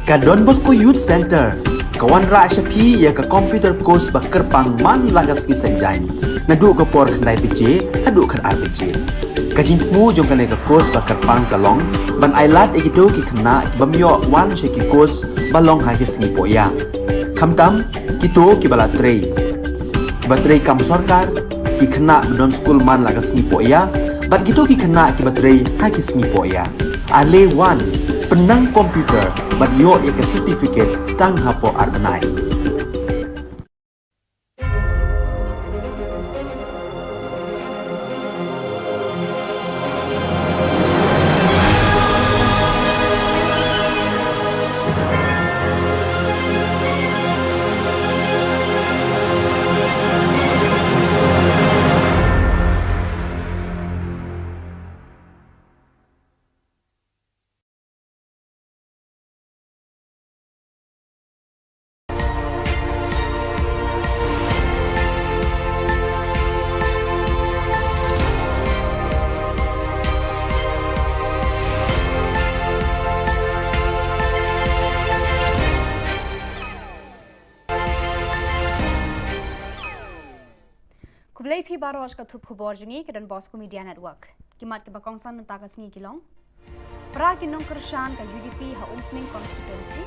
Ka Don Bosco Youth Center, kawan ra syapi ya ka computer course ba kerpang man lagas ki senjain. Nadu ka por khandai PJ, hadu khan RPG. Ka jingmu jong kan ka course ba kerpang kalong, ban ailat ikido ki khna bamyo wan sheki course balong ha ki sngi poya. Khamtam kito ki bala trei. Batrei kam sarkar ki khna don school man lagas sngi poya, bat kito ki khna ki batrei ha ki sngi poya. Ale wan penang komputer bat yo ya ke certificate tang hapo arbenai. Kublai phi baro ka thup khubor jungi ke dan Bosco Media Network. Kimat ke bakong san mentaka sngi kilong. Pra kinong kershan ka UDP ha umsning constituency.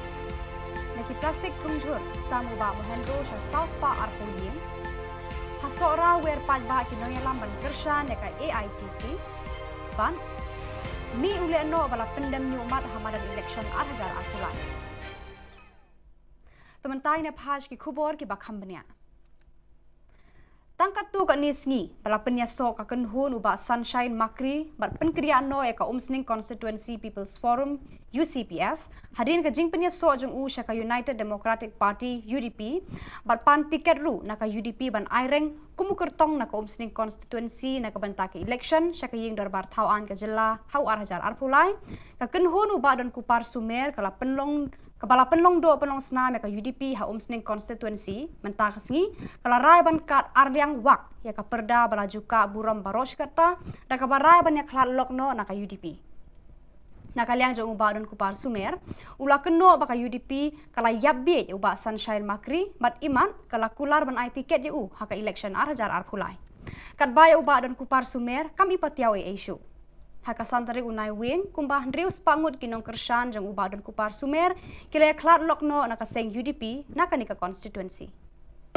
Naki plastik tungjur samu ba mohendro sha South Pa arpolien. Hasora wer paj ba kinong yalam ban kershan ka AITC. Ban mi ule no bala pendem ni umat hamadan election 8000 akulai. Tementai ne phaj ki khubor ki bakham bania. Tangkat tu kat ni sngi, bala penyasok ka kenhun uba Sunshine Makri, bat penkriaan no ka umsning Constituency People's Forum, UCPF, hadin ka jing penyasok jeng u ka United Democratic Party, UDP, bat pan tiket ru na ka UDP ban aireng, kumukertong na ka umsning Constituency na ka bantaki election, ka ying darbar Khubor Na Ka Jylla, hau arhajar arpulai, ka kenhun uba dan kupar sumer, kala penlong Kepala penlong do penlong senam ka UDP ha umsning constituency mentah kesngi kala rai ban kat ardiang wak ya ka perda balaju ka buram barosh kata da ka barai ban ya khlat lokno na ka UDP na kaliang jong uba don kupar sumer ula keno ba ka UDP kala yabbe uba Sunshine Makri mat iman kala kular ban ai tiket u ha ka election arhajar arpulai kat baya uba don kupar sumer kami patiaw e issue Haka santari unai wing kumbah ndrius pangut kinong kershan jang uba dan kupar sumer kila klat lokno naka seng UDP naka nika constituency.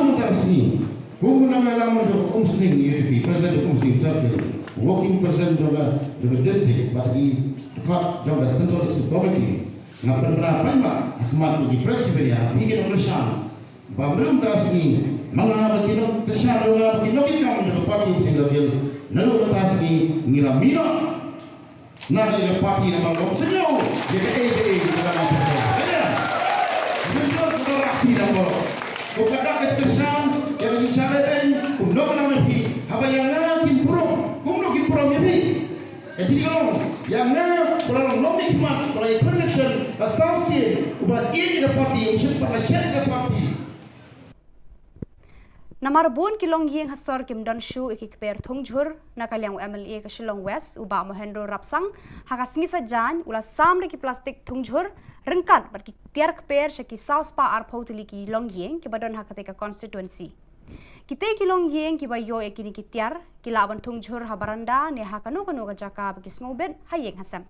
Khubor Na Ka Jylla mo umsning UDP president umsning circle working president of district but the cut of the central committee na penerapan ma akmat di presiden hingga kershan belum tasni mga kinong kershan kinong kinong ng party umsning circle nalu tasni ngira mira Nah, yang parti nama kau senyum, jadi dalam perjalanan. Ya, senyum kita rapi nama. Kau kata kesan, yang disyaratkan, undang nama pi, apa yang nak improve, kumno improve ni. Jadi kalau yang nak kalau nomik mat, kalau election, associate, ubat ini ke parti, usia pada syarikat ke parti. Namar bun kilong yeng hasor kim don shu ikikper thungjur nakaliang MLA ke Shillong West uba mohendro rapsang hakas ngisa jan ula samre ki plastik thungjur rengkat bar ki tiar kper shaki South Pa arpotili ki long yeng ki badon hakate ka constituency kite kilong yeng ki bayo ekini ki tiar ki laban thungjur habaranda ne hakano kano ka jaka bagi snobet hayeng hasam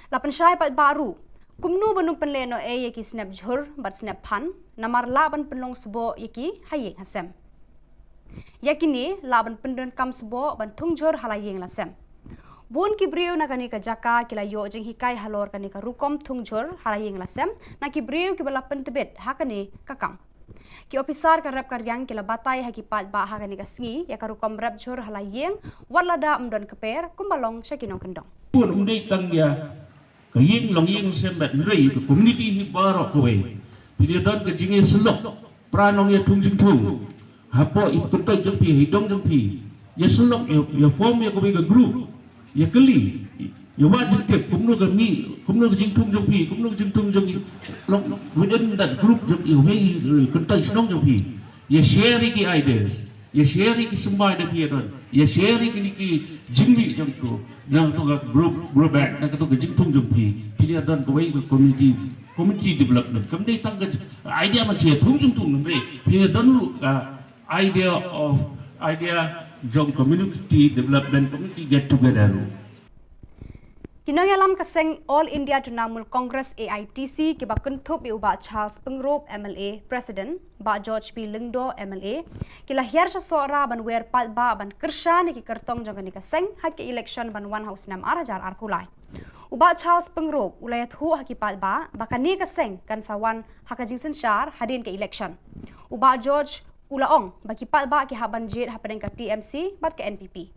lapan syai pat baru kumnu banung penleno e yeki snap jhur bat snap pan namar laban penlong sebo yeki hayeng hasem yakini laban pendon kam sebo ban thungjur halayeng lasem bun ki breu na kani ka jaka kila yo jeng hikai halor kani ka rukom thungjur halayeng lasem na ki breu ki bala pentebet hakani kakam ki officer ka rep karyang kila batay haki pat ba hakani ka sngi ya ka rukom rep jhur halayeng walada umdon keper kumbalong syakinong kendong pun undai tangya kaying long ying semet rei ke community hi barok kowe pilih don ke jinge selok pranong ya tungjing tung hapo ikuntai jempi hidong jempi ya selok ya form ya kowe ke group ya keli ya wajib ke kumno ke mi kumno ke jing tung jempi kumno ke jing tung jempi long within that group jempi we kuntai snong jempi ya share ki ideas ya sharing ki sembai da pia don ya sharing ki ki jingli jong tu nang tu group back nang tu jing tung jong pi pia don ko wei community development kam dei tang idea ma che tung jong tung nang pia don idea jong community development community get together. Kinongalam kaseng All India Trinamool Congress AITC kiba kuntup iuba Charles Pengrop MLA President ba George P Lingdo MLA kila hiar sya sora ban wer pat ba ban kersha ni ki kertong jong ni kaseng hak election ban one house nam arajar arkulai uba Charles Pengrop ulayat hu hak pat ba bakani kaseng kan sawan hak jingsen syar hadin ke election uba George ulaong baki pat ba ki haban jet hapen ka TMC bat ke NPP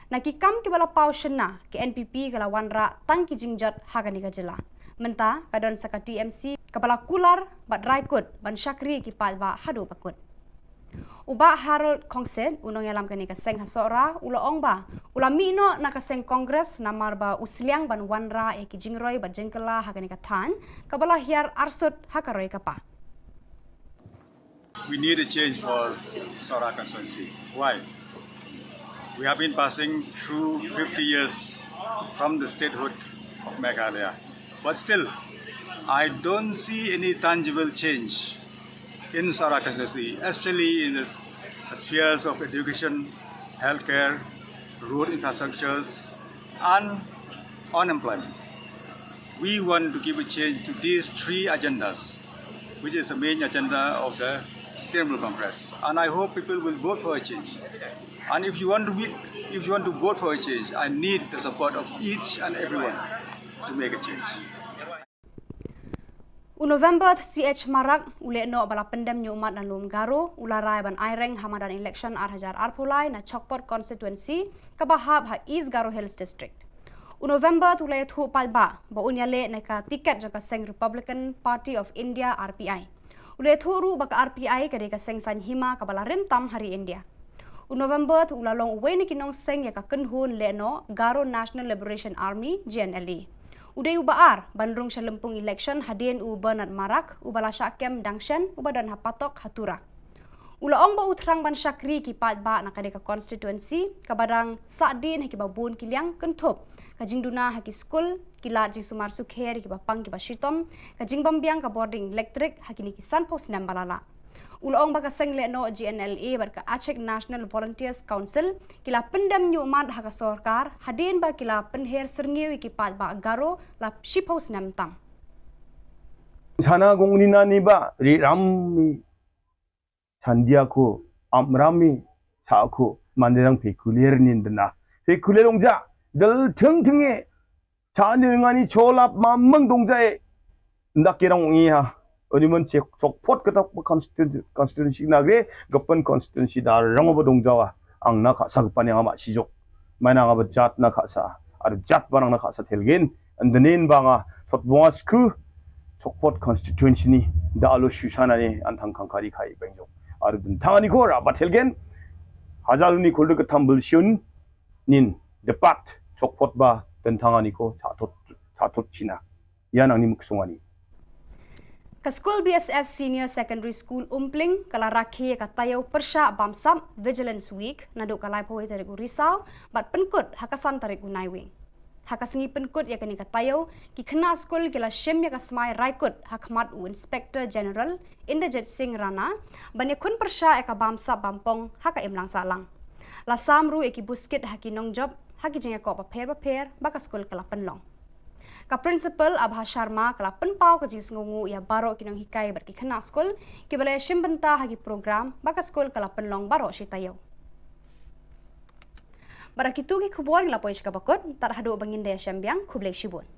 nakikam ki bala pau shena ke NPP kala wanra tang ki jingjat hagani ka jela menta kadon saka TMC kabala kular bat raikut ban syakri ki palba hadu pakut uba Harold Kongsen unong yalam kani ka seng hasora ulaong ba ulami no nakaseng Congress namar ba usliang ban wanra e ki jingroi bat jengkala hagani ka than kabala hiar arsut hakaroi kapa. We need a change for Sora constituency. Why? We have been passing through 50 years from the statehood of Meghalaya. But still, I don't see any tangible change in Sora constituency, especially in the spheres of education, healthcare, road infrastructures, and unemployment. We want to give a change to these three agendas, which is the main agenda of the Trinamool Congress. And I hope people will vote for a change. And if you want to vote for a change, I need the support of each and everyone to make a change. November CH Marak ule no bala pendem nyumat dan lum garo ularai ban aireng hamadan election arhajar arpulai na Chokpot constituency kabahab ha East Garo Hills district. November tulai thu palba ba unyale na ka tiket jaka seng Republican Party of India RPI. Ule thu ru baka RPI kade ka seng san hima kabala rim tam hari India. November tu ulalong uwe ni kinong seng ya ka kenhun le no Garo National Liberation Army GNLA. Uday ubaar bandrung sa lempung election hadin u Bernard Marak ubala syakem dangshan ubadan hapatok hatura. Ulaong ba utrang ban syakri ki pat ba nakade ka constituency kabadang sadin haki babun kiliang kentup kajing duna haki school kilat ji sumar sukher ki bapang ki basitom kajing bambiang ka boarding electric haki ni kisan pos nam balala. Ulaong baka seng le no GNLA bar ka Aceh National Volunteers Council kila pendam nyumat haka sorkar hadin ba kila penher serngiwi ki pat ba garo la shipos nam tam. Sana gongnina ni ba ri rammi sandiako amrami saako manderang pekulier nindna pekulierongja dal tingtinge chanirngani cholap mamang dongjae ndakirang ngiha 어니먼 적포트 그다 constituency 나게 급번 constituency 다 랑어버 동자와 앙나 가사 급반이 아마 시족 마나가 잣나 가사 아르 잣 바랑나 가사 텔겐 안드넨 방아 솥봉아 스쿠 적포트 constituency 니 다알로 슈샤나니 안탕 칸카리 카이 뱅족 아르 든탕아니 고라 바텔겐 하자르니 골드 그탐불 슌 닌 데팟 적포트 바 든탕아니 고 자토 지나 야낭니 묵송아니 Ka School BSF Senior Secondary School Umpling kala rakhi ka tayo persya bamsam Vigilance Week naduk kalai poi tarik Risau bat penkut hakasan tarik Naiwing. Hakasingi penkut ya kani ka tayo ki kena school kila shim ya ka smai raikut hakmat u Inspector General Inderjit Singh Rana banya kun persya ya ka bamsam bampong haka imlang salang. Lasam ru eki buskit haki nongjob haki jengya ko paper baka school kala penlong. Ka principal Abha Sharma kala penpau ka jis ngungu ya baro kinong hikai berki kena skol ki balai shimbenta hagi program baka skol kala penlong baro shitayo. Barakitu ki khubor ngla poish ka bakot tar hadu bangin daya syambiang khublai shibun.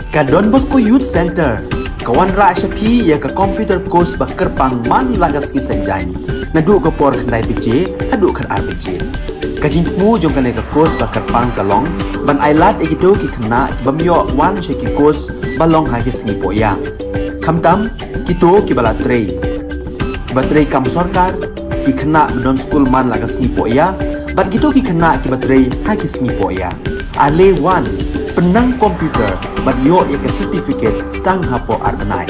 Ka Don Bosco Youth Center kawan ra syapi ya ka computer course bakar pang man lagas ki sanjain nadu ka por khnai bije hadu khan arbije kajing mu jong kane ka course bakar pang kalong ban ailat egito ki khna bamyo wan she ki course balong ha ki singi poya khamtam kito ki bala trei kibatrei kam sorkar ki khana don school man laga sngi po ya bat gitu ki khana kibatrei ha ki sngi po ya ale wan penang komputer bat yo ya ke certificate tang hapo arbenai.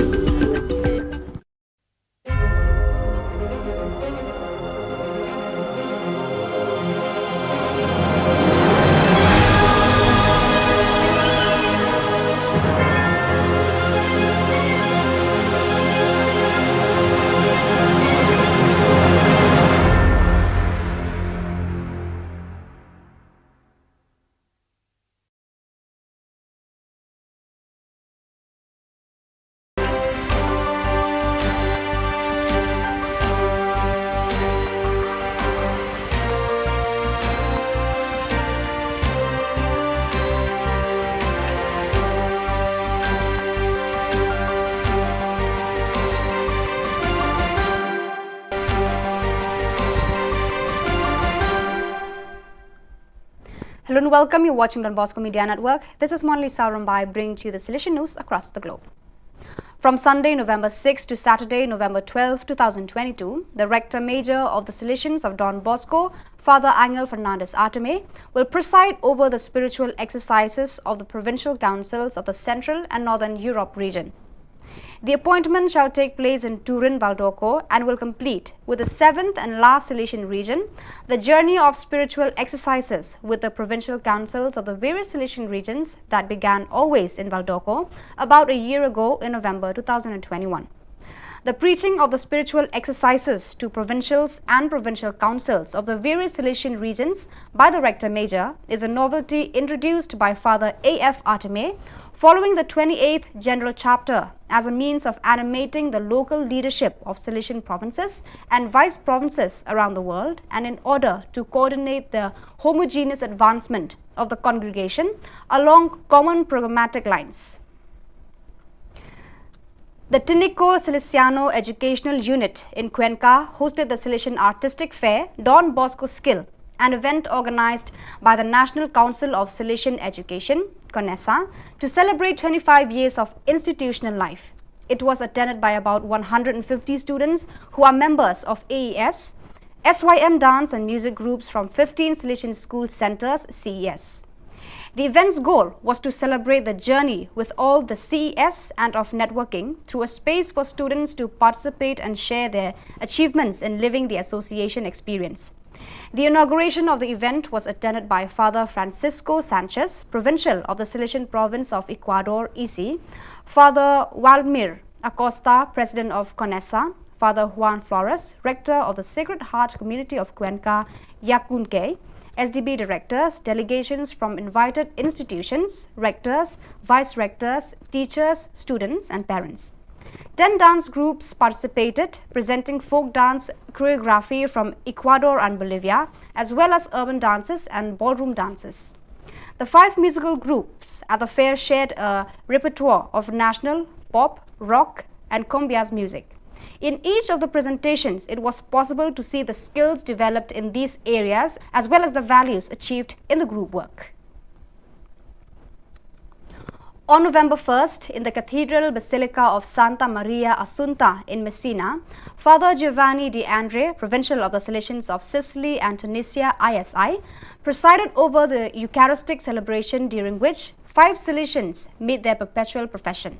Hello and welcome. You're watching Don Bosco Media Network. This is Monli Saurambai bringing to you the Silesian news across the globe. From Sunday, November 6 to Saturday, November 12, 2022, the Rector Major of the Silesians of Don Bosco, Father Angel Fernandez Arteme, will preside over the spiritual exercises of the provincial councils of the Central and Northern Europe region. The appointment shall take place in Turin, Valdorco and will complete with the 7th and last Silesian region the journey of spiritual exercises with the provincial councils of the various Silesian regions that began always in Valdorco about a year ago in November 2021. The preaching of the spiritual exercises to provincials and provincial councils of the various Silesian regions by the Rector Major is a novelty introduced by Father A.F. Arteme following the 28th General Chapter as a means of animating the local leadership of Silesian provinces and vice provinces around the world, and in order to coordinate the homogeneous advancement of the congregation along common programmatic lines. The Tinico Silesiano Educational Unit in Cuenca hosted the Silesian Artistic Fair Don Bosco Skill, an event organized by the National Council of Silesian Education, CONESA, to celebrate 25 years of institutional life. It was attended by about 150 students who are members of AES, SYM dance and music groups from 15 Silesian school centers, CES. The event's goal was to celebrate the journey with all the CES and of networking through a space for students to participate and share their achievements in living the association experience. The inauguration of the event was attended by Father Francisco Sanchez, Provincial of the Silesian Province of Ecuador, EC, Father Waldemir Acosta, President of CONESA, Father Juan Flores, Rector of the Sacred Heart Community of Cuenca, Yacunque, SDB directors, delegations from invited institutions, rectors, vice-rectors, teachers, students and parents. 10 dance groups participated, presenting folk dance choreography from Ecuador and Bolivia, as well as urban dances and ballroom dances. The 5 musical groups at the fair shared a repertoire of national, pop, rock and cumbias music. In each of the presentations, it was possible to see the skills developed in these areas as well as the values achieved in the group work. On November 1st, in the Cathedral Basilica of Santa Maria Assunta in Messina, Father Giovanni De Andre, Provincial of the Silesians of Sicily and Tunisia, ISI, presided over the Eucharistic celebration, during which 5 Silesians made their perpetual profession.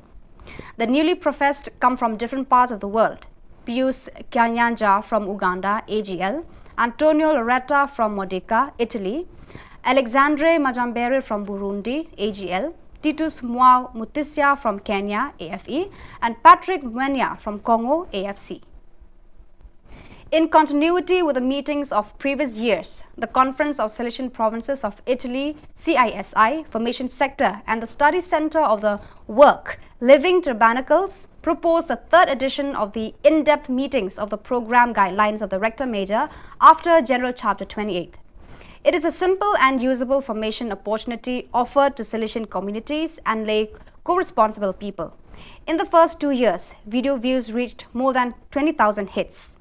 The newly professed come from different parts of the world: Pius Kanyanja from Uganda, AGL, Antonio Loretta from Modica, Italy, Alexandre Majambere from Burundi, AGL, Titus Mwao Mutisia from Kenya, AFE, and Patrick Mwenya from Congo, AFC. In continuity with the meetings of previous years, the Conference of Silesian Provinces of Italy, CISI, Formation Sector, and the Study Center of the Work, Living Tabernacles, proposed the 3rd edition of the in-depth meetings of the program guidelines of the Rector Major after General Chapter 28. It is a simple and usable formation opportunity offered to Silesian communities and lay co-responsible people. In the first 2 years, video views reached more than 20,000 hits.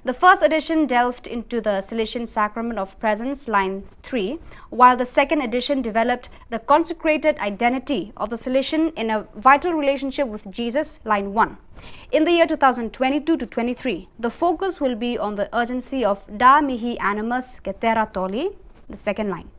The first edition delved into the Salesian Sacrament of Presence, line 3, while the second edition developed the consecrated identity of the Salesian in a vital relationship with Jesus, line 1. In the year 2022 to 23, the focus will be on the urgency of Da Mihi Animus Cetera Tolli, the second line.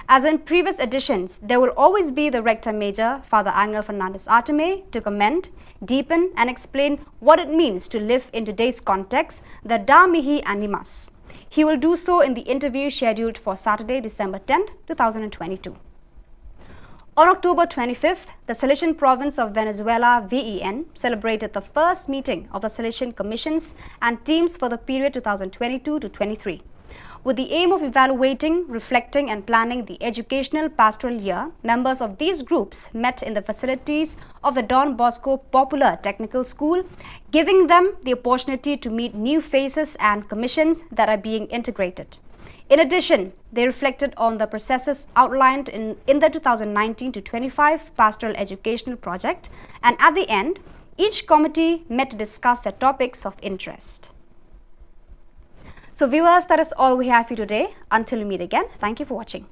As in previous editions, there will always be the Rector Major, Father Angel Fernandez Arteme, to comment, deepen and explain what it means to live in today's context, the Da Mihi Animus. He will do so in the interview scheduled for Saturday, December 10, 2022. On October 25th, the Salesian Province of Venezuela, VEN, celebrated the first meeting of the Salesian Commissions and teams for the period 2022 to 23. With the aim of evaluating, reflecting and planning the educational pastoral year, members of these groups met in the facilities of the Don Bosco Popular Technical School, giving them the opportunity to meet new faces and commissions that are being integrated. In addition, they reflected on the processes outlined in the 2019 to 25 Pastoral Educational Project, and at the end, each committee met to discuss their topics of interest. So viewers, that is all we have for you today. Until we meet again, thank you for watching.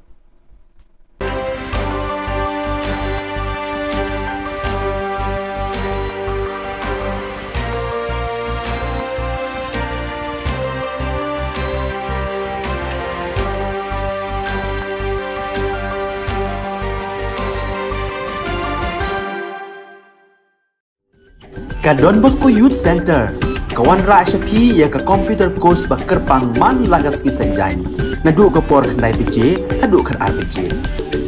Ka Don Bosco Youth Center kawan ra shapi ya ka computer course ba kerpang man lagas ki sanjain nadu ka por khnai pije hadu khan ar pije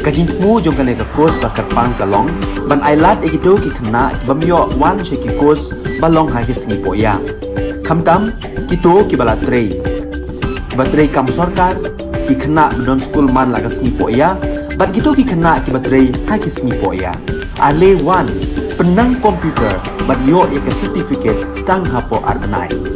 ka jingmu jong ka le ka course ba kerpang ka long ban ailat egido ki khna bamyo wan she ki course ba long ha ki sngi poya khamtam kito ki bala trei ba trei kam sarkar ki khna don school man lagas sngi poya bat kito ki khna ki ba trei ha ki sngi poya ale wan penang komputer bat yo ek certificate tang hapo arbanai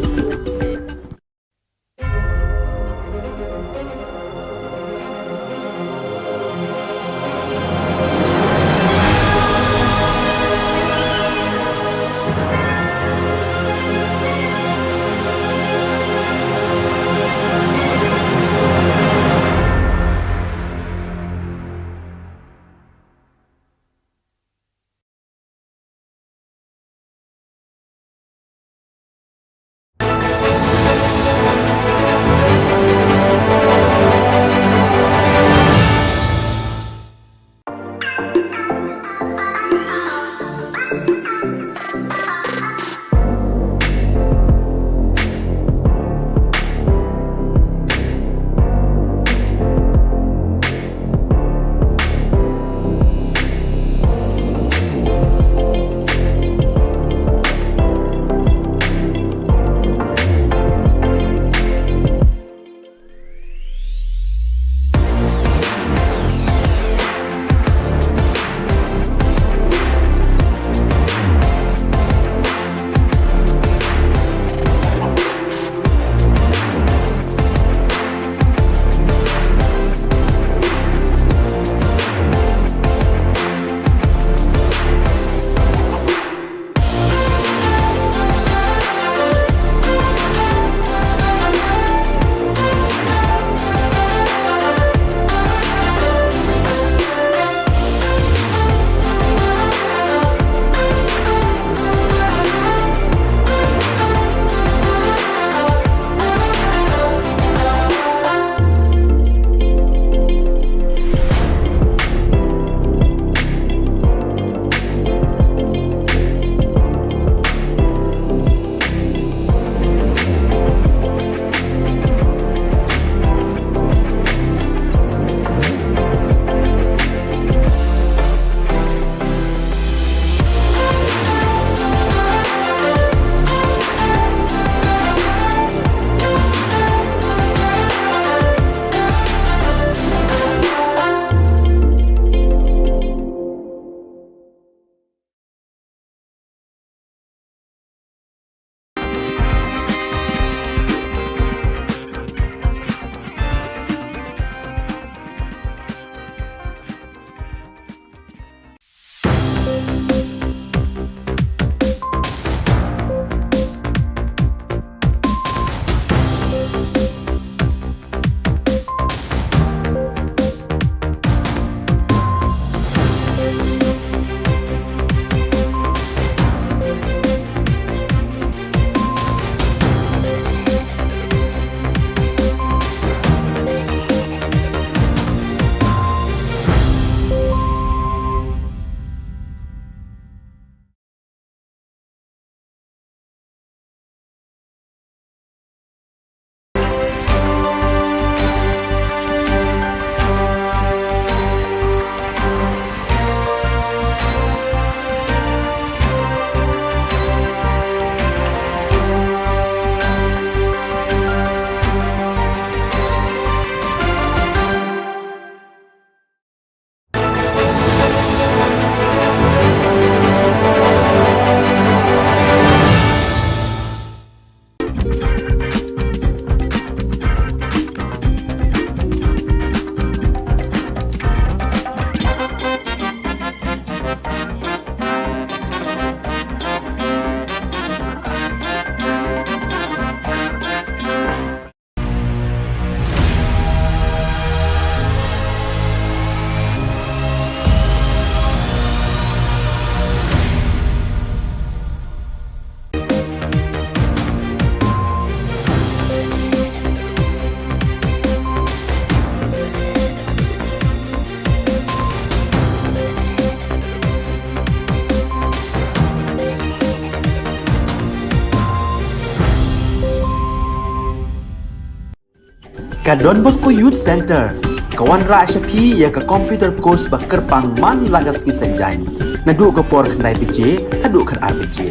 ka Don Bosco Youth Center kawan ra syapi ya ka computer course ba kerpang man lagas ki senjain na du ko por khnai bije hadu khan arbije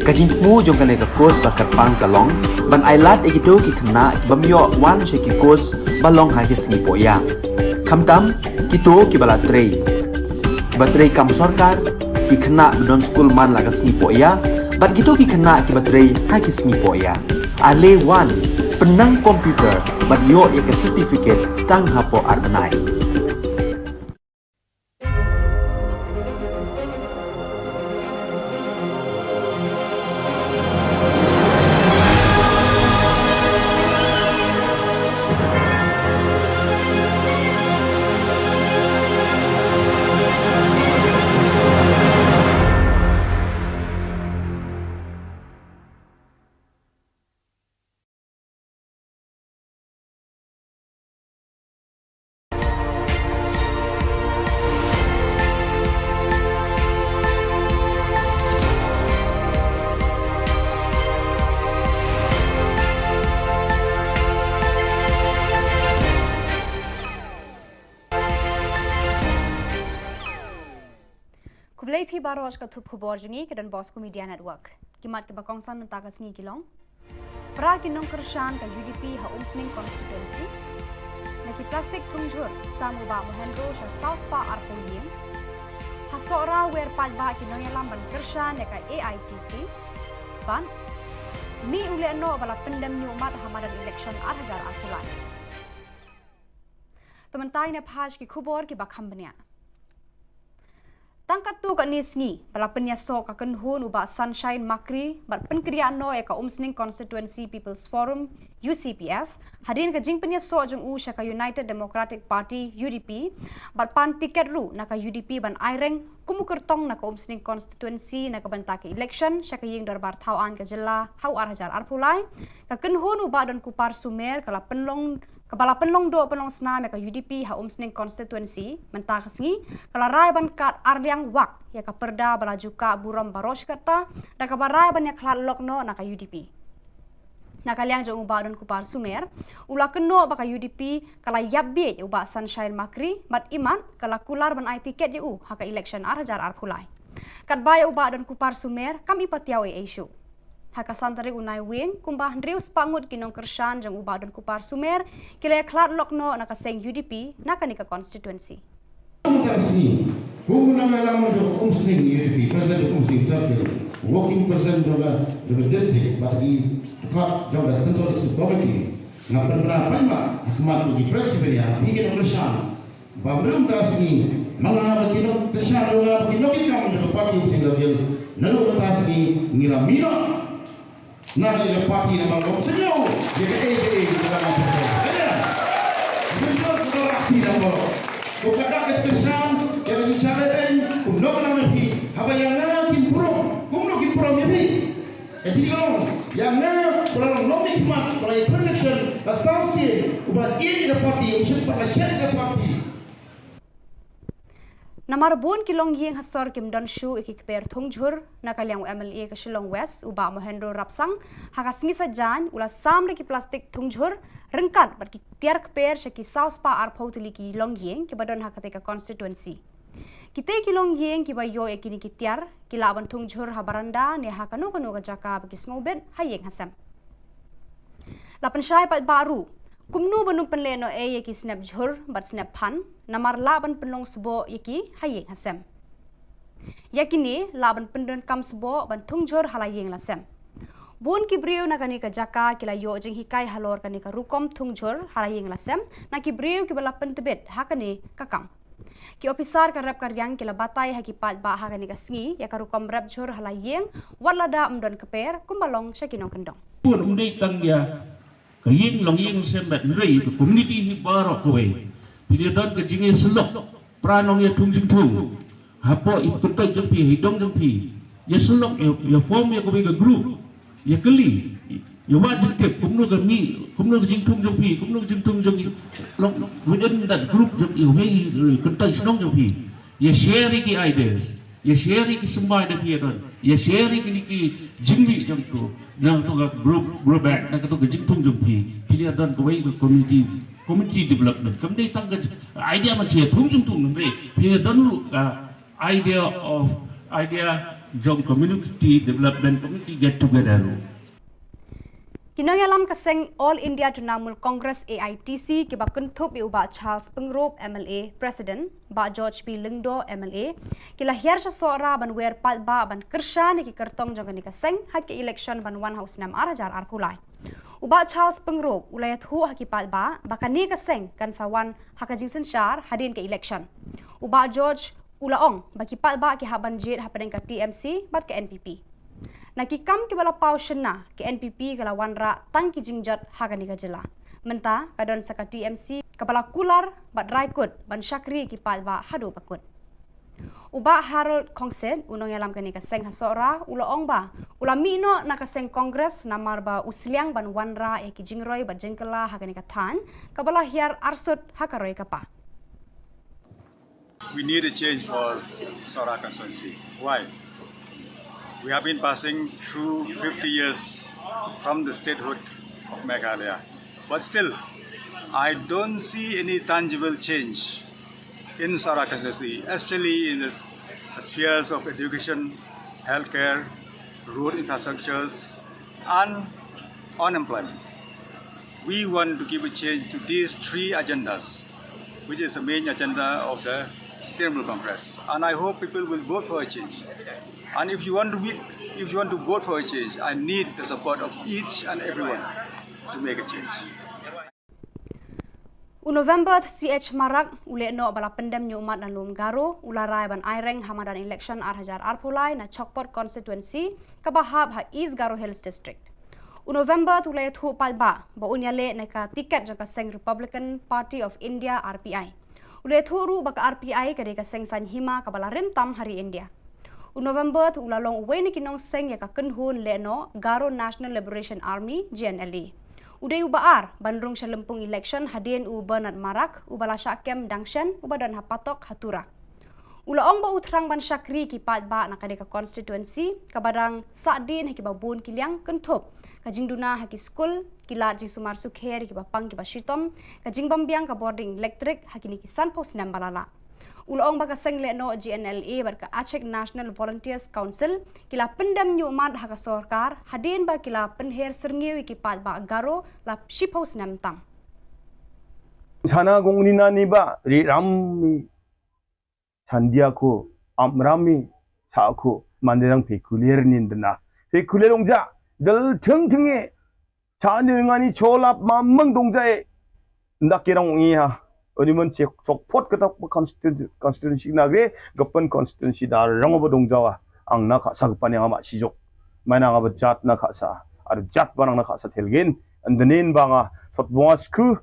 kajing mu jong kale ka course ba kerpang kalong ban ailat egito ki khna bamyo wan she ki course balong ha ki sngi poya khamtam kito ki bala trei batrei kam sarkar ki khna don school man lagas sngi poya bat gitu ki kena ki baterai ha ki sngi poya ale wan penang komputer bat yo ya ke certificate tang hapo arnai Kublai phi baros ka thup khubor jungi ke Don Bosco Media Network. Kimat ke bakongsan mentaka sngi kilong. Pra kinong kershan ka UDP ha umsning constituency. Naki plastik tungjur samu ba mohendro sa South Pa Arpoyin. Hasora wer paj ba kinong yalam ban kershan ka AITC. Ban mi ule no bala pendem nyumat hamadan election 2000 akulai. Tementai ne phaj ki khubor ki bakham bania. Tangkat tu kat ni sngi, bala penyaso ka kenhun uba Sunshine Makri, bat penkriaan no ka umsning Constituency People's Forum, UCPF, hadin ka jing penyaso jeng u ka United Democratic Party, UDP, bat pan tiket ru na ka UDP ban aireng, kumukertong na ka umsning Constituency na ka bantaki election, ka ying darbar Khubor Na Ka Jylla, hau arhajar arpulai, ka kenhun uba dan kupar sumer, kala penlong Kepala penlong do penlong senam ka UDP ha umsning constituency mentah kesngi kala rai ban kat ardiang wak ya ka perda balaju ka buram baros kata da ka barai ban ya klat lokno na ka UDP na kaliang jong uba don kupar sumer ula keno ba ka UDP kala yabbe uba Sunshine Makri mat iman kala kular ban ai tiket u ha ka election arhajar arpulai kat baya uba don kupar sumer kami patiaw issue Haka santari unai wing kumbah rius pangut kinong kershan jang uba dan kupar sumer kila klat lokno naka seng UDP naka nika constituency. Kasih, Khubor Na Ka Jylla umsning UDP president umsning circle working president of the district bagi dekat jauh central committee ngap penerapan ma akhmat di presiden hingga kershan belum kasih mengarah kinong kershan ngap kinong kita menjadi parti umsning circle nalu kasih ngira Nada de parti na mangom senyo ye ke dalam ada senyo ko raksi na mo ko kada ke kesan ya ni syaraten kuno na mepi habayana kin pro kumno kin pro mepi etiong yang na pro no mikmat pro election associate ubat ini da parti usut pada syarikat da parti Namar bon kilong yeng hasor kim don shu ikikper thongjur nakaliang MLA ka Shillong West uba mohendro rapsang hakasngi sajan ula samre ki plastik thongjur rengkat bat ki tiar kper shaki South Pa Arpotili ki long yeng ki badon hakate ka constituency kite ki long yeng ki bayo ekini ki tiar ki laban thongjur habaranda ne hakano kano ka jaka ki snobet hayeng hasam lapan syai pat baru Kumnu benung penleno yaki snap jhur bat snap pan namar laban penlong sebo yaki hayeng hasem. Yakini laban pendon kam sebo ban tungjur halayeng lasem. Bun ki brio na kani ka jaka kila yo jeng hikai halor kani ka rukom tungjur halayeng lasem na ki brio ki bala pentebet hakani kakam. Ki ofisar ka rep karyang kila batay haki pat ba hakani ka sngi ya ka rukom rep jhur halayeng walada mdon keper kumbalong syakinong kendong. Pun undai tang ya Kaying long ying semet rei to community hi barok kowe. Pilih don ke jinge selok pranong ya tungjung tung. Hapo ikutai jempi hidong jempi. Ya selok ya form ya kowe ke group. Ya keli. Ya wajib ke kumno ke mi kumno ke jing tung jempi kumno ke jing tung jempi. Long within that group jempi me kutai senong jempi. Ya share ki ideas. ya share ki semua ada pia don ya share ki jingli jam tu nang tu group back nang tu jingtung jum pi pia don ko wei community development kam dei tang idea ma che thum jum tung nang pia don idea jom community development community get together. Kinong alam kaseng All India Trinamool Congress AITC kiba kuntup iuba Charles Pengrop MLA President ba George P Lingdo MLA kila hiar sa sora ban wer pat ba ban kersha ni ki kertong jong ni kaseng hak election ban one house nam arajar arkulai uba Charles Pengrop ulayat hu hak pat ba bakani kaseng kan sawan hakajing sensyar hadin ke election uba George ulaong baki pat ba ki haban jet hapadeng ka TMC bat ke NPP nakikam ki bala pau shena ke NPP kala wanra tang ki jingjat Khubor Na Ka Jylla menta kadon saka TMC kapala kular bat raikut ban syakri ki palba hadu bakut uba Harold Kongsen unong yalam kani ka seng hasora ulaong ba ulami no nakaseng Congress namar ba usliang ban wanra e ki jingroi bat jengkala Khubor Na Ka than kabala hiar arsut hakaroi kapa. We need a change for Sora constituency. Why? We have been passing through 50 years from the statehood of Meghalaya. But still, I don't see any tangible change in Sora constituency, especially in the spheres of education, healthcare, road infrastructures, and unemployment. We want to give a change to these three agendas, which is the main agenda of the Trinamool Congress. And I hope people will vote for a change. And if you want to vote for a change, I need the support of each and everyone to make a change. November CH Marak ule no bala pendam nyu umat dan lum garo ularai ban aireng hamadan election arhajar arpulai na Chokpot constituency kabahab ha East Garo Hills district. November tulai thu palba ba unyale na ka tiket jaka seng Republican Party of India RPI. Ule thu ru baka RPI kade ka seng san hima kabala rim tam hari India. November tu ulalong uwe ni kinong seng ya ka kenhun le no Garo National Liberation Army GNLA. Uday ubaar bandrung sa lempung election hadin u Bernard Marak ubala syakem dangshan ubadan hapatok hatura. Ulaong ba utrang ban syakri ki patba nakade ka constituency kabadang sadin haki babun kiliang kentup kajing duna haki school kilat jing sumar sukher ki bapang ki basitom kajing bambiang ka boarding electric haki ni kisan pos nam balala. Ulaong baka seng le no GNLA barka Aceh National Volunteers Council kila pendam nyu mat haka sorkar hadin ba kila penher serngiwi ki pat ba garo la shipos nam tam. Sana gongnina ni ba ri rammi sandiako amrami saako manderang pekulier nindna pekulierongja dal tingtinge chanirngani cholap mamang dongjae ndakirang ngiha Oniman Chokpot ketak constituency nagre gapan constituency dar rangoba dongjawa ang nakasa gapan yang amat sijok mana ngabat jat nakasa ar jat barang nakasa telgen andanin banga sotbongasku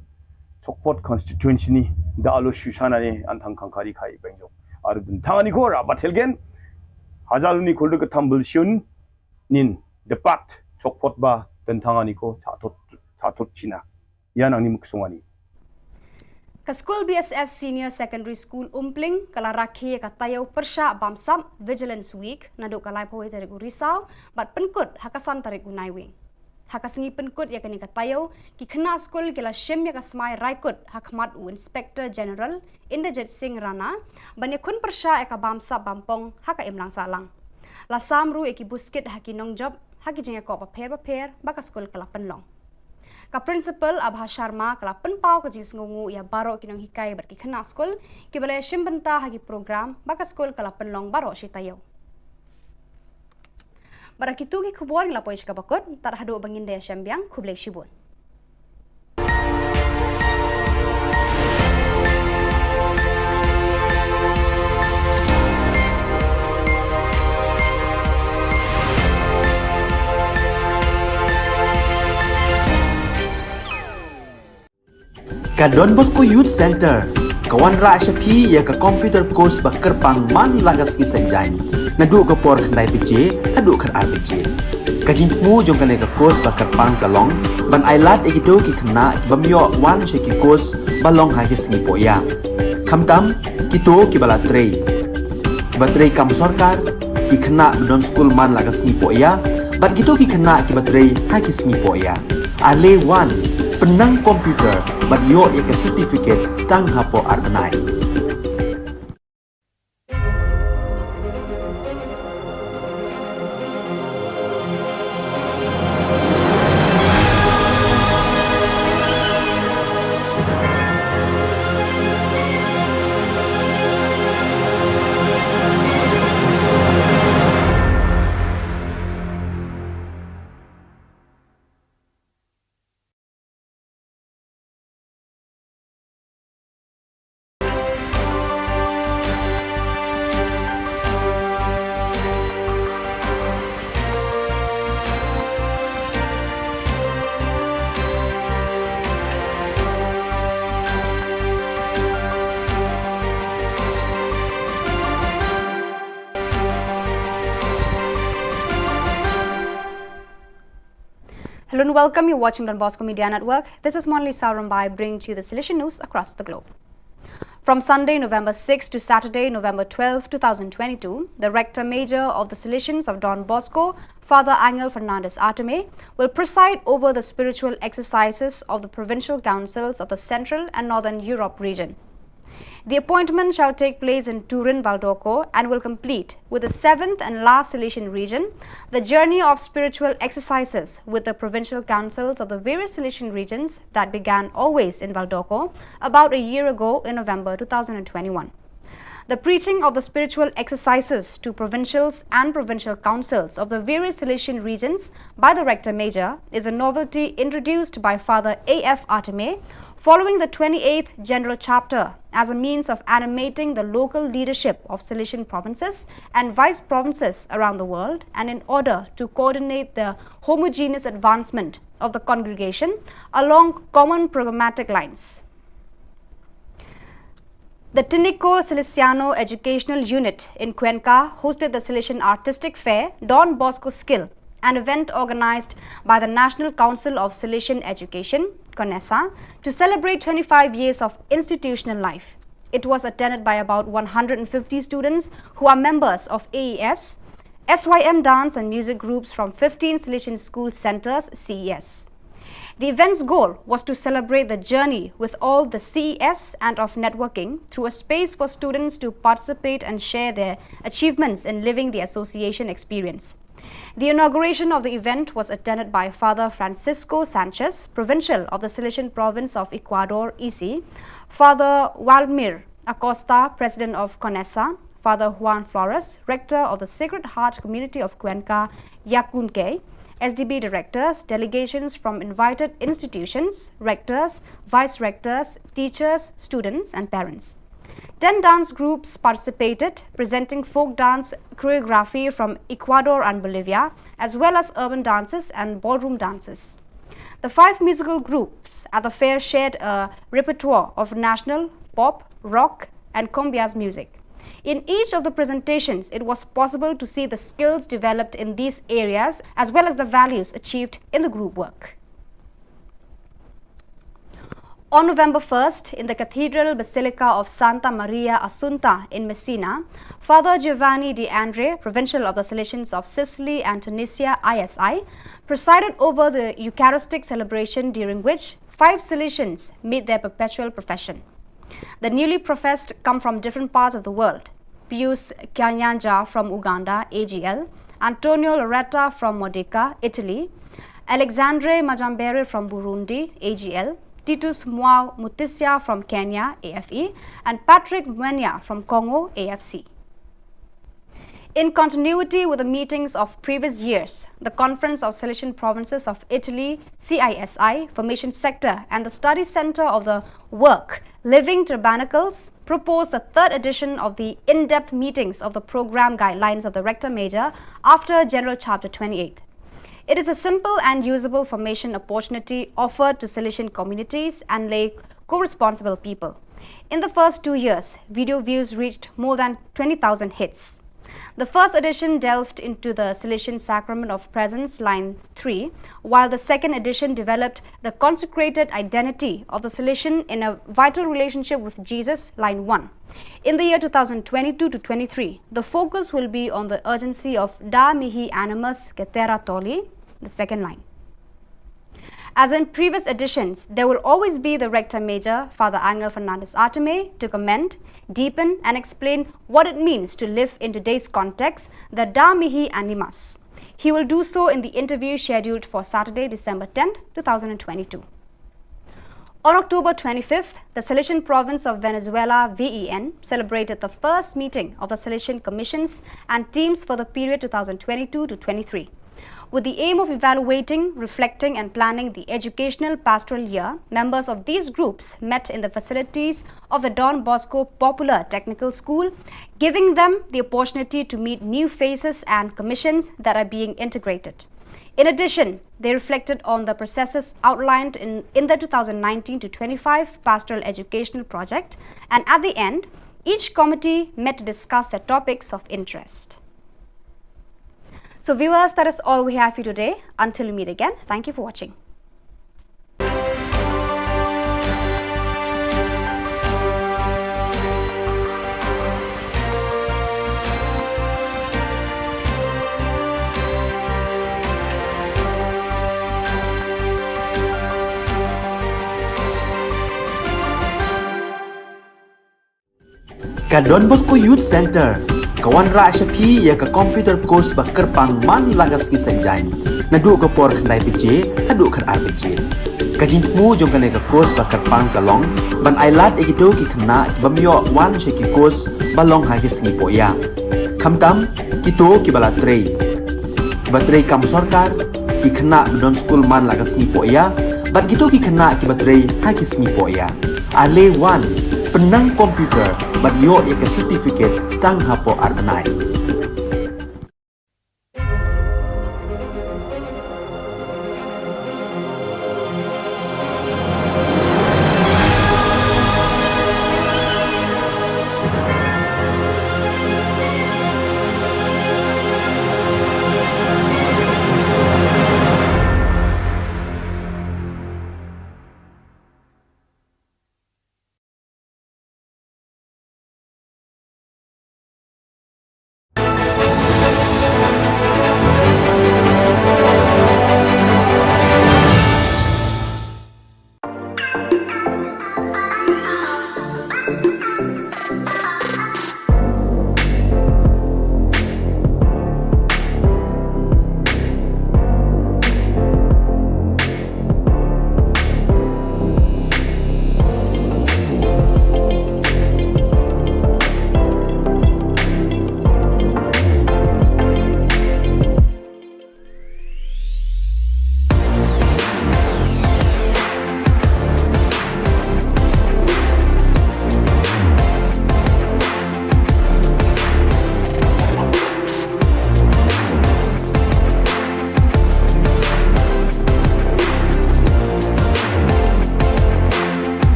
Chokpot constituency ni da alo shusana ni antang kangkari kai bengjok ar bintangani ko rabat telgen hajaluni kolde ketambul shun nin depat Chokpot ba tentangani ko chatot china yan ang ni muksungani Ka School BSF Senior Secondary School Umpling kala rakhi ka tayaw persya bamsam Vigilance Week naduk kalai pawai tarik Risau bat penkut hakasan tarik Naiwing. Hakasingi penkut ya kani ka tayaw ki kena school kila shim ya ka smai raikut hakmat u Inspector General Inderjit Singh Rana bani kun persya ya ka bamsam bampong haka imlang salang. La samru ya ki buskit haki nongjob haki jeng ko paper baka school kala penlong. Ka principal Abha Sharma kala penpau ka jis ngungu ya baro kinong hikai berki kena skol ki balai shimbenta hagi program baka skol kala penlong baro shitayo. Barakitu ki khubor la poish ka bakot tar hadu bangin daya syambiang khublai shibun. Ka Don Bosco Youth Center kawan ra syapi ya ka computer course ba kerpang man lagas ki sanjain nadu ka por khandai pije hadu khan RPG kajin mu jong kale ka course ba kerpang kalong ban ailat egido ki khna bamyo wan she ki course balong ha ki sngi poya khamtam kito ki bala trei kibatrei kam sarkar ki khana bedon school man laga sni po ya bat gitu ki khana kibatrei ha ki sni po ya ale wan penang komputer bat yo ya ke certificate tang hapo arbanai. Hello and welcome. You're watching Don Bosco Media Network. This is Monli Saurambai bringing to you the Silesian news across the globe. From Sunday, November 6 to Saturday, November 12, 2022, the Rector Major of the Salesians of Don Bosco, Father Angel Fernandez Arteme, will preside over the spiritual exercises of the provincial councils of the Central and Northern Europe region. The appointment shall take place in Turin, Valdocco and will complete with the 7th and last Silesian region, the journey of spiritual exercises with the provincial councils of the various Silesian regions that began always in Valdocco about a year ago in November 2021. The preaching of the spiritual exercises to provincials and provincial councils of the various Silesian regions by the Rector Major is a novelty introduced by Father A.F. Arteme following the 28th General Chapter as a means of animating the local leadership of Silesian provinces and vice provinces around the world, and in order to coordinate the homogeneous advancement of the congregation along common programmatic lines. The Tinico Salesiano Educational Unit in Cuenca hosted the Silesian Artistic Fair Don Bosco Skill, an event organized by the National Council of Silesian Education, CONESA, to celebrate 25 years of institutional life. It was attended by about 150 students who are members of AES, SYM dance and music groups from 15 Silesian school centers, CES. The event's goal was to celebrate the journey with all the CES and of networking through a space for students to participate and share their achievements in living the association experience. The inauguration of the event was attended by Father Francisco Sanchez, Provincial of the Silesian Province of Ecuador, EC, Father Walmir Acosta, President of CONESA, Father Juan Flores, Rector of the Sacred Heart Community of Cuenca, Yacunque, SDB directors, delegations from invited institutions, rectors, vice-rectors, teachers, students and parents. 10 dance groups participated, presenting folk dance choreography from Ecuador and Bolivia, as well as urban dances and ballroom dances. The 5 musical groups at the fair shared a repertoire of national, pop, rock and cumbias music. In each of the presentations, it was possible to see the skills developed in these areas as well as the values achieved in the group work. On November 1st, in the Cathedral Basilica of Santa Maria Assunta in Messina, Father Giovanni De Andre, Provincial of the Salesians of Sicily and Tunisia, ISI, presided over the Eucharistic celebration, during which 5 Salesians made their perpetual profession. The newly professed come from different parts of the world. Pius Kanyanja from Uganda, AGL, Antonio Loretta from Modica, Italy, Alexandre Majambere from Burundi, AGL, Titus Mwao Mutisia from Kenya, AFE, and Patrick Mwenya from Congo, AFC. In continuity with the meetings of previous years, the Conference of Silesian Provinces of Italy, CISI, Formation Sector, and the Study Center of the Work, Living Tabernacles, proposed the 3rd edition of the in-depth meetings of the program guidelines of the Rector Major after General Chapter 28. It is a simple and usable formation opportunity offered to Silesian communities and lay co-responsible people. In the first 2 years, video views reached more than 20,000 hits. The first edition delved into the Salesian Sacrament of Presence, line 3, while the second edition developed the consecrated identity of the Salesian in a vital relationship with Jesus, line 1. In the year 2022 to 23, the focus will be on the urgency of Da Mihi Animus Cetera Tolli, the second line. As in previous editions, there will always be the Rector Major, Father Angel Fernandez Arteme, to comment, deepen and explain what it means to live in today's context, the Da Mihi Animus. He will do so in the interview scheduled for Saturday, December 10, 2022. On October 25th, the Salesian Province of Venezuela, VEN, celebrated the first meeting of the Salesian Commissions and teams for the period 2022 to 23. With the aim of evaluating, reflecting and planning the educational pastoral year, members of these groups met in the facilities of the Don Bosco Popular Technical School, giving them the opportunity to meet new faces and commissions that are being integrated. In addition, they reflected on the processes outlined in the 2019 to 25 Pastoral Educational Project, and at the end, each committee met to discuss their topics of interest. So viewers, that is all we have for you today. Until we meet again, thank you for watching. Ka Don Bosco Youth Center kawan ra shapi ya ka computer course ba kerpang man lagas ki sanjain na du ka por khandai pije adu khan ar pije ka jingmu jong ka le ka course ba kerpang ka long ban ailat e do ki khna bamyo wan she ki course ba long ha ki sngi po ya khamtam ki to ki bala trei ba trei kam sarkar ki khna don school man lagas sngi po ya bat ki to ki khna ki ba trei ha ki sngi po ya ale wan penang komputer bat yo ya ka certificate tang hapo arnai.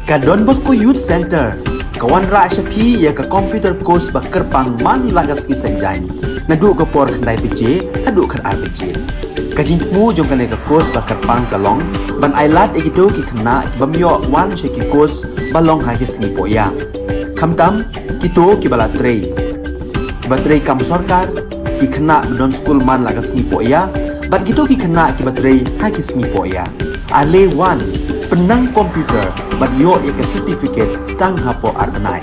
Ka Don Bosco Youth Center, kawan ra syapi ya ka komputer course ba kerpang man lagas ki sanjain. Nadu ka por khandai pije, hadu khan ar pije. Ka jingmu jong ka le ka course ba kerpang kalong, ban ailat egido ki khna ki bamyo wan she ki course balong ha ki sngi poya. Khamtam kito ki bala trei. Ki batrei kam sarkar ki khna don school man lagas sngi poya, bat kito ki khna ki batrei ha ki sngi poya. Ale wan penang komputer bat yo ek certificate tang hapo arbenai.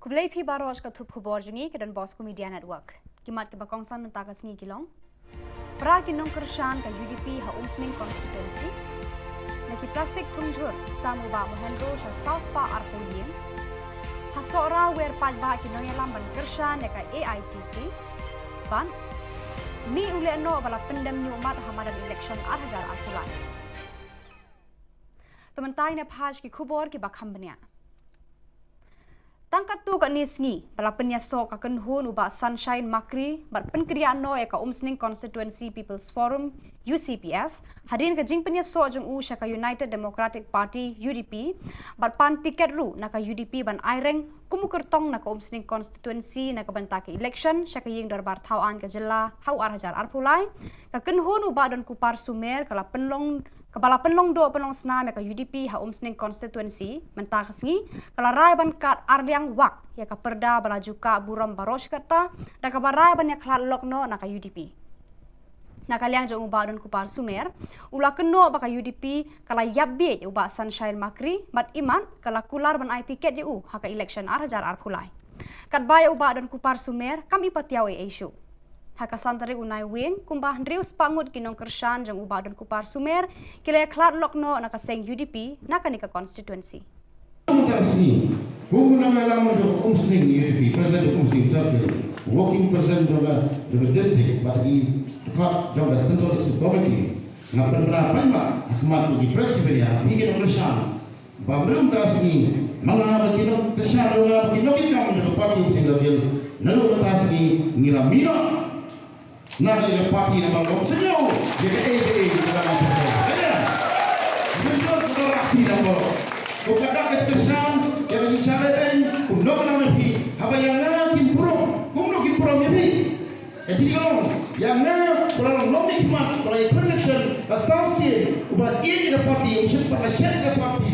Kublai phi baros ka thup khubor jungi ke Don Bosco Media Network. Kimat ke bakongsan mentaka sngi kilong. Pra kinong kershan ka UDP ha umsning constituency. Naki plastik thungjur samu ba mohendro sha South Pa arpolien. Ha sora wer paj ba kinong yalam ban kershan ka AITC. Ban mi ule no bala pendem ni umat hamadan election 2000 arpulai. Tementai ne phaj ki khubor ki bakham bania. Tangkat tu kat nisngi, bala penyasok akan hun ubah Sunshine Makri, bat penkriaan no eka umsning Constituency People's Forum, UCPF, hadirin ke jing penyasok jeng syaka United Democratic Party, UDP, bat pan tiket ru naka UDP ban aireng, kumukertong naka umsning Constituency naka bantake election, syaka ying darbar Khubor Na Ka Jylla, hau arhajar arpulai, kaken hun ubah dan kupar sumer, Kepala penlong do penlong senam ka UDP ha umsning constituency mentah sengi kala rai ban kat ardiang wak ya ka perda bala juka buram baros kata da ka barai ban ya klat lokno na ka UDP na kaliang jong uba don kupar sumer ula keno ba ka UDP kala yabbe uba Sunshine Makri mat iman kala kular ban ai tiket u ha ka election arhajar arpulai kat baya uba don kupar sumer kami patiaw issue haka santari unai wing kumbah ndrius pangut kinong kershan jang ubah dan kupar sumer kila klat lokno naka seng UDP naka nika constituency. Mutasi, Khubor Na Ka Jylla jo umsning UDP president umsning circle working president jo district but di kat jo central committee na penra paima akmat di presiden ya hingga kershan babrum tasni mga kinong kershan jo kinong jo party umsning circle nalu tasni ngiramino nak yang parti nama orang senyum, jadi dalam apa? Ada, senyum kita aksi nama. Bukan dah kesan, jadi isyaratkan undang nama pi. Apa yang nak kimprom, kumno kimprom ya pi. Jadi yang nak kalau nom hikmat, kalau election, asasi, ubat ini ke parti, usia pada syarikat ke parti.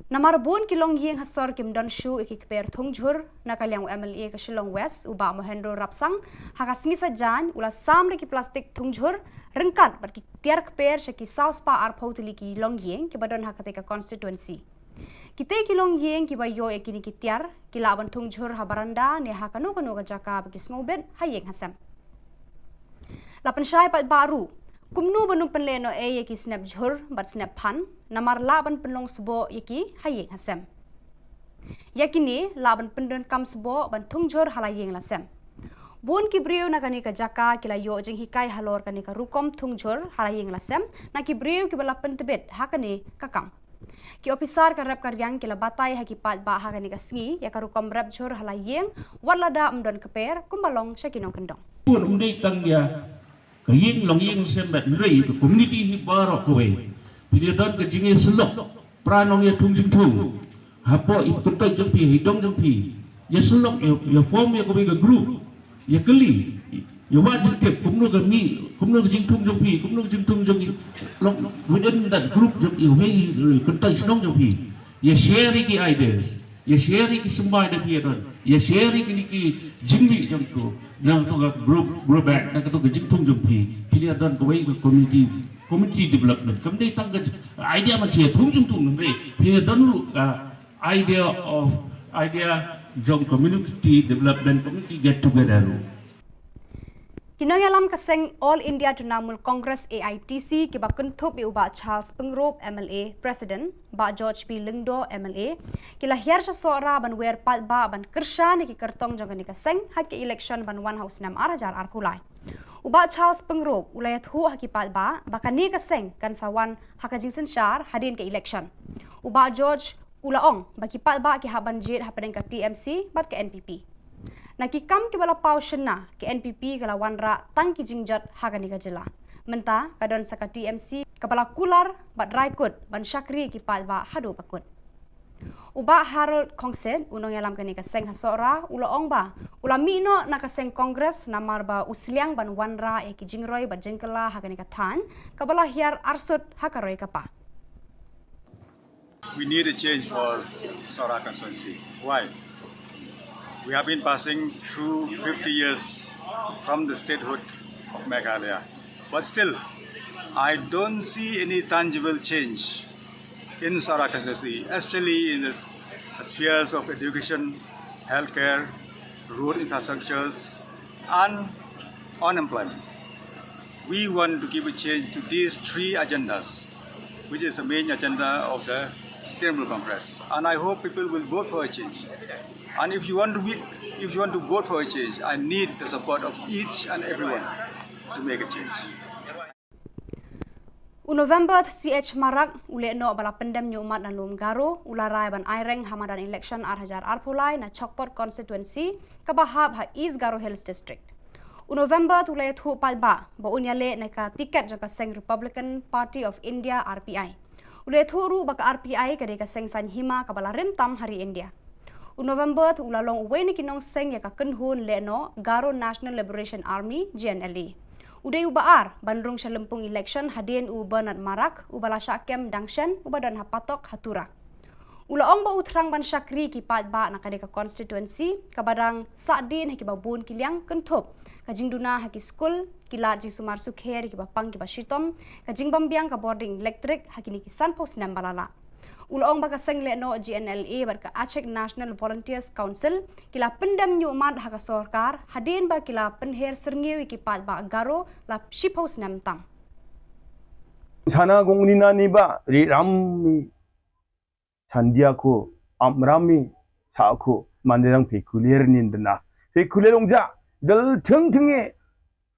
Namar bon kilong yeng hasor kim don shu iki kper thungjur nakaliang MLA ke Shillong West uba mohendro rapsang haka singi sajan ula samre ki plastik thungjur rengkat bar ki tiar kper shaki South Pa arphautili ki long yeng ki badon hakate ka constituency kite kilong yeng ki bayo ekini ki tiar ki laban thungjur habaranda ne hakano kano ka jaka bagi snobet hayeng hasam lapan syai pat baru kumnu banung penleno yeki snap jhur bat snap phan namar laban penlong sebo yeki hayeng hasem yakini laban pendon kam sebo ban thungjur halayeng lasem bon ki breu na kani ka jaka kila yo jing hikai halor kani ka rukom thungjur halayeng lasem na ki breu ki bala pentebet hakani kakam ki officer ka rep karyang kila batai haki pat ba hakani ka sngi ya ka rukom rep jhur halayeng walada amdon keper kumbalong syakinong kendong pun umdei tangya kaying long ying sembat rei to community hi barok kowe pilih don ke jinge selok pranong ya tungjing tung hapo ipuntai jempi hidong jempi ya selok ya form ya kowe ke group ya keli ya wajib tip kumno ke mi kumno ke jing tung jempi kumno ke jing tung jempi within that group jempi we kuntai senong jempi ya share ki ideas ya share ki sembai da pia don ya share ki jingli jam tu nang tu ga group back na tu ga jingtung jam pi pia don ko wei community development kam dei tang ga idea ma che thung jung tung nang pia don lu idea jong community development community get together. Kinoyalam kaseng All India Trinamool Congress AITC kiba kuntup iuba Charles Pengrop MLA President ba George P Lingdo MLA kila hiar sa sora ban wer pat ba ban kersha ni ki kertong jong ni kaseng haki election ban one house nam arajar arkulai uba Charles Pengrop ulayat hu haki pat ba bakani kaseng kan sawan hakajing sensyar hadin ke election uba George Ulaong baki pat ba ki haban jit hapadeng ka TMC bat ke NPP nakikam ki bala pau shena ke NPP kala wanra tang ki jingjat Khubor Na Ka Jylla menta kadon saka TMC kepala kular bat raikut ban syakri ki palba hadu pakut uba Harold Kongsen unong yalam kani kaseng hasora ulaong ba ulami no nakaseng kongres namar ba usliang ban wanra e ki jingroi bat jengkela Khubor Na Ka Than kabala hiar arsut hakaroi kapa. We need a change for Sora constituency. Why? We have been passing through 50 years from the statehood of Meghalaya. But still, I don't see any tangible change in Sora constituency, especially in the spheres of education, healthcare, road infrastructures, and unemployment. We want to give a change to these three agendas, which is the main agenda of the Trinamool Congress. And I hope people will vote for a change. And if you want to vote for a change, I need the support of each and everyone to make a change. November CH Marak ule no bala pendam nyumat na lum garo ularai ban aireng hamadan election arhajar arpulai na Chokpot constituency kabahab ha East Garo Hills district. November tulay thu palba ba unyale na ka tiket jaka seng Republican Party of India RPI. Ule thu ru baka RPI kade ka seng sanhima kabala rimtam hari India. November tu ulalong uwe ni kinong seng ya ka kenhun le no Garo National Liberation Army GNLA. Uday ubaar bandrung sa lempung election hadin u Bernard Marak ubala syakem dangshen ubadan hapatok hatura. Ulaong ba utrang ban syakri ki patba na kadeka constituency kabadang sadin haki babun kiliang kentup kajing duna haki school kila jing sumar sukher haki bapang ki bashitom kajing bambiang ka boarding electric haki ni kisan pos nam balala. Ulaong baka seng le no GNLA berka Aceh National Volunteers Council kila pendam nyumat haka sorkar hadin ba kila penher serngiwi ki patba garo la shipos nam tang. sana gongnina niba ri rammi sandiako amrami saako manderang pekulier nindna pekulelongja dal tingting에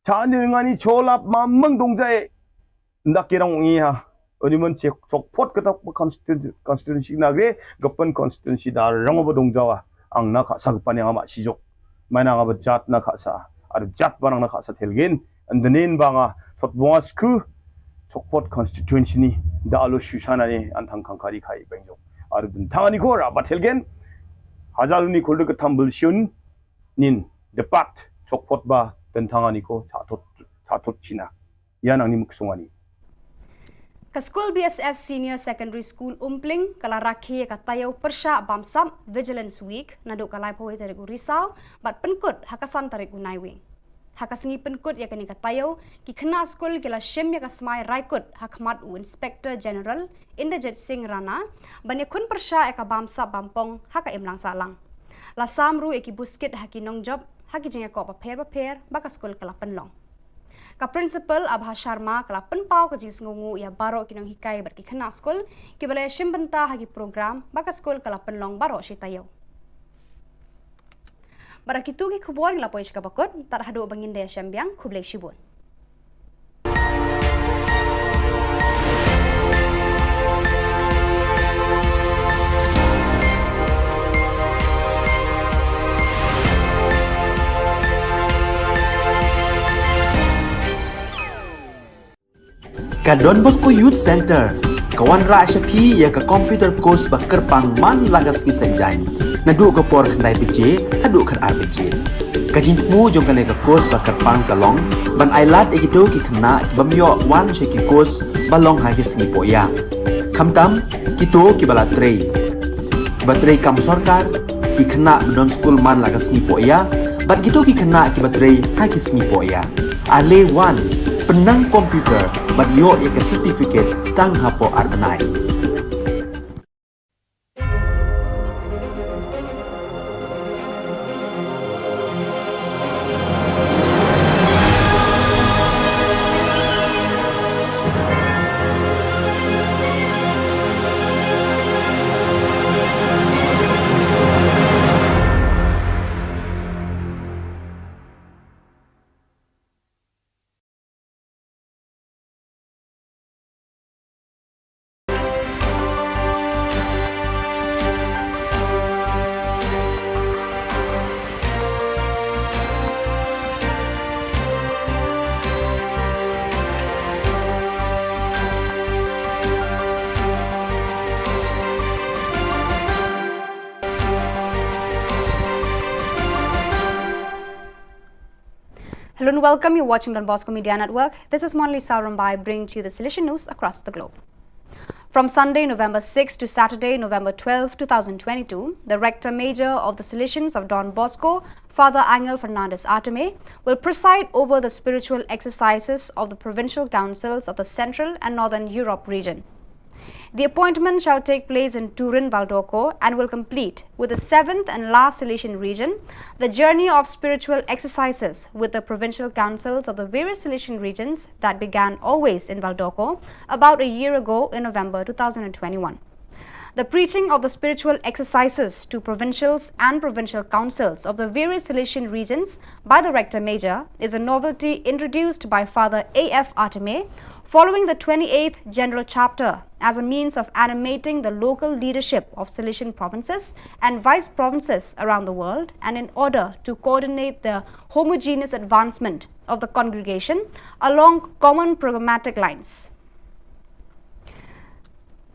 자능하니 졸랍 mamang dongjae ndakirang ngiha 어디면 적포트 그다 constituency 나게 급번 constituency 다 랑어버 동자와 앙나 가사 급반에 아마 시족 마나가 버잣나 가사 아르 잣 바랑나 가사 텔겐 안드넨 방아 솥봉아 스크 적포트 constituency 다 알로 슈샤나니 안탕 칸카리 카이 뱅조 아르든 당하니 고라 바텔겐 하잘니 골드 그 탐블슌 닌 데팟 적포트 바 던탕하니 고 자토 지나 야낭니 묵송하니 Ka School BSF Senior Secondary School Umpling kala rakhi ka tayaw persya bamsam Vigilance Week naduk kalai poe tarik Risau bat penkut hakasan tarik Unaiwing. Hakasengi penkut ya kani ka tayaw ki khna school kila shim ya ka smai raikut hakmat u Inspector General Inderjit Singh Rana bani kun persya ya ka bamsa bampong haka imlang salang. La samru ya ki buskit haki nong job haki jinga ko paper baka school kala penlong. Ka principal Abha Sharma kala penpau ka jis ngungu ya baro kinong hikai berki khana school ki balai shimbenta hagi program baka school kala penlong baro shi tayo. Barakitu ki khubor la poish ka bakot tar hadu bangin de syambiang khublek shibun. Ka Don Bosco Youth Center kawan ra syapi ya ka computer course bakar pang man lagas ki sanjain nadu ka por khandai pije hadu khan RPG ka jingmu jong ka le ka course bakar pang kalong ban ailat egito ki khna bamyo wan she ki course balong ha ki singi poya khamtam kito ki bala trei kibatrei kam sarkar ki khana don school man lagas ni poya bat gitu ki khana ki batrei ha ki sngi poya ale wan penang komputer bat yo ek certificate tang hapo arbanai. Hello and welcome. You're watching Don Bosco Media Network. This is Monli Saurambai bringing to you the Silesian news across the globe. From Sunday, November 6 to Saturday, November 12, 2022, the Rector Major of the Salesians of Don Bosco, Father Angel Fernandez Arteme, will preside over the spiritual exercises of the provincial councils of the Central and Northern Europe region. The appointment shall take place in Turin, Valdocco and will complete with the 7th and last Salesian region the journey of spiritual exercises with the provincial councils of the various Salesian regions that began always in Valdocco about a year ago in November 2021. The preaching of the spiritual exercises to provincials and provincial councils of the various Salesian regions by the Rector Major is a novelty introduced by Father A.F. Arteme following the 28th General Chapter as a means of animating the local leadership of Salesian provinces and vice provinces around the world, and in order to coordinate the homogeneous advancement of the congregation along common programmatic lines.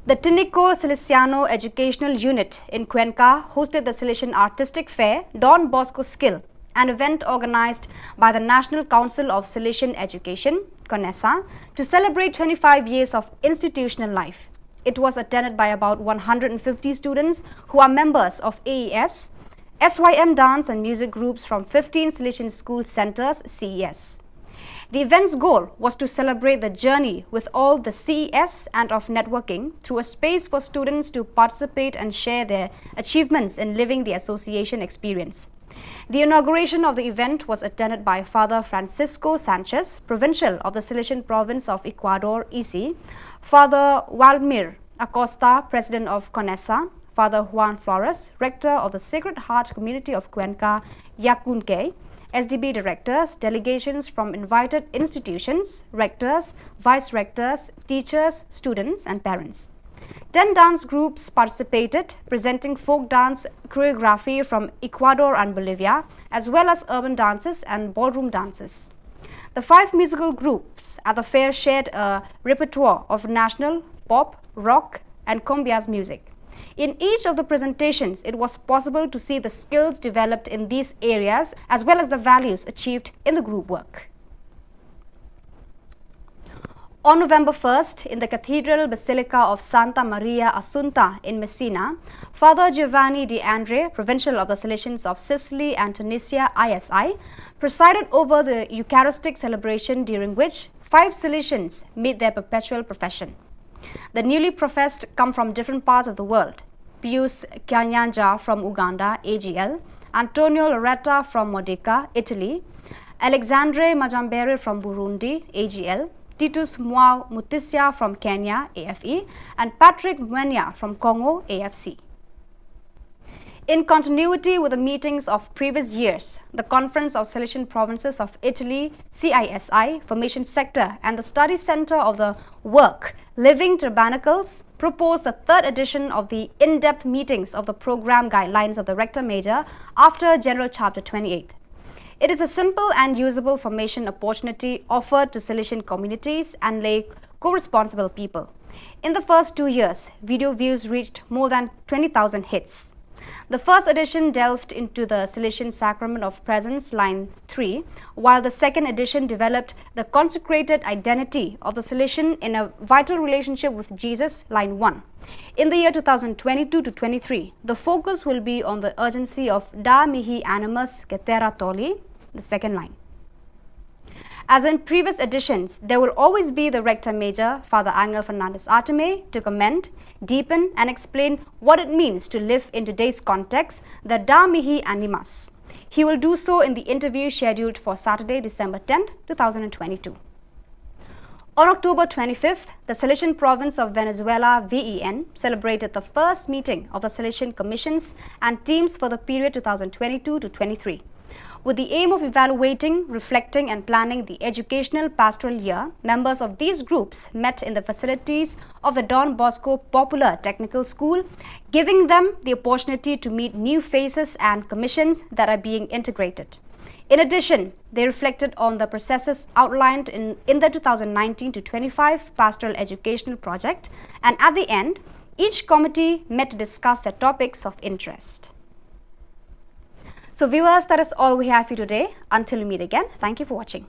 The Tinico Salesiano Educational Unit in Cuenca hosted the Salesian Artistic Fair Don Bosco Skill, an event organized by the National Council of Salesian Education, CONESA, to celebrate 25 years of institutional life. It was attended by about 150 students who are members of AES, SYM dance and music groups from 15 Salesian school centers, CES. The event's goal was to celebrate the journey with all the CES and of networking through a space for students to participate and share their achievements in living the association experience. The inauguration of the event was attended by Father Francisco Sanchez, Provincial of the Salesian Province of Ecuador, EC, Father Waldemir Acosta, President of CONESA, Father Juan Flores, Rector of the Sacred Heart Community of Cuenca, Yacunque, SDB directors, delegations from invited institutions, rectors, vice-rectors, teachers, students and parents. 10 dance groups participated, presenting folk dance choreography from Ecuador and Bolivia, as well as urban dances and ballroom dances. The 5 musical groups at the fair shared a repertoire of national, pop, rock and cumbias music. In each of the presentations, it was possible to see the skills developed in these areas as well as the values achieved in the group work. On November 1st, in the Cathedral Basilica of Santa Maria Assunta in Messina, Father Giovanni De Andre, Provincial of the Salesians of Sicily and Tunisia, ISI, presided over the Eucharistic celebration during which 5 Salesians made their perpetual profession. The newly professed come from different parts of the world. Pius Kanyanja from Uganda, AGL, Antonio Loretta from Modica, Italy, Alexandre Majambere from Burundi, AGL, Titus Mwao Mutisia from Kenya, AFE, and Patrick Mwenya from Congo, AFC. In continuity with the meetings of previous years, the Conference of Salesian Provinces of Italy, CISI, Formation Sector, and the Study Center of the Work, Living Tabernacles, proposed the 3rd edition of the in-depth meetings of the program guidelines of the Rector Major after General Chapter 28. It is a simple and usable formation opportunity offered to Salesian communities and lay co-responsible people. In the first 2 years, video views reached more than 20,000 hits. The first edition delved into the Salesian Sacrament of Presence, line 3, while the second edition developed the consecrated identity of the Salesian in a vital relationship with Jesus, line 1. In the year 2022 to 23, the focus will be on the urgency of Da Mihi Animus Getera Toli, the second line. As in previous editions, there will always be the Rector Major, Father Angel Fernandez Arteme, to comment, deepen and explain what it means to live in today's context, the Da Mihi Animus. He will do so in the interview scheduled for Saturday, December 10, 2022. On October 25th, the Salesian Province of Venezuela, VEN, celebrated the first meeting of the Salesian Commissions and teams for the period 2022 to 23. With the aim of evaluating, reflecting and planning the educational pastoral year, members of these groups met in the facilities of the Don Bosco Popular Technical School, giving them the opportunity to meet new faces and commissions that are being integrated. In addition, they reflected on the processes outlined in the 2019 to 25 Pastoral Educational Project, and at the end, each committee met to discuss their topics of interest. So viewers, that is all we have for you today. Until we meet again, thank you for watching.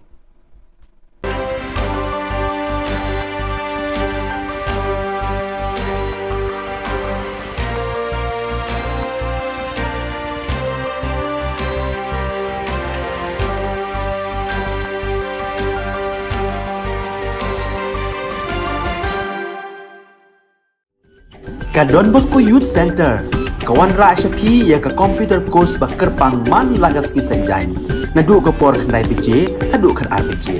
Ka Don Bosco Youth Center, kawan ra syapi ya ka computer course bakar pangman lagas ki sanjain. Nadu ka por khandai bije, hadu khan ar bije.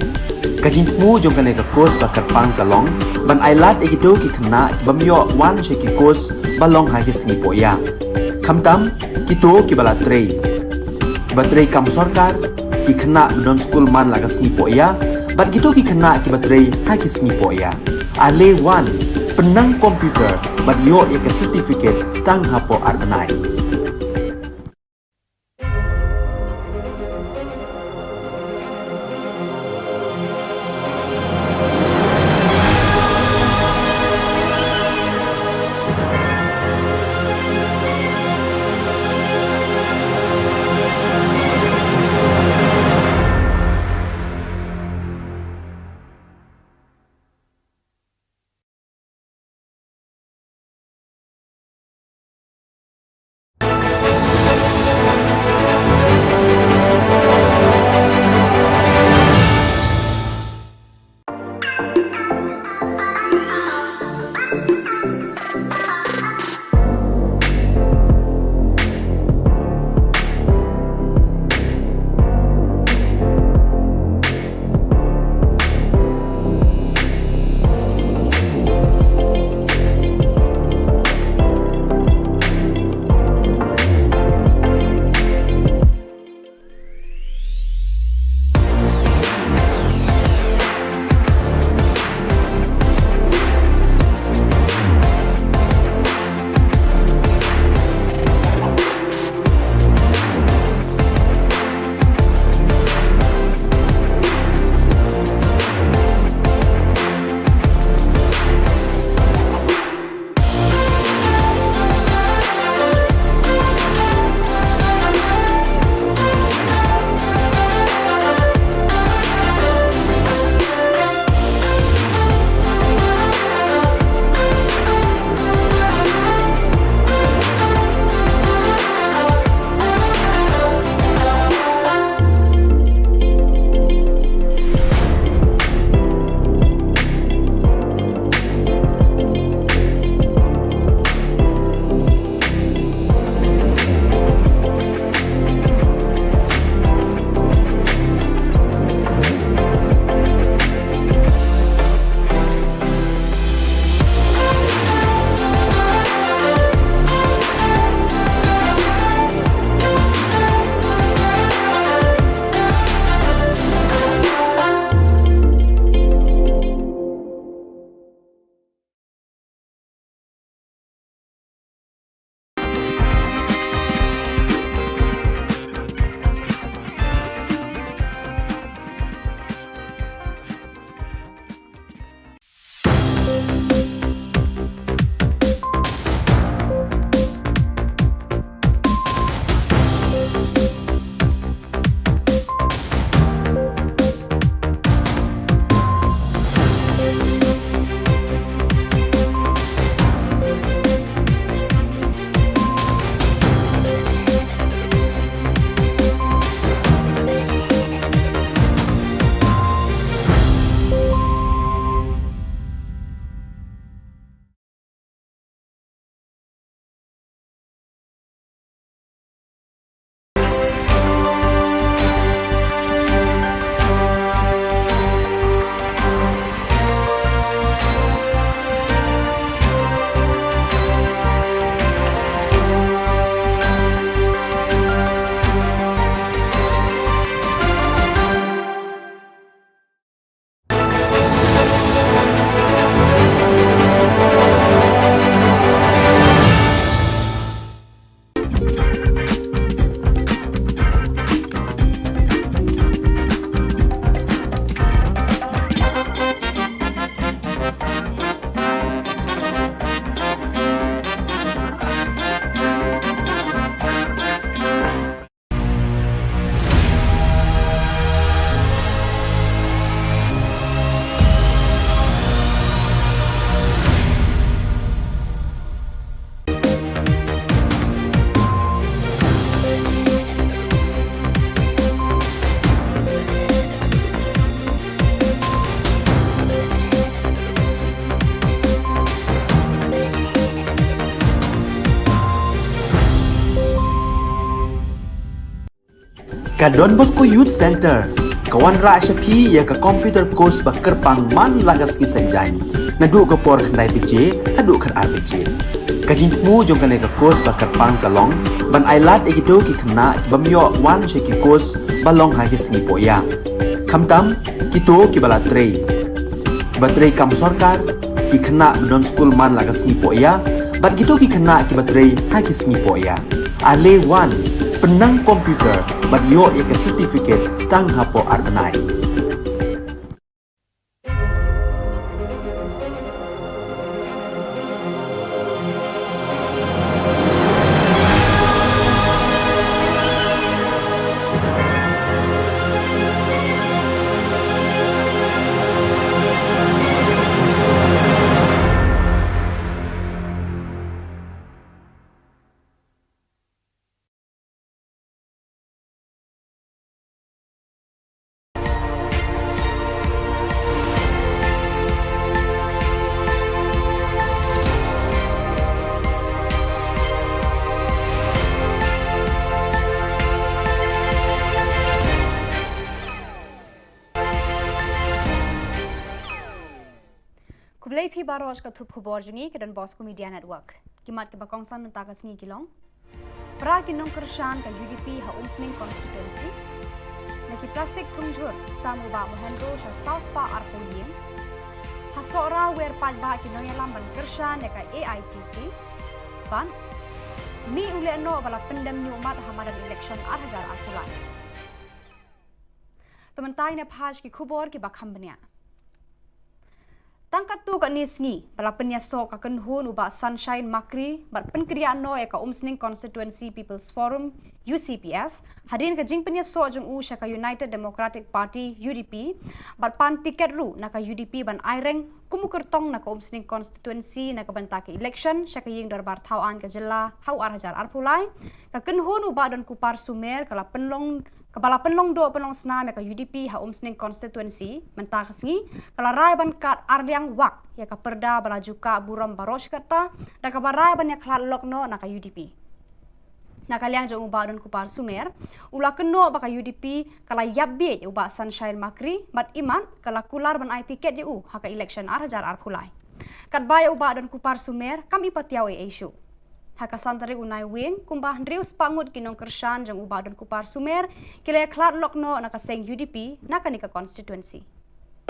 Ka jingmu jong ka course bakar pang kalong, ban ailat ekito ki khna bamyo wan she ki course balong ha ki singi poya. Khamtam kito ki bala trei. Batrei kam sarkar ki khna don school man lagas singi poya, bat kito ki khna ki batrei ha ki singi poya. Ale wan penang komputer bat yo ek certificate tang hapo arnai. Ka Don Bosco Youth Center, kawan ra syapi ya ka komputer course ba kerpang man lagas ki senjain. Nadu ka por khandai PJ, hadu kan RPG. Ka jingmu jong kan ka course ba kerpang kalong, ban ailat egido ki khna bamyo wan sheki course balong ha ki sngi poya. Khamtam kito ki bala trei. Batrei kam sarkar ki khna don school man lagas sngi poya, bat gitu ki khna ki batrei ha ki sngi poya. Ale wan penang komputer bat yo ya ke certificate tang hapo arbenai. Kublai phi baros ka thup khubor jungi ke dan Bosco Media Network. Kimat ke bakong san ta ka sngi kilong. Pra kinong kershan ka UDP ha umsning constituency. Naki plastik tungjur samu ba mohendro sa South Pa Arpoling. Hasora wer paj ba kinong yalam ban kershan ka AITC. Ban mi ule no bala pendem ni umat hamadan election 8000 arpulai. Tementai ne phaj ki khubor ki bakham bania. Tangkat tu kat nisngi, bala penyasok akan hun ubah Sunshine Makri, bat penkriaan no eka umsning Constituency People's Forum, UCPF, hadin ka jing penyasok jeng syaka United Democratic Party, UDP, bat pan tiket ru naka UDP ban aireng, kumukertong naka umsning Constituency naka bantaki election, syaka ying darbar Khubor Na Ka Jylla, hau arhajar arpulai, ka kenhun ubah dan kupar sumer, Kepala penlong do penlong senam ka UDP ha umsning constituency mentah kesngi kala rai ban kat ardiang wak ya ka perda bala juka buram baros kata dan ka barai ban ya klat lokno na ka UDP. Na kaliang jong ubah dan kupar sumer ula keno ba ka UDP kala yabbe ubah Sunshine Makri bat iman kala kular ban ai tiket u ha ka election arhajar arpulai. Kat baya ubah dan kupar sumer kami patiaw issue. Haka santari unai wing kumbah ndrius pangut kinong kershan jang ubah dan kupar sumer kila klat lokno naka seng UDP naka nika constituency.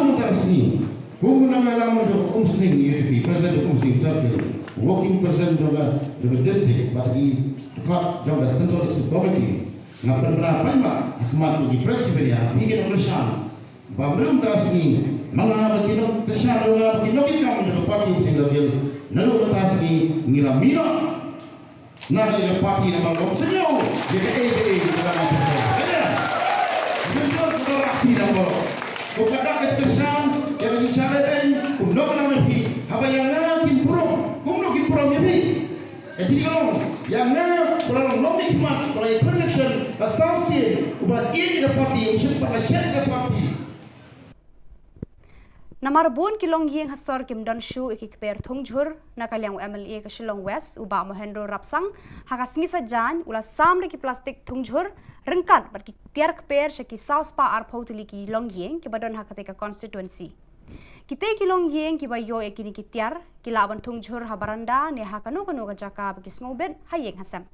Mutasi, Khubor Na Ka Jylla jo umsning UDP president umsning circle, working president of the district, but he got job as central committee. Ngapan berapa ma akmat di presiden ya, ingin kershan. Babrum tasni, mga kinong kershan nga kinong kinang jo parti umsning circle, nalu tasni ngilamira. Nak ada parti nama kau senyum, jadi kita nak cakap, ada, senyum kita raksi nama kau. Kau kata kesan, yang disyaratkan, undang nama pi, apa yang nak improm, kumno improm jadi. Jadi kalau yang nak kalau nomik mat, kalau election, asosiasi, ubah ini ke parti, usia pada syarikat ke parti. Namar bun kilong yeng hasor kim don shu ikikper thungjur nakaliang MLA ke Shillong West uba mohendro rapsang hakasngi sajan ula samre ki plastik thungjur rengkat bar ki tiar kper shaki South Pa Arpotili ki long yeng ki badon hakate ka constituency. Kite kilong yeng ki bayo ekini ki tiar ki laban thungjur habaranda ne hakano kano ka jaka bagi snobet hayeng hasam.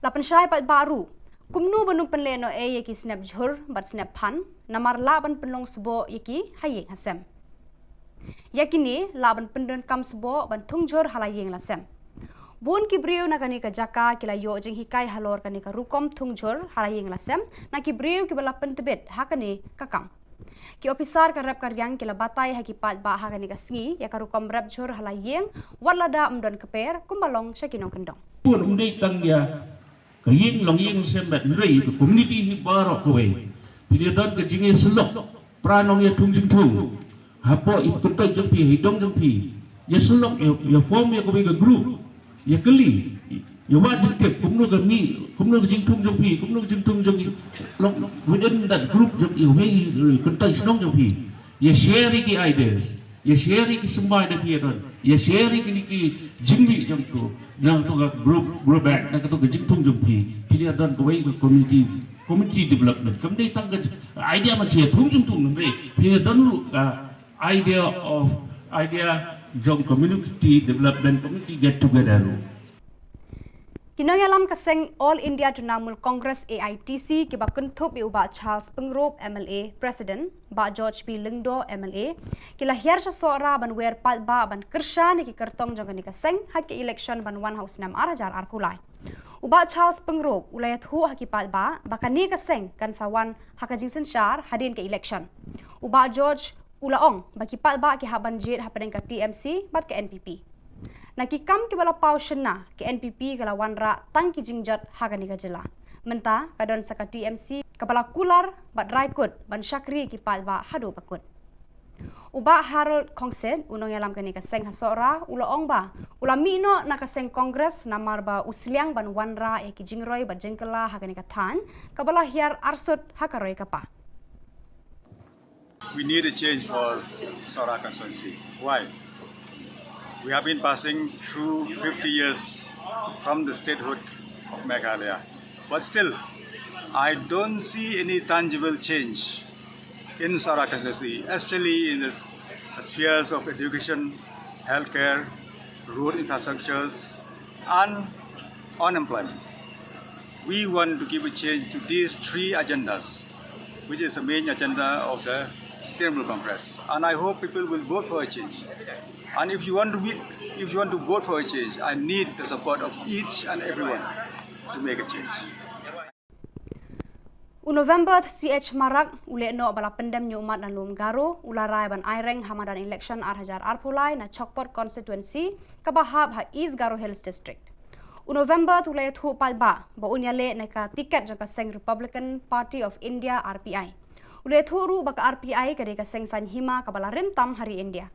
Lapan syai pat baru kumnu banung penleno yeki snap jhur bat snap pan namar laban penlong sebo yeki hayeng hasem yakini laban pendon kam sebo ban thungjur halayeng lasem bun ki briu nakani ka jaka kila yo jing hikai halor kani ka rukom thungjur halayeng lasem na ki briu ki bala pentebet hakani kakam ki officer ka rep karyang kila batai haki pat ba hakani ka sngi ya ka rukom rep jhur halayeng walada umdon keper kumbalong syakinong kendong pun undai tang ya kaying long ying sembat nrei to community hi barok kowe pilih don ke jinge selok pranong ya tungjing tung hapo ipuntai jempi hidong jempi ya selok ya form ya kowe ke group ya keli ya wajib ke kumno ke mi kumno ke jing tung jempi kumno ke jing tung jempi long within that group jempi we kuntai snong jempi ya share ki ideas ya share ki semua ada pia don ya share ki ki jingli jam tu nang tu group back nang tu jingtung jam pi don ko wei community development kamdei tang idea ma che thung jung nang pi don lu idea jong community development community get together. Kinongalam kaseng All India Trinamool Congress AITC kiba kuntup iuba Charles Pengrop MLA President ba George P Lingdo MLA kila hiar sa sora ban wer pat ba ban kersha ni ki kertong jong ni kaseng hak election ban one house nam arajar arkulai uba Charles Pengrop ulayat hu haki pat ba bakani kaseng kan sawan hakajing sensyar hadin ke election uba George ulaong bagi pat ba ki haban jit hapadeng ka TMC bat ke NPP nakikam ki bala pau shena ke NPP kala wanra tang ki jingjat Khubor Na Ka Jylla menta kadon saka TMC kepala kular bat raikut ban syakri ki palba hadu bakut uba Harold Kongsen unong yalam kani kaseng hasora ulaong ba ulami no nakaseng kongres namar ba usliang ban wanra e ki jingroi bat jengkela Khubor Na Ka Than kabala hiar arsut hakaroi kapa. We need a change for Sora constituency. Why? We have been passing through 50 years from the statehood of Meghalaya. But still, I don't see any tangible change in Sora constituency, especially in the spheres of education, healthcare, road infrastructures, and unemployment. We want to give a change to these three agendas, which is the main agenda of the Trinamool Congress. And I hope people will vote for a change. And if you want to vote for a change, I need the support of each and everyone to make a change. November CH Marak ule no bala pendem nyumat dan lum garo ularai ban aireng hamadan election arhajar arpulai na Chokpot constituency kabahab ha East Garo Hills district. November tulai thu palba ba unyale na ka tiket jaka seng Republican Party of India RPI. Ule thu ru baka RPI kade ka seng san hima kabala remtam hari India.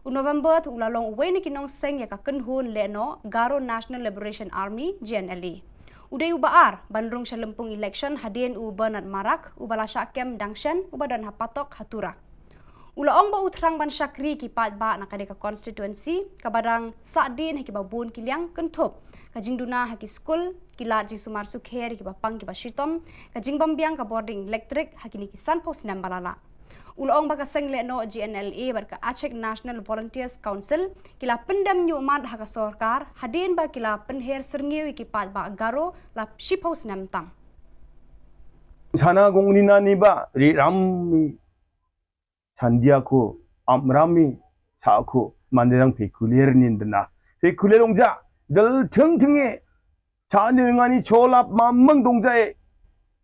November tu ulalong uwe ni kinong seng ya ka kenhun le no Garo National Liberation Army GNLA. Uday ubaar bandrung sa lempung election hadien u Bernard Marak ubala syakem dangshen ubadan hapatok hatura. Ulaong ba utrang ban syakri ki pat ba nakade ka constituency kabadang sadin haki babun kiliang kentup kajing duna haki school kilat ji sumar sukher ki bapang ki bashitom kajing bambiang ka boarding electric haki ni kisan pos nam balala. Ulaong baka seng le no GNLA barka Aceh National Volunteers Council kila pendam nyumat haka sorkar hadin ba kila penher serngiu ki pat ba Garo la shipos nam tam. Sana gongnina ni ba ri rammi sandiako amrami saako manderang pekulier nindna pekulierongja dal tingting에 자능하니 졸랍 만멍 동자에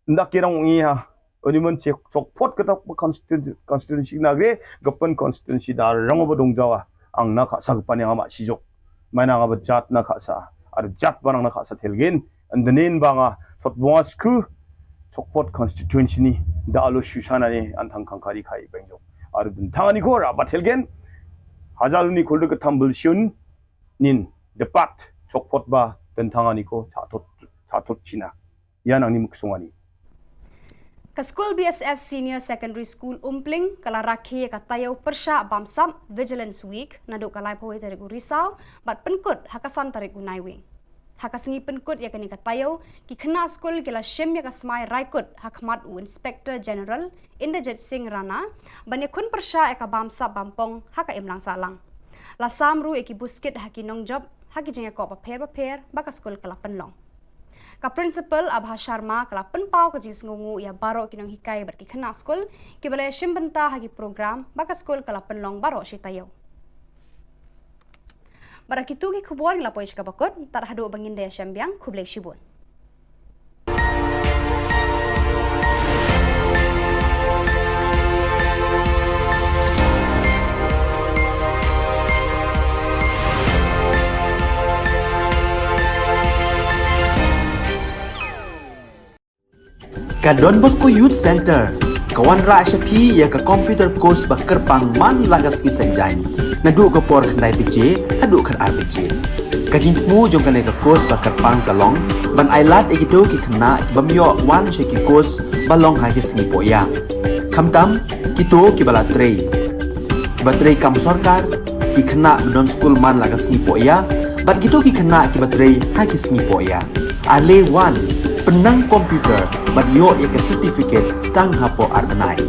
낙기랑 이하 어디면 적포트 그닥 constituency 나게 급번 constituency 다 랑어버 동자와 앙나 가사 급반에 아마 시족 마나가 잣나 가사 아르 잣 바랑나 가사 텔겐 안드넨 방아 폿봉아스크 적포트 constituency 니 다알로 슈샤나니 안탕칸카리 카이 뱅족 아르 든탕아니고 라바 텔겐 하자르니 골드 탐블 슌 닌 데팟 적포트 바 든탕아니고 자토 치나 야낭니 묵송아니 Ka School BSF Senior Secondary School Umpling kala rakhi ka tayaw persya bamsam Vigilance Week naduk kalai pawai tarik Risau bat penkut hakasan tarik Naiwing. Hakasengi penkut ya kani ka tayaw ki kena school kila shim ya ka smai raikut hakmat u Inspector General Inderjit Singh Rana banya kun persya ya ka bamsam bampong haka imlang salang. Lasam ru eki buskit haki nongjob haki jengya ko paper baka school kala penlong. Ka principal Abha Sharma kala penpau ka jis ngungu ya baro kinong hikai berki kena skol ki balai shimbenta hagi program baka skol kala penlong baro si tayo. Barakitu ki khubor la pois ka bakot tar hadu bangin daya syambiang khublek shibun. Ka Don Bosco Youth Center kawan ra syapi ya ka computer course ba kerpang man lagas ki sanjain nadu ka por khnai pije hadu khan arbije kajing mu jong ka ka course ba kerpang kalong ban ailat egido ki khna bamyo wan she ki course balong ha ki singi poya khamtam kito ki bala trei Baterai kam sorkar ki khana don school man lagas ni poya bat gitu ki khana ki baterai ha ki sngi poya ale wan penang komputer bat yo ya ke certificate tang hapo arbenai.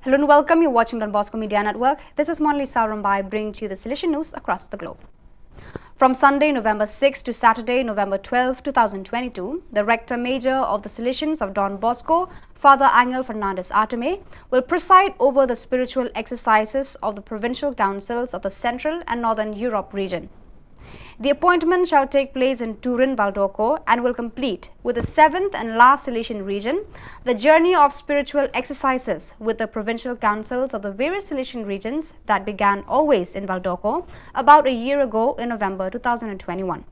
Hello and welcome. You're watching Don Bosco Media Network. This is Monli Saurambai bringing to you the Silesian news across the globe. From Sunday, November 6 to Saturday, November 12, 2022, the Rector Major of the Silesians of Don Bosco, Father Angel Fernandez Arteme, will preside over the spiritual exercises of the provincial councils of the Central and Northern Europe region. The appointment shall take place in Turin, Valdorco and will complete with the 7th and last Silesian region, the journey of spiritual exercises with the provincial councils of the various Silesian regions that began always in Valdorco about a year ago in November 2021.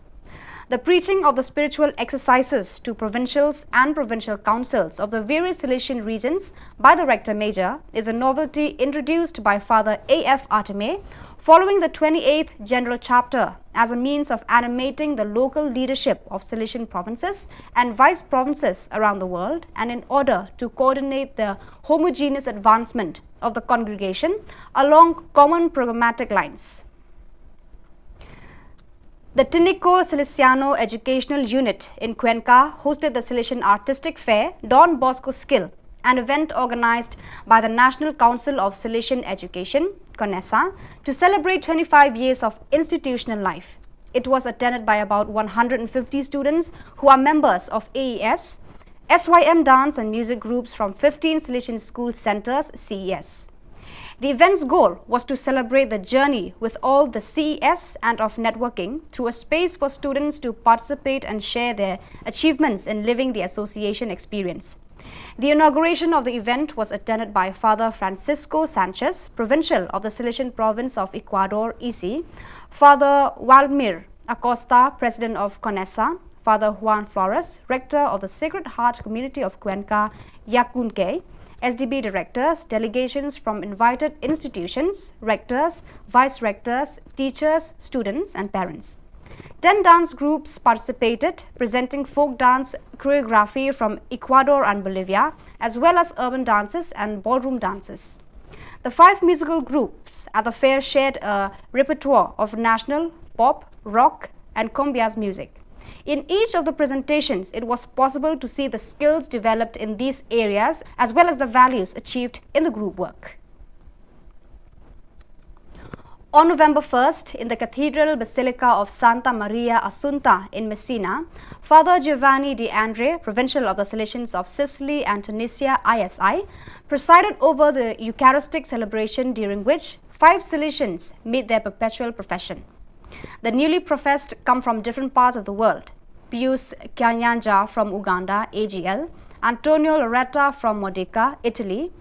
The preaching of the spiritual exercises to provincials and provincial councils of the various Silesian regions by the Rector Major is a novelty introduced by Father A.F. Arteme following the 28th General Chapter as a means of animating the local leadership of Silesian provinces and vice provinces around the world, and in order to coordinate the homogeneous advancement of the congregation along common programmatic lines. The Tinico Silesiano Educational Unit in Cuenca hosted the Silesian Artistic Fair Don Bosco Skill, an event organized by the National Council of Silesian Education, CONESA, to celebrate 25 years of institutional life. It was attended by about 150 students who are members of AES, SYM dance and music groups from 15 Silesian school centers, CES. The event's goal was to celebrate the journey with all the CES and of networking through a space for students to participate and share their achievements in living the association experience. The inauguration of the event was attended by Father Francisco Sanchez, Provincial of the Silesian Province of Ecuador, EC, Father Waldemir Acosta, President of CONESA, Father Juan Flores, Rector of the Sacred Heart Community of Cuenca, Yacunque, SDB directors, delegations from invited institutions, rectors, vice-rectors, teachers, students and parents. 10 dance groups participated, presenting folk dance choreography from Ecuador and Bolivia, as well as urban dances and ballroom dances. The 5 musical groups at the fair shared a repertoire of national, pop, rock and cumbias music. In each of the presentations, it was possible to see the skills developed in these areas as well as the values achieved in the group work. On November 1st, in the Cathedral Basilica of Santa Maria Assunta in Messina, Father Giovanni De Andre, Provincial of the Silesians of Sicily and Tunisia, ISI, presided over the Eucharistic celebration, during which 5 Silesians made their perpetual profession. The newly professed come from different parts of the world: Pius Kanyanja from Uganda, AGL, Antonio Loretta from Modica, Italy,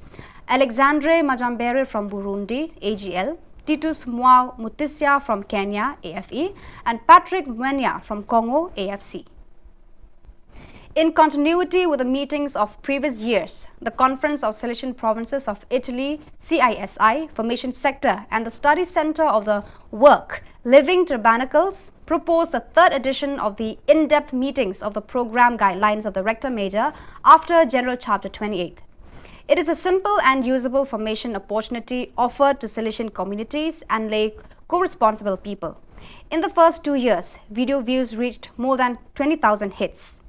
Alexandre Majambere from Burundi, AGL, Titus Mwao Mutisia from Kenya, AFE, and Patrick Mwenya from Congo, AFC. In continuity with the meetings of previous years, the Conference of Silesian Provinces of Italy, CISI, Formation Sector, and the Study Center of the Work, Living Tabernacles, proposed the 3rd edition of the in-depth meetings of the program guidelines of the Rector Major after General Chapter 28. It is a simple and usable formation opportunity offered to Silesian communities and lay co-responsible people. In the first 2 years, video views reached more than 20,000 hits.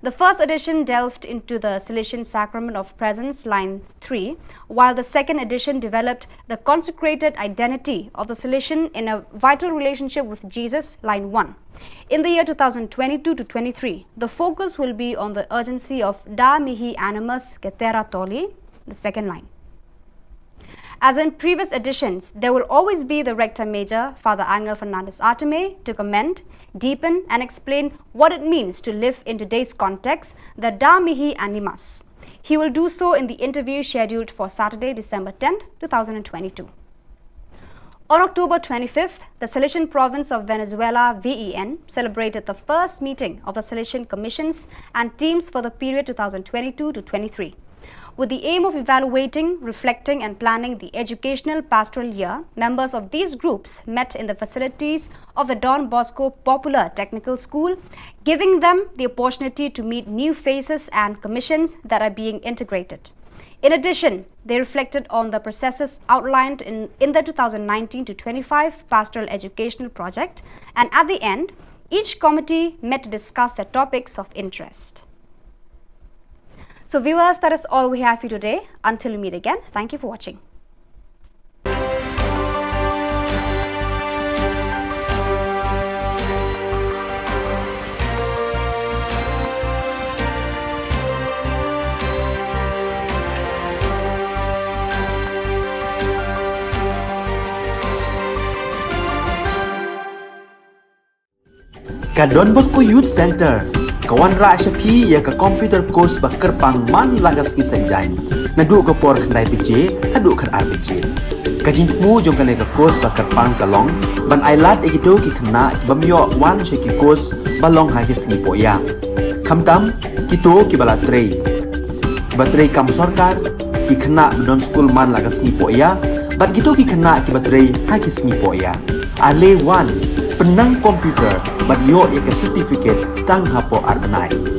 The first edition delved into the Salesian Sacrament of Presence, line 3, while the second edition developed the consecrated identity of the Salesian in a vital relationship with Jesus, line 1. In the year 2022 to 23, the focus will be on the urgency of Da Mihi Animus Cetera Tolli, the second line. As in previous editions, there will always be the Rector Major, Father Angel Fernandez Arteme, to comment, deepen and explain what it means to live in today's context, the Da Mihi Animus. He will do so in the interview scheduled for Saturday, December 10, 2022. On October 25th, the Salesian Province of Venezuela, VEN, celebrated the first meeting of the Salesian Commissions and teams for the period 2022 to 23. With the aim of evaluating, reflecting and planning the educational pastoral year, members of these groups met in the facilities of the Don Bosco Popular Technical School, giving them the opportunity to meet new faces and commissions that are being integrated. In addition, they reflected on the processes outlined in the 2019 to 25 Pastoral Educational Project, and at the end, each committee met to discuss their topics of interest. So viewers, that is all we have for you today. Until we meet again, thank you for watching. Ka Don Bosco Youth Center Kawan ra shapi ya ka computer course ba kerpang man lagas ki senjain nadu ka por khandai pije hadu khan arbije kajin mu jong kale ka course ba kerpang kalong ban ailat egido ki khna bamyo wan sheki course balong ha ki sni poya khamtam kito ki bala trei batrei kam sarkar ki khna don school man lagas ni poya bat gitu ki khna ki batrei ha ki sni poya ale wan penang komputer bat yo ya ke certificate tang hapo arbenai.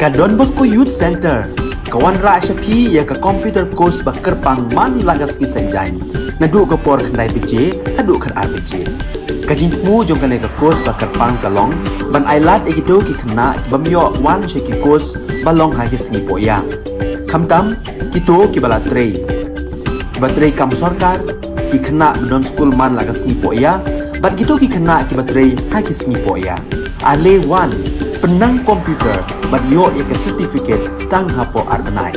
ka Don Bosco Youth Center kawan ra shapi ya ka computer course ba kerpang man lagas ki sanjain na du ka por khandai pije hadu khan RPG kajing mu jong ka le ka course ba kerpang ka long ban ailat egito ki khna bamyo wan she ki course ba long ha ki sngi poya khamtam kito ki bala trei batrei kam sarkar ki khna don school man lagas sngi poya bat gitu ki khna ki batrei ha ki sngi poya ale wan penang komputer bat yo ya ke certificate tang hapo arbenai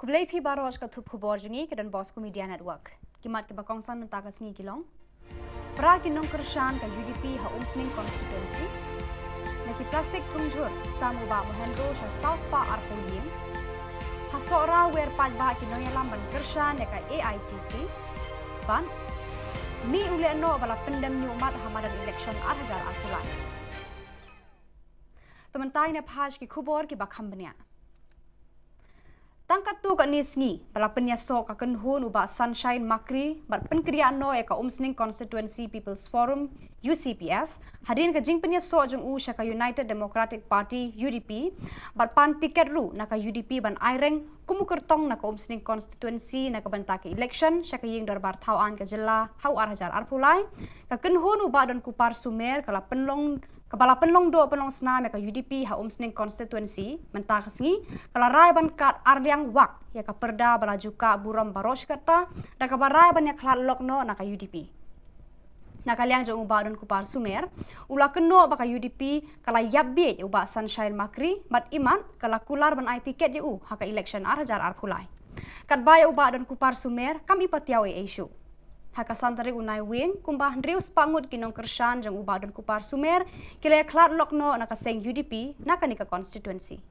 Kublai phi baroj ka thup khubor jungi ke Don Bosco Media Network. Kimat ke bakongsan nta ka sngi kilong. Pra kinong kershan ka UDP ha umsning constituency. Naki plastic thungjur samu ba mohendro sha south pa arpolin. Hasora wer paj ba kinong yalam ban kershan ka AITC. Ban mi ule no bala pendem ni umat hamadan election 2000 Tementai ne phaj ki khubor ki bakham bania. Tangkat tu kat ni sengi, bala penyasok akan hun ubah Sunshine Makri, bat penkeriaan no eka umsning Constituency People's Forum, UCPF, hadirin ke jing penyasok jeng syaka United Democratic Party, UDP, bat pan tiket ru naka UDP ban aireng, kumukertong naka umsning Constituency naka bantake election, syaka ying darbar Khubor Na Ka Jylla, hau arhajar arpulai, kaken hun ubah dan kupar sumer, kala penlong Kepala penlong do penlong senam ya ka UDP ha umsning constituency mentah kesengi kala rai ban kat ardiang wak ya ka perda balaju ka buram barosh kata da ka barai ban ya klat lokno na ka UDP na kaliang jong uba don kupar sumer ula keno ba ka UDP kala yabbe ya uba Sunshine Makri bat iman kala kular ban ai tiket ya ha ka election arhajar arpulai kat ba ya uba don kupar sumer kami patiaw e issue haka santari unai wing kumbah ndrius pangut kinong kershan jang ubah dan kupar sumer kila klat lokno naka seng UDP naka nika constituency.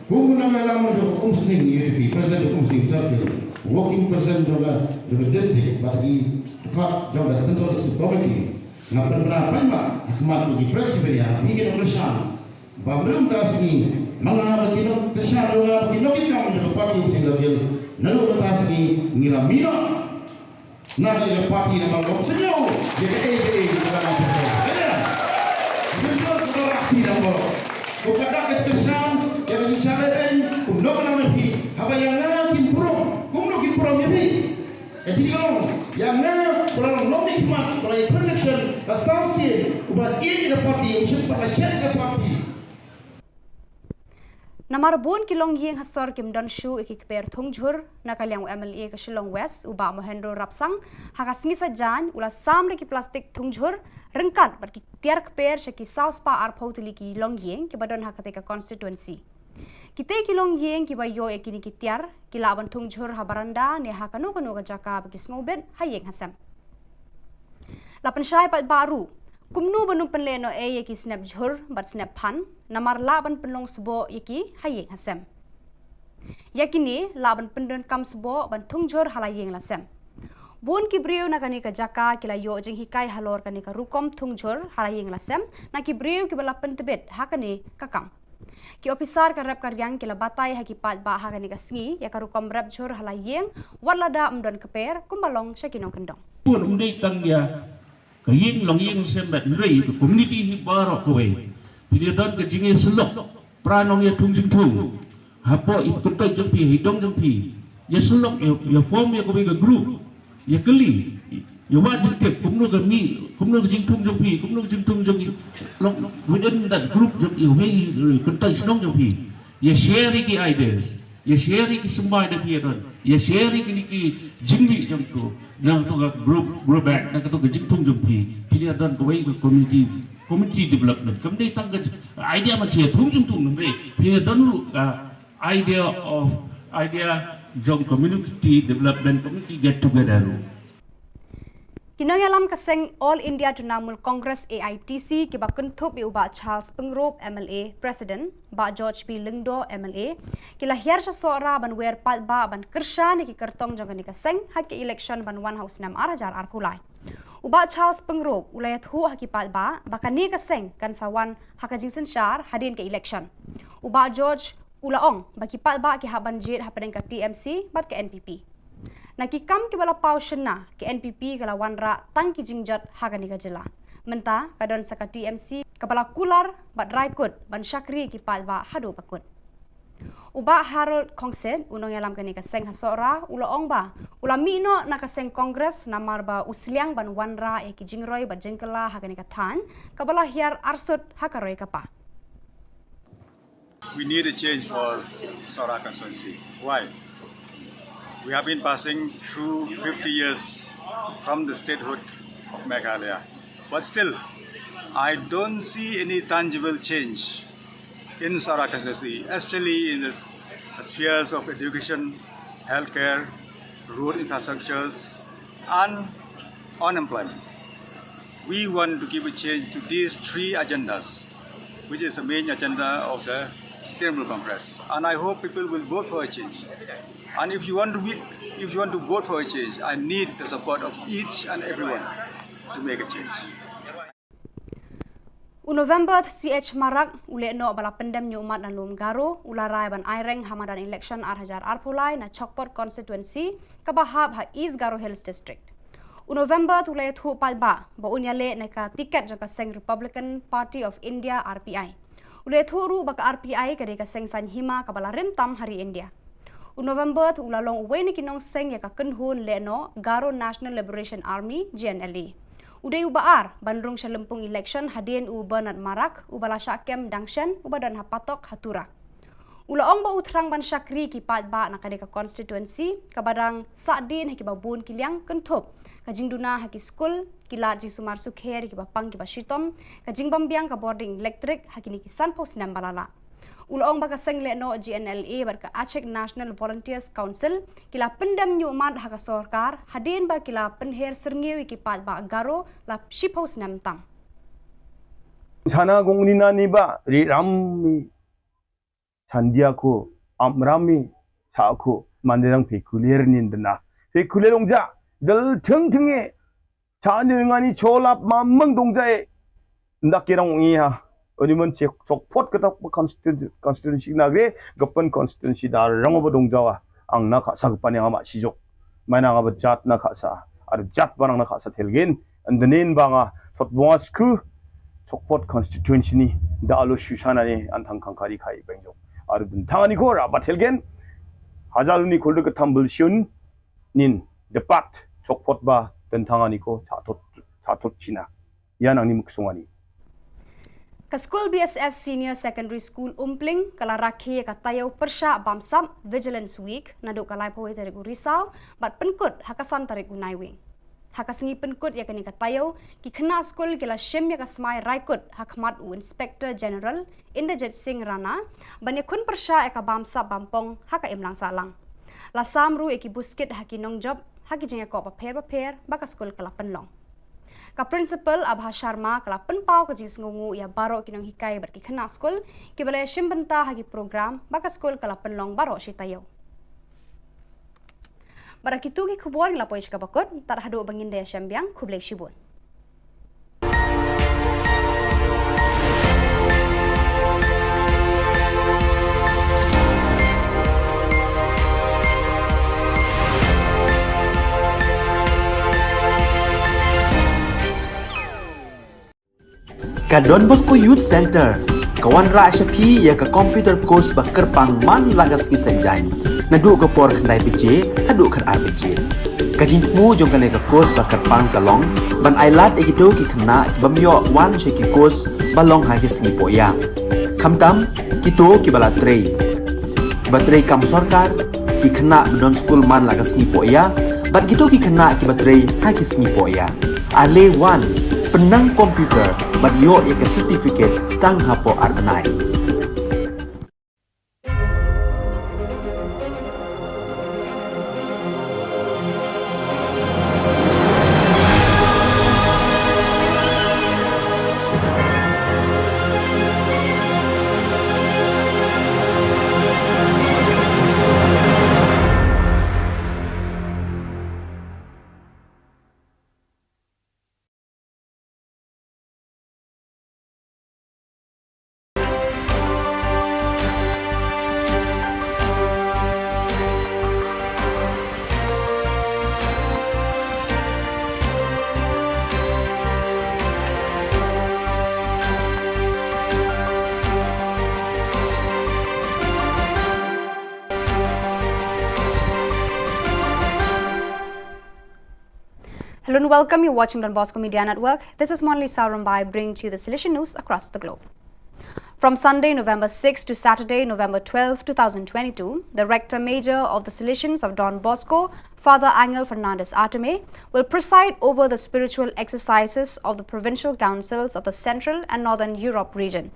Khubor Na Ka Jylla do umsning UDP president umsning circle working president do district but di kat do central committee na penerapan ma akhmat di presiden ya hingga kershan babrum dasni mga kinong kershan do kinong kinong do party umsning circle nalu dasni ngilamino na kaya party na mga senyo ya ke AKA dalam apa kaya betul betul aksi na mo kung kada keskesan ya ke isyarat kuno na nabi haba yang ngin prom kuno ngin prom ya bi jadi kalau yang kurang nomik mat kalau election associate ubat ini ke party usut pada syat ke party Namar bon kilong yeng hasor kim don shu ikikper thungjur nakaliang MLA ke Shillong West uba mohendro rapsang hakasngi sajan ula samre ki plastik thungjur rengkat ber ki tiar kper shaki saus pa arphotili ki long yeng ki badon hakate ka constituency kite ki long yeng ki bayo ekini ki tiar ki laban thungjur habaranda ne hakano kano ka jaka bagi sngoben hayeng hasam lapan syai pat baru kumnu banung penleno yeki snap jhur bat snap phan namar laban penlong sebo yeki hayeng hasem yakini laban pendon kam sebo ban thungjur halayeng lasem bon ki brio na kani ka jaka kila yo jing hikai halor kani ka rukom thungjur halayeng lasem na ki brio ki bala pentebet hakani kakam ki officer ka rep karyang kila batai haki pat ba hakani ka sngi ya ka rukom rep jhur halayeng walada umdon keper kumbalong syakinong kendong pun undai tangya kaying long ying sembat rei to community hi barok kowe pilih don ke jinge selok pranong ya tung jing tung hapo ikut to jempi hidong jempi ya selok ya form ya kowe ke group ya keli ya wajib ke kumno ke mi kumno ke jing tung jempi kumno ke jing tung jempi long within that group jempi we kuntai senong jempi ya share ki ideas ya share ki sembai de pi don ya sharing ini ki jingli jam tu nang tu ga group back nang tu ga jingtung jam pi dia dan ko wei community development kamdei tang ga idea ma che thung jung tung nang dia dan lu idea jong community development community get together. Kinong yalam kaseng All India Trinamool Congress AITC ki ba kuntup uba Charles Pengrop MLA President ba George P Lingdo MLA ki lahir sa sora ban wer pat ba ban kersha ni ki kertong jong ni kaseng hak election ban 1 house 6 arajar arkulai uba Charles Pengrop ulayat hu hak pat ba bakani kaseng kan sawan hak jingsen syar hadin ke election uba George Ulaong bagi pat ba ki haban jit hapen ka TMC bat ke NPP nakikam ki bala pau shena ki NPP kala wanra tang ki jingjat hagani ka jela menta kadon saka TMC kabala kular bat raikut ban syakri ki palba hadu bakut uba Harold Kongsen unong yalam kani ka seng hasora ulaong ba ulami no nakaseng kongres namar ba usliang ban wanra e ki jingroi bat jengkela hagani ka than kabala hiar arsut hakaroi ka pa. We need a change for Sora constituency. Why? We have been passing through 50 years from the statehood of Meghalaya. But still, I don't see any tangible change in Sora constituency, especially in the spheres of education, healthcare, road infrastructures, and unemployment. We want to give a change to these three agendas, which is the main agenda of the Trinamool Congress. And I hope people will vote for a change. And if you want to vote for a change, I need the support of each and everyone to make a change. November CH Marak ule no bala pendam nyumat dan lum garo ularai ban aireng hamadan election arhajar arpulai na Chokpot constituency kabahab ha East Garo Hills district. November tulai thu palba ba unyale na ka tiket jaka seng Republican Party of India RPI. Ule thu ru baka RPI kare ka seng san hima kabala rim tam hari India. November tu ulalong uwe ni kinong seng ya ka kenhun le no Garo National Liberation Army GNLA. Uday ubaar banrung sa lempung election hadin u Bernard Marak ubala syakem dangshan ubadan hapatok hatura. Ulaong ba utrang ban syakri ki patba na kadeka constituency kabadang sadin haki babun kiliang kentup kajing duna haki school kilat ji sumar sukher ki bapang ki basitom kajing bambiang ka boarding electric haki ni kisan pos nam balala. Ulaong baka seng le no GNLA barka Aceh National Volunteers Council kila pendam nyumat haka sorkar hadin ba kila penher serngiwi ki pat ba garo la shipos nam tam. Sana gongnina ni ba ri rammi sandiako amrami saako manderang pekulier nindna pekulierongja dal tingtinge 자능하니 졸랍 만멍 동자에 낙기랑 옹이야 어디면 적포트 그다 constituency 나게 급번 constituency 다 랑어버 동자와 앙나 가사 급반양 아마 시족 마나가 버잣나 가사 아르 잣 바랑나 가사 텔겐 안드넨 방아 솥봉아스크 적포트 constituency 다 알로 슈샤나니 안탕 칸카리 카이 뱅족 아르 든탕아니 고라 바텔겐 하잘니 골드 그 탐블슌 닌 데팟 적포트 바 든탕아니고 자tot China yan ang nimuksungani. Ka School BSF Senior Secondary School Umpling kala rakhi ka tayaw persya bamsam Vigilance Week nadu kalay po ite regu Risau bat penkut hakasan tarik unaiwing. Hakasingi penkut ya kani ka tayaw ki kena school kila shim ya kasmai raikut hakmat u Inspector General Inderjit Singh Rana bani kun persya ya ka bamsa bampong haka imlang salang. Lasam ru eki buskit haki nong job haki jengya ko paper baka school kala penlong. Ka principal Abha Sharma kala penpau ka jis ngungu ya baro kinong hikai berki kena school ki balay shimbenta hagi program baka school kala penlong baro si tayo. Barakitu ki khubor la poish ka bakot tar hadu bangin daya syambiang khublay shibun. Ka Don Bosco Youth Center kawan ra syapi ya ka computer course ba kerpang man lagas ki senjain nadu ka por khandai pije hadu khan RPG kajin mu jong kale ka course ba kerpang kalong ban ailat egido ki khna bamyo wan she ki course balong ha ki singi poya khamtam kito ki bala trei batrei kam sarkar ki khana non school man laga sni po ya bat gitu ki khana ki batrei ha ki sni po ya ale one penang komputer bat yo ya ke certificate tang hapo arbanai. Hello and welcome. You're watching Don Bosco Media Network. This is Monli Sarambai bringing to you the Silesian news across the globe. From Sunday, November 6 to Saturday, November 12, 2022, the Rector Major of the Salesians of Don Bosco, Father Angel Fernandez Arteme, will preside over the spiritual exercises of the provincial councils of the Central and Northern Europe region.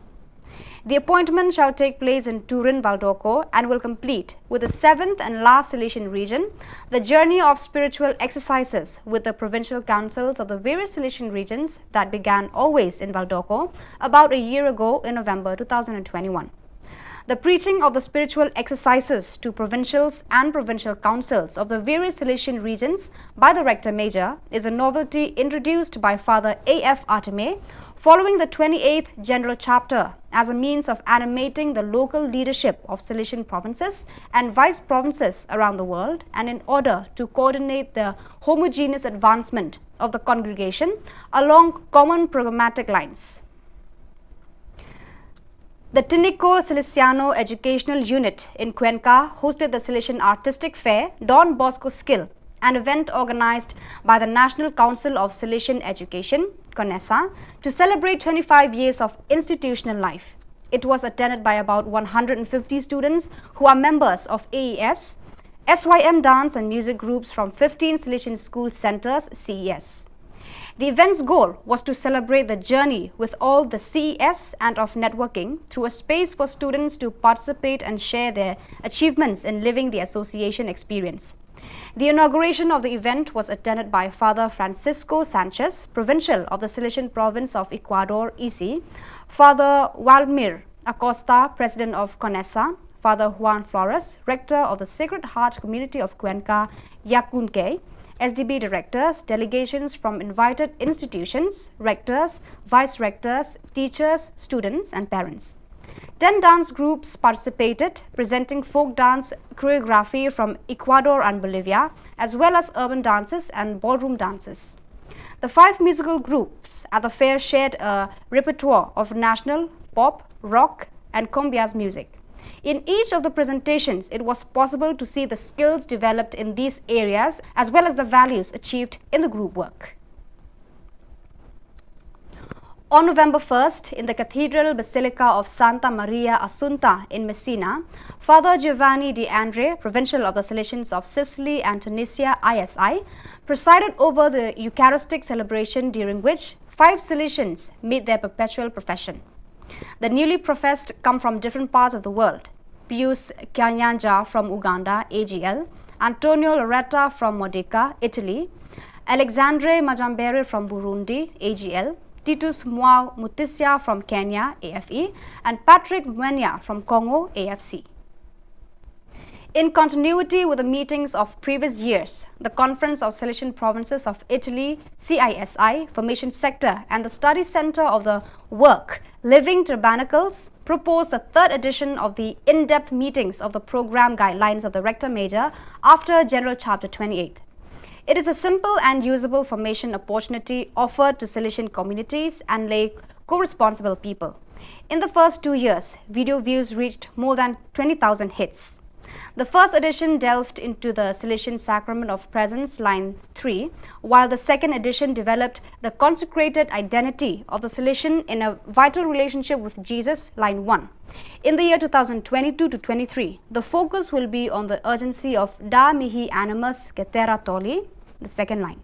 The appointment shall take place in Turin, Valdocco and will complete with the 7th and last Silesian region, the journey of spiritual exercises with the provincial councils of the various Silesian regions that began always in Valdocco about a year ago in November 2021. The preaching of the spiritual exercises to provincials and provincial councils of the various Silesian regions by the Rector Major is a novelty introduced by Father A.F. Arteme following the 28th General Chapter as a means of animating the local leadership of Silesian provinces and vice provinces around the world, and in order to coordinate the homogeneous advancement of the congregation along common programmatic lines. The Tinico Salesiano Educational Unit in Cuenca hosted the Silesian Artistic Fair Don Bosco Skill, an event organized by the National Council of Silesian Education, CONESA, to celebrate 25 years of institutional life. It was attended by about 150 students who are members of AES, SYM dance and music groups from 15 Silesian school centers, CES. The event's goal was to celebrate the journey with all the CES and of networking through a space for students to participate and share their achievements in living the association experience. The inauguration of the event was attended by Father Francisco Sanchez, Provincial of the Silesian Province of Ecuador, EC, Father Walmir Acosta, President of CONESA, Father Juan Flores, Rector of the Sacred Heart Community of Cuenca, Yacunque, SDB directors, delegations from invited institutions, rectors, vice-rectors, teachers, students and parents. 10 dance groups participated, presenting folk dance choreography from Ecuador and Bolivia, as well as urban dances and ballroom dances. The 5 musical groups at the fair shared a repertoire of national, pop, rock and cumbias music. In each of the presentations, it was possible to see the skills developed in these areas as well as the values achieved in the group work. On November 1st, in the Cathedral Basilica of Santa Maria Assunta in Messina, Father Giovanni De Andre, Provincial of the Salesians of Sicily and Tunisia, ISI, presided over the Eucharistic celebration, during which 5 Salesians made their perpetual profession. The newly professed come from different parts of the world: Pius Kyanyanja from Uganda, AGL, Antonio Loretta from Modica, Italy, Alexandre Majambere from Burundi, AGL, Titus Mwao Mutisia from Kenya, AFE, and Patrick Mwenya from Congo, AFC. In continuity with the meetings of previous years, the Conference of Silesian Provinces of Italy, CISI, Formation Sector, and the Study Center of the Work, Living Tabernacles, proposed the 3rd edition of the in-depth meetings of the program guidelines of the Rector Major after General Chapter 28. It is a simple and usable formation opportunity offered to Silesian communities and lay co-responsible people. In the first 2 years, video views reached more than 20,000 hits. The first edition delved into the Salesian Sacrament of Presence, line 3, while the second edition developed the consecrated identity of the Salesian in a vital relationship with Jesus, line 1. In the year 2022 to 23, the focus will be on the urgency of Da Mihi Animus Cetera Toli, the second line.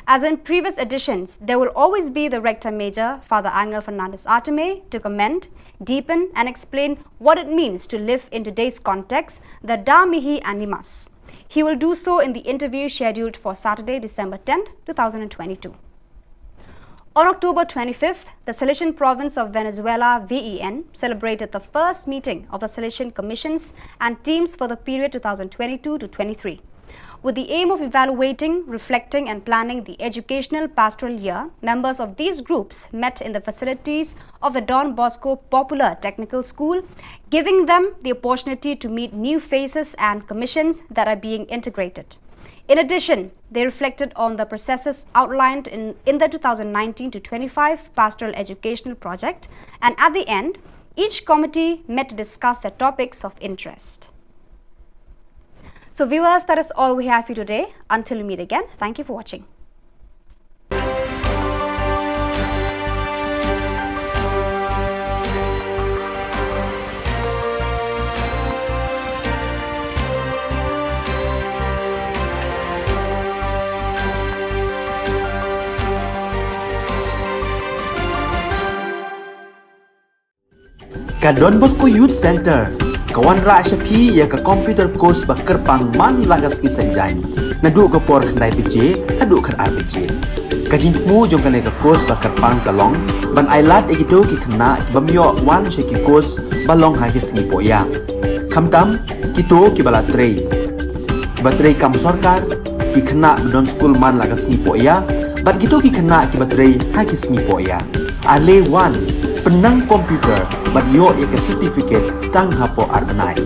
As in previous editions, there will always be the Rector Major, Father Angel Fernandez Arteme, to comment, deepen and explain what it means to live in today's context, the Da Mihi Animus. He will do so in the interview scheduled for Saturday, December 10, 2022. On October 25th, the Salesian Province of Venezuela, VEN, celebrated the first meeting of the Salesian Commissions and teams for the period 2022 to 23. With the aim of evaluating, reflecting and planning the educational pastoral year, members of these groups met in the facilities of the Don Bosco Popular Technical School, giving them the opportunity to meet new faces and commissions that are being integrated. In addition, they reflected on the processes outlined in the 2019 to 25 Pastoral Educational Project, and at the end, each committee met to discuss their topics of interest. So viewers, that is all we have for you today. Until we meet again, thank you for watching. Ka Don Bosco Youth Center kawan ra shapi ya ka computer course bakar pang man lagas ki sanjan nadu ka por khandai pije adu khan RPG ka jingmu jong ka ka course bakar pang kalong ban ailat egito ki khna bamyo wan sheki course balong ha ki singi poya khamtam kito ki bala trei batrei kam sarkar ki khna don school man lagas singi poya bat kito ki khna ki batrei ha ki singi poya ale wan penang komputer bat yo ya certificate tang hapo arnai.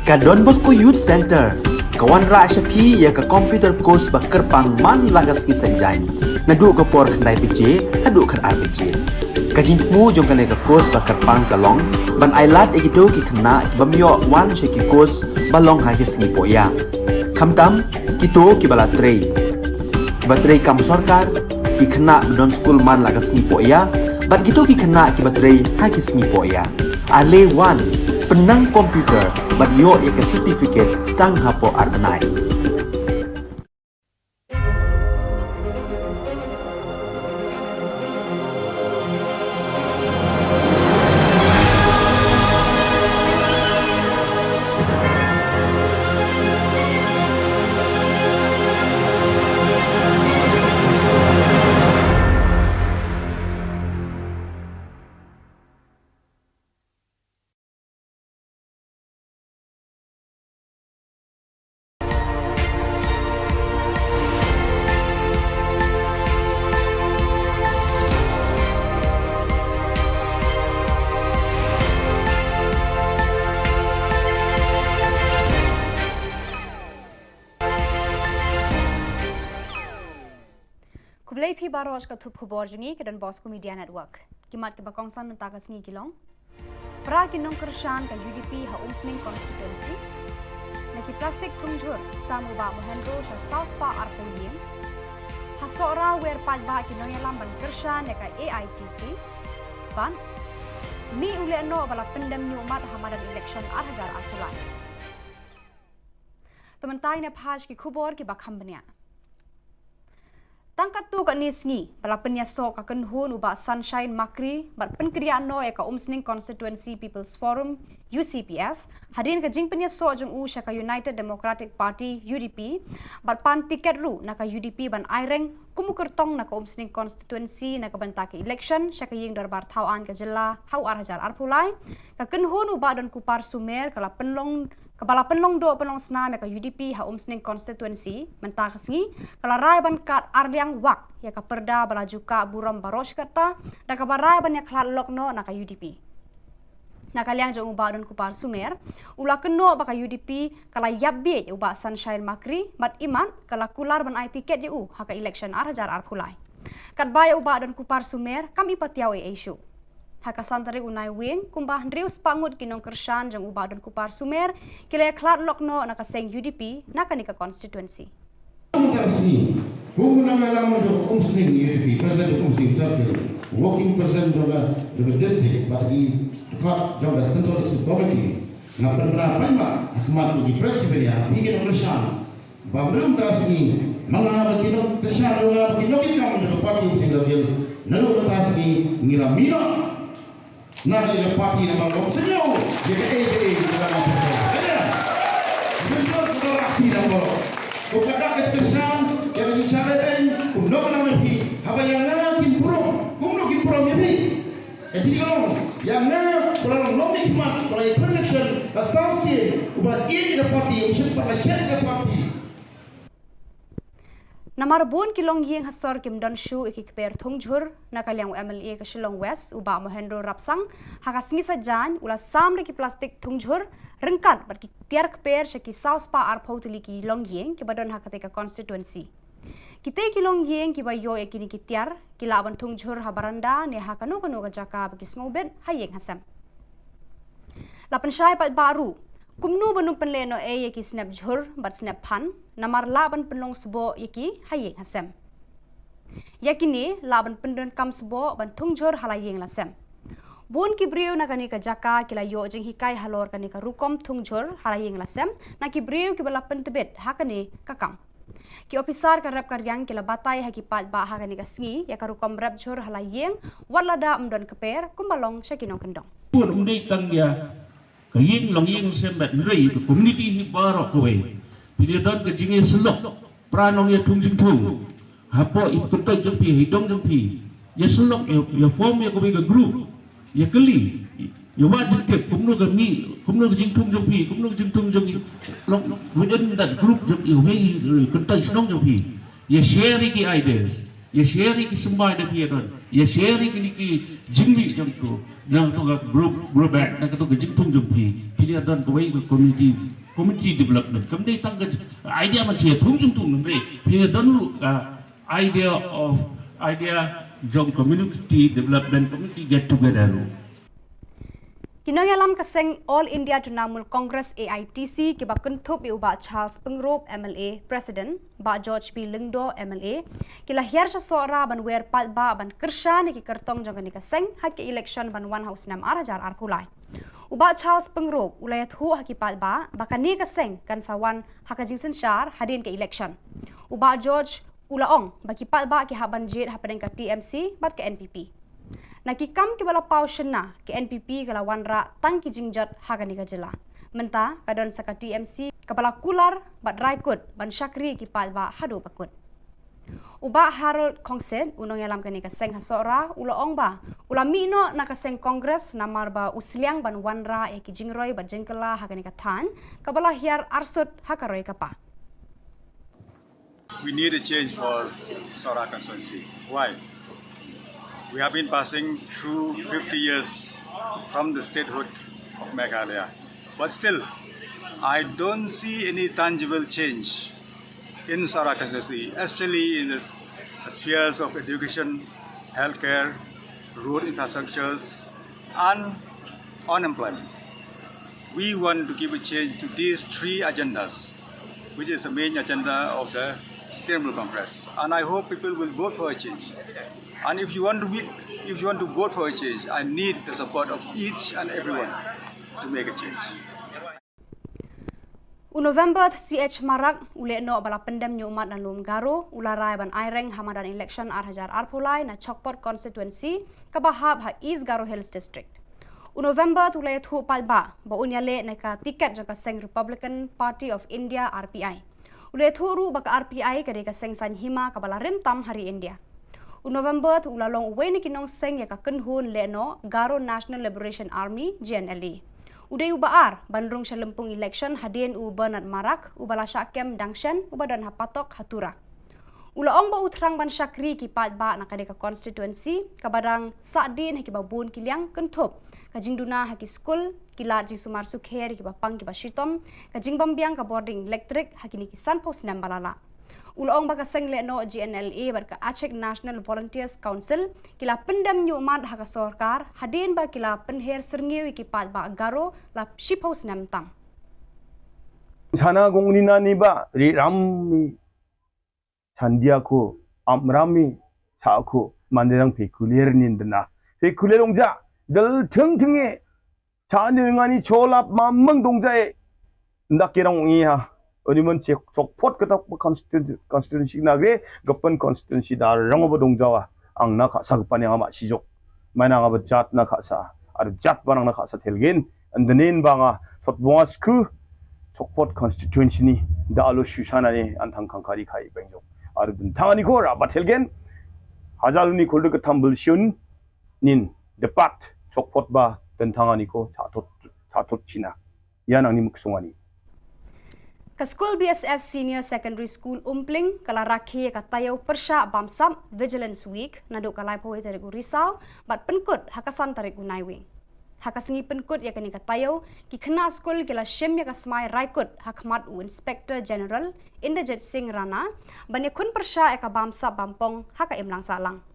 Ka Don Bosco Youth Center, kawan ra syapi ya ka komputer course ba kerpang man lagas ki sanjain. Nadu ka por khandai PJ, hadu khan RPG. Ka jingmu jong ka course ba kerpang kalong, ban ailat ikido ki khna ki bamyo wan shaki course balong ha ki sngi poya. Khamtam kito ki bala trei. Ba trei kam sarkar ki khna don school man lagas sngi poya, bat kito ki khna ki ba trei ha ki sngi poya. Ale wan penang komputer bat yo ya ka certificate tang hapo arbanai. Kublai phi baros ka thup khubor jungi ke Don Bosco Media Network. Kimat ke bakongsan mentaka sngi kilong. Pra kinong kershan ka UDP ha umsning constituency. Naki plastik tungjur stamu ba mohendro sa South Pa Arpong Ying. Hasora wer pajba kinong yalam ban kershan ka AITC. Ban mi ule no bala pendam ni umat hamadan election 2000 Julai. Tementai ne phaj ki khubor ki bakham bania. Tangkat tu kat nisngi, bala penyasok akan hun ubah Sunshine Makri, bat penkriaan no ka Umsning Constituency People's Forum, UCPF, hadirin ka jing penyasok jeng ka United Democratic Party, UDP, bat pan tiket ru ka UDP ban aireng, kumukertong ka Umsning Constituency ka bantaki election, ka ying darbar Khubor Na Ka Jylla, hau arhajar arpulai, ka kenhun ubah dan kupar sumer, Kepala penlong do penlong senam ka UDP ha Umsning Constituency mentah kesngi kala rai ban kat arliang wak ya ka perda bala juka buram baros kata da ka barai ban ya klat lokno na ka UDP na kaliang jong ubah dan kupar sumer ula keno ba ka UDP kala yabbe ubah Sunshine Makri mat iman kala kular ban ai tiket u ha ka election arhajar arpulai kat baya ubah dan kupar sumer kami patiau issue Hakasan tari unai wing kumbah ndrius pangut kinong kershan jang ubah dan kupar sumer kila klat lokno na kaseng UDP na kanika constituency. Khubor Na Ka Jylla do Umsning UDP president do Umsning circle working president do district but di kat jang central district committee na penra paima akmat di presiden ya ingin kershan babrum tasni mga kinong kershan do kinong kinong do party Umsning circle nalu tasni ngiramira Nada de parti na mga senyo, jadi kita nak ada. Betul betul aksi na mo. Kung kada keskesan, jadi syaraten, kung no na may habayang na kinpuro, kung no kinpuro yapi. Jadi kalau yang na kalau no nikmat, kalau election, asasi, ubah ini ke parti, usia pada syarikat parti. Namar bon kilong yeng hasor kim don shu ikikper thungjur na kaliang MLA ka Shillong West uba mohendro rapsang hakasngi sajan ula sam ki plastik thungjur rengkat bar ki tiar kper shaki South Pa Arpotili ki long yeng ki badon hakate ka constituency kite kilong yeng ki bayo ekini ki tiar ki laban thungjur habaranda ne hakano kano ka jaka bagi snobet hayeng hasam lapan syai pat baru kumnu banung penleno yeki snap jhur bat snap phan namar laban penlong sbo yeki hayeng hasem yakini laban pendon kam sbo ban thungjur halayeng lasem bon ki breu na kani ka jaka kila yo jing hikai halor kani ka rukom thungjur halayeng lasem na ki breu ki bala pentebet hakani kakam ki officer ka rap karyang kila batai haki pat ba hakani ka sngi ya ka rukom rap jhur halayeng walada umdon keper kumbalong syakinong kendong pun undai tangya kaying long ying sembat rei to community hi barok kowe pilih don ke jinge selok pranong ya tungjing tung hapo ikuntai jempi hidong jempi ya selok ya form ya kowe ke group ya keli ya wajib ke kumno ke mi kumno ke jing tung jempi kumno ke jing tung jempi long within that group jempi we kuntai senong jempi ya share ki ideas ya share ki sembai da pia don ya share ki jingli jam tu nang tu ga group back nang tu ga jingtung jam pia don ko wei community development kamdei tang ga idea ma che thung jung nang re pia don lu idea jong community development community get together lu Kinongalam kaseng All India Trinamool Congress AITC kiba kuntup iuba Charles Pengrop MLA President ba George P Lingdo MLA kila hiar sa sora ban wer pat ba ban kersha ni ki kertong jong ni kaseng hak election ban 1 house 6 arajar arkulai uba Charles Pengrop ulayat hu haki pat ba bakani kaseng kan sawan hakajing sensyar hadin ke election uba George ulaong baki pat ba ki haban jet hapadeng ka TMC bat ke NPP Nakikam ki bala pau shena ke NPP kala wanra tang ki jingjat Khubor Na Ka Jylla. Menta kadon saka TMC kabala kular bat raikut ban syakri ki palba hadu bakut. Uba Harold Kongsen unong yalam kani kaseng hasora ula ong ba ula mino na kaseng kongres namar ba usliang ban wanra e ki jingroy bat jengkela Khubor Na Ka Than kabala hiar arsut hakaroy kapa. We need a change for Sora constituency. Why? We have been passing through 50 years from the statehood of Meghalaya. But still, I don't see any tangible change in Sora constituency, especially in the spheres of education, healthcare, road infrastructures, and unemployment. We want to give a change to these three agendas, which is the main agenda of the Trinamool Congress. And I hope people will vote for a change. And if you want to vote for a change, I need the support of each and everyone to make a change. November CH Marak ule no bala pendem nyumat dan lum garo ularai ban aireng hamadan election arhajar arpulai na Chokpot constituency kabahab ha East Garo Hills district. November tulai thu palba ba unyale na ka tiket jaka seng Republican Party of India RPI. Ule thu ru baka RPI kade ka seng sanhima kabala rimtam hari India. November tu ulalong uwe ni kinong seng ya ka kenhun le no Garo National Liberation Army GNLA. Uday ubaar bandrung sa lempung election hadien u Bernard Marak ubala syakem dangshen ubadan hapatok hatura. Ulaong ba utrang ban syakri ki pat ba na kadeka constituency kabadang sadin haki babun kiliang kentup kajing duna haki school kila ji sumar sukher ki bapang ki bashitom kajing bambiang ka boarding electric haki ni kisan pos nam balala. Ulaong baka seng le no GNLA barka Aceh National Volunteers Council kila pendam nyumat haka sorkar hadin ba kila penher serngiwi ki pat ba Garo la shipos nam tang. Sana gongnina ni ba ri rammi sandiako amrami saako manderang pekulier nindna pekulierongja dal tingting에 자능하니 졸랍 만멍 동자에 낙계랑 옹이야 어디면 적포트 그다 constituency 나게 급번 constituency 다 랑어버 동자와 앙나 가사 급반에 아마 시족 마나가 잣나 가사 아르 잣 바랑나 가사 텔겐 안드넨 방아 폿봉아스크 적포트 constituency 니 다알로 슈샤나니 안탕칸카리 카이 뱅족 아르 든탕아니 고라 바텔겐 하잘루니 골드 탐블 슌 닌 데팟 적포트 바 든탕아니 고 자토치나 야낭니 묵송아니 Ka School BSF Senior Secondary School Umpling kala rakhi ka tayaw persya bamsam Vigilance Week naduk kalai poi tariku risau bat penkut hakasan tariku naiwing. Hakasengi penkut ya kani ka tayaw ki kena school kila shim ya ka smai raikut hakmat u Inspector General Inderjit Singh Rana banya kun persya ya ka bamsa bampong haka imlang salang.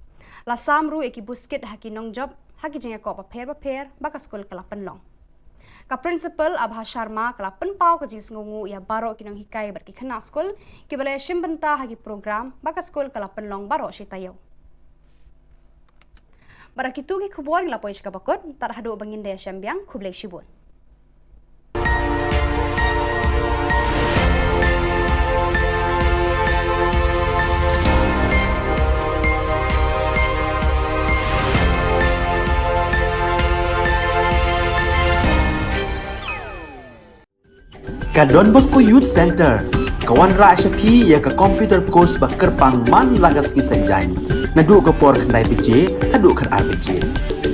Lasam ru eki buskit haki nong job haki jengya ko paper baka school kala penlong. Ka principal Abha Sharma kala penpau ka jis ngungu ya baro kinong hikai berki kena skol ki balai shimbenta hagi program baka skol kala penlong baro si tayo. Barakitu ki khubor la poish ka bakot tar hadu bangin daya syambiang khublek shibun. Ka Don Bosco Youth Center kawan ra syapi ya ka computer course bakar pang man lagas ki sanjain nadu ka por khandai pije hadu khar RPG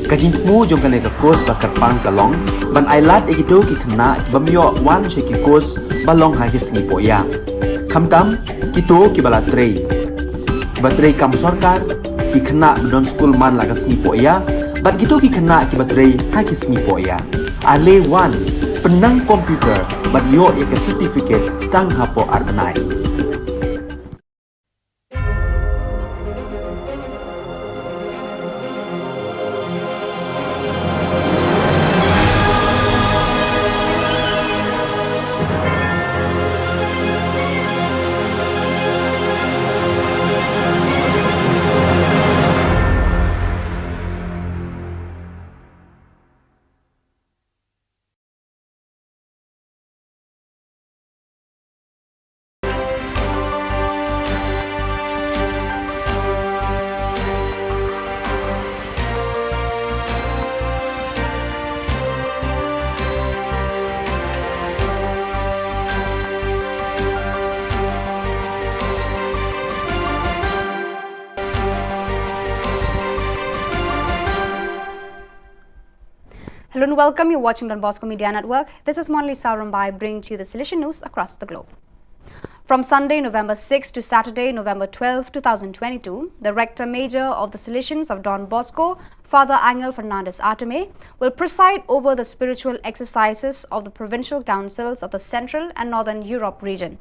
kajing mu jong kane ka course bakar pang kalong ban ailat egido ki khna bamyo wan she ki course balong ha ki singi poya khamtam kito ki bala trei Kibatrei kam sorkar, ki kena don school man lagas ni po ya, bat gitu ki kena kibatrei hakis ni po ya. Ale wan, penang komputer, bat yo ya ke certificate tang hapo arbenai. Hello and welcome. You're watching Don Bosco Media Network. This is Monli Saurambai bringing to you the Silesian news across the globe. From Sunday, November 6 to Saturday, November 12, 2022, the Rector Major of the Silesians of Don Bosco, Father Angel Fernandez Arteme, will preside over the spiritual exercises of the provincial councils of the Central and Northern Europe region.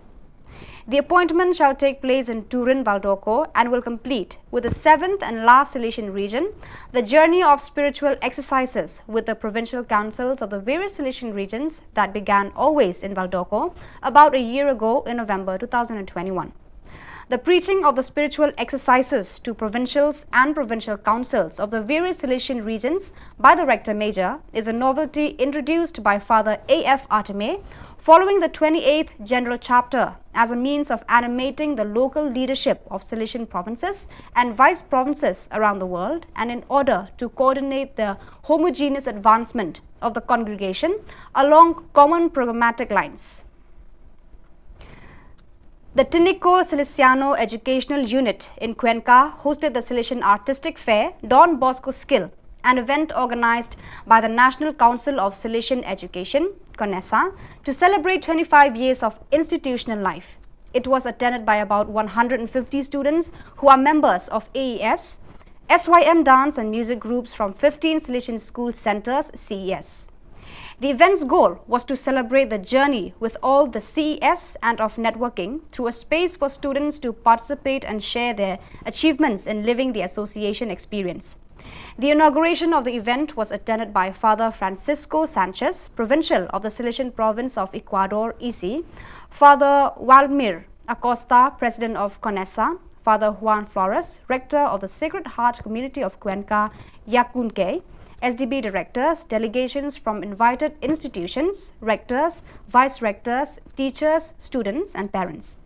The appointment shall take place in Turin, Valdorco and will complete with the 7th and last Silesian region, the journey of spiritual exercises with the provincial councils of the various Silesian regions that began always in Valdorco about a year ago in November 2021. The preaching of the spiritual exercises to provincials and provincial councils of the various Silesian regions by the Rector Major is a novelty introduced by Father A.F. Arteme following the 28th General Chapter as a means of animating the local leadership of Silesian provinces and vice provinces around the world, and in order to coordinate the homogeneous advancement of the congregation along common programmatic lines. The Tinico Silesiano Educational Unit in Cuenca hosted the Silesian Artistic Fair Don Bosco Skill, an event organized by the National Council of Silesian Education, CONESA, to celebrate 25 years of institutional life. It was attended by about 150 students who are members of AES, SYM dance and music groups from 15 Silesian school centers, CES. The event's goal was to celebrate the journey with all the CES and of networking through a space for students to participate and share their achievements in living the association experience. The inauguration of the event was attended by Father Francisco Sanchez, Provincial of the Silesian Province of Ecuador, EC, Father Waldemir Acosta, President of CONESA, Father Juan Flores, Rector of the Sacred Heart Community of Cuenca, Yacunque, SDB directors, delegations from invited institutions, rectors, vice-rectors, teachers, students and parents.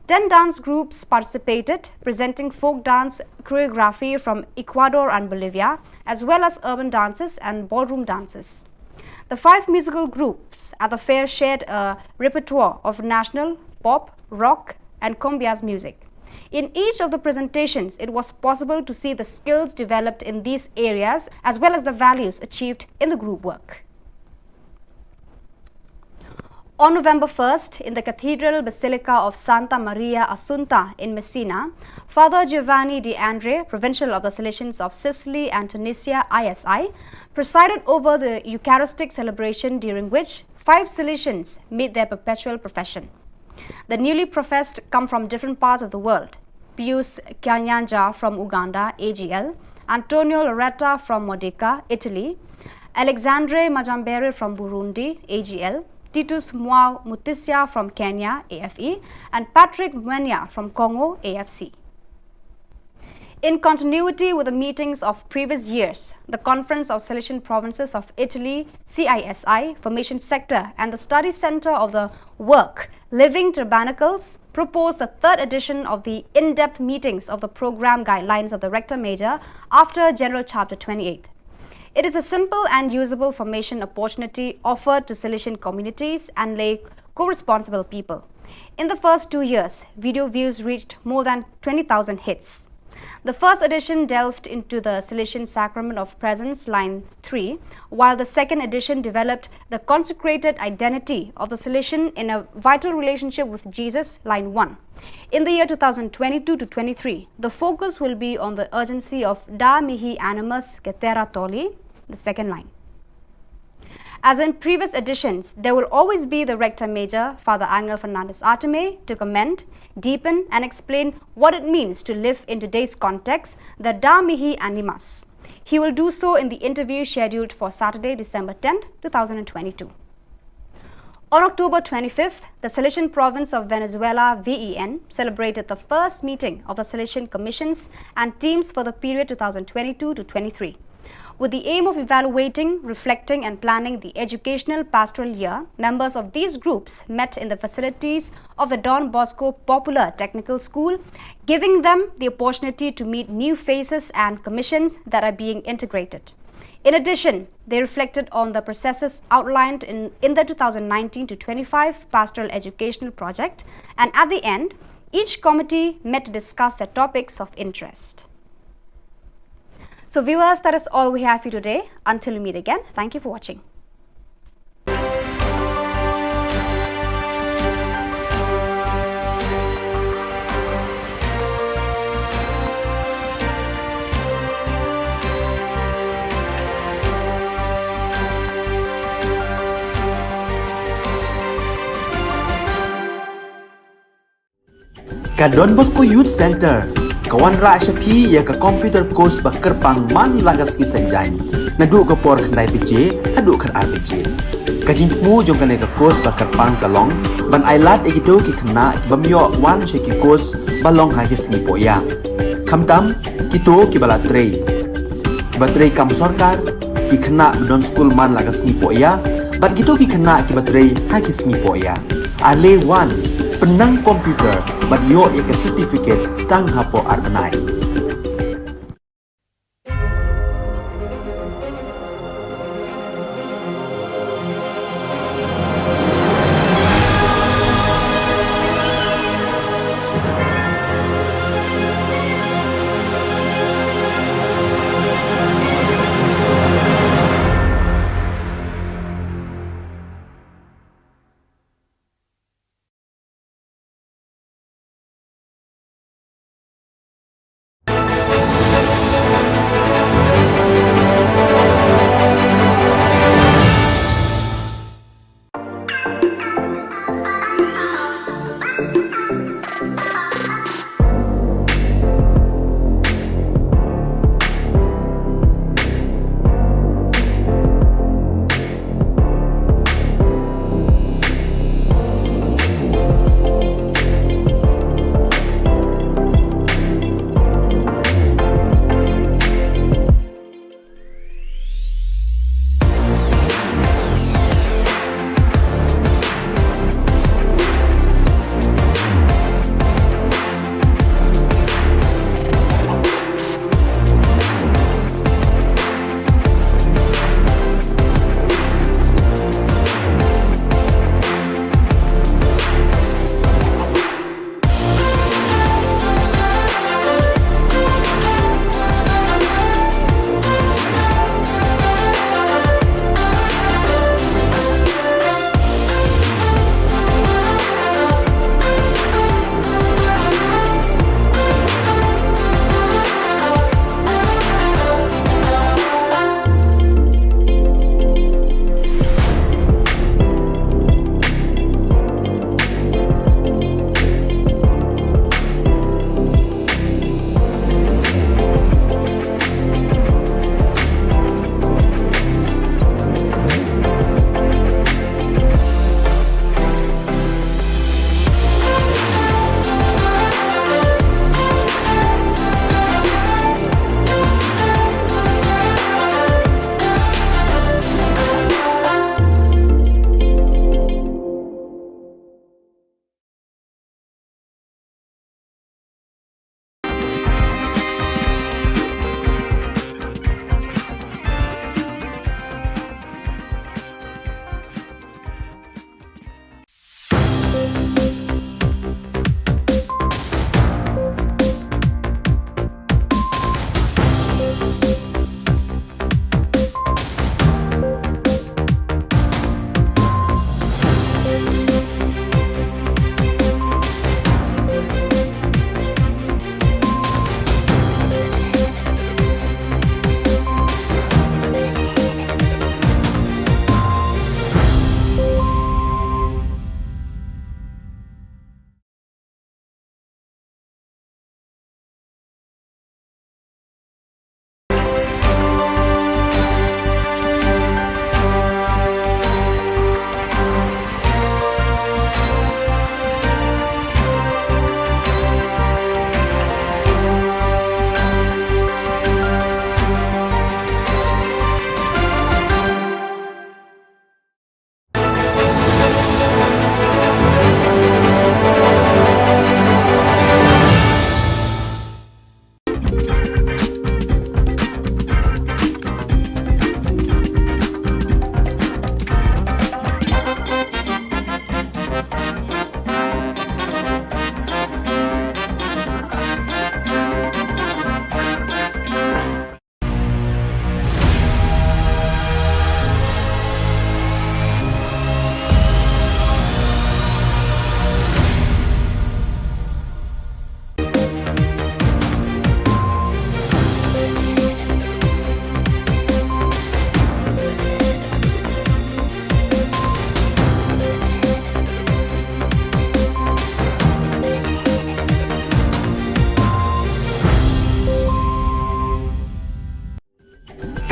10 dance groups participated, presenting folk dance choreography from Ecuador and Bolivia, as well as urban dances and ballroom dances. The 5 musical groups at the fair shared a repertoire of national, pop, rock and cumbias music. In each of the presentations, it was possible to see the skills developed in these areas as well as the values achieved in the group work. On November 1st, in the Cathedral Basilica of Santa Maria Assunta in Messina, Father Giovanni De Andre, Provincial of the Silesians of Sicily and Tunisia, ISI, presided over the Eucharistic celebration during which 5 Silesians made their perpetual profession. The newly professed come from different parts of the world. Pius Kanyanja from Uganda, AGL, Antonio Loretta from Modica, Italy, Alexandre Majambere from Burundi, AGL, Titus Mwao Mutisia from Kenya, AFE, and Patrick Mwenya from Congo, AFC. In continuity with the meetings of previous years, the Conference of Silesian Provinces of Italy, CISI, Formation Sector, and the Study Center of the Work, Living Tabernacles, proposed the 3rd edition of the in-depth meetings of the program guidelines of the Rector Major after General Chapter 28. It is a simple and usable formation opportunity offered to Silesian communities and lay co-responsible people. In the first 2 years, video views reached more than 20,000 hits. The first edition delved into the Salesian Sacrament of Presence, line 3, while the second edition developed the consecrated identity of the Salesian in a vital relationship with Jesus, line 1. In the year 2022 to 23, the focus will be on the urgency of Da Mihi Animus Cetera Tolli, the second line. As in previous editions, there will always be the Rector Major, Father Angel Fernandez Arteme, to comment, deepen and explain what it means to live in today's context, the Da Mihi Animus. He will do so in the interview scheduled for Saturday, December 10, 2022. On October 25th, the Salesian Province of Venezuela, VEN, celebrated the first meeting of the Salesian Commissions and teams for the period 2022 to 23. With the aim of evaluating, reflecting and planning the educational pastoral year, members of these groups met in the facilities of the Don Bosco Popular Technical School, giving them the opportunity to meet new faces and commissions that are being integrated. In addition, they reflected on the processes outlined in the 2019 to 25 Pastoral Educational Project, and at the end, each committee met to discuss their topics of interest. So viewers, that is all we have for you today. Until we meet again, thank you for watching. Ka Don Bosco Youth Center kawan ra shapi ya ka computer course ba kerpang man lagas ki sanjain nadu ka por khnai pije adu khan arbije ka jingmu jong ka course ba kerpang kalong ban ailat egito ki khna bamyo wan she ki course balong ha ki singi poya khamtam kito ki bala trei batrei kam sarkar ki khna don school man lagas ni poya bat kito ki khna ki batrei ha ki singi poya ale wan penang komputer bat yo ya certificate tang hapo arbanai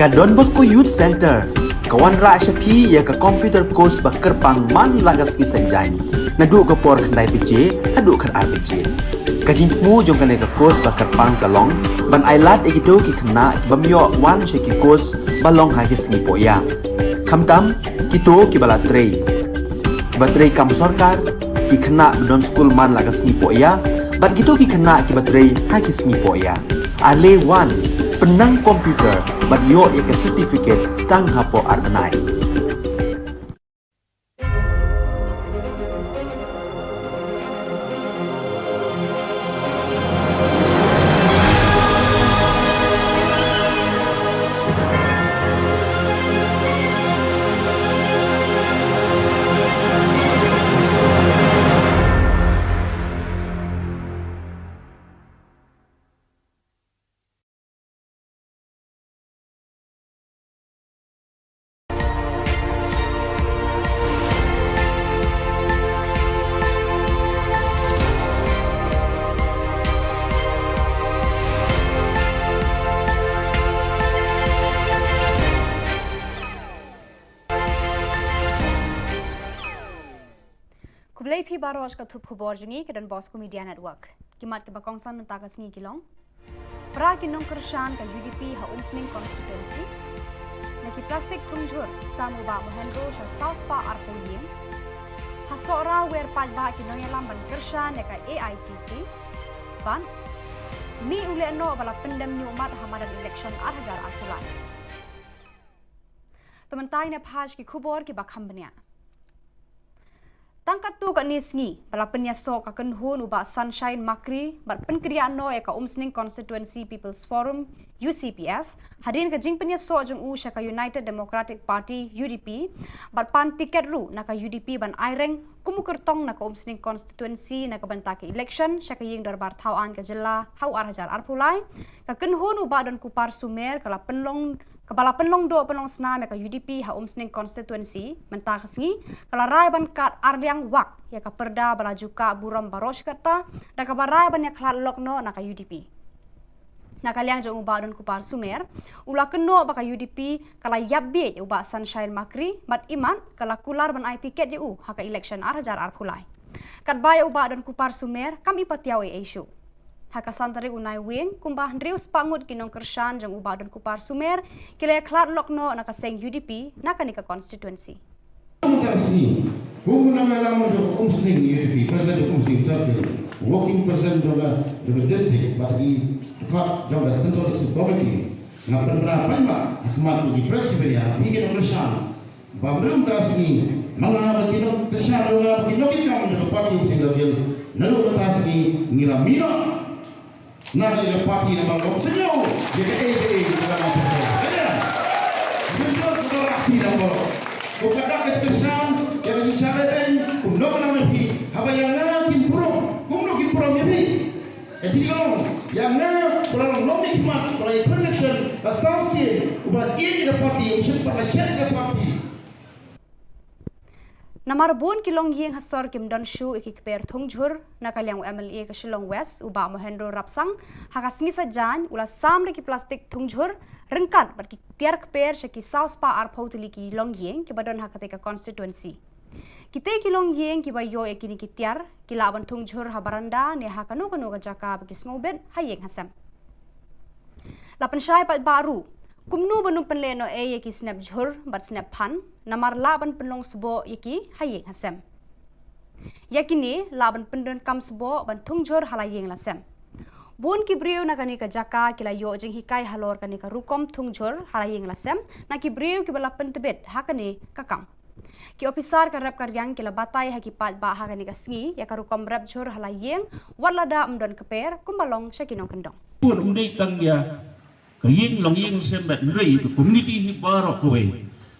Ka Don Bosco Youth Center kawan ra shapi ya ka computer course ba kerpang man lagas ki sanjain na du ko por khandai pije adu khan RPG ka jingmu jong kale ka course ba kerpang kalong ban ailat ekido ki khna bamyo wan sheki course balong ha ki sngi poya khamtam kito ki bala trei batrei kam sarkar ki khna don school man lagas sngi poya bat kito ki khna ki batrei ha ki sngi poya ale wan penang komputer bat yo ya ke certificate tang hapo arnai Kublai phi baros ka thup khubor jungi ke Don Bosco Media Network. Kimat ke bakongsan mentaka sngi kilong. Pra kinong kershan ka UDP ha umsning constituency. Naki plastik tungjur samu ba mohendro sa South Pa Arpoyin. Hasora wer paj ba kinong yalam ban kershan ka AITC. Ban mi ule no bala pendem nyumat hamadan election 2000 arpulan. Tementai ne phaj ki khubor ki bakham bania. Tangkat tu kat ni sngi, bala penyasok akan hun ubah Sunshine Makri, bat penkriaan no eka umsning Constituency People's Forum, UCPF, hadirin ke jing penyasok jeng ka United Democratic Party, UDP, bat pan tiket ru naka UDP ban aireng, kumukertong naka umsning Constituency naka bantaki election, syaka ying darbar Khubor Na Ka Jylla, hau arhajar arpulai, kaken hun ubah dan kupar sumer, kala penlong Kepala penlong do penlong senam ya ka UDP ha umsning constituency mentah kesengi kala rai ban kat ardiang wak ya ka perda balaju ka buram baros kata da ka barai ban ya klat lokno na ka UDP na kaliang jong uba don kupar sumer ula keno ba ka UDP kala yabbe ya uba Sunshine Makri mat iman kala kular ban ai tiket ya ha ka election arhajar arpulai kat baya uba don kupar sumer kami patiaw e issue haka santari unai wing kumbah ndrius pangut kinong kershan jang ubah dan kupar sumer kila klat lokno naka seng UDP naka nika constituency. Mutasi, Khubor Na Ka Jylla umsning UDP president umsning circle working president of the district but the job the central committee na penerapan ma ahmad di presiden hingga kershan bamrem tasni mga kinong kershan mga kinong kinong ng party umsning circle nalu tasni ngilamira na yung party na mga senyo yung AAA na mga pagkakas kaya senyo kung raksi na mo kung kadakit kesan yung isyaratin kung no ka lang nabi habayang na kinpurong kung no kinpurong yabi jadi yang na pulang no mikmat pulang election associate ubat ini ke party usia pada syarikat ke party Namarbun kilong ying hasor kim don shu ikikper thungjur nakaliang MLA ke Shillong West uba mohendro rapsang hakasngi sajan ula samre ki plastik thungjur rengkat ber ki tiar kper shaki South Pa Arpotili ki long ying ki badon hakate ka constituency kite kilong ying ki bayo ekini ki tiar ki laban thungjur habaranda ne hakano kano ka jaka bagi snobet hayeng hasam lapan syai pat baru kumnu banung penleno yeki snap jhur bat snap phan namar laban penlong sebo yeki hayeng hasem yakini laban pendon kam sebo ban thungjur halayeng lasem bun ki breu na kani ka jaka kila yo jeng hikai halor kani ka rukom thungjur halayeng lasem na ki breu ki bala pentebet hakani kakam ki officer ka rap karyang kila batai haki pat ba hakani ka sngi ya ka rukom rap jhur halayeng walada mdon keper kumbalong syakinong kendong pun undai tang ya kaying long ying semet rei to community hi barok kowe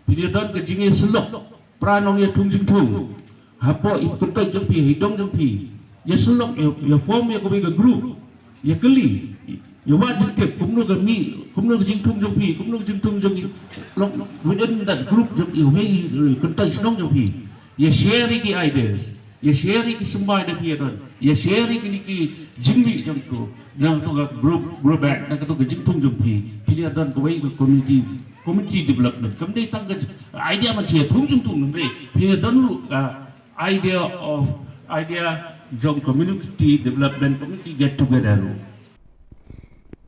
pilih don ke jinge selok pranong ya tungjing tung hapo ikut jempi hidong jempi ya selok ya form ya kowe ke group ya keli ya wajib ke kumno ke mi kumno ke jing tung jempi kumno ke jing tung jempi long within that group jempi we kuntai senong jempi ya share ki ideas ya share ki sembai de pi don ya share ki jingli jam tu yang tu group back nak tu jing tung jempi pilih don kowe ke community community development kamdei tang idea man che thung jung tung re phi don idea jong community development community get together.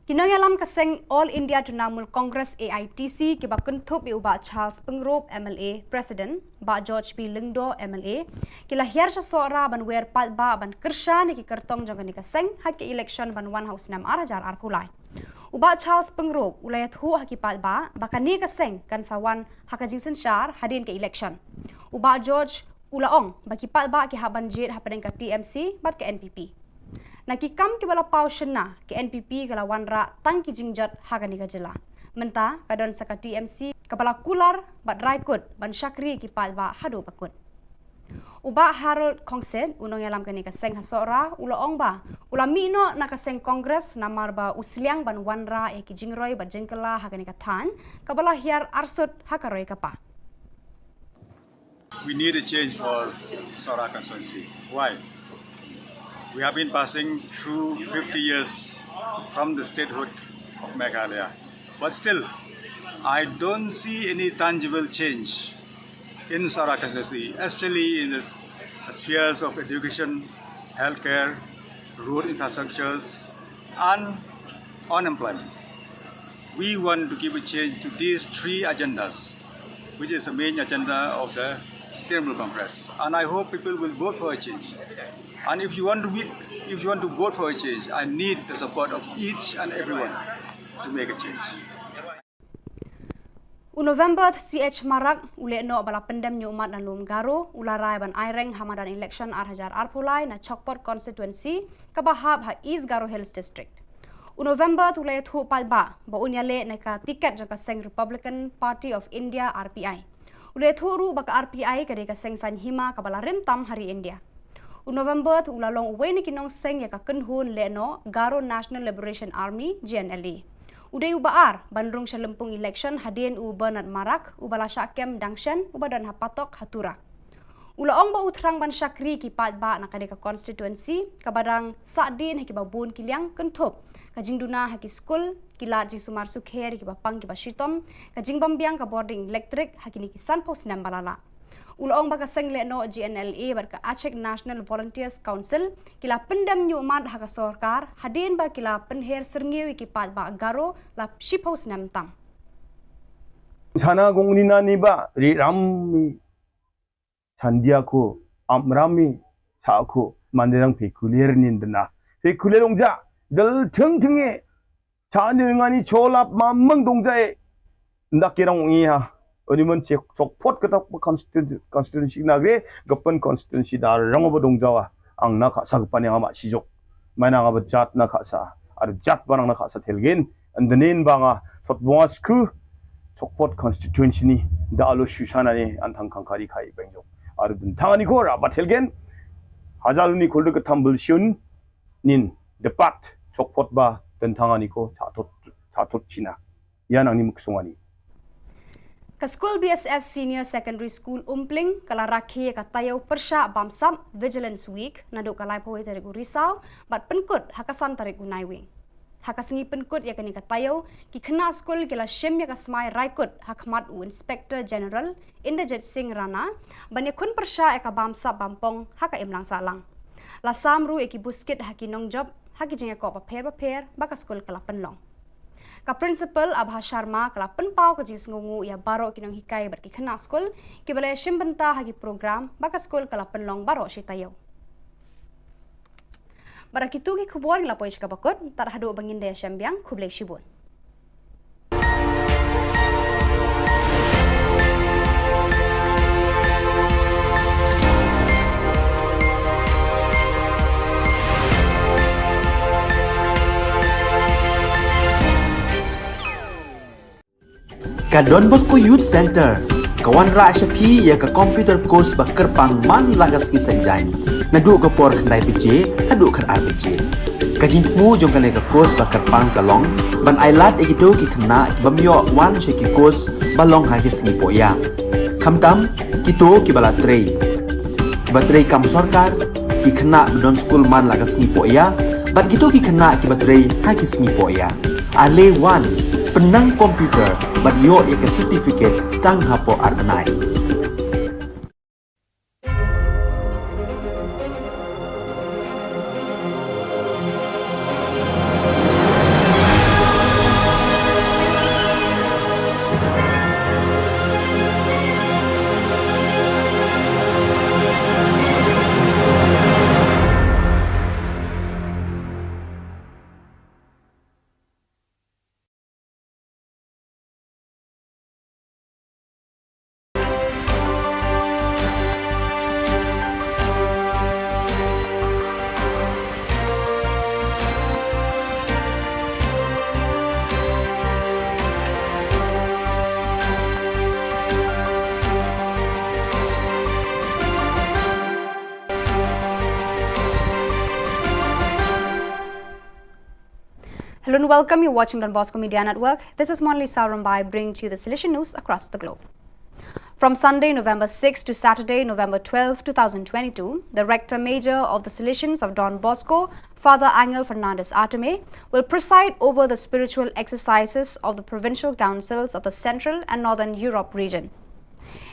Kinongalam kaseng All India Trinamool Congress AITC kiba kuntup iuba Charles Pengrop MLA President ba George P Lingdo MLA kila hiar sya sora ban wer pat ba ban kersha ni ki kertong jong ni kaseng hak election ban one house nam arajar arkulai uba Charles Pengrop ulayat hu hak pat ba bakani kaseng kan sawan hak jingsen syar hadin ke election uba George ulaong baki pat ba ki haban jet hapen ka TMC bat ke NPP nakikam ki bala pau shena ke NPP kala wanra tang ki jingjat hagani ka jela menta kadon saka TMC kabala kular bat raikut ban syakri ki palba hadu bakut uba Harold Kongsen unong yalam kani ka seng hasora ulaong ba ulami no nakaseng Congress namar ba usliang ban wanra e ki jingroi bat jengkala hagani ka than kabala hiar arsut hakaroi ka pa. We need a change for Sora constituency. Why? We have been passing through 50 years from the statehood of Meghalaya. But still, I don't see any tangible change in Sora constituency, especially in the spheres of education, healthcare, road infrastructures, and unemployment. We want to give a change to these three agendas, which is the main agenda of the Trinamool Congress. And I hope people will vote for a change. And if you want to vote for a change, I need the support of each and everyone to make a change. November CH Marak ule no bala pendam nyu umat dan lum garo ularai ban aireng hamadan election arhajar arpulai na Chokpot constituency kabahab ha East Garo Hills district. November tulai thu palba ba unyale na ka tiket jaka seng Republican Party of India RPI. Ule thu ru baka RPI kade ka seng san hima kabala rim tam hari India. November tu ulalong uwe ni kinong seng ya ka kenhun le no Garo National Liberation Army GNLA. Uday ubaar bandrung sa lempung election hadin u Bernard Marak ubala syakem dangshan ubadan hapatok hatura. Ulaong ba utrang ban syakri ki patba nakade ka constituency kabadang sadin haki babun kiliang kentup kajing duna haki school kilat ji sumar sukher ki bapang ki basitom kajing bambiang ka boarding electric haki ni kisan pos nam balala. Ulaong baka seng le no GNLA barka Aceh National Volunteers Council kila pendam nyu mat haka sorkar hadin ba kila penher serngiwi ki pat ba garo la shipos nam tam. Sana gongnina ni ba ri rammi sandiako amrami saako manderang pekulier nindna pekulierongja dal tingtinge chanirngani cholap mamang dongjae ndakirang ngiha Oniman Chokpot kata constituency nagre gapan constituency dar rangoba dongjawa ang nakasa gapan yang ama sijok mana nga jat nakasa ar jat barang nakasa telgen andanin banga sotbongasku Chokpot constituency ni da alo shusana ni antang kangkari kai bengjok ar tangani ko rabat telgen hajaluni kolde katambul shun nin depat Chokpot ba dan tangani ko chatot china yan ang ni muksungani Ka School BSF Senior Secondary School Umpling kala rakhi ka tayaw persya bamsam Vigilance Week naduk kalai poe tarik Risau bat penkut hakasan tarik Naiwing. Hakasingi penkut ya kani ka tayaw ki kena school kila shim ya ka smai raikut hakmat u Inspector General Inderjit Singh Rana bani kun persya ya ka bamsam bampong haka imlang salang. La samru ya ki buskit haki nong job haki jinga ko paper baka school kala penlong. Ka principal Abha Sharma kala penpau ka jis ngungu ya baro kinong hikai berki kena school ki balai shimbenta hagi program baka school kala penlong baro shitayo. Barakitu ki khubor la poish ka bakot tar hadu bangin daya syambiang khublai shibun. Ka Don Bosco Youth Center kawan ra syapi ya ka computer course ba kerpang man lagas ki sanjain nadu ka por khandai pije adu khan RPG kajin mu jong kale ka course ba kerpang kalong ban ailat egido ki khna bamyo wan sheki course balong ha ki sngi poya khamtam kito ki bala trei batrei kam sarkar ki khna don school man lagas sngi poya bat kito ki khna ki batrei ha ki sngi poya ale wan penang komputer but yo ek certificate tang hapo arbanai. Hello and welcome. You're watching Don Bosco Media Network. This is Monli Saurambai bringing to you the Silesian news across the globe. From Sunday, November 6 to Saturday, November 12, 2022, the Rector Major of the Salesians of Don Bosco, Father Angel Fernandez Arteme, will preside over the spiritual exercises of the provincial councils of the Central and Northern Europe region.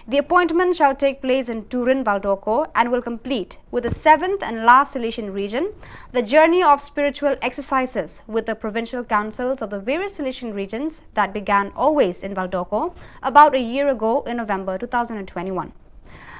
The appointment shall take place in Turin, Valdocco and will complete with the 7th and last Silesian region, the journey of spiritual exercises with the provincial councils of the various Silesian regions that began always in Valdocco about a year ago in November 2021.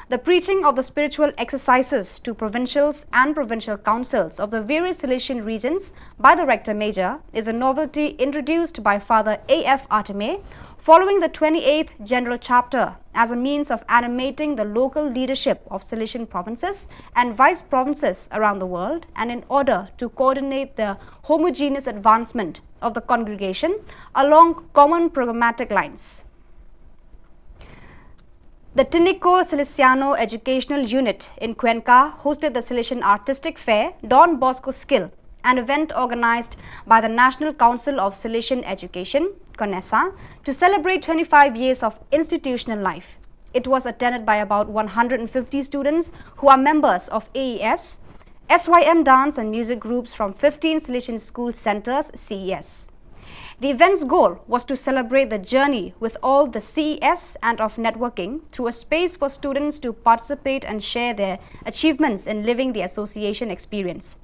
The preaching of the spiritual exercises to provincials and provincial councils of the various Silesian regions by the Rector Major is a novelty introduced by Father A.F. Arteme following the 28th General Chapter as a means of animating the local leadership of Silesian provinces and vice provinces around the world, and in order to coordinate the homogeneous advancement of the congregation along common programmatic lines. The Tinico Salesiano Educational Unit in Cuenca hosted the Silesian Artistic Fair Don Bosco Skill, an event organized by the National Council of Silesian Education, CONESA, to celebrate 25 years of institutional life. It was attended by about 150 students who are members of AES, SYM dance and music groups from 15 Silesian school centers, CES. The event's goal was to celebrate the journey with all the CES and of networking through a space for students to participate and share their achievements in living the association experience.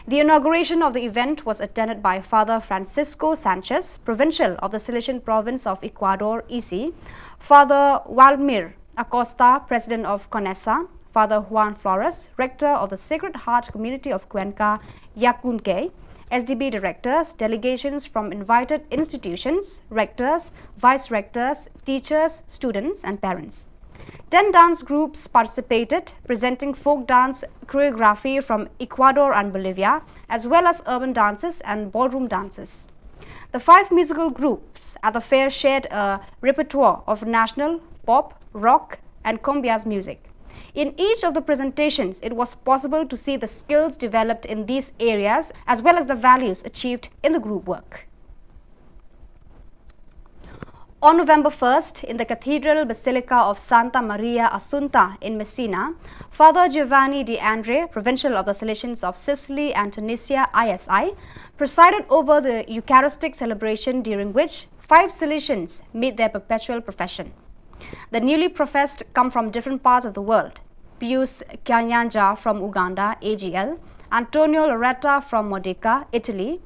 The inauguration of the event was attended by Father Francisco Sanchez, Provincial of the Silesian Province of Ecuador, EC, Father Walmir Acosta, President of CONESA, Father Juan Flores, Rector of the Sacred Heart Community of Cuenca, Yacunque, SDB directors, delegations from invited institutions, rectors, vice-rectors, teachers, students and parents. 10 dance groups participated, presenting folk dance choreography from Ecuador and Bolivia, as well as urban dances and ballroom dances. The 5 musical groups at the fair shared a repertoire of national, pop, rock and cumbias music. In each of the presentations, it was possible to see the skills developed in these areas as well as the values achieved in the group work. On November 1st, in the Cathedral Basilica of Santa Maria Assunta in Messina, Father Giovanni De Andre, Provincial of the Salesians of Sicily and Tunisia, ISI, presided over the Eucharistic celebration, during which 5 Salesians made their perpetual profession. The newly professed come from different parts of the world. Pius Kyanyanja from Uganda, AGL, Antonio Loretta from Modica, Italy,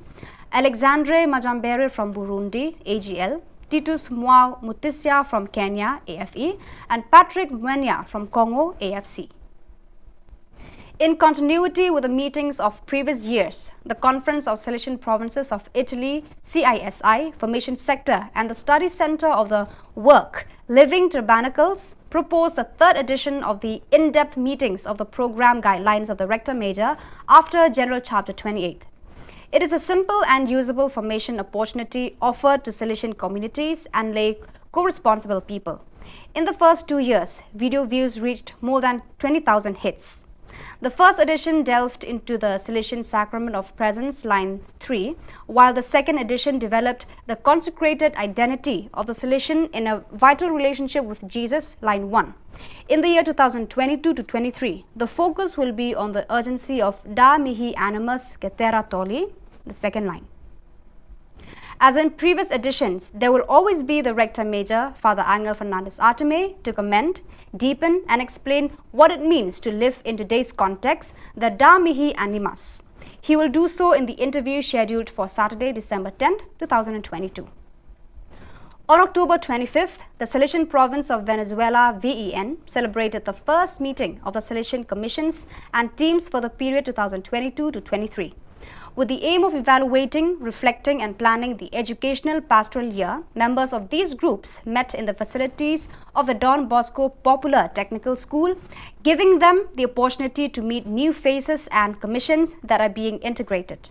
Alexandre Majambere from Burundi, AGL, Titus Mwao Mutisia from Kenya, AFE, and Patrick Mwenya from Congo, AFC. In continuity with the meetings of previous years, the Conference of Silesian Provinces of Italy, CISI, Formation Sector, and the Study Center of the Work, Living Tabernacles, proposed the 3rd edition of the in-depth meetings of the program guidelines of the Rector Major after General Chapter 28. It is a simple and usable formation opportunity offered to Silesian communities and lay co-responsible people. In the first 2 years, video views reached more than 20,000 hits. The first edition delved into the Silesian Sacrament of Presence, line 3, while the second edition developed the consecrated identity of the Silesian in a vital relationship with Jesus, line 1. In the year 2022 to 23, the focus will be on the urgency of Da Mihi Animus Cetera Tolli, the second line. As in previous editions, there will always be the Rector Major, Father Angel Fernandez Arteme, to comment, deepen and explain what it means to live in today's context, the Da Mihi Animas. He will do so in the interview scheduled for Saturday, December 10, 2022. On October 25th, the Salesian Province of Venezuela, VEN, celebrated the first meeting of the Salesian Commissions and teams for the period 2022 to 23. With the aim of evaluating, reflecting and planning the educational pastoral year, members of these groups met in the facilities of the Don Bosco Popular Technical School, giving them the opportunity to meet new faces and commissions that are being integrated.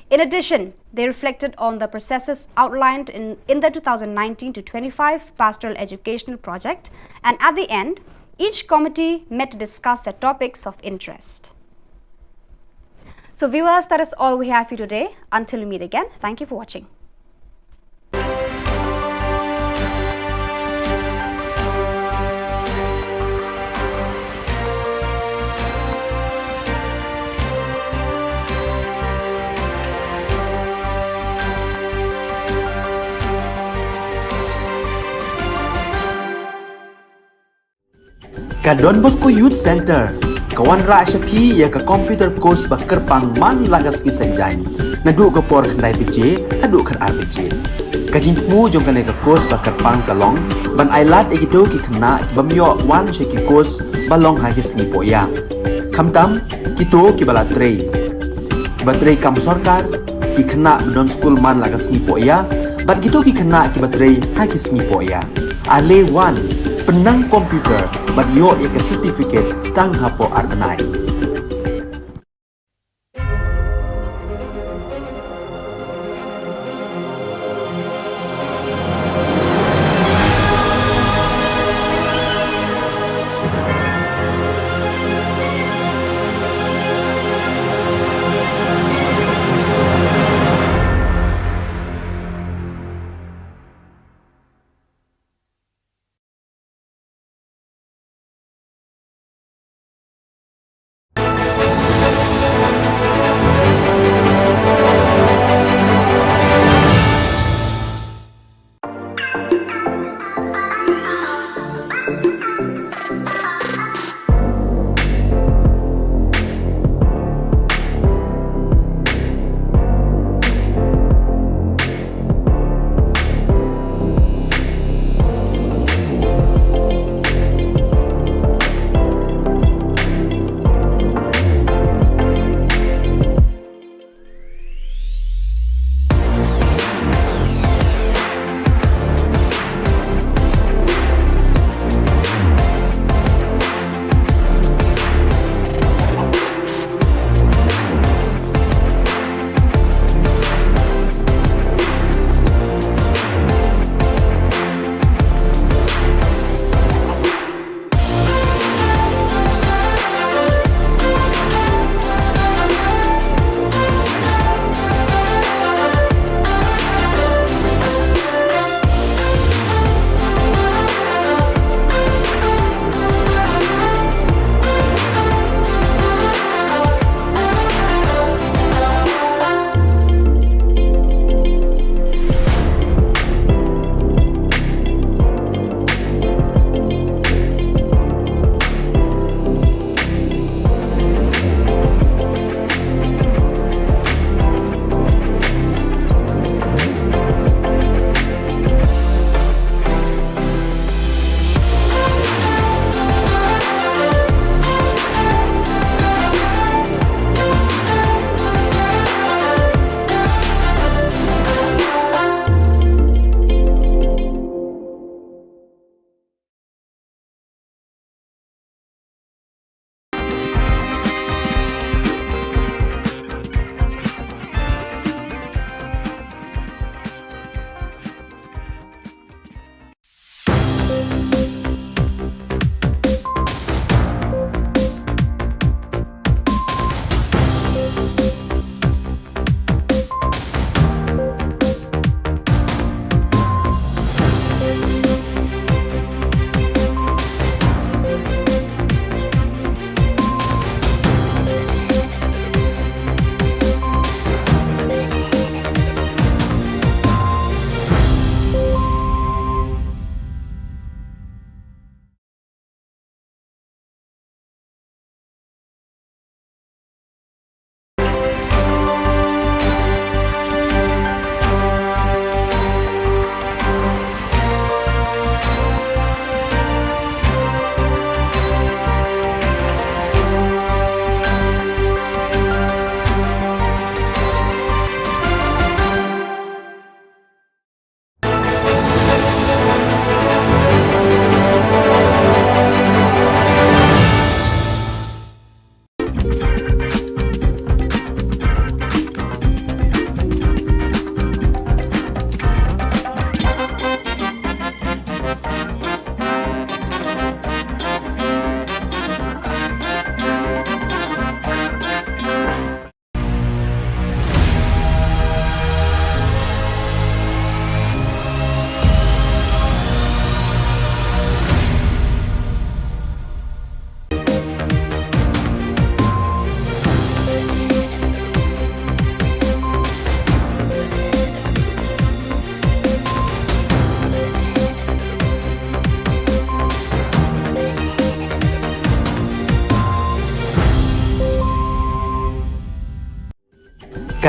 In addition, they reflected on the processes outlined in the 2019 to 25 Pastoral Educational Project, and at the end, each committee met to discuss their topics of interest. So viewers, that is all we have for you today. Until we meet again, thank you for watching. Ka Don Bosco Youth Center kawan ra shapi ya ka computer course bakar pang man lagas ki sanjain na du ka por khandai pije adu khan RPG ka jingmu jong ka le ka course bakar pang kalong ban ailat egito ki khna bamyo wan she ki course balong ha ki singi poya khamtam kito ki bala trei batrei kam sarkar ki khna don school man lagas singi poya bat kito ki khna ki batrei ha ki singi poya ale wan penang komputer bat yo ya ke certificate tang hapo arnai.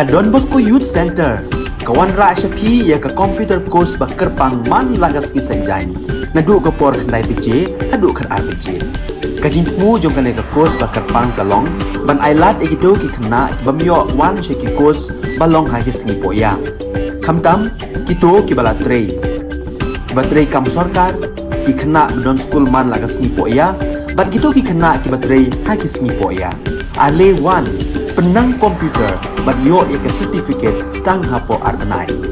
Ka Don Bosco Youth Center, kawan ra syapi ya ka komputer course ba kerpang man lagas ki sanjain. Nadu ka por khandai PJ, hadu khan RPG. Kajin mu jom kan ka course ba kerpang kalong, ban ailat egido ki khna ki bamyo wan she ki course balong ha ki sngi poya. Khamtam kito ki bala trei. Ki batrei kam sarkar ki khna don school man lagas sngi poya, bat kito ki khna ki batrei ha ki sngi poya. Ale wan penang komputer bat yo ya ka certificate tang hapo arbanai.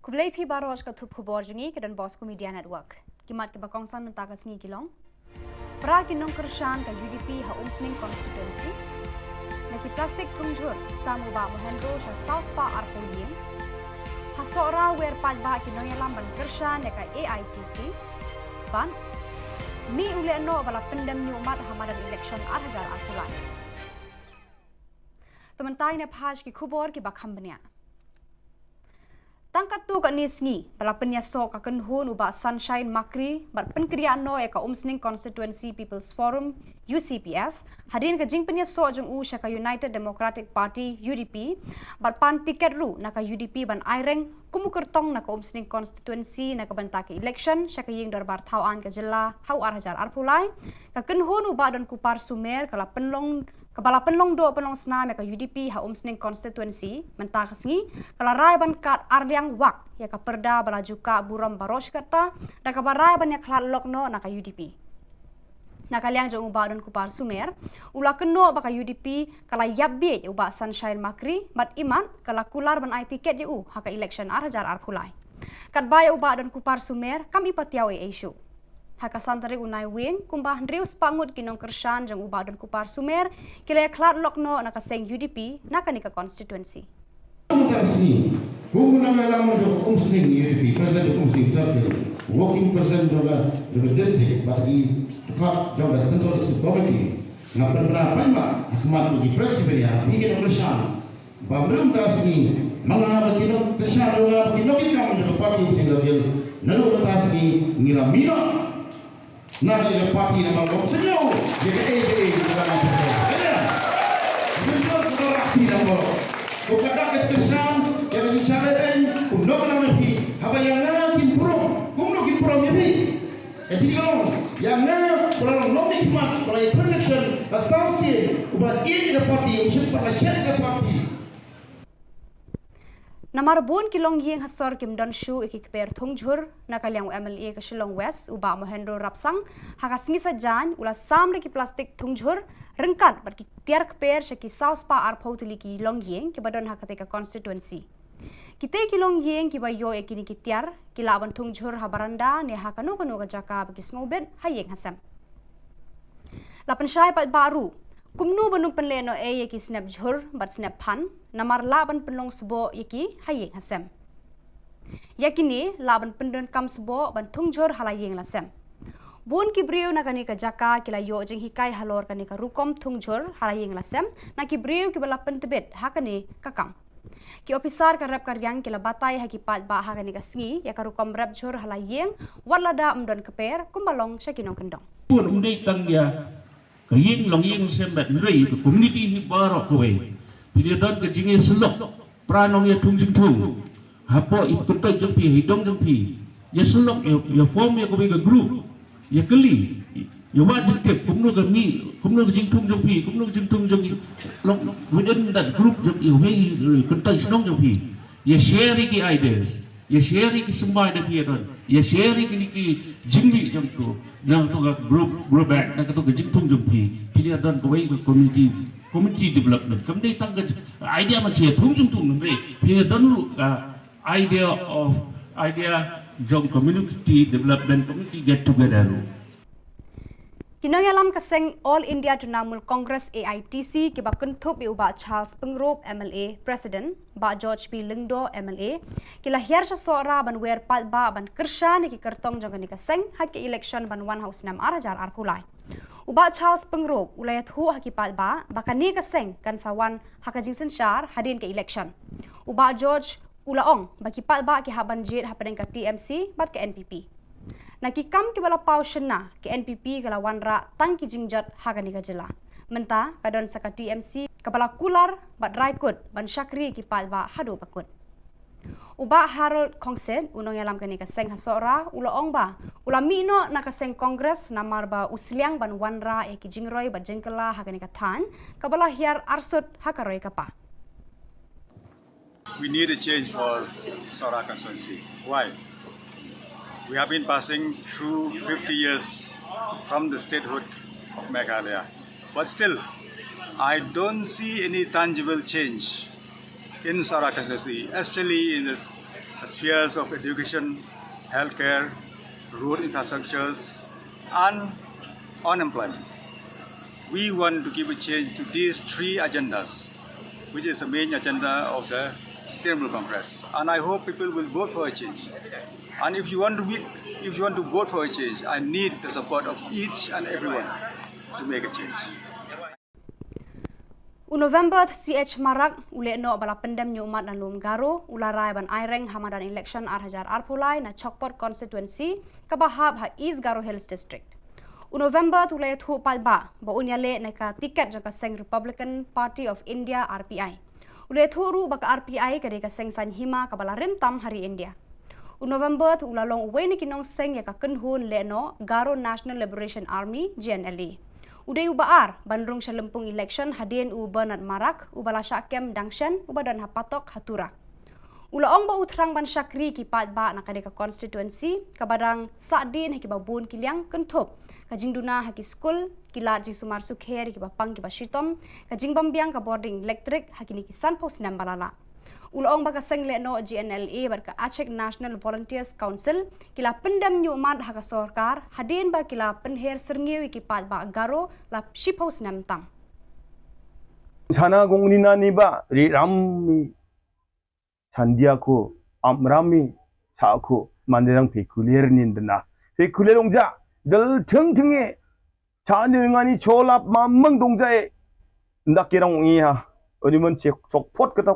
Kublai phi baros ka thup khubor jungi ke dan Bosco Media Network. Kimat ke bakong san ta ka sngi kilong. Pra kinong kershan ka UDP ha umsning constituency. Naki plastik tungjur samu ba mohendro sa South Pa arpo yin. Hasora wer paj ba kinong yalam ban kershan ka AITC. Ban mi ule no bala pendem ni umat hamadan election 8000 arpulai. Tementai ne phaj ki khubor ki bakham bania. Tangkat tu kat nisngi, bala penyasok akan hun ubah Sunshine Makri, bat penkriaan no eka umsning Constituency People's Forum, UCPF, hadirin ke jing penyasok jeng syaka United Democratic Party, UDP, bat pan tiket ru naka UDP ban aireng, kumukertong naka umsning Constituency naka bantaki election, syaka ying darbar Khubor Na Ka Jylla, hau arhajar arpulai, kaken hun ubah dan kupar sumer, Kepala penlong do penlong senam ka UDP ha umsning constituency mentah kesngi kala rai ban kat ardiang wak ya ka perda bala juka buram baros kata dan ka barai ban ya khlat lokno na ka UDP na kaliang jong uba dan kupar sumer ula keno ba ka UDP kala yabbe uba Sunshine Makri mat iman kala kular ban ai tiket u ha ka election arhajar arpulai kat baya uba dan kupar sumer kami patiaw issue Haka santari unai wing kumbah ndrius pangut kinong kershan jang ubah dan kupar sumer kila klat lokno naka seng UDP naka nika constituency. Khubor Na Ka Jylla jo umsning UDP president umsning circle working president of the district but he cut job as central committee na penra paima ahmad di presiden ya ingin kershan babrum tasni mga kinong kershan nga kinong kinang jo party umsning circle nalu tasni ngiramira Nak ada parti nama kau senyum, jadi bukan apa saja. Jujur kita rakyat nama kau kata kesan, jadi syaratan, undang nama pi, apa yang nak improm, kumno improm jadi. Jadi kalau yang nak kalau nomik mat, kalau election, asosiasi, ubah ini ke parti, usut pada syarikat ke parti. Namar bun kilong ying hasor kim don shu ikikper thungjur nakaliang MLA ke Shillong West uba mohendro rapsang hakasngi sajan ula samre ki plastik thungjur rengkat bar ki tiar kper shaki South Pa arpotili ki long ying ki badon hakate ka constituency kite kilong ying ki bayo ekini ki tiar ki laban thungjur habaranda ne hakano kano ka jaka bagi snobet hayeng hasam lapan syai pat baru kumnu banung penleno yeki snap jhur bat snap pan namar laban penlong sebo yeki hayeng hasem yakini laban pendon kam sebo ban thungjur halayeng lasem bun ki briu nakani ka jaka kila yo jeng hikai halor kani ka rukom thungjur halayeng lasem na ki briu ki bala pentebet hakani kakam ki officer ka rep karyang kila batai haki pat ba hakani ka sngi ya ka rukom rep jhur halayeng walada umdon keper kumbalong syakinong kendong pun undai tang ya kaying long ying sembat nrei to community hi barok kowe pilih don ke jinge selok pranong ya tungjing tung hapo ipuntai jempi hidong jempi ya selok ya form ya kowe ke group ya keli ya wajib ke kumno ke mi kumno ke jing tung jempi kumno ke jing tung jempi long within that group jempi we kuntai snong jempi ya share ki ideas ya share ki semua ada pia don ya share ki ki jingli jam tu nang tu group back nak tu jingtung jam pi don ko wei community development kamdei tang idea ma che thung jung pi don lu idea jong community development community get together. Kinong alam kaseng All India Trinamool Congress AITC kiba kuntup iuba Charles Pengrop MLA President ba George P Lingdo MLA kila hiar sa sora ban wer pat ba ban kersha ni ki kertong jong ni kaseng hak election ban one house nam arajar arkulai. Uba Charles Pengrop ulayat hu haki pat ba bakani kaseng kan sawan hakajing sensyar hadin ke election. Uba George ulaong bagi pat ba ki haban jit hapadeng ka TMC bat ke NPP. Nakikam ki bala pau shena ke NPP kala wanra tang ki jingjat Khubor Na Ka Jylla. Menta kadon saka TMC kabala kular bat raikut ban syakri ki palba hadu bakut. Uba Harold Kongsen unong yalam kani kaseng hasora ulaong ba ulami no nakaseng kongres namar ba usliang ban wanra e ki jingroi bat jengkala Khubor Na Ka Than kabala hiar arsut hakaroi kapa. We need a change for Sora constituency. Why? We have been passing through 50 years from the statehood of Meghalaya. But still, I don't see any tangible change in Sora constituency, especially in the spheres of education, healthcare, road infrastructures, and unemployment. We want to give a change to these three agendas, which is the main agenda of the Trinamool Congress. And I hope people will vote for a change. And if you want to vote for a change, I need the support of each and everyone to make a change. November CH Marak ule no bala pendem nyumat dan lum garo ularai ban aireng hamadan election arhajar arpulai na Chokpot constituency kabahab ha East Garo Hills district. November ule thu palba ba unyale na ka tiket jaka seng Republican Party of India RPI. Ule thu ru baka RPI kade ka seng san hima kabala rimtam hari India. November ulalong uwe ni kinong seng ya ka kenhun le no Garo National Liberation Army GNLA. Uday ubaar bandrung sa lempung election hadien u Bernard Marak ubala syakem dangshan ubadan hapatok hatura. Ulaong ba utrang ban syakri ki pat ba nakade ka constituency kabadang sadin haki babun kiliang kentup kajing duna haki school kila ji sumar sukher ki bapang ki bashitom kajing bambiang ka boarding electric haki ni kisan pos nam balala. Ulaong baka seng le no GNLA bar ka Aceh National Volunteers Council kila pendam nyumat haka sorkar hadin ba kila penher serngiwi ki pat ba garo la shipos nam tam. Sana gongnina ni ba ri rammi sandiako amrami saako manderang pekulier nindna pekulierongja dal tingting에 자능하니 졸랍 만멍 동자에 ndakirang ngiha Oniman chokpot kata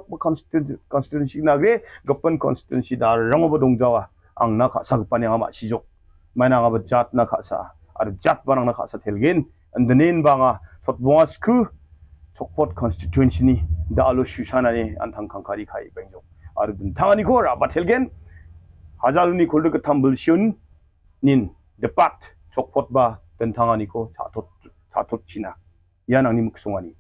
constituency nagre gapan constituency dar rangoba dongjawa ang nakasa gapan yang ama sijok mana ngaba jat nakasa ar jat barang nakasa telgen andanin banga sotbongasku chokpot constituency ni dalo shusana ni antang kangkari kai bengjok ar tangani ko raba telgen hajaluni kolde katambul shun nin depat chokpot ba dan tangani ko chatot china yan ang ni muksungani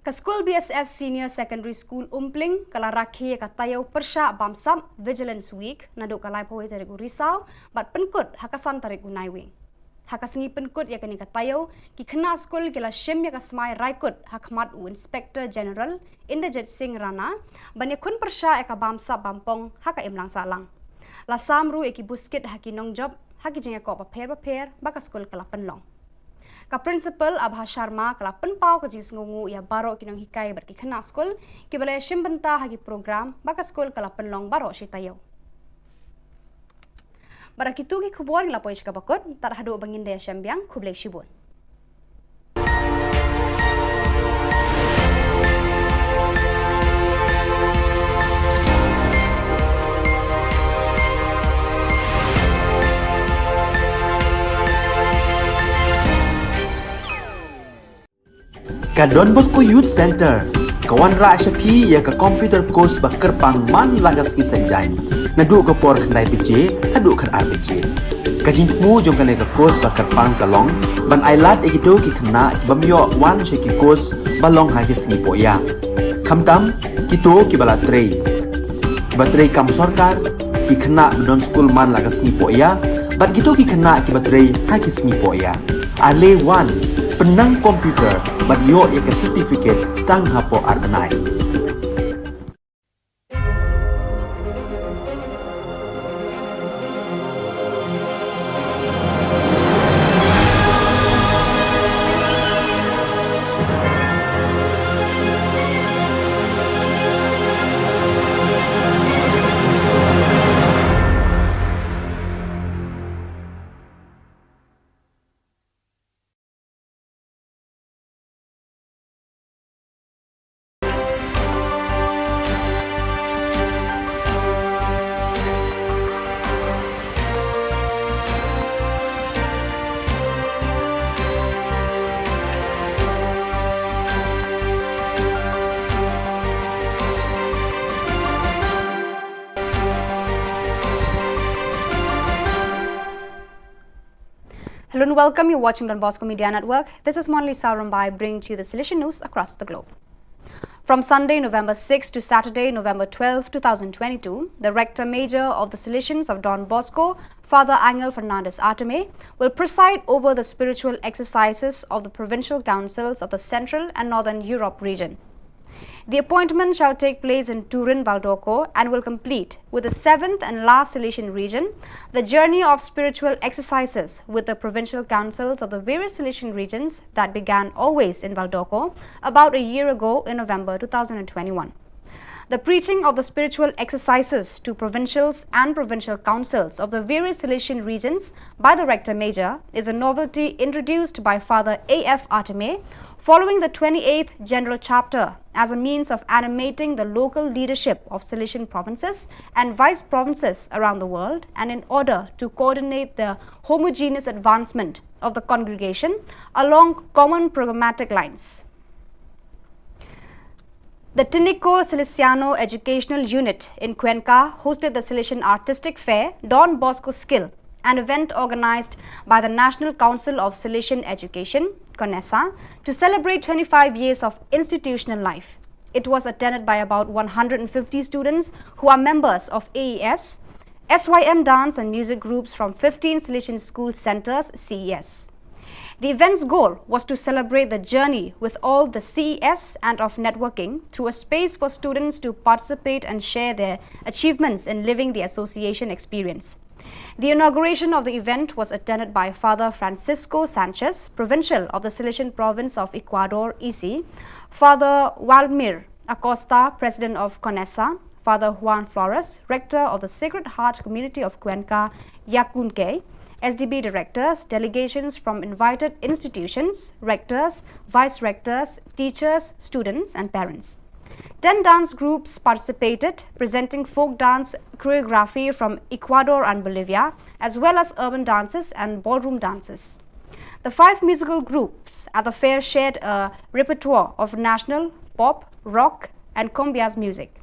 Ka School BSF Senior Secondary School Umpling kala rakhi ka tayaw persya bamsam Vigilance Week naduk kalai pawai tarik Risau bat penkut hakasan tarik Naiwing. Hakasengi penkut ya kani ka tayaw ki kena school kila shim ya ka smai raikut hakmat u Inspector General Inderjit Singh Rana banya kun persya ya ka bamsam bampong haka imlang salang. Lasam ru eki buskit haki nongjob haki jenga ko paper baka school kala penlong. Ka principal Abha Sharma kala penpau ka jis ngungu ya baro kinong hikai berki kena school ki balai shimbenta hagi program baka school kala penlong baro si tayo. Barakitu ki khubor la poish ka bakot tar hadu bangin daya syambiang khublai shibun. Ka Don Bosco Youth Center kawan ra syapi ya ka computer course ba kerpang man lagas ki sanjain nadu ka por khnai bije hadu khan arbije kajing mu jong kale ka course ba kerpang kalong ban ailat ekido ki khna bamyo wan she ki course balong ha ki singi poya khamtam kito ki bala trei kibatrei kam sorkar ki khana non school man laga sngi poya bat gitu ki khana kibatrei ha ki sngi poya ale one penang komputer bat yo ek certificate tang hapo arbanai. Hello and welcome. You're watching Don Bosco Media Network. This is Monli Saurumbai bringing to you the Silesian news across the globe. From Sunday, November 6 to Saturday, November 12, 2022, the Rector Major of the Salesians of Don Bosco, Father Angel Fernandez Arteme, will preside over the spiritual exercises of the provincial councils of the Central and Northern Europe region. The appointment shall take place in Turin, Valdocco and will complete with the 7th and last Silesian region, the journey of spiritual exercises with the provincial councils of the various Silesian regions that began always in Valdocco about a year ago in November 2021. The preaching of the spiritual exercises to provincials and provincial councils of the various Silesian regions by the Rector Major is a novelty introduced by Father A.F. Arteme following the 28th General Chapter as a means of animating the local leadership of Silesian provinces and vice provinces around the world, and in order to coordinate the homogeneous advancement of the congregation along common programmatic lines. The Tinico Salesiano Educational Unit in Cuenca hosted the Silesian Artistic Fair Don Bosco Skill, an event organized by the National Council of Silesian Education, CONESA, to celebrate 25 years of institutional life. It was attended by about 150 students who are members of AES, SYM dance and music groups from 15 Silesian school centers, CES. The event's goal was to celebrate the journey with all the CES and of networking through a space for students to participate and share their achievements in living the association experience. The inauguration of the event was attended by Father Francisco Sanchez, Provincial of the Silesian Province of Ecuador, EC, Father Walmir Acosta, President of CONESA, Father Juan Flores, Rector of the Sacred Heart Community of Cuenca, Yacunque, SDB directors, delegations from invited institutions, rectors, vice-rectors, teachers, students and parents. 10 dance groups participated, presenting folk dance choreography from Ecuador and Bolivia, as well as urban dances and ballroom dances. The 5 musical groups at the fair shared a repertoire of national, pop, rock and cumbias music.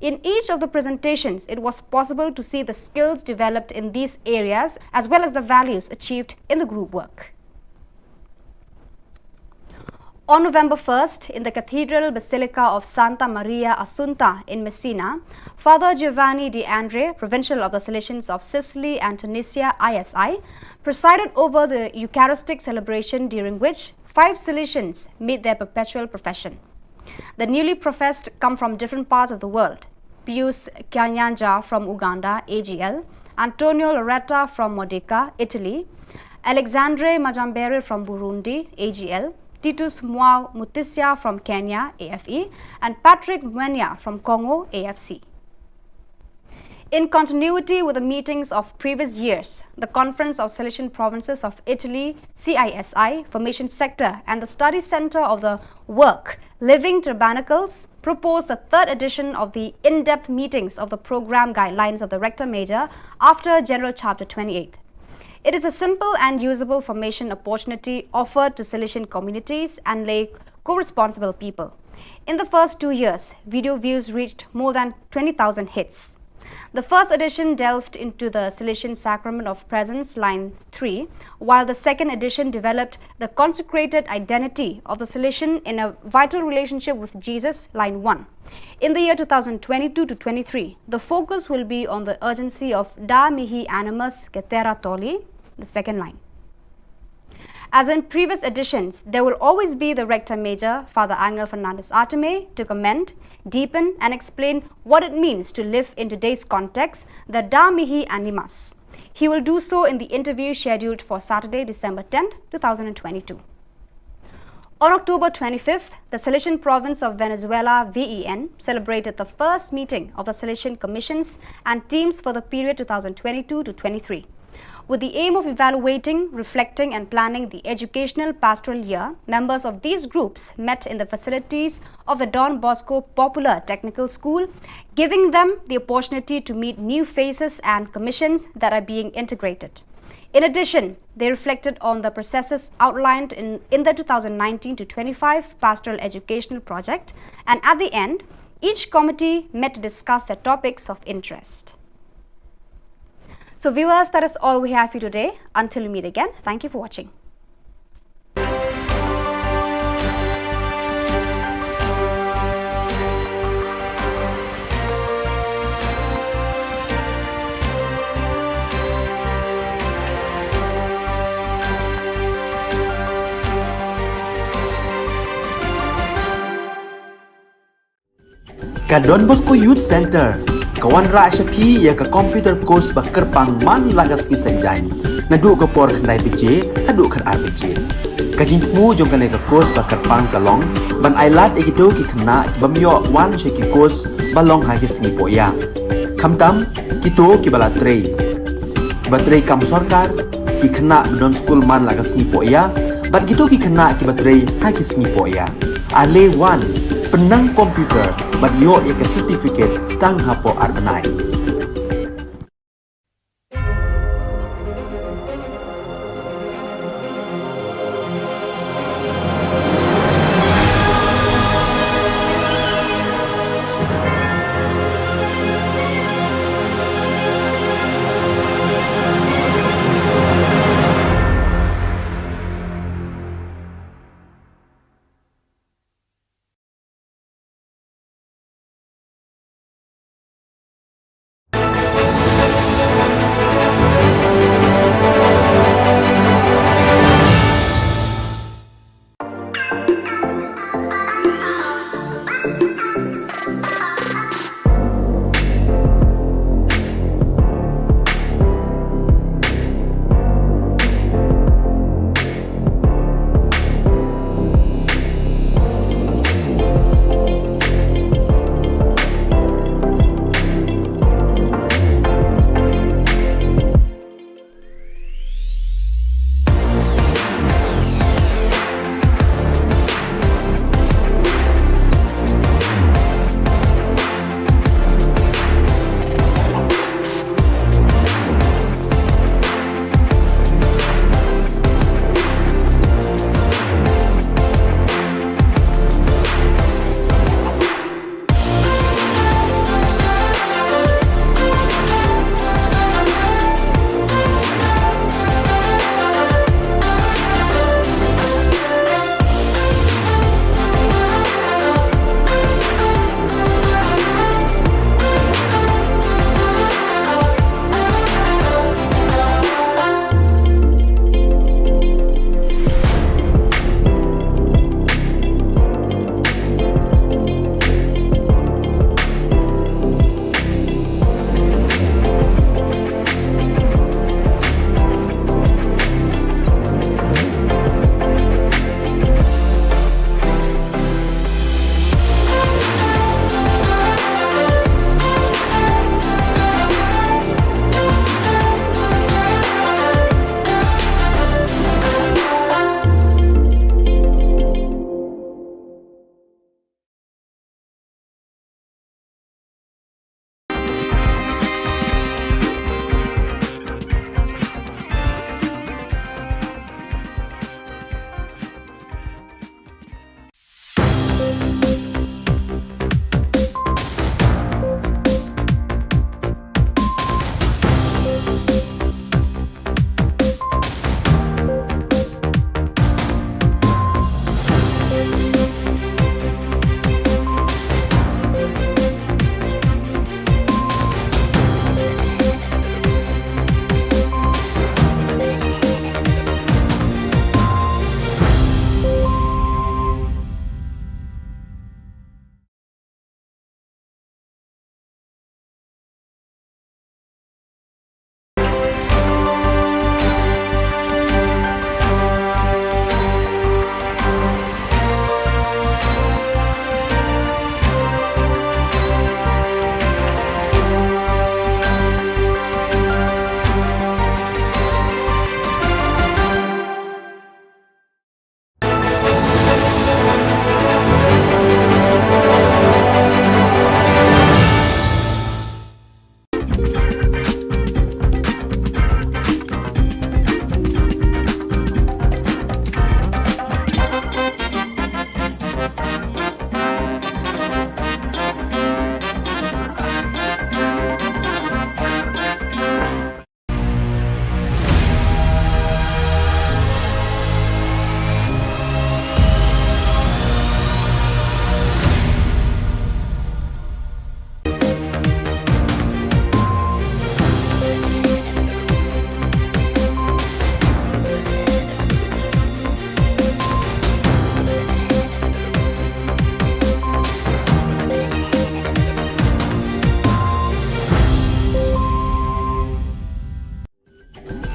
In each of the presentations, it was possible to see the skills developed in these areas as well as the values achieved in the group work. On November 1st, in the Cathedral Basilica of Santa Maria Assunta in Messina, Father Giovanni De Andre, Provincial of the Salesians of Sicily and Tunisia, ISI, presided over the Eucharistic celebration, during which 5 Salesians made their perpetual profession. The newly professed come from different parts of the world: Pius Kyanyanja from Uganda, AGL, Antonio Loretta from Modica, Italy, Alexandre Majambere from Burundi, AGL, Titus Mwao Mutisia from Kenya, AFE, and Patrick Mwenya from Congo, AFC. In continuity with the meetings of previous years, the Conference of Salesian Provinces of Italy, CISI, Formation Sector, and the Study Center of the Work, Living Tabernacles, proposed the 3rd edition of the in-depth meetings of the program guidelines of the Rector Major after General Chapter 28. It is a simple and usable formation opportunity offered to Salesian communities and lay co-responsible people. In the first 2 years, video views reached more than 20,000 hits. The first edition delved into the Salesian Sacrament of Presence, line 3, while the second edition developed the consecrated identity of the Salesian in a vital relationship with Jesus, line 1. In the year 2022 to 23, the focus will be on the urgency of Da Mihi Animus Getera Toli, the second line. As in previous editions, there will always be the Rector Major, Father Angel Fernandez Arteme, to comment, deepen and explain what it means to live in today's context, the Da Mihi Animus. He will do so in the interview scheduled for Saturday, December 10, 2022. On October 25th, the Salesian Province of Venezuela, VEN, celebrated the first meeting of the Salesian Commissions and teams for the period 2022 to 23. With the aim of evaluating, reflecting and planning the educational pastoral year, members of these groups met in the facilities of the Don Bosco Popular Technical School, giving them the opportunity to meet new faces and commissions that are being integrated. In addition, they reflected on the processes outlined in the 2019 to 25 Pastoral Educational Project, and at the end, each committee met to discuss their topics of interest. So viewers, that is all we have for you today. Until we meet again, thank you for watching. Ka Don Bosco Youth Center kawan ra shapi ya ka computer course ba kerpang man lagas ki sanjain na du ka por khnai bije hadu khan arbije ka jingmu jong ka le ka course ba kerpang ka long ban ailat ekito ki khna bamyo wan she ki course balong ha ki singi poya khamtam kito ki bala trei batrei kam sarkar ki khna don school man lagas singi poya bat kito ki khna ki batrei ha ki singi poya ale wan penang komputer bat yo ya ka certificate tang hapo arbenai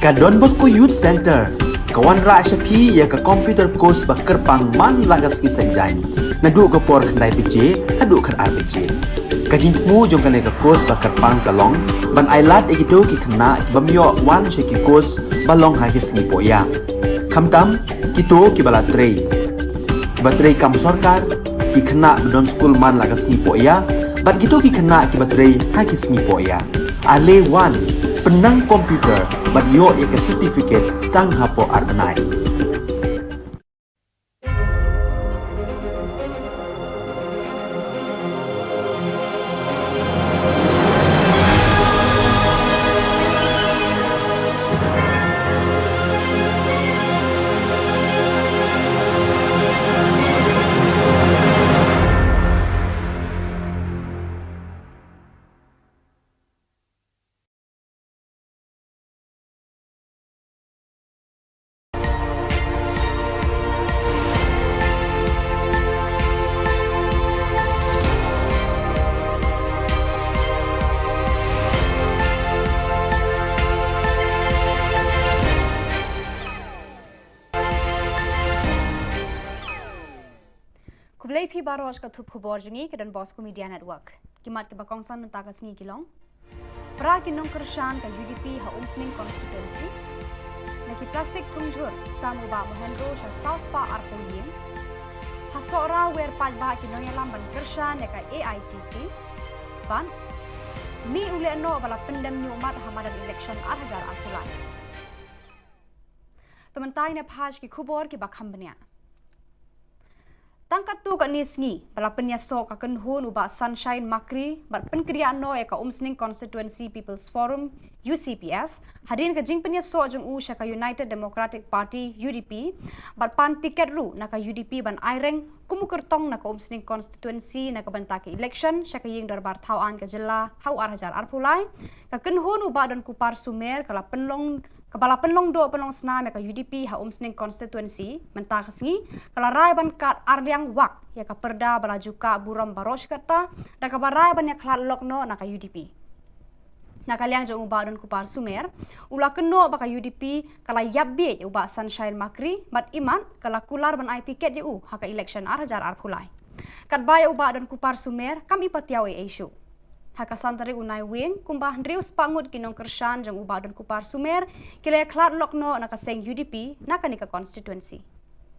ka Don Bosco Youth Center kawan ra shapi ya ka computer course ba kerpang man lagas ki sanjain na du ka por khnai pije adu khan ar pije ka jing mu jong ka le ka course ba kerpang ka long ban ailat e do ki khna bamyo wan she ki course ba long ha ki sni po ya khamtam ki to ki bala trei batrei kam sarkar ki khna don school man lagas ni po ya bat gitu ki khna ki batrei ha ki sni po ya ale wan penang komputer bat yo ya ka certificate tang hapo arnai Kublai phi baros ka thup khubor jungi ke Don Bosco Media Network. Kimat ke bakongsan mentaka sngi kilong. Pra kinong kershan ka UDP ha umsning constituency. Naki plastik tungjur samu ba mohendro sha South Pa arpoyin. Ha sora wer paj ba kinong yalam ban kershan ya ka AITC. Ban mi ule no bala pendem ni umat hamadan election 2000 arpulai. Tementai ne phaj ki khubor ki bakham bania. Tangkat tu kat nisngi bala penyaso ka kenhun uba Sunshine Makri bat penkriya no ya ka umsning constituency People's Forum UCPF hadin ka jing penyaso jong u sha ka United Democratic Party UDP bat pan tiket ru na ka UDP ban aireng kumukertong na ka umsning constituency na ka banta ka election sha ka ying darbar Khubor Na Ka Jylla hau arhajar arpulai ka kenhun uba dan kupar sumer kala penlong Kepala penlong do penlong senam ya ka UDP ha umsning constituency mentah sengi kala rai ban kat arliang wak ya ka perda bala juka buram baros kata da ka barai ban ya klat lokno na ka UDP na kaliang jong uba don kupar sumer ula keno ba ka UDP kala yabbe uba Sunshine Makri mat iman kala kular ban ai tiket u ha ka election arhajar arpulai kat baya uba don kupar sumer kami patiaw e issue Haka santari unai wing kumbah ndrius pangut kinong kershan jang uba dan kupar sumer kila klat lokno na kaseng UDP na kanika constituency.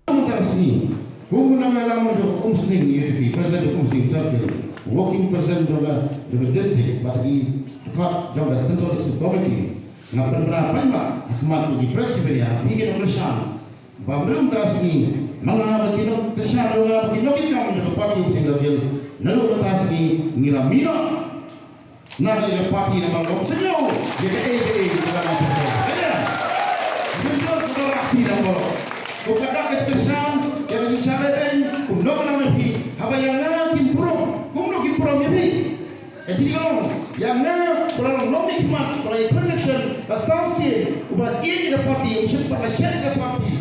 Khubor Na Ka Jylla do umsning UDP president umsning circle working president of the district but di kat jong the central district committee na penra paima akmat di presiden ya hingga kershan babrum dasni mga kinong kershan nga kinong kinong do party umsning circle nalu dasni ngiramira Nada yang parti nama kau senyum, jadi dalam apa? Ada, betul betul aksi nama. Kau kata kesan, jadi isyaratkan, undang nama ni, apa yang nak improm, kumno improm ni. Jadi yang nak kalau nom hikmat, kalau election, asasi, ubat ini ke parti, usia pada syarat ke parti.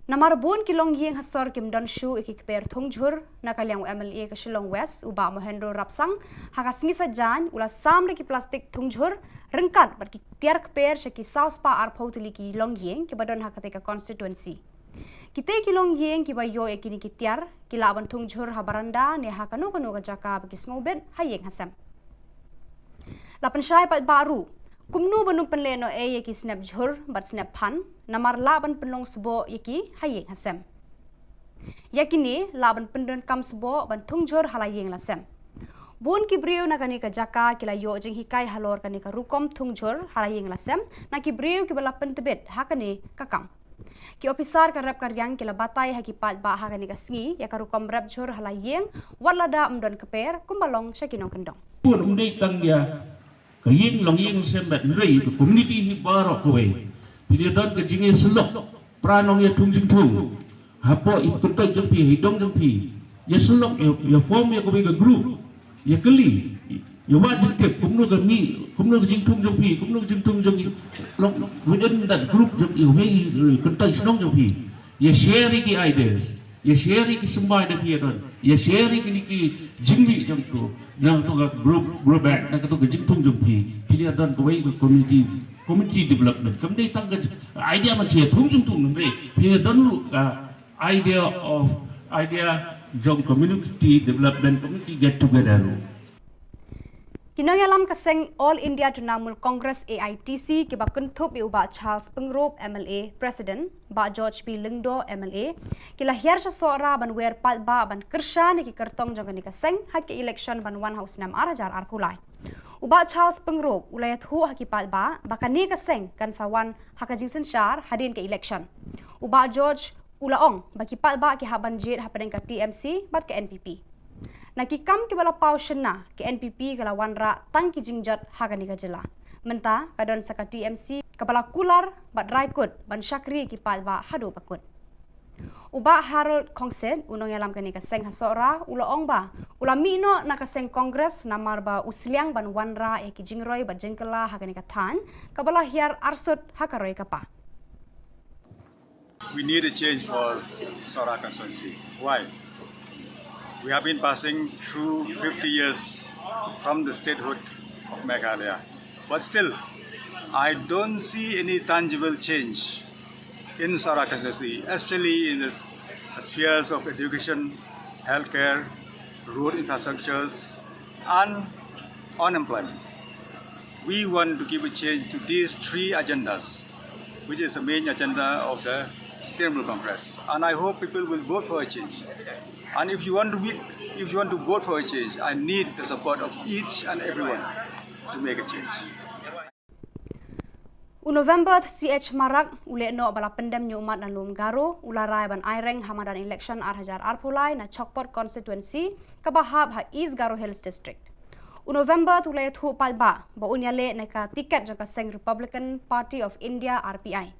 Namar bon kilong yeng hasor kim don shu ikikper thongjur na kaliang MLA ka Shillong West uba mohendro rapsang hakasingi sa jan ula samle ki plastik thongjur rengkat bat ki tiar kper shaki South Pa arphautili ki long yeng ki badon hakate ka constituency kite ki long yeng ki bayo ekini ki tiar ki laban thongjur ha baranda ne hakano kano ka jaka ba ki snobet hayeng hasam lapan shai pat baru kumnu banung penleno e yeki snap jhur bat snap phan namar laban penlong sbo yeki hayeng hasem yakini laban pendon kam sbo ban thungjhur halayeng lasem bon ki breu na kani ka jaka kila yo jing hikai halor kani ka rukom thungjhur halayeng lasem na ki breu ki bala pentebet hakani kakam ki officer ka rap karyang kila batai haki pat ba hakani ka sngi ya ka rukom rap jhur halayeng walada mdon keper kumbalong syakinong kendong pun umdei tangya kaying long ying sembat rei to community hi barok kowe pilih don ke jinge selok pranong ya tungjing tung hapo ikut kai jempi hidong jempi ya selok ya form ya kowe ke group ya keli ya wajib ke kumno ke mi kumno ke jing tung jempi kumno ke jing tung jempi long within that group jempi we kentai senong jempi ya share ki ideas ya share ki sembai de pia don ya share ki jingli jam tu nang tu group back nang tu ke jing tung jempi pilih don kowe ke community community development. Kemudian tangga idea macam tung nanti. Pilih dulu idea jom community development, community get together. Kinong alam kaseng All India Trinamool Congress AITC kiba kuntup iuba Charles Pengrop MLA President ba George P Lingdo MLA kila hiar sa sora ban wer pat ba ban kersha ni ki kertong jong ni kaseng haki election ban 1 house 6 arajar arkulai uba Charles Pengrop ulayat hu haki pat ba bakani kaseng kan sawan hakajing sensyar hadin ke election uba George ulaong baki pat ba ki haban jit hapadeng ka TMC bat ke NPP nakikam ki bala pau shena ke NPP kala wanra tang ki jingjat Ka Jylla menta kadon saka TMC kabala kular bat raikut ban syakri ki palba hadu bakut uba Harold Kongsen unong yalam kani kaseng hasora ulaong ba ulami no nakaseng kongres namar ba usliang ban wanra e ki jingroi bat jengkela hakani kathan kabala hiar arsut hakaroi kapa. We need a change for Sora constituency. Why? We have been passing through 50 years from the statehood of Meghalaya. But still, I don't see any tangible change in Sora constituency, especially in the spheres of education, healthcare, road infrastructures, and unemployment. We want to give a change to these three agendas, which is the main agenda of the Trinamool Congress. And I hope people will vote for a change. And if you want to vote for a change, I need the support of each and everyone to make a change. November CH Marak ule no bala pendem nyumat dan lum garo ularai ban aireng hamadan election arhajar arpulai na Chokpot constituency kabahab ha East Garo Hills district. November tulai thu palba ba unyale na ka tiket jaka seng Republican Party of India RPI.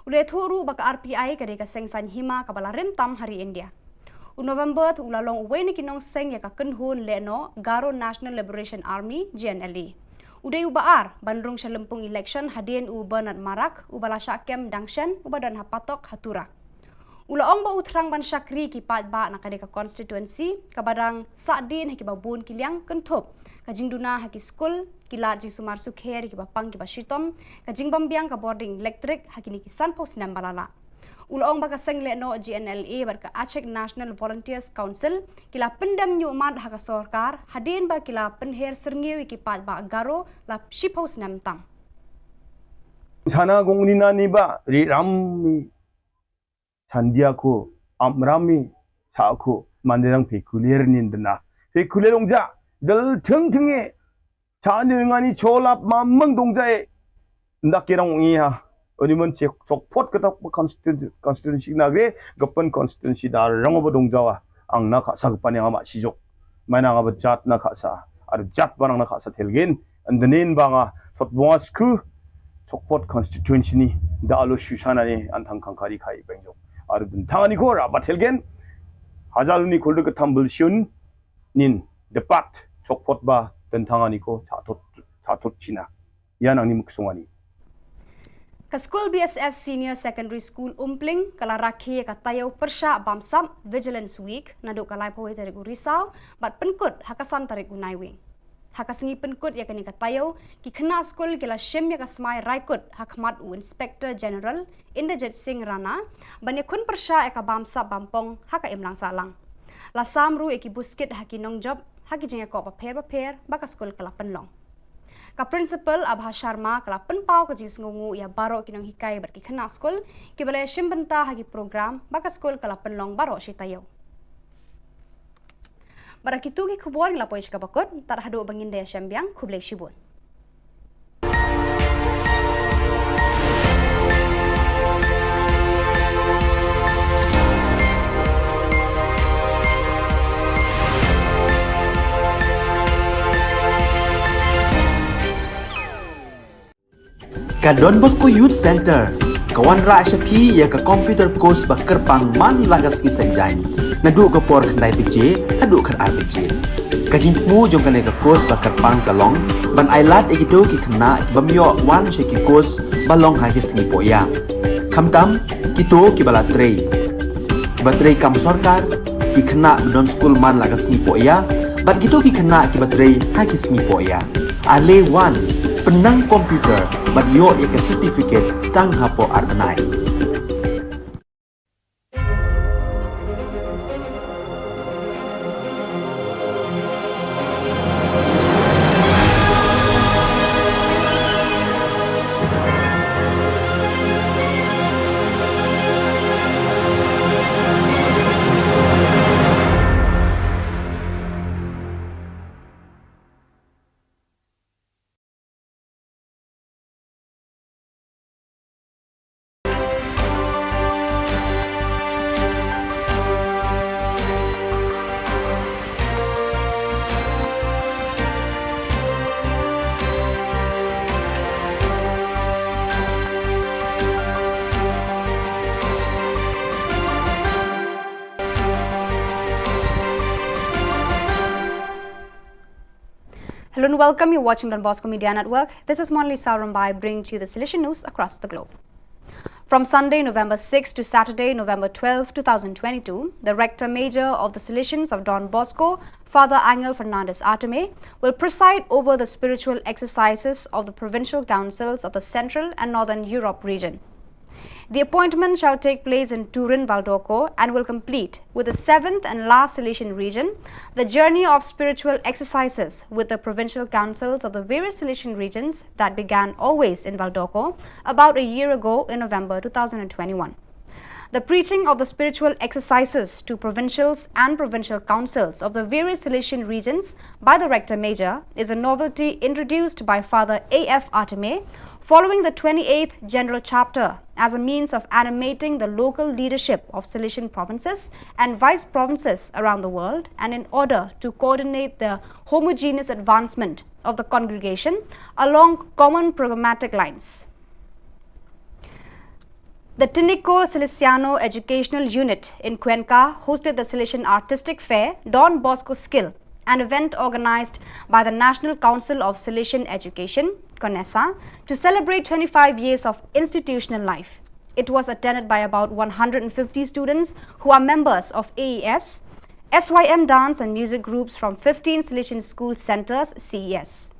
Ule thu ru baka RPI kade ka seng sanhima kabala rimtam hari India. November tu ulalong uwe ni kinong seng ya ka kenhun le no Garo National Liberation Army GNLA. Uday ubaar bandrung sa lempung election hadin u Bernard Marak ubala syakem dangshen ubadan hapatok hatura. Ulaong ba utrang ban syakri ki pat ba na kadeka constituency kabadang sadin haki babun kiliang kentup kajing duna haki school kila jing sumar sukher ki bapang ki bashitom kajing bambiang ka boarding electric haki ni kisan pos nam balala. Ulaong baka seng le no GNLA berka Aceh National Volunteers Council kila pendam nyumat haka sorkar hadin ba kila penher serngiwi ki pat ba Garo la shipos nam tang. sana gongnina niba ri rammi sandiako amrami saako manderang pekulier nindna pekulierongja dal tingting에 자능하니 졸랍 만멍 동자에 ndakirang iha 어디면 적포트 그다 constituency 나게 급번 constituency 다 랑어버 동자와 앙나 가사 급반에 아마 시족 마이나가 잣나 가사 아르 잣 바랑나 가사 텔겐 안드넨 방아 톳봉아스크 적포트 constituency 니 다알로 슈샤나니 안탕 칸카리 카이 뱅족 아르든 당하니 고라 바텔겐 하잘니 골드 그 탐블슌 닌 데팟 적포트 바 던탕하니 고 자토 지나 야낭니 묵송하니 Ka School BSF Senior Secondary School Umpling kala rakhi ka tayo persya bamsam Vigilance Week naduk kalai pohoi tarik Risau bat penkut hakasan tarik Naiwing. Hakasengi penkut ya kani ka tayo ki kena school kala shim ya ka smai raikut hakmat u Inspector General Inderjit Singh Rana banya kun persya ya ka bamsam bampong haka imlang salang. La samru eki buskit haki nong job haki jeng ko paper baka school kala penlong. Ka principal Abha Sharma kala penpau ka jis ngungu ya baro kinong hikai berki kena skol ki balai shimbenta hagi program baka skol kala penlong baro si tayo. Barakitu ki khubor la poish ka bakot tar hadu bangin daya syambiang khublek shibun. Ka Don Bosco Youth Center kawan ra syapi ya ka computer course bakar pang man lagas ki sanjain nadu ka por khandai pije adu khan RPG ka jingmu jong kane ka course bakar pang kalong ban ailat egido ki khna bamyo wan she ki course balong ha ki singi poya khamtam kito ki bala trei batrei kam sarkar ki khna don school man lagas singi poya bat kito ki khna ki batrei ha ki singi poya ale wan penang komputer bat yo ya ke certificate tang hapo arbenai. Hello and welcome. You're watching Don Bosco Media Network. This is Monali Sarambai bringing to you the Silesian news across the globe. From Sunday, November 6 to Saturday, November 12, 2022, the Rector Major of the Salesians of Don Bosco, Father Angel Fernandez Arteme, will preside over the spiritual exercises of the provincial councils of the Central and Northern Europe region. The appointment shall take place in Turin, Valdocco and will complete with the 7th and last Salesian region the journey of spiritual exercises with the provincial councils of the various Salesian regions that began always in Valdocco about a year ago in November 2021. The preaching of the spiritual exercises to provincials and provincial councils of the various Salesian regions by the Rector Major is a novelty introduced by Father A.F. Arteme following the 28th General Chapter as a means of animating the local leadership of Salesian provinces and vice provinces around the world, and in order to coordinate the homogeneous advancement of the congregation along common programmatic lines. The Tinico Salesiano Educational Unit in Cuenca hosted the Salesian Artistic Fair Don Bosco Skill, an event organized by the National Council of Salesian Education, CONESA, to celebrate 25 years of institutional life. It was attended by about 150 students who are members of AES, SYM dance and music groups from 15 Salesian school centers, CES.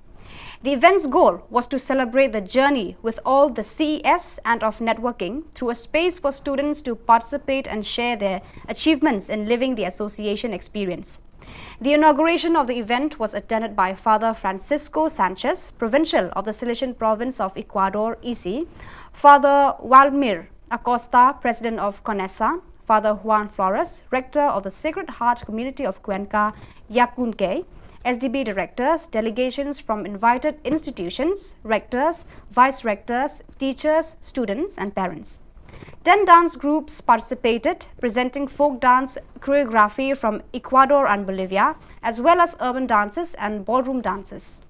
The event's goal was to celebrate the journey with all the CES and of networking through a space for students to participate and share their achievements in living the association experience. The inauguration of the event was attended by Father Francisco Sanchez, Provincial of the Salesian Province of Ecuador, EC, Father Walmir Acosta, President of CONESA, Father Juan Flores, Rector of the Sacred Heart Community of Cuenca, Yacunque, SDB directors, delegations from invited institutions, rectors, vice-rectors, teachers, students and parents. 10 dance groups participated, presenting folk dance choreography from Ecuador and Bolivia, as well as urban dances and ballroom dances.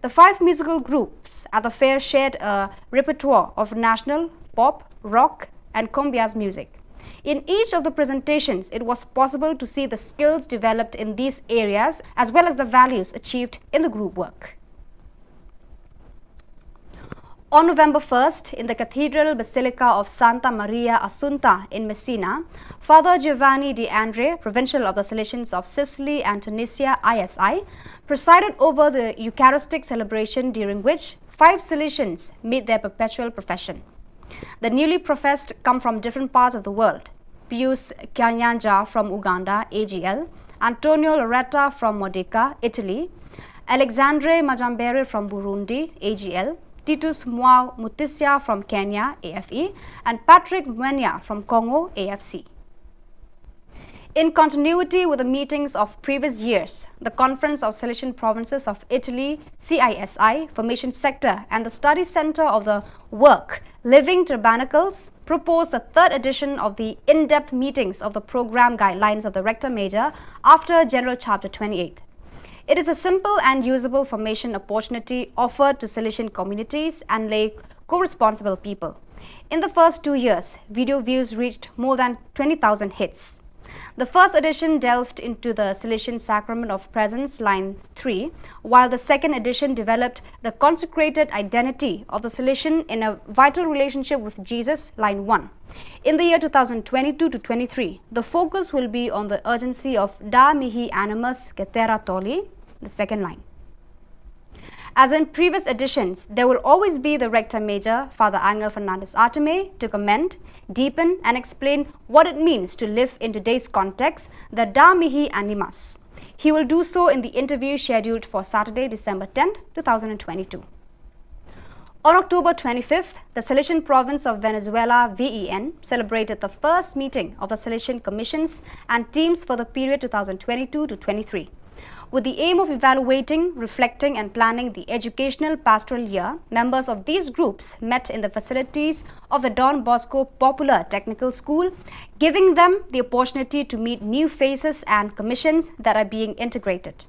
The 5 musical groups at the fair shared a repertoire of national, pop, rock and cumbias music. In each of the presentations, it was possible to see the skills developed in these areas as well as the values achieved in the group work. On November 1st, in the Cathedral Basilica of Santa Maria Assunta in Messina, Father Giovanni De Andre, Provincial of the Salesians of Sicily and Tunisia, ISI, presided over the Eucharistic celebration, during which 5 Salesians made their perpetual profession. The newly professed come from different parts of the world: Pius Kanyanja from Uganda, AGL, Antonio Loretta from Modica, Italy, Alexandre Majambere from Burundi, AGL, Titus Mwao Mutisia from Kenya, AFE, and Patrick Mwenya from Congo, AFC. In continuity with the meetings of previous years, the Conference of Salesian Provinces of Italy, CISI, Formation Sector and the Study Center of the Work, Living Tabernacles, proposed the 3rd edition of the in-depth meetings of the program guidelines of the Rector Major after General Chapter 28. It is a simple and usable formation opportunity offered to Salesian communities and lay co-responsible people. In the first 2 years, video views reached more than 20,000 hits. The first edition delved into the Salesian Sacrament of Presence, line 3, while the second edition developed the consecrated identity of the Salesian in a vital relationship with Jesus, line 1. In the year 2022 to 23, the focus will be on the urgency of Da Mihi Animus Cetera Tolli, the second line. As in previous editions, there will always be the Rector Major, Father Angel Fernandez Arteme, to comment, deepen and explain what it means to live in today's context, the Da Mihi Animas. He will do so in the interview scheduled for Saturday, December 10, 2022. On October 25th, the Salesian Province of Venezuela, VEN, celebrated the first meeting of the Salesian Commissions and teams for the period 2022 to 23. With the aim of evaluating, reflecting and planning the educational pastoral year, members of these groups met in the facilities of the Don Bosco Popular Technical School, giving them the opportunity to meet new faces and commissions that are being integrated.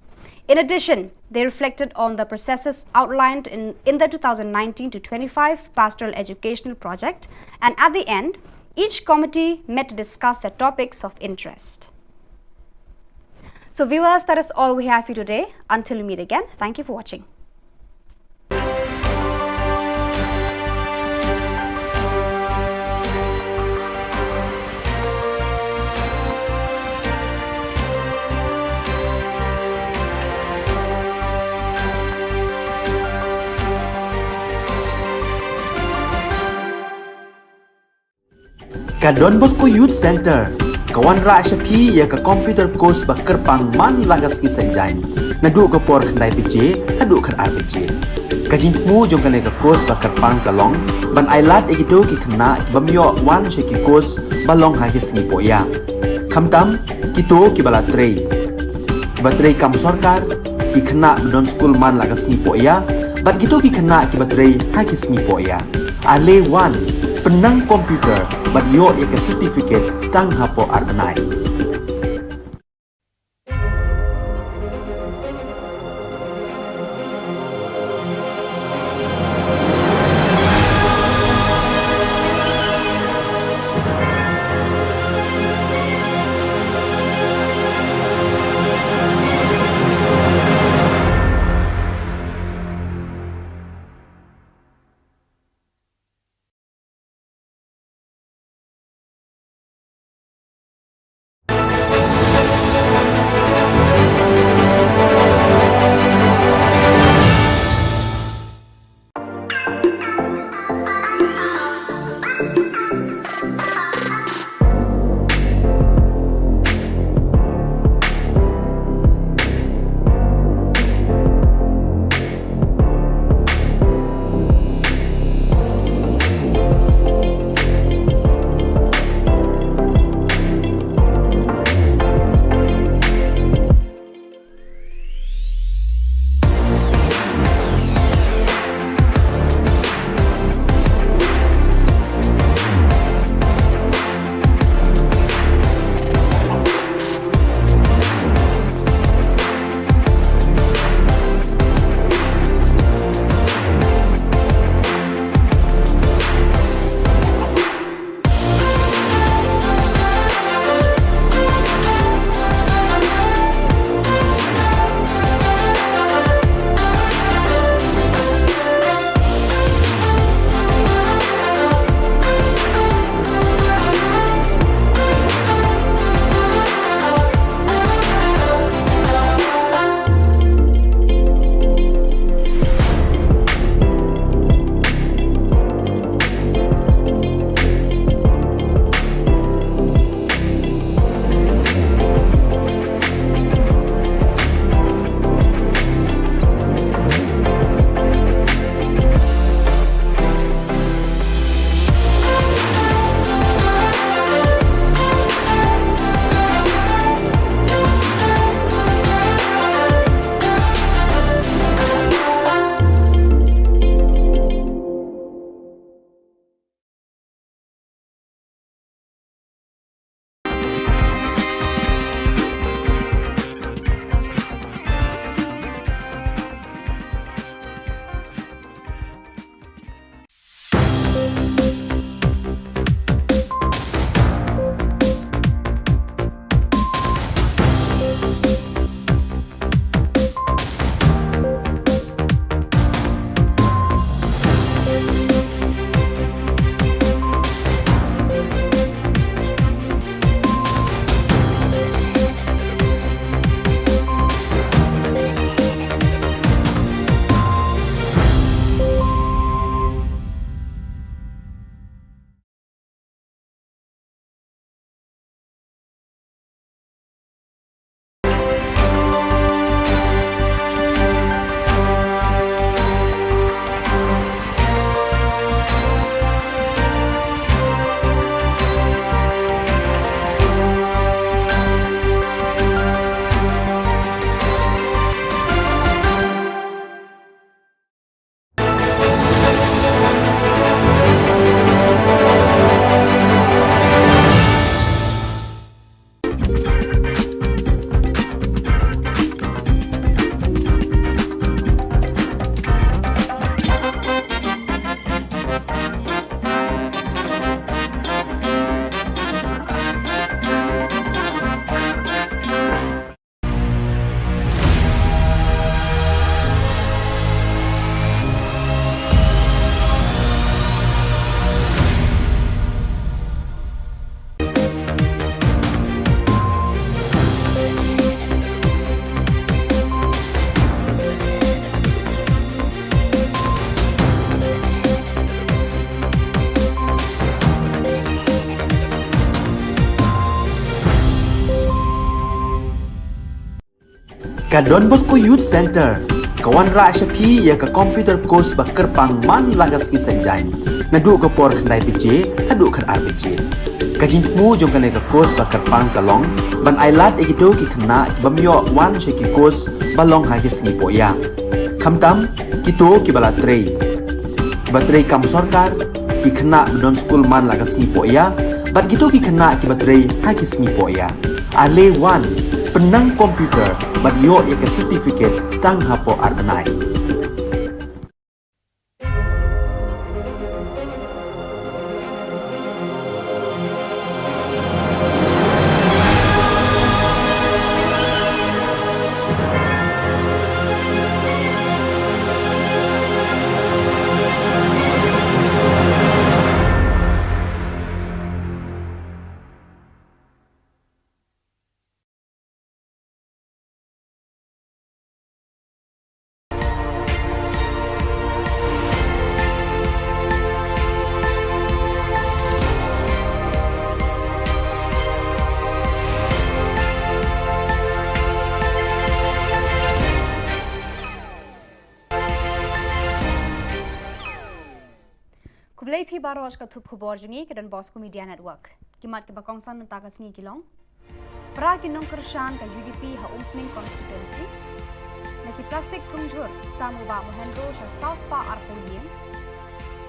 In addition, they reflected on the processes outlined in the 2019 to 25 Pastoral Educational Project, and at the end, each committee met to discuss their topics of interest. So viewers, that is all we have for you today. Until we meet again, thank you for watching. Ka Don Bosco Youth Center, kawan ra syapi ya ka computer course bakar pang man lagas ki sanjain. Nadu ka por khandai PJ, hadu khan RPG. Ka jingmu jom ka course bakar pang kalong, ban ailat egito ki khna ki bamyo wan sheki course balong ha ki singi poya. Khamtam kito ki bala trei. Batrei kam sarkar ki khna don school man lagas singi poya, bat kito ki khna ki batrei ha ki singi poya. Ale wan penang komputer bat yo eka certificate tang hapo arnai. Ka Don Bosco Youth Center, kawan ra syapi ya ka computer course ba kerpang man lagas ki sanjain. Nadu ka por khandai PJ, hadu khan RPG. Ka jingmu jong ka ka course ba kerpang kalong, ban ailat egito ki khna bamyo wan sheki course balong ha ki singi poya. Khamtam kito ki bala trei. Batrei kam sarkar ki khna don school man lagas singi poya, bat gitu ki khna ki batrei ha ki singi poya. Ale wan penang komputer bat yo ya ke certificate tang hapo arnai. Kublai phi baros ka thup khubor jungi ke Don Bosco Media Network. Kimat ke bakongsan mentaka sngi kilong. Pra kinong kershan ka UDP ha umsning constituency. Naki plastik tungjur samu ba mohendro sha South Pa arpolien.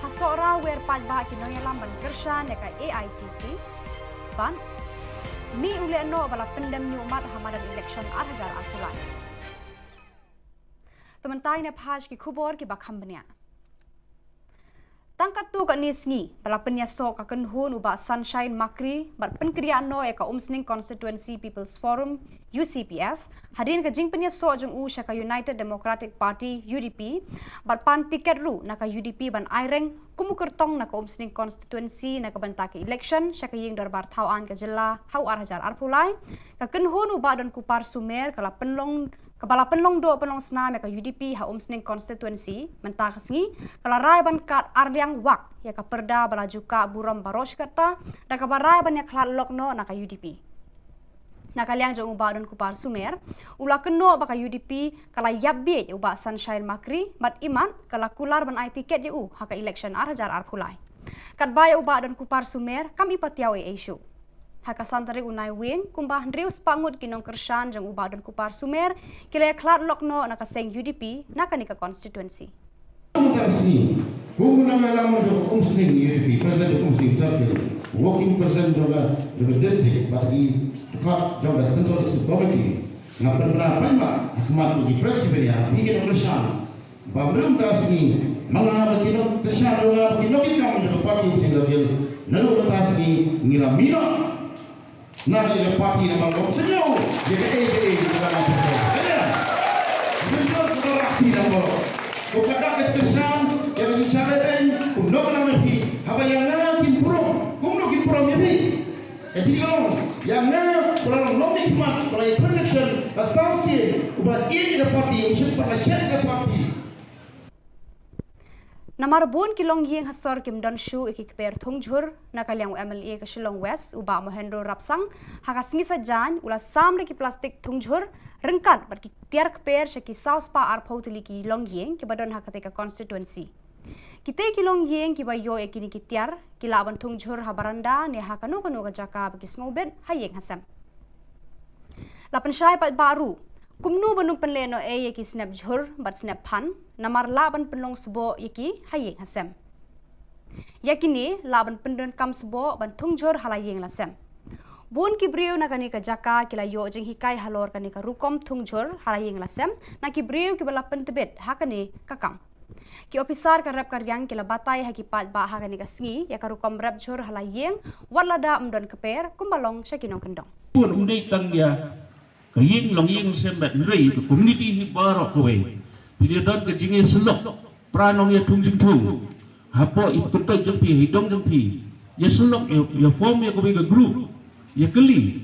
Ha sora wer paj ba kinong yalam ban kershan ka AITC. Ban mi ule no bala pendem ni umat hamadan election 8000 arpulai. Tementai ne phaj ki khubor ki bakham bania. Tangkat tu kat nisngi, bala penyasok akan hun ubah Sunshine Makri, bat penkriaan no eka umsning Constituency People's Forum, UCPF, hadirin ke jing penyasok jeng u syaka United Democratic Party, UDP, bat pan tiket ru naka UDP ban aireng, kumukertong naka umsning Constituency naka bantaki election, syaka ying Khubor Na Ka Jylla, hau arhajar arpulai, kaken hun ubah dan kupar sumer, Kepala penlong do penlong senam ya UDP ha umsning constituency mentah sengi kala rai ban kat arliang wak ya ka perda bala juka buram baros kata dan ka barai ban ya klat lokno na ka UDP na kaliang jong uba dan kupar sumer ula keno ba ka UDP kala yabbe uba Sunshine Makri mat iman kala kular ban ai tiket u ha ka election arhajar arpulai kat baya uba dan kupar sumer kami patiaw issue Haka santari unai wing kumbah ndrius pangut kinong kershan jang ubah dan kupar sumer kila klat lokno naka seng UDP naka nika constituency. Khubor Na Ka Jylla jo umsning UDP president umsning circle working president jo district but di kat jo central committee ngapan berapa ma akmat di presiden ya ingin kershan babrum tasni mga kinong kershan jo kinong kinong jo party umsning circle nalu tasni ngiramira Nak ada parti nama kau senyum, jadi kita nak cakap. Ada, senyum kita aksi nama. Kau kata kesan, jadi isyarat dan undang nama ni. Apa yang nak kimprom, kumno kimprom ni. Jadi yang nak orang nomik mat, orang connection, associate, ubat ini ke parti, usia pada share ke parti. Namar bon kilong yeng hasor kim don shu ikikper thungjur nakaliang MLA ke Shillong West uba mohendro rapsang hakasingi sajan ula sam ki plastik thungjur rengkat bar ki tiar kper shaki South Pa arphautili ki long yeng ki badon hakate ka constituency kite kilong yeng ki bayo ekini ki tiar ki laban thungjur habaranda ne hakano kano ka jaka bagi snobet hayeng hasam lapan syai pat baru Kumnu benung penleno yeki snap jhur bat snap pan namar laban penlong sebo yeki hayeng hasem. Yakini laban pendon kam sebo ban tungjur halayeng lasem. Bun kibriu nakani ka jaka kila yo jeng hikai halor kani ka rukom tungjur halayeng lasem na kibriu kibala pentebet hakani kakam. Ki ofisar ka rep karyang kila batay hakipat ba hakani ka sngi ya ka rukom rep jhur halayeng walada mdon keper kumbalong sya kinong kendong. Pun undai tangya kaying long ying sembat rei ke community hibaro kowe pilih don ke jinge selok pranong ya tungjing tung hapo ipuntai jempi hidong jempi ya selok ya form ya kowe ke group ya keli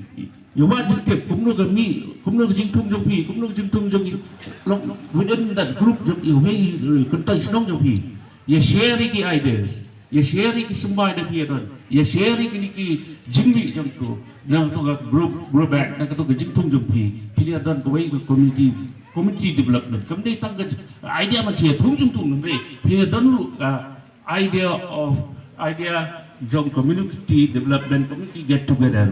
ya wajib tip kumno ke mi kumno ke jing tung jempi kumno ke jing tung jempi long within that group jempi ya wei kuntai senong jempi ya share ki ideas ya share ki sembai da pia don ya share ki jingli jam tu jam tu ga group back na tu ga jingtung jam pi pia don ko wei community development kamdei tang ga idea ma che thung jung tung ngai pia don lu idea jong community development community get together.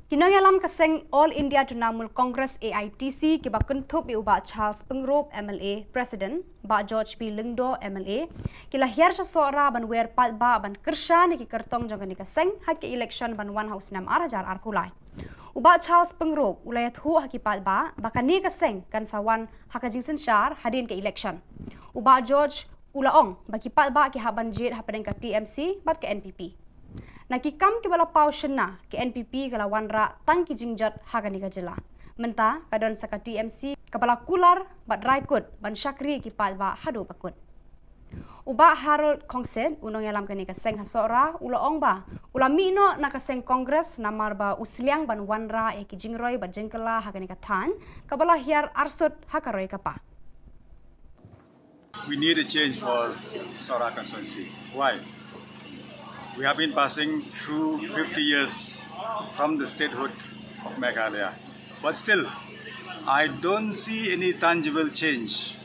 Kinong alam kaseng All India Trinamool Congress AITC kiba kuntup iuba Charles Pengrop MLA President ba George P Lingdo MLA kila hiar sa sora ban wer pat ba ban kersha ni ki kertong jong ni kaseng hak election ban one house nam arajar arkulai uba Charles Pengrop ulayat hu haki pat ba bakani kaseng kan sawan hakajing sensyar hadin ke election uba George ulaong baki pat ba ki haban jit hapen ka TMC bat ke NPP nakikam ki bala pau shena ke NPP kala wanra tang ki jingjat Ka Jylla menta kadon saka TMC kabala kular bat raikut ban syakri ki palba hadu pakut uba Harold Kongsen unong yalam kani kaseng hasora ulaong ba ulami no nakaseng kongres namar ba usliang ban wanra e ki jingroi bat jengkela hakani kathan kabala hiar arsut hakaroi kapa. We need a change for Sora constituency. Why? We have been passing through 50 years from the statehood of Meghalaya. But still, I don't see any tangible change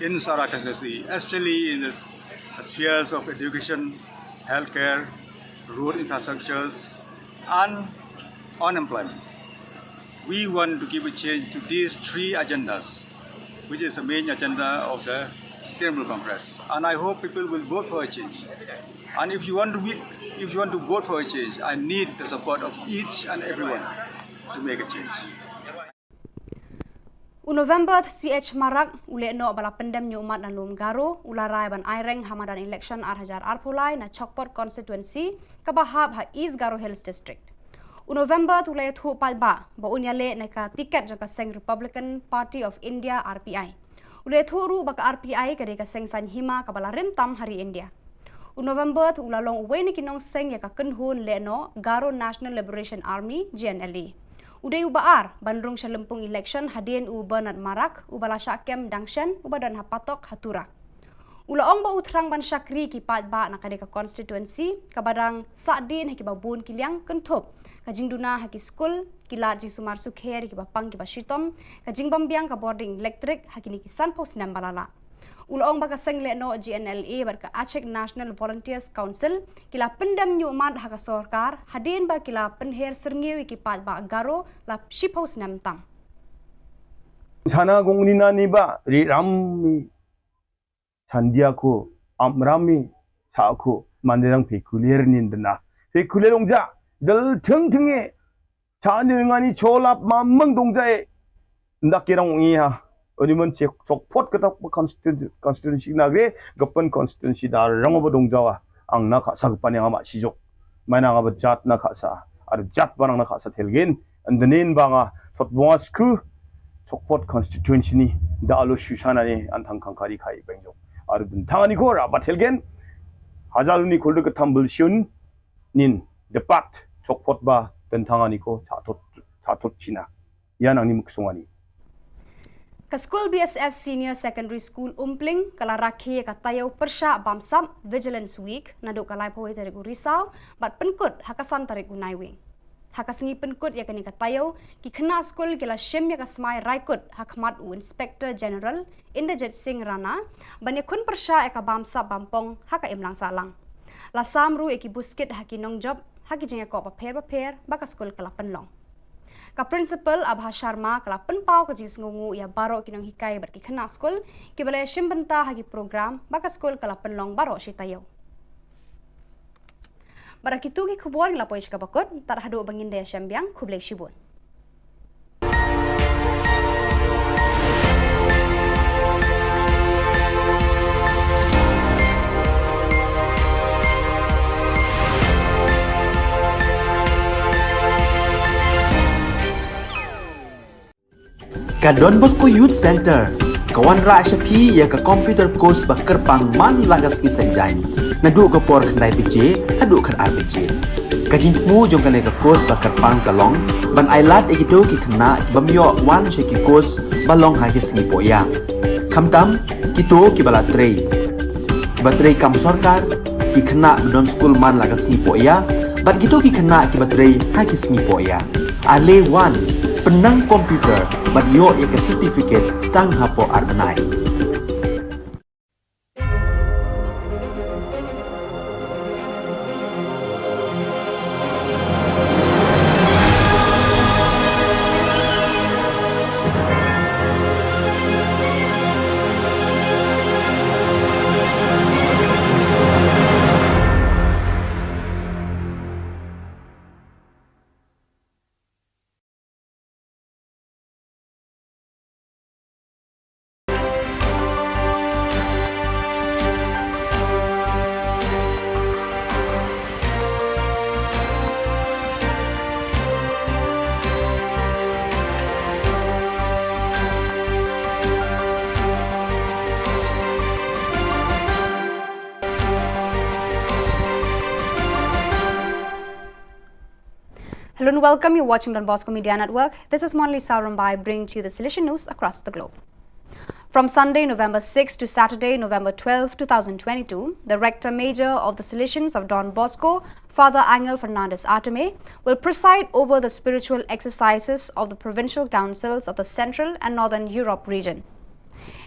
in Sora constituency, especially in the spheres of education, healthcare, road infrastructures, and unemployment. We want to give a change to these three agendas, which is the main agenda of the Trinamool Congress. And I hope people will vote for a change. And if you want to vote for a change, I need the support of each and everyone to make a change. November CH Marak ule no bala pendem nyumat na lum garo ularai ban aireng hamadan election arhajar arpulai na Chokpot constituency kabahab ha East Garo Hills district. November tulay thu palba ba unyale na ka tiket jaka seng Republican Party of India RPI. Ule thu ru baka RPI kade ka seng sanhima kabala rimtam hari India. November tu ulalong uwe ni kinong seng ya ka kenhun le no Garo National Liberation Army GNLA. Uday ubaar bandrung sa lempung election hadin u Bernard Marak ubala syakem dangshen ubadan hapatok hatura. Ulaong ba utrang ban syakri ki pat ba na kadeka constituency kabadang sadin haki babun kiliang kentup kajing duna haki school kila jing sumar sukher ki bapang ki bashitom kajing bambiang ka boarding electric haki ni kisan pos nam balala. Ulaong baka seng le no GNLA barka Aceh National Volunteers Council kila pendam nyumat haka sorkar hadin ba kila penher serngiwi ki pat ba Garo la shipos nam tang. sana gongnina ni ba ri rammi sandiako amrami saako manderang pekulier nindna pekulierongja dal tingting에 자능하니 졸랍 만멍 동자에 낙계랑 옹이야 어디면 적포트 그다 constituency 나게 급번 constituency 다 랑어버 동자와 앙나 가사 급반양 아마 시족 마나가 잣나 가사 아르 잣바랑 나 가사 텔겐 안드넨 방아 톳봉아스크 적포트 constituency 니 다알로 슈샤나니 안탕칸카리 카이 뱅조 아르 든탕아니 고라 바텔겐 하잘루니 골드 그탐불 슌 닌 데팟 적포트 바 든탕아니 고 자토 지나 야낭니 묵송아니 Ka School BSF Senior Secondary School Umpling kala rakhi ka tayaw persya bamsam Vigilance Week naduk kalai pawai tarik Risau bat penkut hakasan tarik Naiwing. Hakasengi penkut ya kani ka tayaw ki kena school kila shim ya ka smai raikut hakmat u Inspector General Inderjit Singh Rana banya kun persya ya ka bamsa bampong haka imlang salang. La samru ya ki buskit haki nong job haki jeng ya ko paper baka school kala penlong. Ka principal Abha Sharma kala penpau ka jis ngungu ya baro kinong hikai berki kena skol ki balai shimbenta hagi program baka skol kala penlong baro si tayo. Barakitu ki khubor la poish ka bakot tar hadu bangin daya syambiang khublek shibun. Ka Don Bosco Youth Center kawan ra syapi ya ka computer course bakar pang man lagas ki sanjain nadu ka por khandai pije hadu khan RPG ka jingmu jong ka ka course bakar pang kalong ban ailat egito ki khna bamyo wan she ki course balong ha ki singi poya khamtam kito ki bala trei kibatrei kam sarkar ki khana don school man laga sngi poya bat gitu ki khana ki batrei ha ki sngi poya ale wan penang komputer bat yo ya ke certificate tang hapo arbenai. Hello and welcome. You're watching Don Bosco Media Network. This is Monli Saurambai bringing to you the Silesian news across the globe. From Sunday, November 6 to Saturday, November 12, 2022, the Rector Major of the Silesians of Don Bosco, Father Angel Fernandez Arteme, will preside over the spiritual exercises of the provincial councils of the Central and Northern Europe region.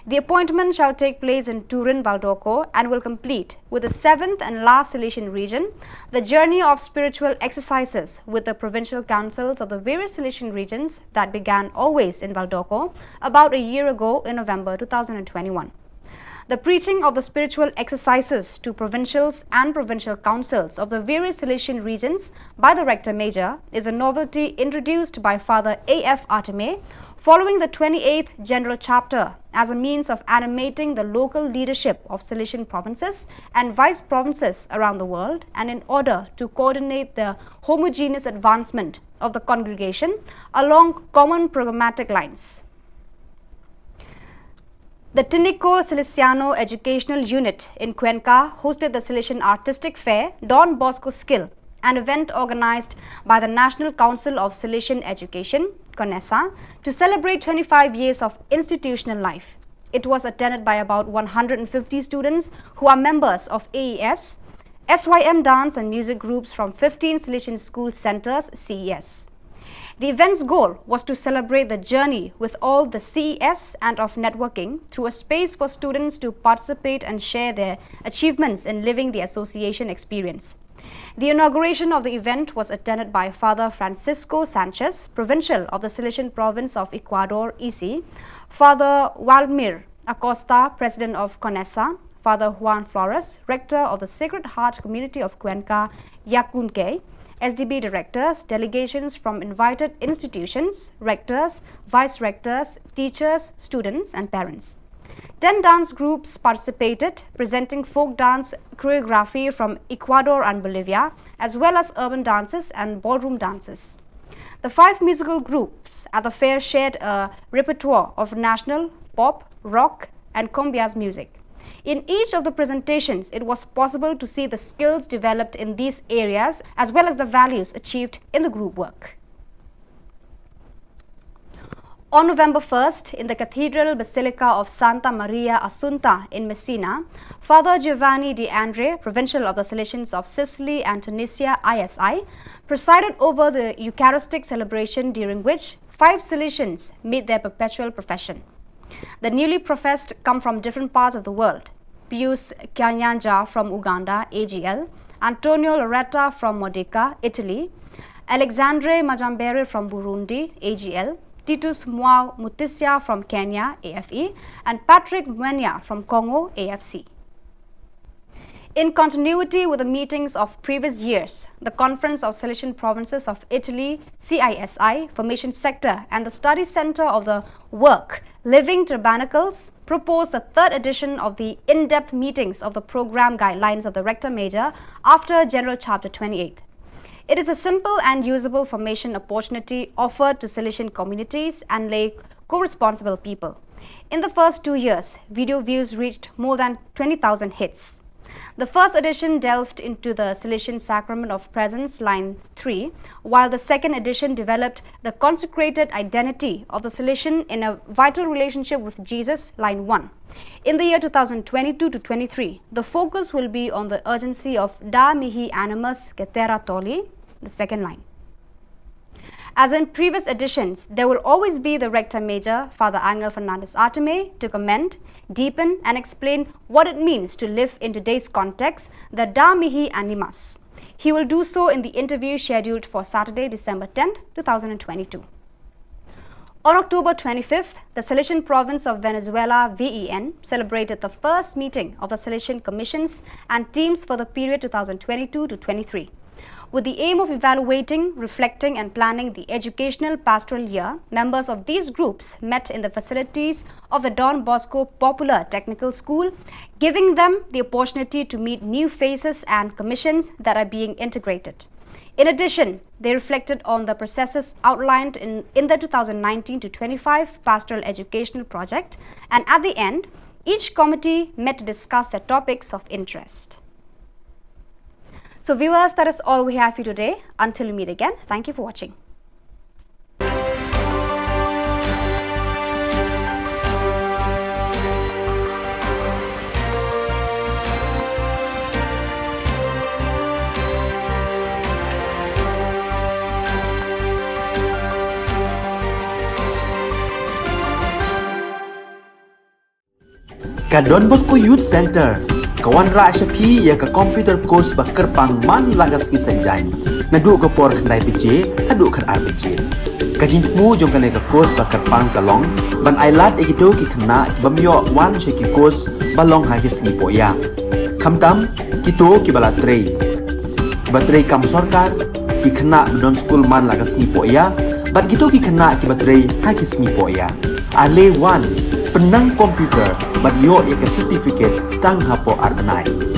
The appointment shall take place in Turin, Valdorco and will complete with the 7th and last Silesian region the journey of spiritual exercises with the provincial councils of the various Silesian regions that began always in Valdorco about a year ago in November 2021. The preaching of the spiritual exercises to provincials and provincial councils of the various Silesian regions by the Rector Major is a novelty introduced by Father A.F. Arteme following the 28th General Chapter as a means of animating the local leadership of Silesian provinces and vice provinces around the world, and in order to coordinate the homogeneous advancement of the congregation along common programmatic lines. The Tinico Silesiano Educational Unit in Cuenca hosted the Silesian Artistic Fair Don Bosco Skill, an event organized by the National Council of Silesian Education, CONESA, to celebrate 25 years of institutional life. It was attended by about 150 students who are members of AES, SYM dance and music groups from 15 Silesian school centers, CES. The event's goal was to celebrate the journey with all the CES and of networking through a space for students to participate and share their achievements in living the association experience. The inauguration of the event was attended by Father Francisco Sanchez, Provincial of the Silesian Province of Ecuador, EC, Father Waldemir Acosta, President of CONESA, Father Juan Flores, Rector of the Sacred Heart Community of Cuenca, Yacunque, SDB directors, delegations from invited institutions, rectors, vice-rectors, teachers, students and parents. 10 dance groups participated, presenting folk dance choreography from Ecuador and Bolivia, as well as urban dances and ballroom dances. The 5 musical groups at the fair shared a repertoire of national, pop, rock and cumbias music. In each of the presentations, it was possible to see the skills developed in these areas as well as the values achieved in the group work. On November 1st, in the Cathedral Basilica of Santa Maria Assunta in Messina, Father Giovanni De Andre, Provincial of the Salesians of Sicily and Tunisia, ISI, presided over the Eucharistic celebration, during which 5 Salesians made their perpetual profession. The newly professed come from different parts of the world: Pius Kyanyanja from Uganda, AGL, Antonio Loretta from Modica, Italy, Alexandre Majambere from Burundi, AGL, Titus Mwao Mutisia from Kenya, AFE, and Patrick Mwenya from Congo, AFC. In continuity with the meetings of previous years, the Conference of Silesian Provinces of Italy, CISI, Formation Sector, and the Study Center of the Work, Living Tabernacles, proposed the 3rd edition of the in-depth meetings of the program guidelines of the Rector Major after General Chapter 28. It is a simple and usable formation opportunity offered to Silesian communities and lay co-responsible people. In the first 2 years, video views reached more than 20,000 hits. The first edition delved into the Salesian sacrament of presence, line 3, while the second edition developed the consecrated identity of the Salesian in a vital relationship with Jesus, line 1. In the year 2022 to 23, the focus will be on the urgency of Da mihi animus cetera tolli, the second line. As in previous editions, there will always be the Rector Major, Father Angel Fernandez Arteme, to comment, deepen and explain what it means to live in today's context, the Da mihi animus. He will do so in the interview scheduled for Saturday, December 10, 2022. On October 25th, the Salesian Province of Venezuela, VEN, celebrated the first meeting of the Salesian Commissions and teams for the period 2022 to 23. With the aim of evaluating, reflecting and planning the educational pastoral year, members of these groups met in the facilities of the Don Bosco Popular Technical School, giving them the opportunity to meet new faces and commissions that are being integrated. In addition, they reflected on the processes outlined in the 2019 to 25 Pastoral Educational Project, and at the end, each committee met to discuss their topics of interest. So viewers, that is all we have for you today. Until we meet again, thank you for watching. Ka Don Bosco Youth Center Kawan ra Shapi ya ka computer course ba kerpang man lagas ki sanjain nadu ka por khandai pije hadu khan ar pije kajin mu jong ka le ka course ba kerpang kalong ban ailat ekido ki khna bamyo wan she ki course balong ha ki sni poya khamtam kito ki bala trei batrei kam sarkar ki khna don school man lagas ni poya bat kito ki khna ki batrei ha ki sni poya ale wan penang komputer bat yo ya ka certificate tang hapo arbanai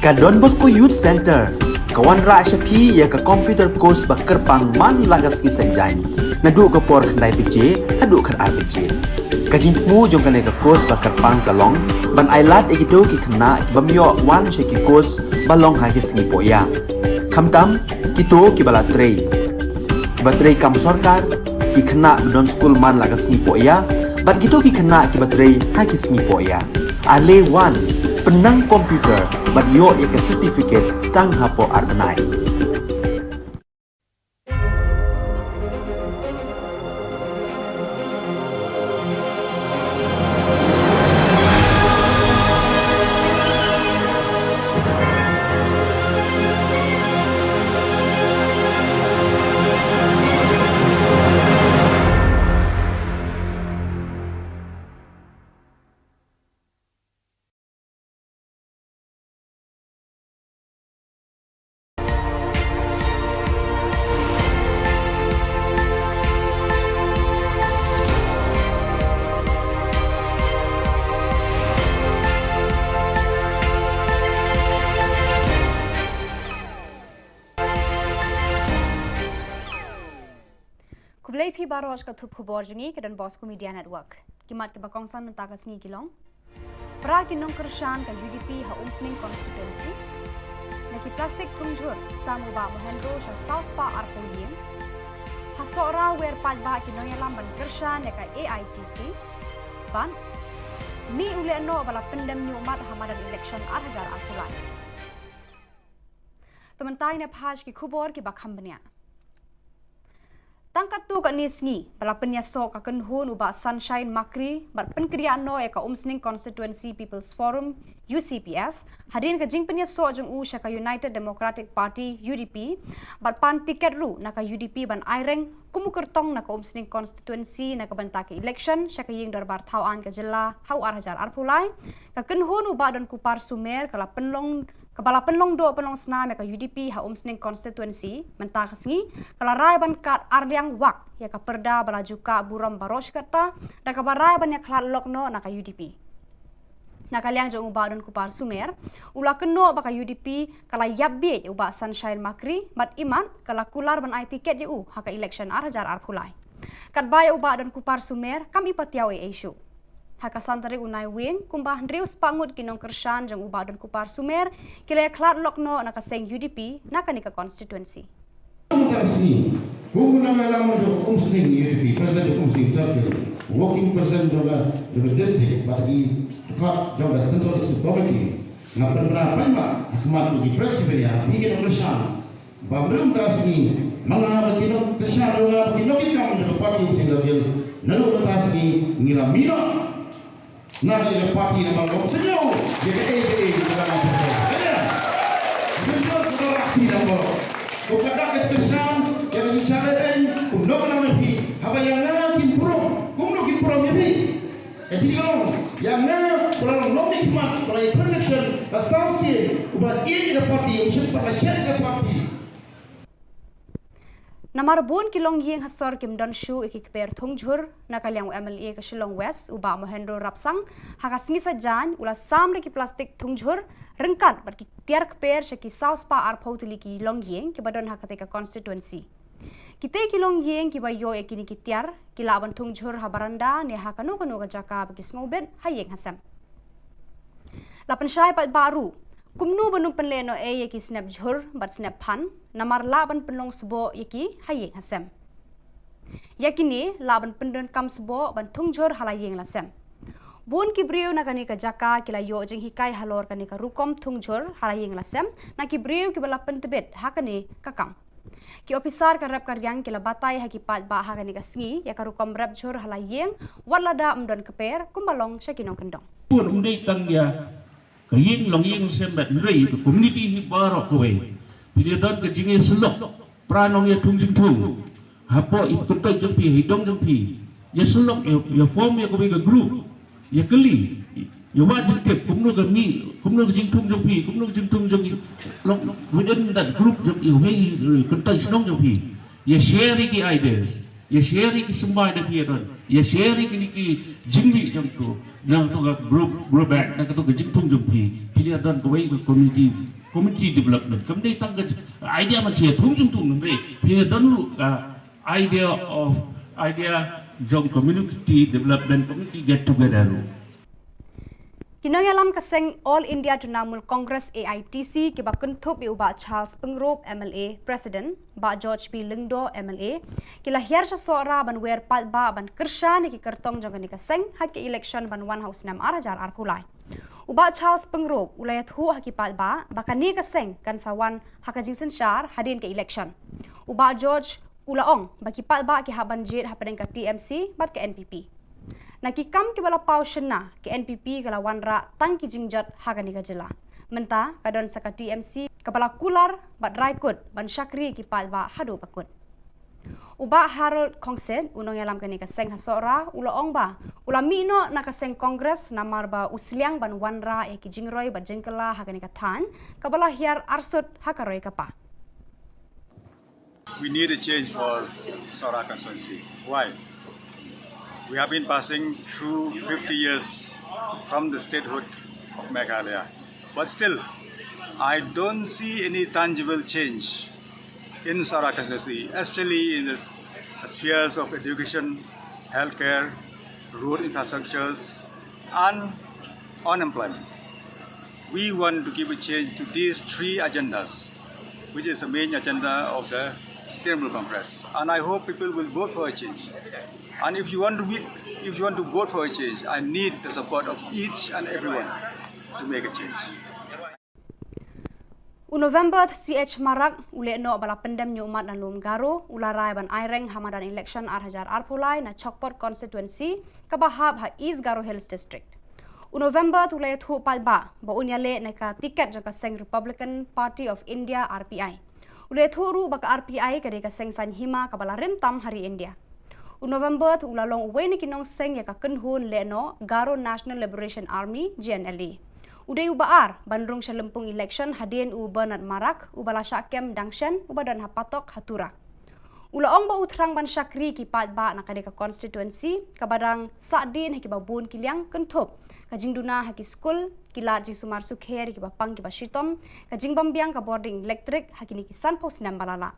Ka Don Bosco Youth Center kawan ra shapi ya ka computer course ba kerpang man lagas ki sanjain na du ko por khandai piche adu khan RPG ka jingmu jong kan ka course ba kerpang kalong ban ailat egido ki khna ki bamyo wan she ki course balong ha ki sngi poya khamtam kito ki bala trei ba trei kam sarkar ki khna don school man lagas sngi poya bat kito ki khna ki ba trei ha ki sngi poya ale wan penang komputer bat yo ya ke certificate tang hapo arbenai Kublai phi baros ka thup khubor jungi ke Don Bosco Media Network. Kimat ke bakongsan mentaka sngi kilong. Pra kinong kershan ka UDP ha umsning constituency. Naki plastik tungjur samu ba mohendro sha South Pa arpulien. Ha sora wer paj ba kinong yalam ban kershan ka AITC. Ban mi ule no bala pendem ni umat hamadan election 2000 arpulai. Tementai ne phaj ki khubor ki bakham bania. Tangkat tu kat nisngi, bala penyasok akan hun ubah Sunshine Makri, bat penkriaan no eka umsning Constituency People's Forum, UCPF, hadirin ke jing penyasok jeng u syaka United Democratic Party, UDP, bat pan tiket ru naka UDP ban aireng, kumukertong naka umsning Constituency naka bantake election, syaka ying darbar Khubor Na Ka Jylla, hau arhajar arpulai, kaken hun ubah dan kupar sumer, Kepala penlong do penlong senam ya UDP ha umsning constituency mentah sengi kala rai ban kat arliang wak ya ka perda bala juka buram baros kata dan ka barai ban ya klat lokno na ka UDP na kaliang jong ubah dan kupar sumer ula keno ba ka UDP kala yabbe ubah Sunshine Makri mat iman kala kular ban ai tiket u ha ka election arhajar arpulai kat baya ubah dan kupar sumer kami patiau issue Hakasan tarik unai wing kumbah ndrius pangut kinong kershan jang ubah dan kupar sumer kila klat lokno naka seng UDP naka nika constituency. Khubor Na Ka Jylla jo umsning UDP president umsning circle working president jo district but di kat jo central committee na penra paima akmat di presiden ya hingga kershan babrum dasni mga kinong kershan ro kinong kinong jo party umsning circle nalu dasni ngiramira Nada de parti na mga senyo, jadi dalam masyarakat. Kaya, betul betul aksi nama. Kau kata kesan, jadi isyarat undang nama ni, apa yang nak improm, kumno improm ni. Jadi yang nak kalau nom nikmat, kalau election, asasi, ubat ini ke parti, usia pada syarikat parti. Namar bon kilong yeng hasor kim don shu ikikper thungjur nakaliang MLA ke Shillong West uba mohendro rapsang hakasingi sajan ula sam leki plastik thungjur rengkat bat ki tiar kper shaki South Pa arphautili ki long yeng ki badon hakate ka constituency kite kilong yeng ki bayo ekini ki tiar kilaban thungjur habaranda ne hakano kano ka jaka bagi snobet hayeng hasam lapan syai pat baru Kumnu benung penleno yaki snap jhur bat snap pan namar laban penlong sebo yaki hayeng hasem. Yakini laban pendon kam sebo ban tungjur halayeng lasem. Bon kibriu nakani ka jaka kila yo jeng hikai halor kani ka rukom tungjur halayeng lasem na kibriu kibala pentebet hakani kakam. Ki ofisar ka rap karyang kila batay hakipat ba hakani ka sngi ya ka rukom rap jhur halayeng walada mdon keper kumbalong sya kinong kendong. Pun undai tangya kaying long ying sembat nrei ke community hi barok kowe pilih don ke jinge selok pranong ya tungjing tung hapo ipuntai jempi hidong jempi ya selok ya form ya kowe ke group ya keli ya wajib tip kumno ke mi kumno ke jing tung jempi kumno ke jing tung jempi long within that group jempi we kuntai senong jempi ya share ki ideas ya share ki sembai da pia don ya share ki jingli jam tu ga bro back na to ga jingtung jam pi pia don ko wei community development kamdei tang ga idea ma che thung tung re pia don lu idea jong community development community get together lu Kinongalam kaseng All India Trinamool Congress AITC ki ba kuntup iuba Charles Pengrop MLA President ba George P Lingdo MLA ki lahir sa sora ban wer pat ba ban kersha ni ki kertong jong ni kaseng hak election ban 1 house 6 arajar arkulai uba Charles Pengrop ulayat hu haki pat ba bakani kaseng kan sawan hakajing sensyar hadin ke election uba George ulaong baki pat ba ki haban jit hapadeng ka TMC bat ke NPP Nakikam ki bala pau shena ke NPP kala wanra tang ki jingjat Khubor Na Ka Jylla. Menta kadon saka TMC kepala kular bat raikut ban syakri ki palba hadu pakut. Uba Harold Kongsen unong yalam kani kaseng hasora ula ong ba ula mino na kaseng kongres namar ba usliang ban wanra e ki jingroi bat jengkela Khubor Na Ka Than kabala hiar arsut hakaroi kapa. We need a change for Sora constituency. Why? We have been passing through 50 years from the statehood of Meghalaya. But still, I don't see any tangible change in Sora constituency, especially in the spheres of education, healthcare, road infrastructures, and unemployment. We want to give a change to these three agendas, which is the main agenda of the Trinamool Congress. And I hope people will vote for a change. And if you want to vote for a change, I need the support of each and everyone to make a change. November CH Marak ule no bala pendem nyumat dan lum garo ularai ban aireng hamadan election arhajar arpulai na Chokpot constituency kabahab ha East Garo Hills district. November tulai thu palba ba unyale na ka tiket jaka seng Republican Party of India RPI. Ule thu ru baka RPI kade ka seng sanhima kabala rim tam hari India. November tu ulalong uwe ni kinong seng ya ka kenhun le no Garo National Liberation Army GNLA. Uday ubaar bandrung sa lempung election hadin u Bernard Marak ubala syakem dangshen ubadan hapatok hatura. Ulaong ba utrang ban syakri ki pat ba na kadeka constituency kabadang sadin haki babun kiliang kentup kajing duna haki school kila jing sumar sukher ki bapang ki basitom kajing bambiang ka boarding electric haki ni kisan pos nam balala.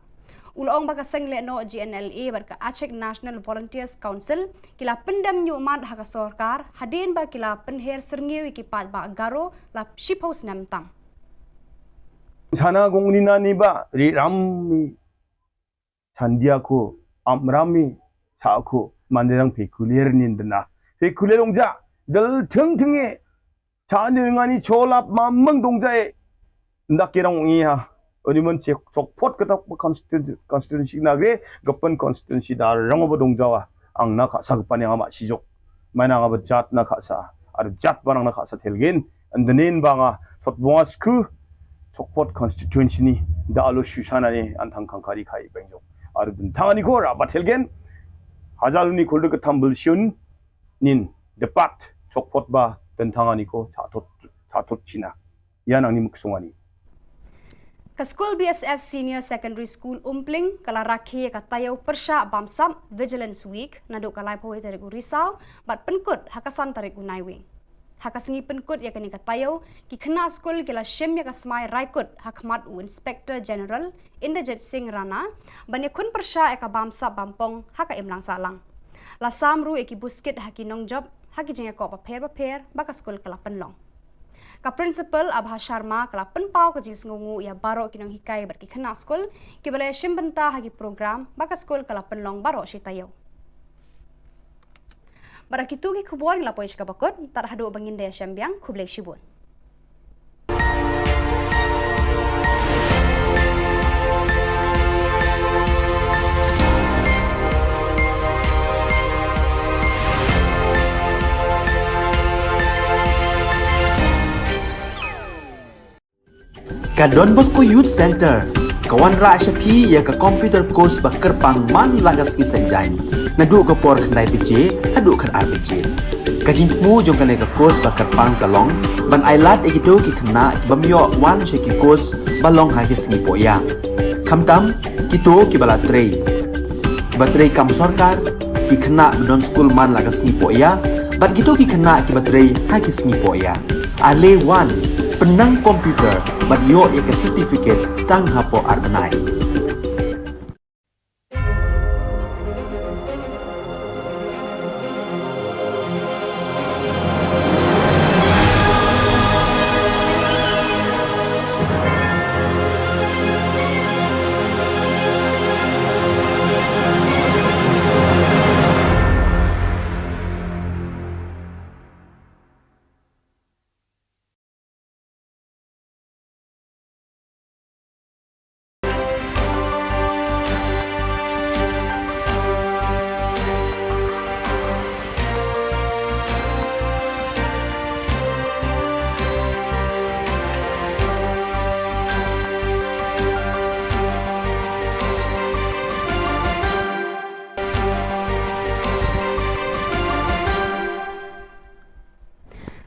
Ulaong baka seng le no GNLA berka Aceh National Volunteers Council kila pendam nyumat haka sorkar hadin ba kila penher serngiwi ki pat ba Garo la shipos nam tang. sana gongnina niba ri rammi sandiako amrami saako manderang pekulier nindna pekulierongja dal tingting에 자능하니 졸랍 만멍 동자에 ndakirang ngiha 어디면 적포트 그다 constituency 나게 급번 constituency 다 랑어버 동자와 앙나 가사 급반에 아마 시족 마나가 잣나 가사 아르 잣 바랑나 가사 텔겐 안드넨 방아 톳봉아스크 적포트 constituency 니 다알로 슈샤나니 안탕 칸카리 카이 뱅족 아르든 당하니 고라 바텔겐 하잘니 골드 그탐불 슌 닌 데팟 적포트 바 던탕하니 고 자토 지나 야낭니 묵송하니 Ka School BSF Senior Secondary School Umpling kala rakhi ka tayaw persya bamsam Vigilance Week naduk kalai pohoi tarik Risau bat penkut hakasan tarik Naiwing. Hakasengi penkut ya kani ka tayaw ki kena school kila shim ya ka smai raikut hakmat u Inspector General Inderjit Singh Rana banya kun persya ya ka bamsa bampong haka imlang salang. Lasam ru eki buskit haki nong job haki jeng ko paper baka school kala penlong. Ka principal Abha Sharma kala penpau ka jis ngungu ya baro kinong hikai berki kena skol ki balai shimbenta hagi program baka skol kala penlong baro si tayo. Barakitu ki khubor la poish ka bakot tar hadu bangin daya syambiang khublek shibun. Ka Don Bosco Youth Center kawan ra syapi ya ka computer course ba kerpang man lagas ki sanjain nadu ka por khnai pije hadu khan RPG ka jingmu jong ka le ka course ba kerpang ka long ban ailat e kido ki khna bamyo wan she ki course ba long ha ki singi poya khamtam kito ki bala trei Baterai kam sorkar ki khana non school man lagas ni poya bat gitu ki khana ki baterai ha ki sni poya ale one penang komputer bat yo ek certificate tang hapo arbanai.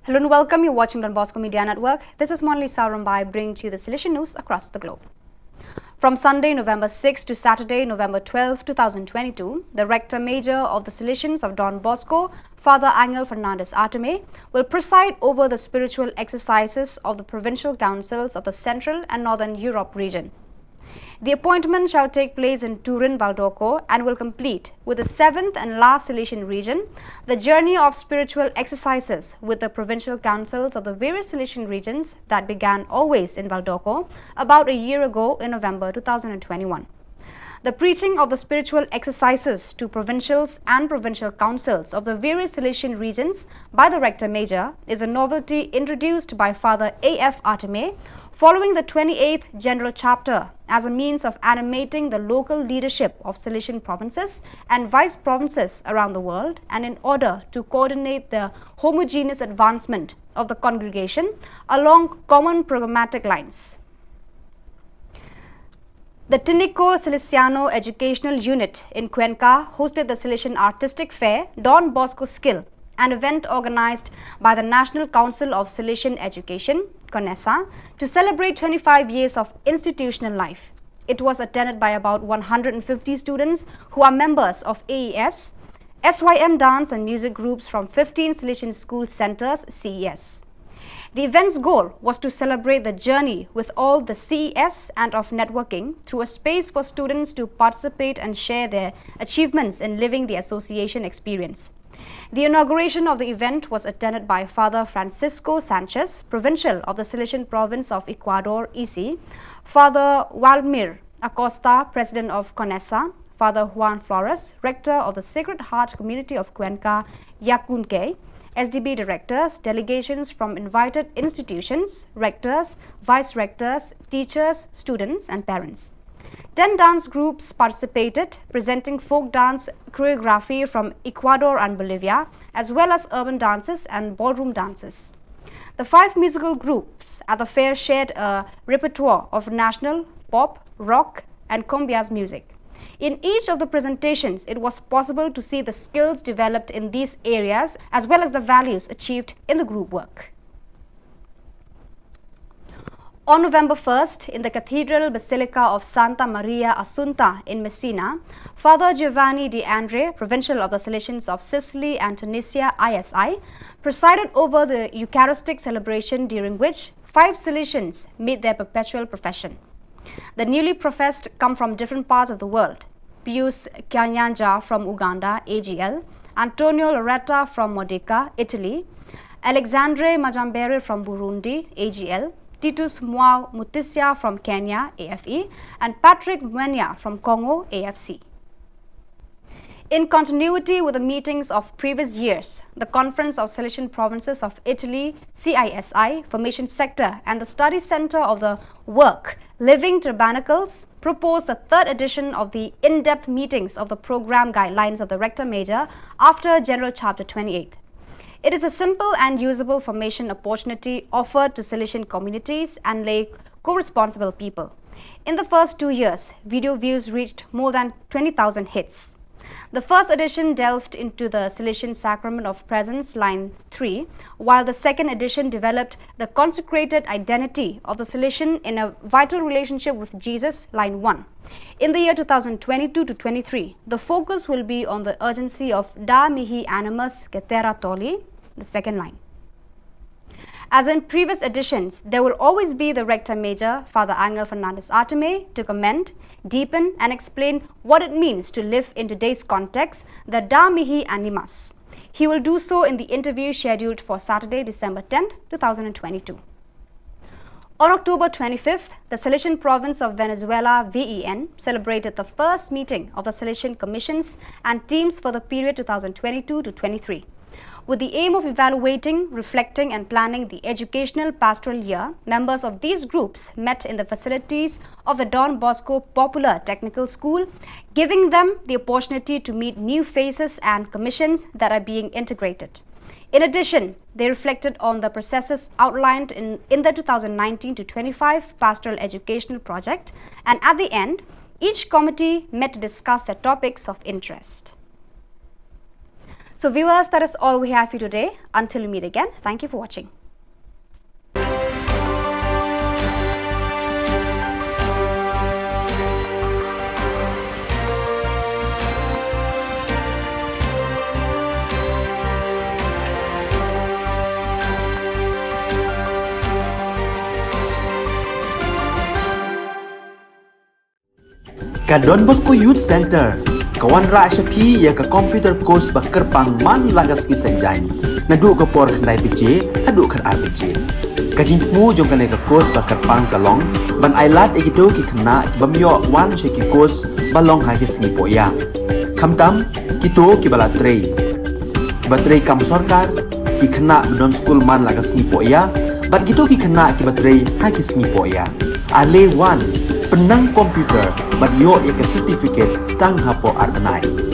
Hello and welcome. You're watching Don Bosco Media Network. This is Monli Saurambai bringing to you the Silesian news across the globe. From Sunday, November 6 to Saturday, November 12, 2022, the Rector Major of the Silesians of Don Bosco, Father Angel Fernandez Arteme, will preside over the spiritual exercises of the provincial councils of the Central and Northern Europe region. The appointment shall take place in Turin, Valdorco and will complete with the 7th and last Silesian region, the journey of spiritual exercises with the provincial councils of the various Silesian regions that began always in Valdorco about a year ago in November 2021. The preaching of the spiritual exercises to provincials and provincial councils of the various Silesian regions by the Rector Major is a novelty introduced by Father A.F. Arteme following the 28th General Chapter as a means of animating the local leadership of Silesian provinces and vice provinces around the world, and in order to coordinate the homogeneous advancement of the congregation along common programmatic lines. The Tinico Silesiano Educational Unit in Cuenca hosted the Silesian Artistic Fair Don Bosco Skill, an event organized by the National Council of Silesian Education, CONESA, to celebrate 25 years of institutional life. It was attended by about 150 students who are members of AES, SYM dance and music groups from 15 Silesian school centers, CES. The event's goal was to celebrate the journey with all the CES and of networking through a space for students to participate and share their achievements in living the association experience. The inauguration of the event was attended by Father Francisco Sanchez, Provincial of the Silesian Province of Ecuador, EC, Father Waldemir Acosta, President of CONESA, Father Juan Flores, Rector of the Sacred Heart Community of Cuenca, Yacunque, SDB directors, delegations from invited institutions, rectors, vice-rectors, teachers, students and parents. 10 dance groups participated, presenting folk dance choreography from Ecuador and Bolivia, as well as urban dances and ballroom dances. The 5 musical groups at the fair shared a repertoire of national, pop, rock and cumbias music. In each of the presentations, it was possible to see the skills developed in these areas as well as the values achieved in the group work. On November 1st, in the Cathedral Basilica of Santa Maria Assunta in Messina, Father Giovanni De Andre, Provincial of the Silesians of Sicily and Tunisia, ISI, presided over the Eucharistic celebration, during which 5 Silesians made their perpetual profession. The newly professed come from different parts of the world: Pius Kanyanja from Uganda, AGL, Antonio Loretta from Modica, Italy, Alexandre Majambere from Burundi, AGL, Titus Mwao Mutisia from Kenya, AFE, and Patrick Mwenya from Congo, AFC. In continuity with the meetings of previous years, the Conference of Silesian Provinces of Italy, CISI, Formation Sector, and the Study Center of the Work, Living Tabernacles, proposed the 3rd edition of the in-depth meetings of the program guidelines of the Rector Major after General Chapter 28. It is a simple and usable formation opportunity offered to Silesian communities and lay co-responsible people. In the first 2 years, video views reached more than 20,000 hits. The first edition delved into the Salesian sacrament of presence, line 3, while the second edition developed the consecrated identity of the Salesian in a vital relationship with Jesus, line 1. In the year 2022 to 23, the focus will be on the urgency of Da Mihi Animus Cetera Tolli, the second line. As in previous editions, there will always be the Rector Major, Father Angel Fernandez Arteme, to comment, deepen and explain what it means to live in today's context, the Da Mihi Animus. He will do so in the interview scheduled for Saturday, December 10, 2022. On October 25th, the Salesian Province of Venezuela, VEN, celebrated the first meeting of the Salesian Commissions and teams for the period 2022 to 23. With the aim of evaluating, reflecting and planning the educational pastoral year, members of these groups met in the facilities of the Don Bosco Popular Technical School, giving them the opportunity to meet new faces and commissions that are being integrated. In addition, they reflected on the processes outlined in the 2019 to 25 Pastoral Educational Project, and at the end, each committee met to discuss their topics of interest. So viewers, that is all we have for you today. Until we meet again, thank you for watching. Ka Don Bosco Youth Center Kawan ra Shapi ya ka computer course ba kerpang man lagas ki senjain nadu ka por khnai pije adu khan ar pije ka jingmu jong ka le ka course ba kerpang ka long ban ailat ekido ki khna ki bamyo wan she ki course ba long ha ki sngi poya khamtam kito ki bala trei ba trei kam sarkar ki khna don school man lagas sngi poya bat kito ki khna ki ba trei ha ki sngi poya ale wan penang komputer bat yo ya ka certificate tang hapo arbanai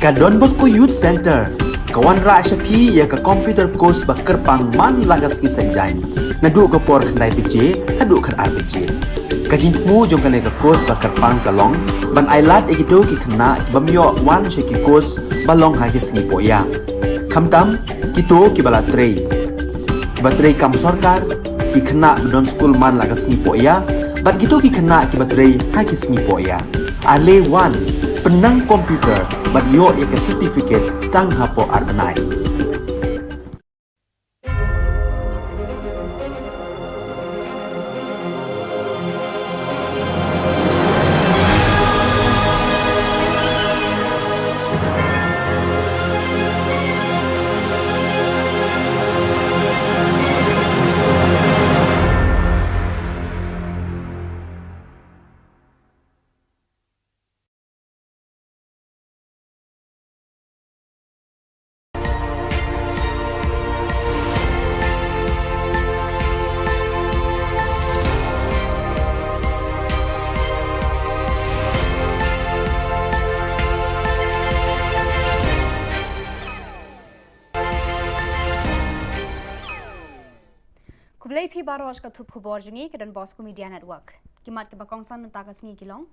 Ka Don Bosco Youth Center, kawan ra syapi ya ka computer course ba kerpang man lagas ki sanjain. Nadu ka por khandai bije, hadu khan ar bije. Ka jingmu jong ka course ba kerpang kalong, ban ailat egito ki khna bamyo wan sheki course balong ha ki singi poya. Khamtam kito ki bala trei. Batrei kam sarkar ki khna don school man lagas singi poya, bat kito ki khna ki batrei ha ki singi poya. Ale wan penang komputer bat yo ika certificate tang hapo arnai. Kublai phi baros ka thup khubor jungi ke dan Bosco Media Network. Kimat ke bakongsan nta ka singi kilong.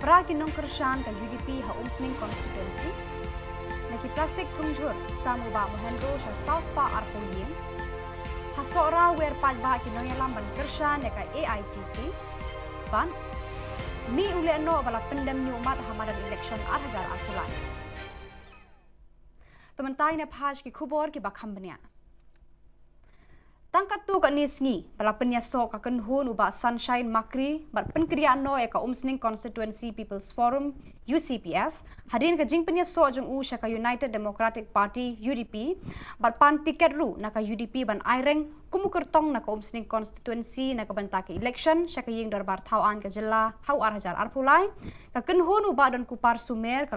Pra kinong kershan ka UDP ha umsning constituency. Naki plastik tungjur samu ba mohendro sha South Pa arpoyin. Hasora wer paj ba kinong yalam ban kershan ka AITC. Ban mi ule no bala pendem ni umat hamadan election 8000 akulai. Tementai ne phaj ki khubor ki bakhambnya. Tangkat tu kat nisngi, bala penyasok akan hun uba Sunshine Makri, bat penkriaan no eka umsning Constituency People's Forum, UCPF, hadin ke jing penyasok jeng u syaka United Democratic Party, UDP, bat pan tiket ru naka UDP ban aireng, kumu kertong naka umsning Constituency naka bentaki election, syaka ying darbar Khubor Na Ka Jylla, hau arhajar arpulai, kaken hun uba dan kupar sumer,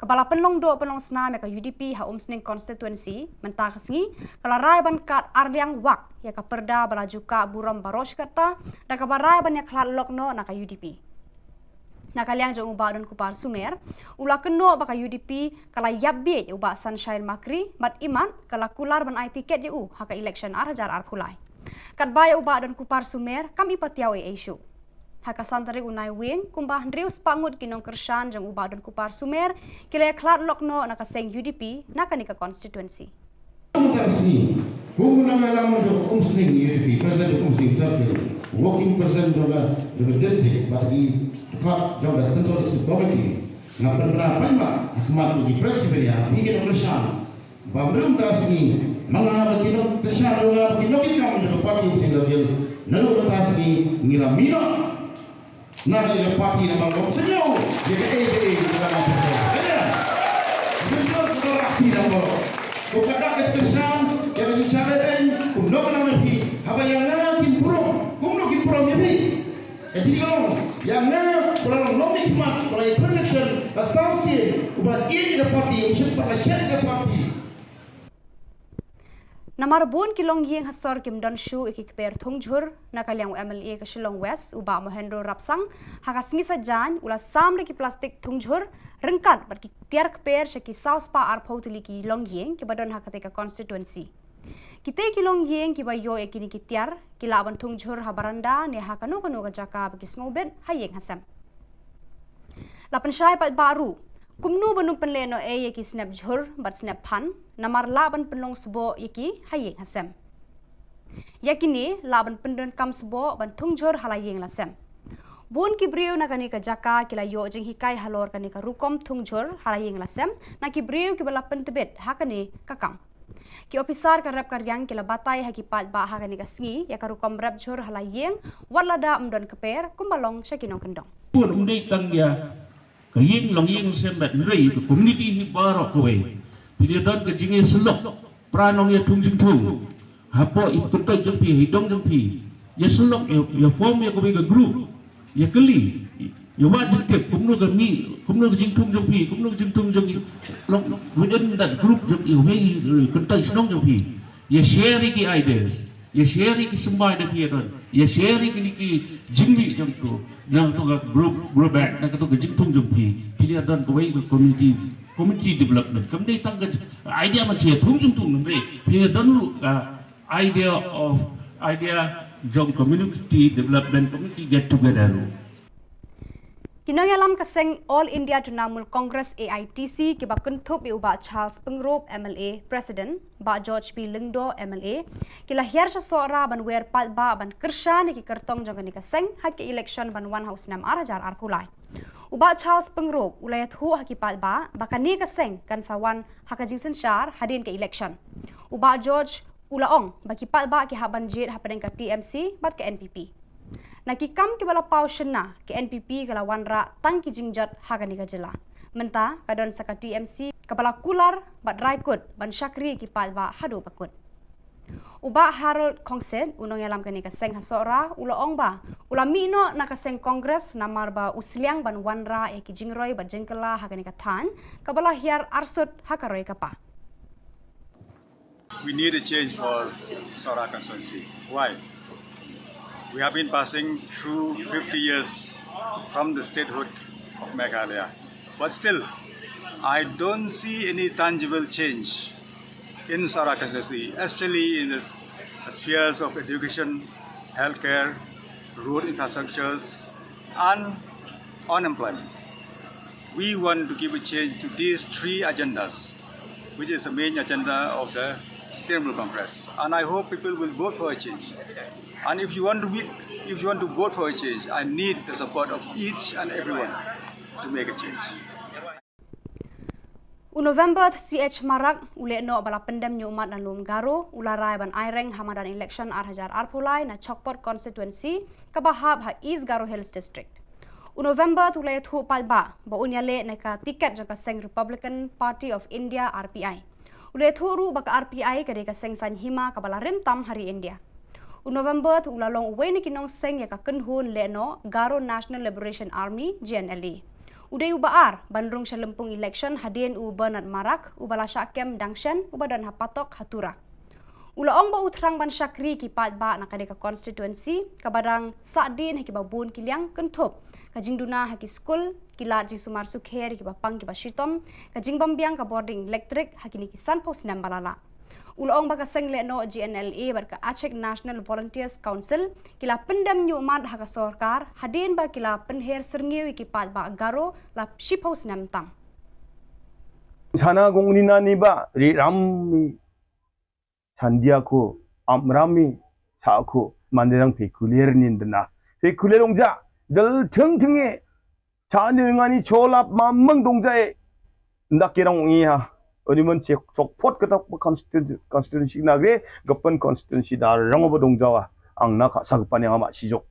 Kepala penlong do penlong senam ka UDP ha umsning constituency mentah kesngi kala rai ban kat ardiang wak ya ka perda balajuka buram baros kata dan ka barai ban ya khlat lokno na ka UDP na kaliang jong uba dan kupar sumer ula keno ba ka UDP kala yabbe uba Sunshine Makri mat iman kala kular ban ai tiket u ha ka election arhajar arpulai kat baya uba dan kupar sumer kami patiau issue Haka santari unai wing kumbah ndrius pangut kinong kershan jang uba dan kupar sumer kila klat lokno naka seng UDP naka nika constituency. Khubor Na Ka Jylla umsning UDP president umsning circle working president of the district but the cut of the central committee na penerapan ma akmat di presiden hingga kershan belum tasni mga kinong kershan kinong kinong ng party umsning circle nalu tasni ngilamino Nada de party na bang senyo de ADA na lang po. Kaya senyo ko rakti na po. Kung kada keskesan ya kasi saben kung no na napi habayana kin pro kung no kin pro yapi. Jadi yang na kalau no mikmat kalau election associate ubah ini the party usip pada share the party. Namar bun kilong yeng hasor kim don shu ikikper thungjur nakaliang MLA ka Shillong West uba mohendro rapsang hakasngi sajan ula samre ki plastik thungjur rengkat bar ki tiar kper shaki South Pa arphotili ki long yeng ki badon hakate ka constituency kite kilong yeng ki bayo ekini ki tiar ki laban thungjur habaranda ne hakanu kanu ka jaka bagi snobet hayeng hasam lapan syai pat baru kumnu banung penleno yeki snap jhur bat snap phan namar laban penlong sbo yeki hayeng hasam yakini laban pendon kam sbo ban thungjur halayeng lasam bun ki breu na kani ka jaka kila yo jing hikai halor kani ka rukom thungjur halayeng lasam na ki breu ki bala pentebet hakani kakam ki officer ka rap karyang kila batai haki pat ba hakani ka sngi ya ka rukom rap jhur halayeng walada umdon keper kumbalong syakinong kendong pun undai tang ya kaying long ying sembat nrei to community hi barok kowe pilih don ke jinge selok pranong ya tungjing tung hapo ikutai jempi hidong jempi ya selok ya form ya kowe ga group ya keli ya wajib ke kumno ga mi kumno ga jing tung jempi kumno ga jing tung jempi long within that group jempi we kuntai snong jempi ya share ki ideas ya share ki sembai de pia don ya share ki jingli jempo yang tu group back nak tu jing tung jempi pilih don kowe community community development kamdei tang idea ma che thung chung tung nre phi don idea jong community development community get together Kinongalam kaseng All India Trinamool Congress AITC kiba kuntup uba Charles Pengrop MLA President ba George P Lingdo MLA kila hiar sya sora ban wer pat ba ban kersha ni ki kertong jong ni kaseng hak election ban one house nam arajar arkulai uba Charles Pengrop ulayat hu hak pat ba bakani kaseng kan sawan hak jingsen syar hadin ke election uba George ulaong baki pat ba ki haban jit hapen ka TMC bat ke NPP Nakikam ke bala pau shena ke NPP kala wanra tang ki jingjat Khubor Na Ka Jylla. Menta kadon saka TMC kabala kular bat raikut ban syakri ki palba hadu bakut. Uba Harold Kongsen unong yalam kani kaseng hasora ulaong ba ulami no nakaseng kongres namar ba usliang ban wanra e ki jingroi bat jengkela Khubor Na Ka Than kabala hiar arsut hakaroi kapa. We need a change for Sora constituency. Why? We have been passing through 50 years from the statehood of Meghalaya. But still, I don't see any tangible change in Sora constituency, especially in the spheres of education, healthcare, road infrastructures, and unemployment. We want to give a change to these three agendas, which is the main agenda of the Trinamool Congress. And I hope people will vote for a change. And if you want to vote for a change, I need the support of each and everyone to make a change. November CH Marak ule no bala pendem nyumat dan lum garo ularai ban aireng hamadan election arhajar arpulai na Chokpot constituency kabahab ha East Garo Hills district. November tulai thu palba ba unyale na ka tiket jaka seng Republican Party of India RPI. Ule thu ru baka RPI kade ka seng san hima kabala rim tam hari India. November tu ulalong uwe ni kinong seng ya ka kenhun le no Garo National Liberation Army GNLA. Uday ubaar bandrung sa lempung election hadien u Bernard Marak ubala syakem dangshan ubadan hapatok hatura. Ulaong ba utrang ban syakri ki patba na kadeka constituency kabadang sakdin haki babun kiliang kentup kajing duna haki school kilat ji sumar sukher ki bapang ki bashitom kajing bambiang ka boarding electric haki ni kisan pos nam balala. Ulaong baka seng le no GNLA barka Aceh National Volunteers Council kila pendam nyumat haka sorkar hadin ba kila penher serngiu ki patba garo la shipos nam tam. Sana gongnina ni ba ri rammi sandiako amrami saako manderang pekulier nindna pekulierongja dal tingtinge chanerngani cholap mamang dongjae ndakirang ngiha Oniman Chokpot kata constituency nagre gapan constituency dar rangoba dongjawa ang nakasa gapan yang ama sijok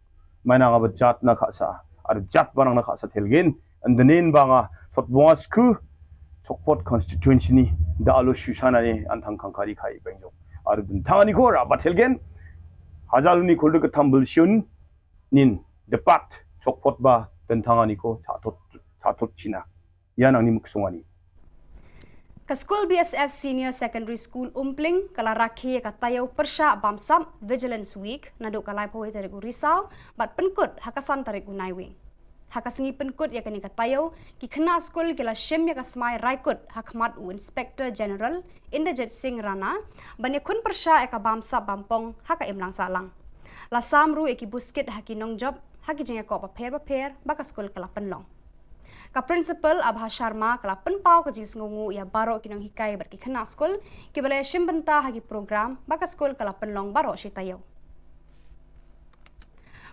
mana nga jat nakasa ar jat barang nakasa telgen andanin banga sotbongasku Chokpot constituency ni dalo susana ni antang kangkari kai bengjok ar tangani ko rabat telgen hajaluni kolde katambul shun nin depat Chokpot ba dan tangani ko chatot china yan ang ni muksungani Ka School BSF Senior Secondary School Umpling kala rakhi ka tayaw persya bamsam Vigilance Week naduk kalai pawai tarik Risau bat penkut hakasan tarik Naiwing. Hakasengi penkut ya kani ka tayaw ki kena school kila shim ya ka smai raikut hakmat u Inspector General Inderjit Singh Rana banya kun persya ya ka bamsam bampong haka imlang salang. Lasam ru eki buskit haki nongjob haki jengya ko paper baka school kala penlong. Ka principal Abha Sharma kala penpau ka jis ngungu ya baro kinong hikai berki kena skol ki balai shimbenta hagi program baka skol kala penlong baro shitayo.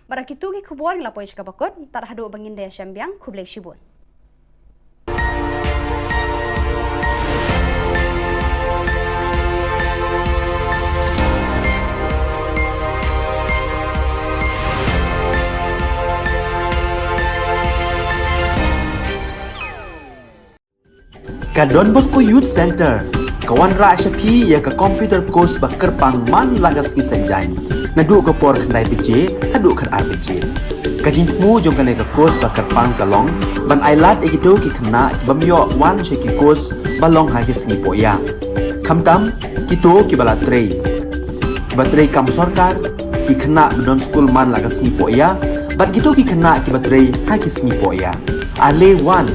Barakitu ki khubor la poish ka bakot tar hadu bangin daya syambiang khublai shibun. Ka Don Bosco Youth Center, kawan ra syapi ya ka computer course bakar pang man lagas ki sanjain. Nadu ka por khandai bije, hadu khan arbije. Kajing mu jong ka course bakar pang kalong, ban ailat egito ki khna bamyo wan sheki course balong ha ki singi poya. Khamtam kito ki bala trei. Batrei kam sarkar ki khna don school man lagas singi poya, bat kito ki khna ki batrei ha ki singi poya. Ale wan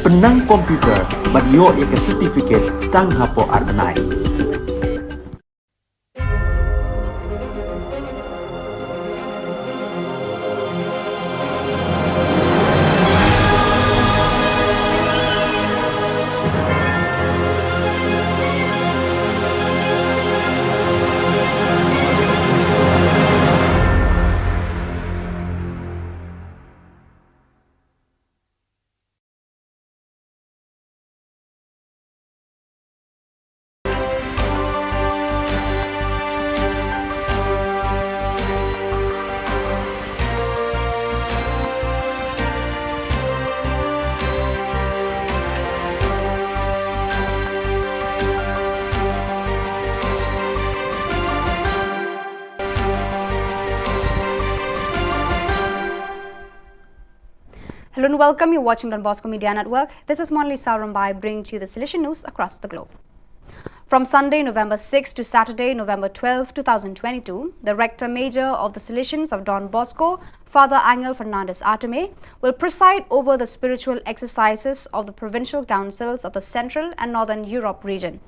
penang komputer bat yo ika certificate tang hapo arnai. Hello and welcome. You're watching Don Bosco Media Network. This is Monli Saurambai bringing to you the Silesian news across the globe. From Sunday, November 6 to Saturday, November 12, 2022, the Rector Major of the Salesians of Don Bosco, Father Angel Fernandez Arteme, will preside over the spiritual exercises of the provincial councils of the Central and Northern Europe region.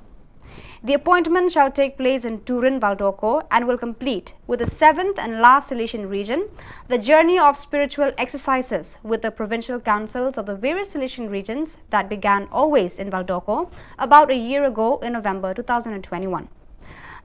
The appointment shall take place in Turin, Valdorco and will complete with the 7th and last Silesian region, the journey of spiritual exercises with the provincial councils of the various Silesian regions that began always in Valdorco about a year ago in November 2021.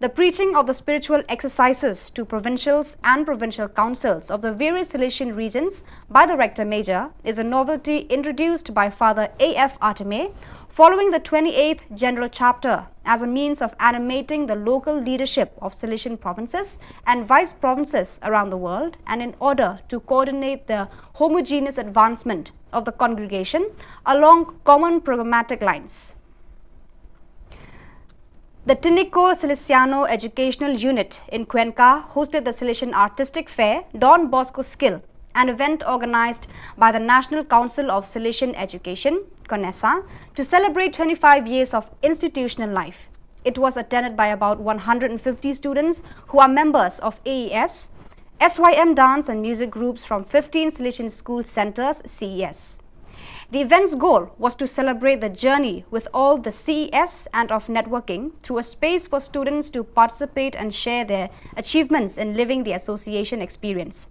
The preaching of the spiritual exercises to provincials and provincial councils of the various Silesian regions by the Rector Major is a novelty introduced by Father A.F. Arteme following the 28th General Chapter as a means of animating the local leadership of Silesian provinces and vice provinces around the world, and in order to coordinate the homogeneous advancement of the congregation along common programmatic lines. The Tinico Salesiano Educational Unit in Cuenca hosted the Silesian Artistic Fair Don Bosco Skill, an event organized by the National Council of Silesian Education, CONESA, to celebrate 25 years of institutional life. It was attended by about 150 students who are members of AES, SYM dance and music groups from 15 Silesian school centers, CES. The event's goal was to celebrate the journey with all the CES and of networking through a space for students to participate and share their achievements in living the association experience.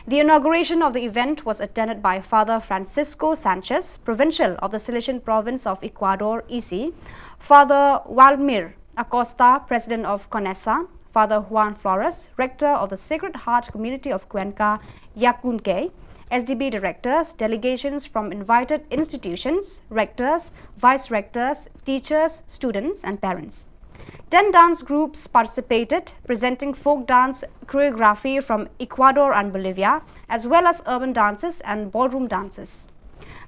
The inauguration of the event was attended by Father Francisco Sanchez, Provincial of the Silesian Province of Ecuador, EC, Father Waldemir Acosta, President of CONESA, Father Juan Flores, Rector of the Sacred Heart Community of Cuenca, Yacunque, SDB directors, delegations from invited institutions, rectors, vice-rectors, teachers, students and parents. 10 dance groups participated, presenting folk dance choreography from Ecuador and Bolivia, as well as urban dances and ballroom dances.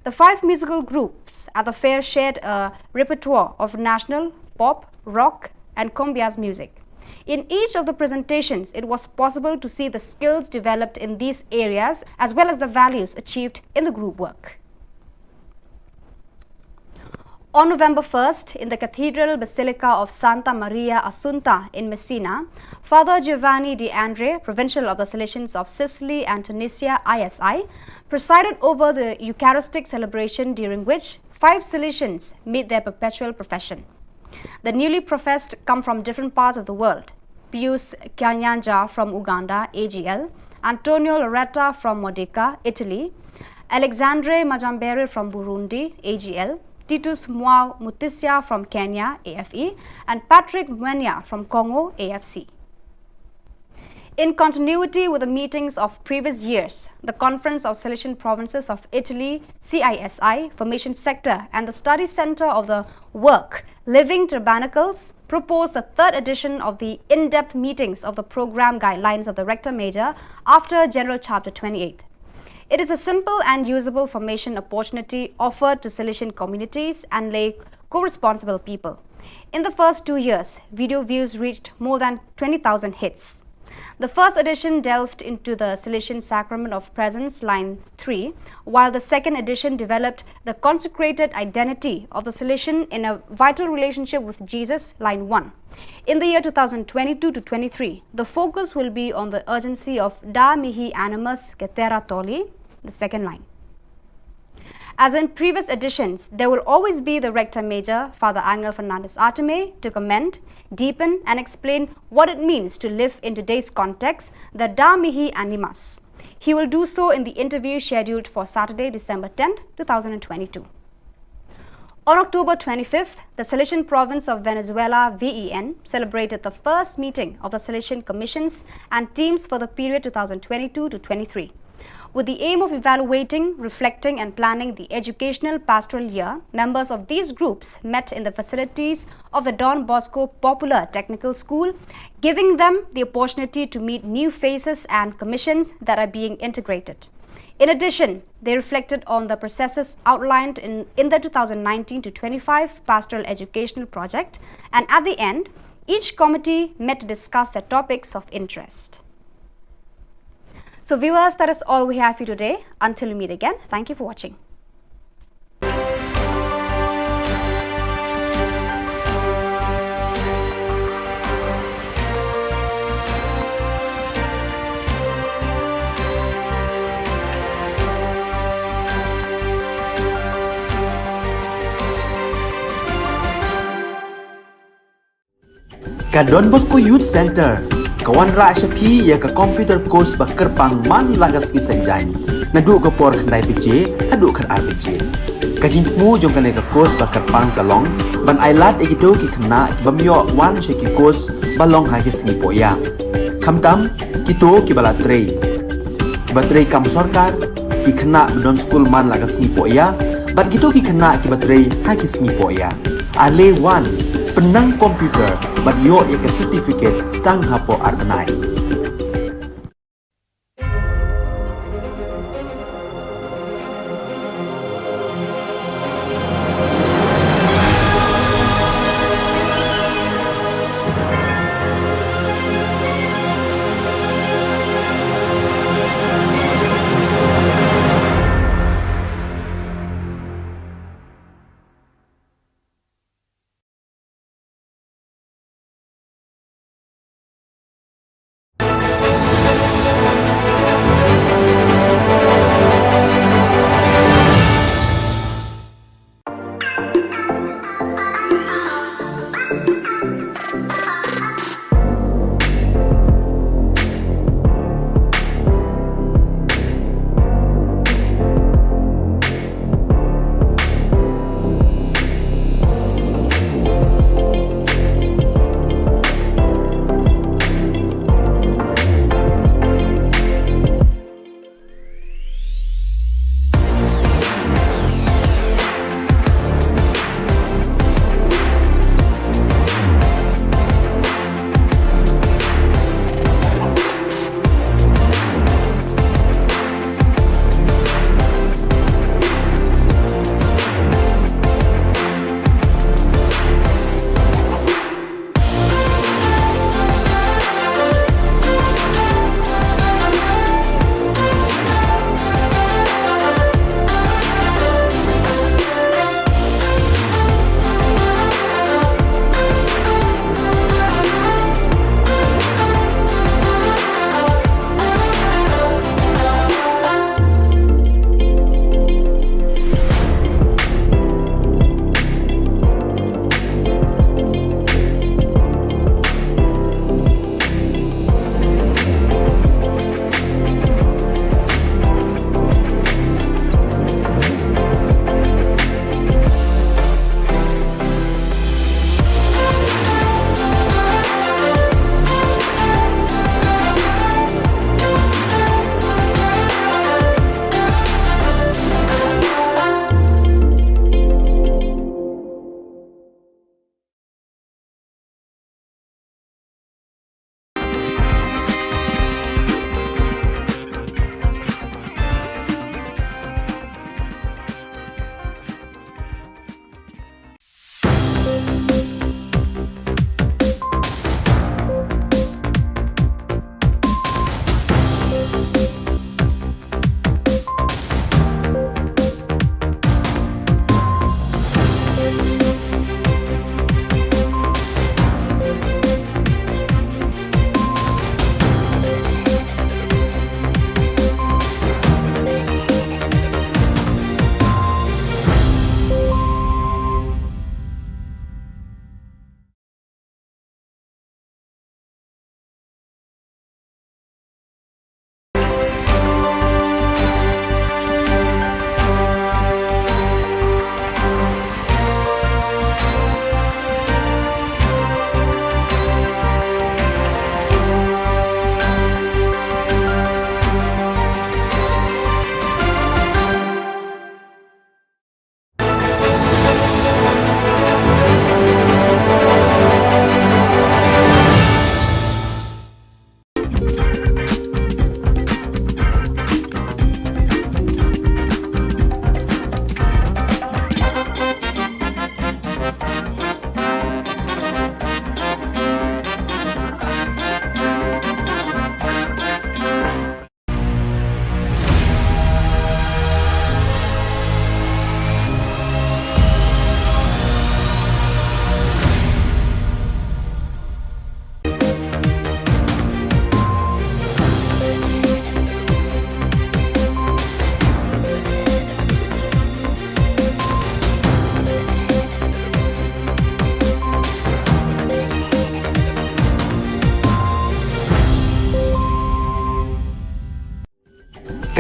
The 5 musical groups at the fair shared a repertoire of national, pop, rock and cumbias music. In each of the presentations, it was possible to see the skills developed in these areas as well as the values achieved in the group work. On November 1st, in the Cathedral Basilica of Santa Maria Assunta in Messina, Father Giovanni De Andre, Provincial of the Salesians of Sicily and Tunisia, ISI, presided over the Eucharistic celebration, during which 5 Salesians made their perpetual profession. The newly professed come from different parts of the world: Pius Kanyanja from Uganda, AGL, Antonio Loretta from Modica, Italy, Alexandre Majambere from Burundi, AGL, Titus Mwao Mutisia from Kenya, AFE, and Patrick Mwenya from Congo, AFC. In continuity with the meetings of previous years, the Conference of Silesian Provinces of Italy, CISI, Formation Sector, and the Study Center of the Work, Living Tabernacles, proposed the 3rd edition of the in-depth meetings of the program guidelines of the Rector Major after General Chapter 28. It is a simple and usable formation opportunity offered to Silesian communities and lay co-responsible people. In the first 2 years, video views reached more than 20,000 hits. The first edition delved into the Silesian Sacrament of Presence, line 3, while the second edition developed the consecrated identity of the Silesian in a vital relationship with Jesus, line 1. In the year 2022 to 23, the focus will be on the urgency of Da Mihi Animus Cetera Tolli, the second line. As in previous editions, there will always be the Rector Major, Father Angel Fernandez Arteme, to comment, deepen and explain what it means to live in today's context, the Da Mihi Animas. He will do so in the interview scheduled for Saturday, December 10, 2022. On October 25th, the Salesian Province of Venezuela, VEN, celebrated the first meeting of the Salesian Commissions and teams for the period 2022 to 23. With the aim of evaluating, reflecting and planning the educational pastoral year, members of these groups met in the facilities of the Don Bosco Popular Technical School, giving them the opportunity to meet new faces and commissions that are being integrated. In addition, they reflected on the processes outlined in the 2019 to 25 Pastoral Educational Project, and at the end, each committee met to discuss their topics of interest. So viewers, that is all we have for you today. Until we meet again, thank you for watching. Ka Don Bosco Youth Center Kawan ra shapi ya ka computer course ba kerpang man lagas ki senjain nadu ko por khandai pije adu khan RPG kajin mu jong kale ka course ba kerpang kalong ban ailat egido ki khna bamyo wan she ki course balong ha ki singi poya khamtam kito ki bala trei batrei kam sarkar ki khna don school man lagas singi poya bat kito ki khna ki batrei ha ki singi poya ale wan penang komputer bat yo ya ke certificate tang hapo arbenai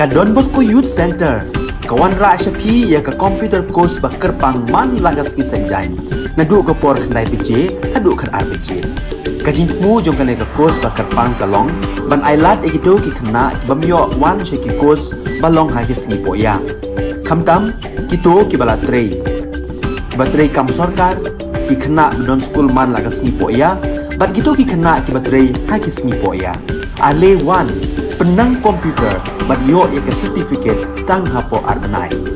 ka Don Bosco Youth Center kawan ra shapi ya ka computer course ba kerpang man lagas ki sanjain na du ka por khnai pije hadu khan ar pije kajing mu jong ka le ka course ba kerpang ka long ban ailat egido ki khna bamyo wan she ki course ba long ha ki sni poya khamtam kito ki bala trei batrei kam sarkar ki khna don school man lagas ni poya bat gitu ki khna ki batrei ha ki sni poya ale wan penang komputer bat yo ya ka certificate tang hapo arbenai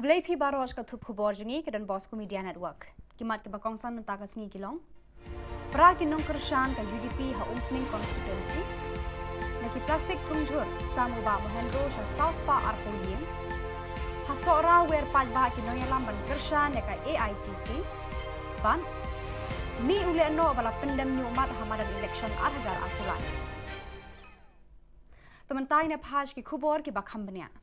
Kublai phi baros ka thup khubor jungi ke Don Bosco Media Network. Kimat ke bakongsan mentaka sngi kilong. Pra kinong kershan ka UDP ha umsning constituency. Naki plastik tungjur samu ba mohendro sa South Pa Arpolien. Ha sora wer paj ba kinong yalam ban kershan ya ka AITC. Ban mi ule no bala pendem ni umat hamadan election 2000 akulai. Tementai ne phaj ki khubor ki bakham bania.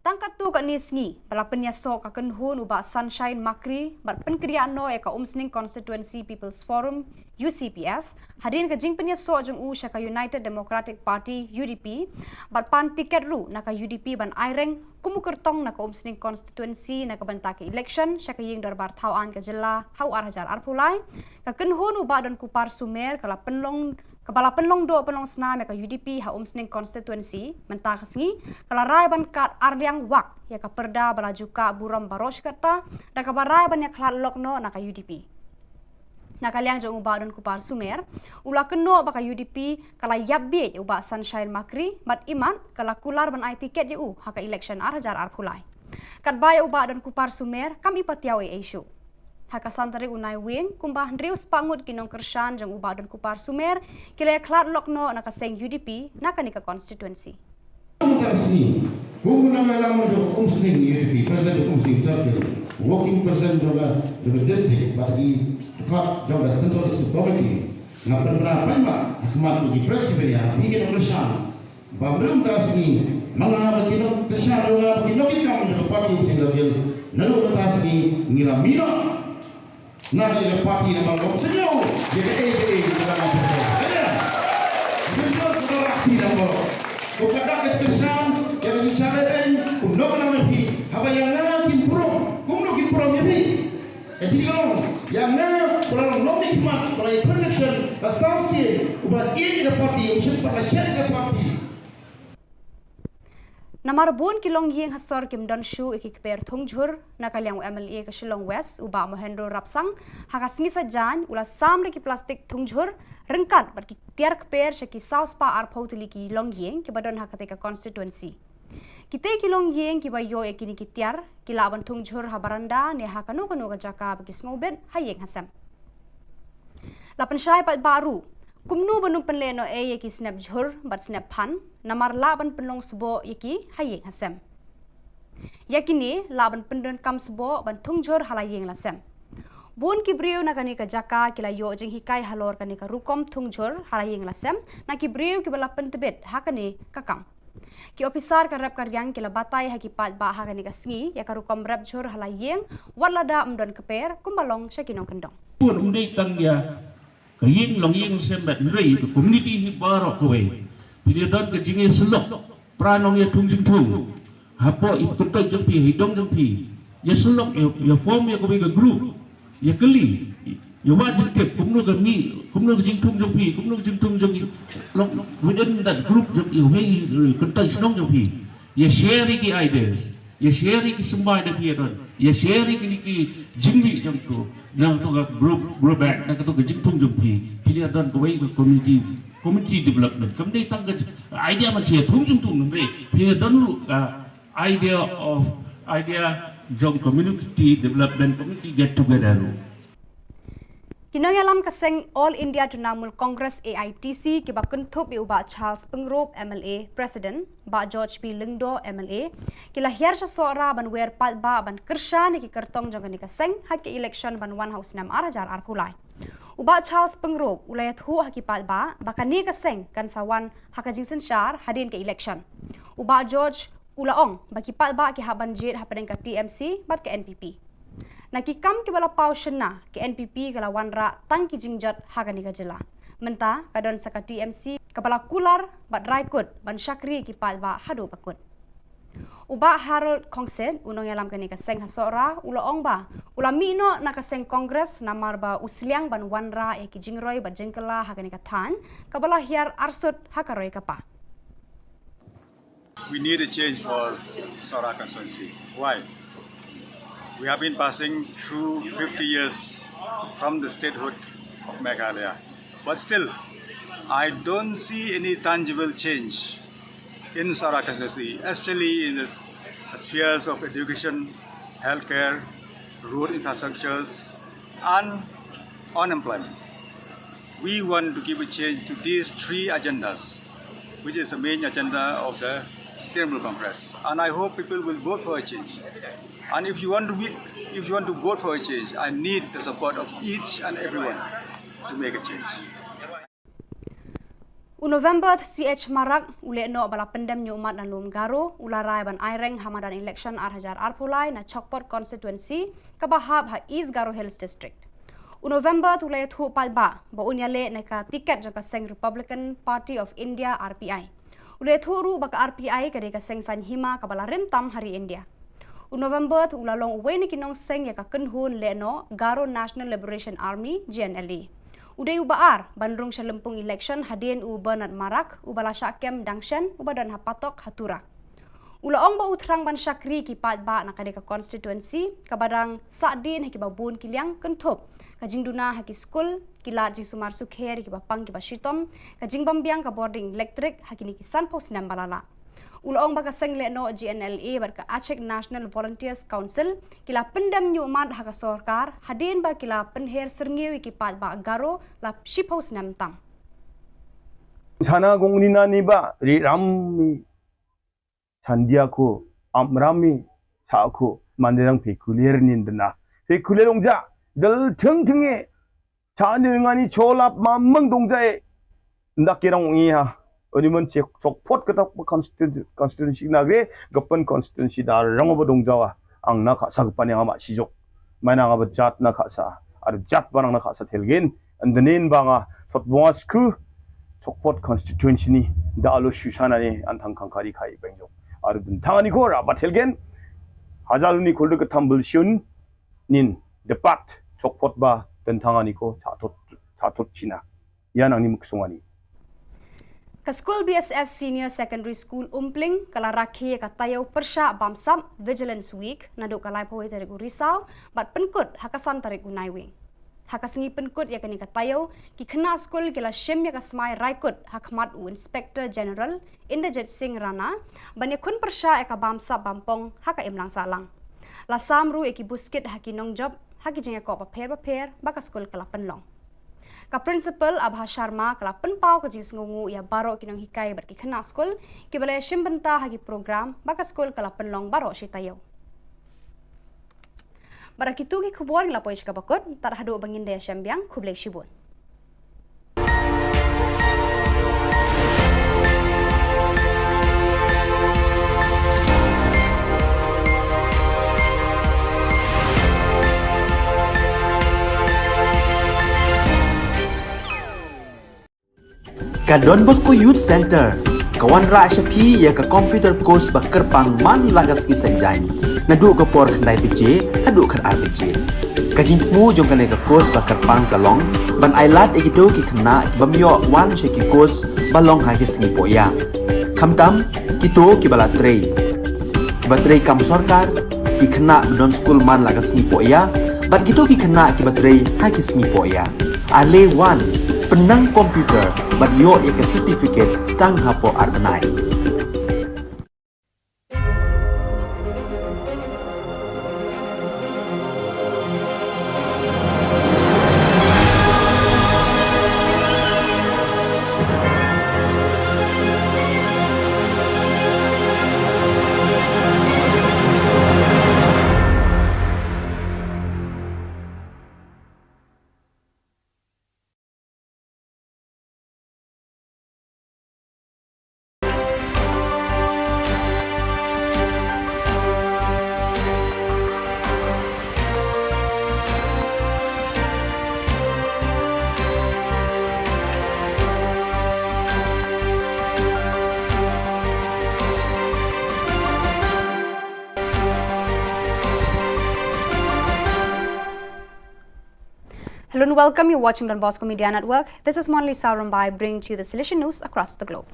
Tangkat tu kat nisngi, bala penyasok akan hun ubah Sunshine Makri, bat penkriaan no eka umsning Constituency People's Forum, UCPF, hadirin ke jing penyasok jeng u syaka United Democratic Party, UDP, bat pan tiket ru naka UDP ban aireng, kumukertong naka umsning Constituency naka bantake election, syaka ying darbar Khubor Na Ka Jylla, hau arhajar arpulai, kaken hun ubah dan kupar sumer, Kepala penlong do penlong senam ya UDP ha umsning constituency mentah sengi kala rai ban kat arliang wak ya ka perda balaju ka buram baros kata dan ka barai ban ya klat lokno na ka UDP na kaliang jong uba don kupar sumer ula keno ba ka UDP kala yabbe uba Sunshine Makri mat iman kala kular ban ai tiket u ha ka election arhajar arpulai kat baya uba don kupar sumer kami patiaw issue Hakasan tari unai wing kumbah ndrius pangut kinong kershan jang ubah dan kupar sumer kila klat lokno nakaseng UDP nakanika constituency. Khubor Na Ka Jylla jo umsning UDP president umsning circle working president jo district but di kat jo central committee ngapan berapa ma ahmad di presiden ya ingin kershan babrum dasni mangabat kinong kershan jo kinong kinong jo parti umsning circle nalu dasni ngiramira Nada de parti na mga senyor, jadi dalam masyarakat. Ada, senyor kita aksi nama. Kukada keskesan, jadi syaraten, unok nama pi, apa yang nak kimprom, kumno kimprom ya pi. Jadi kalau yang nak kalau nomi kimat, kalau election, asasi, ubah ini ke parti, usia pada syarikat parti. Namar bon kilong yeng hasor kim don shu ikikper thungjur nakaliang MLA ke Shillong West uba mohendro rapsang hakasngi sajan ula sam leki plastik thungjur rengkat bat ki tiar kper shaki South Pa Arpotili ki long yeng ki badon hakate ka constituency kite kilong yeng ki bayo ekini ki tiar kilaban thungjur habaranda ne hakano kano ka jaka bagi snobet hayeng hasam lapan syai pat baru Kumnu banung penleno yeki snap jhur bat snap pan namar laban penlong sebo yeki hayeng hasem. Yakini laban pendon kam sebo ban tungjur halayeng lasem. Bon kibriu nakani ka jaka kila yo jeng hikai halor kani ka rukom tungjur halayeng lasem na kibriu kibala pentebet hakani kakam. Ki ofisar ka rap karyang kila batay hakipat ba hakani ka sngi ya ka rukom rap jhur halayeng walada mdon keper kumbalong sya kinong kendong. Pun undai tangya kaying long ying sembat nrei ke community hi barok kowe pilih don ke jinge selok pranong ya tungjing tung hapo ipuntai jempi hidong jempi ya selok ya form ya kowe ke group ya keli ya wajib ke kumno ke mi kumno ke jing tung jempi kumno ke jing tung jempi long within that group jempi we kuntai senong jempi ya share ki ideas ya share ki sembai de pia don ya share ki jingli jemtu yang tu group back nak tu ke jing tung jempi pilih don kowe ke community community development. Kemudian tangga idea macam thung nanti. Pilih dulu idea jom community development, community get together. Kinong alam kaseng All India Trinamool Congress AITC kiba kuntup iuba Charles Pengrop MLA President ba George P Lingdo MLA kila hiar sa sora ban wer pat ba ban kersha ni ki kertong jong ni kaseng haki election ban 1 house 6 arajar arkulai uba Charles Pengrop ulayat hu haki pat ba bakani kaseng kan sawan hakajing sensyar hadin ke election uba George ulaong baki pat ba ki haban jit hapadeng ka TMC bat ke NPP nakikam ke bala pau shena ke NPP kala wanra tang ki jingjat Ka Jylla menta kadon saka TMC kepala kular bat raikut ban syakri ki palba hadu pakut uba Harold Kongsen unong yalam kani kaseng hasora ulaong ba ulami no nakaseng kongres namar ba usliang ban wanra e ki jingroi bat jengkela hakani kathan kabala hiar arsut hakaroi kapa. We need a change for Sora constituency. Why? We have been passing through 50 years from the statehood of Meghalaya. But still, I don't see any tangible change in Sora constituency, especially in the spheres of education, healthcare, road infrastructures, and unemployment. We want to give a change to these three agendas, which is the main agenda of the Trinamool Congress. And I hope people will vote for a change. And if you want to vote for a change, I need the support of each and everyone to make a change. November CH Marak ule no bala pendem nyumat dan lum garo ularai ban aireng hamadan election arhajar arpulai na Chokpot constituency kabahab ha East Garo Hills district. November tulai thu palba ba unyale na ka tiket jaka seng Republican Party of India RPI. Ule thu ru baka RPI kade ka seng sanhima kabala rimtam hari India. November tu ulalong uwe ni kinong seng ya ka kenhun le no Garo National Liberation Army GNLA. Uday ubaar bandrung sa lempung election hadin u Bernard Marak ubala syakem dangshen ubadan hapatok hatura. Ulaong ba utrang ban syakri ki pat ba na kadeka constituency kabadang sadin haki babun kiliang kentup kajing duna haki school kila jing sumar sukher ki bapang ki bashitom kajing bambiang ka boarding electric haki ni kisan pos nam balala. Ulaong baka seng le no GNLA berka Aceh National Volunteers Council kila pendam nyumat haka sorkar hadin ba kila penher serngiwi ki pat ba Garo la shiphouse nam tang. sana gongnina niba ri rammi sandiako amrami saako manderang pekulier nindna pekulierongja dal tingting에 자능하니 졸랍 만멍 동자에 ndakirang ngiha 어디면 적포트 그다 constituency 나게 급번 constituency 다 랑어버 동자와 앙나 가사 급반에 아마 시족 마나가 버잣나 가사 아르 잣바랑나 가사 텔겐 안드넨 방아 톳봉아스크 적포트 constituency 니 다알로 슈샤나니 안탕칸카리 카이 뱅족 아르든 당하니고 라바 텔겐 하잘루니 골드 그탐불 슌 닌 데팟 적포트 바 던탕하니고 자토 지나 야낭니 묵송하니 Ka School BSF Senior Secondary School Umpling kala rakhi ka tayaw persya bamsam Vigilance Week naduk kalai pohoi tarik Risau bat penkut hakasan tarik Unaiwing. Hakasengi penkut ya kani ka tayaw ki kena school kila shim ya ka smai raikut hakmat u Inspector General Inderjit Singh Rana banya kun persya ya ka bamsam bampong haka imlang salang. Lasam ru eki buskit haki nong job haki jeng ko paper baka school kala penlong. Ka principal Abha Sharma kala penpau ka jis ngungu ya baro kinong hikai berki kena skol ki balai shimbenta hagi program baka skol kala penlong baro si tayo. Barakitu ki khubor la poish ka bakot tar hadu bangin daya syambiang khublek shibun. Ka Don Bosco Youth Center kawan ra syapi ya ka computer course bakar pang man lagas ki sanjai nadu ka por khandai pije hadu khan RPG ka jingmu jong kane ka course bakar pang kalong ban ailat egito ki khna bamyo wan she ki course balong ha ki singi poya khamtam kito ki bala trei batrei kam sarkar ki khna don school man lagas singi poya bat kito ki khna ki batrei ha ki singi poya ale wan penang komputer bat yo ya ke certificate tang hapo arbenai. Hello and welcome. You're watching Don Bosco Media Network. This is Monali Saurambai bringing to you the Silesian news across the globe.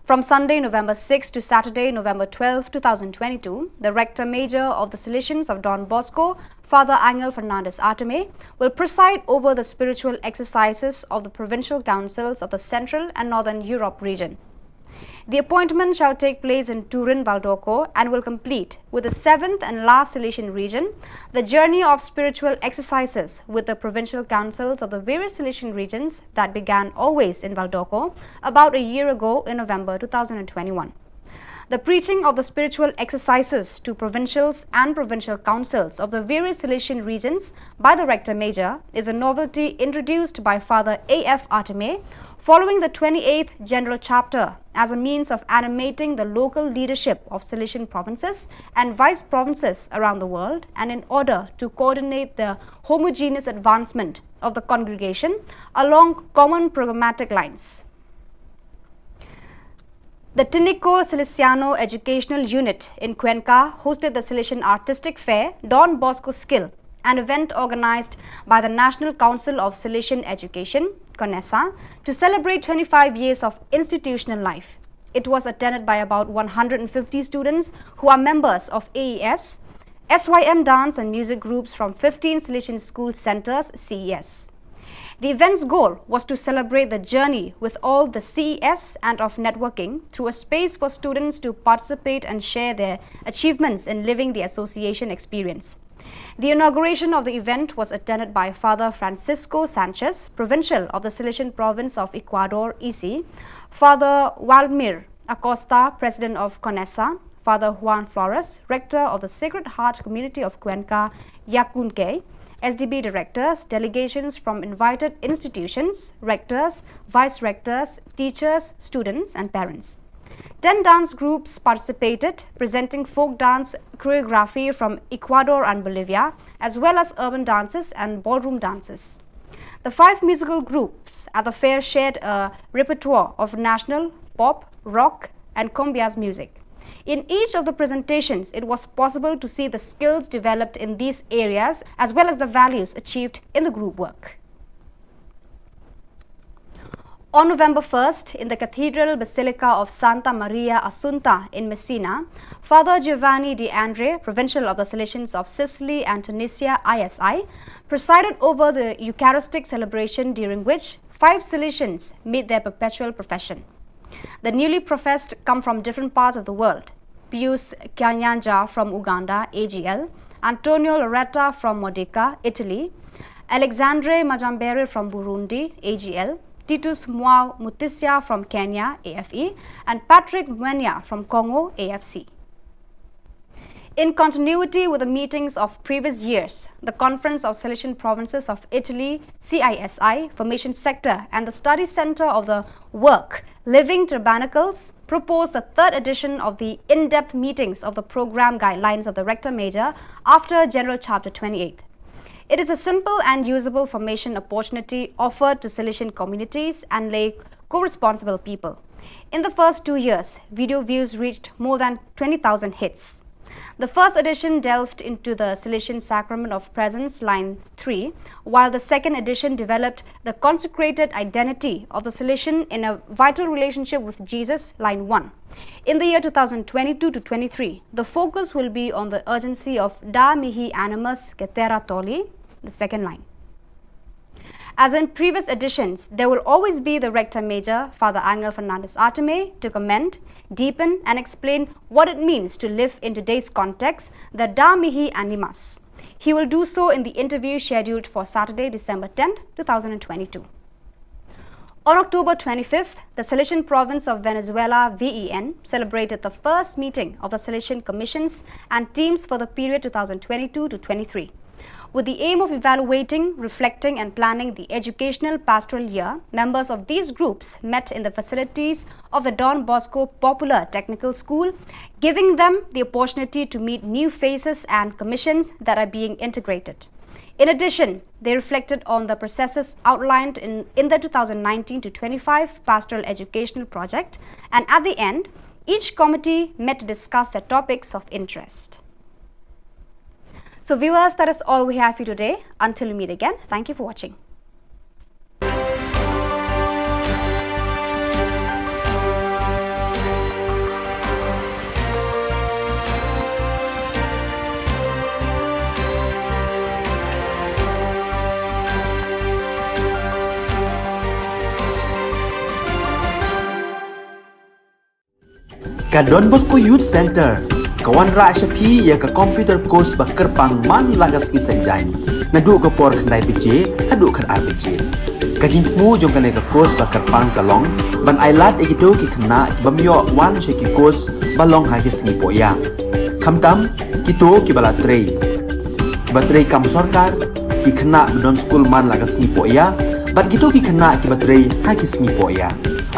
From Sunday, November 6 to Saturday, November 12, 2022, the Rector Major of the Silesians of Don Bosco, Father Angel Fernandez Arteme, will preside over the spiritual exercises of the provincial councils of the Central and Northern Europe region. The appointment shall take place in Turin, Valdocco and will complete with the 7th and last Silesian region the journey of spiritual exercises with the provincial councils of the various Silesian regions that began always in Valdocco about a year ago in November 2021. The preaching of the spiritual exercises to provincials and provincial councils of the various Silesian regions by the Rector Major is a novelty introduced by Father A.F. Arteme following the 28th General Chapter as a means of animating the local leadership of Silesian provinces and vice provinces around the world, and in order to coordinate the homogeneous advancement of the congregation along common programmatic lines. The Tinico Silesiano Educational Unit in Cuenca hosted the Silesian Artistic Fair Don Bosco Skill, an event organized by the National Council of Silesian Education, CONESA, to celebrate 25 years of institutional life. It was attended by about 150 students who are members of AES, SYM dance and music groups from 15 Silesian school centers, CES. The event's goal was to celebrate the journey with all the CES and of networking through a space for students to participate and share their achievements in living the association experience. The inauguration of the event was attended by Father Francisco Sanchez, Provincial of the Silesian Province of Ecuador, EC, Father Waldemir Acosta, President of CONESA, Father Juan Flores, Rector of the Sacred Heart Community of Cuenca, Yacunque, SDB directors, delegations from invited institutions, rectors, vice-rectors, teachers, students and parents. 10 dance groups participated, presenting folk dance choreography from Ecuador and Bolivia, as well as urban dances and ballroom dances. The 5 musical groups at the fair shared a repertoire of national, pop, rock and cumbias music. In each of the presentations, it was possible to see the skills developed in these areas as well as the values achieved in the group work. On November 1st, in the Cathedral Basilica of Santa Maria Assunta in Messina, Father Giovanni De Andre, Provincial of the Salesians of Sicily and Tunisia, ISI, presided over the Eucharistic celebration, during which 5 Salesians made their perpetual profession. The newly professed come from different parts of the world: Pius Kanyanja from Uganda, AGL, Antonio Loretta from Modica, Italy, Alexandre Majambere from Burundi, AGL, Titus Mwao Mutisia from Kenya, AFE, and Patrick Mwenya from Congo, AFC. In continuity with the meetings of previous years, the Conference of Silesian Provinces of Italy, CISI, Formation Sector, and the Study Center of the Work, Living Tabernacles, proposed the 3rd edition of the in-depth meetings of the program guidelines of the Rector Major after General Chapter 28. It is a simple and usable formation opportunity offered to Silesian communities and lay co-responsible people. In the first 2 years, video views reached more than 20,000 hits. The first edition delved into the Silesian Sacrament of Presence, line 3, while the second edition developed the consecrated identity of the Silesian in a vital relationship with Jesus, line 1. In the year 2022 to 23, the focus will be on the urgency of Da Mihi Animus Cetera Tolli, the second line. As in previous editions, there will always be the Rector Major, Father Angel Fernandez Arteme, to comment, deepen and explain what it means to live in today's context, the Da Mihi Animas. He will do so in the interview scheduled for Saturday, December 10, 2022. On October 25th, the Silesian province of Venezuela, VEN, celebrated the first meeting of the Silesian commissions and teams for the period 2022 to 23. With the aim of evaluating, reflecting and planning the educational pastoral year, members of these groups met in the facilities of the Don Bosco Popular Technical School, giving them the opportunity to meet new faces and commissions that are being integrated. In addition, they reflected on the processes outlined in the 2019 to 25 Pastoral Educational Project, and at the end, each committee met to discuss their topics of interest. So viewers, that is all we have for you today. Until we meet again, thank you for watching. Ka Don Bosco Youth Center Kawan ra shapi ya ka computer course ba kerpang man lagas ki senjain nadu ko por khandai pije hadu khan RPG ka jingmu jong kale ka course ba kerpang kalong ban ailat egito ki khna bamyo wan she ki course balong ha ki singi poya khamtam kito ki bala trei batrei kam sarkar ki khna don school man lagas ni poya bat kito ki khna ki batrei ha ki singi poya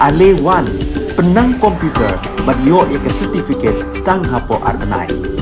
ale wan penang komputer bat yo ya ke certificate tang hapo arbenai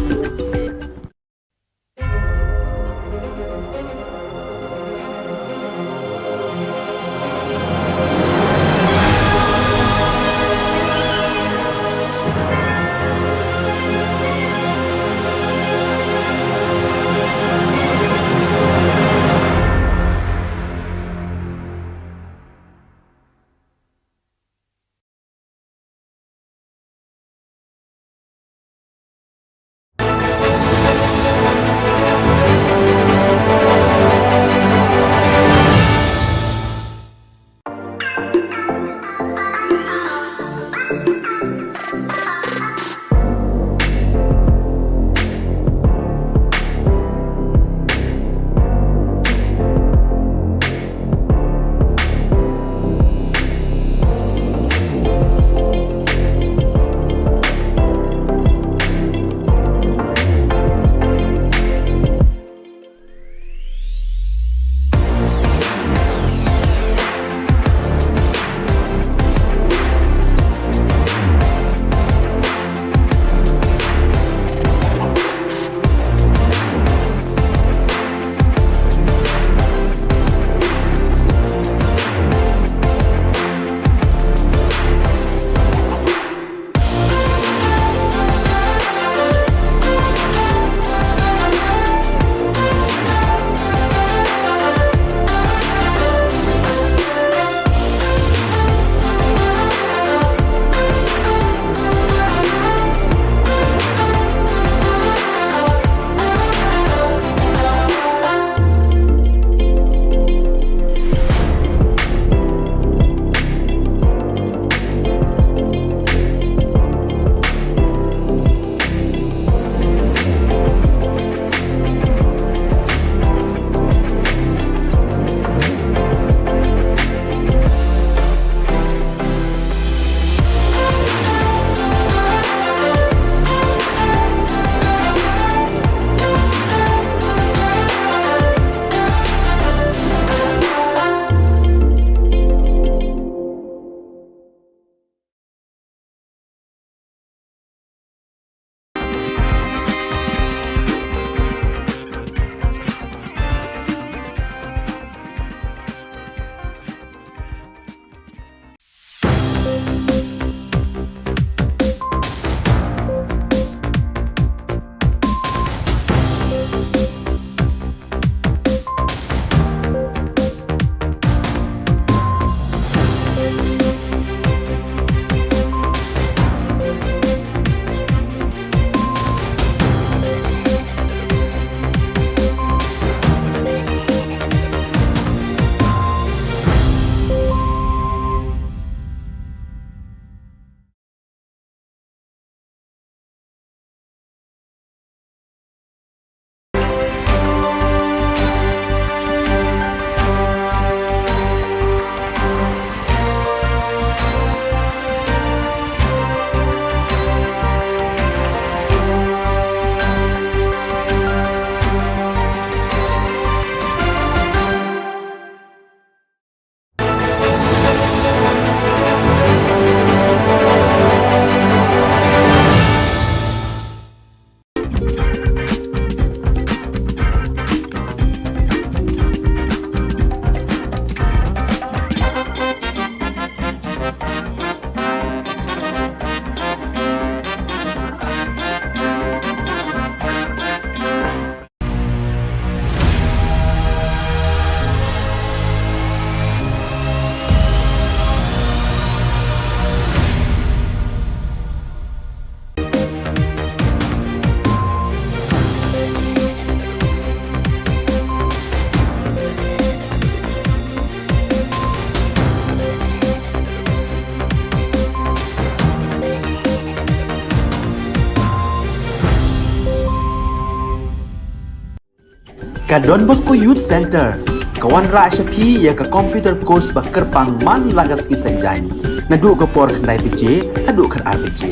ka Don Bosco Youth Center kawan ra shapi ya ka computer course ba kerpang man lagas ki sanjain na du ko por khandai bije hadu khan arbije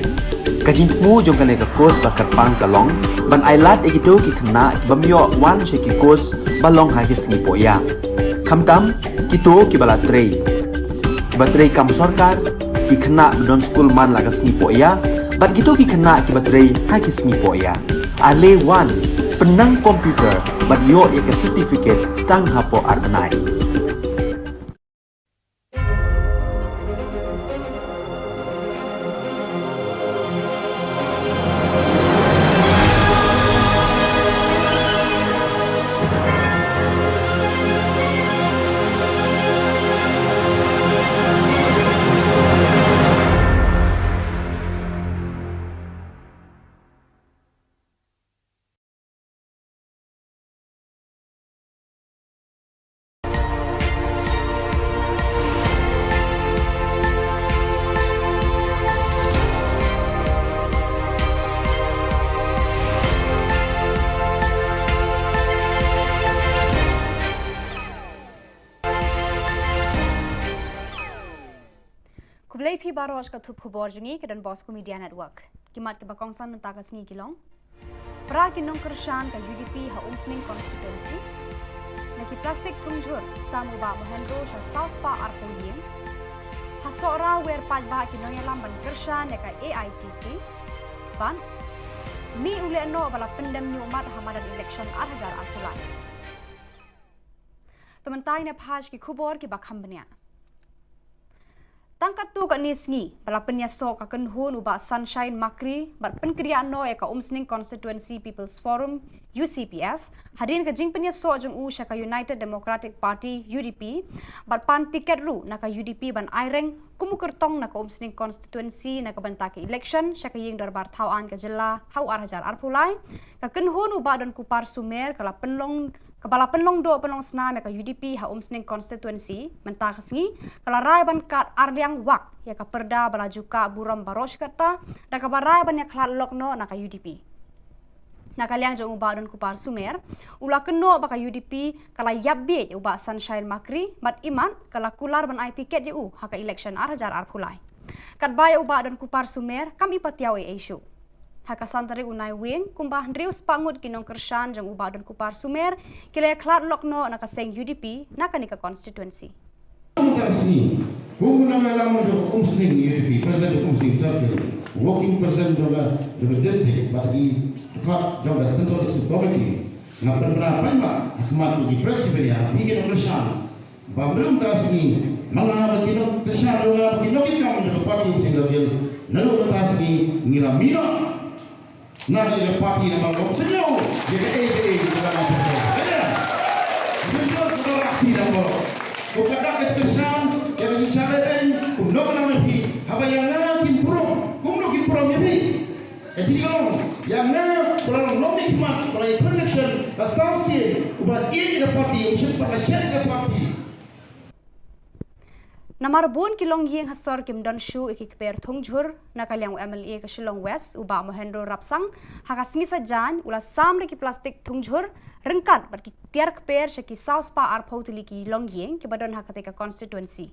kajin mu jong kane ka course ba kerpang kalong ban ailat ekito ki khna bamyo wan sheki course balong ha ki singi poya khamtam kito ki bala trei batrei kam sarkar ki khna don school man lagas ni poya bat kito ki khna ki batrei ha ki singi poya ale wan penang komputer bat yo ya ka certificate tang hapo arnai Kublai pi baros ka thup khubor jungi ke Don Bosco Media Network. Kimat ke bakongsan mentaka sengi kilong. Pra kinong kershan ka UDP ha umsning constituency. Naki plastik tungjur samu ba mohendro sa South Pa Arpoyin. Ha sora wer paj ba kinong yalam ban kershan ya ka AITC. Ban mi ule no bala pendem ni umat hamadan election 2000 Tementai ne phaj ki khubor ki bakham bania. Tangkat tu kat ni sengi, bala penyasok akan hun ubah Sunshine Makri, bat penkeriaan no eka umsning Constituency People's Forum, UCPF, hadirin ke jing penyasok jeng syaka United Democratic Party, UDP, bat pan tiket ru naka UDP ban aireng, kumukertong naka umsning Constituency naka bantaki election, syaka ying darbar Khubor Na Ka Jylla, hau arhajar arpulai, kaken hun ubah dan kupar sumer, kala penlong Kepala penlong do penlong senam ya ka UDP ha umsning constituency mentah sengi kala rai ban kat ardiang wak ya ka perda bala juka buram baros kata da ka barai ban ya klat lokno na ka UDP na kaliang jong ubah don kupar sumer ula keno ba ka UDP kala yabbe ya ubah Sunshine Makri mat iman kala kular ban ai tiket ya ha ka election arhajar arpulai kat baya ubah don kupar sumer kami patiaw issue haka santari unai wing kumbah ndrius pangut kinong kershan jang ubah dan kupar sumer kila klat lokno naka seng UDP naka nika constituency. Mutasi, Khubor Na Ka Jylla do umsning UDP, president umsning circle, working president of the district, but the cut of the central committee, na penerapan ma akhmat di presiden ya, hingga kershan, babelum tasni, mga kinong kershan do kinong kinong do parti umsning circle, nalu tasni ngilamino na yung party na mga senyo, yung AKA yung mga mga kaya, senyo ko raksi na mo. Kung kada keskesan, yung isyaran, kung no na nabi, habayang na kinpurong, kung no kinpurong yabi. Jadi yang na pulang nomik mat, pulang election, asasi, ubat ini ke parti, usia pada syarikat ke parti. Namarbun kilong yeng hasor kim don shu ikikper thungjur nakaliang MLA ke Shillong West uba mohendro rapsang hakasingi sajan ula samre ki plastik thungjur rengkat ber ki tiar kper shaki South Pa Arpotili ki long yeng ki badon hakate ka constituency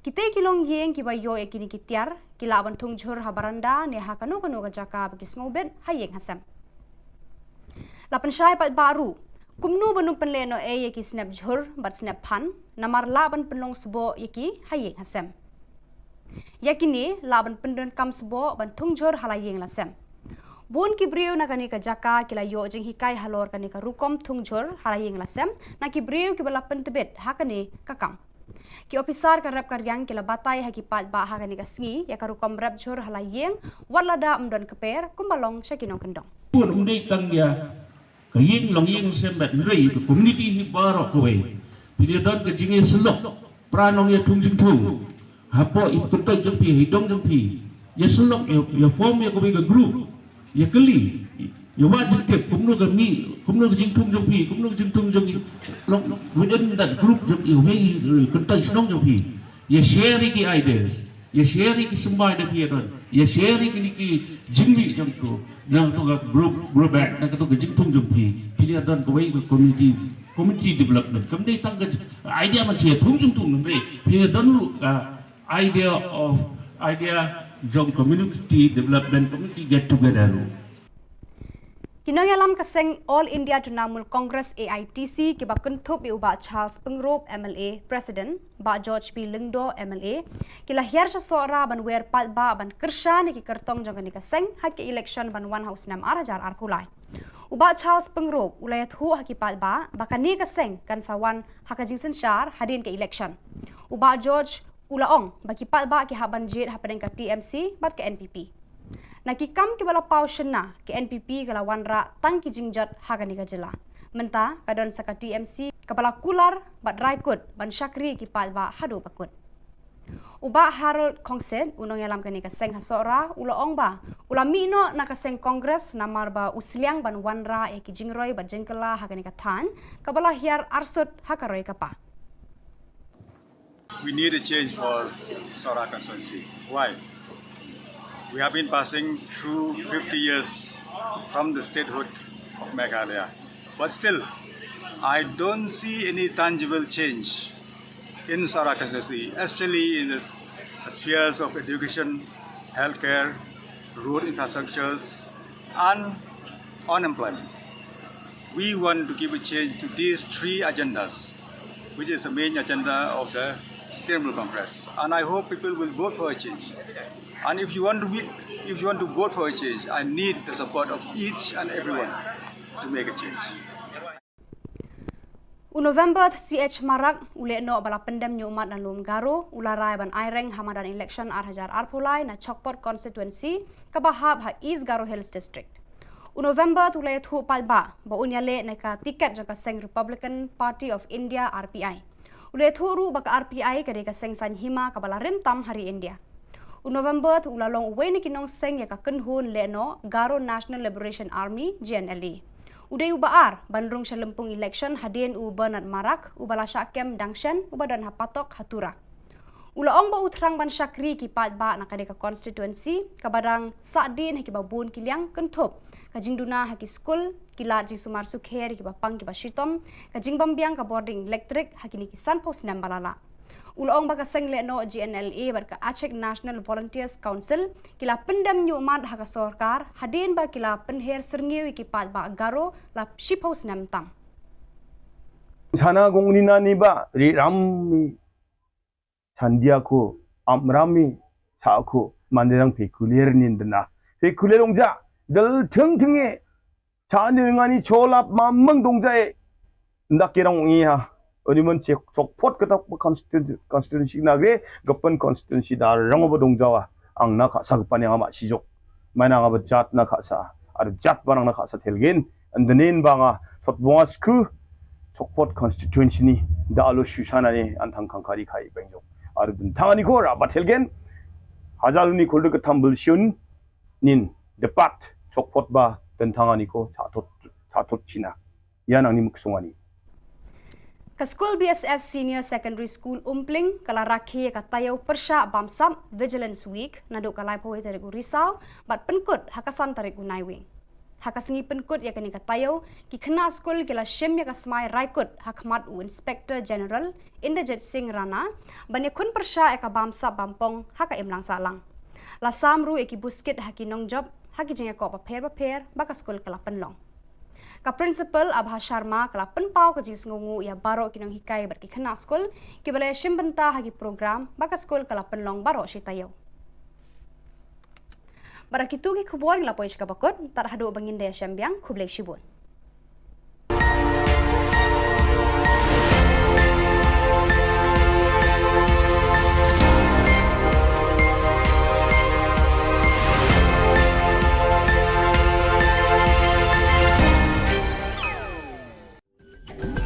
kite ki long yeng ki bayo ekini ki tiar ki laban thungjur habaranda ne hakano kano ka jaka bagi snobet hayeng hasam lapan syai pat baru kumnu banung penleno yaki snap jhur bat snap phan namar laban penlong sebo yaki hayeng hasem yakini laban pendon kam sebo ban thungjur halayeng lasem bon ki brio na kani ka jaka kila yo jing hikai halor kani ka rukom thungjur halayeng lasem na ki brio ki bala pentebet hakani kakam ki officer ka rap karyang kila batai haki pat ba hakani ka sngi ya ka rukom rap jhur halayeng walada umdon keper kumbalong syakinong kendong pun umdei tang ya kaying long ying sembat rei to community hi barok kowe pilih don ke jinge selok pranong ya tungjing tung hapo ipuntai jempi hidong jempi ya selok ya form ya kowe ke group ya keli ya wajib ke kumno ke mi kumno ke jing tung jempi kumno ke jing tung jempi within that group jempi me kuntai senong jempi ya share ki ideas ya sharing ki sembai da pia don ya sharing ki ki jingli jam tu nang tu ga bro back nang tu ga jingtung jam pi pia don ko wei community development kam dei tang ga idea ma che thung jung tung nang pia don lu idea jong community development community get together lu Kinoyalam kaseng All India Trinamool Congress AITC ki ba kuntup i uba Charles Pengrop MLA President ba George P Lingdo MLA ki lahir sa sora ban wer pat ba ban kersha ni ki kertong jong ni kaseng hak election ban 1 house 6 arajar arkulai uba Charles Pengrop ulayat hu hak pat ba bakani kaseng kan sawan hakajing sensyar hadin ke election uba George Ulaong baki pat ba ki haban jit hapadeng ka TMC bat ke NPP Nakikam ki bala pau shena ki NPP kala wanra tang ki jingjat Khubor Na Ka Jylla. Menta kadon saka TMC kabala kular bat raikut ban syakri ki palba hadu bakut. Uba Harold Kongset unong yalam kani ka seng hasora ula ong ba ula mino na ka seng kongres namar ba usliang ban wanra e ki jingroy bat jengkala Khubor Na Ka than kabala hiar arsut hakaroy kapa. We need a change for Sora constituency. Why? We have been passing through 50 years from the statehood of Meghalaya. But still, I don't see any tangible change in Sora constituency, especially in the spheres of education, healthcare, road infrastructures, and unemployment. We want to give a change to these three agendas, which is the main agenda of the Trinamool Congress. And I hope people will vote for a change. And if you want to vote for a change, I need the support of each and everyone to make a change. November CH Marak ule no bala pendam nyumat dan lum garo ularai ban aireng hamadan election arhajar arpulai na Chokpot constituency kabahab ha East Garo Hills district. November tule thu palba ba unyale na ka tiket jaka seng Republican Party of India RPI. Ule thu ru baka RPI kade ka seng sanhima kabala rimtam hari India. November tu ulalong uwe ni kinong seng ya ka kenhun le no Garo National Liberation Army GNLA. Uday ubaar bandrung sa lempung election hadin u Bernard Marak ubala syakem dangshan ubadan hapatok hatura. Ulaong ba utrang ban syakri ki pat ba nakade ka constituency kabadang sadin haki babun kiliang kentup kajing duna haki school kilat ji sumar sukher ki bapang ki basitom kajing bambiang ka boarding electric haki ni kisan pos nam balala. Ulaong baka seng le no GNLA barka Aceh National Volunteers Council kila pendam nyumat haka sorkar hadin ba kila penher serngiwi ki pat ba garo la shipos nam tam. Sana gongni na ni ba ri rammi sandiako amrami saako manderang pekulier nindna pekulierongja dal thengthenge chanirngani cholap mamang dongjae ndakirang ngiha Oniman Chokpot kata constituency nagre gapan constituency dar rangoba dongjawa ang nakasa gapan yang ama sijok mana nga jat nakasa ar jat barang nakasa telgen andanin banga sotbongas ku Chokpot constituency ni da alo shusana ni antang kangkari kai bengjok ar bintangani ko rabat telgen hajaluni koldo ka tambul shun nin depat Chokpot ba bintangani ko chatot china yan ang ni muksungani Ka School BSF Senior Secondary School Umpling kala rakhi ka tayaw persya bamsam Vigilance Week naduk kalai poe tarik Risau bat penkut hakasan tarik Naiwing. Hakasingi penkut ya kani ka tayaw ki khna school kila shim ya ka smai raikut hakmat u Inspector General Inderjit Singh Rana bani khun persya ka bamsa bampong haka imlang salang. La samru eki buskit haki nong job haki jinga ko paper baka school kala penlong. Ka principal Abha Sharma kala penpau ka jis ngungu ya baro kinong hikai berki khana school ki balai shimbenta hagi program baka school kala penlong baro shitayo. Barakitu ki khubor la poish ka bakot tar hadu bangin daya syambiang khublai shibun.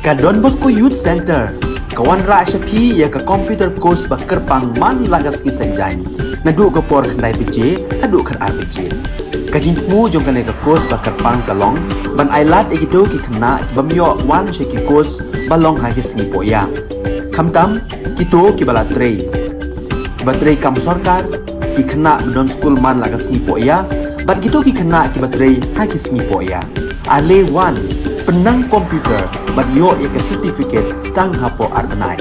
Ka Don Bosco Youth Center kawan ra syapi ya ka computer course ba kerpang man lagas ki sanjain nadu ka por khnai pije hadu khan RPG kajin mu jong ka ka course ba kerpang kalong ban ailat egido ki khna bamyo wan she ki course balong ha ki sni poya khamtam kito ki bala trei Kibatrei kam sorkar, ki kena bedon school man lagas ni po ya, bat gitu ki kena kibatrei hakis ni po ya. Ale wan, penang komputer, bat yo ya ke certificate tang hapo arbenai.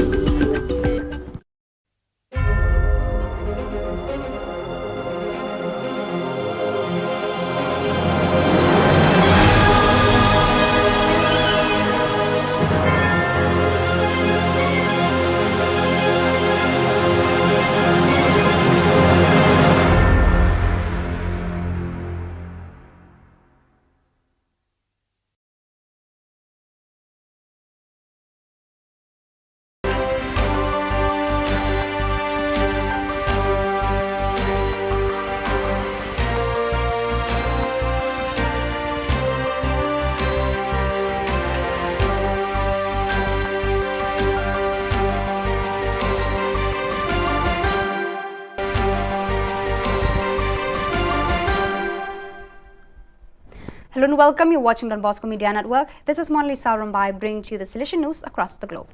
Hello and welcome. You're watching Don Bosco Media Network. This is Monli Saurumbai bringing to you the Silesian news across the globe.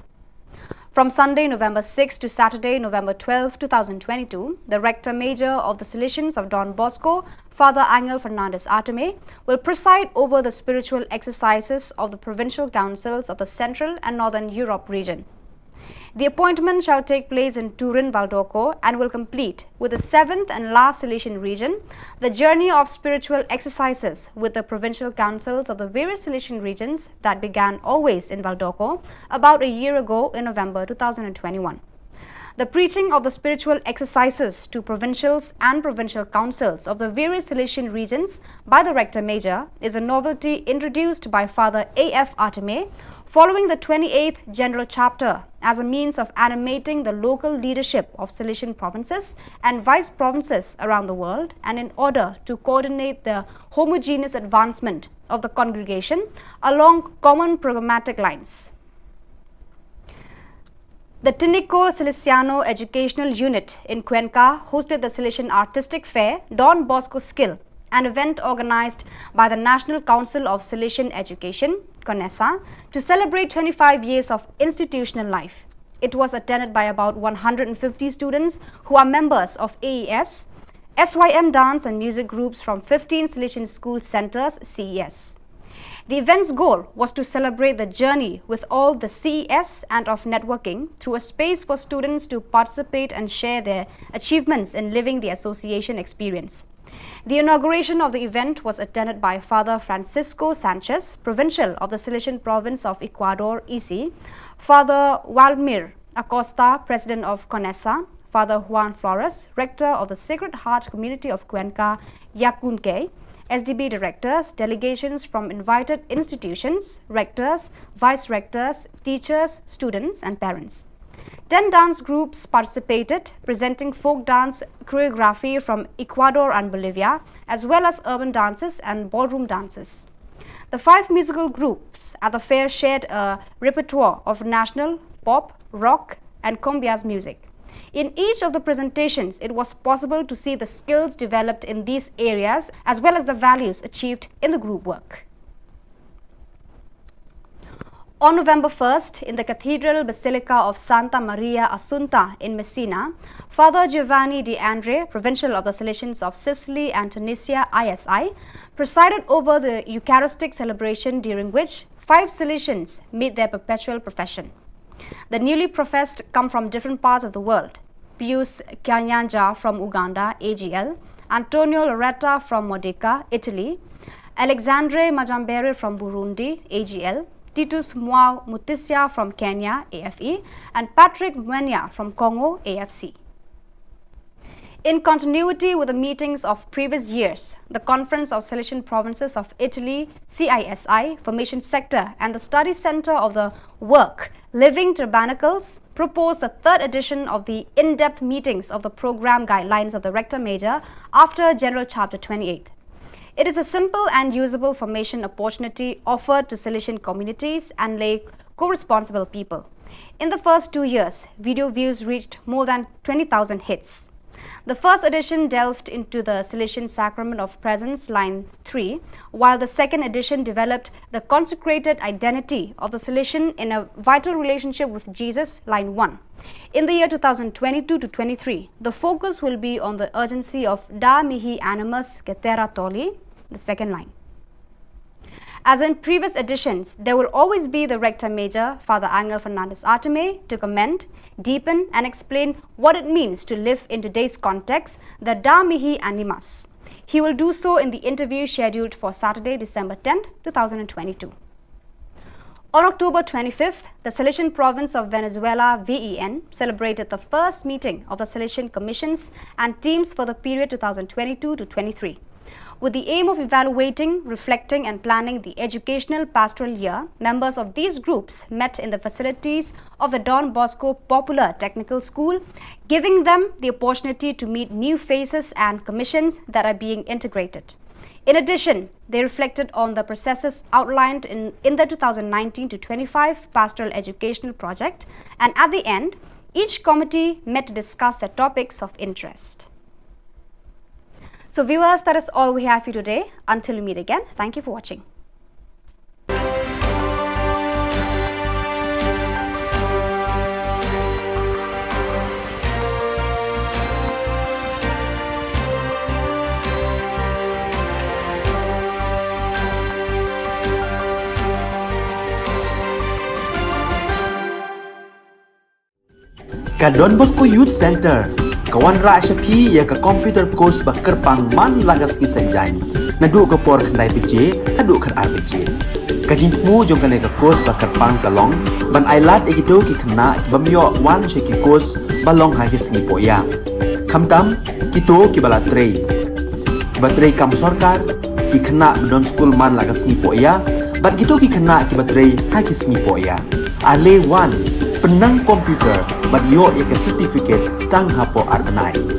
From Sunday, November 6 to Saturday, November 12, 2022, the Rector Major of the Salesians of Don Bosco, Father Angel Fernandez Arteme, will preside over the spiritual exercises of the provincial councils of the Central and Northern Europe region. The appointment shall take place in Turin, Valdocco and will complete with the 7th and last Silesian region, the journey of spiritual exercises with the provincial councils of the various Silesian regions that began always in Valdocco about a year ago in November 2021. The preaching of the spiritual exercises to provincials and provincial councils of the various Silesian regions by the Rector Major is a novelty introduced by Father A.F. Arteme following the 28th General Chapter as a means of animating the local leadership of Silesian provinces and vice provinces around the world, and in order to coordinate the homogeneous advancement of the congregation along common programmatic lines. The Tinico Salesiano Educational Unit in Cuenca hosted the Silesian Artistic Fair Don Bosco Skill, an event organized by the National Council of Silesian Education, CONESA, to celebrate 25 years of institutional life. It was attended by about 150 students who are members of AES, SYM dance and music groups from 15 Silesian school centers, CES. The event's goal was to celebrate the journey with all the CES and of networking through a space for students to participate and share their achievements in living the association experience. The inauguration of the event was attended by Father Francisco Sanchez, Provincial of the Silesian Province of Ecuador, EC, Father Waldemir Acosta, President of CONESA, Father Juan Flores, Rector of the Sacred Heart Community of Cuenca, Yacunque, SDB directors, delegations from invited institutions, rectors, vice-rectors, teachers, students and parents. 10 dance groups participated, presenting folk dance choreography from Ecuador and Bolivia, as well as urban dances and ballroom dances. The 5 musical groups at the fair shared a repertoire of national, pop, rock and cumbias music. In each of the presentations, it was possible to see the skills developed in these areas as well as the values achieved in the group work. On November 1st, in the Cathedral Basilica of Santa Maria Assunta in Messina, Father Giovanni De Andre, Provincial of the Salesians of Sicily and Tunisia, ISI, presided over the Eucharistic celebration, during which 5 Salesians made their perpetual profession. The newly professed come from different parts of the world. Pius Kanyanja from Uganda, AGL, Antonio Loretta from Modica, Italy, Alexandre Majambere from Burundi, AGL, Titus Mwao Mutisia from Kenya, AFE, and Patrick Mwenya from Congo, AFC. In continuity with the meetings of previous years, the Conference of Silesian Provinces of Italy, CISI, Formation Sector, and the Study Center of the Work, Living Tabernacles, proposed the 3rd edition of the in-depth meetings of the program guidelines of the Rector Major after General Chapter 28. It is a simple and usable formation opportunity offered to Silesian communities and lay co-responsible people. In the first 2 years, video views reached more than 20,000 hits. The first edition delved into the Salesian Sacrament of Presence, line 3, while the second edition developed the consecrated identity of the Salesian in a vital relationship with Jesus, line 1. In the year 2022 to 23, the focus will be on the urgency of Da Mihi Animus Getera Toli, the second line. As in previous editions, there will always be the Rector Major, Father Angel Fernandez Arteme, to comment, deepen and explain what it means to live in today's context, the Da Mihi Animus. He will do so in the interview scheduled for Saturday, December 10, 2022. On October 25th, the Salesian Province of Venezuela, VEN, celebrated the first meeting of the Salesian Commissions and teams for the period 2022 to 23. With the aim of evaluating, reflecting and planning the educational pastoral year, members of these groups met in the facilities of the Don Bosco Popular Technical School, giving them the opportunity to meet new faces and commissions that are being integrated. In addition, they reflected on the processes outlined in the 2019 to 25 Pastoral Educational Project, and at the end, each committee met to discuss their topics of interest. So viewers, that is all we have for you today. Until we meet again, thank you for watching. Ka Don Bosco Youth Center kawan ra shapi ya ka computer course ba kerpang man lagas ki sanjain na du ka por khandai pije adu khan arbije ka jingmu jong ka le ka course ba kerpang ka long ban ailat egido ki khna ki bamyo wan she ki course ba long ha ki singi poya khamtam ki to ki bala trei ba trei kam sarkar ki khna don school man lagas singi poya bat gitu ki khna ki ba trei ha ki singi poya ale wan penang komputer bat yo ya ka certificate tang hapo arnai.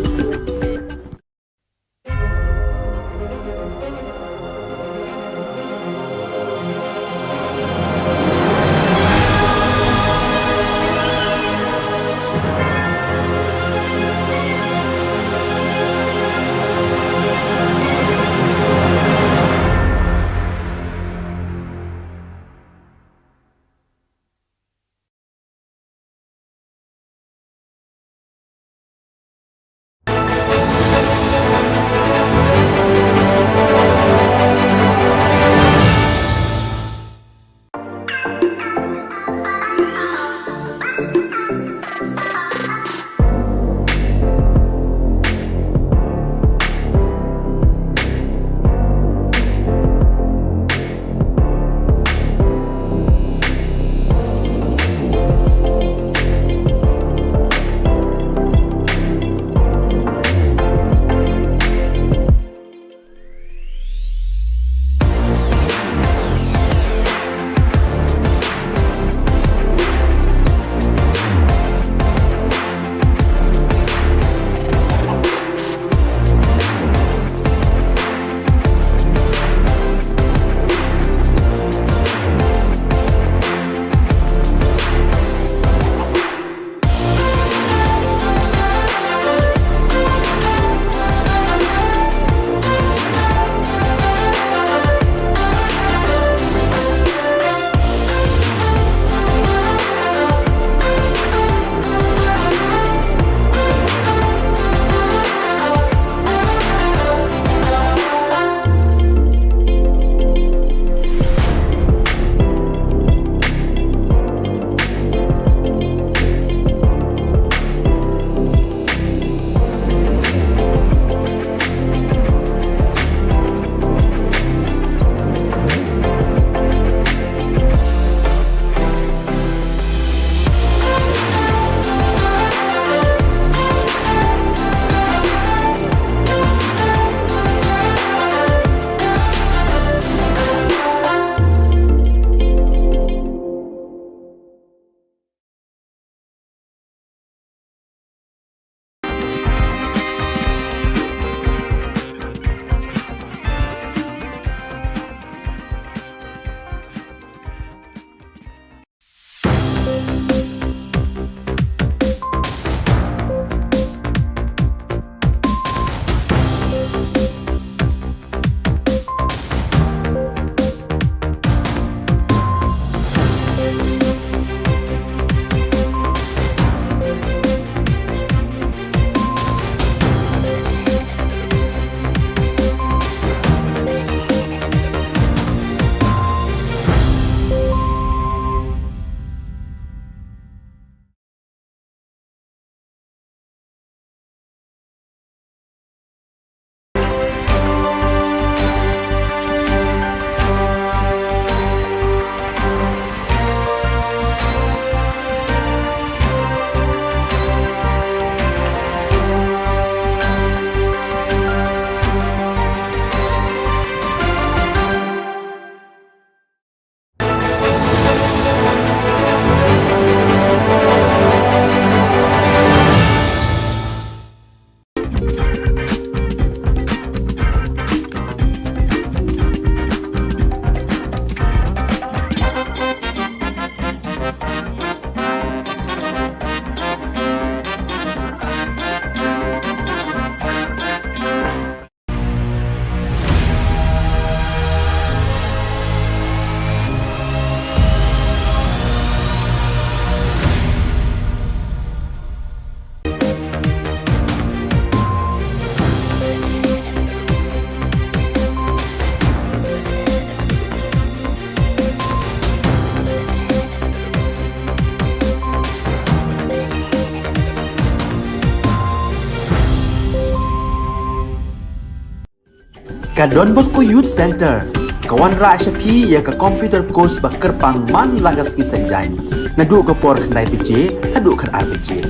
Ka Don Bosco Youth Center kawan ra shapi ya ka computer course ba kerpang man lagas ki sanjain na du ko por khandai pije hadu khan arbije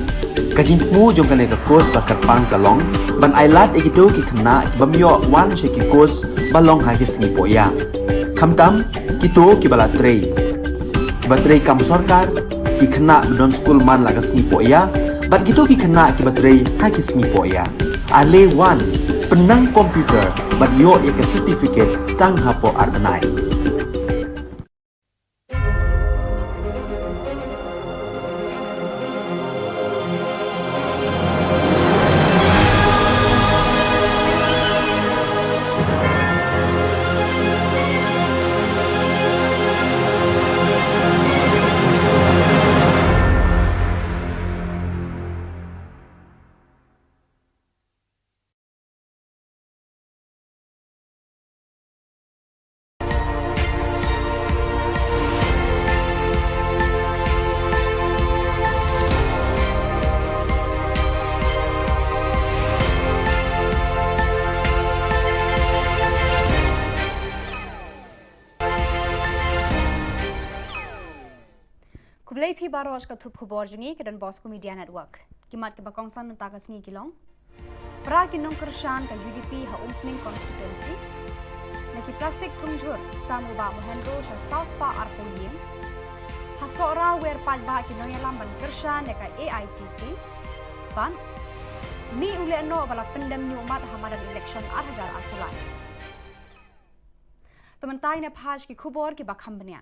ka jingmu jong kale ka course ba kerpang kalong ban ailat ekito ki khna bamyo wan sheki course balong ha ki sngi poya khamtam kito ki bala trei batrei kam sarkar ki khna don school man lagas sngi poya bat kito ki khna ki batrei ha ki sngi poya ale wan penang komputer bat yo ek certificate tang hapo arbanai Kublai pi baros ka thup khubor jungi ke Don Bosco Media Network. Kimat ke bakongsan nenta ka sngi kilong. Pra kinong kershan ka UDP ha umsning constituency. Naki plastik thungjur samu ba mohendro sa South Pa Arpoying. Hasora wer paj ba kinong yalam ban kershan ka AITC. Ban mi ule no bala pendem nyumat hamadan election 2018. Tementai ne phaj ki khubor ki bakham bania.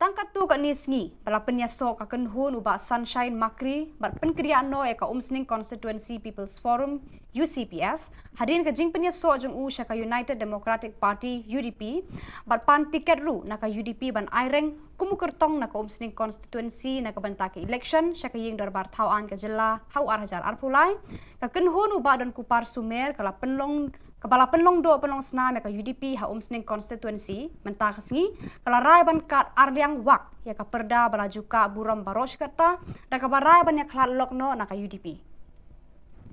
Tangkat tu kat ni sengi, bala penyasok akan hun ubah Sunshine Makri, bat penkeriaan no eka umsning Constituency People's Forum, UCPF, hadirin ke jing penyasok jeng syaka United Democratic Party, UDP, bat pan tiket ru naka UDP ban aireng, kumukertong naka umsning Constituency naka bantaki election, syaka ying darbar Khubor Na Ka Jylla, hau arhajar arpulai, kaken hun ubah dan kupar sumer, kala penlong Kepala penlong do penlong senam ya ka UDP ha umsning constituency mentah kesengi kala rai ban kat ardiang wak ya ka perda balaju ka buram baros kata da ka barai ban ya klat lokno na ka UDP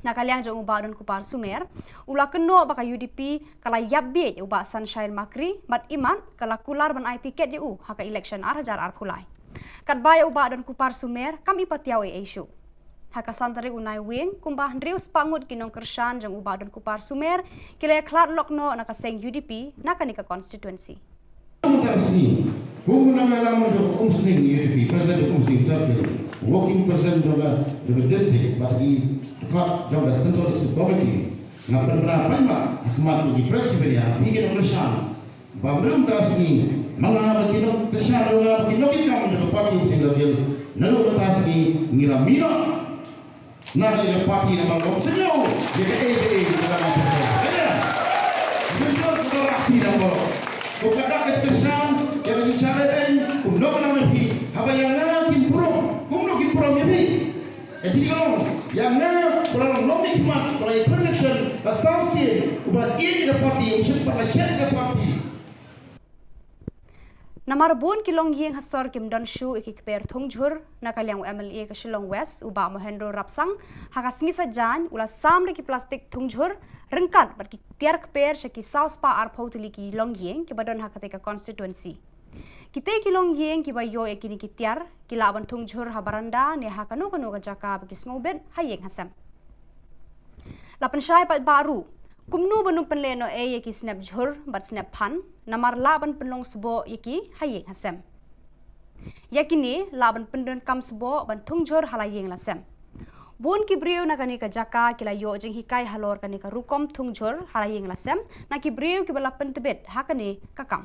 na kaliang jong ubah don kupar sumer ula keno ba ka UDP kala yabbe ya ubah Sunshine Makri mat iman kala kular ban ai tiket ya ha ka election arhajar arpulai kat baya ubah don kupar sumer kami patiaw e issue haka santari unai wing kumbah ndrius pangut kinong kershan jang ubah dan kupar sumer kila klat lokno naka seng UDP naka nika constituency. Mutasi, Khubor Na Ka Jylla umsning UDP, President umsning circle, working president of the district, but he got the central committee. Na penerapan mak akhmat di presiden ya, hingga kershan. Babrum tasni, mga kinong kershan mga kinong kinong ng party umsning circle, nalu tasni ngilamino. Nah, yang parti nama kau senyum, dia ABA dalam perkara. Ada, senyum kita aksi nama. Kau kata keskesan, yang disyaratkan, undang nama pi, apa yang nak improm, kumno improm ya pi. Jadi kalau yang nak orang nomik mat, orang election, asosiasi, ubat ini ke parti, usia pada syarikat ke parti. Namar bun kilong yeng hasor kim don shu ikikper thungjur nakaliang MLA ke Shillong West uba mohendro rapsang hakas ngisa jan ula samre ki plastik thungjur rengkat ber ki tiar kper shaki South Pa Arpotili ki long yeng ki badon hakate ka constituency kite ki long yeng ki bayo ekini ki tiar ki laban thungjur habaranda ne hakano kano ka jaka ki snobet hayeng hasam lapan syai pat baru kumnu banung penleno yeki snap jhur bat snap phan namar laban penlong sebo yeki hayeng hasem yakini laban pendon kam sebo ban thungjur halayeng lasem bon ki brio na kani ka jaka kila yo jing hikai halor kani ka rukom thungjur halayeng lasem na ki brio ki bala pentebet hakani kakam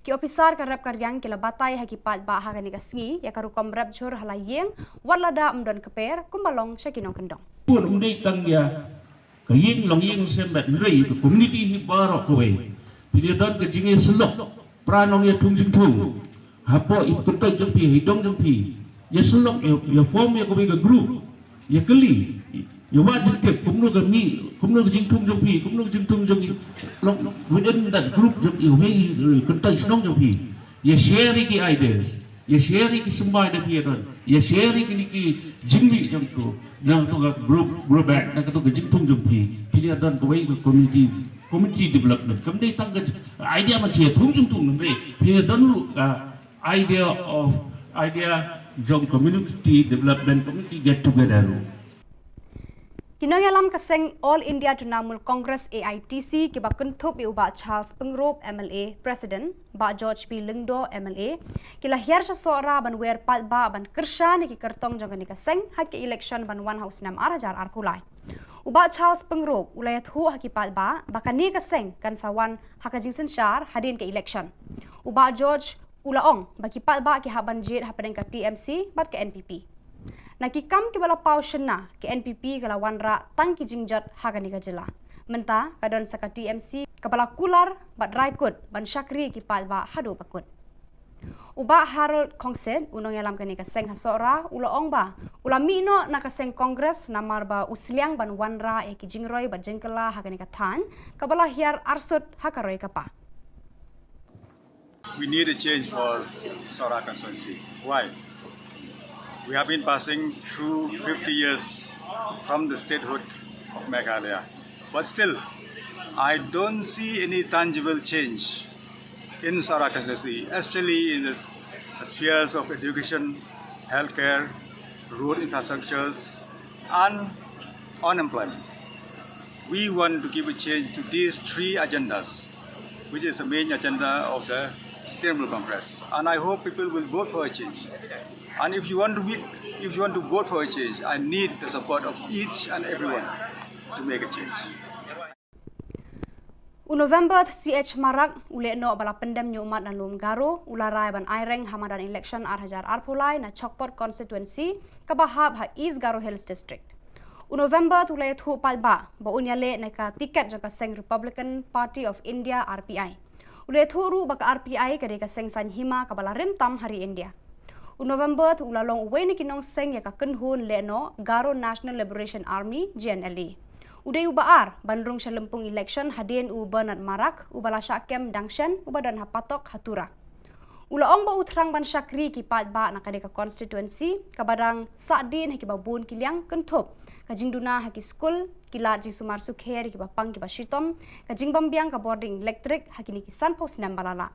ki officer ka rap karyang kila batai haki pat ba hakani ka sngi ya ka rukom rap jhur halayeng walada amdon keper kumbalong syakinong kendong pun undai tang ya kaying long ying semet rei to community hi barok kowe pilih don ke jinge selok pranong ya tung jing tung hapo ikut jeng pi hidong jeng pi ya selok ya form ya kowe ke group ya keli ya wajib ke kumno ke mi kumno ke jing tung jeng pi kumno ke jing tung jeng long within that group jeng you may kuntai senong jeng pi ya share ki ideas ya share ki sembai de pi don ya sharing ini ki jingli jam tu nang tu group back nak tu jing tung jam pi dia dan tu wei community development kamdai tang idea macam tung nang dia dan idea jom community development community get together. Kinong alam kaseng All India Trinamool Congress AITC kiba kuntup iuba Charles Pengrop MLA President ba George P Lingdo MLA kila hiar sa sora ban wer pat ba ban kersha ni ki kertong jong ni kaseng haki election ban 1 house 6 arajar arkulai uba Charles Pengrop ulayat hu haki pat ba bakani kaseng kan sawan hakajing sensyar hadin ke election uba George ulaong baki pat ba ki haban jet hapadeng ka TMC bat ke NPP nakikam ki bala pau shena ke NPP kala wanra tang ki jingjat Khubor Na Ka Jylla menta kadon saka TMC kabala kular bat raikut ban syakri ki palba hadu bakut uba Harold Kongset unong yalam kani ka seng hasora ulaong ba ulami no nakaseng kongres namar ba usliang ban wanra e ki jingroi bat jengkela Khubor Na Ka Than kabala hiar arsut hakaroi kapa. We need a change for Sora constituency. Why? We have been passing through 50 years from the statehood of Meghalaya. But still, I don't see any tangible change in Sora constituency, especially in the spheres of education, healthcare, road infrastructures, and unemployment. We want to give a change to these three agendas, which is the main agenda of the Trinamool Congress. And I hope people will vote for a change. And if you want to vote for a change, I need the support of each and everyone to make a change. November CH Marak ule no bala pendam nyumat dan lum garo ularai ban aireng hamadan election arhajar arpulai na Chokpot constituency kabahab ha East Garo Hills district. November tulai thu palba ba unyale na ka tiket jaka seng Republican Party of India RPI. Ule thu ru baka RPI kade ka seng san hima kabala rimtam hari India. November tu ulalong uwe ni kinong seng ya ka kenhun le no Garo National Liberation Army GNLA. Uday ubaar bandrung Shillong election hadin u Bernard Marak ubala syakem dangshan ubadan hapatok hatura. Ulaong ba utrang ban syakri ki pat ba nakade ka constituency kabadang sadin haki babun kiliang kentup kajing duna haki school kilat ji sumar sukher ki bapang ki basitom kajing bambiang ka boarding electric haki ni kisan pos nam balala.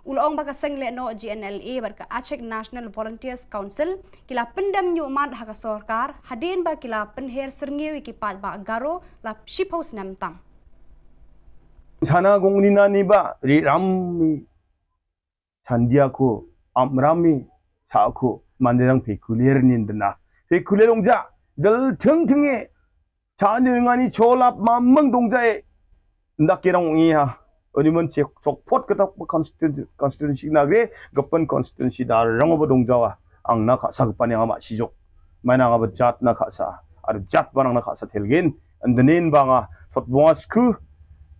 Ulaong baka seng le no GNLA barka Aceh National Volunteers Council kila pendam nyumat haka sorkar hadin ba kila penher serngiwi ki pat ba garo la shipos nam tam. Sana gongnina ni ba ri rammi sandiako amrami saako manderang pekulier nindna pekulerongja dal tingtinge chanirngani cholap mamang dongjae ndakirang ngiha 어니면 적포트 그다 constituency 나게 급번 constituency 다 랑어버 동자와 앙나 가사 급반양 아마 시족 마나가 버잣나 가사 아르 잣 바랑나 가사 텔겐 안드넨 방아 폿봉아스크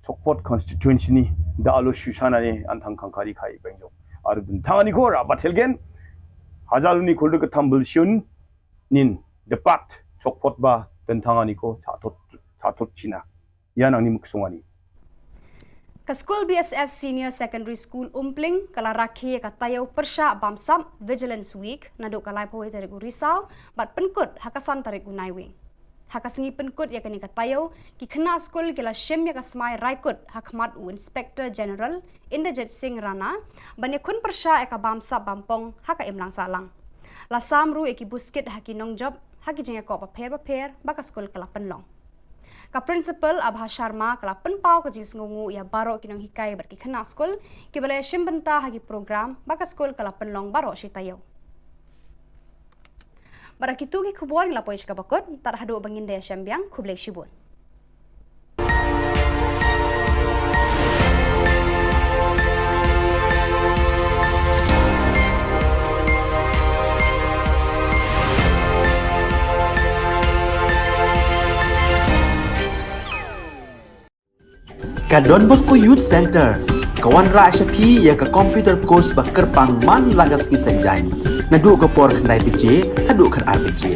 적포트 constituency 니 다알로 슈샤나니 안탕 칸카리 카이 뱅족 아르 든탕아니 고라 바텔겐 하잘니 골드 그 탐블슌 닌 데팟 적포트 바 든탕아니 고 자토 치나 야낭니 묵송아니 Ka School BSF Senior Secondary School Umpling kala rakhi ka tayo persya bamsam Vigilance Week naduk kalai poi tarik Risau bat penkut hakasan tarik Unaiwing. Hakasingi penkut ya kani ka tayo ki kena school kila shim ya ka smai raikut hakmat u Inspector General Inderjit Singh Rana banya kun persya ya ka bamsam bampong haka imlang salang. La samru ya ki buskit haki nongjob haki jengya ko paper baka school kala penlong. Ka principal Abha Sharma kala penpau ka jis ngungu ya baro kinong hikai berki kena skol ki balai shimbenta hagi program baka skol kala penlong baro shitayo. Barakitu ki khubor la poish ka bakot tar hadu bangin de shambyang khublei shibun. Ka Don Bosco Youth Center kawan ra syapi ya ka computer course ba kerpang man lagas ki sanjain nadu ka por khnai pije hadu khan RPG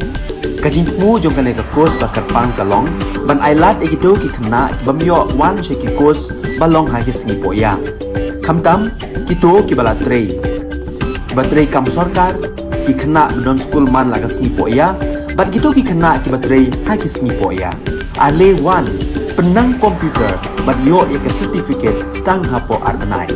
kajing mu jong ka ka course ba kerpang kalong ban ailat egido ki khna bamyo wan she ki course balong ha ki singi poya khamtam kito ki bala trei ba trei kam sarkar ki khana non school man lagas ni poya bat gitu ki khana ki batrei ha ki sni poya ale one penang komputer bat yo ya ke certificate tang hapo arnai.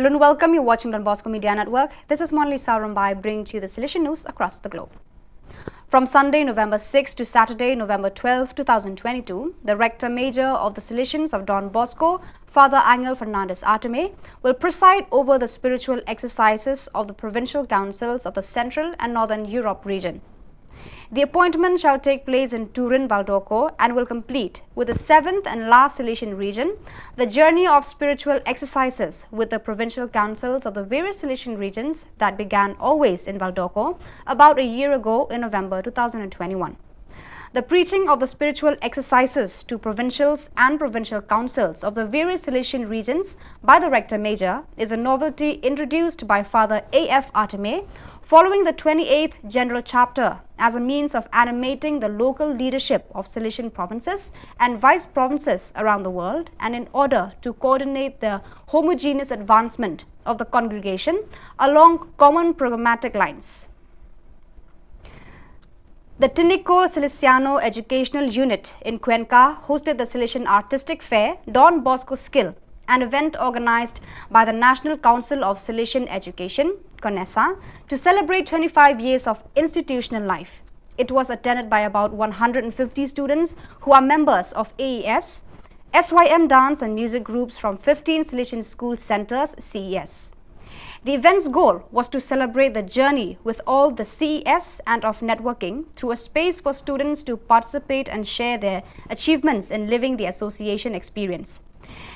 Hello and welcome. You're watching Don Bosco Media Network. This is Monli Saurambai bringing to you the Silesian news across the globe. From Sunday, November 6 to Saturday, November 12, 2022, the Rector Major of the Salesians of Don Bosco, Father Angel Fernandez Arteme, will preside over the spiritual exercises of the provincial councils of the Central and Northern Europe region. The appointment shall take place in Turin, Valdocco and will complete with the 7th and last Silesian region the journey of spiritual exercises with the provincial councils of the various Silesian regions that began always in Valdocco about a year ago in November 2021. The preaching of the spiritual exercises to provincials and provincial councils of the various Silesian regions by the Rector Major is a novelty introduced by Father A.F. Arteme following the 28th General Chapter as a means of animating the local leadership of Silesian provinces and vice provinces around the world, and in order to coordinate the homogeneous advancement of the congregation along common programmatic lines. The Tinico Salesiano Educational Unit in Cuenca hosted the Silesian Artistic Fair Don Bosco Skill, an event organized by the National Council of Silesian Education, CONESA, to celebrate 25 years of institutional life. It was attended by about 150 students who are members of AES, SYM dance and music groups from 15 Silesian school centers, CES. The event's goal was to celebrate the journey with all the CES and of networking through a space for students to participate and share their achievements in living the association experience.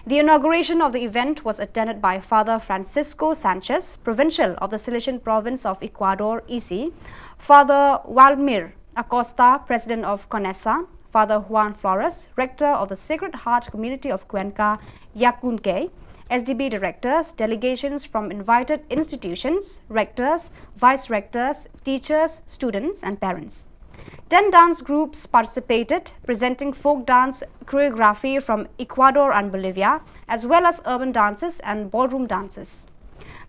The inauguration of the event was attended by Father Francisco Sanchez, Provincial of the Silesian Province of Ecuador, EC, Father Walmir Acosta, President of CONESA, Father Juan Flores, Rector of the Sacred Heart Community of Cuenca, Yacunque, SDB directors, delegations from invited institutions, rectors, vice-rectors, teachers, students and parents. 10 dance groups participated, presenting folk dance choreography from Ecuador and Bolivia, as well as urban dances and ballroom dances.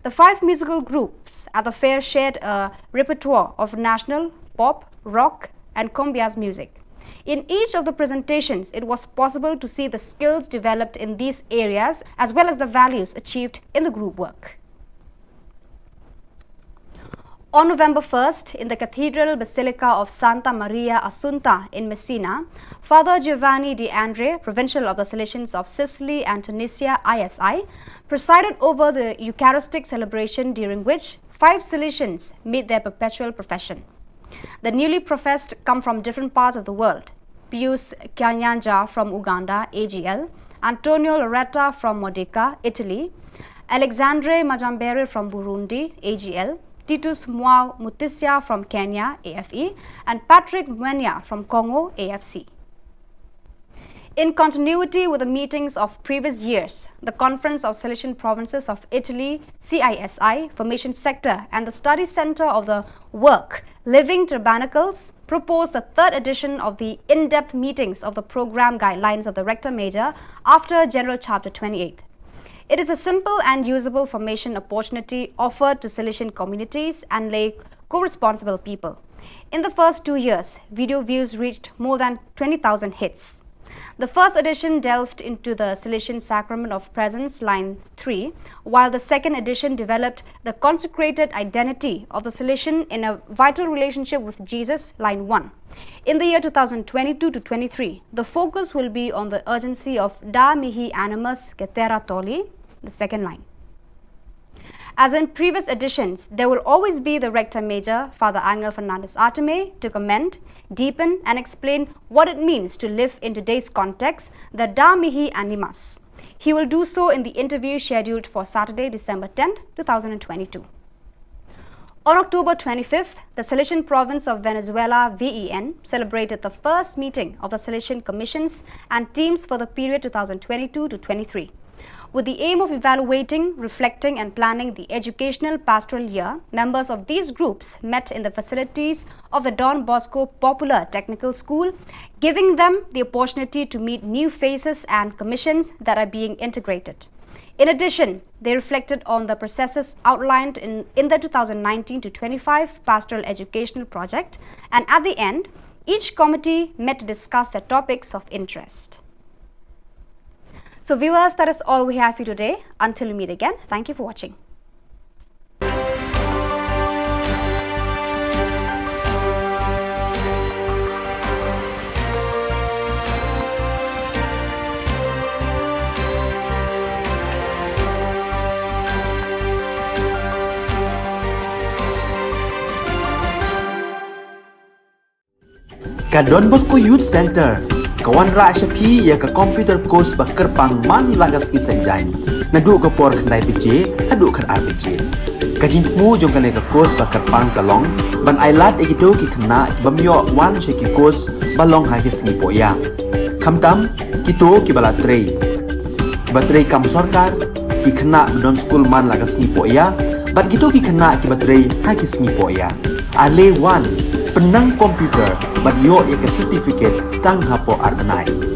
The 5 musical groups at the fair shared a repertoire of national, pop, rock and cumbias music. In each of the presentations, it was possible to see the skills developed in these areas as well as the values achieved in the group work. On November 1st, in the Cathedral Basilica of Santa Maria Assunta in Messina, Father Giovanni De Andre, Provincial of the Salesians of Sicily and Tunisia, ISI, presided over the Eucharistic celebration, during which 5 Salesians made their perpetual profession. The newly professed come from different parts of the world. Pius Kyanyanja from Uganda, AGL, Antonio Loretta from Modica, Italy, Alexandre Majambere from Burundi, AGL, Titus Mwao Mutisia from Kenya, AFE, and Patrick Mwenya from Congo, AFC. In continuity with the meetings of previous years, the Conference of Silesian Provinces of Italy, CISI, Formation Sector, and the Study Center of the Work, Living Tabernacles, proposed the 3rd edition of the in-depth meetings of the program guidelines of the Rector Major after General Chapter 28. It is a simple and usable formation opportunity offered to Silesian communities and lay co-responsible people. In the first 2 years, video views reached more than 20,000 hits. The first edition delved into the Salesian Sacrament of Presence, line 3, while the second edition developed the consecrated identity of the Salesian in a vital relationship with Jesus, line 1. In the year 2022 to 23, the focus will be on the urgency of Da Mihi Animus Getera Toli, the second line. As in previous editions, there will always be the Rector Major, Father Angel Fernandez Arteme, to comment, deepen and explain what it means to live in today's context, the Da Mihi Animus. He will do so in the interview scheduled for Saturday, December 10, 2022. On October 25th, the Salesian Province of Venezuela, VEN, celebrated the first meeting of the Salesian Commissions and teams for the period 2022 to 23. With the aim of evaluating, reflecting and planning the educational pastoral year, members of these groups met in the facilities of the Don Bosco Popular Technical School, giving them the opportunity to meet new faces and commissions that are being integrated. In addition, they reflected on the processes outlined in the 2019 to 25 Pastoral Educational Project, and at the end, each committee met to discuss their topics of interest. So viewers, that is all we have for you today. Until we meet again, thank you for watching. Ka Don Bosco Youth Center kawan ra shapi ya ka computer course ba kerpang man lagas ki sanjain na du ka por khnai pije adu khan RPG ka jin mu jong ka le ka course ba kerpang ka long ban ailat e do ki khna bamyo wan she ki course ba long ha ki sni po ya khamtam ki to ki bala trei ba trei kam sarkar ki khna don school man lagas ni po ya bat ki to ki khna ki ba trei ha ki sni po ya ale wan penang komputer bat yo ya ka certificate tang hapo arnai.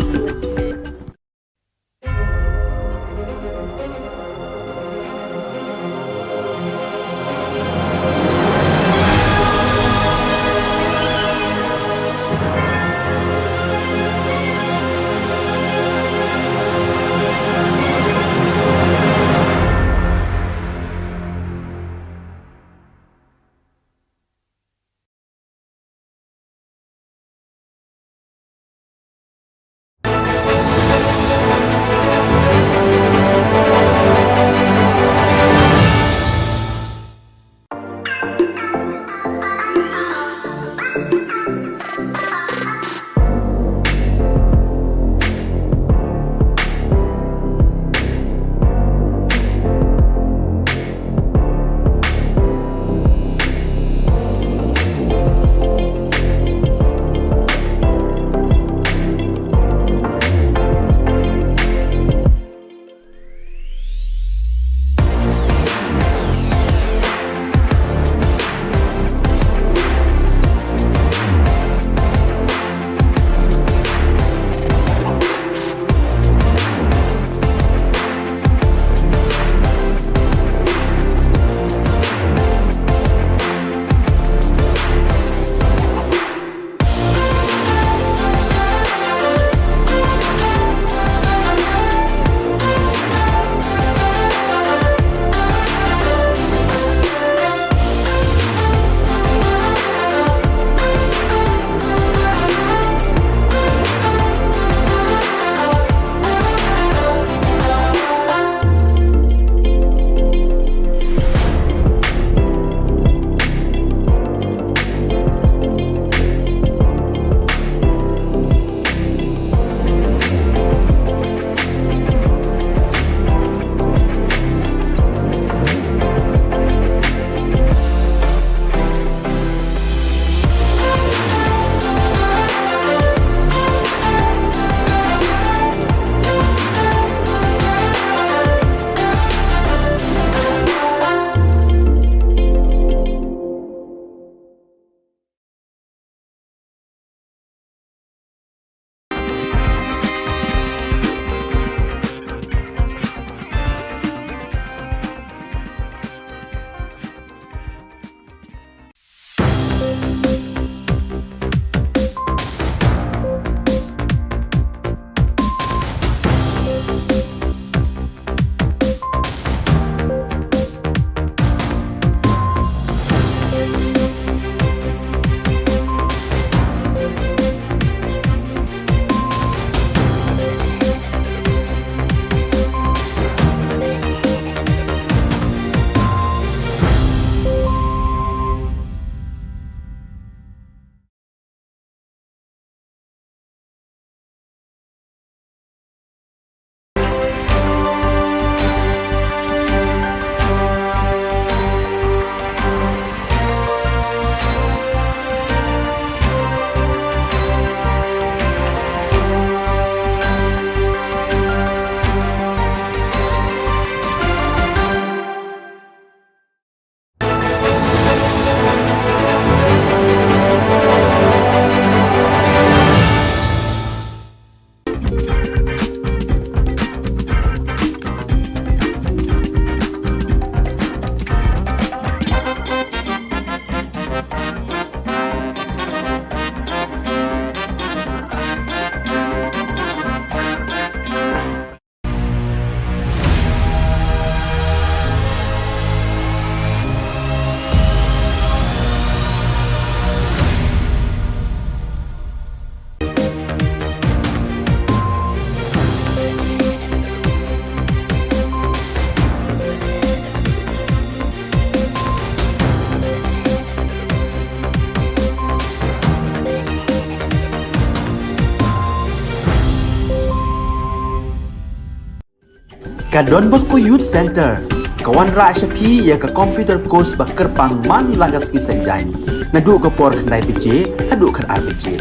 Ka Don Bosco Youth Center kawan ra shapi ya ka computer course ba kerpang man lagas ki sanjain na du ko por nai pije adu khan arbije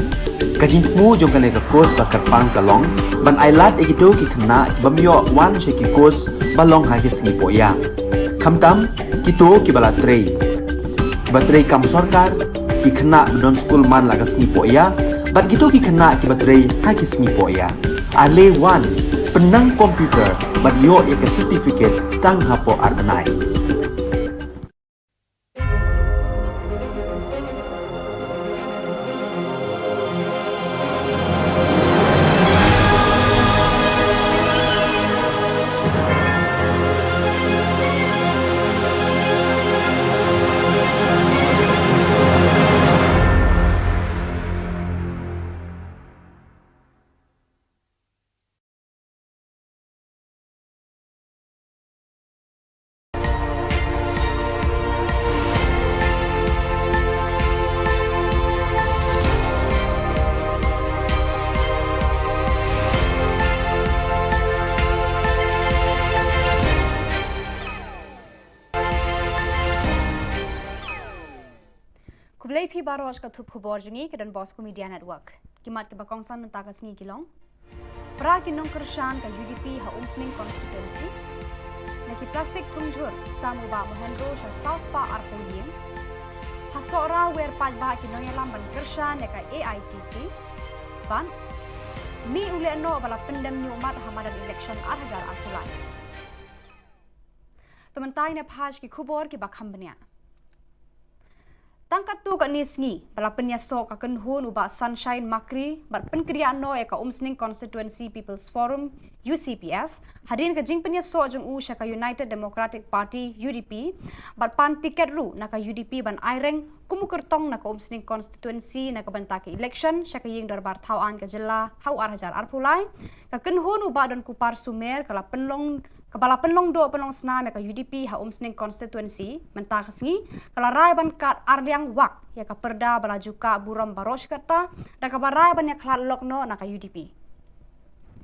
ka jingmu jong kale ka course ba kerpang kalong ban ailat egito ki khna bamyo wan she ki course balong ha ki singi poya khamtam kito ki bala trei batrei kam sarkar ki khna don school man lagas ni poya bat gitu ki khna ki batrei ha ki singi poya ale wan penang komputer bat yo ya ke certificate tang hapo arbanai Kublai pi baros ka thup khubor jungi ke Don Bosco Media Network. Kimat ke bakongsan mentaka sngi kilong. Pra kinong kershan ka UDP ha umsning constituency. Naki plastik tungjur samu ba mohendro sa South Pa Arpolien. Hasora wer paj ba kinong yalam ban kershan ka AITC. Ban mi ule no bala pendem nyumat hamadan election 2000 Tementai ne phaj ki khubor ki bakham bania. Tangkat tu kat ni sngi, bala penyasok akan hun ubah Sunshine Makri, bat penkeriaan no eka umsning Constituency People's Forum, UCPF, hadirin ke jing penyasok jeng syaka United Democratic Party, UDP, bat pan tiket ru naka UDP ban aireng, kumukertong naka umsning Constituency naka bantaki election, syaka ying darbar Khubor Na Ka Jylla, hau arhajar arpulai, kaken hun ubah dan kupar sumer, kala penlong Kepala penlong do penlong senam ya ka UDP ha umsning constituency mentah sengi kala rai ban kat ardiang wak ya ka perda balaju ka buram baros kata da ka barai ban ya klat lokno na ka UDP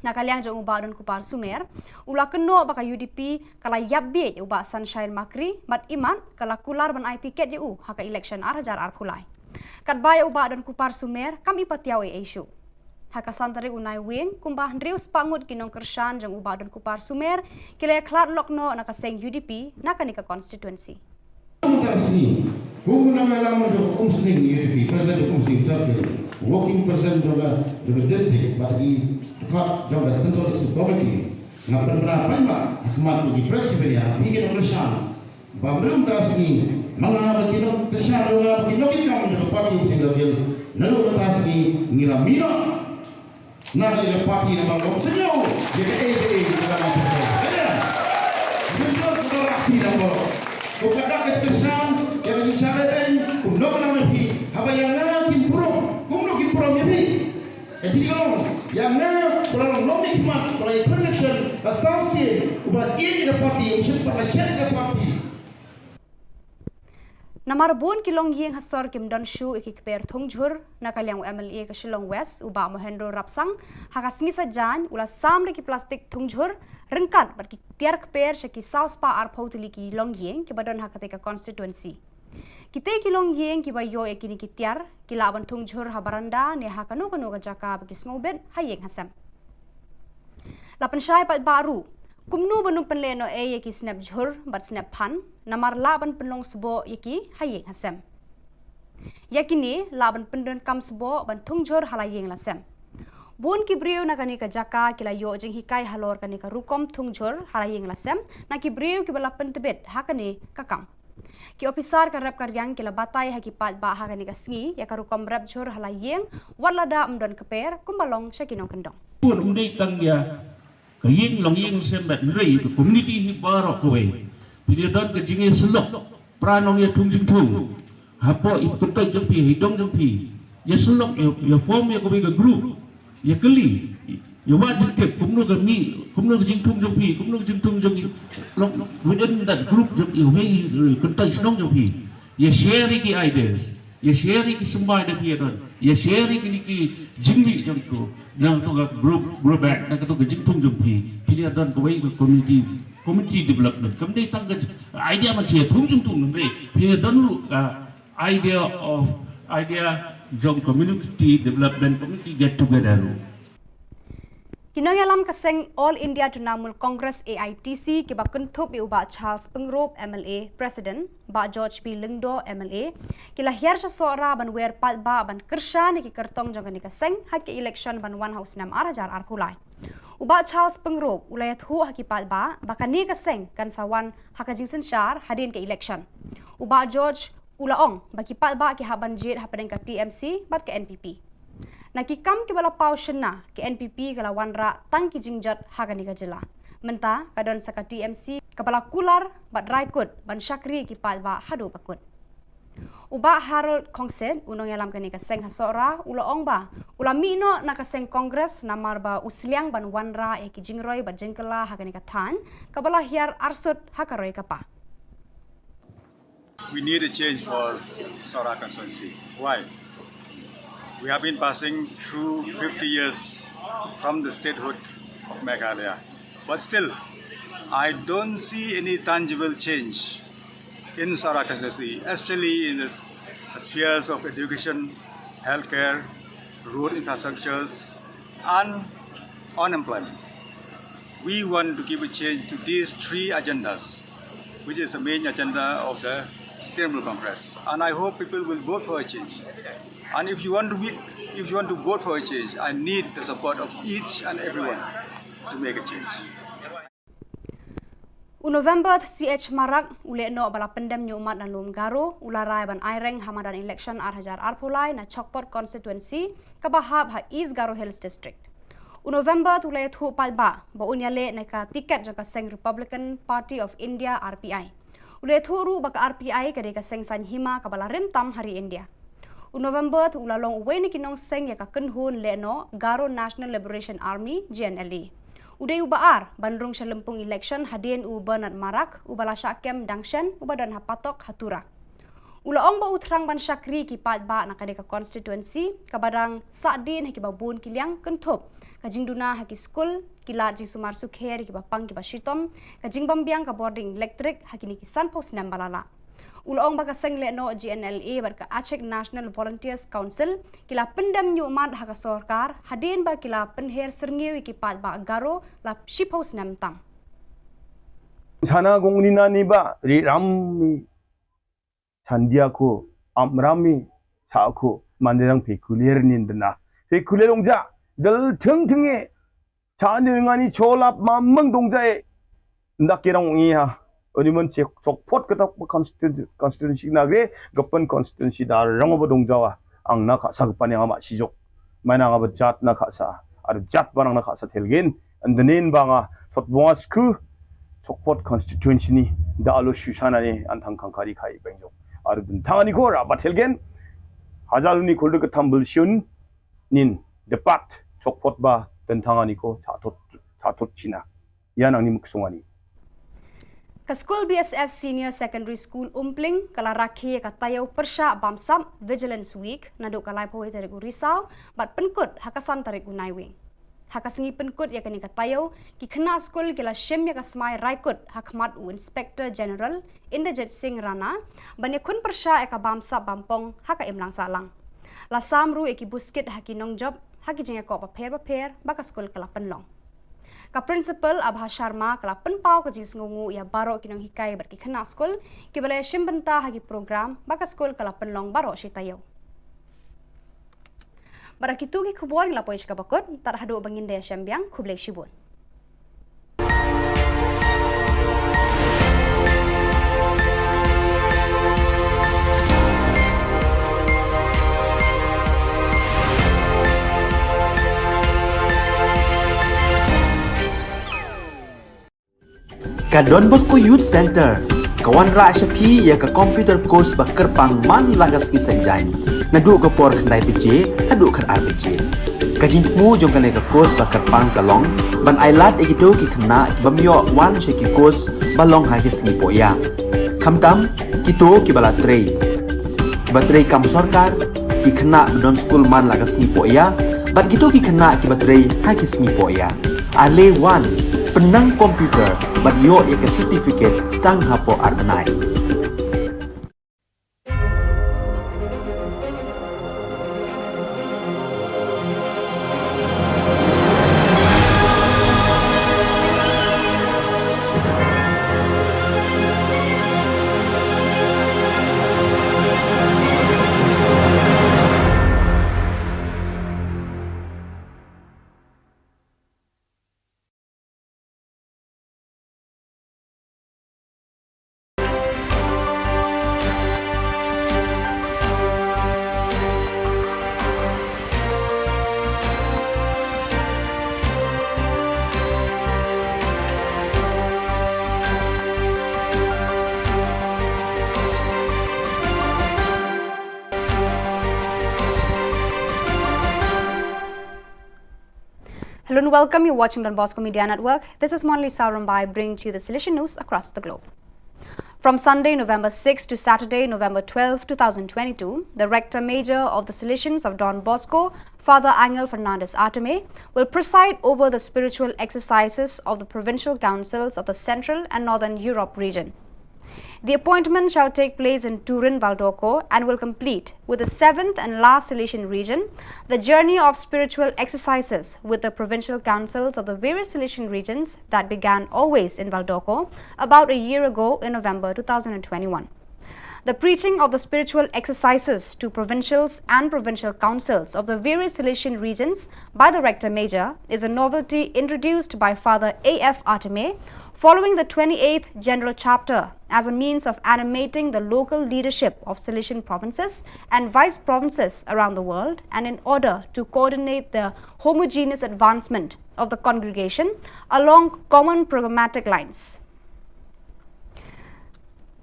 na kaliang jong uba don kupar sumer ula keno ba ka UDP kala yabbe ya uba Sunshine Makri mat iman kala kular ban ai tiket ya ha ka election arjar arpulai kat ba ya uba don kupar sumer kami patiaw e issue Haka santari unai wing kumbah ndrius pangut kinong kershan jang ubah dan kupar sumer kila klat lokno naka seng UDP naka nika constituency. Khubor Na Ka Jylla umsning UDP president umsning circle working president of the district but di dekat jangka central committee na penerapan ma akhmat di presiden ya hingga kershan babrum dasni mga kinong kershan mga kinong kinong parti umsning circle nalu dasni ngilamino Nada de parti na bang senyo ye AJA dalam apa ada senyo kotorasi na bo ko kada keskesan ya isyarat kuno na mepi habayana kin prom kumno kin prom ye jadi kalau yang na kalau nomik mat kalau election associate ubat ini ke parti usia pada syarikat ke parti Namar bon kilong yeng hasor kim don shu ikikper thungjur nakaliang MLA ke Shillong West uba mohendro rapsang hakasngi sajan ula samre ki plastik thungjur rengkat bar ki tiar kper shaki South Pa Arpotili ki long yeng ki badon hakate ka constituency kite ki long yeng ki bayo ekini ki tiar ki laban thungjur habaranda ne hakano kano ka jaka ba ki snobet hayeng hasam lapan syai pat baru Kumnu benung penleno yaki snap jhur bat snap pan namar laban penlong sebo yaki hayeng hasem. Yakini laban pendon kam sebo ban tungjur halayeng lasem. Bun ki brio na kani ka jaka kila yo jeng hikai halor kani ka rukom tungjur halayeng lasem na ki brio ki bala pentebet hakani kakam. Ki ofisar ka rep karyang kila batay haki pat ba hakani ka sngi ya ka rukom rep jhur halayeng walada umdon keper kumbalong sya kinong kendong. Pun undai tangya kaying long ying sembat rei to community hi barok kowe pilih don ke jinge selok pranong ya tungjing tung hapo ikutai jempi hidong jempi ya selok ya form ya kowe ke group ya keli ya wajib ke kumno ke mi kumno ke jing tung jempi kumno ke jing tung jempi within that group jempi ya kutai senong jempi ya share ki ideas ya sharing semua ada pihak don ya sharing ini ki jingli jam tu nang tu group back nang tu jing tung jum pi pihak don ko wei community development kamdei tang idea ma che tung jum tung nang pihak don idea jong community development community get together. Kinong alam kaseng All India Trinamool Congress AITC ki ba kuntup i uba Charles Pengrop MLA President ba George P Lingdo MLA ki lahir sa sora ban wer pat ba ban kersha ni ki kertong jong ni kaseng hak election ban 1 house nam arajar arkulai uba Charles Pengrop ulayat hu hak pat ba bakani kaseng kan sawan hak jingsen shar hadin ke election uba George Ulaong baki pat ba ki haban jit hapadeng ka TMC bat ke NPP nakikam ki bala pau shena ke NPP kala wanra tang ki jingjat Khubor Na Ka Jylla menta kadon saka TMC kabala kular bat raikut ban syakri ki palba hadu bakut uba Harold Kongset unong yalam kani ka seng hasora ulaong ba ulami no nakaseng kongres namar ba usliang ban wanra e ki jingroi bat jengkala Khubor Na Ka than kabala hiar arsut hakaroi kapa. We need a change for Sora constituency. Why? We have been passing through 50 years from the statehood of Meghalaya. But still, I don't see any tangible change in Sora constituency, especially in the spheres of education, healthcare, road infrastructures, and unemployment. We want to give a change to these three agendas, which is the main agenda of the Trinamool Congress. And I hope people will vote for a change. And if you want to vote for a change, I need the support of each and everyone to make a change. November CH Marak ule no bala pendam ni umat dan lum garo ularai ban aireng hamadan election arhajar arpulai na Chokpot constituency kabahab ha East Garo Hills district. November ule thu palba ba unyale na ka tiket jaka seng Republican Party of India RPI. Ule thu ru baka RPI kade ka seng san hima kabala rim tam hari India. November tu ulalong uwe ni kinong seng ya ka kenhun le no Garo National Liberation Army GNLA. Uday ubaar bandrung sa lempung election hadin u Bernard Marak ubala syakem dangshan ubadan hapatok hatura. Ulaong ba utrang ban syakri ki pat ba nakade ka constituency kabadang sadin haki babun kiliang kentup kajing duna haki school kila ji sumar sukher ki bapang ki basitom kajing bambiang ka boarding electric haki ni kisan pos nam balala. Ulaong baka seng le no GNLA barka Aceh National Volunteers Council kila pendam nyu umat haka sorkar hadin ba kila penher serngiwi ki pat ba garo la shipos nam tam. Sana gongni na ni ba ri rammi sandiako amrami saako manderang pekulier nindna pekulerongja dal thengthenge chanirngani cholap mamang dongjae ndakirang ngiha 어디면 적포트 그다 constituency 나게 급번 constituency 다 랑어버 동자와 앙나 가사 급반양 아마 시족 마나가 버잣나 가사 아르 잣 바랑나 가사 텔겐 안드닌 방아 솥봉아 스크 적포트 constituency 다 알로 슈샤나니 안탕 칸카리 카이 뱅족 아르 든탕아니 고라 바텔겐 하잘니 골드 그탐불 슌 닌 데팟 적포트 바 든탕아니 고 자토 치나 야낭니 묵송아니 Ka School BSF Senior Secondary School Umpling kala rakhi ka tayaw persya bamsam Vigilance Week naduk kalai poe tarik Risau bat penkut hakasan tarik unaiwing. Hakasingi penkut ya kani ka tayaw ki khna school kila shem ya ka smai raikut hakmat u Inspector General Inderjit Singh Rana bani khun persya ya ka bamsa bampong haka imlang salang. La samru eki buskit haki nong job haki jinga ko paper baka school kala penlong. Ka principal Abha Sharma kala penpau ka jis ngungu ya baro kinong hikai berki khana school ki balai shimbenta hagi program baka school kala penlong baro shitayo. Barakitu ki khubor la poish ka bakot tar hadu bangin de shambyang khublei shibun. Ka Don Bosco Youth Center kawan ra syapi ya ka computer course bakar pang man lagas ki sanjain nadu ka por khandai pije hadu khan RPG ka jingmu jong kane ka course bakar pang kalong ban ailat egito ki khna bamyo wan sheki course balong ha ki sni poya khamtam kito ki bala trei kibatrei kam sarkar ki khana don school man lagas ni poya bat gitu ki khana kibatrei hakis ni poya ale wan penang komputer bat yo ya ke certificate tang hapo arbanai. Hello and welcome. You're watching Don Bosco Media Network. This is Monli Saurambai bringing to you the Silesian news across the globe. From Sunday, November 6 to Saturday, November 12, 2022, the Rector Major of the Silesians of Don Bosco, Father Angel Fernandez Arteme, will preside over the spiritual exercises of the provincial councils of the Central and Northern Europe region. The appointment shall take place in Turin, Valdocco and will complete with the 7th and last Silesian region the journey of spiritual exercises with the provincial councils of the various Silesian regions that began always in Valdocco about a year ago in November 2021. The preaching of the spiritual exercises to provincials and provincial councils of the various Silesian regions by the Rector Major is a novelty introduced by Father A.F. Arteme following the 28th General Chapter as a means of animating the local leadership of Silesian provinces and vice provinces around the world, and in order to coordinate the homogeneous advancement of the congregation along common programmatic lines.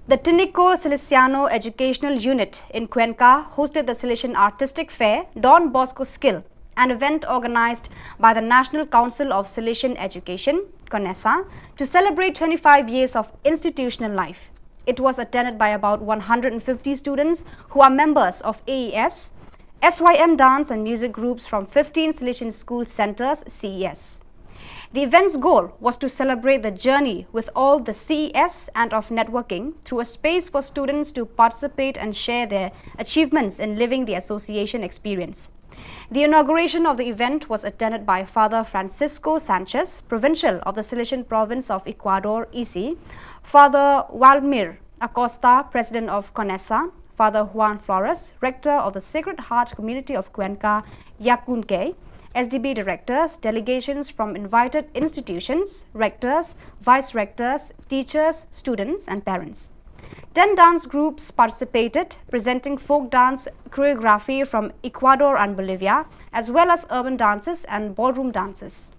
The Tinico Silesiano Educational Unit in Cuenca hosted the Silesian Artistic Fair Don Bosco Skill, an event organized by the National Council of Silesian Education, CONESA, to celebrate 25 years of institutional life. It was attended by about 150 students who are members of AES, SYM dance and music groups from 15 Silesian school centers, CES. The event's goal was to celebrate the journey with all the CES and of networking through a space for students to participate and share their achievements in living the association experience. The inauguration of the event was attended by Father Francisco Sanchez, Provincial of the Silesian Province of Ecuador, EC, Father Waldemir Acosta, President of CONESA, Father Juan Flores, Rector of the Sacred Heart Community of Cuenca, Yacunque, SDB directors, delegations from invited institutions, rectors, vice-rectors, teachers, students and parents. 10 dance groups participated, presenting folk dance choreography from Ecuador and Bolivia, as well as urban dances and ballroom dances.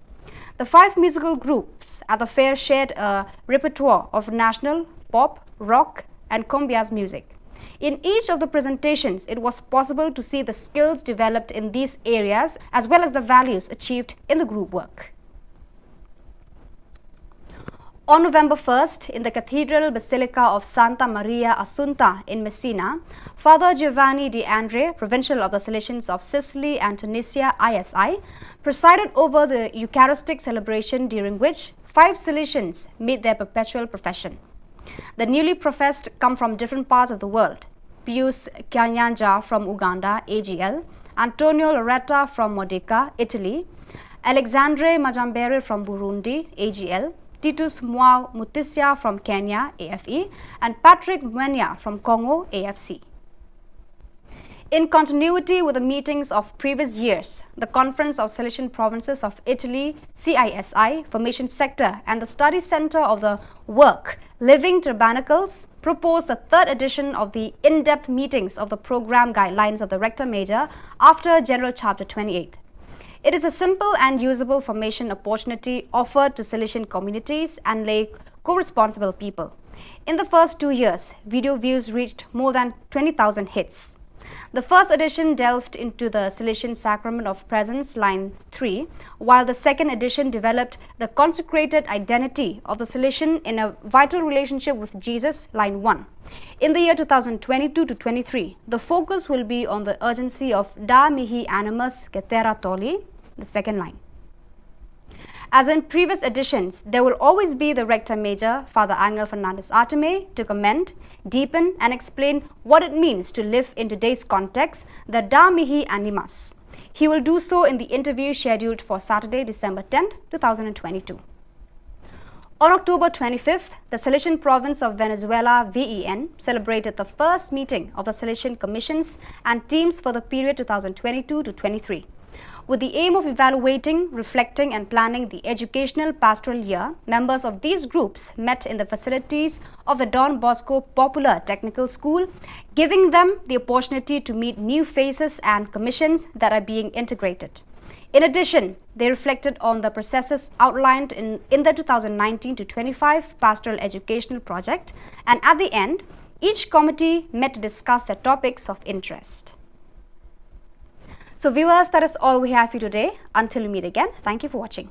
The 5 musical groups at the fair shared a repertoire of national, pop, rock and cumbias music. In each of the presentations, it was possible to see the skills developed in these areas as well as the values achieved in the group work. On November 1st, in the Cathedral Basilica of Santa Maria Assunta in Messina, Father Giovanni De Andre, Provincial of the Salesians of Sicily and Tunisia, ISI, presided over the Eucharistic celebration, during which 5 Salesians made their perpetual profession. The newly professed come from different parts of the world: Pius Kanyanja from Uganda, AGL, Antonio Loretta from Modica, Italy, Alexandre Majambere from Burundi, AGL, Titus Mwao Mutisia from Kenya, AFE, and Patrick Mwenya from Congo, AFC. In continuity with the meetings of previous years, the Conference of Silesian Provinces of Italy, CISI, Formation Sector, and the Study Center of the Work, Living Tabernacles, proposed the 3rd edition of the in-depth meetings of the program guidelines of the Rector Major after General Chapter 28. It is a simple and usable formation opportunity offered to Silesian communities and lay co-responsible people. In the first 2 years, video views reached more than 20,000 hits. The first edition delved into the Salesian Sacrament of Presence, line 3, while the second edition developed the consecrated identity of the Salesian in a vital relationship with Jesus, line 1. In the year 2022 to 23, the focus will be on the urgency of Da Mihi Animus Cetera Tolli, the second line. As in previous editions, there will always be the Rector Major, Father Angel Fernandez Arteme, to comment, deepen and explain what it means to live in today's context, the Da Mihi Animus. He will do so in the interview scheduled for Saturday, December 10, 2022. On October 25th, the Salesian Province of Venezuela, VEN, celebrated the first meeting of the Salesian Commissions and teams for the period 2022 to 23. With the aim of evaluating, reflecting and planning the educational pastoral year, members of these groups met in the facilities of the Don Bosco Popular Technical School, giving them the opportunity to meet new faces and commissions that are being integrated. In addition, they reflected on the processes outlined in the 2019 to 25 Pastoral Educational Project, and at the end, each committee met to discuss their topics of interest. So viewers, that is all we have for you today. Until we meet again, thank you for watching.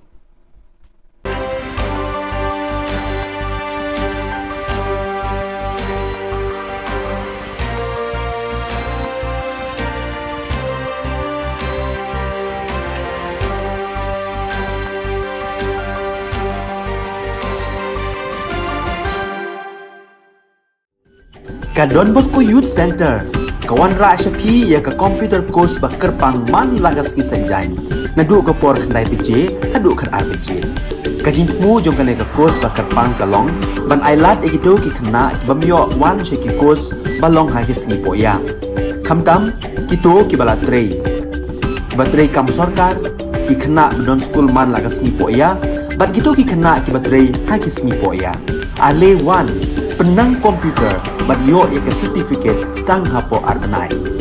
Ka Don Bosco Youth Center Kawan ra Shapi ya ka computer course ba kerpang man lagas ki sanjain nadu ka por khandai piche hadu khan RPG kajin mu jong kale ka course ba kerpang kalong ban ailat egido ki khna bamyo wan she ki course balong ha ki singi poya khamtam kito ki bala trei batrei kam sarkar ki khna don school man lagas ni poya bat kito ki khna ki batrei ha ki singi poya ale wan penang komputer bat yo ya ka certificate tang hapo arbanai.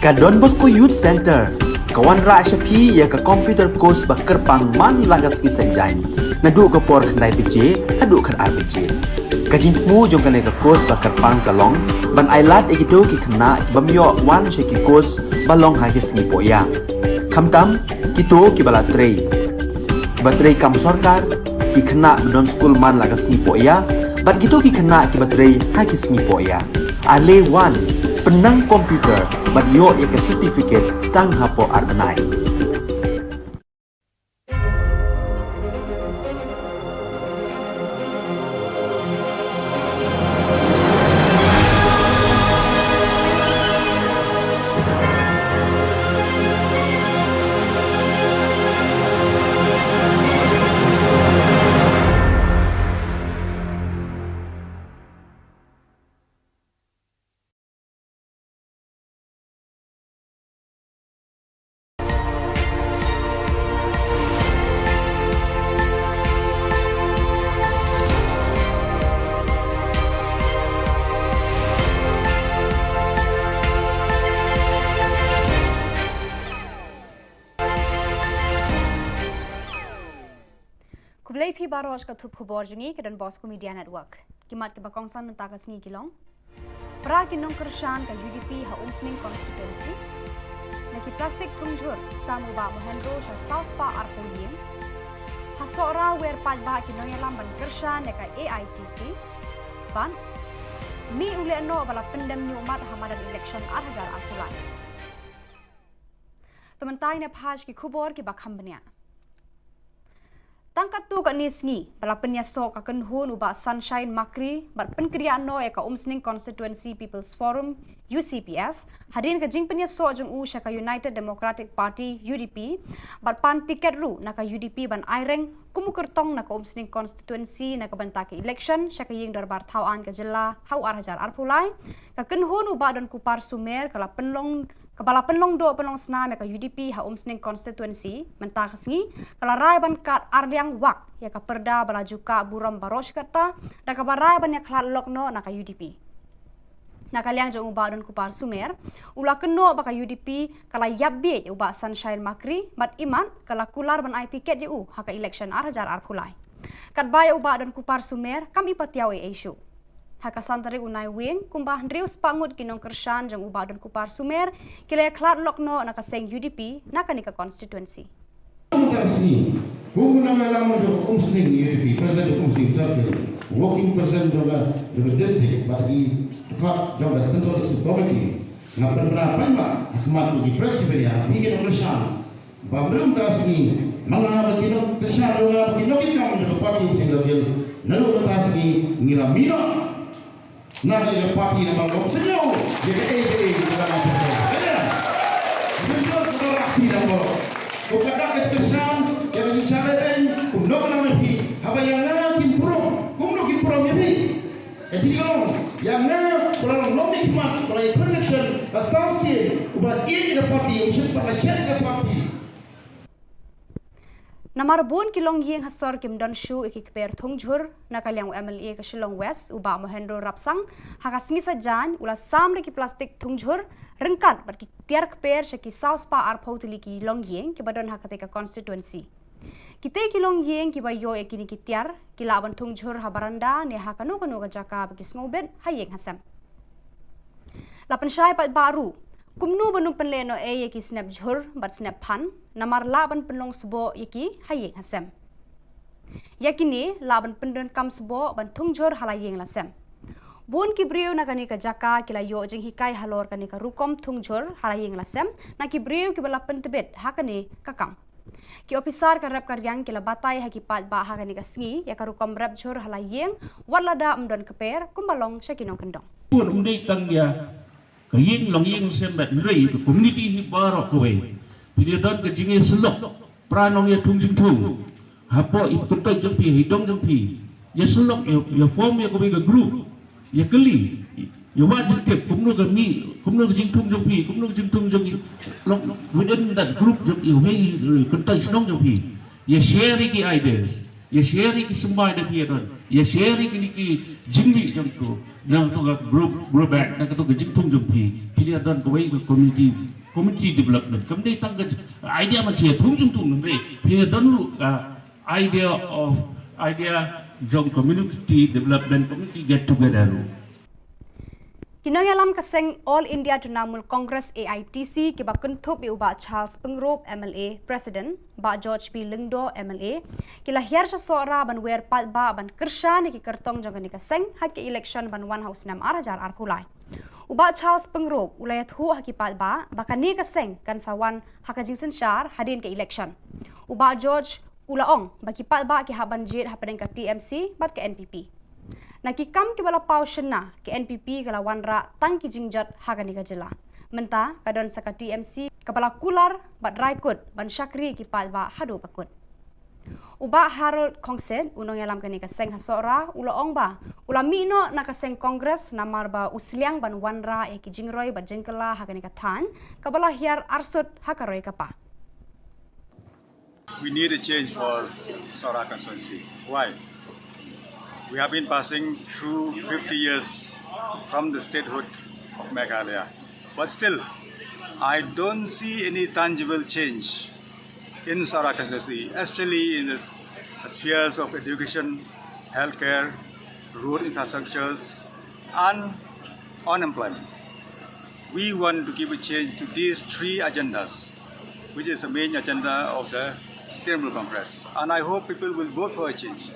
Ka Don Bosco Youth Center kawan ra shapi ya ka computer course ba kerpang man lagas ki senjain nadu ka por khnai pije hadu khan arbije ka jingmu jong kale ka course ba kerpang kalong ban ailat ekito ki khna bamyo wan sheki course balong ha ki sni poya khamtam kito ki bala trei batrei kam sarkar ki khna don school man lagas ni poya bat kito ki khna ki batrei ha ki sni poya ale wan penang komputer bat yo ya ka certificate tang hapo arbenai Kublai phi baros ka thup khubor jungi ke Don Bosco Media Network. Kimat ke bakongsan mentaka sngi kilong. Pra kinong kershan ka UDP ha umsning constituency. Naki plastik tungjur samu ba mohendro sa South Pa Arpolien. Ha sora wer paj ba kinong yalam ban kershan ka AITC. Ban mi ule no bala pendem ni umat hamadan election 2000 alkulai. Tementai ne phaj ki khubor ki bakham bania. Tangkat tu kat nisngi bala penyasok akan hun uba Sunshine Makri bat penkriaan no ka umsning constituency People's Forum UCPF hadin ka jing penyasok jung u ka United Democratic Party UDP bat pan tiket ru na ka UDP ban aireng kumukertong na ka umsning constituency na ka bantaki election ka ying darbar Khubor Na Ka Jylla hau arhajar arpulai ka kenhun uba don kupar sumer kala penlong Kepala penlong do penlong senam ka UDP ha umsning constituency mentah sengi kala rai ban kat arliang wak ya ka perda bala juka buram baros kata da ka barai ban ya klat lokno na ka UDP na kaliang jong uba don kupar sumer ula keno ba ka UDP kala yabbe uba Sunshine Makri mat iman kala kular ban ai tiket u ha ka election arhajar arpulai kat baya uba don kupar sumer kami patiaw issue Hakasan tari unai wing kumbah drius pangut kinong kershan jang uba dan kupar sumer kila klat lokno nakaseng UDP nakanika constituency. Khubor Na Ka Jylla jo umsning UDP president umsning circle working president jo district but di kat jo central committee ngapan berapa ma akmat di presiden ingin kershan babrum dasni mangabat kinong kershan jo kinong kinong jo parti single nalu dasni ngiramira Nada yang parti nama kau senyum, jadi dalam masyarakat. Ada, senyum kalau aksi nama kau kadang kesan, jadi syaraten, undang nama pi, apa yang nak kimprom, kumno kimprom ya pi. Jadi yang nak kalau nom hikmat, kalau connection, associate, ubat ini ke parti, usia pada syarikat parti. Namar bon kilong yeng hasor kim don shu ikikper thungjur nakaliang MLA ka Shillong West uba mohendro rapsang hakasingi sa jan ula samle ki plastik thungjur rengkat bat ki tiar kper shaki South Pa Arpotili ki long yeng ki badon hakate ka constituency kite kilong yeng ki bayo ekini ki tiar ki laban thungjur habaranda ne hakano kano ka jaka bagi snobet hayeng hasam lapan syai pat baru Kumnu benung penleno yeki snap jhur bat snap pan namar laban penlong sebo yeki hayeng hasem. Yakini laban pendon kam sebo ban tungjur halayeng lasem. Bun kibriu nakani ka jaka kila yo jing hikai halor kani ka rukom tungjur halayeng lasem na kibriu kibala pentebet hakani kakam. Ki ofisar ka rap karyang kila batay hakipat ba hakani ka sngi ya ka rukom rap jhur halayeng walada mdon keper kumbalong sya kinong kendong. Pun undai tangya kaying long ying sembat rei ke community hibaro kowe pilih don ke jinge selok pranong ya tungjing tung hapo ipuntai jempi hidong jempi ya selok ya form ya kowe ke group ya keli ya wajib tip kumno ke mi kumno ke jing tung jempi kumno ke jing tung jempi long within that group jempi ya kuntai senong jempi ya share ki ideas ya share ki sembai da pia don ya share ki jingli jom tu nang tu ga group back nang tu ga jingtung jom pi pia don ko wei community development kam dei tang ga idea ma che thung jung tung nang re pia don lu idea jom community development community get together. Kinong alam kaseng All India Trinamool Congress AITC ki ba kuntup iu ba Charles Pengrop MLA President ba George P Lingdo MLA ki lahir sa sora ban wer pat ba ban kersha ni ki kertong jong ni kaseng hak election ban 1 house 6 arajar arkulai uba Charles Pengrop ulayat hu hak pat ba bakani kaseng kan sawan hakajing sensyar hadin ke election uba George ulaong baki pat ba ki haban jit hapen ka TMC bat ke NPP nakikam ki bala pau shena ki NPP kala wanra tang ki jingjat Khubor Na Ka Jylla menta kadon saka TMC kabala kular bat raikut ban syakri ki palba hadu pakut uba Harold Kongsen unong yalam kani kaseng hasora ula ong ba ula mino na kaseng kongres namar ba usliang ban wanra e ki jingroi bat jengkela Khubor Na Ka Than kabala hiar arsut hakaroi kapa. We need a change for Sora constituency. Why? We have been passing through 50 years from the statehood of Meghalaya. But still, I don't see any tangible change in Sora constituency, especially in the spheres of education, healthcare, road infrastructures, and unemployment. We want to give a change to these three agendas, which is the main agenda of the Trinamool Congress. And I hope people will vote for a change.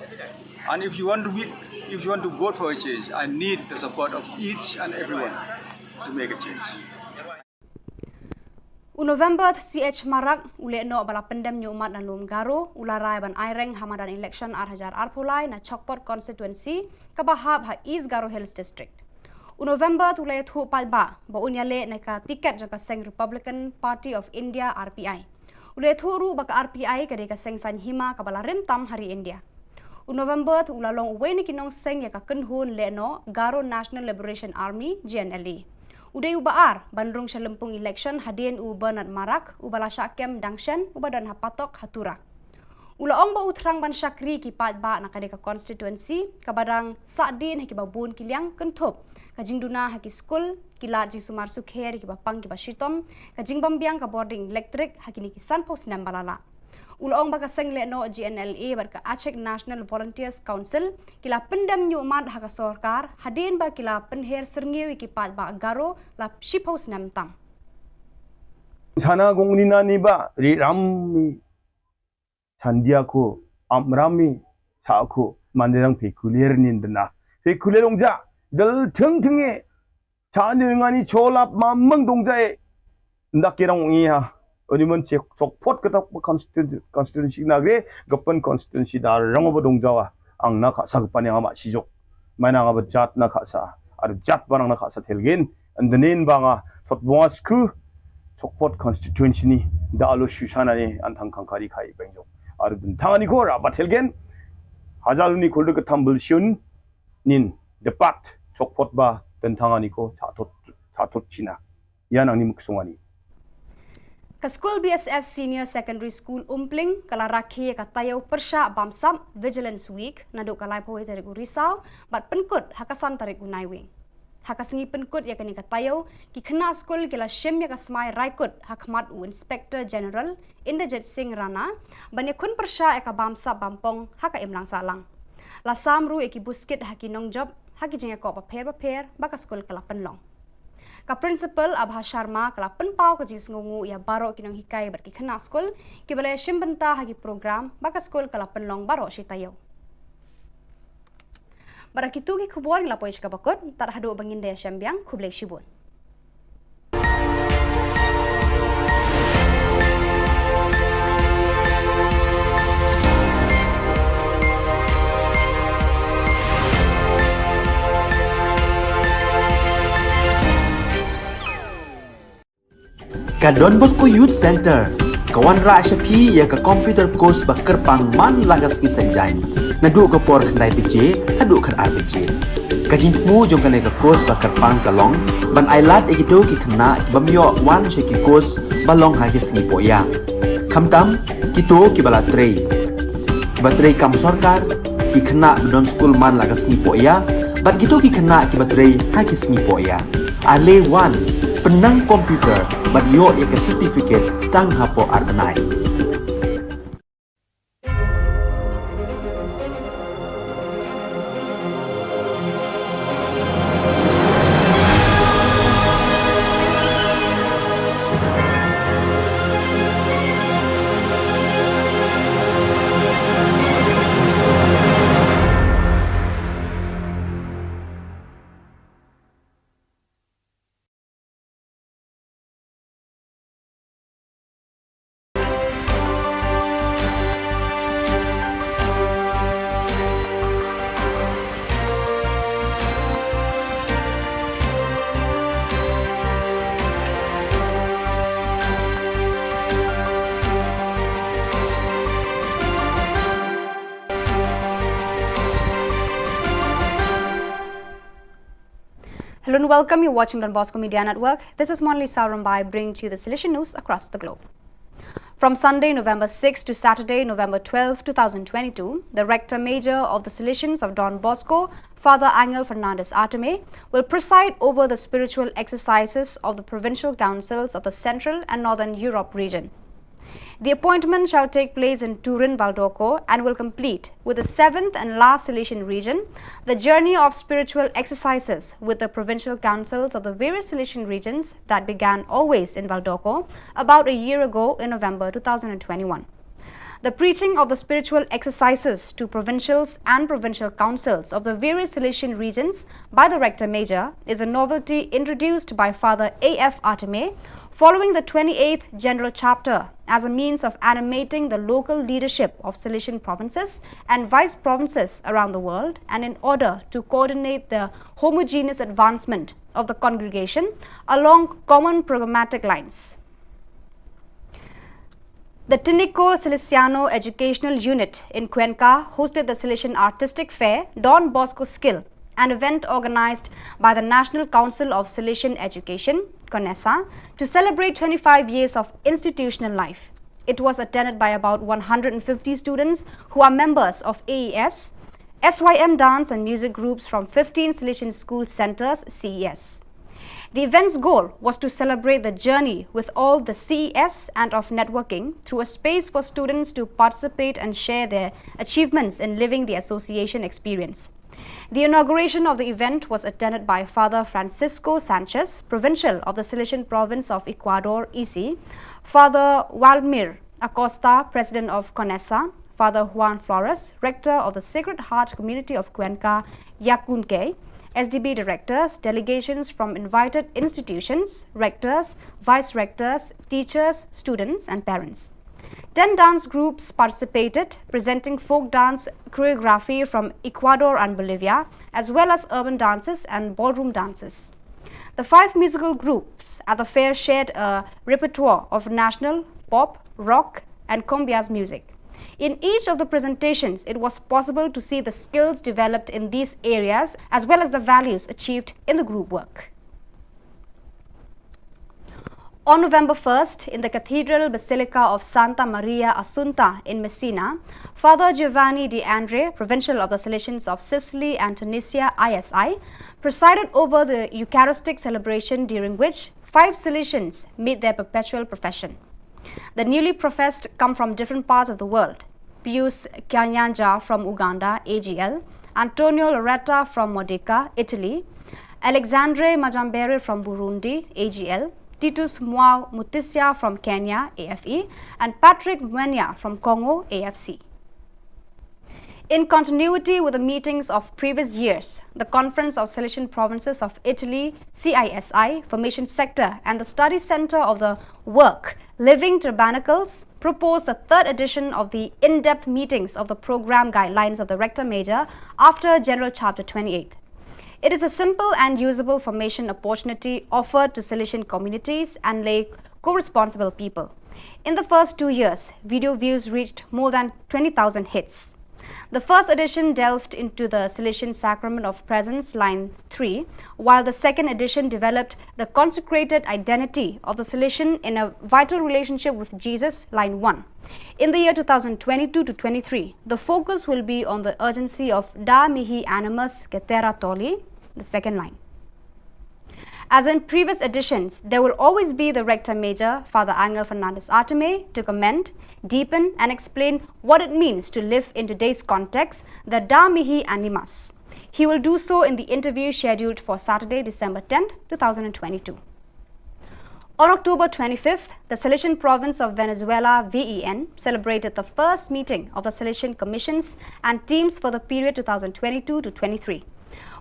And if you want to vote for a change, I need the support of each and everyone to make a change. November CH Marak ule no bala pendem nyumat dan lum garo ularai ban aireng hamadan election arhajar arpulai na Chokpot constituency kabahab ha East Garo Hills district. November tulai thu palba ba unyale na ka tiket jaka seng Republican Party of India RPI. Ule thu ru baka RPI kade ka seng sanhima kabala rimtam hari India. November tu ulalong uwe ni kinong seng ya ka kenhun le no Garo National Liberation Army GNLA. Uday ubaar bandrung sa lempung election hadin u Bernard Marak ubala syakem dangshen ubadan hapatok hatura. Ulaong ba utrang ban syakri ki pat ba na kadeka constituency kabadang sadin haki babun kiliang kentup kajing duna haki school kila jing sumar sukher ki bapang ki bashitom kajing bambiang ka boarding electric haki ni kisan pos nam balala. Ulaong baka seng le no GNLA barka Aceh National Volunteers Council kila pendam nyumat haka sorkar hadin ba kila penher serngiwi ki pat ba garo la shipos nam tam. sana gongnina ni ba ri rammi sandiako amrami saako manderang pekulier nindna pekulierongja dal tingting에 자능하니 졸랍 만멍 동자에 낙기랑 옹이야 어디면 적포트 그다 constituency 나게 급번 constituency 다 랑어버 동자와 앙나 가사 급반에 아마 시족 마나가 잣나 가사 아르 잣바랑 나 가사 텔겐 안드넨 방아 톳봉아스크 적포트 constituency 니 다알로 슈샤나니 안탕 칸카리 카이 뱅조 아르든 당하니 고라 바텔겐 하잘니 골드 그 탐블슌 닌 데팟 적포트 바 tentangani ko chatot china yan ang nimuksungan ni Ka School BSF Senior Secondary School Umpling kala rakhi ka tayaw persya bamsam Vigilance Week nadu kalay po ite rigu Risau bat penkut hakasan tarik unaiwing hakasengi penkut ya kani ka tayaw ki khna school kila shem ya ka smai raikut hakmat u Inspector General Inderjit Singh Rana banya kun persya ka bamsa bampong haka imlang salang la samru eki buskit haki nong job haki jenga ko paper baka school kala penlong ka principal Abha Sharma kala penpau ka jis ngungu ya baro kinong hikai ber ki khana school ki bale shimbenta haki program baka school kala penlong baro shitayo bara kitu ki khubor la poish ka bakot tar hadu bangin de shambyang khuble shibun Ka Don Bosco Youth Center kawan ra syapi ya ka computer course bakar pang man lagas ki sanjain nadu ka por khnai pije hadu khan RPG kajing mu jong ka ka course bakar pang kalong ban ailat egido ki khna bamyo wan she ki course balong ha ki singi poya khamtam kito ki bala trei Baterai kam sorkar ki khana don school man lagas ni poya bat gitu ki khana ki baterai ha ki sngi poya ale one penang komputer bat yo ek certificate tang hapo arbanai. Hello and welcome. You're watching Don Bosco Media Network. This is Monali Saurambai bringing to you the Silesian news across the globe. From Sunday, November 6 to Saturday, November 12, 2022, the Rector Major of the Salesians of Don Bosco, Father Angel Fernandez Arteme, will preside over the spiritual exercises of the provincial councils of the Central and Northern Europe region. The appointment shall take place in Turin, Valdocco and will complete with the 7th and last Silesian region the journey of spiritual exercises with the provincial councils of the various Silesian regions that began always in Valdocco about a year ago in November 2021. The preaching of the spiritual exercises to provincials and provincial councils of the various Silesian regions by the Rector Major is a novelty introduced by Father A.F. Arteme following the 28th General Chapter as a means of animating the local leadership of Silesian provinces and vice provinces around the world, and in order to coordinate the homogeneous advancement of the congregation along common programmatic lines. The Tinico Salesiano Educational Unit in Cuenca hosted the Silesian Artistic Fair Don Bosco Skill, an event organized by the National Council of Silesian Education, CONESA, to celebrate 25 years of institutional life. It was attended by about 150 students who are members of AES, SYM dance and music groups from 15 Silesian school centers, CES. The event's goal was to celebrate the journey with all the CES and of networking through a space for students to participate and share their achievements in living the association experience. The inauguration of the event was attended by Father Francisco Sanchez, Provincial of the Silesian Province of Ecuador, EC, Father Waldemir Acosta, President of CONESA, Father Juan Flores, Rector of the Sacred Heart Community of Cuenca, Yacunque, SDB directors, delegations from invited institutions, rectors, vice-rectors, teachers, students and parents. 10 dance groups participated, presenting folk dance choreography from Ecuador and Bolivia, as well as urban dances and ballroom dances. The 5 musical groups at the fair shared a repertoire of national, pop, rock and cumbias music. In each of the presentations, it was possible to see the skills developed in these areas as well as the values achieved in the group work. On November 1st, in the Cathedral Basilica of Santa Maria Assunta in Messina, Father Giovanni De Andre, Provincial of the Salesians of Sicily and Tunisia, ISI, presided over the Eucharistic celebration during which 5 Salesians made their perpetual profession. The newly professed come from different parts of the world. Pius Kanyanja from Uganda, AGL, Antonio Loretta from Modica, Italy, Alexandre Majambere from Burundi, AGL, Titus Mwao Mutisia from Kenya, AFE, and Patrick Mwenya from Congo, AFC. In continuity with the meetings of previous years, the Conference of Silesian Provinces of Italy, CISI, Formation Sector, and the Study Center of the Work, Living Tabernacles, proposed the 3rd edition of the in-depth meetings of the program guidelines of the Rector Major after General Chapter 28. It is a simple and usable formation opportunity offered to Silesian communities and lay co-responsible people. In the first 2 years, video views reached more than 20,000 hits. The first edition delved into the Salesian Sacrament of Presence, line 3, while the second edition developed the consecrated identity of the Salesian in a vital relationship with Jesus, line 1. In the year 2022 to 23, the focus will be on the urgency of Da Mihi Animus Getera Toli, the second line. As in previous editions, there will always be the Rector Major, Father Angel Fernandez Arteme, to comment, deepen and explain what it means to live in today's context, the Da Mihi Animus. He will do so in the interview scheduled for Saturday, December 10, 2022. On October 25th, the Salesian Province of Venezuela, VEN, celebrated the first meeting of the Salesian Commissions and teams for the period 2022 to 23.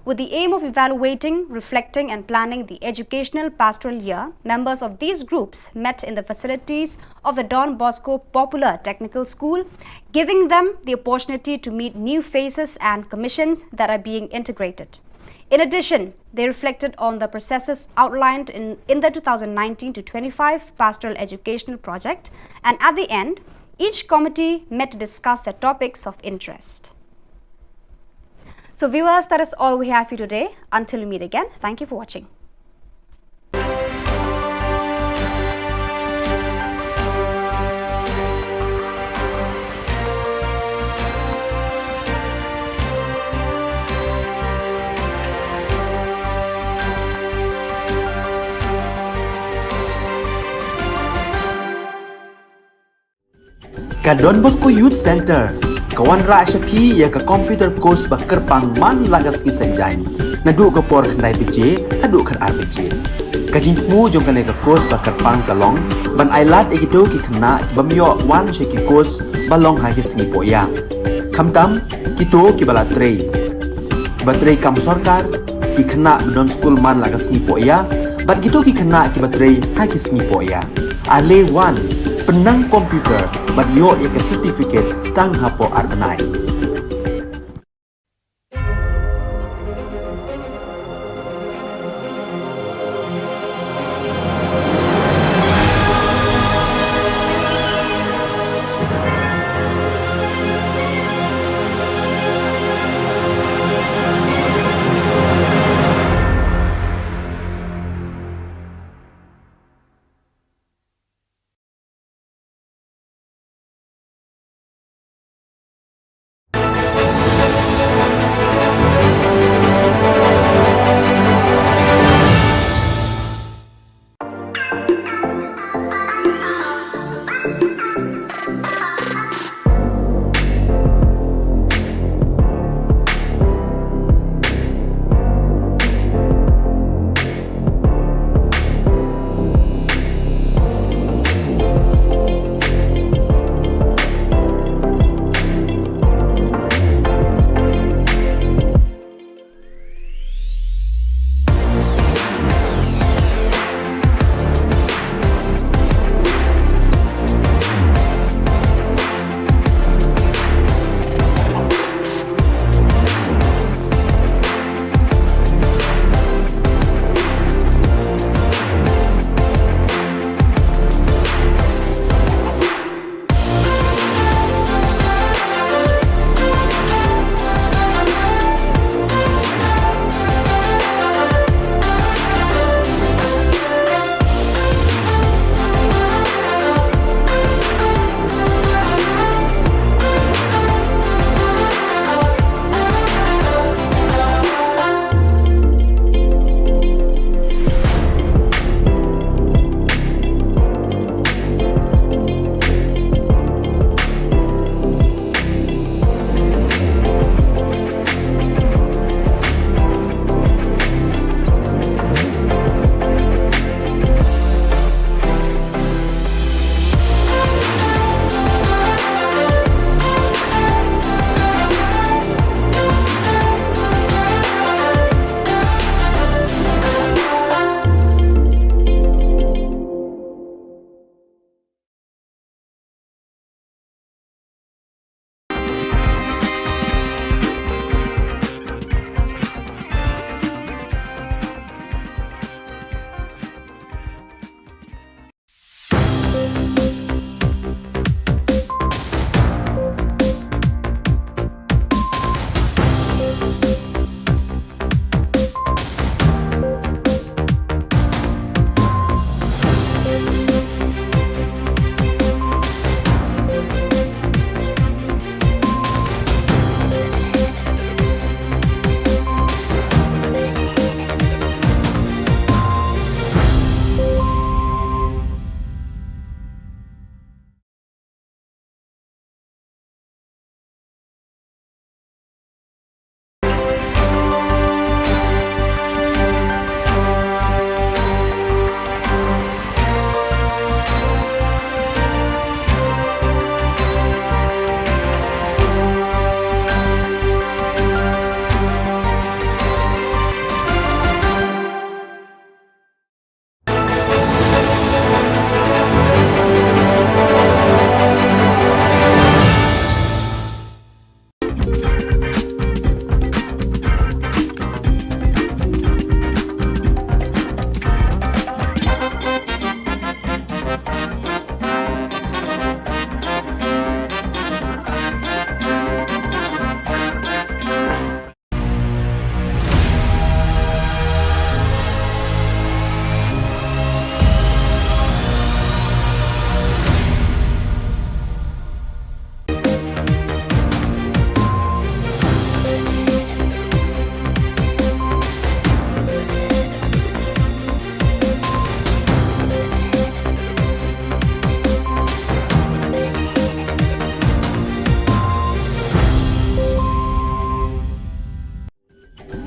With the aim of evaluating, reflecting and planning the educational pastoral year, members of these groups met in the facilities of the Don Bosco Popular Technical School, giving them the opportunity to meet new faces and commissions that are being integrated. In addition, they reflected on the processes outlined in the 2019 to 25 Pastoral Educational Project, and at the end, each committee met to discuss their topics of interest. So viewers, that is all we have for you today. Until we meet again, thank you for watching. Don Bosco Youth Center kawan ra shapi ya ka computer course bakar pang man lagas ki sanjain nadu ka por khnai bije hadu khan ar bije kajing mu jong kale ka course bakar pang kalong ban ailat egito ki khna bamyo wan she ki course balong ha ki singi poya khamtam kito ki bala trei batrei kam sarkar ki khna don school man lagas singi poya bat gito ki khna ki batrei ha ki singi poya ale wan penang komputer bat yo ya certificate tang hapo arnai.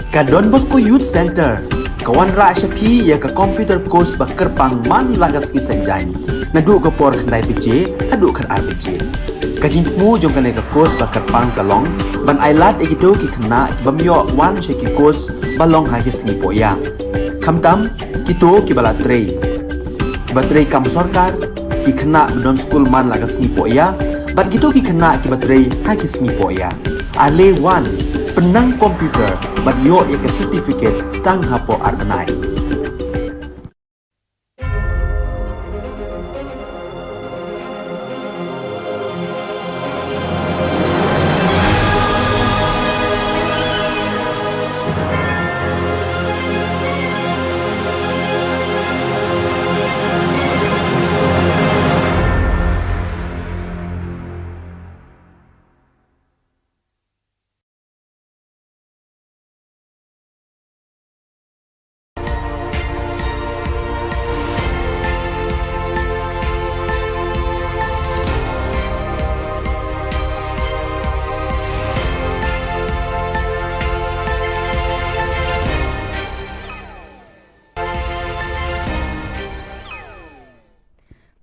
Ka Don Bosco Youth Center, kawan ra syapi ya ka computer course ba kerpang man lagas ki sanjain. Nadu ka por khandai pije, hadu khan ar pije. Ka jingmu jong ka le ka course ba kerpang kalong, ban ailat egido ki khna ki bamyo wan she ki course balong ha ki sngi poya. Khamtam kito ki bala trei. Batrei kam sarkar ki khna don school man lagas sngi poya, bat gitu ki khna ki batrei ha ki sngi poya. Ale wan penang komputer bat yo ya ke certificate tang hapo arbenai.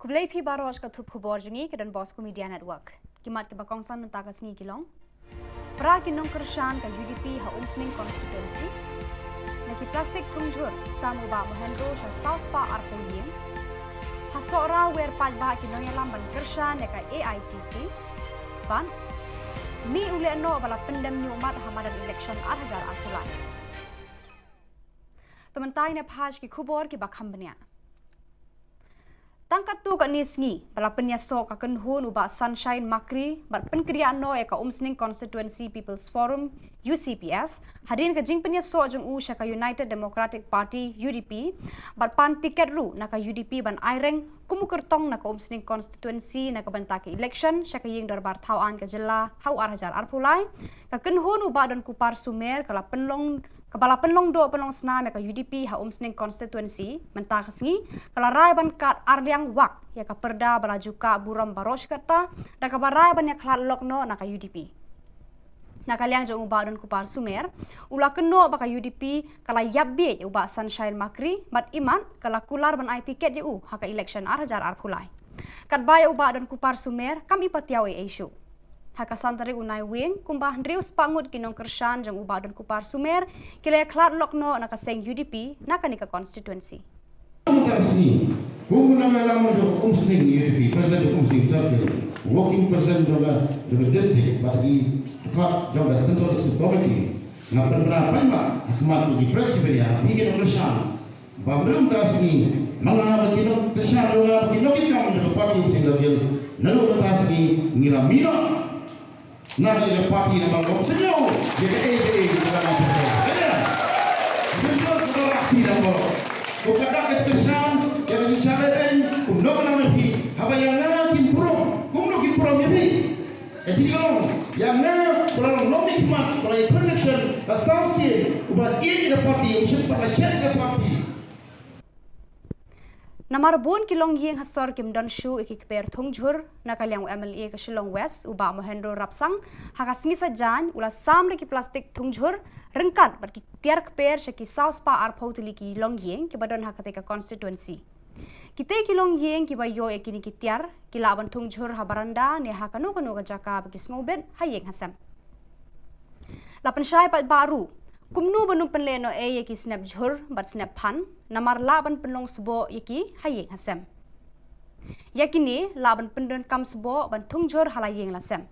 Kublai phi baros ka thup khubor jungi ke Don Bosco Media Network. Kimat ke bakongsan menta ka sngi kilong. Pra kinong kershan ka UDP ha umsning constituency. Naki plastik tungjur samu ba mohendro sha South Pa arpong yin. Ha sora wer paj ba kinong yalam ban kershan ya ka AITC. Ban mi ule no bala pendem ni umat hamadan election 8000 arpulai. Tementai ne phaj ki khubor ki bakham bania. Tangkat tu kat nisngi, bala penyasok akan hun ubah Sunshine Makri, bat penkriaan no eka Umsning Constituency People's Forum, UCPF, hadin ka jing penyasok jeng u syaka United Democratic Party, UDP, bat pan tiket ru naka UDP ban aireng, kumukertong naka Umsning Constituency naka bantaki election, syaka ying Khubor Na Ka Jylla, hau arhajar arpulai, ka kenhun ubah dan kupar sumer, Kepala penlong do penlong senam ya ka UDP ha Umsning Constituency mentah kesngi kala rai ban kat arliang wak ya ka perda bala juka buram baros kata da ka barai ban ya klat lokno na ka UDP na kaliang jong ubah dan kupar sumer ula keno ba ka UDP kala yabbe ubah Sunshine Makri mat iman kala kular ban ai tiket je u ha ka election arhajar arpulai kat baya ubah dan kupar sumer kami patiau issue Hakasan tari unai wing kumbah ndrius pangut kinong kershan jang ubah dan kupar sumer kila klat lokno nakaseng UDP nakanika constituency. Khubor Na Ka Jylla do Umsning UDP president Umsning circle working president of the district but he got job as central committee na penra paima akmat di presiden ya hingga kershan babrum dasni mga kinong kershan mga kinong kinong do party Umsning circle nalu dasni ngiramira Nada de parti na bangkong senyo, jadi kita nak ada. Senyo kita aksi na mo. Kung kada kesan, jadi syaraten, kung no na nahi, habayang na kinpuro, kung no kinpuro yahi. Jadi yang na kurang no hikmat, kurang connection, associate, ubah ini ke parti, usia pada share ke parti. Namar bon kilong yeng hasor kim don shu ikikper thungjur nakaliang MLA ke Shillong West ubah mohendro rapsang hakasngi sajan ula sam leki plastik thungjur rengkat berki tiar kper syaki South Pa arphautili ki long yeng ki badon hakate ka constituency kita kilong yeng ki bayo ekini ki tiar kila ban thungjur habaranda ne hakano kano ka jaka bagi snobet hayeng hasam lapan syai pat baru kumnu banu penleno yeki snap jhur bat snap phan namar laban penlong sebo yeki hayeng hasem yakini laban pendon kam sebo ban thungjur halayeng lasem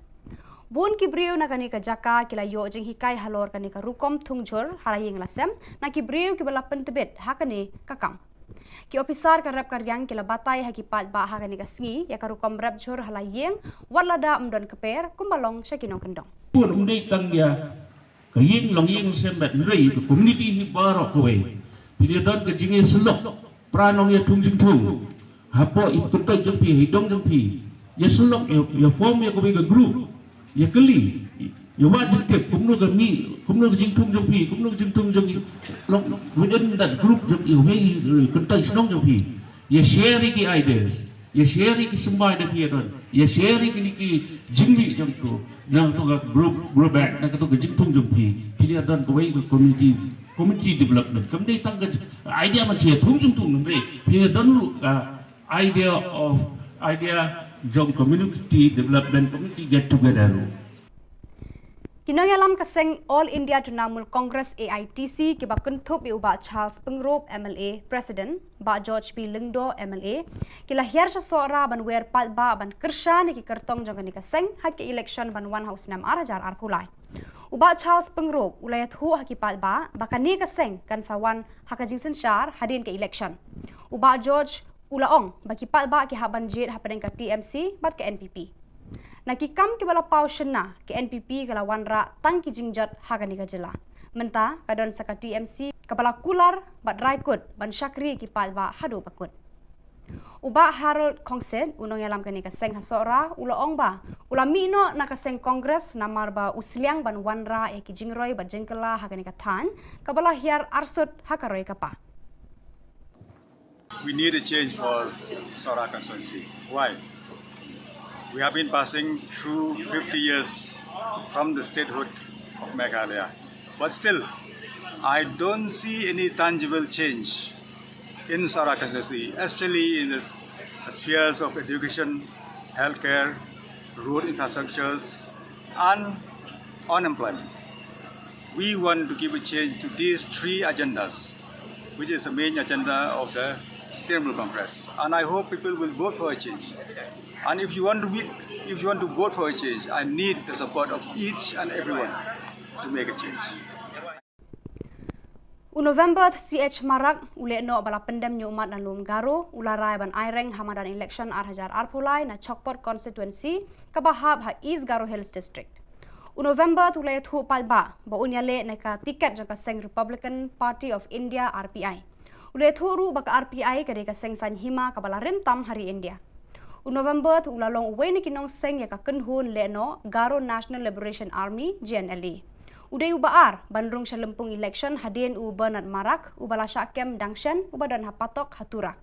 bon ki breu nakani ka jaka kila yo jing hikai halor kani ka rukom thungjur halayeng lasem na ki breu ki bala pentebet hakani kakam ki officer ka rap karyang kila batai haki pat ba hakani ka sngi ya ka rukom rap jhur halayeng walada umdon keper kumbalong syakinong kendong pun undai tang ya kaying long ying sembat rei to community hi barok kowe pilih don ke jinge selok pranong ya tungjing tung hapo ikut kai jempi hidong jempi ya selok ya form ya kowe ke group ya keli ya wajib ke kumno ke mi kumno ke jing tung jempi kumno ke jing tung jempi long within that group jempi we kuntai senong jempi ya share ki ideas ya share ki sembai da pia don ya share ki jingli jam tu nang tu ga group back nang tu ga jingtung jam pi pia don ko wei community development kam dei tang ga idea ma che thung jung nang pia don lu idea jong community development community get together. Kinongalam kaseng All India Trinamool Congress AITC ki ba kuntup uba Charles Pengrop MLA President ba George P Lingdo MLA ki lahir sa sora ban wer pat ba ban kersha ni ki kertong jong ni kaseng hak election ban 1 house 6 arajar arpulai uba Charles Pengrop ulayat hu haki pat ba bakani kaseng kan sawan hakajing sensyar hadin ke election uba George ulaong baki pat ba ki haban jet hapen ka TMC bat ke NPP nakikam ki bala pau shena ke NPP kala wanra tang ki jingjat Khubor Na Ka Jylla menta kadon saka TMC kabala kular bat raikut ban syakri ki palba hadu bakut uba Harold Kongsen unong yalam kani kaseng hasora ula ong ba ula mino na kaseng Congress namar ba usliang ban wanra e ki jingroi bat jengkela Khubor Na Ka Than kabala hiar arsut hakaroi kapa. We need a change for Sora constituency. Why? We have been passing through 50 years from the statehood of Meghalaya. But still, I don't see any tangible change in Sora constituency, especially in the spheres of education, healthcare, road infrastructures, and unemployment. We want to give a change to these three agendas, which is the main agenda of the Trinamool Congress. And I hope people will vote for a change. And if you want to vote for a change, I need the support of each and everyone to make a change. November CH Marak ule no bala pendem nyumat dan lum garo ularai ban aireng hamadan election arhajar arpulai na Chokpot constituency kabahab ha East Garo Hills district. November tulai thu palba ba unyale na ka tiket jaka seng Republican Party of India RPI. Ule thu ru baka RPI kare ka seng san hima kabala rim tam hari India. November tu ulalong uwe ni kinong seng ya ka kenhun le no Garo National Liberation Army GNLA. Uday ubaar bandrung sa lempung election hadin u Bernard Marak ubala syakem dangshen ubadan hapatok hatura.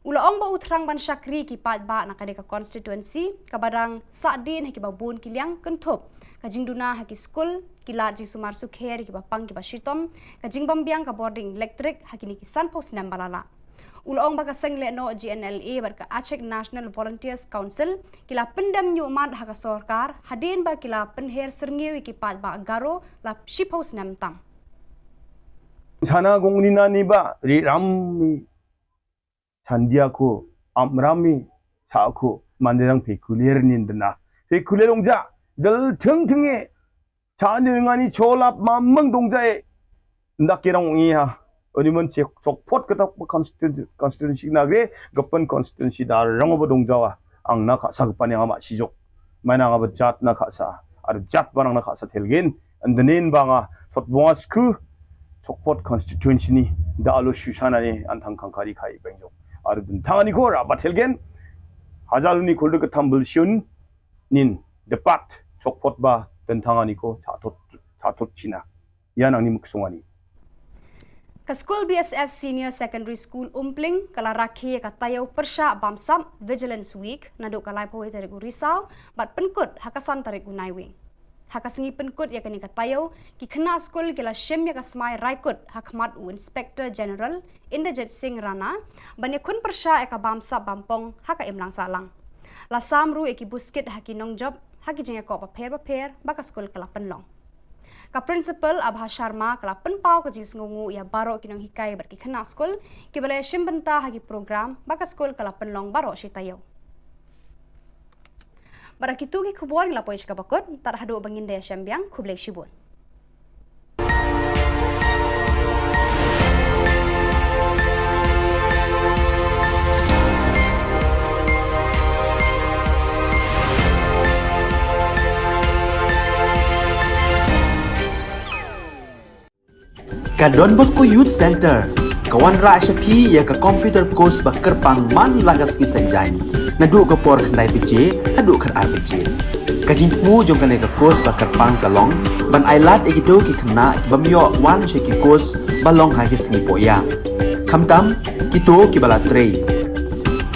Ulaong ba utrang ban syakri ki pat ba na kadeka constituency kabadang sadin haki babun kiliang kentup kajing duna haki school kila ji sumar sukher ki bapang ki bashitom kajing bambiang ka boarding electric haki ni kisan pos nam balala. Ulaong baka seng le no GNLA berka Aceh National Volunteers Council kila pendam nyumat haka sorkar hadin ba kila penher serngiwi ki pat ba garo la shipos nam tam. Sana gongnina niba ri rammi sandiako amrami saako manderang pekulier nindna pekulierongja dal tingting에 자능하니 졸랍 만멍 동자에 낙계랑 이하 어디면 적포트 그다 constituency 나게 급번 constituency 다 랑어버 동자와 앙나 가사 급반에 아마 시족 마나가 잣나 가사 아르 잣 바랑나 가사 텔겐 안드넨 방아 폿봉아스크 적포트 constituency 니 다로 슈샤나니 안탕칸카리 카이 뱅족 아르 든탕아니 고라 바텔겐 하잘니 골드 탐블슌 닌 데파트 적포트 바 든탕아니고 자토치나 야낭니 묵송아니 Ka School BSF Senior Secondary School Umpling kala rakhi ka tayaw persya bamsam Vigilance Week naduk kalai poe tariku risau bat penkut hakasan tariku naiwing. Hakasengi penkut ya kani ka tayaw ki khna school kila shim ya ka smai raikut hakmat u Inspector General Inderjit Singh Rana banya kun persya ya ka bamsa bampong haka imlang salang. La samru eki buskit haki nong job haki jengya ko paper baka school kala penlong. Ka principal Abha Sharma kala penpau ka jis ngungu ya baro kinong hikai berki khana school ki bale shimbenta hagi program baka school kala penlong baro shi tayo. Barakitu ki khubor la poish ka bakot tar hadu bangin de syambiang khuble shibun. Ka Don Bosco Youth Center kawan ra syapi ya ka computer course bakar pang man lagas ki sanjain nadu ka por khandai pije hadu khar RPG kajing mu jong ka ka course bakar pang kalong ban ailat egido ki khna bamyo wan she ki course balong ha ki singi poya khamtam kito ki bala trei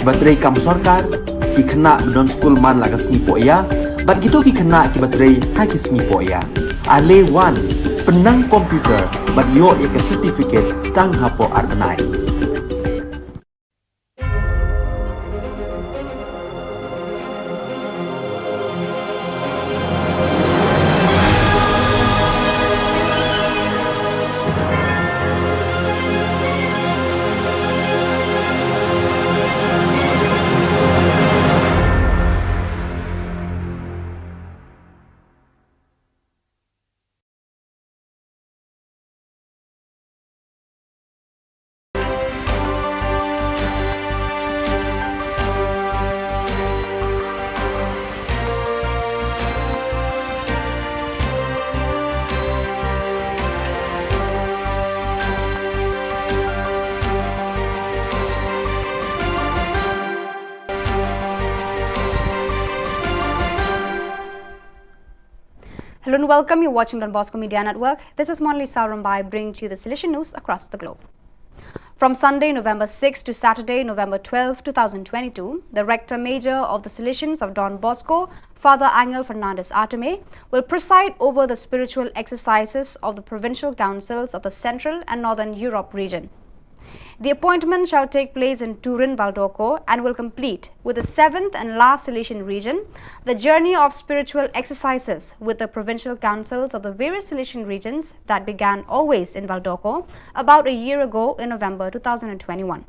kibatrei kam sarkar ki khana don school man laga sngi po ya bat gitu ki khana kibatrei ha ki sngi po ya ale wan penang komputer bat yo ya ke certificate tang hapo arnai. Hello and welcome. You're watching Don Bosco Media Network. This is Monli Sarambai bringing to you the Silesian news across the globe. From Sunday, November 6 to Saturday, November 12, 2022, the Rector Major of the Salesians of Don Bosco, Father Angel Fernandez Arteme, will preside over the spiritual exercises of the provincial councils of the Central and Northern Europe region. The appointment shall take place in Turin, Valdocco and will complete with the 7th and last Silesian region, the journey of spiritual exercises with the provincial councils of the various Silesian regions that began always in Valdocco about a year ago in November 2021.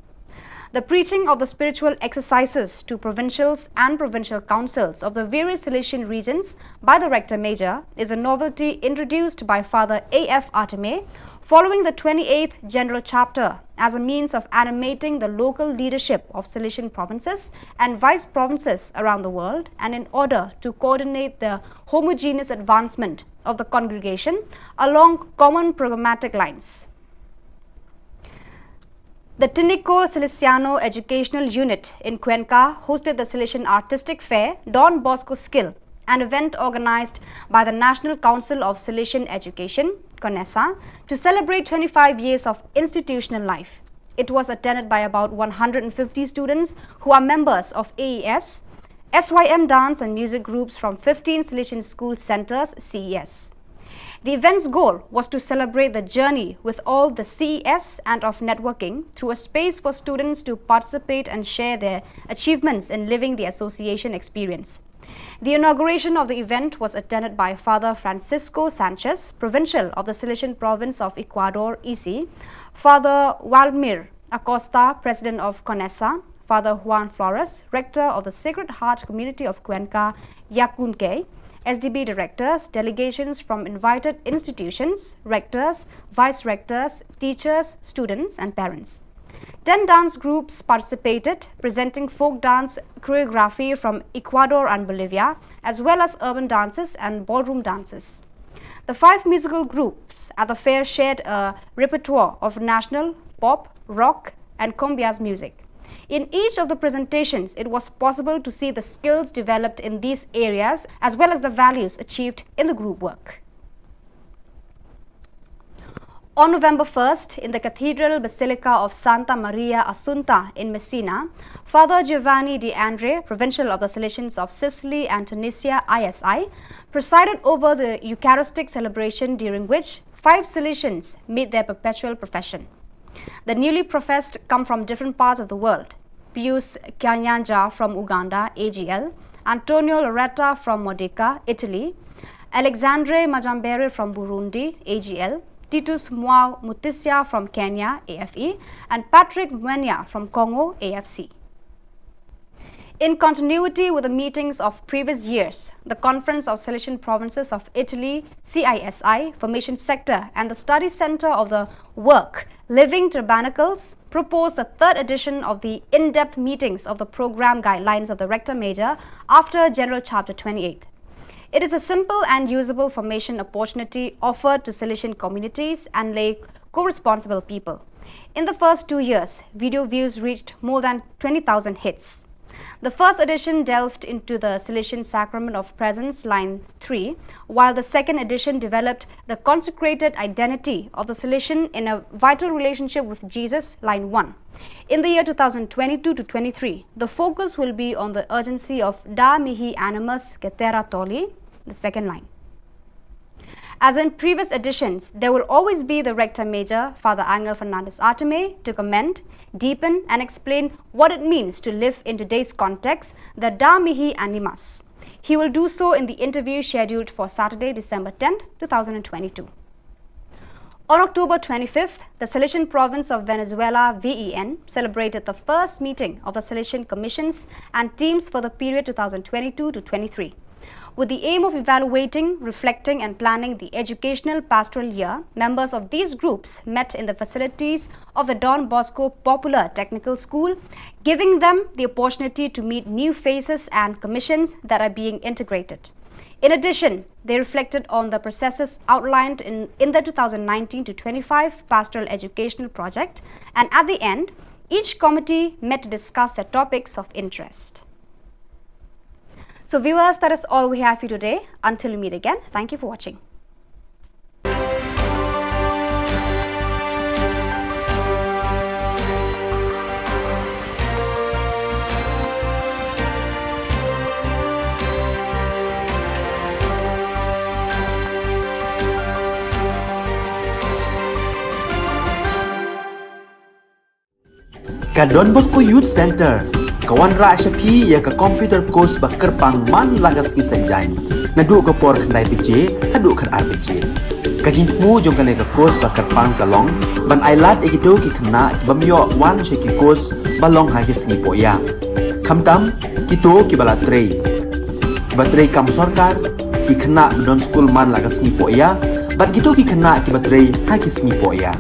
The preaching of the spiritual exercises to provincials and provincial councils of the various Silesian regions by the Rector Major is a novelty introduced by Father A.F. Arteme following the 28th General Chapter as a means of animating the local leadership of Silesian provinces and vice provinces around the world, and in order to coordinate the homogeneous advancement of the congregation along common programmatic lines. The Tinico Salesiano Educational Unit in Cuenca hosted the Silesian Artistic Fair Don Bosco Skill, an event organized by the National Council of Silesian Education, CONESA, to celebrate 25 years of institutional life. It was attended by about 150 students who are members of AES, SYM dance and music groups from 15 Silesian school centers, CES. The event's goal was to celebrate the journey with all the CES and of networking through a space for students to participate and share their achievements in living the association experience. The inauguration of the event was attended by Father Francisco Sanchez, Provincial of the Silesian Province of Ecuador, EC, Father Walmir Acosta, President of CONESA, Father Juan Flores, Rector of the Sacred Heart Community of Cuenca, Yacunque, SDB directors, delegations from invited institutions, rectors, vice-rectors, teachers, students and parents. 10 dance groups participated, presenting folk dance choreography from Ecuador and Bolivia, as well as urban dances and ballroom dances. The 5 musical groups at the fair shared a repertoire of national, pop, rock and cumbias music. In each of the presentations, it was possible to see the skills developed in these areas as well as the values achieved in the group work. On November 1st, in the Cathedral Basilica of Santa Maria Assunta in Messina, Father Giovanni De Andre, Provincial of the Salesians of Sicily and Tunisia, ISI, presided over the Eucharistic celebration, during which 5 Salesians made their perpetual profession. The newly professed come from different parts of the world: Pius Kanyanja from Uganda, AGL, Antonio Loretta from Modica, Italy, Alexandre Majambere from Burundi, AGL, Titus Mwao Mutisia from Kenya, AFE, and Patrick Mwenya from Congo, AFC. In continuity with the meetings of previous years, the Conference of Silesian Provinces of Italy, CISI, Formation Sector and the Study Center of the Work, Living Tabernacles, proposed the 3rd edition of the in-depth meetings of the program guidelines of the Rector Major after General Chapter 28. It is a simple and usable formation opportunity offered to Silesian communities and lay co-responsible people. In the first 2 years, video views reached more than 20,000 hits. The first edition delved into the Salesian Sacrament of Presence, line 3, while the second edition developed the consecrated identity of the Salesian in a vital relationship with Jesus, line 1. In the year 2022 to 23, the focus will be on the urgency of Da Mihi Animus Cetera Toli, the second line. As in previous editions, there will always be the Rector Major, Father Angel Fernandez Arteme, to comment, deepen and explain what it means to live in today's context, the Da Mihi Animus. He will do so in the interview scheduled for Saturday, December 10, 2022. On October 25th, the Salesian Province of Venezuela, VEN, celebrated the first meeting of the Salesian Commissions and teams for the period 2022 to 23. With the aim of evaluating, reflecting and planning the educational pastoral year, members of these groups met in the facilities of the Don Bosco Popular Technical School, giving them the opportunity to meet new faces and commissions that are being integrated. In addition, they reflected on the processes outlined in the 2019 to 25 Pastoral Educational Project, and at the end, each committee met to discuss their topics of interest. So viewers, that is all we have for you today. Until we meet again, thank you for watching. Don Bosco Youth Center kawan ra shapi ya ka computer course bakar pang man lagas ki sanjain nadu ka por khandai bije hadu khan ar bije kajin mu jong ka le ka course bakar pang kalong ban ailat ekito ki khna bamyo wan she ki course balong ha ki singi poya khamtam kito ki bala trei batrei kam sarkar ki khna don school man lagas singi poya bat kito ki khna ki batrei ha ki singi poya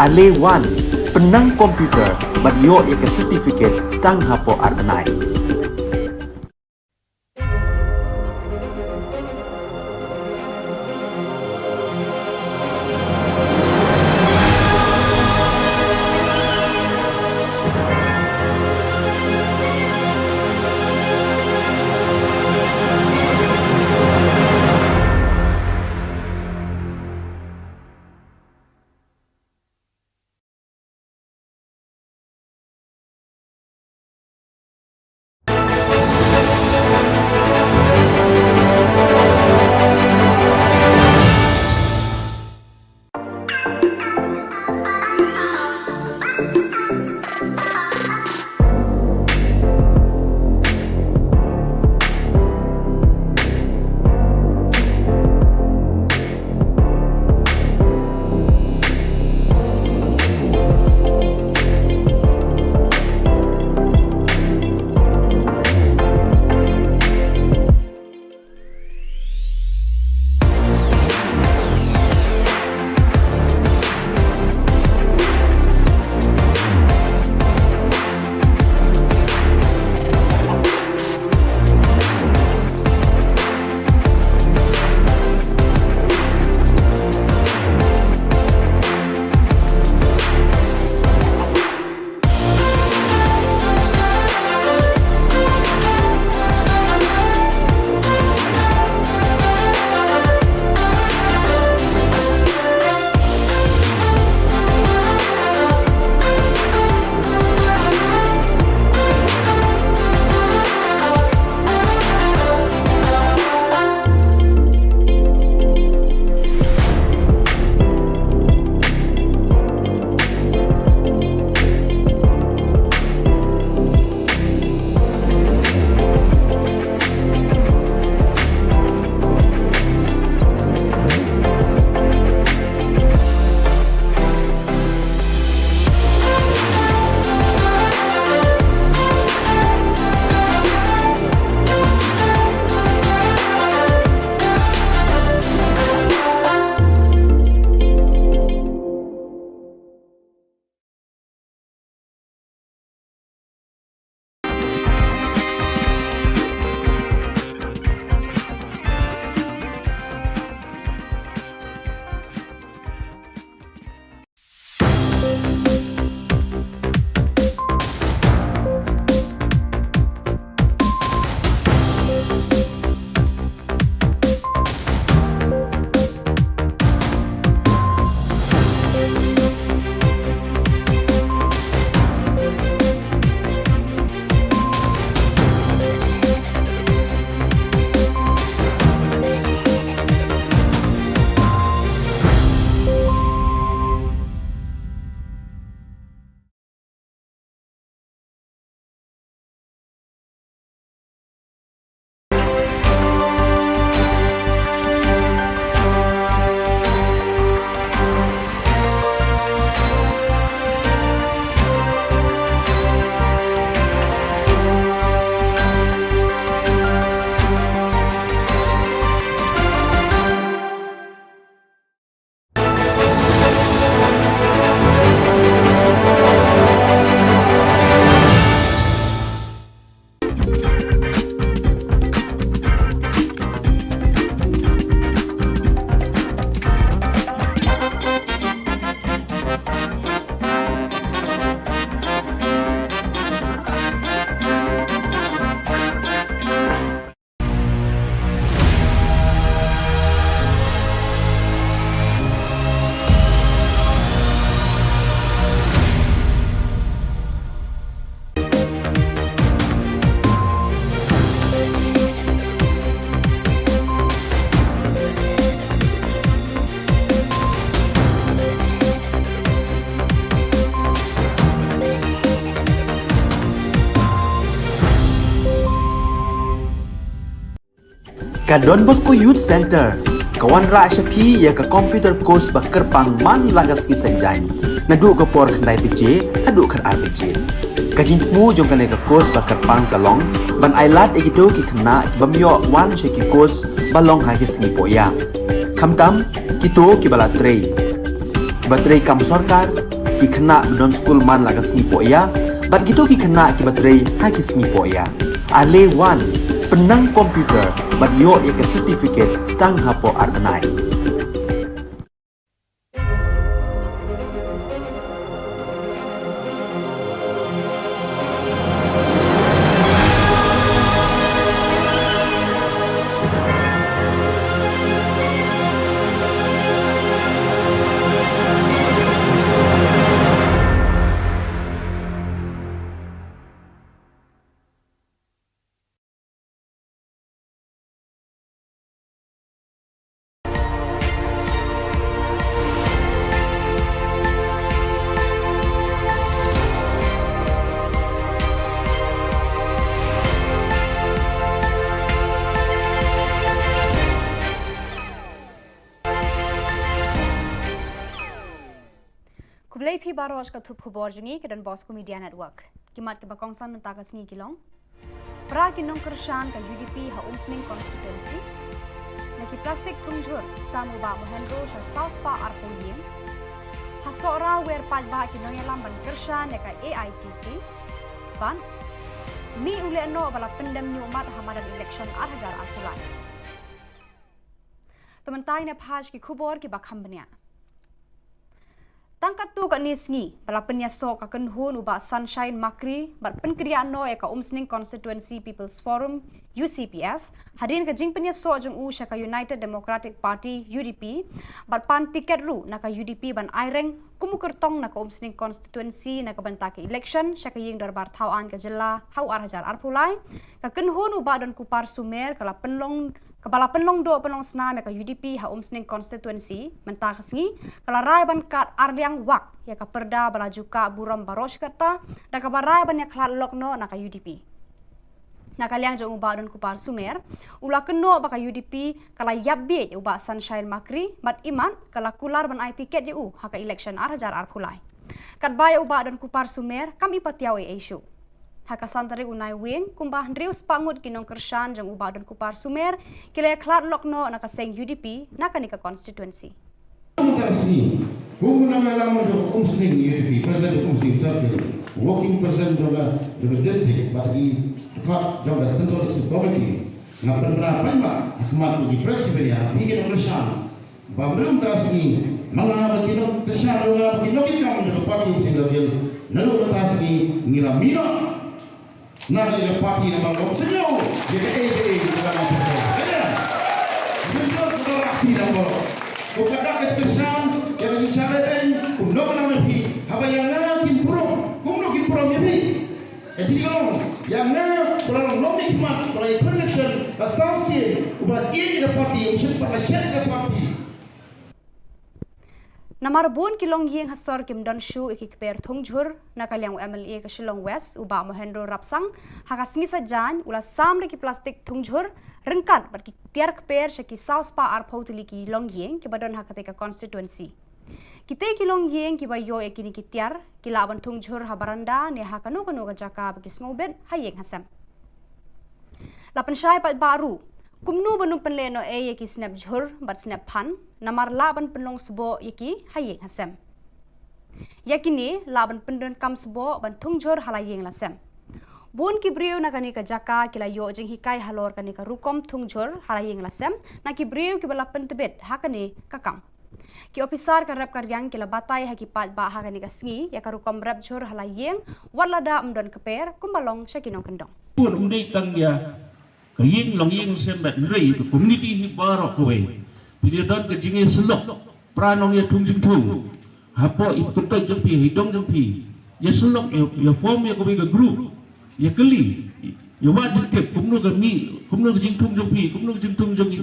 ale wan penang komputer bat yo ya ka certificate tang hapo arnai. Ka Don Bosco Youth Center, kawan ra syapi ya ka computer course ba kerpang man lagas ki senjain. Nadu ka por khandai piche, hadu khan ar piche. Ka jingmu jong ka le ka course ba kerpang kalong, ban ailat egido ki khna bamyo wan she ki course balong ha ki sngi poya. Khamtam kito ki bala trei. Batrei kam sarkar ki khna don school man lagas sngi poya, bat gitu ki khna ki batrei ha ki sngi poya. Ale wan penang komputer bat yo ya ke certificate tang hapo arbenai. Kublai phi baro ka thup khubor jungi ke dan Bosco Media Network. Kimat ke bakongsan menta ka sngi kilong. Pra kinong kershan ka UDP ha umsning constituency. Naki plastik tungjur samu ba mohendro sa South Pa Arpoyin. Hasora wer paj ba kinong yalam ban kershan ka AITC. Ban mi ule no bala pendem ni umat hamadan election 8,000 akulai. Tementai ne phaj ki khubor ki bakhambnya. Tangkat tu kat nisngi, bala penyasok ka kenhun uba Sunshine Makri, bat penkriaan no ka umsning Constituency People's Forum, UCPF, hadin ka jing penyasok jeng ka United Democratic Party, UDP, bat pan tiket ru na ka UDP ban aireng, kumukertong na ka umsning Constituency na ka bantaki election, ka ying darbar Khubor Na Ka Jylla, hau arhajar arpulai, ka kenhun uba dan kupar sumer, kala penlong Kepala penlong do penlong senam ka UDP ha umsning constituency mentah kesngi kala rai ban kat ardiang wak ya ka perda balaju ka buram barosh kata da ka barai ban ya khlat lokno na ka UDP na kaliang jong uba dan kupar sumer ula keno ba ka UDP kala yabbe uba Sunshine Makri mat iman kala kular ban ai tiket u ha ka election arhajar arpulai kat baya uba dan kupar sumer kami patiaw issue Haka santari unai wing kumbah ndrius pangut kinong kershan jang uba dan kupar sumer kila klat lokno naka seng UDP naka nika constituency. Khubor Na Ka Jylla umsning UDP president umsning circle working president of the district but the cut of the central committee na penerapan ma akhmat di presiden hingga kershan bamrung tasni mga kinong kershan mga kinong kinong ng party umsning circle nalu tasni ngilamino Nah, yang parti nama kau senyum, jadi bukan apa saja. Senyum sudah aksi nama. Kau kata keskesan, yang disyaratkan, undang nama pi, apa yang nak kimprom, kumno kimprom jadi. Jadi kalau yang nak kalau nomik mat, kalau election, asasi, ubah ini ke parti, usia pada syarat ke parti. Namar bun kilong ying hasor kim don shu ikikper thungjur nakaliang MLA ke Shillong West uba mohendro rapsang hakasngi sajan ula samre ki plastik thungjur rengkat ber ki tiar kper shaki South Pa Arpotili ki long ying ki badon hakate ka constituency kite kilong ying ki bayo ekini ki tiar ki laban thungjur habaranda ne hakanu kanu ka jaka ki snobet hayeng hasam lapan syai pat baru kumnu banung penleno yeki snap jhur bat snap phan namar laban penlong sebo yeki hayeng hasam yakini laban pendon kam sebo ban thungjur halayeng lasam bun ki breu na kani ka jaka kila yo jing hikai halor kani ka rukom thungjur halayeng lasam na ki breu ki bala pentebet hakani kakam ki officer ka rap karyang kila batai haki pat ba hakani ka sngi ya ka rukom rap jhur halayeng walada umdon keper kumbalong syakinong kendong pun undai tang ya kaying long ying sembat rei to community hi barok kowe pilih don ke jinge selok pranong ya tungjung tung hapo ipuntai jempi hidong jempi ya selok ya form ya kowe ke group ya keli ya wajib ke kumno ke mi kumno ke jing tung jempi kumno ke jing tung jempi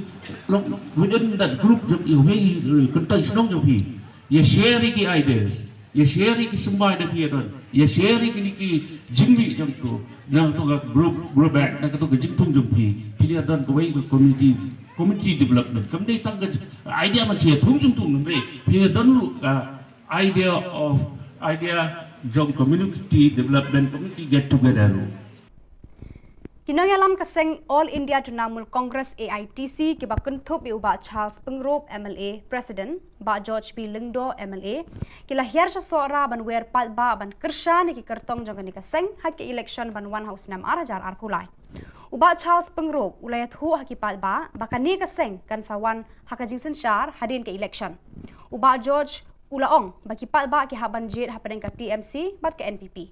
long within that group jempi we kuntai snong jempi ya share ki ideas ya share ki sembai de pi don ya share ki jingli jempo nang tu group back nang tu jing tung jempi pilih don kowe ke community community development. Kemudian tangga idea macam tunjuk nanti. Kita dulu idea jom community development, community get together. Kinongalam kaseng All India Trinamool Congress AITC kiba kuntup iuba Charles Pengrop MLA President ba George B Lingdo MLA kila hiar sya sora ban wer pat ba ban kersha ni ki kertong jong ni kaseng hak election ban one house nam arajar arkulai uba Charles Pengrop ulayat hu hak pat ba bakani kaseng kan sawan hak jingsen syar hadin ke election uba George ulaong baki pat ba ki haban jit hapen ka TMC bat ke NPP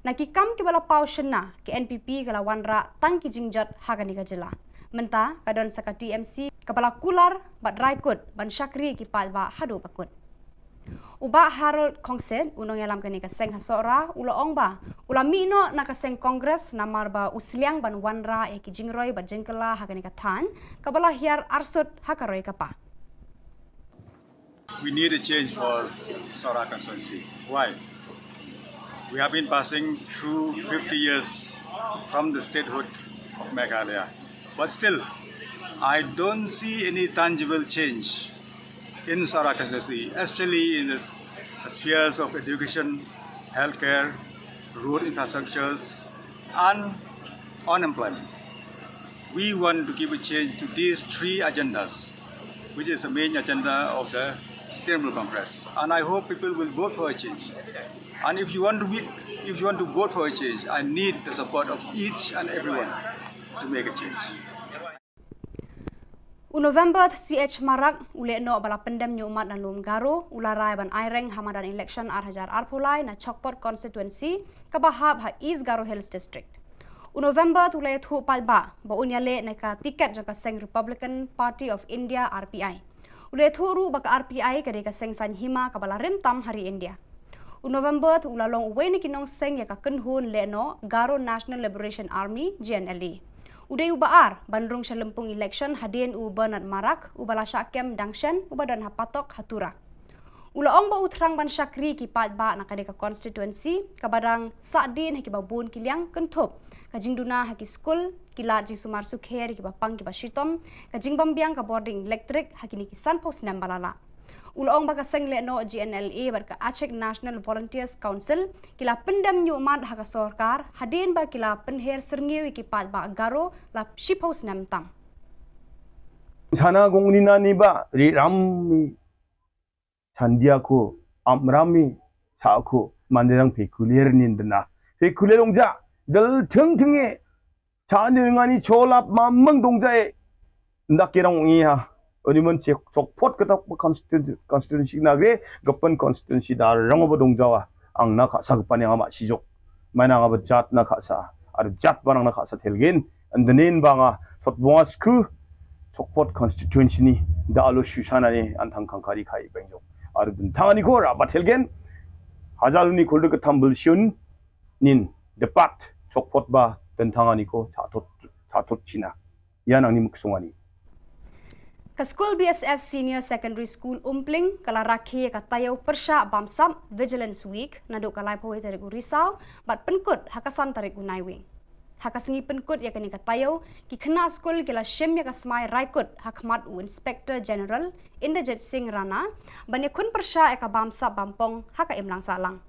nakikam ke bala pau shena ke NPP kala wanra tang ki jingjat Khubor Na Ka Jylla menta kadon saka TMC kepala kular bat raikut ban syakri ki palba hadu bakut uba Harold Kongsen unong yalam kani kaseng hasora ulaong ba ulami no nakaseng kongres namar ba usliang ban wanra e ki jingroi bat jengkela Khubor Na Ka Than kabala hiar arsut hakaroi kapa. We need a change for Sora constituency. Why? We have been passing through 50 years from the statehood of Meghalaya. But still, I don't see any tangible change in Sora constituency, especially in the spheres of education, healthcare, road infrastructures, and unemployment. We want to give a change to these three agendas, which is the main agenda of the Trinamool Congress. And I hope people will vote for a change. And if you want to vote for a change, I need the support of each and everyone to make a change. November CH Marak ule no bala pendem nyumat dan lum garo ularai ban aireng hamadan election arhajar arpulai na Chokpot constituency kabahab ha East Garo Hills district. November ule thu palba ba unyale na ka tiket jaka seng Republican Party of India RPI. Ule thu ru baka RPI kade ka seng san hima kabala rimtam hari India. November ulalong uwe ni kinong seng ya ka kenhun le no Garo National Liberation Army GNLA. Uday ubaar bandrung sa lempung election hadin u Bernard Marak ubala syakem dangshan ubadan hapatok hatura. Ulaong ba utrang ban syakri ki patba na kadeka constituency kabadang sadin haki babun kiliang kentup kajing duna haki school kilat jing sumar sukher ki bapang ki bashitom kajing bambiang ka boarding electric haki ni kisan pos nam balala. Ulaong baka seng le no GNLA barka Aceh National Volunteers Council kila pendam nyumat haka sorkar hadin ba kila penher serngiwi ki patba garo la shipos nam tam. sana gongni na ni ba ri rammi sandiako amrami saako manderang pekulier nindna pekulierongja dal tingting에 자능하니 졸랍 만멍 동자에 ndakirang iha 어니먼 적포트 그다 constituency 나게 급번 constituency 다 랑어버 동자와 앙나 가사 급반에 아마 시족 마나가 버잣나 가사 아르 잣 바랑나 가사 텔겐 안드넨 방아 솥봉아스쿠 적포트 constituency 니 다알로 슈샤나니 안탕 칸카리 카이 뱅족 아르 든탕아니 고 라바 텔겐 하잘니 골드 그탐불 슌 닌 데팟 적포트 바 든탕아니 고 자토 지나 야낭니 묵송아니 Ka School BSF Senior Secondary School Umpling kala rakhi ka tayaw persya bamsam Vigilance Week nadu kalai pawai tarik Risau bat penkut hakasan tarik Naiwing. Hakasingi penkut ya kani ka tayaw ki kena school kila shim ya ka smai raikut hakmat u Inspector General Inderjit Singh Rana banya kun persya ya ka bamsa bampong haka imlang salang.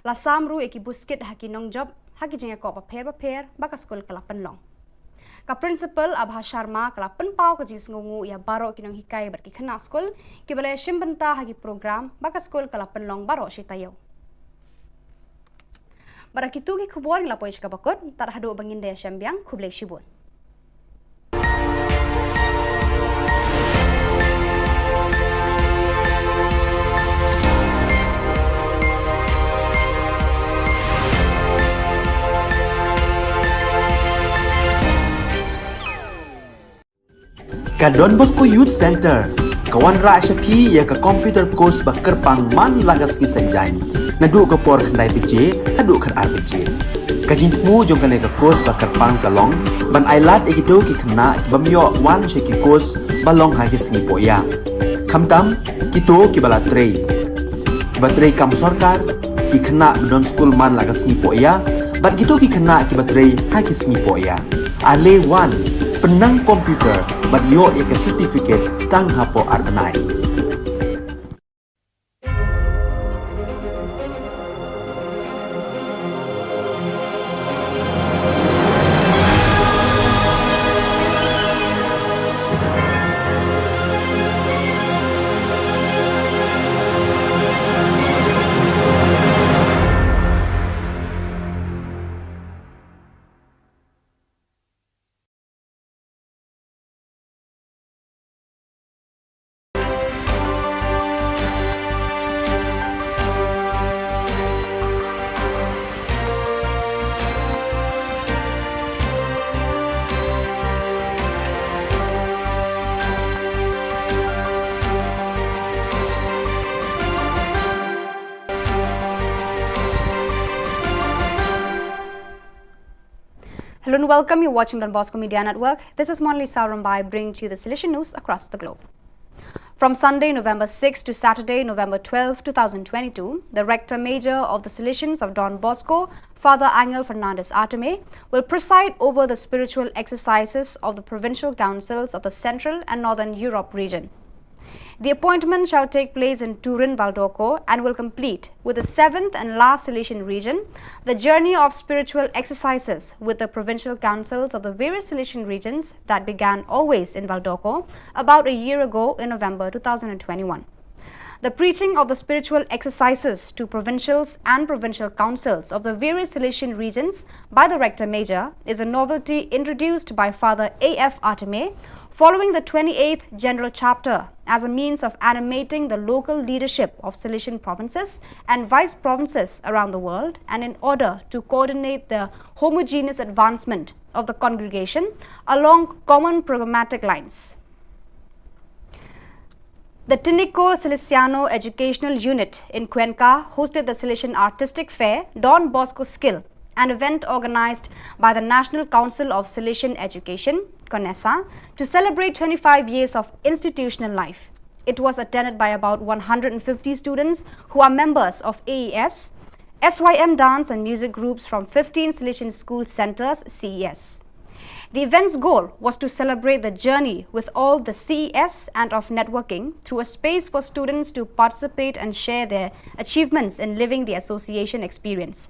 Lasam ru eki buskit haki nongjob haki jengya ko paper baka school kala penlong. Ka principal Abha Sharma kala penpau ka jis ngungu ya baro kinong hikai berki kena school ki balai shimbenta hagi program baka school kala penlong baro shitayo. Barakitu ki khubor ngla poish ka bakot tar hadu bangin daya syambiang khublai shibun. Ka Don Bosco Youth Center kawan ra syapi ya ka computer course bakar pang man lagas ki sanjai nadu ka por khandai pije hadu khan RPG kajin mu jong kane ka course bakar pang kalong ban ailat egito ki khna bamyo wan she ki course balong ha ki singi poya khamtam kito ki bala trei batrei kam sarkar ki khna don school man lagas singi poya bat kito ki khna ki batrei ha ki singi poya ale wan penang komputer bat yo ya ke certificate tang hapo arbenai. Hello and welcome. You're watching Don Bosco Media Network. This is Monali Saurambai bringing to you the Silesian news across the globe. From Sunday, November 6 to Saturday, November 12, 2022, the Rector Major of the Silesians of Don Bosco, Father Angel Fernandez Arteme, will preside over the spiritual exercises of the provincial councils of the Central and Northern Europe region. The appointment shall take place in Turin, Valdorco and will complete with the 7th and last Silesian region the journey of spiritual exercises with the provincial councils of the various Silesian regions that began always in Valdorco about a year ago in November 2021. The preaching of the spiritual exercises to provincials and provincial councils of the various Silesian regions by the Rector Major is a novelty introduced by Father A.F. Arteme following the 28th General Chapter as a means of animating the local leadership of Silesian provinces and vice provinces around the world, and in order to coordinate the homogeneous advancement of the congregation along common programmatic lines. The Tinico Silesiano Educational Unit in Cuenca hosted the Silesian Artistic Fair Don Bosco Skill, an event organized by the National Council of Silesian Education, CONESA, to celebrate 25 years of institutional life. It was attended by about 150 students who are members of AES, SYM dance and music groups from 15 Silesian school centers, CES. The event's goal was to celebrate the journey with all the CES and of networking through a space for students to participate and share their achievements in living the association experience.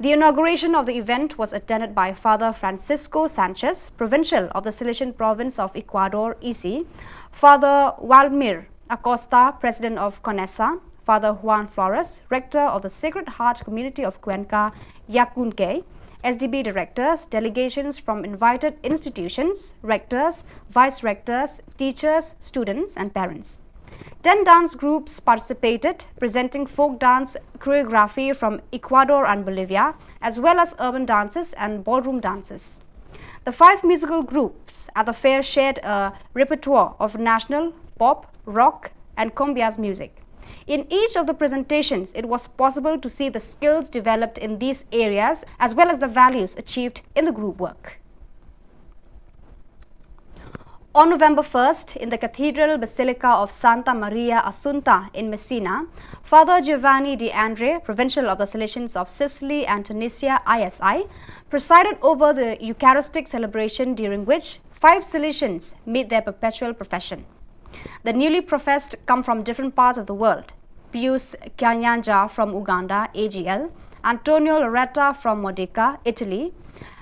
The inauguration of the event was attended by Father Francisco Sanchez, Provincial of the Silesian Province of Ecuador, EC, Father Waldemir Acosta, President of CONESA, Father Juan Flores, Rector of the Sacred Heart Community of Cuenca, Yacunque, SDB directors, delegations from invited institutions, rectors, vice-rectors, teachers, students and parents. 10 dance groups participated, presenting folk dance choreography from Ecuador and Bolivia, as well as urban dances and ballroom dances. The 5 musical groups at the fair shared a repertoire of national, pop, rock and cumbias music. In each of the presentations, it was possible to see the skills developed in these areas as well as the values achieved in the group work. On November 1st, in the Cathedral Basilica of Santa Maria Assunta in Messina, Father Giovanni De Andre, Provincial of the Silesians of Sicily and Tunisia, ISI, presided over the Eucharistic celebration, during which 5 Silesians made their perpetual profession. The newly professed come from different parts of the world: Pius Kanyanja from Uganda, AGL, Antonio Loretta from Modica, Italy,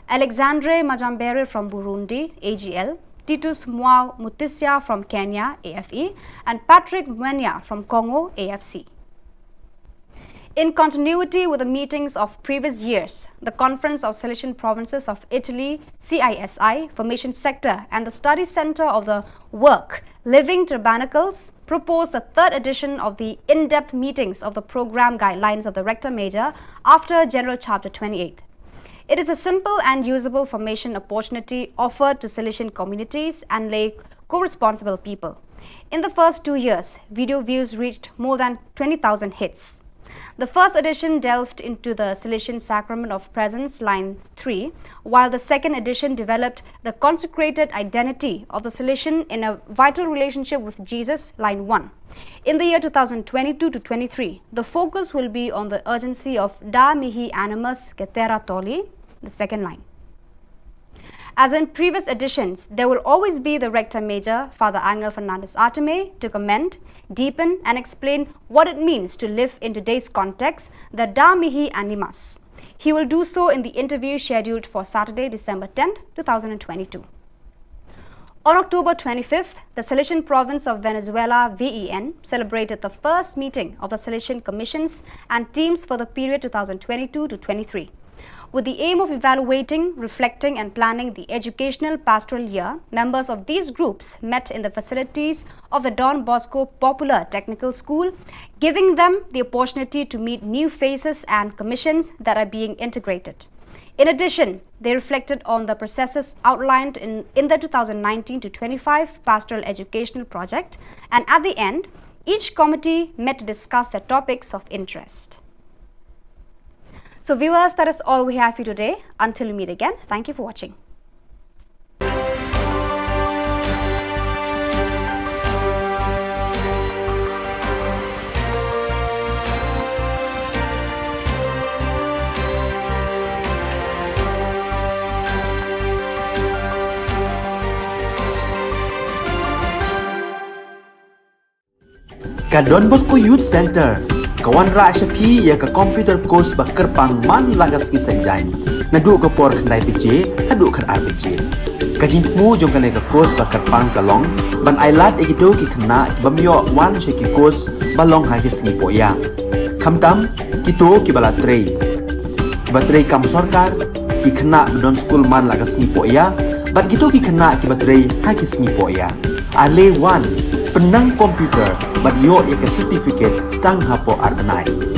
Alexandre Majambere from Burundi, AGL, Titus Mwao Mutisia from Kenya, AFE, and Patrick Mwenya from Congo, AFC. In continuity with the meetings of previous years, the Conference of Silesian Provinces of Italy, CISI, Formation Sector, and the Study Center of the Work, Living Tabernacles, proposed the 3rd edition of the in-depth meetings of the program guidelines of the Rector Major after General Chapter 28. It is a simple and usable formation opportunity offered to Silesian communities and lay co-responsible people. In the first 2 years, video views reached more than 20,000 hits. The first edition delved into the Silesian Sacrament of Presence, line 3, while the second edition developed the consecrated identity of the Silesian in a vital relationship with Jesus, line 1. In the year 2022 to 23, the focus will be on the urgency of Da Mihi Animus Cetera Tolli, the second line. As in previous editions, there will always be the Rector Major, Father Angel Fernandez Arteme, to comment, deepen and explain what it means to live in today's context, the Da Mihi Animas. He will do so in the interview scheduled for Saturday, December 10, 2022. On October 25th, the Salesian Province of Venezuela, VEN, celebrated the first meeting of the Salesian Commissions and teams for the period 2022 to 23. With the aim of evaluating, reflecting and planning the educational pastoral year, members of these groups met in the facilities of the Don Bosco Popular Technical School, giving them the opportunity to meet new faces and commissions that are being integrated. In addition, they reflected on the processes outlined in the 2019 to 25 Pastoral Educational Project, and at the end, each committee met to discuss their topics of interest. So viewers, that is all we have for you today. Until we meet again, thank you for watching. Ka Don Bosco Youth Center Kawan ra shapi ya ka computer course ba kerpang man lagas ki sanjain nadu ko por khandai pije hadu khan RPG ka jingmu jong kale ka course ba kerpang kalong ban ailat egido ki khna bamyo wan sheki course balong ha ki singi poya khamtam kito ki bala trei batrei kam sarkar ki khna don school man lagas singi poya bat kito ki khna ki batrei ha ki singi poya ale wan penang komputer bat yo ek certificate tang hapo arbenai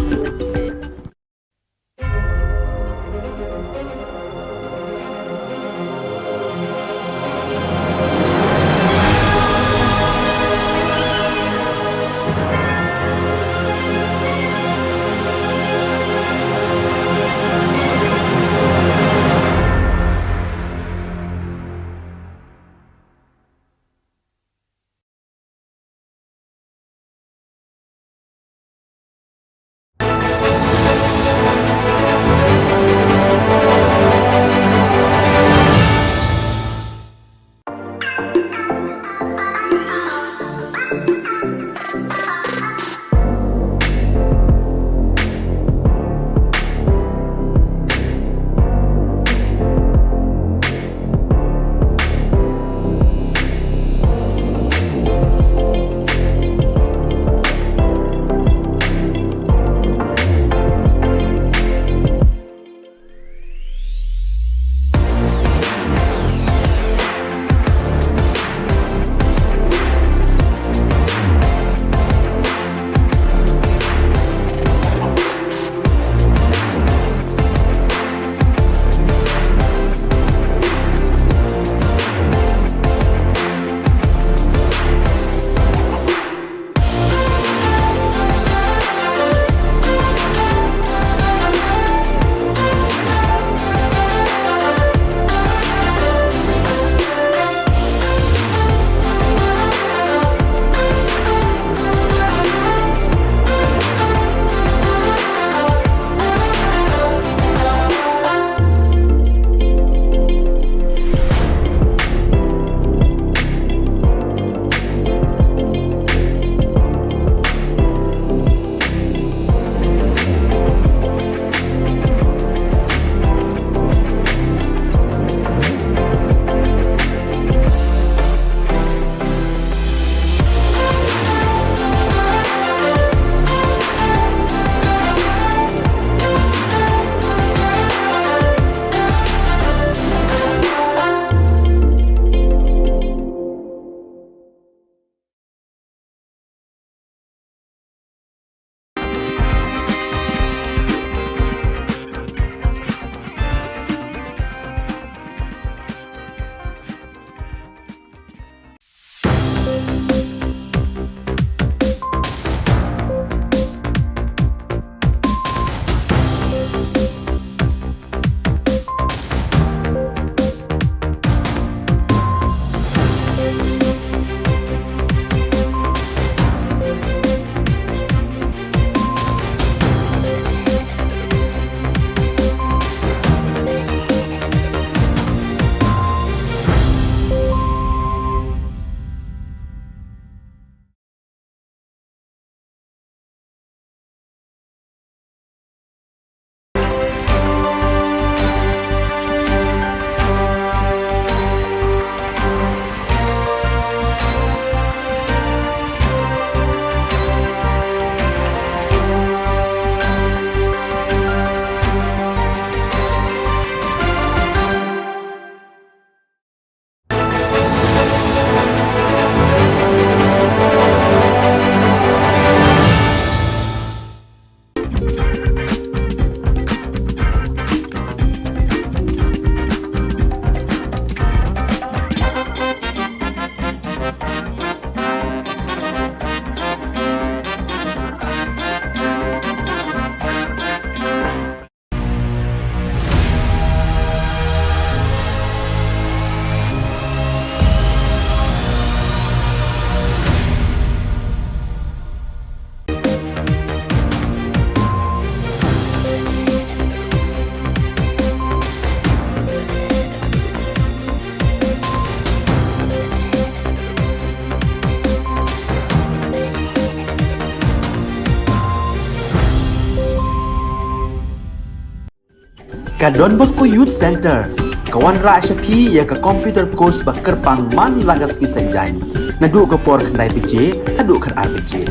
ka Don Bosco Youth Center kawan ra shapi ya ka computer course ba kerpang man lagas ki sanjain na du ka por khandai pije adu khan arbije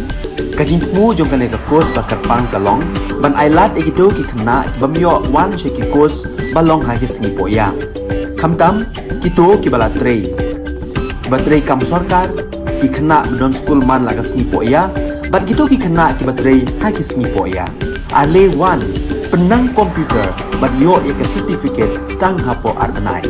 ka jingmu jong ka le ka course ba kerpang kalong ban ailat ekito ki khna bamyo wan she ki course balong ha ki singi poya khamtam kito ki bala trei batrei kam sarkar ki khna don school man lagas ni poya bat kito ki khna ki batrei ha ki singi poya ale wan penang komputer bat yo ya certificate tang hapo arnai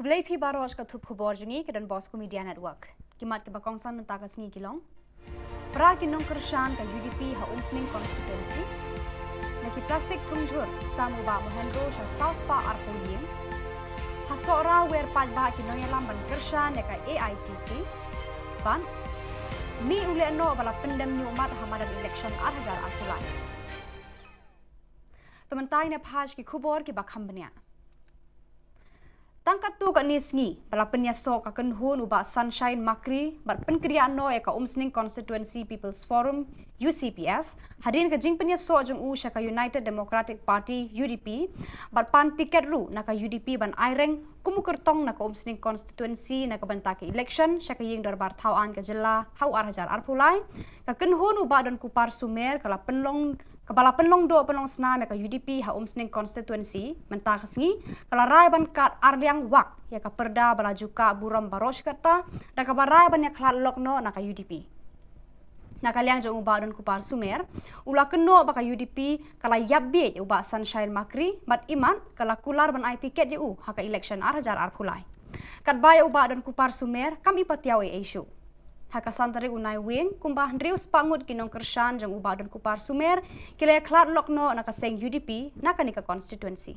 Kublai phi baros ka thup khubor jungi ke Don Bosco Media Network. Kimat ke bakongsan nta ka sngi kilong. Pra kinong kershan ka UDP ha umsning constituency. Naki plastic thungjur samu ba mohendro sha South Pa arpoling. Ha sora wer paj ba kinong yalam ban kershan ka AITC. Ban mi ule no bala pendem ni umat hamadan election 8000 arpulai. Tementai ne phaj ki khubor ki bakham bania. Tangkat tu kat nisngi, bala penyasok akan hun uba Sunshine Makri, bat penkriaan no ka Umsning Constituency People's Forum, UCPF, hadin ka jing penyasok jong ka United Democratic Party, UDP, bat pan tiket ru ka UDP ban aireng, kumukertong ka Umsning Constituency ka bantaki election, ka ying darbar Khubor Na Ka Jylla, hau arhajar arpulai, ka kenhun uba dan kupar sumer, Kepala penlong do penlong senam ka UDP ha Umsning Constituency mentah kesngi kala rai ban kat arliang wak ya ka perda bala juka buram baros kata dan ka barai ban ya klat lokno na ka UDP na kaliang jong uba dan kupar sumer ula keno ba ka UDP kala yabbe uba Sunshine Makri mat iman kala kular ban ai tiket u ha ka election arhajar arpulai kat bay uba dan kupar sumer kami patiaw issue Haka santari unai wing kumbah ndrius pangut kinong kershan jang uba dan kupar sumer kila klat lokno naka seng UDP naka nika constituency.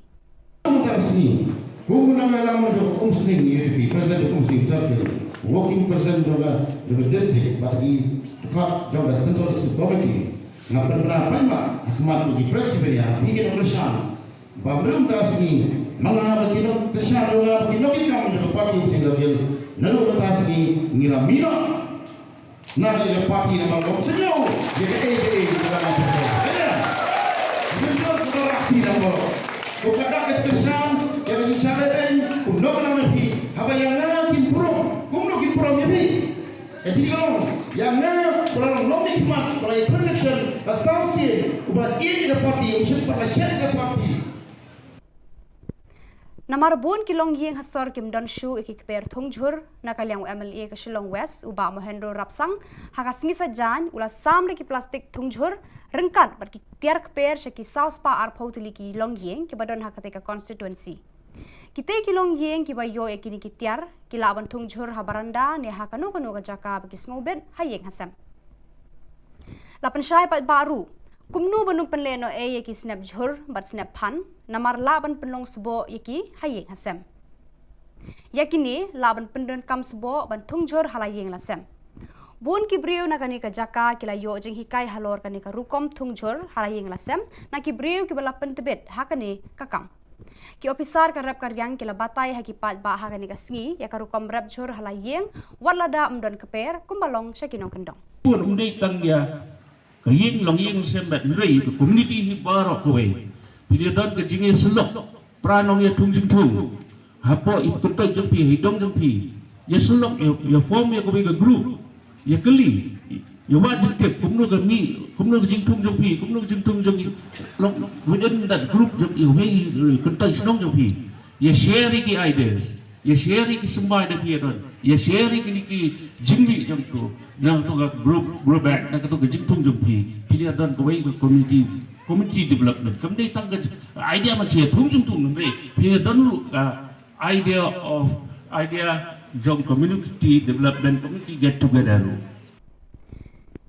Khubor Na Ka Jylla jo Umsning UDP president Umsning circle working president of the district but he cut job the central district committee na penra paima akmat di presiden ya ingin kershan babrum tasni mga kinong kershan kinong kinong jo party Umsning circle nalu tasni ngiramira Nak ada parti nama kau senyum, jadi kita nak berjaya. Senyum kita aksi nama. Bukan nak kesan, jadi syaratin, undang nama ni. Apa yang nak kimpurom, kumno kimpurom jadi. Jadi yang nak kalau nom hikmat, kalau election, asasi, ubat ini ke parti, usia pada syarikat parti. Namar bon kilong yeng hasor kim don shu ikikper thungjur nakaliang MLA ka Shillong West uba mohendro rapsang haka singi sajan ula samle ki plastik thungjur rengkat bar ki tiar kper shaki South Pa arphautili ki long yeng ki badon haka ka constituency kite kilong yeng ki bayo ekini ki tiar ki laban thungjur habaranda ne haka no ka jaka ki snobet hayeng hasam lapan syai pat baru kumnu banung penleno yeki snap jhur bat snap phan namar laban penlong subo yeki hayeng hasem yakini laban pendon kam subo ban thungjur halayeng lasem bon ki breu nakani ka jaka kila yo jing hikai halor kani ka rukom thungjur halayeng lasem na ki breu ki bala pentebet hakani kakam ki officer ka rap karyang kila batai haki pat ba hakani ka sngi ya ka rukom rap jhur halayeng walada mdon keper kumbalong syakinong kendong pun undai tangya kaying long ying sembat rei to community hi barok kowe pilih don ke jinge selok pranong ya tungjing tung hapo ipuntai jempi hidong jempi ya selok ya form ya kowe ke group ya keli ya wajib tip kumno ke mi kumno ke jing tung jempi kumno ke jing tung jempi long within that group jempi we kuntai senong jempi ya share ki ideas ya share ki sembai de pi don ya share ki jingli jam tu yang tu group back nak tu ke jing tung jempi pilih dan kawai community development. Kemudian tangga idea macam thung nanti pilih dan lu idea jong community development, community get together.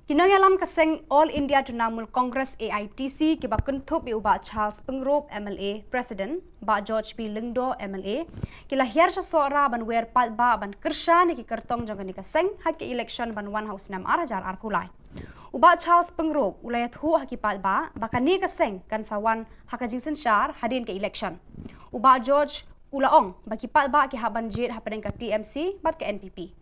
Kinong alam kaseng All India Trinamool Congress AITC kiba kuntup iuba Charles Pengrop MLA President ba George P Lingdo MLA kila hiar sa sora ban wer pat ba ban kersha ni ki kertong jong ni kaseng hak election ban 1 house 6 arajar arkulai uba Charles Pengrop ulayat hu haki pat ba bakani kaseng kan sawan hakajing sensyar hadin ke election uba George ulaong baki pat ba ki haban jit hapadeng ka TMC bat ke NPP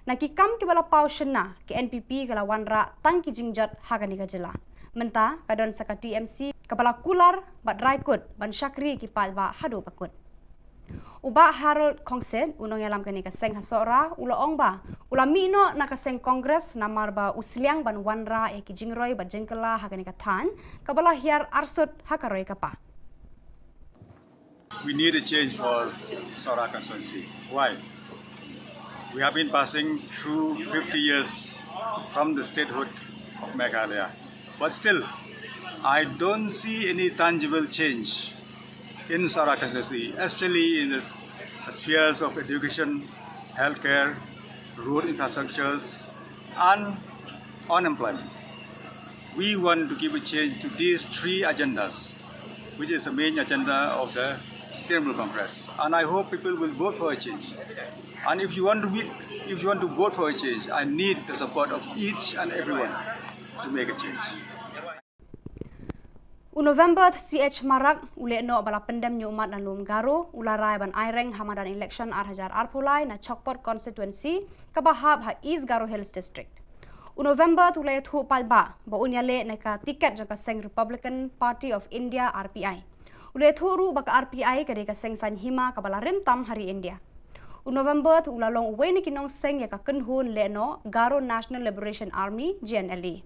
nakikam ki bala pau shena ke NPP kala wanra tang ki jingjat Khubor Na Ka Jylla menta kadon saka TMC kepala kular bat raikut ban syakri ki palba hadu pakut uba Harold Kongsen unong yalam kani kaseng hasora ulaong ba ulami no nakaseng kongres namar ba usliang ban wanra e ki jingroi bat jengkela Khubor Na Ka Than kabala hiar arsut hakaroi kapa. We need a change for Sora constituency. Why? We have been passing through 50 years from the statehood of Meghalaya. But still, I don't see any tangible change in Sora constituency, especially in the spheres of education, healthcare, road infrastructures, and unemployment. We want to give a change to these three agendas, which is the main agenda of the Trinamool Congress. And I hope people will vote for a change. And if you want to vote for a change, I need the support of each and everyone to make a change. November CH Marak ule no bala pendem nyumat na lum garo ularai ban aireng hamadan election arhajar arpulai na Chokpot constituency kabahab ha East Garo Hills district. November tulay thu palba ba unyale na ka tiket jaka seng Republican Party of India RPI. Ule thu ru baka RPI kade ka seng sanhima kabala rimtam hari India. November tu ulalong uwe ni kinong seng ya ka kenhun le no Garo National Liberation Army GNLA.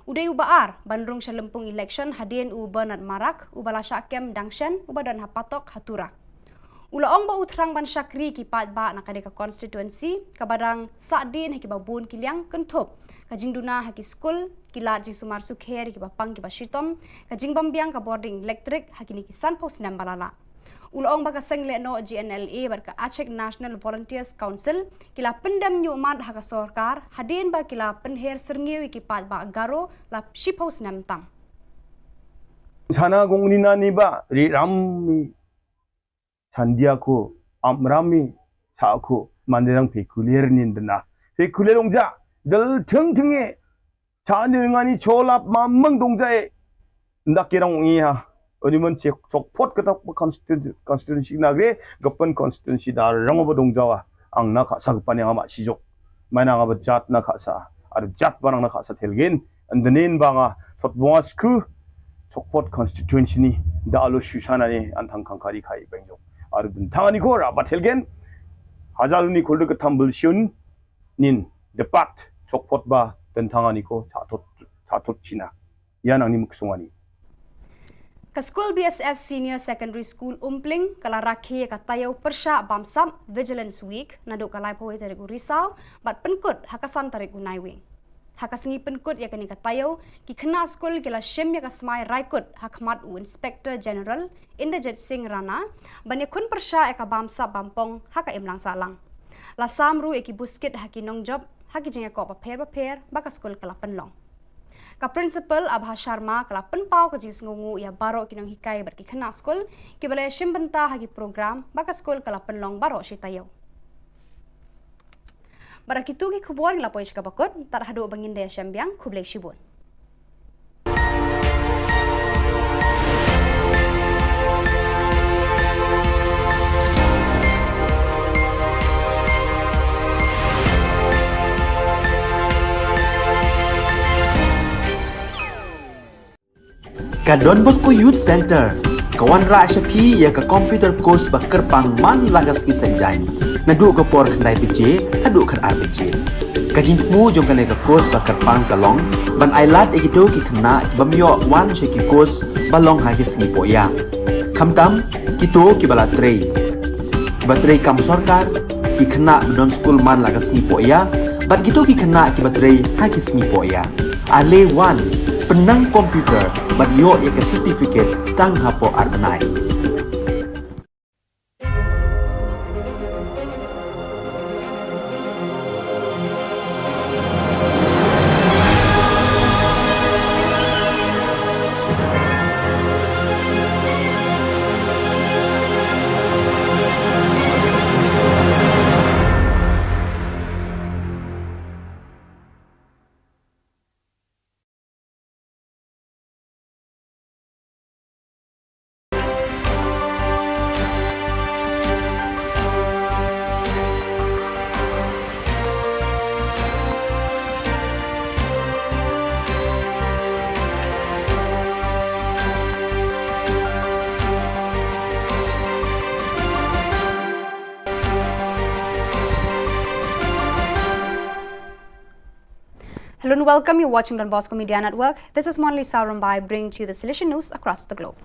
Uday ubaar bandrung sa lempung election hadien u Bernard Marak ubala syakem dangshen ubadan hapatok hatura. Ulaong ba utrang ban syakri ki pat ba na kadeka constituency kabadang sadin haki babun kiliang kentup kajing duna haki school kila ji sumar sukher ki bapang ki bashitom kajing bambiang ka boarding electric haki ni kisan pos nam balala. Ulaong baka seng le no GNLA barka Aceh National Volunteers Council kila pendam nyumat haka sorkar hadin ba kila penher serngiwi ki pat ba Garo la shipos nam tang. sana gongnina niba ri rammi sandiako amrami saako manderang pekulier nindna pekulerongja dal tingting에 자능하니 졸랍 만멍 동자에 낙기랑 이하 어디면 적포트 그다 constituency 나그래 급번 constituency 다 랑어버 동자와 앙나 가사 급반에 아마 시족 마나가 잣나 가사 아르 잣 바랑나 가사 텔겐 안드넨 방아 톳봉아스크 적포트 constituency 니 다알로 슈샤나니 안탕 칸카리 카이 뱅족 아르 bun탕아니 고라 바텔겐 하잘니 골드 그탐불 슌 닌 데팟 적포트 바 던탕아니 고 자토 지나 야낭니 묵송아니 Ka School BSF Senior Secondary School Umpling kala rakhi ka tayaw persya bamsam Vigilance Week naduk kalai poi tarik Risau bat penkut hakasan tarik Naiwing. Hakasengi penkut ya kani ka tayaw ki kena school kila shim ya ka smai raikut hakmat u Inspector General Inderjit Singh Rana bani kun persya ka bamsa bampong haka imlang salang. Lasam ru eki buskit haki nong job haki jinga ko paper baka school kala penlong. Ka principal Abha Sharma kala penpau ka jis ngungu ya baro kinong hikai berki kena skol ki balai shimbenta hagi program baka skol kala penlong baro si tayo. Barakitu ki khubor la poish ka bakot tar hadu bangin de syambiang khublek shibun. Ka Don Bosco Youth Center kawan ra syapi ya ka computer course bakar pang man lagas ki sanjai nadu ka por khandai pije hadu khan RPG kajing mu jong ka course bakar pang kalong ban ailat egito ki khna bamyo wan she ki course balong ha ki singi poya khamtam kito ki bala trei batrei kam sarkar ki khna don school man lagas singi poya bat gito ki khna ki batrei ha ki singi poya ale wan penang komputer bat yo ya ke certificate tang hapo arbenai. Hello and welcome. You're watching Don Bosco Media Network. This is Monali Saurambai bringing to you the Silesian news across the globe.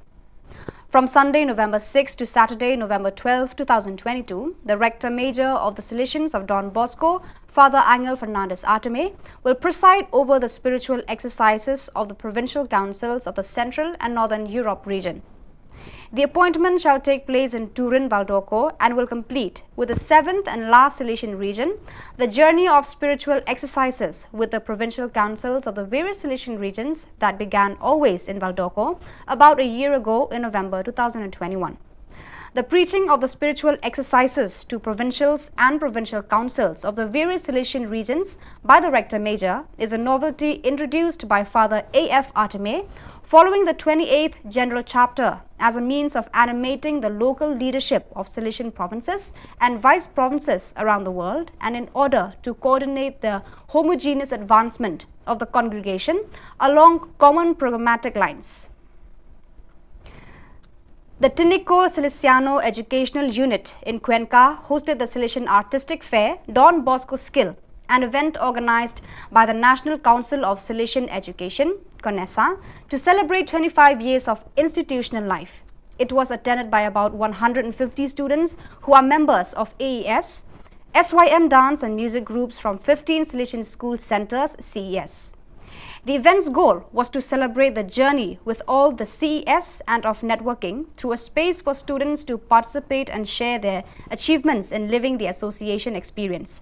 From Sunday, November 6 to Saturday, November 12, 2022, the Rector Major of the Silesians of Don Bosco, Father Angel Fernandez Arteme, will preside over the spiritual exercises of the provincial councils of the Central and Northern Europe region. The appointment shall take place in Turin, Valdocco and will complete with the 7th and last Silesian region, the journey of spiritual exercises with the provincial councils of the various Silesian regions that began always in Valdocco about a year ago in November 2021. The preaching of the spiritual exercises to provincials and provincial councils of the various Silesian regions by the Rector Major is a novelty introduced by Father A.F. Arteme following the 28th General Chapter as a means of animating the local leadership of Silesian provinces and vice provinces around the world, and in order to coordinate the homogeneous advancement of the congregation along common programmatic lines. The Tinico Silesiano Educational Unit in Cuenca hosted the Silesian Artistic Fair Don Bosco Skill, an event organized by the National Council of Silesian Education, CONESA, to celebrate 25 years of institutional life. It was attended by about 150 students who are members of AES, SYM dance and music groups from 15 Silesian school centers, CES. The event's goal was to celebrate the journey with all the CES and of networking through a space for students to participate and share their achievements in living the association experience.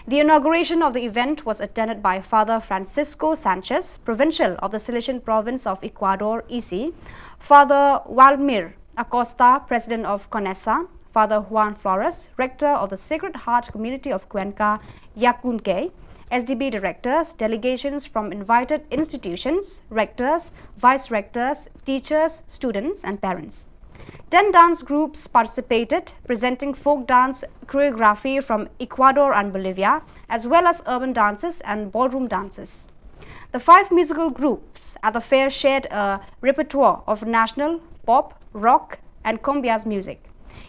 The inauguration of the event was attended by Father Francisco Sanchez, Provincial of the Silesian Province of Ecuador, EC, Father Waldemir Acosta, President of CONESA, Father Juan Flores, Rector of the Sacred Heart Community of Cuenca, Yacunque, SDB directors, delegations from invited institutions, rectors, vice-rectors, teachers, students and parents. 10 dance groups participated, presenting folk dance choreography from Ecuador and Bolivia, as well as urban dances and ballroom dances. The 5 musical groups at the fair shared a repertoire of national, pop, rock and cumbias music.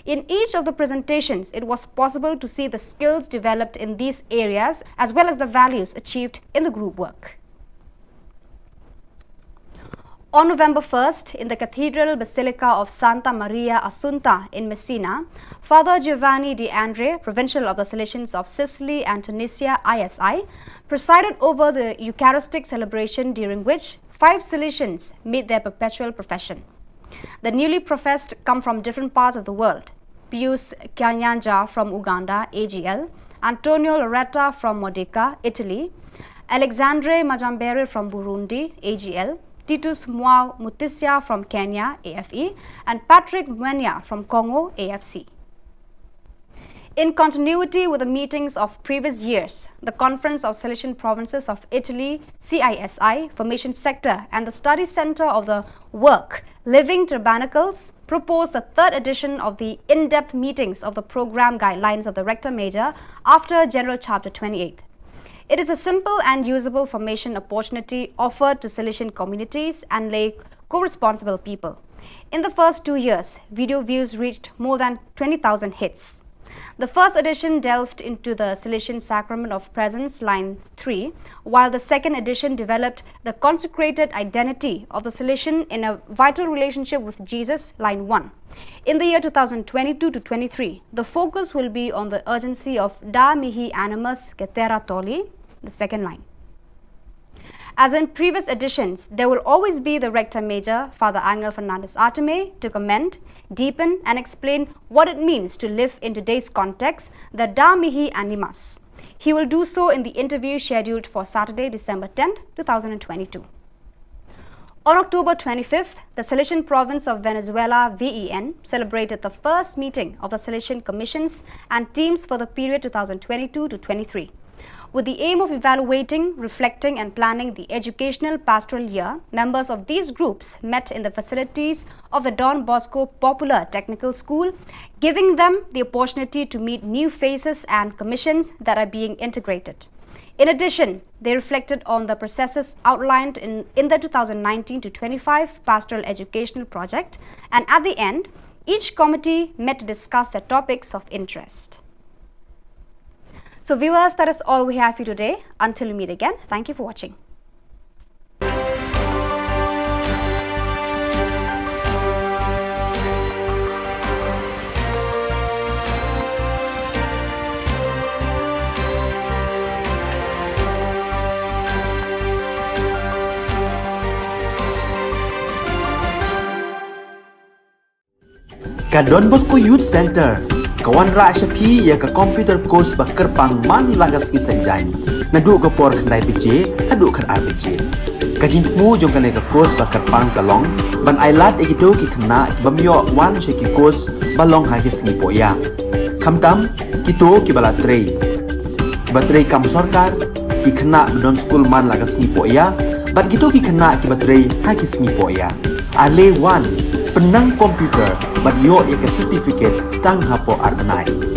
In each of the presentations, it was possible to see the skills developed in these areas as well as the values achieved in the group work. On November 1st, in the Cathedral Basilica of Santa Maria Assunta in Messina, Father Giovanni De Andre, Provincial of the Salesians of Sicily and Tunisia, ISI, presided over the Eucharistic celebration, during which 5 Salesians made their perpetual profession. The newly professed come from different parts of the world: Pius Kanyanja from Uganda, AGL, Antonio Loretta from Modica, Italy, Alexandre Majambere from Burundi, AGL, Titus Mwao Mutisia from Kenya, AFE, and Patrick Mwenya from Congo, AFC. In continuity with the meetings of previous years, the Conference of Silesian Provinces of Italy, CISI, Formation Sector, and the Study Center of the Work, Living Tabernacles, proposed the 3rd edition of the in-depth meetings of the program guidelines of the Rector Major after General Chapter 28. It is a simple and usable formation opportunity offered to Silesian communities and lay co-responsible people. In the first 2 years, video views reached more than 20,000 hits. The first edition delved into the Silesian Sacrament of Presence, line 3, while the 2nd edition developed the consecrated identity of the Silesian in a vital relationship with Jesus, line 1. In the year 2022 to 23, the focus will be on the urgency of Da Mihi Animus Cetera Tolli, the 2nd line. As in previous editions, there will always be the Rector Major, Father Angel Fernandez Arteme, to comment, deepen and explain what it means to live in today's context, the Da Mihi Animas. He will do so in the interview scheduled for Saturday, December 10, 2022. On October 25th, the Salesian Province of Venezuela, VEN, celebrated the first meeting of the Salesian Commissions and teams for the period 2022 to 23. With the aim of evaluating, reflecting and planning the educational pastoral year, members of these groups met in the facilities of the Don Bosco Popular Technical School, giving them the opportunity to meet new faces and commissions that are being integrated. In addition, they reflected on the processes outlined in the 2019 to 25 Pastoral Educational Project, and at the end, each committee met to discuss their topics of interest. So viewers, that is all we have for you today. Until we meet again, thank you for watching. Ka Don Bosco Youth Center kawan ra shapi ya ka computer course ba kerpang man lagas ki sanjain na du ko por khnai pije adu khan ar pije ka jingmu jong ka le ka course ba kerpang kalong ban ailat egido ki khna bamyo wan she ki course balong ha ki sni poya khamtam kito ki bala trei batrei kam sarkar ki khna don school man lagas ni poya bat gito ki khna ki batrei ha ki sni poya ale wan penang komputer bat yo ek certificate tang hapo arbenai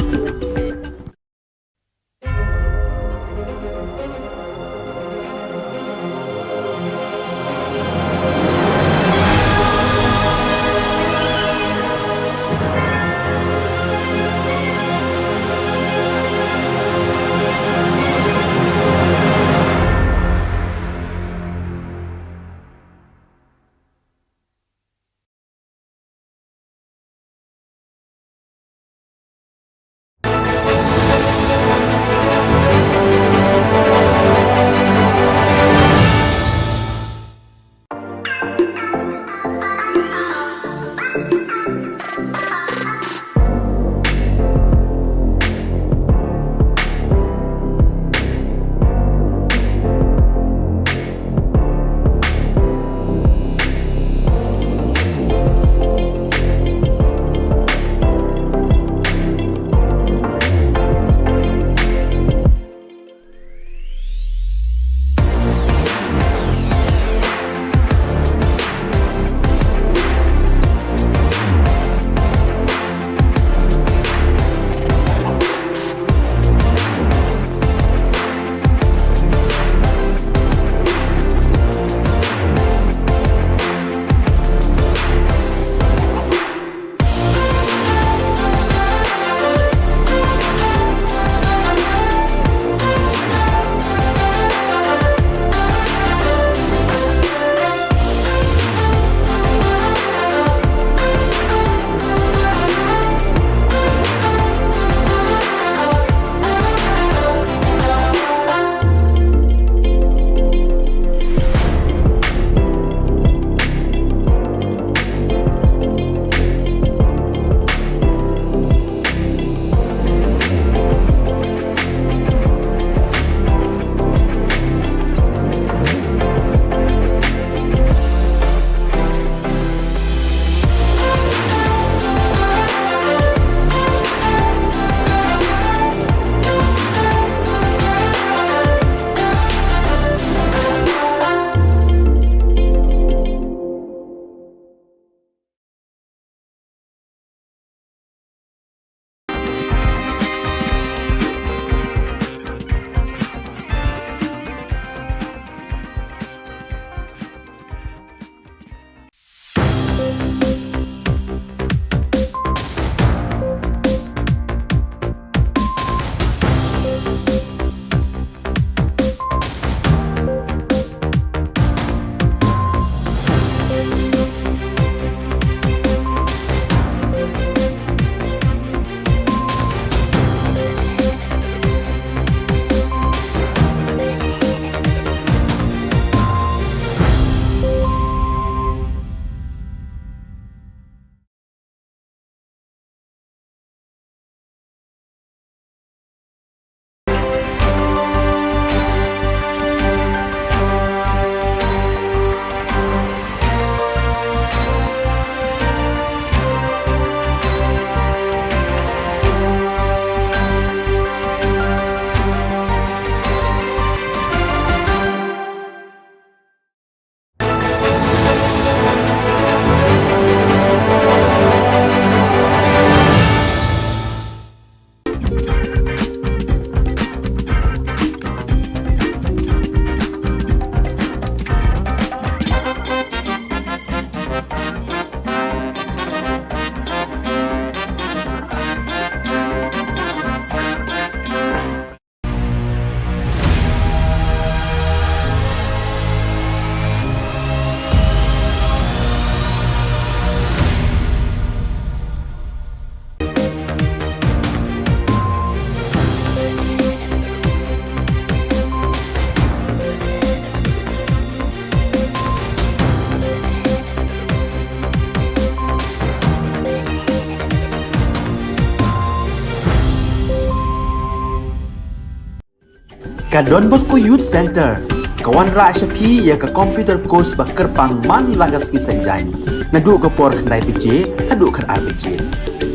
ka Don Bosco Youth Center kawan ra shapi ya ka computer course ba kerpang man lagas ki sanjain na du ko por khandai pije adu khan arbije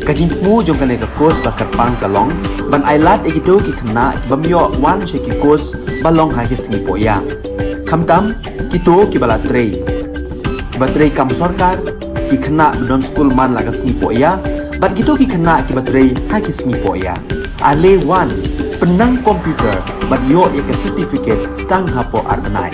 ka jingmu jong kale ka course ba kerpang kalong ban ailat ekito ki khna bamyo wan sheki course balong ha ki singi poya khamtam kito ki bala trei batrei kam sarkar ki khna don school man lagas ni poya bat kito ki khna ki batrei ha ki singi poya ale wan penang komputer bat yo ek certificate tang hapo arbenai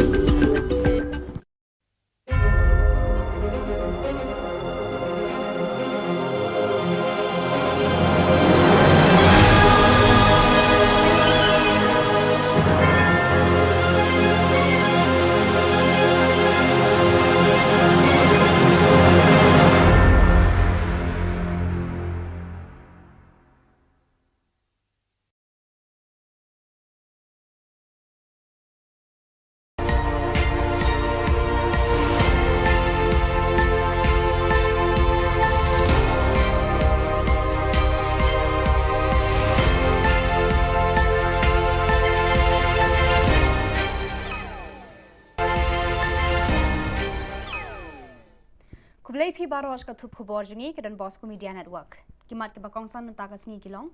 Kublai phi baros ka thup khubor jungi ke Don Bosco Media Network. Kimat ke bakongsan nta ka sngi kilong.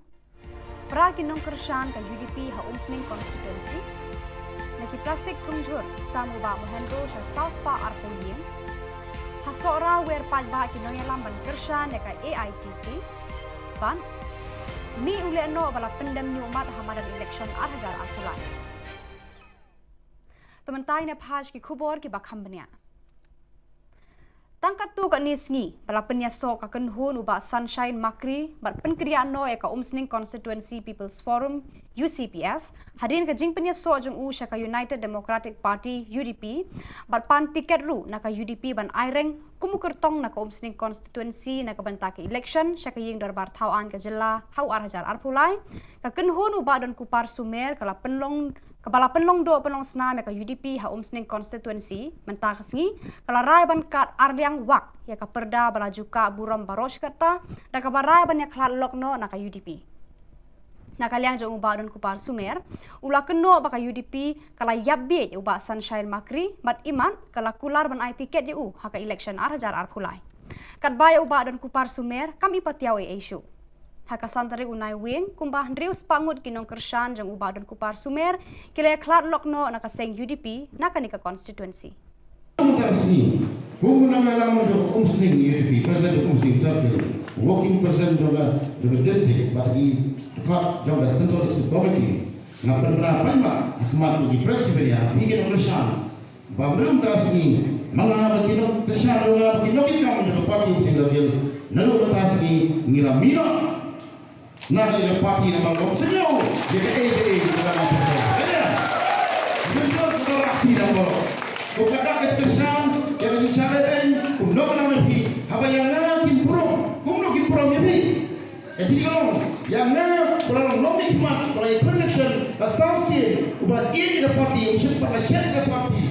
Pra kinong kershan ka UDP ha umsning constituency. Naki plastik thungjur samu ba mohendro sa South Pa Arpolien. Hasora wer paj ba kinong yalam ban kershan ka AITC. Ban mi ule no bala pendem ni umat hamadan election 2000 Julai. Tementai ne phaj ki khubor ki bakham bania. Tangkat tu kat ni sengi, bala penyasok akan hun ubah Sunshine Makri, bat penkeriaan no eka Umsning Constituency People's Forum, UCPF, hadirin ke jing penyasok jeng syaka United Democratic Party, UDP, bat pan tiket ru naka UDP ban aireng, kumukertong naka Umsning Constituency naka bantake election, syaka ying darbar Khubor Na Ka Jylla, hau arhajar arpulai, kaken hun ubah dan kupar sumer, kala penlong Kepala penlong do penlong senam ya ka UDP ha Umsning Constituency mentah kesengi kala rai ban kat ardiang wak ya ka perda bala juka buram baros kata da ka barai ban ya klat lokno na ka UDP na kaliang jo ubah don kupar sumer ula keno ba ka UDP kala yabbe ya ubah Sunshine Makri mat iman kala kular ban ai tiket ya ha ka election arhajar arpulai kat baya ubah don kupar sumer kami patiaw e issue haka santari unai wing kumbah ndrius pangut kinong kershan jeng ubah dan kupar sumer kila klat lokno naka seng UDP naka nika constituency. Khubor Na Ka Jylla do Umsning UDP president Umsning circle working president of the district but he got job as central committee na penerapan ma akhmat di presiden ya hingga kershan babrum dasni mga kinong kershan do kinong kinong do party Umsning circle nalu tasni ngilamino na ile party na bangong senyo dia ADA dalam apa ada betul betul aksi dah ko kada keskesan yang disyaraten kuno na nabi haba yang nakin prom kuno kin prom yabi jadi yang na kurang nomik mat oleh connection associate ubat ini ke party usia pada syarikat ke party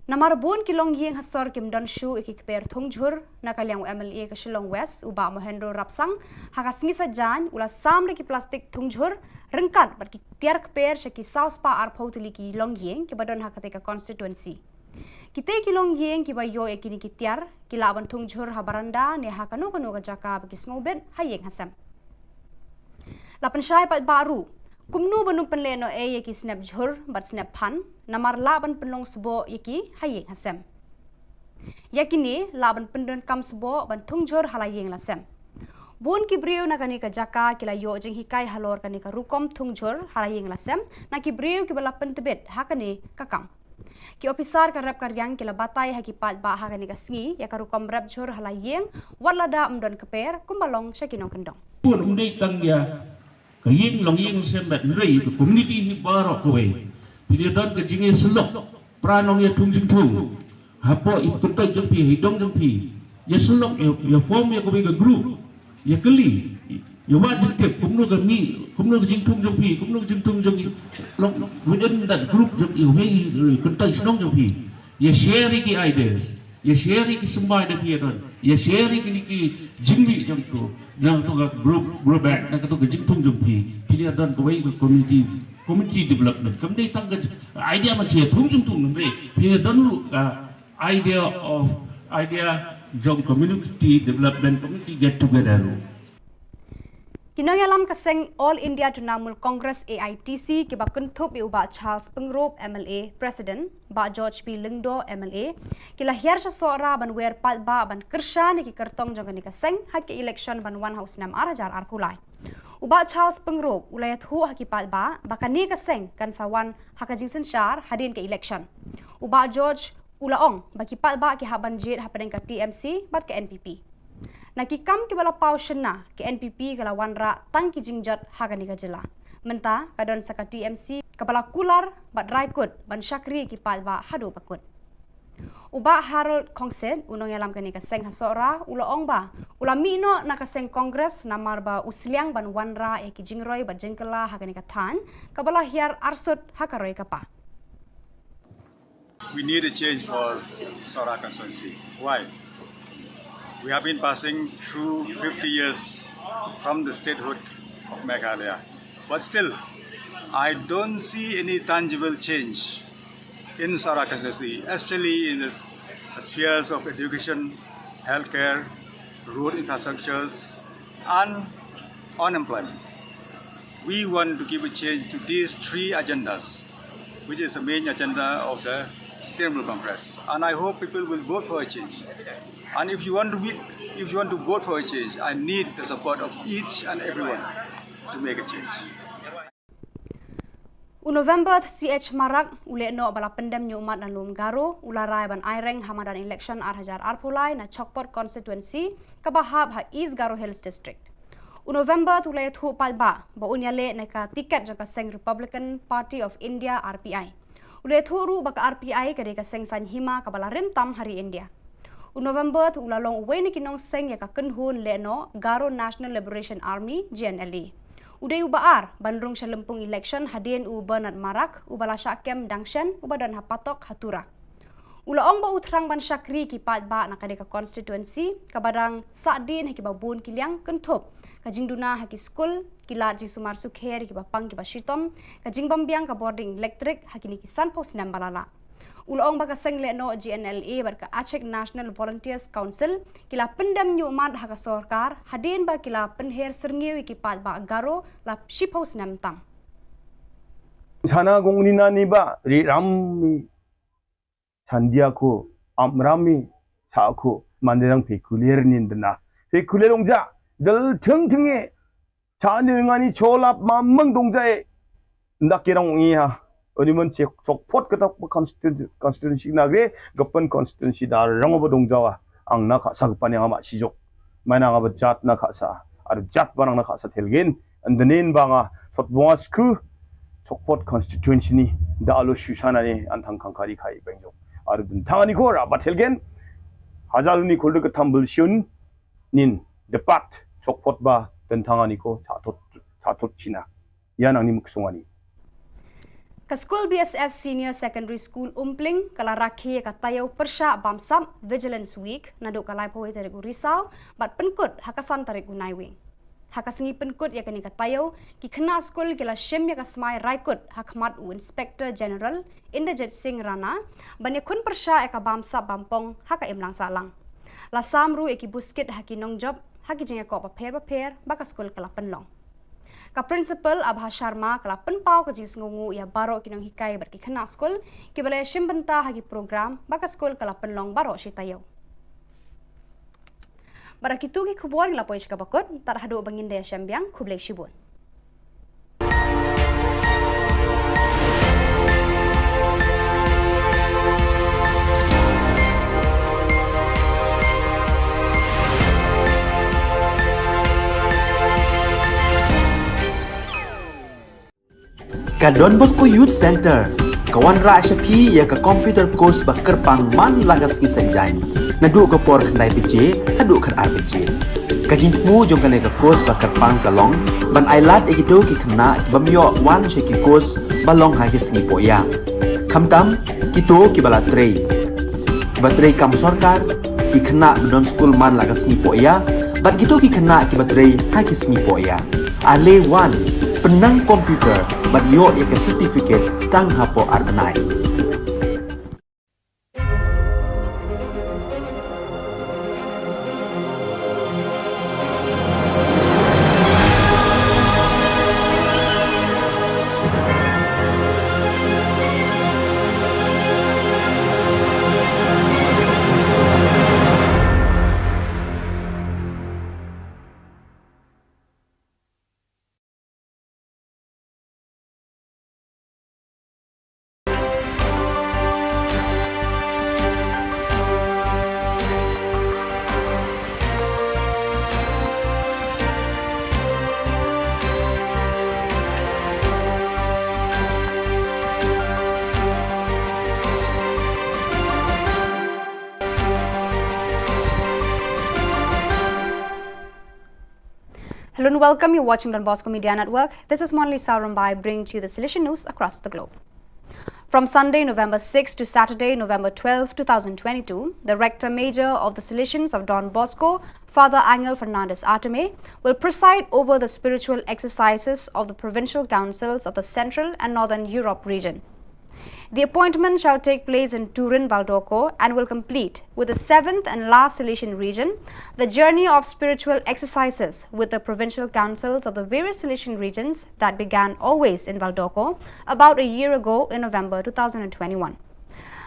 Namar bon kilong yeng hasor kim don shu ikikper thungjur nakaliang MLA ke Shillong West uba mohendro rapsang hakasngi sajan ula samre ki plastik thungjur rengkat ber ki tiar kper shaki South Pa Arpotili ki long yeng ki badon hakate ka constituency kite ki long yeng ki bayo ekini ki tiar ki laban thungjur habaranda ne hakano kano ka jaka bagi snobet hayeng hasam lapan syai pat baru kumnu banung penleno yeki snap jhur bat snap phan namar laban penlong sebo yeki hayeng hasem yakini laban pendon kam sebo ban thungjur halayeng lasem bon ki brio na kani ka jaka kila yo jing hikai halor kani ka rukom thungjur halayeng lasem na ki brio ki bala pentebet hakani kakam ki officer ka rap karyang kila batai haki pat ba hakani ka sngi ya ka rukom rap jhur halayeng walada umdon keper kumbalong syakinong kendong pun undai tangya kaying long ying semet rei to community hi barok kowe pilih don ke jinge selok pranong ya tung jing tung hapo ikut to jempi hidong jempi ya selok ya form ya kowe ke group ya keli ya wajib tip kumno ke mi kumno ke jing tung jempi kumno ke jing tung jempi within that group jempi me ikut to senong jempi ya share ki ideas ya sharing ki semua ada pia don ya sharing ki jingli jam tu jang tu ga group back na tu ga jingtung jum pi pia don ko wei community development kam dei tang ga idea ma che thung jung tung re pia don lu idea jong community development community get together lu Kinoyalam kaseng All India Trinamool Congress AITC ki ba kuntup i uba Charles Pengrop MLA President ba George P Lingdo MLA ki lahir sa sora ban wer pat ba ban kersha ni ki kertong jong ni kaseng hak election ban 1 house 6 arajar arkulai uba Charles Pengrop ulayat hu hak pat ba bakani kaseng kan sawan hakajing sensyar hadin ke election uba George Ulaong baki pat ba ki haban jit hapadeng ka TMC bat ke NPP Nakikam ki bala pau shena ki NPP kala wanra tang ki jingjat Khubor Na Ka Jylla. Menta kadon saka TMC kabala kular bat raikut ban syakri ki palba hadu bakut. Uba Harold Kongset unong yalam kani kaseng hasora ulaong ba ulami no nakaseng kongres namar ba usliang ban wanra e ki jingroy bat jengkela Khubor Na Ka Than kabala hiar arsut hakaroy kapa. We need a change for Sora constituency. Why? We have been passing through 50 years from the statehood of Meghalaya. But still, I don't see any tangible change in Sora constituency, especially in the spheres of education, healthcare, road infrastructures, and unemployment. We want to give a change to these three agendas, which is the main agenda of the Trinamool Congress. And I hope people will vote for a change. And if you want to vote for a change, I need the support of each and everyone to make a change. November CH Marak ule no bala pendam nyumat dan lum garo ularai ban aireng hamadan election arhajar arpulai na Chokpot constituency kabahab ha East Garo Hills district. November tulai thu palba ba unyale na ka tiket jaka seng Republican Party of India RPI. Ule thu ru baka RPI kade ka seng san hima kabala rim tam hari India. November tu ulalong uwe ni kinong seng ya ka kenhun le no Garo National Liberation Army GNLA. Uday ubaar bandrung sa lempung election hadin u Bernard Marak ubala syakem dangshan ubadan hapatok hatura. Ulaong ba utrang ban syakri ki pat ba nakade ka constituency kabadang sadin haki babun kiliang kentup kajing duna haki school kilat ji sumar sukher ki bapang ki basitom kajing bambiang ka boarding electric haki ni kisan pos nam balala. Ulaong baka seng le no GNLA barka Aceh National Volunteers Council kila pendam nyumat haka sorkar hadin ba kila penher serngiwi ki pat ba Garo la shiphouse nam tam. Sana gongni na ni ba ri rammi sandiako amrami saako manderang pekulier nindna pekulierongja dal thengthenge chanirngani cholap mamang dongjae ndakirang ngiha Oniman Chokpot kata constituency nagre gapan constituency dar rangoba dongjawa ang nakasa gapan yang ama sijok mana nga jat nakasa ar jat barang nakasa telgen andanin banga fotbongas ku Chokpot constituency ni da alo shusana ni antang kangkari kai bengjok ar tangani ko ra batelgen hajaluni kolde ka tambul shun nin depat Chokpot ba dan tangani ko chatot china yan ang ni muksungani Ka School BSF Senior Secondary School Umpling kala rakhi ka tayo persya bamsam Vigilance Week naduk kalai poi tarik Risau bat penkut hakasan tarik Naiwing. Hakasingi penkut ya kani ka tayo ki kena school kila shim ya ka smai raikut hakmat u Inspector General Inderjit Singh Rana banya kun persya ya ka bamsam bampong haka imlang salang. La samru ya ki buskit haki nong job haki jenga ko paper baka school kala penlong. Ka principal Abha Sharma kala penpau ka jis ngungu ya baro kinong hikai berki kena school ki balai shimbenta hagi program baka school kala penlong baro shitayo. Barakitu ki khubor la poish ka bakot tar hadu bangin daya syambiang khublai shibun. Ka Don Bosco Youth Center kawan ra syapi ya ka computer course ba kerpang man lagas ki sanjain nadu ka por khandai pije hadu khan RPG kajing mu jong ka ka course ba kerpang kalong ban ailat egido ki khna bamyo wan she ki course balong ha ki sngi poya khamtam kito ki bala trei kibatrei kam sarkar ki khana don school man lagas ni poya bat gitu ki khana kibatrei ha ki sngi poya ale wan penang komputer bat yo ek certificate tang hapo arbanai. Hello and welcome. You're watching Don Bosco Media Network. This is Monli Saurambai bringing to you the Silesian news across the globe. From Sunday, November 6 to Saturday, November 12, 2022, the Rector Major of the Silesians of Don Bosco, Father Angel Fernandez Arteme, will preside over the spiritual exercises of the provincial councils of the Central and Northern Europe region. The appointment shall take place in Turin, Valdocco and will complete with the 7th and last Silesian region the journey of spiritual exercises with the provincial councils of the various Silesian regions that began always in Valdocco about a year ago in November 2021.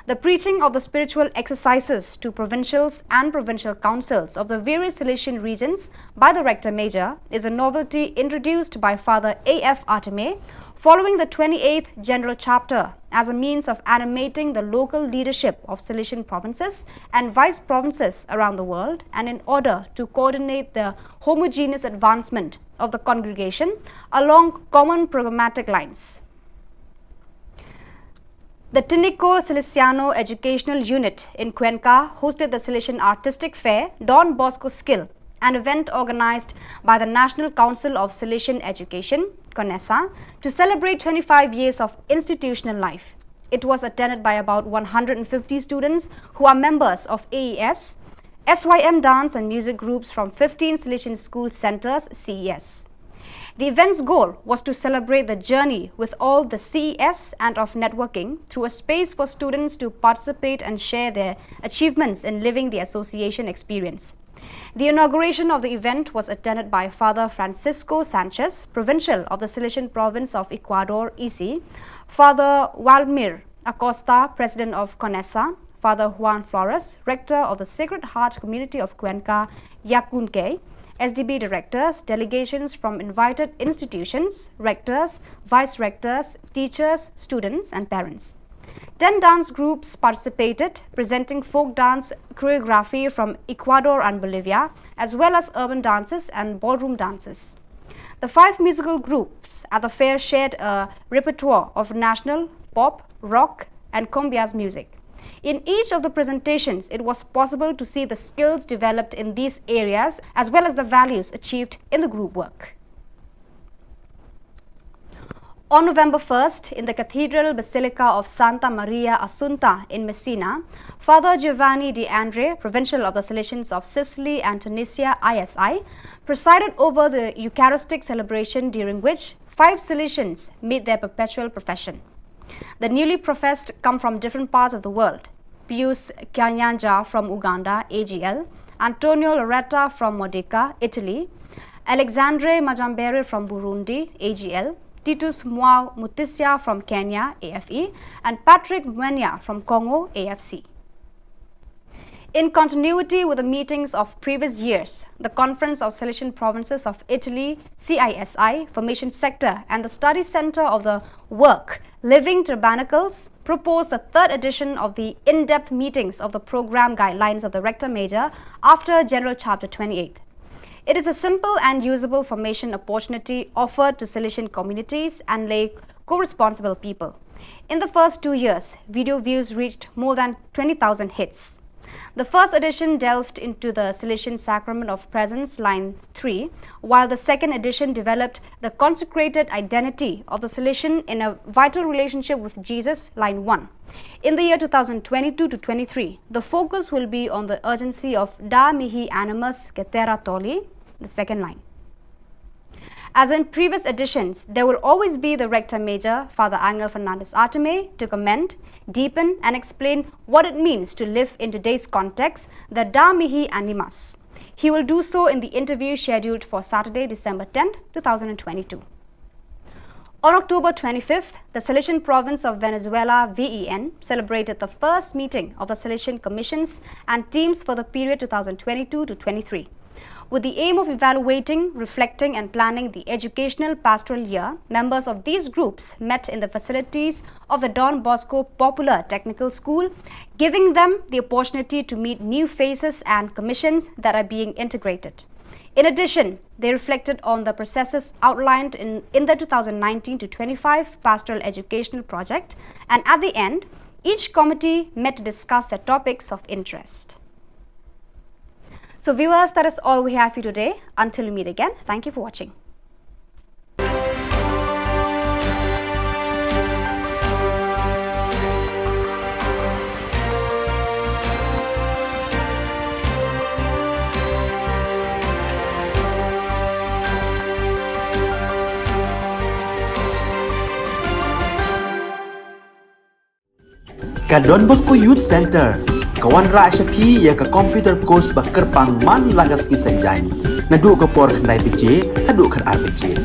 The preaching of the spiritual exercises to provincials and provincial councils of the various Silesian regions by the Rector Major is a novelty introduced by Father A.F. Arteme following the 28th General Chapter as a means of animating the local leadership of Silesian provinces and vice provinces around the world, and in order to coordinate the homogeneous advancement of the congregation along common programmatic lines. The Tinico Silesiano Educational Unit in Cuenca hosted the Silesian Artistic Fair Don Bosco Skill, an event organized by the National Council of Silesian Education, CONESA, to celebrate 25 years of institutional life. It was attended by about 150 students who are members of AES, SYM dance and music groups from 15 Silesian school centers, CES. The event's goal was to celebrate the journey with all the CES and of networking through a space for students to participate and share their achievements in living the association experience. The inauguration of the event was attended by Father Francisco Sanchez, Provincial of the Silesian Province of Ecuador, EC, Father Waldemir Acosta, President of CONESA, Father Juan Flores, Rector of the Sacred Heart Community of Cuenca, Yacunque, SDB directors, delegations from invited institutions, rectors, vice-rectors, teachers, students and parents. 10 dance groups participated, presenting folk dance choreography from Ecuador and Bolivia, as well as urban dances and ballroom dances. The 5 musical groups at the fair shared a repertoire of national, pop, rock and cumbias music. In each of the presentations, it was possible to see the skills developed in these areas as well as the values achieved in the group work. On November 1st, in the Cathedral Basilica of Santa Maria Assunta in Messina, Father Giovanni De Andre, Provincial of the Silesians of Sicily and Tunisia, ISI, presided over the Eucharistic celebration during which 5 Silesians made their perpetual profession. The newly professed come from different parts of the world: Pius Kanyanja from Uganda, AGL, Antonio Loretta from Modica, Italy, Alexandre Majambere from Burundi, AGL, Titus Mwao Mutisia from Kenya, AFE, and Patrick Mwenya from Congo, AFC. In continuity with the meetings of previous years, the Conference of Silesian Provinces of Italy, CISI, Formation Sector, and the Study Center of the Work, Living Tabernacles, proposed the 3rd edition of the in-depth meetings of the program guidelines of the Rector Major after General Chapter 28. It is a simple and usable formation opportunity offered to Silesian communities and lay co-responsible people. In the first 2 years, video views reached more than 20,000 hits. The first edition delved into the Salesian Sacrament of Presence, line 3, while the second edition developed the consecrated identity of the Salesian in a vital relationship with Jesus, line 1. In the year 2022 to 23, the focus will be on the urgency of Da Mihi Animus Cetera Tolli, the second line. As in previous editions, there will always be the Rector Major, Father Angel Fernandez Arteme, to comment, deepen and explain what it means to live in today's context, the Da Mihi Animus. He will do so in the interview scheduled for Saturday, December 10, 2022. On October 25th, the Salesian Province of Venezuela, VEN, celebrated the first meeting of the Salesian Commissions and teams for the period 2022 to 23. With the aim of evaluating, reflecting and planning the educational pastoral year, members of these groups met in the facilities of the Don Bosco Popular Technical School, giving them the opportunity to meet new faces and commissions that are being integrated. In addition, they reflected on the processes outlined in the 2019 to 25 Pastoral Educational Project, and at the end, each committee met to discuss their topics of interest. So viewers, that is all we have for you today. Until we meet again, thank you for watching. Ka Don Bosco Youth Center kawan ra shapi ya ka computer course ba kerpang man lagas ki sanjain nadu ka por khandai pije hadu khan ar pije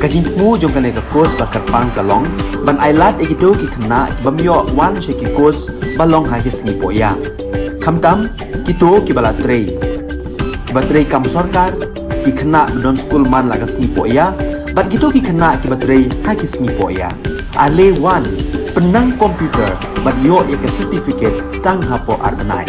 ka jingmu jong ka le ka course ba kerpang ka long ban ailat ekido ki khna bamyo wan she ki course balong ha ki sngi poya khamtam kito ki bala trei batrei kam sarkar ki khna don school man lagas sngi poya bat kito ki khna ki batrei ha ki sngi poya ale wan penang komputer bat yo ya ka certificate tang hapo arbanai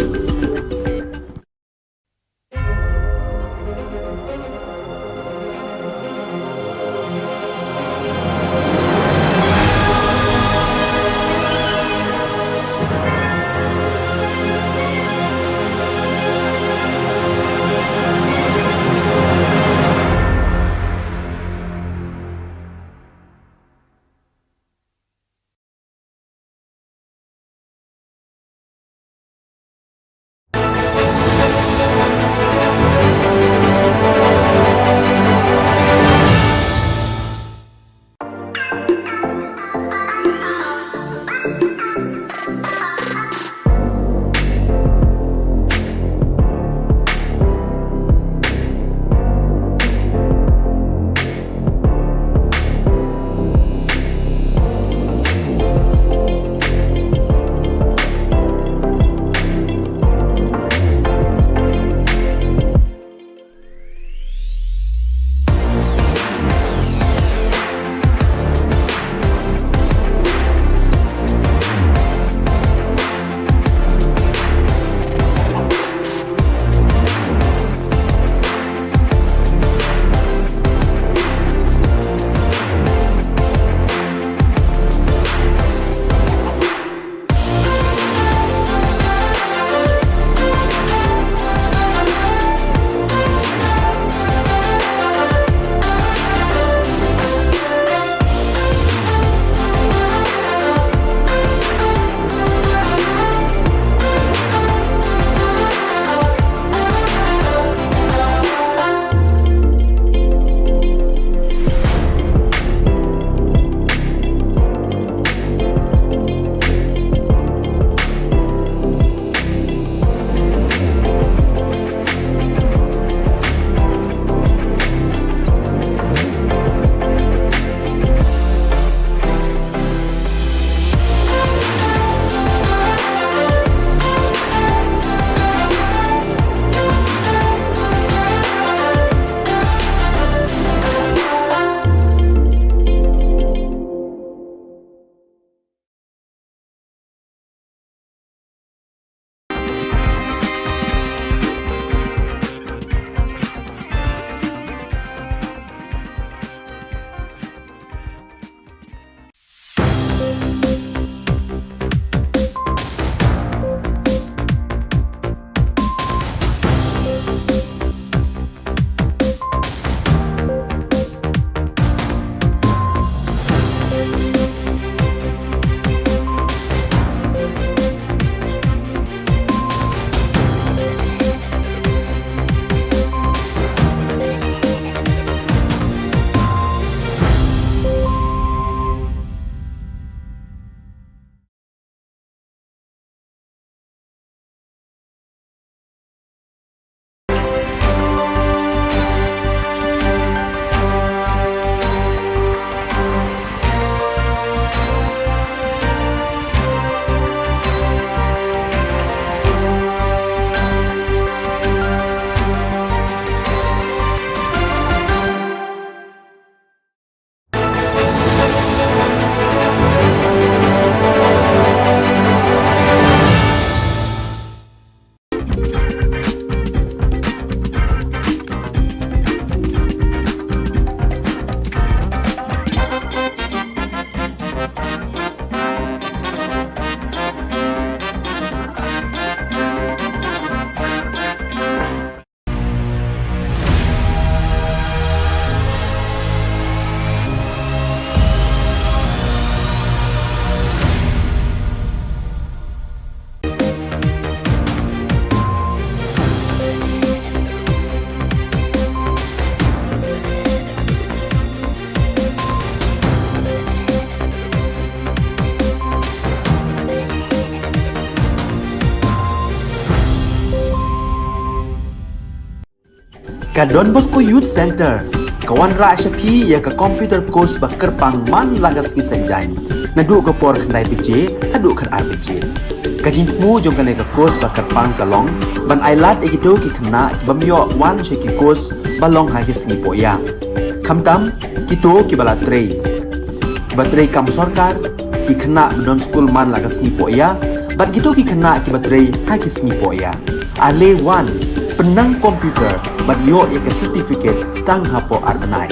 Ka Don Bosco Youth Center kawan ra shapi ya ka computer course ba kerpang man lagas ki senjain na du ko por khnai pije adu khan arbije ka jingmu jong kan ka course ba kerpang kalong ban ailat ekito ki khna bamyo wan sheki course balong ha ki singi poya khamtam kito ki bala trei batrei kam sarkar ki khna don school man lagas ni poya bat kito ki khna ki batrei ha ki singi poya ale wan penang komputer bat yo ek certificate tang hapo arnai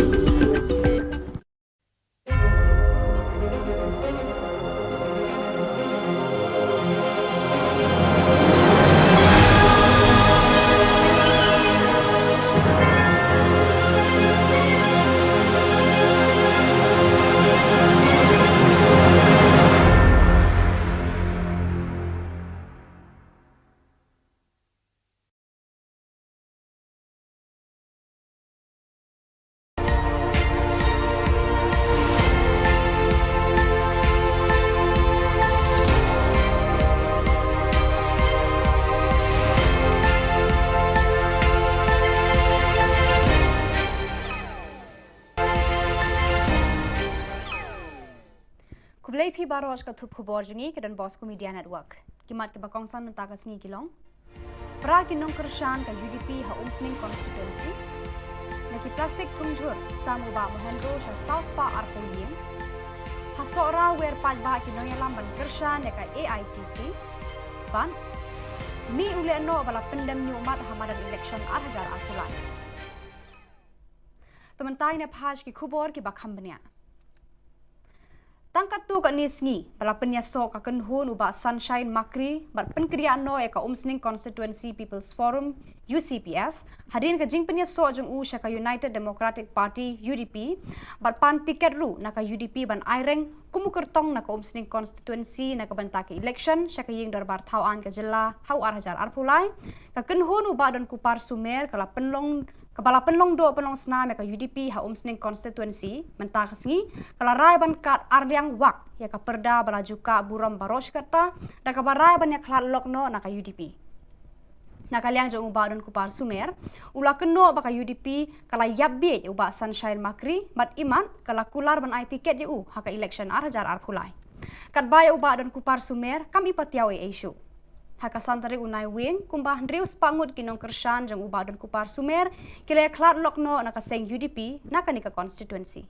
Kublai phi baros ka thup khubor jungi ke dan Bosco Media Network. Kimat ke bakongsan mentah ka sngi kilong. Pra kinong kershan ka UDP ha umsning constituency. Naki plastik tungjur samu ba mohendro sa South Pa Arpolien. Ha sora wer paj ba kinong yalam ban kershan ka AITC. Ban mi ule no bala pendem ni umat hamadan election 2000 Tementai ne phaj ki khubor ki bakham bania. Tangkat tu kat ni sengi, bala penyasok akan hun ubah Sunshine Makri, bat penkeriaan no eka umsning Constituency People's Forum, UCPF, hadirin ke jing penyasok jeng syaka United Democratic Party, UDP, bat pan tiket ru naka UDP ban aireng, kumukertong naka umsning Constituency naka bantake election, syaka ying darbar Khubor Na Ka Jylla, hau arhajar arpulai, kaken hun ubah dan kupar sumer, Kepala penlong do penlong senam ya ka UDP ha umsning constituency mentah kesengi kala rai ban kat ardiang wak ya ka perda balaju ka buram baros kata da ka barai ban ya klat lokno na ka UDP na kaliang jo ubah don kupar sumer ula keno ba ka UDP kala yabbe ya ubah Sunshine Makri mat iman kala kular ban ai tiket ya ha ka election arhajar arpulai kat baya ubah don kupar sumer kami patiaw e issue haka santari unai wing kumbah ndrius pangut kinong kershan jang ubah dan kupar sumer kila klat lokno naka seng UDP naka nika constituency.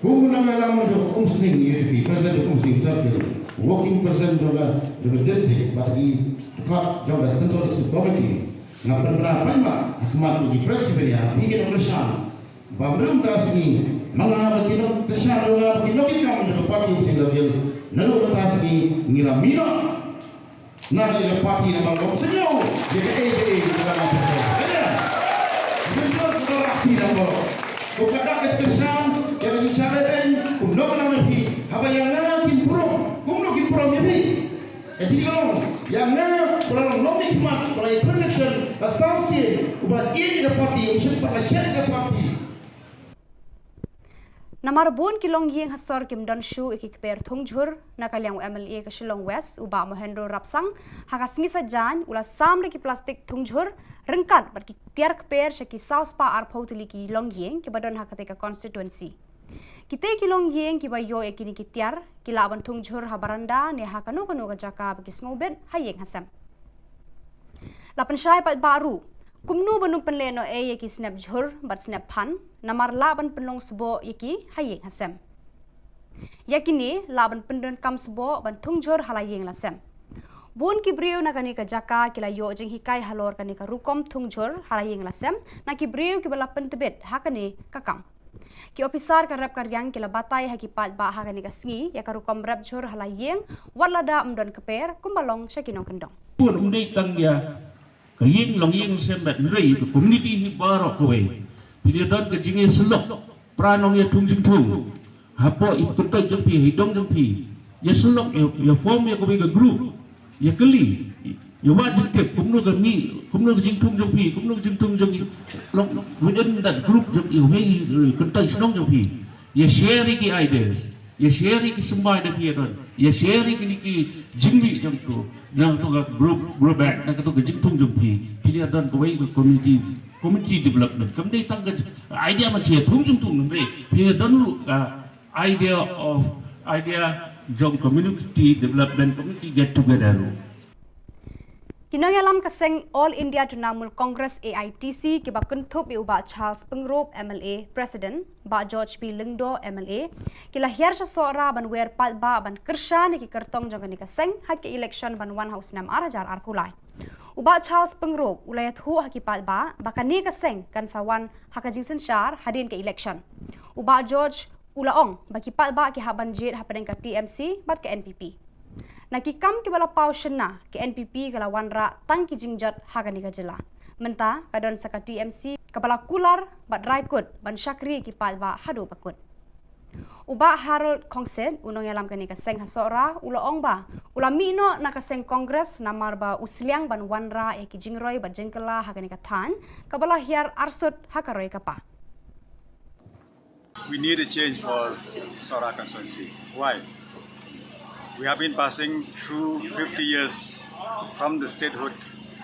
Khubor Na Ka Jylla do umsning UDP president umsning circle working president do district but di kat do central committee na penra paima akmat di presiden ya hingga kershan babrum dasni mga kinong kershan do kinong kinong do party umsning circle nalu dasni ngilamino na ile parti na bang senyo je ke dalam ada senyo ko raksi na ko ko kada ke kesan ya isyarat kuno na nabi haba yang kin prom ya bi jadi yang na orang nomik mat oleh connection associate ubat ini ke parti usia pada share ke parti Namar bon kilong yeng hasor kim don shu ikikper thungjur nakaliang MLA ke Shillong West uba mohendro rapsang hakasngi sajan ula samre ki plastik thungjur rengkat ber ki tiar kper shaki South Pa Arpotili ki long yeng ki badon hakate ka constituency kite ki long yeng ki bayo ekini ki tiar ki laban thungjur habaranda ne hakano kano ka jaka bagi snobet hayeng hasam lapan syai pat baru kumnu benung penleno yeki snap jhur bat snap phan namar laban penlong sebo yeki hayeng hasem yakini laban pendon kam sebo ban thungjur halayeng lasem bon ki brio na kani ka jaka kila yo jing hikai halor kani ka rukom thungjur halayeng lasem na ki brio ki bala pentebet hakani kakam ki officer ka rap karyang kila batai haki pat ba hakani ka sngi ya ka rukom rap jhur halayeng walada umdon keper kumbalong syakinong kendong pun umdai tang ya kaying long ying sembat rei to community hi barok kowe pilih don ke jinge selok pranong ya tungjing tung hapo ikut to jempi hidong jempi ya selok ya form ya kowe ke group ya keli ya wajib ke kumno ke ni kumno ke jing tung jempi kumno ke jing tung jempi within that group jempi me kuntai senong jempi ya share ki ideas ya sharing ki semua ada pia don ya sharing ni ki jingli jam tu nang tu ga bro back nang tu ga jingtung jam pi pia don ko wei community development kam dei tang ga idea ma che thung jung tung nang pia don lu idea jom community development community get together lu Kinongalam kaseng All India Trinamool Congress AITC ki ba kuntup i uba Charles Pengrop MLA President ba George P Lingdo MLA ki lahir sa sora ban wer pat ba ban kersha ni ki kertong jong ni kaseng hak election ban 1 house 6 arajar arkulai uba Charles Pengrop ulayat hu hak pat ba bakani kaseng kan sawan hakajing sensyar hadin ke election uba George Ulaong baki pat ba ki haban jit hapadeng ka TMC bat ke NPP Nakikam ki bala pau shena ki NPP kala wanra tang ki jingjat Khubor Na Ka Jylla. Menta kadon saka TMC kabala kular bat raikut ban syakri ki palba hadu bakut. Uba Harold Kongset unong yalam kani kaseng hasora ulaong ba ulami no nakaseng kongres namar ba usliang ban wanra e ki jingroi bat jengkela Khubor Na Ka Than kabala hiar arsut hakaroi kapa. We need a change for Sora constituency. Why? We have been passing through 50 years from the statehood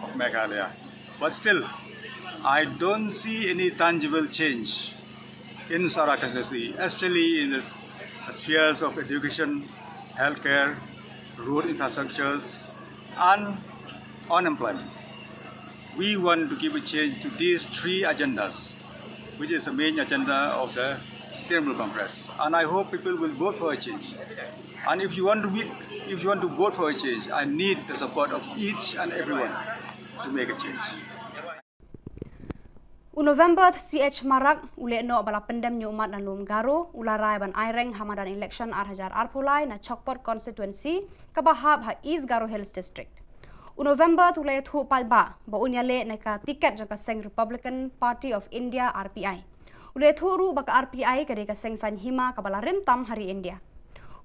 of Meghalaya. But still, I don't see any tangible change in Sora constituency, especially in the spheres of education, healthcare, road infrastructures, and unemployment. We want to give a change to these three agendas, which is the main agenda of the Trinamool Congress. And I hope people will vote for a change. And if you want to vote for a change, I need the support of each and everyone to make a change. November CH Marak ule no bala pendam nyumat dan lum garo ularai ban aireng hamadan election arhajar arpulai na Chokpot constituency kabahab ha East Garo Hills district. November tulai thu palba ba unyale na ka tiket jaka seng Republican Party of India RPI. Ule thu ru baka RPI kade ka seng san hima kabala rim tam hari India.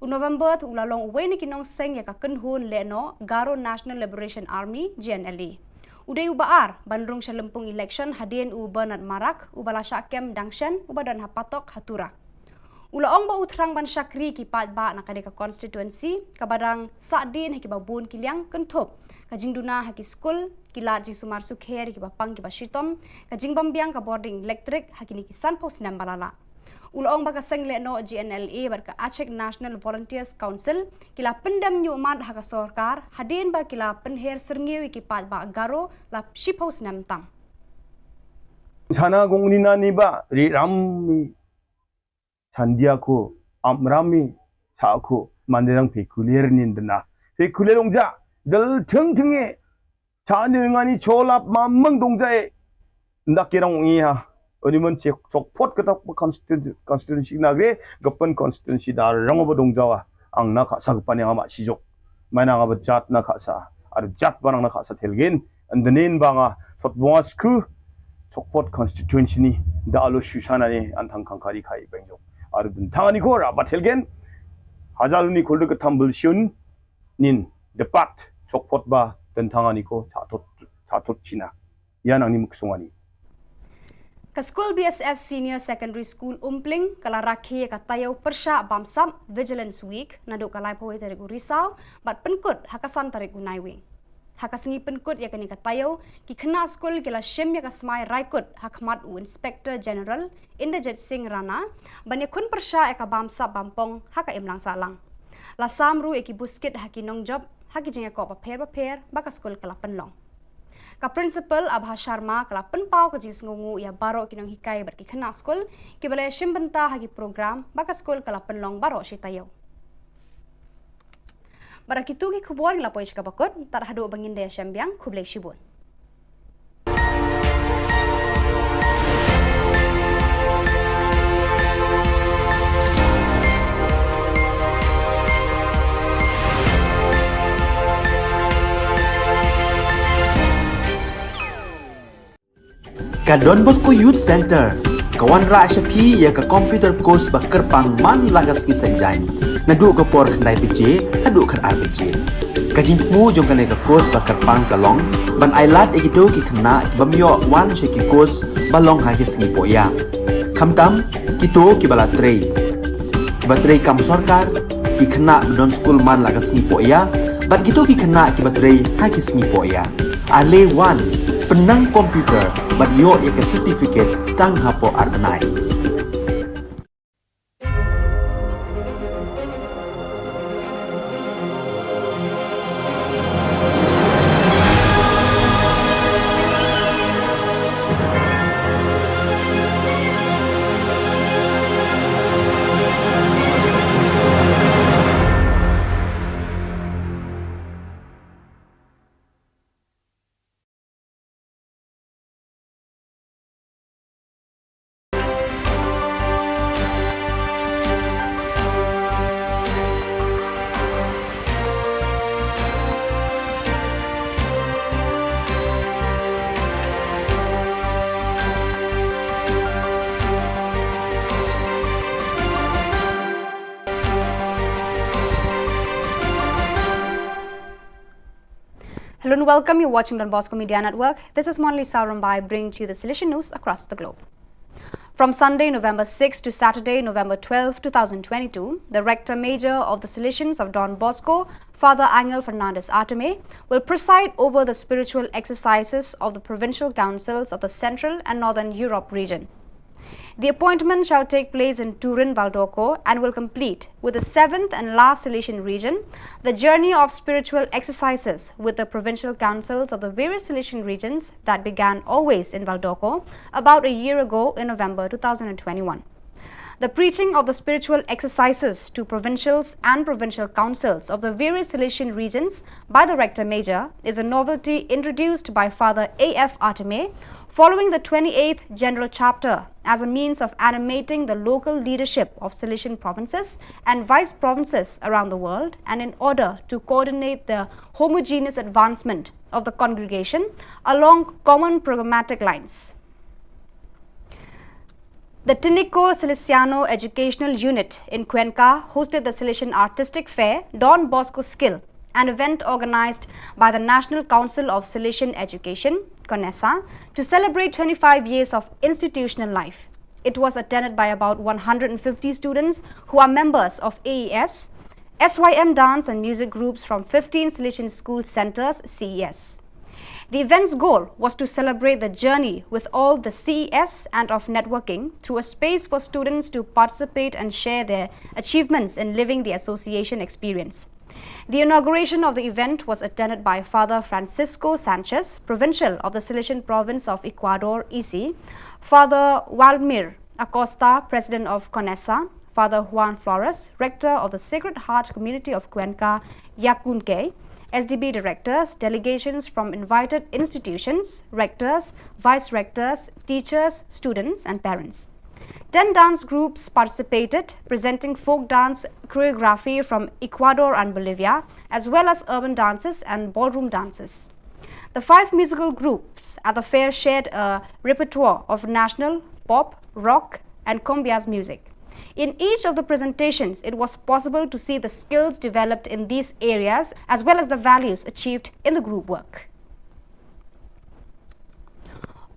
November tu ulalong uwe ni kinong seng ya ka kenhun le no Garo National Liberation Army GNLA. Uday ubaar bandrung sa lempung election hadin u Bernard Marak ubala syakem dangshan ubadan hapatok hatura. Ulaong ba utrang ban syakri ki pat ba nakade ka constituency kabadang sadin haki babun kiliang kentup kajing duna haki school kilat ji sumar sukher ki bapang ki basitom kajing bambiang ka boarding electric haki ni kisan pos nam balala. Ulaong baka seng le no GNLA berka Aceh National Volunteers Council kila pendam nyumat haka sorkar hadin ba kila penher serngiwi ki pat ba Garo la shipos nam tam. Sana gongnina niba ri rammi sandiako amrami saako manderang pekulier nindna pekulierongja dal thengthenge chanirngani cholap mamang dongjae ndakirang ngiha Oniman Chokpot kata constituency nagre gapan constituency dar rangoba dongjawa ang nakasa gapan yang ama sijok mana nga jat nakasa ar jat barang nakasa telgen andanin banga sotbongas ku Chokpot constituency ni da alo shusana ni antang kangkari kai bengjok ar bintangani ko rabat telgen hajaluni kolde ka tambul shun nin depat Chokpot ba bintangani ko chatot china yan ang ni muksungani Ka School BSF Senior Secondary School Umpling kala rakhi ka tayo persya bamsam Vigilance Week naduk kalai poi tarik Risau bat penkut hakasan tarik Naiwing. Hakasingi penkut ya kani ka tayo ki kena school kila shim ya ka smai raikut hakmat u Inspector General Inderjit Singh Rana banya kun persya ya ka bamsa bampong haka imlang salang. La samru ya ki buskit haki nong job haki jinga ko paper baka school kala penlong. Ka principal Abha Sharma kala penpau ka jis ngungu ya baro kinong hikai berki kena skol ki balai shimbenta hagi program baka skol kala penlong baro shitayo. Barakitu ki khubor la poish ka bakot tar hadu bangin daya syambiang khublai shibun. Ka Don Bosco Youth Center kawan ra syapi ya ka computer course ba kerpang man lagas ki sanjain nadu ka por khandai pije hadu khan RPG kajin mu jong kan ka course ba kerpang ka long ban ailat egido ki khna bamyo wan she ki course ba long ha ki sngi poya khamtam ki to ki bala trei kibatrei kam sarkar ki khana don school man lagas ni po ya bat gitu ki khana kibatrei ha ki sngi po ya ale 1 penang komputer bat yo ek certificate tang hapo arbanai. Hello and welcome. You're watching Don Bosco Media Network. This is Monali Saurambai bringing to you the Silesian news across the globe. From Sunday, November 6 to Saturday, November 12, 2022, the Rector Major of the Silesians of Don Bosco, Father Angel Fernandez Arteme, will preside over the spiritual exercises of the provincial councils of the Central and Northern Europe region. The appointment shall take place in Turin, Valdorco and will complete with the 7th and last Silesian region, the journey of spiritual exercises with the provincial councils of the various Silesian regions that began always in Valdorco about a year ago in November 2021. The preaching of the spiritual exercises to provincials and provincial councils of the various Silesian regions by the Rector Major is a novelty introduced by Father A.F. Arteme following the 28th General Chapter as a means of animating the local leadership of Silesian provinces and vice provinces around the world, and in order to coordinate the homogeneous advancement of the congregation along common programmatic lines. The Tinico Salesiano Educational Unit in Cuenca hosted the Silesian Artistic Fair Don Bosco Skill, an event organized by the National Council of Silesian Education, CONESA, to celebrate 25 years of institutional life. It was attended by about 150 students who are members of AES, SYM dance and music groups from 15 Silesian school centers, CES. The event's goal was to celebrate the journey with all the CES and of networking through a space for students to participate and share their achievements in living the association experience. The inauguration of the event was attended by Father Francisco Sanchez, Provincial of the Silesian Province of Ecuador, EC, Father Waldemir Acosta, President of CONESA, Father Juan Flores, Rector of the Sacred Heart Community of Cuenca, Yacunque, SDB directors, delegations from invited institutions, rectors, vice-rectors, teachers, students and parents. 10 dance groups participated, presenting folk dance choreography from Ecuador and Bolivia, as well as urban dances and ballroom dances. The 5 musical groups at the fair shared a repertoire of national, pop, rock and cumbias music. In each of the presentations, it was possible to see the skills developed in these areas as well as the values achieved in the group work.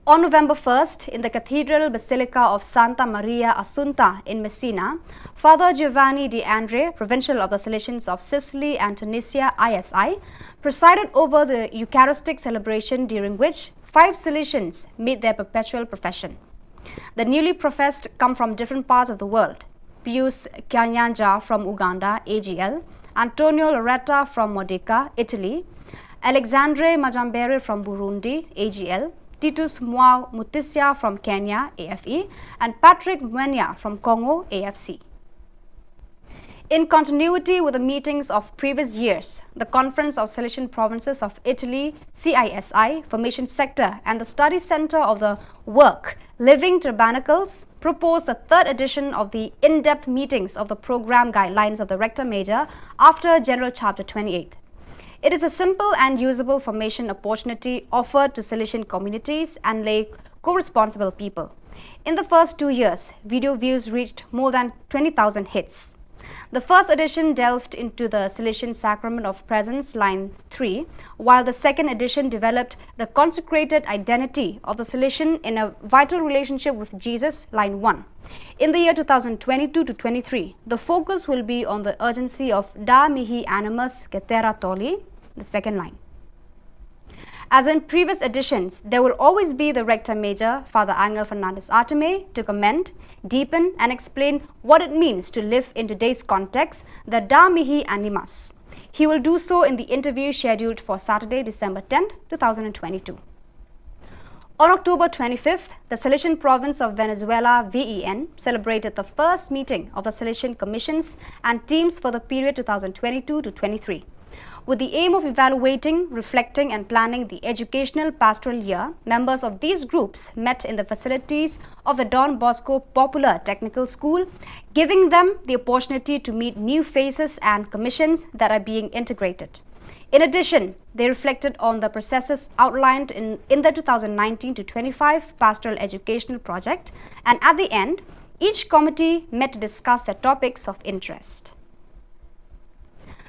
On November 1st, in the Cathedral Basilica of Santa Maria Assunta in Messina, Father Giovanni De Andre, Provincial of the Salesians of Sicily and Tunisia, ISI, presided over the Eucharistic celebration, during which 5 Salesians made their perpetual profession. The newly professed come from different parts of the world: Pius Kanyanja from Uganda, AGL, Antonio Loretta from Modica, Italy, Alexandre Majambere from Burundi, AGL, Titus Mwao Mutisia from Kenya, AFE, and Patrick Mwenya from Congo, AFC. In continuity with the meetings of previous years, the Conference of Silesian Provinces of Italy, CISI, Formation Sector, and the Study Center of the Work, Living Tabernacles, proposed the 3rd edition of the in-depth meetings of the program guidelines of the Rector Major after General Chapter 28. It is a simple and usable formation opportunity offered to Silesian communities and lay co-responsible people. In the first 2 years, video views reached more than 20,000 hits. The first edition delved into the Salesian Sacrament of Presence, line 3, while the second edition developed the consecrated identity of the Salesian in a vital relationship with Jesus, line 1. In the year 2022 to 23, the focus will be on the urgency of Da Mihi Animus Cetera Tolli, the second line. As in previous editions, there will always be the Rector Major, Father Angel Fernandez Arteme, to comment, deepen and explain what it means to live in today's context, the Da Mihi Animus. He will do so in the interview scheduled for Saturday, December 10, 2022. On October 25th, the Salesian Province of Venezuela, VEN, celebrated the first meeting of the Salesian Commissions and teams for the period 2022 to 23. With the aim of evaluating, reflecting and planning the educational pastoral year, members of these groups met in the facilities of the Don Bosco Popular Technical School, giving them the opportunity to meet new faces and commissions that are being integrated. In addition, they reflected on the processes outlined in the 2019 to 25 Pastoral Educational Project, and at the end, each committee met to discuss their topics of interest.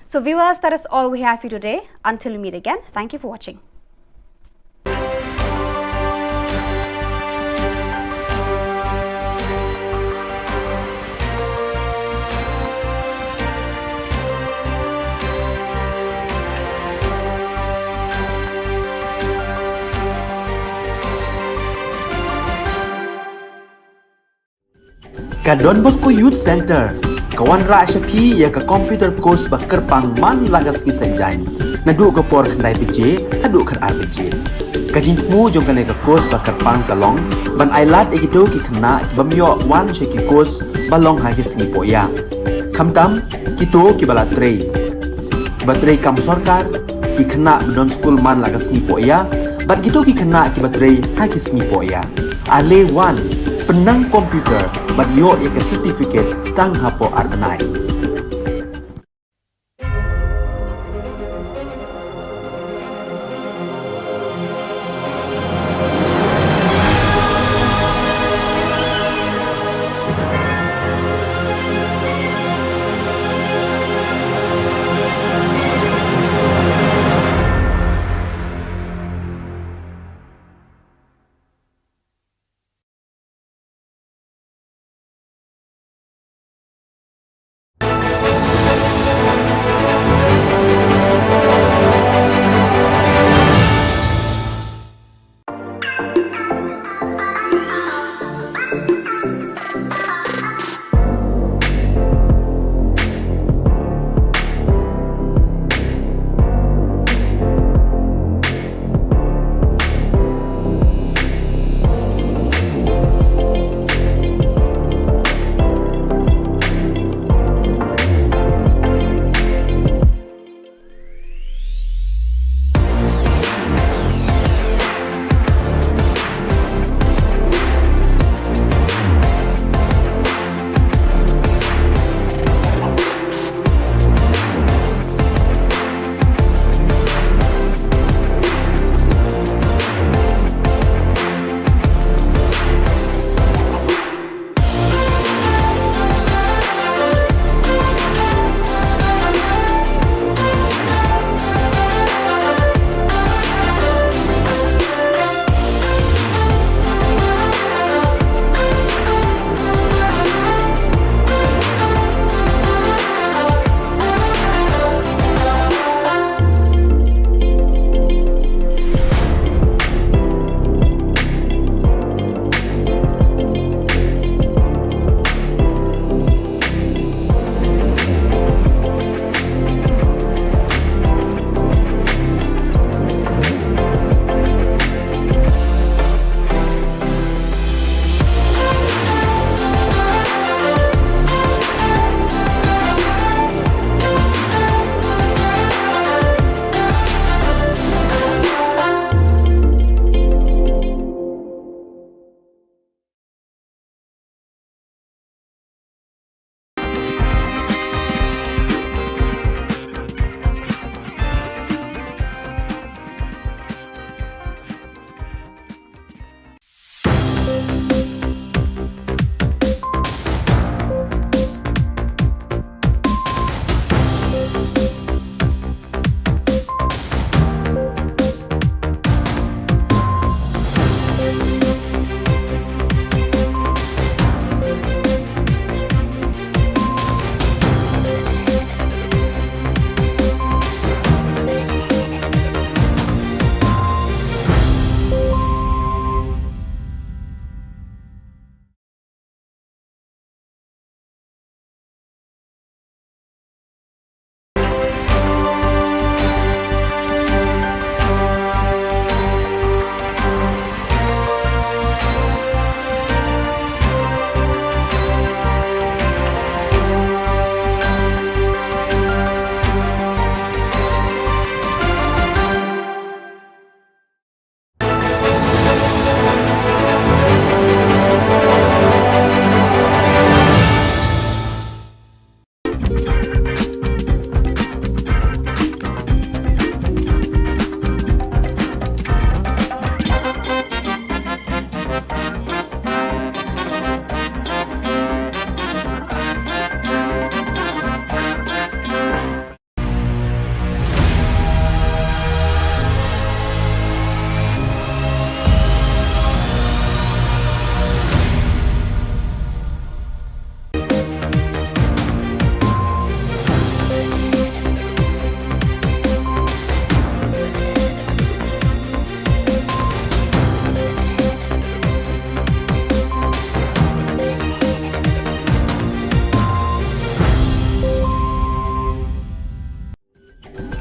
So viewers, that is all we have for you today. Until we meet again, thank you for watching. Ka Don Bosco Youth Center, kawan ra syapi ya ka computer course bakar pang man lagas ki sanjain. Nadu ka por khandai bije, hadu khan ar bije. Ka jingmu jong ka course bakar pang kalong, ban ailat egito ki khna bamyo wan she ki course balong ha ki singi poya. Khamtam kito ki bala trei. Batrei kam sarkar ki khna don school man lagas singi poya, bat gito ki khna ki batrei ha ki singi poya. Ale wan penang komputer bat yo ika certificate tang hapo arnai.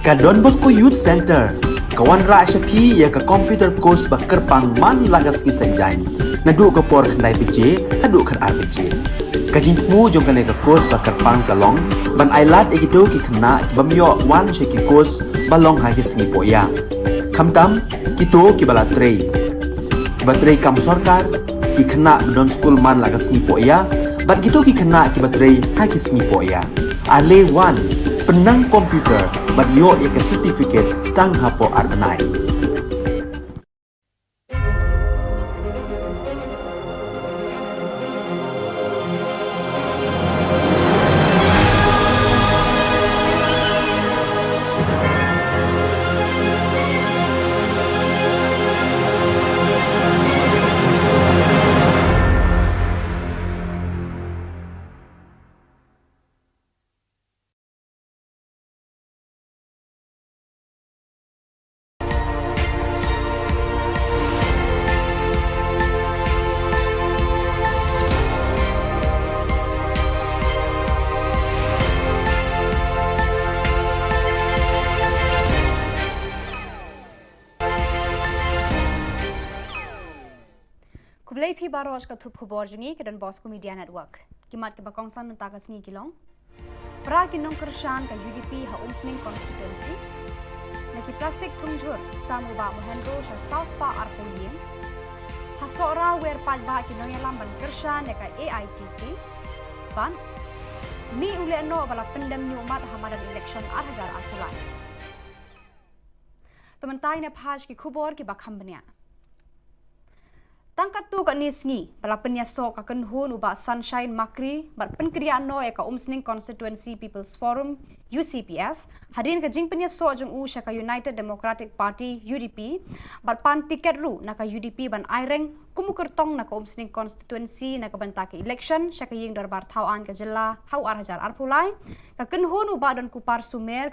Ka Don Bosco Youth Center, kawan ra syapi ya ka computer course ba kerpang man lagas ki sanjain. Nadu ka por khandai pije, hadu khan RPG. Ka jingmu jong ka course ba kerpang kalong, ban ailat egito ki khna bamyo wan sheki course balong ha ki singi poya. Khamtam kito ki bala trei. Batrei kam sarkar ki khna don school man lagas singi poya, ban kito ki khna ki batrei ha ki singi poya. Ale wan penang komputer bat yo ya certificate tang hapo arnai. Kublai phi baros ka thup khubor jungi ke Don Bosco Media Network. Kimat ke bakongsan nta ka sngi kilong. Pra kinong kershan ka UDP ha umsning constituency. Naki plastic thungjur samu ba mohendro sa South Pa Arpolien. Hasora wer paj ba kinong yalam ban kershan ka AITC. Ban mi ule no bala pendem nyumat hamadan election 2000 Julai. Tementai ne phaj ki khubor ki bakham bania. Tangkat tu kat ni sengi, bala penyasok akan hun ubah Sunshine Makri, bat penkeriaan no eka Umsning Constituency People's Forum, UCPF, hadirin ke jing penyasok jeng syaka United Democratic Party, UDP, bat pan tiket ru naka UDP ban aireng, kumukertong naka Umsning Constituency naka bantake election, syaka ying darbar Khubor Na Ka Jylla, hau arhajar arpulai, kaken hun ubah dan kupar sumer,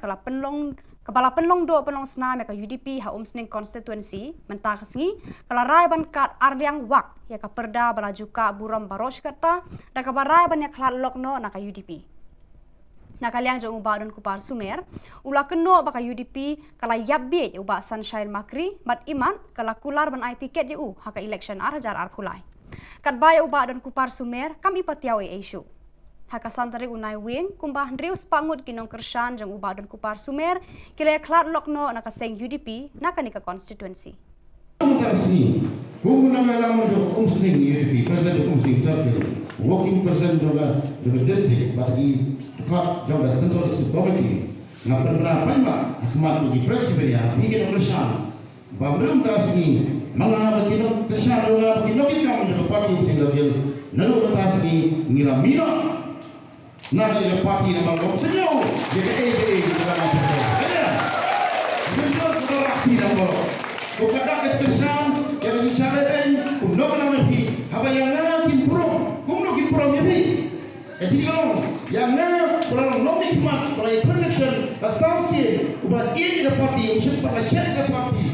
Kepala penlong do penlong senam ya ka UDP ha Umsning Constituency mentah kesengi kala rai ban kat ardiang wak ya ka perda balajuka buram baros kata da ka barai ban ya klat lokno na ka UDP. Na kaliang jong ubah don kupar sumer ula keno ba ka UDP kala yabbe ya ubah Sunshine Makri mat iman kala kular ban ai tiket ya ha ka election arhajar arpulai. Kat baya ubah don kupar sumer kami patiaw issue. Haka santari unai wing kumbah ndrius pangut kinong kershan jang ubah dan kupar sumer kila klat lokno naka seng UDP naka nika constituency. Mutasi, Khubor Na Ka Jylla do Umsning UDP, President Umsning Circle, working president of the district, but he got the central committee. Na penerapan ma, akmat di presiden hingga kershan. Babrum tasni, mga kinong kershan do kinong kinong do parti Umsning Circle, nalu tasni ngilamino. Nada yang parti nama kau senyum, jadi dalam apa? Ada, senyum kita aksi nama. Kau kata kesan, yang isyaratkan, kuno nama pi, apa yang nak kimprom, kuno kimprom jadi. Jadi kalau yang nak kalau nomik mat, kalau election, asasi, ubat ini ke parti, usia pada siapa ke parti.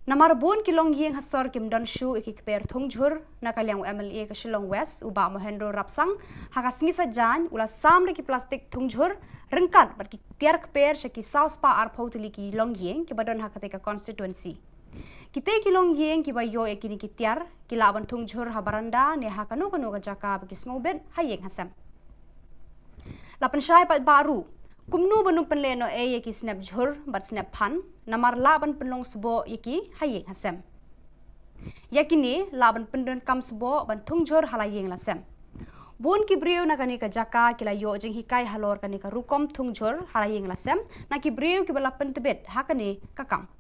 Namar bon kilong yeng hasor kim don shu iki kper thungjur nakaliang MLA ke Shillong West uba mohendro rapsang hakasingi sajan ula samre ki plastik thungjur rengkat ber ki tiar kper shaki South Pa Arpotili ki long yeng ki badon hakate ka constituency. Kite ki long yeng ki bayo ekini ki tiar ki laban thungjur ha baranda ne hakano kano ka jaka bagi snobet hayeng hasam. Lapan syai pat baru kumnu benung penleno yeki snap jhur bat snap pan namar laban penlong sebo yeki hayeng hasem. Yakini laban pendon kam sebo ban thungjur halayeng lasem. Bon ki brio na kani ka jaka kila yo jeng hikai halor kani ka rukom thungjur halayeng lasem na ki brio ki bala pentebet hakani kakam.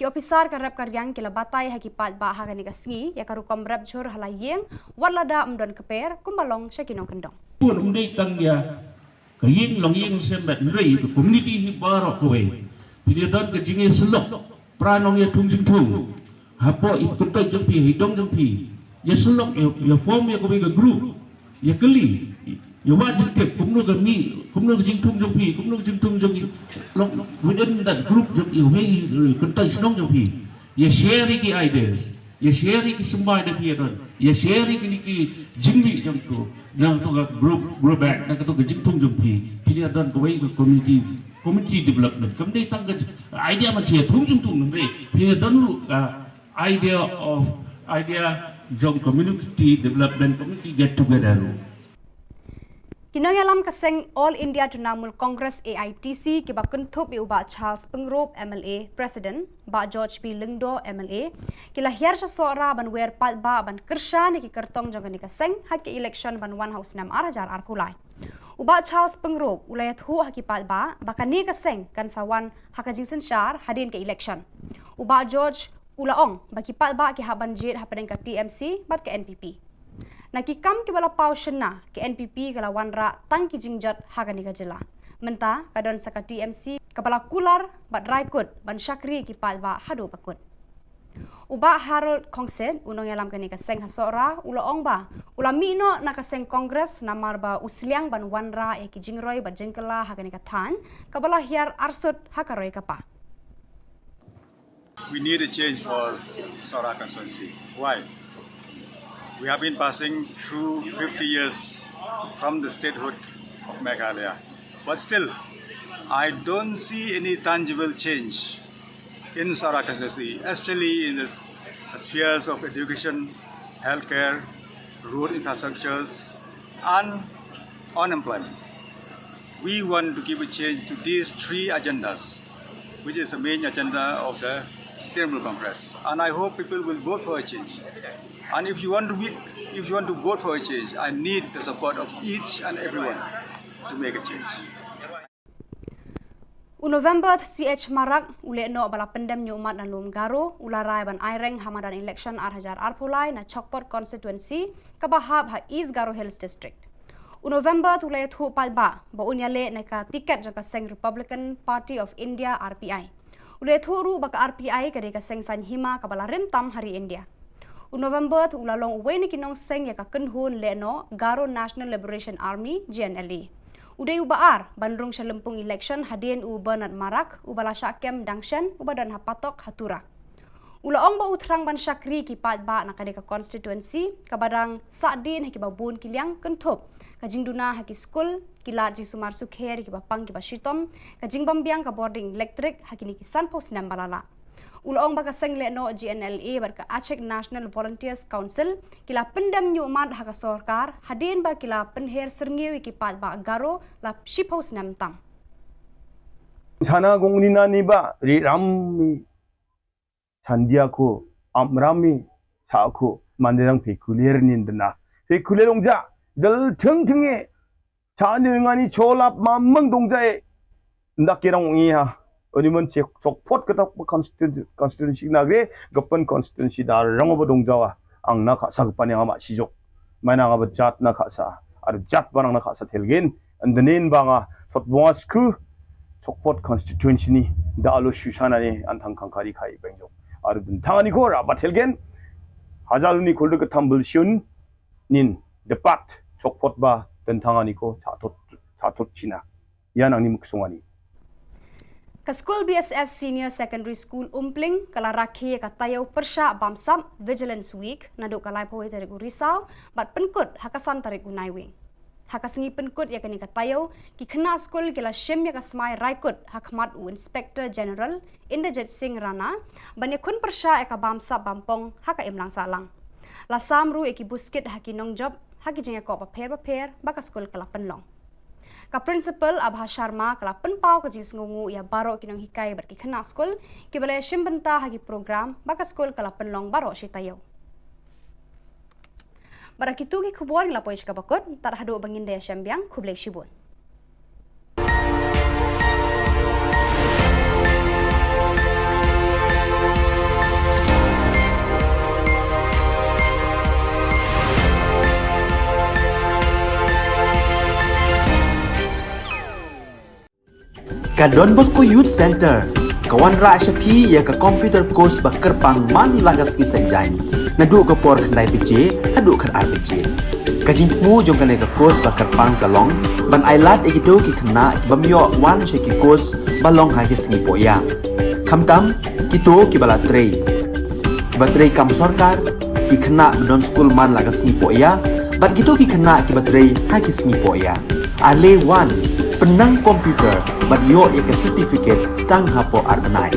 Ki officer ka rep karyang kila batay haki pat ba hakani ka sngi ya ka rukom rep jhur halayeng walada umdon keper kumbalong sya kinong kendong. Pun umdai tangya kaying long ying sembat nrei to community hi barok kowe pilih don ke jinge selok pranong ya tung jing tung hapo ikut to jempi hidong jempi ya selok ya form ya kowe ke group ya keli ya wajib ke kumno ke mi kumno ke jing tung jempi kumno ke jing tung jempi within that group jempi me kuntai senong jempi ya share ki ideas ya sharing ki semua ada pia don ya sharing ni ki jingli jam tu jang tu ga group back na tu ga jingtung jum pi pia don ko wei community development kam dei tang ga idea ma che thung jung tung re pia don lu idea jong community development community get together lu Kinoyalam kaseng All India Trinamool Congress AITC ki ba kuntup i uba Charles Pengrop MLA President ba George P Lingdo MLA ki lahir sa sora ban wer pat ba ban kersha ni ki kertong jong ni kaseng hak election ban 1 house 6 arajar arkulai uba Charles Pengrop ulayat hu hak pat ba bakani kaseng kan sawan hakajing sensyar hadin ke election uba George Ulaong baki pat ba ki haban jet hapadeng ka TMC bat ke NPP Nakikam ki bala pau shena ki NPP kala wanra tang ki jingjat hagani ka jela. Menta kadon saka TMC kabala kular bat raikut ban syakri ki palba hadu bakut. Uba Harold Kongset unong yalam kani ka seng hasora ula ong ba ula mino na ka seng kongres namar ba usliang ban wanra e ki jingroy bat jengkala hagani ka than kabala hiar arsut hakaroy ka pa. We need a change for Sora constituency. Why? We have been passing through 50 years from the statehood of Meghalaya. But still, I don't see any tangible change in Sora constituency, especially in the spheres of education, healthcare, road infrastructures, and unemployment. We want to give a change to these three agendas, which is the main agenda of the Trinamool Congress. And I hope people will vote for a change. And if you want to vote for a change, I need the support of each and everyone to make a change. November CH Marak ule no bala pendam nyumat dan lum garo ularai ban aireng hamadan election arhajar arpulai na Chokpot constituency kabahab ha East Garo Hills district. November tulai thu palba ba unyale na ka tiket jaka seng Republican Party of India RPI. Ule thu ru baka RPI kade ka seng san hima kabala rim tam hari India. November tu ulalong uwe ni kinong seng ya ka kenhun le no Garo National Liberation Army GNLA. Uday ubaar bandrung sa lempung election hadin u Bernard Marak ubala syakem dangshan ubadan hapatok hatura. Ulaong ba utrang ban syakri ki patba na kadeka constituency kabadang sadin haki babun kiliang kentup kajing duna haki school kilat ji sumar sukher ki bapang ki basitom kajing bambiang ka boarding electric haki ni kisan pos nam balala. Ulaong baka seng le no GNLA barka Aceh National Volunteers Council kila pendam nyumat haka sorkar hadin ba kila penher serngiwi ki pat ba garo la shiphouse nam tam. Sana gongnina ni ba ri rammi sandiako amrami saako manderang pekulier nindna pekulierongja dal tingtinge chanengani cholap mamang dongjae ndakirang ngiha Oniman Chokpot kata constituency nagre gapan constituency dar rangoba dongjawa ang nakasa gapan yang ama sijok mana nga jat nakasa ar jat barang nakasa telgen andanin banga fotbongas ku Chokpot constituency ni da alo shusana ni antang kangkari kai bengjok ar tangani ko rabat telgen hajaluni koldo ka tambul shun nin depat Chokpot ba dan tangani ko chatot china yan ang ni muksungani Ka School BSF Senior Secondary School Umpling kala rakhi ka tayo persya bamsam Vigilance Week naduk kalai poe tarik Risau bat penkut hakasan tarik Unaiwing. Hakasingi penkut ya kani ka tayo ki kena school kila shim ya ka smai raikut hakmat u Inspector General Inderjit Singh Rana banya kun persya ya ka bamsam bampong haka imlang salang. Lasam ru eki buskit haki nong job haki jeng ko paper baka school kala penlong. Ka principal Abha Sharma kala penpau ka jis ngungu ya baro kinong hikai berki kena skol ki balai shimbenta hagi program baka skol kala penlong baro shitayo. Barakitu ki khubor la poish ka bakot tar hadu bangin daya syambiang khublai shibun. Ka Don Bosco Youth Center kawan ra syapi ya ka computer course ba kerpang man lagas ki sanjain nadu ka por khandai pije hadu khan ar pije kajing mu jong ka ka course ba kerpang ka long ban ailat egido ki khna ki bamyo wan she ki course ba long ha ki sngi poya khamtam ki to ki bala trei kibatrei kam sarkar ki khana don school man lagas ni po ya bat gitu ki khana kibatrei ha ki sngi po ya ale 1 penang komputer bat yo ya ke certificate tang hapo arbanai.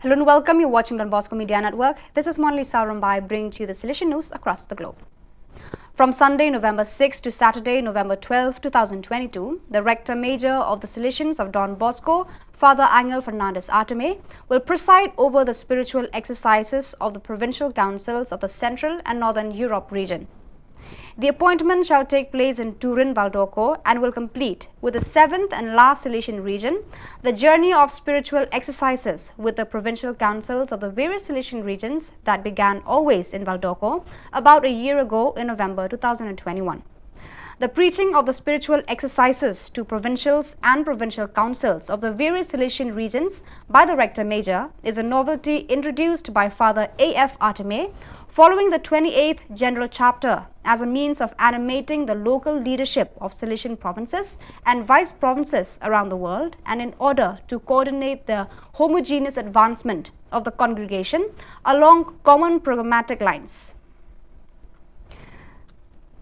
Hello and welcome. You're watching Don Bosco Media Network. This is Monli Saurambai bringing to you the Silesian news across the globe. From Sunday, November 6 to Saturday, November 12, 2022, the Rector Major of the Silesians of Don Bosco, Father Angel Fernandez Arteme, will preside over the spiritual exercises of the provincial councils of the Central and Northern Europe region. The appointment shall take place in Turin, Valdocco and will complete with the 7th and last Silesian region the journey of spiritual exercises with the provincial councils of the various Silesian regions that began always in Valdocco about a year ago in November 2021. The preaching of the spiritual exercises to provincials and provincial councils of the various Silesian regions by the Rector Major is a novelty introduced by Father A.F. Arteme following the 28th General Chapter as a means of animating the local leadership of Silesian provinces and vice provinces around the world, and in order to coordinate the homogeneous advancement of the congregation along common programmatic lines.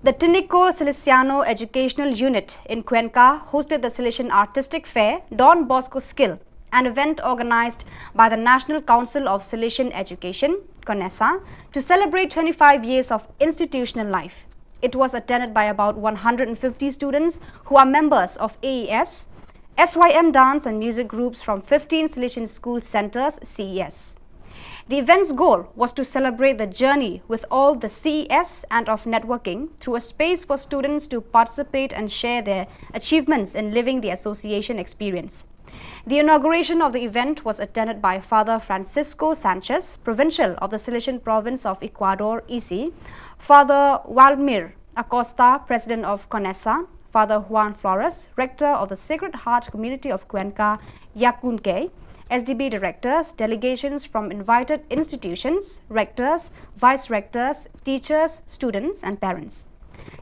The Tinico Silesiano Educational Unit in Cuenca hosted the Silesian Artistic Fair Don Bosco Skill, an event organized by the National Council of Silesian Education, CONESA, to celebrate 25 years of institutional life. It was attended by about 150 students who are members of AES, SYM dance and music groups from 15 Silesian school centers, CES. The event's goal was to celebrate the journey with all the CES and of networking through a space for students to participate and share their achievements in living the association experience. The inauguration of the event was attended by Father Francisco Sanchez, Provincial of the Silesian Province of Ecuador, EC, Father Waldemir Acosta, President of CONESA, Father Juan Flores, Rector of the Sacred Heart Community of Cuenca, Yacunque, SDB directors, delegations from invited institutions, rectors, vice-rectors, teachers, students and parents.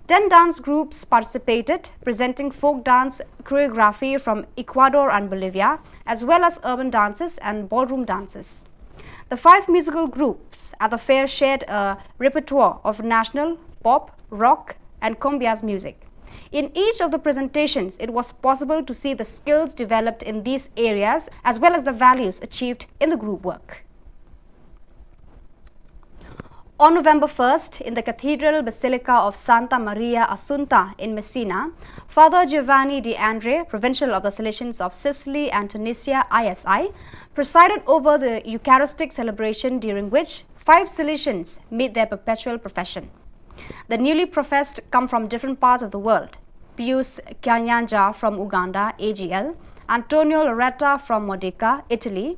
10 dance groups participated, presenting folk dance choreography from Ecuador and Bolivia, as well as urban dances and ballroom dances. The 5 musical groups at the fair shared a repertoire of national, pop, rock and cumbias music. In each of the presentations, it was possible to see the skills developed in these areas as well as the values achieved in the group work. On November 1st, in the Cathedral Basilica of Santa Maria Assunta in Messina, Father Giovanni De Andre, Provincial of the Salesians of Sicily and Tunisia, ISI, presided over the Eucharistic celebration, during which 5 Salesians made their perpetual profession. The newly professed come from different parts of the world: Pius Kanyanja from Uganda, AGL, Antonio Loretta from Modica, Italy,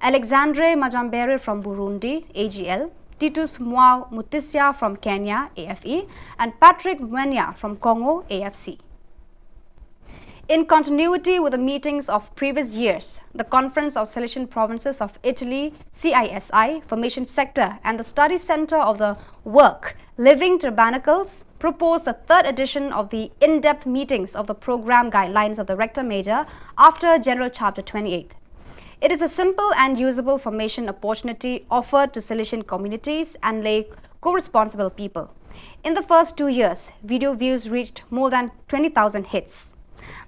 Alexandre Majambere from Burundi, AGL, Titus Mwao Mutisia from Kenya, AFE, and Patrick Mwenya from Congo, AFC. In continuity with the meetings of previous years, the Conference of Silesian Provinces of Italy, CISI, Formation Sector, and the Study Center of the Work, Living Tabernacles, proposed the 3rd edition of the in-depth meetings of the program guidelines of the Rector Major after General Chapter 28. It is a simple and usable formation opportunity offered to Silesian communities and lay co-responsible people. In the first 2 years, video views reached more than 20,000 hits.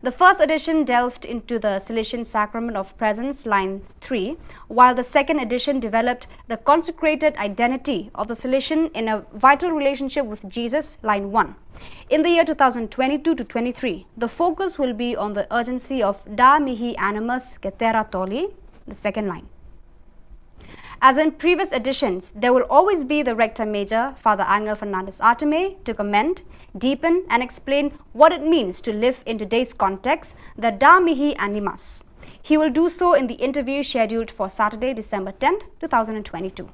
The first edition delved into the Salesian Sacrament of Presence, line 3, while the second edition developed the consecrated identity of the Salesian in a vital relationship with Jesus, line 1. In the year 2022 to 23, the focus will be on the urgency of Da Mihi Animus Cetera Toli, the second line. As in previous editions, there will always be the Rector Major, Father Angel Fernandez Arteme, to comment, deepen and explain what it means to live in today's context, the Da Mihi Animus. He will do so in the interview scheduled for Saturday, December 10, 2022.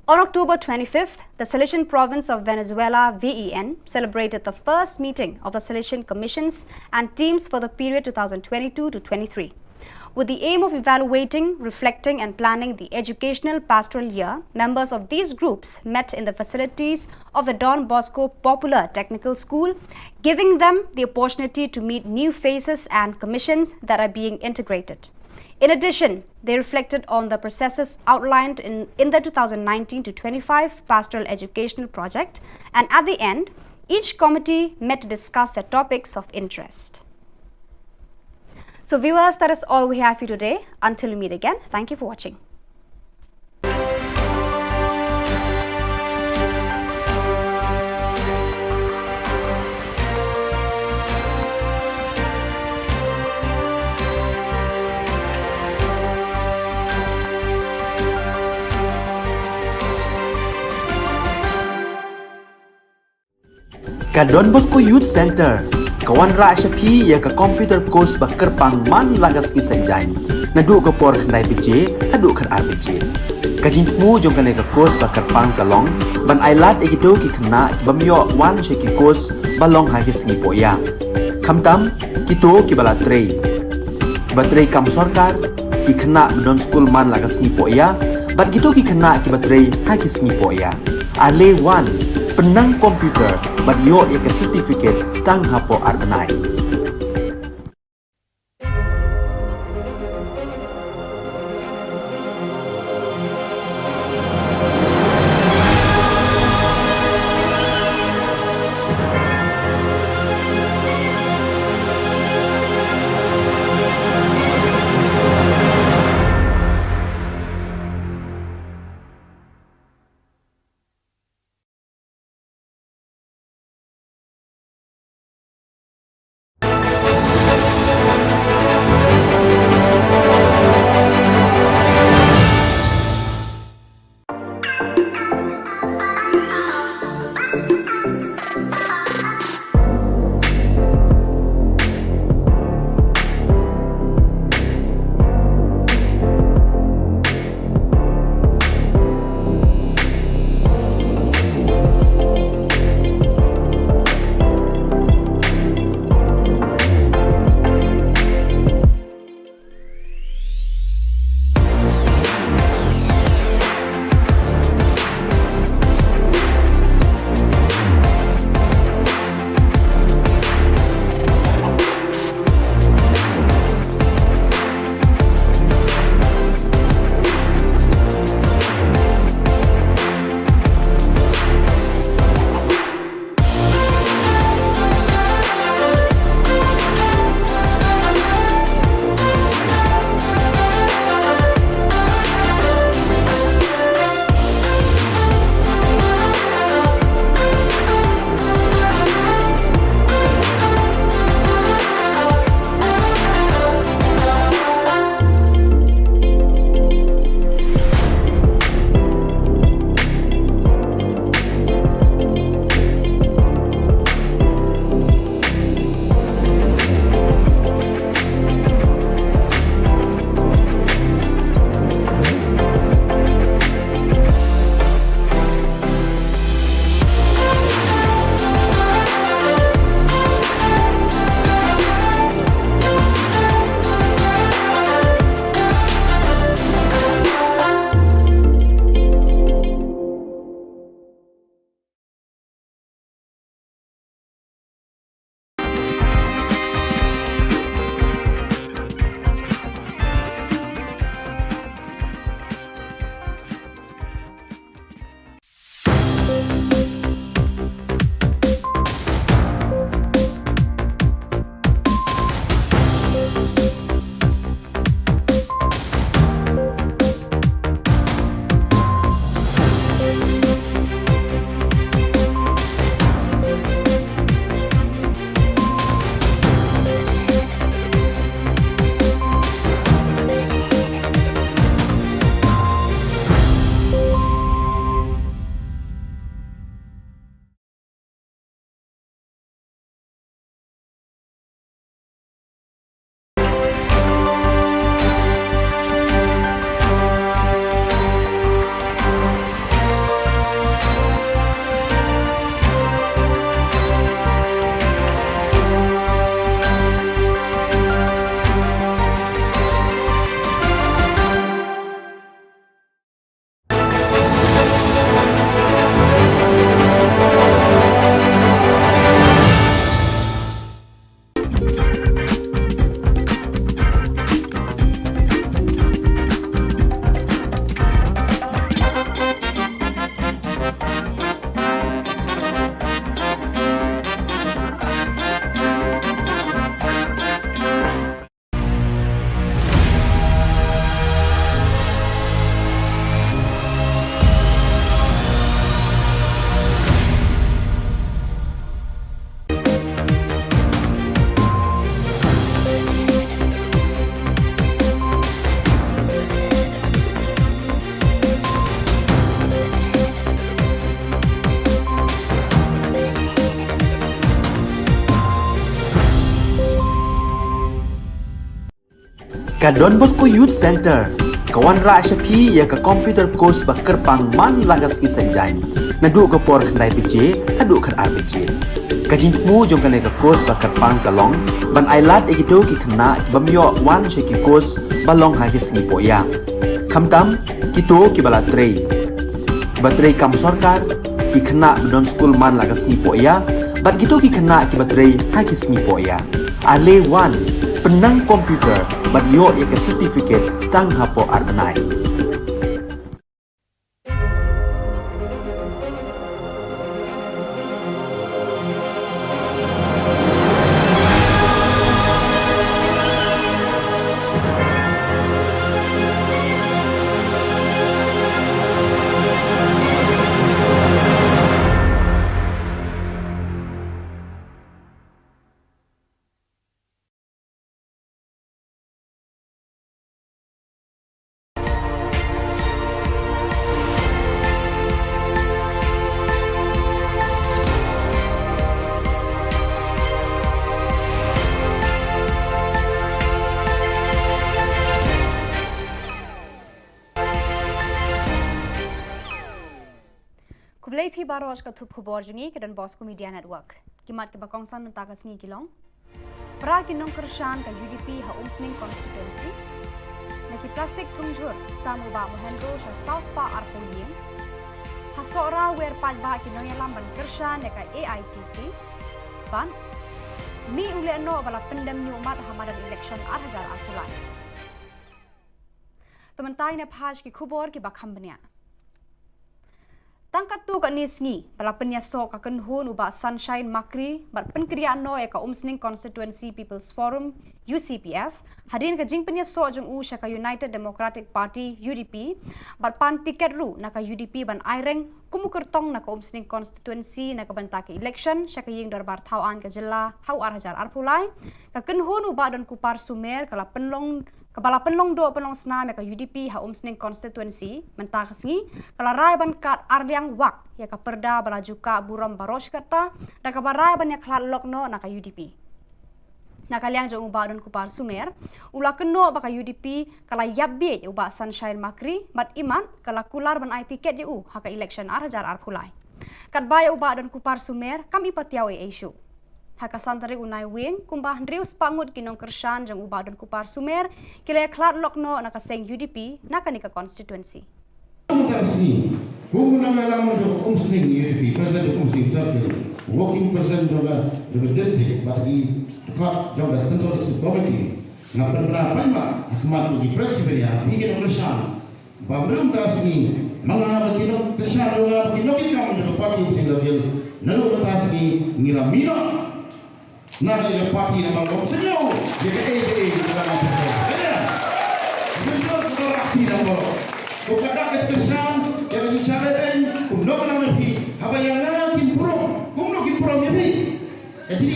On October 25th, the Salesian Province of Venezuela, VEN, celebrated the first meeting of the Salesian Commissions and teams for the period 2022 to 23. With the aim of evaluating, reflecting and planning the educational pastoral year, members of these groups met in the facilities of the Don Bosco Popular Technical School, giving them the opportunity to meet new faces and commissions that are being integrated. In addition, they reflected on the processes outlined in the 2019 to 25 Pastoral Educational Project, and at the end, each committee met to discuss their topics of interest. So viewers, that is all we have for you today. Until we meet again, thank you for watching. Ka Don Bosco Youth Center kawan ra shapi ya ka computer course bakar pang man lagas ki sanjain nadu ka por khnai pije hadu khan RPG ka jingmu jong ka le ka course bakar pang kalong ban ailat egido ki khna ki bamyo wan she ki course balong ha ki sngi poya khamtam ki to ki bala trei batrei kam sarkar ki khna don school man lagas sngi poya bat gitu ki khna ki batrei ha ki sngi poya ale wan penang komputer bat yo ya ka certificate tang hapo arbanai. ka Don Bosco Youth Center kawan ra shapi ya ka computer course ba kerpang man lagas ki sanjain na du ko por khnai pije adu khan arbije ka jingmu jong kan ka course ba kerpang kalong ban ailat ekito ki khna bamyo wan sheki course balong ha ki sngi poya khamtam kito ki bala trei batrei kam sarkar ki khna don school man lagas sngi poya bat kito ki khna ki batrei ha ki sngi poya ale wan penang komputer bat yo ya ke certificate tang hapo arbenai Kublai phi baros ka thup khubor jungi ke Don Bosco Media Network. Kimat ke bakongsan nta ka sngi kilong. Pra kinong kershan ka UDP ha umsning constituency. Naki plastic thungjur samu ba mohendro sa South Pa Arpolien. Hasora wer paj ba kinong yalam ban kershan ka AITC. Ban mi ule no bala pendem ni umat hamadan election 2018. Tementai ne phaj ki khubor ki bakham bania. Tangkat tu kat ni sengi, bala penyasok akan hun ubah Sunshine Makri, bat penkeriaan no ka Umsning Constituency People's Forum, UCPF, hadirin ka jing penyasok jeng ka United Democratic Party, UDP, bat pan tiket ru naka UDP ban aireng, kumukertong naka Umsning Constituency naka bantaki election, ka ying darbar Khubor Na Ka Jylla, hau arhajar arpulai, ka kenhun ubah dan kupar sumer, kala penlong Kepala penlong do penlong senam ka UDP ha umsning constituency mentah kesengi kala rai ban kat ardiang wak ya ka perda balaju ka buram baros kata da ka barai ban ya klat lokno na ka UDP na kaliang jong uba don kupar sumer ula keno ba ka UDP kala yabbe uba Sunshine Makri mat iman kala kular ban ai tiket ju ha ka election arhajar arpulai kat baya uba don kupar sumer kami patiaw issue haka santari unai wing kumbah ndrius pangut kinong kershan jang ubah dan kupar sumer kila klat lokno naka seng UDP naka nika constituency. Khubor Na Ka Jylla untuk umsning UDP present umsning circle working present the district but di dekat jauh central committee ngapan berapa mak akhmat di presiden ya hingga kershan belum tasni mengarah kinong kershan juga kinong kita untuk parti umsning circle nalu tasni ngilamino Nada yang parti nama kau senyum, jadi AJ dalam apa? Ada, senyum berarti nama. Kau kata kesan, yang disyaratkan, kuno nama pi, apa yang nak improm, kuno improm ya pi. Jadi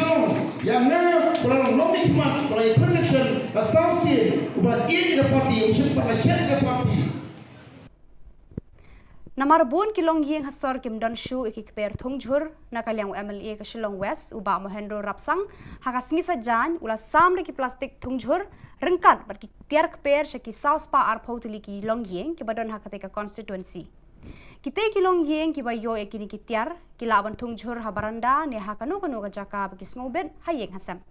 yang nak orang nomik mat, orang election, asosiasi, ubat ini ke parti, usia pada siapa ke parti. Namar bon kilong yeng hasor kim don shu ikikper thungjur nakaliang MLA ka Shillong West uba mohendro rapsang hakasngi sajan ula samre ki plastik thungjur rengkat ber ki tiar kper shaki South Pa Arpotili ki long yeng ki badon hakate ka constituency kite ki long yeng ki bayo ekini ki tiar ki laban thungjur ha baranda ne hakano kano ka jaka ba ki sngoben hayeng hasam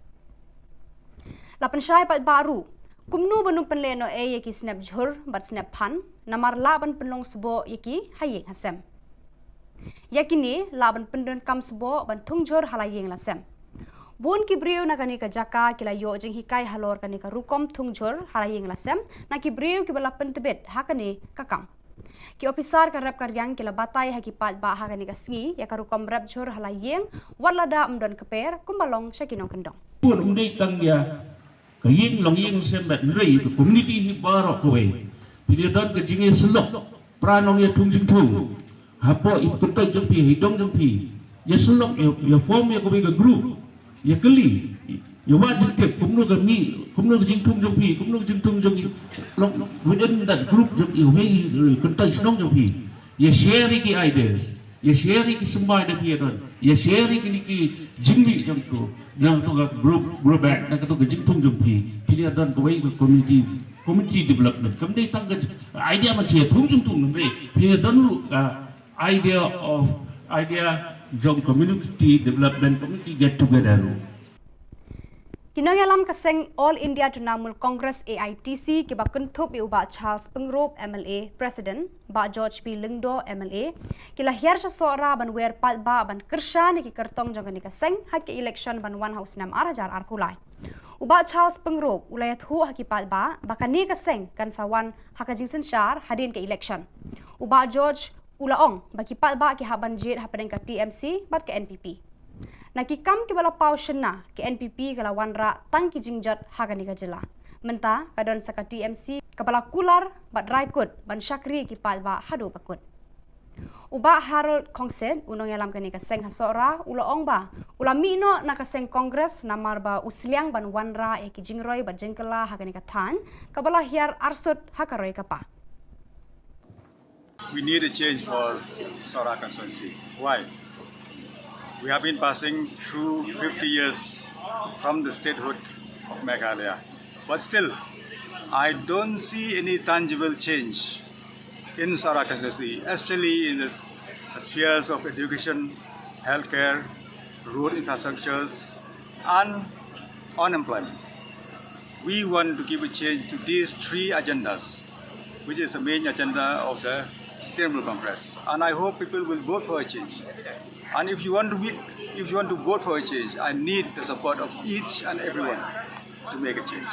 lapan syai pat baru kumnu banung penleno yeki snap jhur bat snap phan namar laban penlong sebo yeki hayeng hasem yakini laban pendon kam sebo ban thungjur halayeng lasem bon ki brio na kani ka jaka kila yo jing hikai halor kani ka rukom thungjur halayeng lasem na ki brio ki bala pentebet hakani kakam ki officer ka rap karyang kila batai haki pat ba hakani ka sngi ya ka rukom rap jhur halayeng walada umdon keper kumbalong syakinong kendong pun undai tang ya kaying long ying sembat rei to community hi barok kowe pilih don ke jinge selok pranong ya tungjing tu hapo ikutai jempi hidong jempi ya selok ya form ya kowe ke group ya keli ya wajib ke kumno ke mi kumno ke jing tung jempi kumno ke jing tung jempi within that group jempi me ikutai senong jempi ya share ki ideas ya sharing semua ada pihak don ya sharing ini ki jingli jam tu yang tu group back dan tu ke jingtung jam pi dia don ke wei community development kemudian tang idea macam tung jingtung ni dia don idea jom community development community get together. Kinong yalam kaseng All India Trinamool Congress AITC ki ba kuntup i uba Charles Pengrop MLA President ba George P Lingdo MLA ki lahir sa sora ban wer pat ba ban kersha ni ki kertong jong ni kaseng hak election ban 1 house nam arajar arkulai uba Charles Pengrop ulayat hu hak pat ba bakani kaseng kan sawan hakajing sensyar hadin ke election uba George Ulaong baki pat ba ki haban jit hapadeng ka TMC bat ke NPP nakikam ki bala pau shena ki NPP kala wanra tang ki jingjat Khubor Na Ka Jylla menta kadon saka TMC kabala kular bat raikut ban syakri ki palba hadu bakut uba Harold Kongset unong yalam kani kaseng hasora ulaong ba ulami no nakaseng kongres namar ba usliang ban wanra e ki jingroi bat jengkala Khubor Na Ka Than kabala hiar arsut hakaroi kapa. We need a change for Sora constituency. Why? We have been passing through 50 years from the statehood of Meghalaya. But still, I don't see any tangible change in Sora constituency, especially in the spheres of education, healthcare, road infrastructures, and unemployment. We want to give a change to these three agendas, which is the main agenda of the Trinamool Congress. And I hope people will vote for a change. And if you want to vote for a change, I need the support of each and everyone to make a change.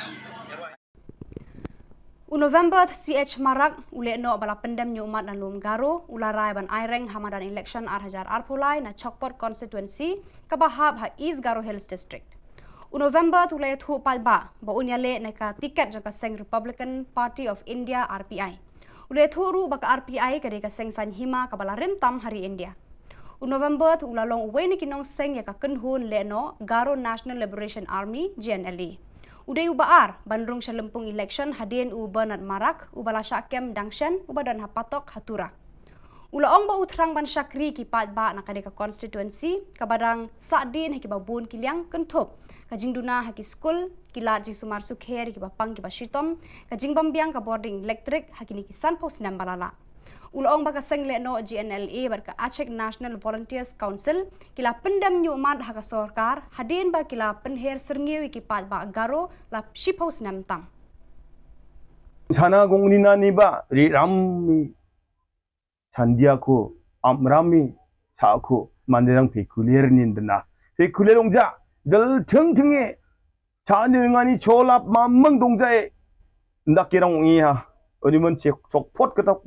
November CH Marak ule no bala pendam nyumat dan lum garo ularai ban aireng hamadan election arhajar arpulai na Chokpot constituency kabahab ha East Garo Hills district. November tulai thu palba ba unyale na ka tiket jaka seng Republican Party of India RPI. Ule thu ru baka RPI kade ka seng san hima kabala rim tam hari India. November tu ulalong uwe ni kinong seng ya ka kenhun le no Garo National Liberation Army GNLA. Uday ubaar bandrung sa lempung election hadin u Bernard Marak ubala syakem dangshan ubadan hapatok hatura. Ulaong ba utrang ban syakri ki pat ba nakade ka constituency kabadang sadin haki babun kiliang kentup kajing duna haki school kilat ji sumar sukher ki bapang ki basitom kajing bambiang ka boarding electric haki ni kisan pos nam balala. Ulaong baka seng le no GNLA barka Aceh National Volunteers Council kila pendam nyumat haka sorkar hadin ba kila penher serngiwi ki pat ba garo la shiphouse nam tam. Sana gongni na ni ba ri rammi sandiako amrami saako manderang pekulier nindna pekulerongja dal thengthenge chanengani cholap mamang dongjae ndakirang ngiha Oniman Chokpot kata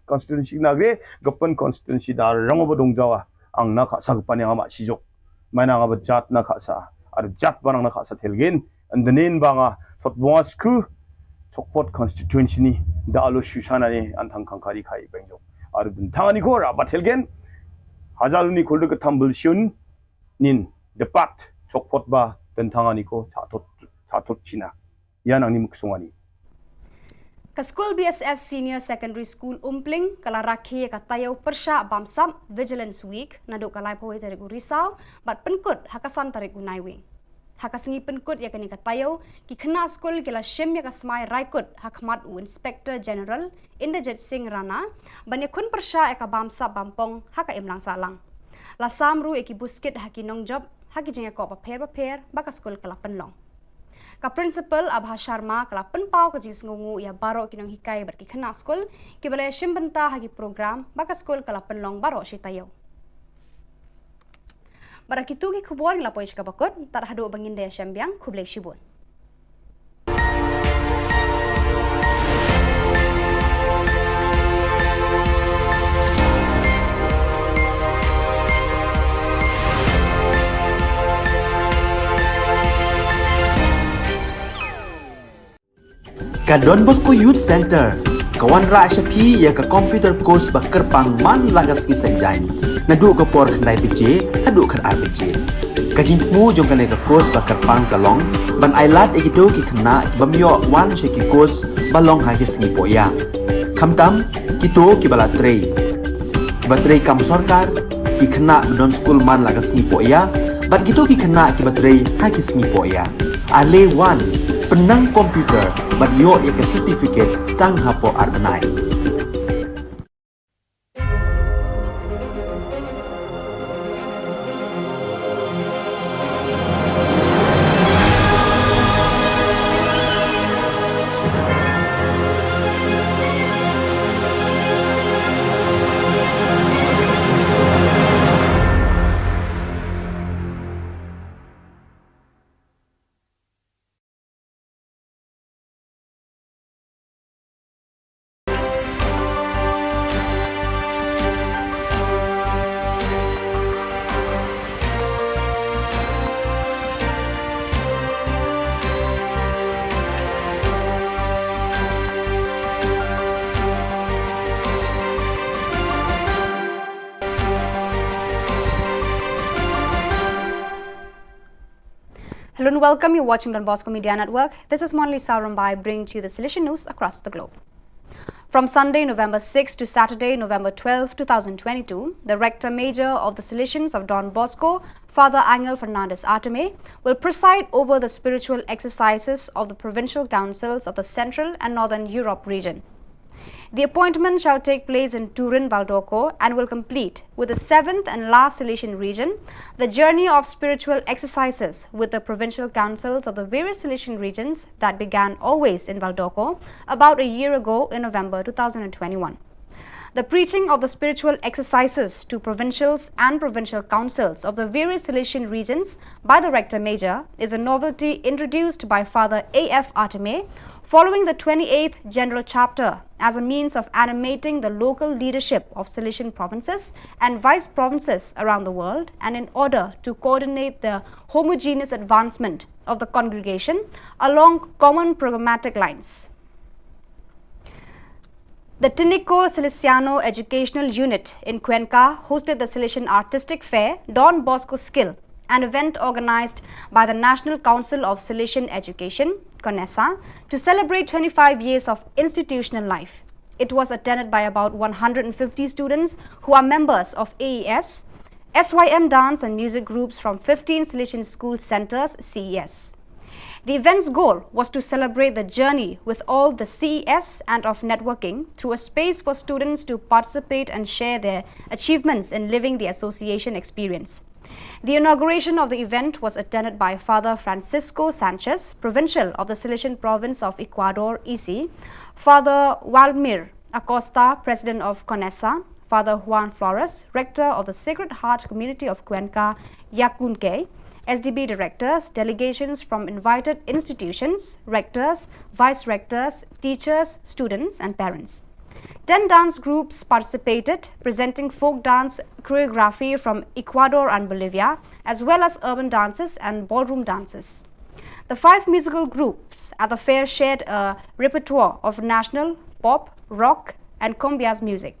constituency nagre gapan constituency dar rangoba dongjawa ang nakasa gapani nga masijok mana nga jat nakasa ar jat barang nakasa telgen andanin banga sotbonga sku Chokpot constituency ni da alo shusana ni antang kangkari khai benjo ar dun thangani ko ra batelgen hajaluni kolde ka tambul shun nin depat Chokpot ba dan thangani ko chatot china yan ang ni muksungani Ka school BSF Senior Secondary School Umpling kala rakhi ka tayo persya bamsam Vigilance Week naduk kalai poi tarik Risau bat penkut hakasan tarik Unaiwing. Hakasingi penkut ya kani ka tayo ki kena school kila shim ya ka smai raikut hakmat u Inspector General Inderjit Singh Rana banya kun persya ya ka bamsam bampong haka imlang salang. La samru ya ki buskit haki nong job haki jenga ko paper baka school kala penlong. Ka principal Abha Sharma kala penpau ka jis ngungu ya baro kinong hikai berki kena skol ki balai shimbenta hagi program baka skol kala penlong baro shitayo. Barakitu ki khubor la poish ka bakot tar hadu bangin daya syambiang khublai shibun. Ka Don Bosco Youth Center kawan ra syapi ya ka computer course ba kerpang man lagas ki sanjain nadu ka por khandai pije hadu khan RPG kajing mu jong ka ka course ba kerpang ka long ban ailat egido ki khna bamyo wan she ki course ba long ha ki sngi poya khamtam ki to ki bala trei kibatrei kam sarkar ki khana don school man laga sngi po ya bat gitu ki khana kibatrei ha ki sngi po ya ale 1 penang komputer bat yo ya ke certificate tang hapo arbanai. Hello and welcome. You're watching Don Bosco Media Network. This is Monali Sarambai bringing to you the Silesian news across the globe. From Sunday, November 6 to Saturday, November 12, 2022, the Rector Major of the Silesians of Don Bosco, Father Angel Fernandez Arteme, will preside over the spiritual exercises of the provincial councils of the Central and Northern Europe region. The appointment shall take place in Turin, Valdocco and will complete with the 7th and last Silesian region the journey of spiritual exercises with the provincial councils of the various Silesian regions that began always in Valdocco about a year ago in November 2021. The preaching of the spiritual exercises to provincials and provincial councils of the various Silesian regions by the Rector Major is a novelty introduced by Father A.F. Arteme following the 28th General Chapter as a means of animating the local leadership of Silesian provinces and vice provinces around the world, and in order to coordinate the homogeneous advancement of the congregation along common programmatic lines. The Tinico Salesiano Educational Unit in Cuenca hosted the Silesian Artistic Fair Don Bosco Skill, an event organized by the National Council of Silesian Education, CONESA, to celebrate 25 years of institutional life. It was attended by about 150 students who are members of AES, SYM dance and music groups from 15 Silesian school centers, CES. The event's goal was to celebrate the journey with all the CES and of networking through a space for students to participate and share their achievements in living the association experience. The inauguration of the event was attended by Father Francisco Sanchez, Provincial of the Silesian Province of Ecuador, EC, Father Walmir Acosta, President of CONESA, Father Juan Flores, Rector of the Sacred Heart Community of Cuenca, Yacunque, SDB directors, delegations from invited institutions, rectors, vice-rectors, teachers, students and parents. 10 dance groups participated, presenting folk dance choreography from Ecuador and Bolivia, as well as urban dances and ballroom dances. The 5 musical groups at the fair shared a repertoire of national, pop, rock and cumbias music.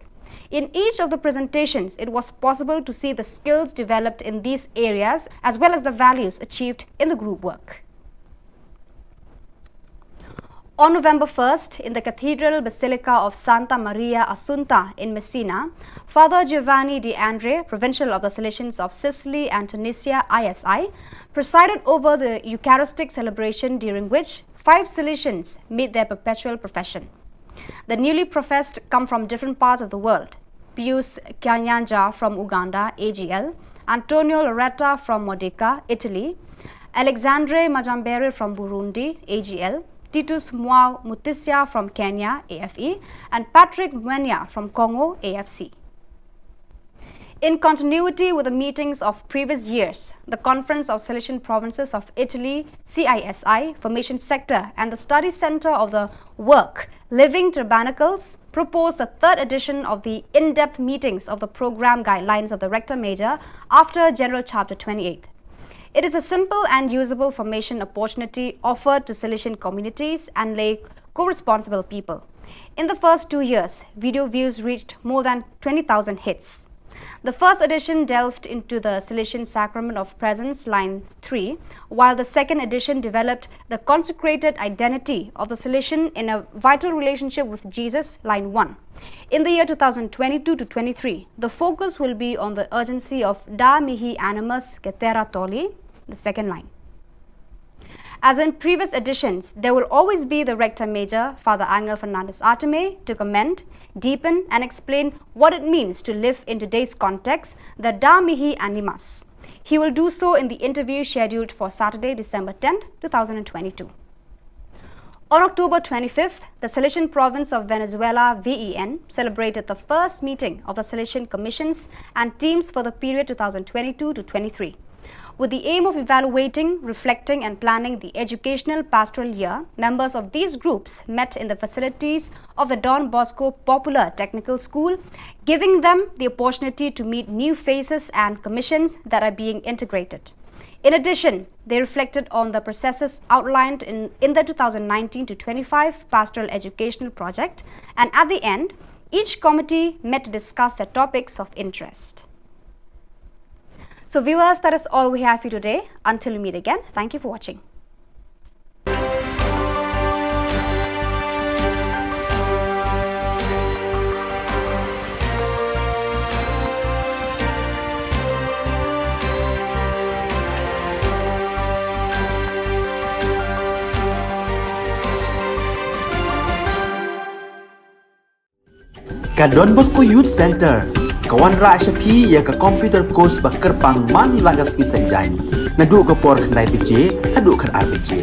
In each of the presentations, it was possible to see the skills developed in these areas as well as the values achieved in the group work. On November 1st, in the Cathedral Basilica of Santa Maria Assunta in Messina, Father Giovanni De Andre, Provincial of the Salesians of Sicily and Tunisia, ISI, presided over the Eucharistic celebration, during which 5 Salesians made their perpetual profession. The newly professed come from different parts of the world: Pius Kanyanja from Uganda, AGL, Antonio Loretta from Modica, Italy, Alexandre Majambere from Burundi, AGL, Titus Mwao Mutisia from Kenya, AFE, and Patrick Mwenya from Congo, AFC. In continuity with the meetings of previous years, the Conference of Silesian Provinces of Italy, CISI, Formation Sector, and the Study Center of the Work, Living Tabernacles, proposed the 3rd edition of the in-depth meetings of the program guidelines of the Rector Major after General Chapter 28. It is a simple and usable formation opportunity offered to Silesian communities and lay co-responsible people. In the first 2 years, video views reached more than 20,000 hits. The first edition delved into the Silesian Sacrament of Presence, line 3, while the second edition developed the consecrated identity of the Silesian in a vital relationship with Jesus, line 1. In the year 2022 to 23, the focus will be on the urgency of Da Mihi Animus Ketera Toli, the second line. As in previous editions, there will always be the Rector Major, Father Angel Fernandez Arteme, to comment, deepen and explain what it means to live in today's context, the Da Mihi Animus. He will do so in the interview scheduled for Saturday, December 10, 2022. On October 25th, the Salesian Province of Venezuela, VEN, celebrated the first meeting of the Salesian Commissions and teams for the period 2022 to 23. With the aim of evaluating, reflecting and planning the educational pastoral year, members of these groups met in the facilities of the Don Bosco Popular Technical School, giving them the opportunity to meet new faces and commissions that are being integrated. In addition, they reflected on the processes outlined in the 2019 to 25 Pastoral Educational Project, and at the end, each committee met to discuss their topics of interest. So viewers, that is all we have for you today. Until we meet again, thank you for watching. Ka Don Bosco Youth Center kawan ra shapi ya ka computer course ba kerpang man lagas ki sanjain na du ka por khnai pije hadu khan ar pije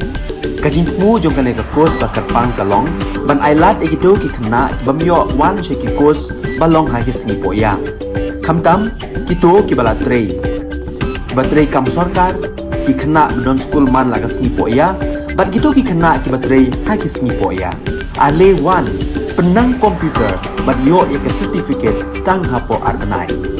ka jingmu jong ka le ka course ba kerpang ka long ban ailat egido ki khna bamyo wan she ki course ba long ha ki sni poya khamtam ki to ki bala trei ba trei kam sarkar ki khna don school man lagas ni poya bat gitu ki khna ki batrei ha ki sni poya ale wan penang komputer bat yo ya ka certificate tang hapo arbenai.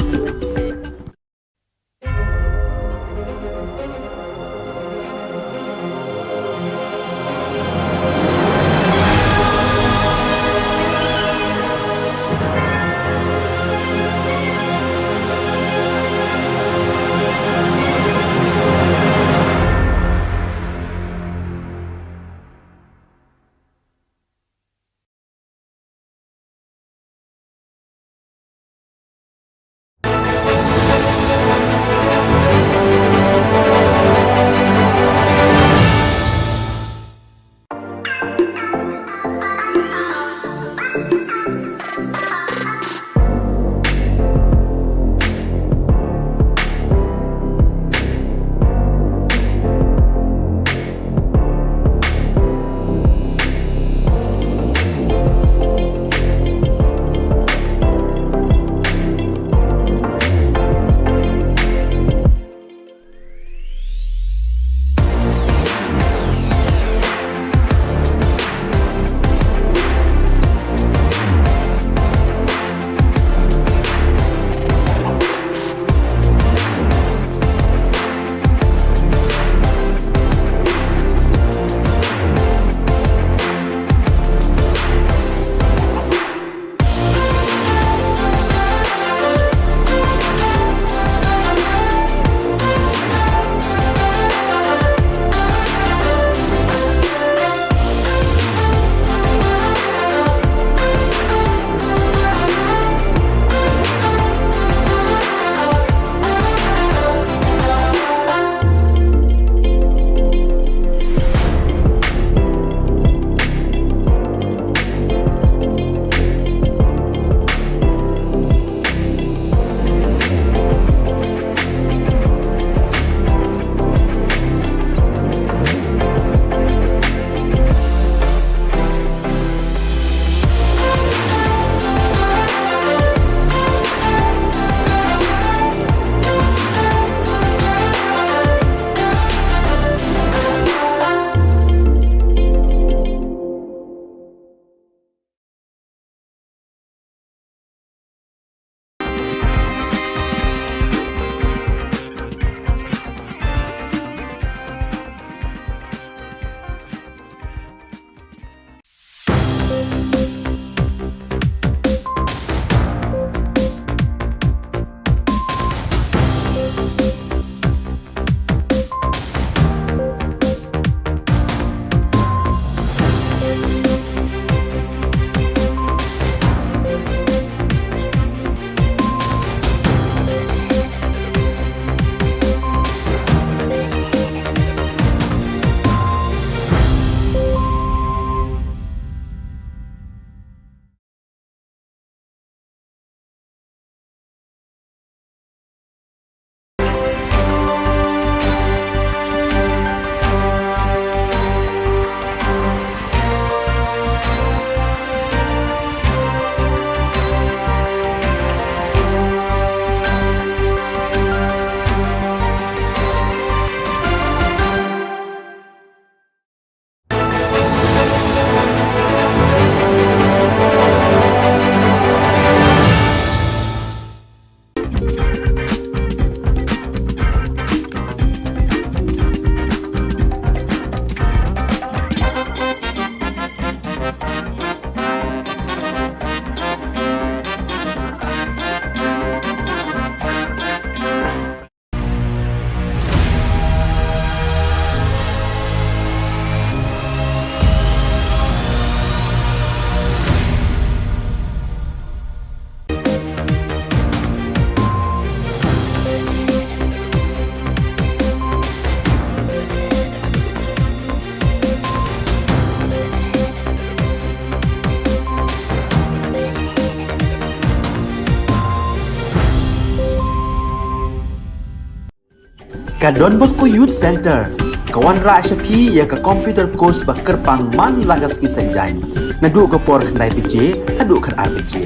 ka Don Bosco Youth Center kawan ra shapi ya ka computer course ba kerpang man lagas ki sanjain na du ka por khnai pije adu khan arbije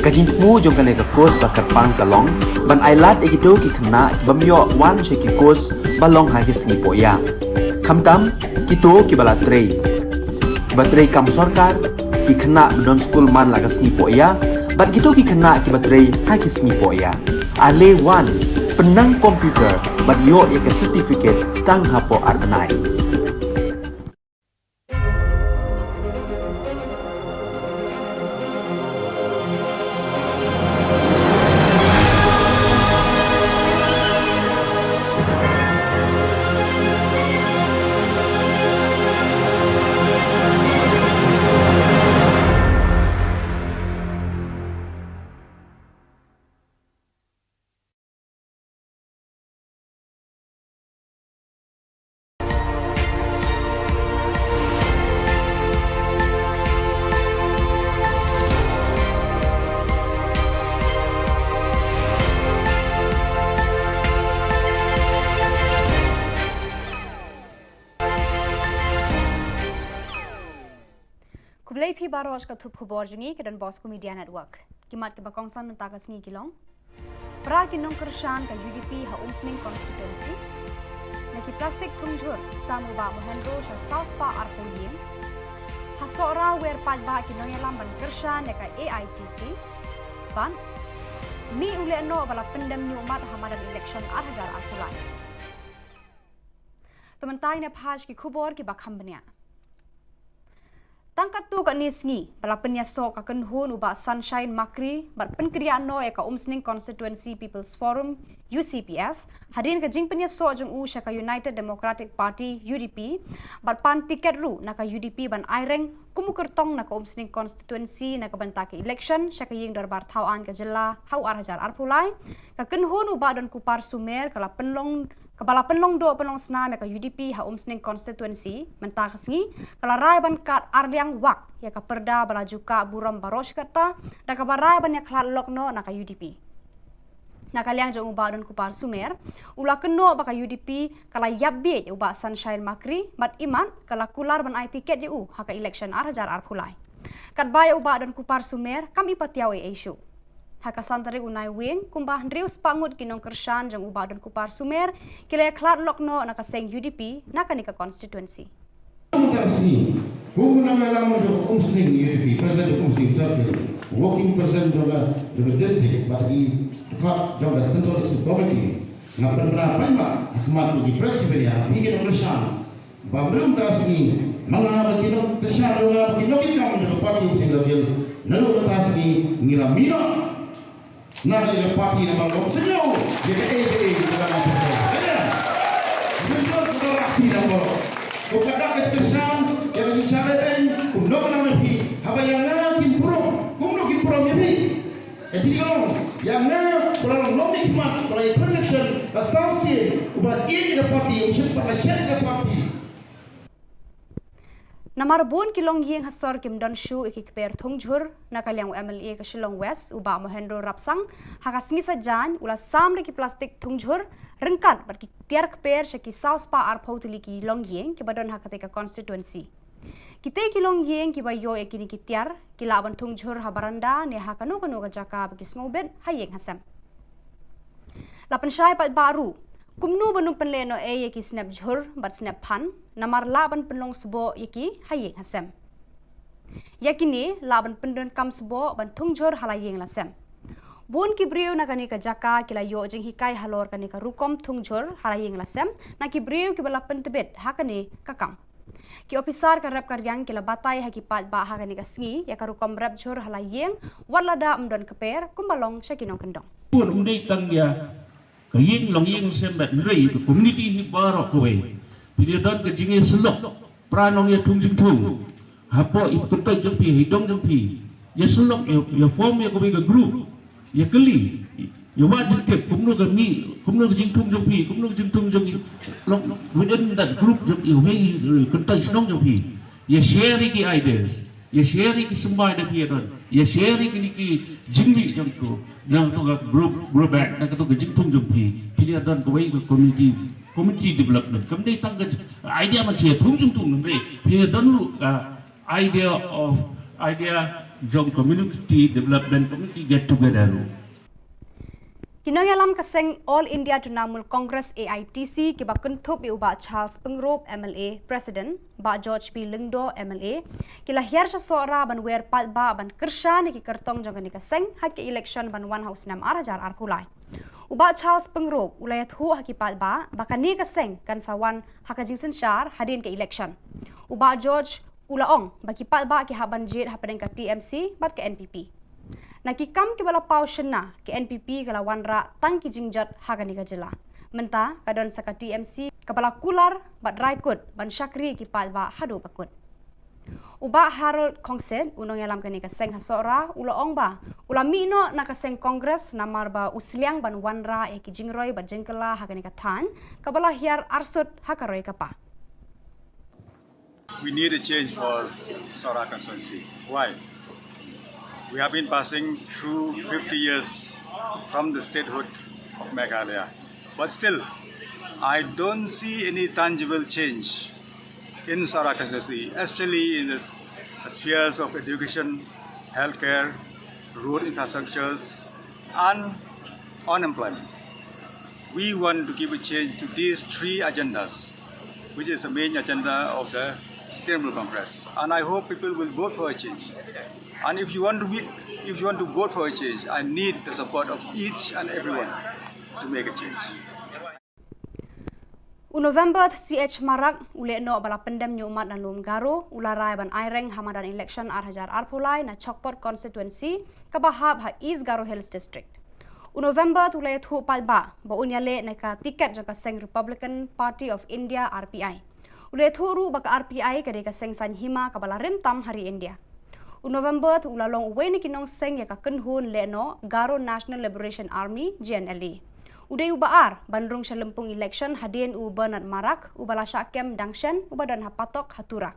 ka jingmu jong ka le ka course ba kerpang kalong ban ailat ekito ki khna bamyo wan sheki course balong ha ki sngi poya khamtam kito ki bala trei batrei kam sarkar ki khna don school man lagas sngi poya bat kito ki khna ki batrei ha ki sngi poya ale wan penang komputer bat yo ya ke certificate tang hapo arbenai Kublai phi baros ka thup khubor jungi ke Don Bosco Media Network. Kimat ke bakongsan nta ka sngi kilong. Pra kinong kershan ka UDP ha umsning constituency. Naki plastik thungjur samu ba mohendro sa South Pa Arpoyin. Hasora wer paj ba kinong yalam ban kershan ka AITC. Ban mi ule no bala pendem ni umat hamadan election 2000 Tementai ne phaj ki khubor ki bakham bania. Tangkat tu kat ni sengi, bala penyasok akan hun ubah Sunshine Makri, bat penkeriaan no eka umsning Constituency People's Forum, UCPF, hadirin ke jing penyasok jeng syaka United Democratic Party, UDP, bat pan tiket ru naka UDP ban aireng, kumukertong naka umsning Constituency naka bantaki election, syaka ying darbar Khubor Na Ka Jylla, hau arhajar arpulai, kaken hun ubah dan kupar sumer, kala penlong Kepala penlong do penlong senam ya ka UDP ha umsning constituency mentah kesengi kala rai ban kat ardiang wak ya ka perda balaju ka buram baros kata da ka barai ban ya klat lokno na ka UDP na kaliang jong uba don kupar sumer ula keno ba ka UDP kala yabbe ya uba Sunshine Makri mat iman kala kular ban ai tiket ya ha ka election arhajar arpulai kat ba ya uba don kupar sumer kami patiaw e issue Haka santari unai wing kumbah ndrius pangut kinong kershan jang ubah dan kupar sumer kila klat lokno naka seng UDP naka nika constituency. Khubor Na Ka Jylla umsning UDP president umsning circle working president of the district but di dekat jauh central committee ngap berapa ma akhmat di presiden ya hingga kershan babrum dasni mangara kinong kershan ro kinong kinong de parti umsning circle nalu dasni ngilamino Nada de parti na bangkok senyo dia AJA dalam apa ada senyo kita raksi nama bukan kesan yang disyaraten untuk menampil apa yang lagi prom kumno prom ni jadi orang yang orang nomik mat oleh election asosiasi ubat ini parti usia pada syarikat parti Namar bon kilong yeng hasor kim don shu ikikper thungjur nakaliang MLA ka Shillong West uba mohendro rapsang hakasngi sajan ula samre ki plastik thungjur rengkat bar ki tiar kper shaki South Pa Arpotili ki long yeng ki badon hakate ka constituency kite ki long yeng ki bayo ekini ki tiar ki laban thungjur habaranda ne hakano kano ka jaka ba ki snobet hayeng hasam lapan syai pat baru Kumnu benung penleno yaki snap jhur bat snap pan namar laban penlong sebo yaki hayeng hasem. Yakini laban pendon kam sebo ban tungjur halayeng lasem. Bon ki brio na kani ka jaka kila yo jeng hikai halor kani ka rukom tungjur halayeng lasem na ki brio ki bala pentebet hakani kakam. Ki ofisar ka rep karyang kila batay haki pat ba hakani ka sngi ya ka rukom rep jhur halayeng walada mdon keper kumbalong sya kinong kendong. Pun undai tangya Kaying long ying sembat nrei tu community hi barok kowe. Bila don ke jinge selok pranong ya tung jing tung. Hapo iputoi jeng pi hidong jeng pi. Ya selok ya form ya kowe ke group. Ya keli. Ya wajib tip kumno ke mi kumno ke jing tung jeng pi kumno ke jing tung jeng long within that group jeng ya kentai senong jeng pi. Ya share ki ideas. ya sharing semua ada pihak don ya sharing ini ki jingli jam tu yang tu group back dan tu jing tung jam pi pihak don kawai ke community development kamdai tang idea macam tung tung namre pihak don idea jong community development community get together. Kinong alam kaseng All India Trinamool Congress AITC kiba kuntup uba Charles Pengrop MLA President ba George P Lingdo MLA kila hiar sa sora ban wer pat ba ban kersha ni ki kertong jong ni kaseng hak election ban 1 house 6 arajar arkulai uba Charles Pengrop ulayat hu hak pat ba bakani kaseng kan sawan hak jingsen shar hadin ke election uba George ulaong baki pat ba ki haban jit hapen ka TMC bat ke NPP nakikam ki bala pau shena ke NPP kala wanra tang ki jingjat Khubor Na Ka Jylla menta kadon saka TMC kabala kular bat raikut ban syakri ki palba hadu bakut uba Harold Kongset unong yalam kani ka seng hasora ulaong ba ulami no nakaseng Congress namar ba usliang ban wanra e ki jingroi bat jengkala Khubor Na Ka than kabala hiar arsut hakaroi kapa. We need a change for Sora constituency. Why? We have been passing through 50 years from the statehood of Meghalaya. But still, I don't see any tangible change in Sora constituency, especially in the spheres of education, healthcare, road infrastructures, and unemployment. We want to give a change to these three agendas, which is the main agenda of the Trinamool Congress. And I hope people will vote for a change. And if you want to vote for a change, I need the support of each and everyone to make a change. November CH Marak ule no bala pendam nyumat dan lum garo ularai ban aireng hamadan election arhajar arpulai na Chokpot constituency kabahab ha East Garo Hills district. November ule thu palba ba unyale na ka tiket jaka seng Republican Party of India RPI. Ule thu ru baka RPI kade ka seng san hima kabala rimtam hari India. November tu ulalong uwe ni kinong seng ya ka kenhun le no Garo National Liberation Army GNLA. Uday ubaar bandrung sa lempung election hadin u Bernard Marak ubala syakem dangshan ubadan hapatok hatura.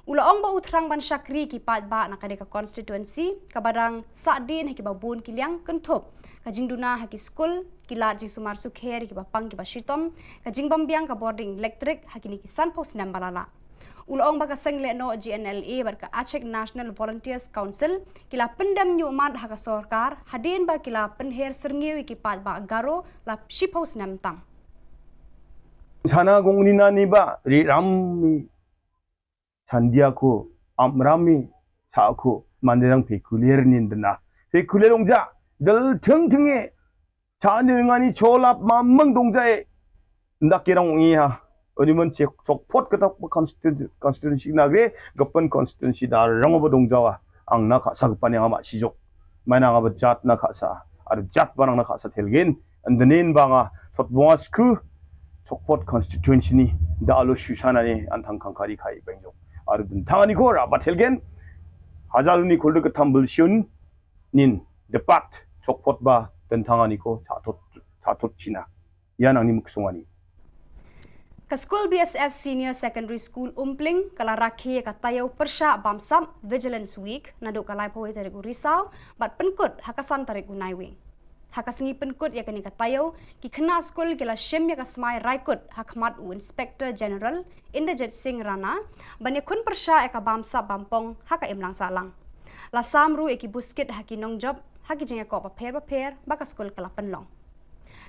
Ulaong ba utrang ban syakri ki pat ba nakade ka constituency kabadang sadin haki babun kiliang kentup kajing duna haki school kila ji sumar sukher ki bapang ki basitom kajing bambiang ka boarding electric haki ni kisan pos nam balala. Ulaong baka seng le no GNLA barka Aceh National Volunteers Council kila pendam nyumat haka sorkar hadin ba kila penher serngiwi ki pat ba garo la shipos nam tam. Sana gongnina niba ri rammi sandiako amrami saako manderang pekulier nindna pekulerongja dal thengthenge chanirngani cholap mamang dongjae ndakirang ngiha 어디면 적폭 그다 constituency 나게 급번 constituency 다 랑어버 동자와 앙나 가사 급반에 아마 시족 마나가 버잣나 가사 아르 잣 바랑나 가사 텔겐 안드닌 방아 솥봉아 스크 적폭 constituency 니 다알로 슈샤나니 안탕 칸카리 카이 뱅족 아르 든탕아니 고라 바텔겐 하잘루니 골드 그탐불 슌닌 데팟 적폭 바 든탕아니 고 자토 치나 야낭니 묵송아니 Ka School BSF Senior Secondary School Umpling kala rakhi ka tayo persya bamsam Vigilance Week naduk kalai poi tarik Risau bat penkut hakasan tarik Unaiwing. Hakasingi penkut ya kani ka tayo ki khna school kila shim ya ka smai raikut hakmat u Inspector General Inderjit Singh Rana bani khun persya ka bamsa bampong haka imlang salang. La samru eki buskit haki nong job haki jinga ko paper baka school kala penlong.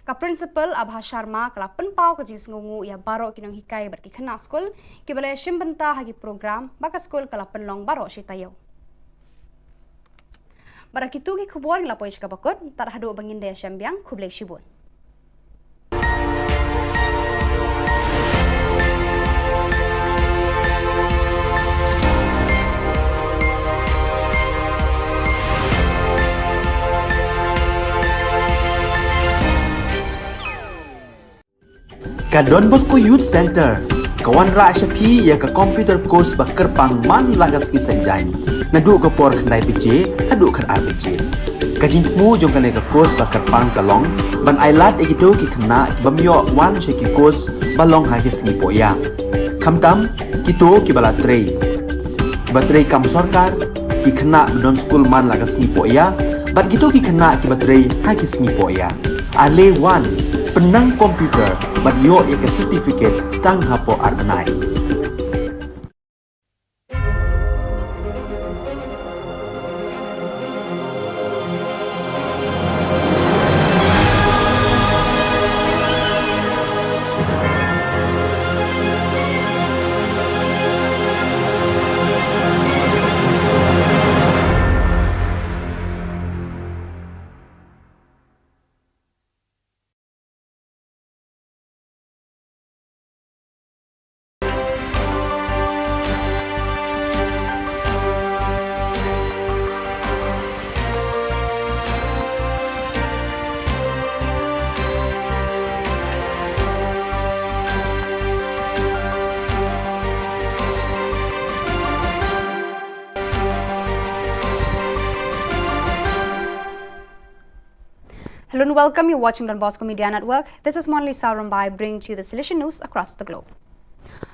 Ka principal Abha Sharma kala penpau ka jis ngungu ya baro kinong hikai berki khana school ki bale shimbenta hagi program baka school kala penlong baro shitayo. Barakitu ki khubor la poish ka bakot tar hadu bangin de shambyang khuble shibun. Ka Don Bosco Youth Center kawan ra syapi ya ka computer course ba kerpang man lagas ki sanjain nadu ka por khnai pije hadu khan RPG kajing mu jong ka le ka course ba kerpang kalong ban ailat egido ki khna bamyo wan she ki course balong ha ki sni poya khamtam kito ki bala trei Baterai kam sorkar ki khana non school man laga sngi po ya bat gitu ki khana ki baterai ha ki sngi po ya ale wan penang komputer bat yo ek certificate tang hapo arnai. Hello and welcome. You're watching Don Bosco Media Network. This is Monli Saurambai bringing to you the Silesian news across the globe.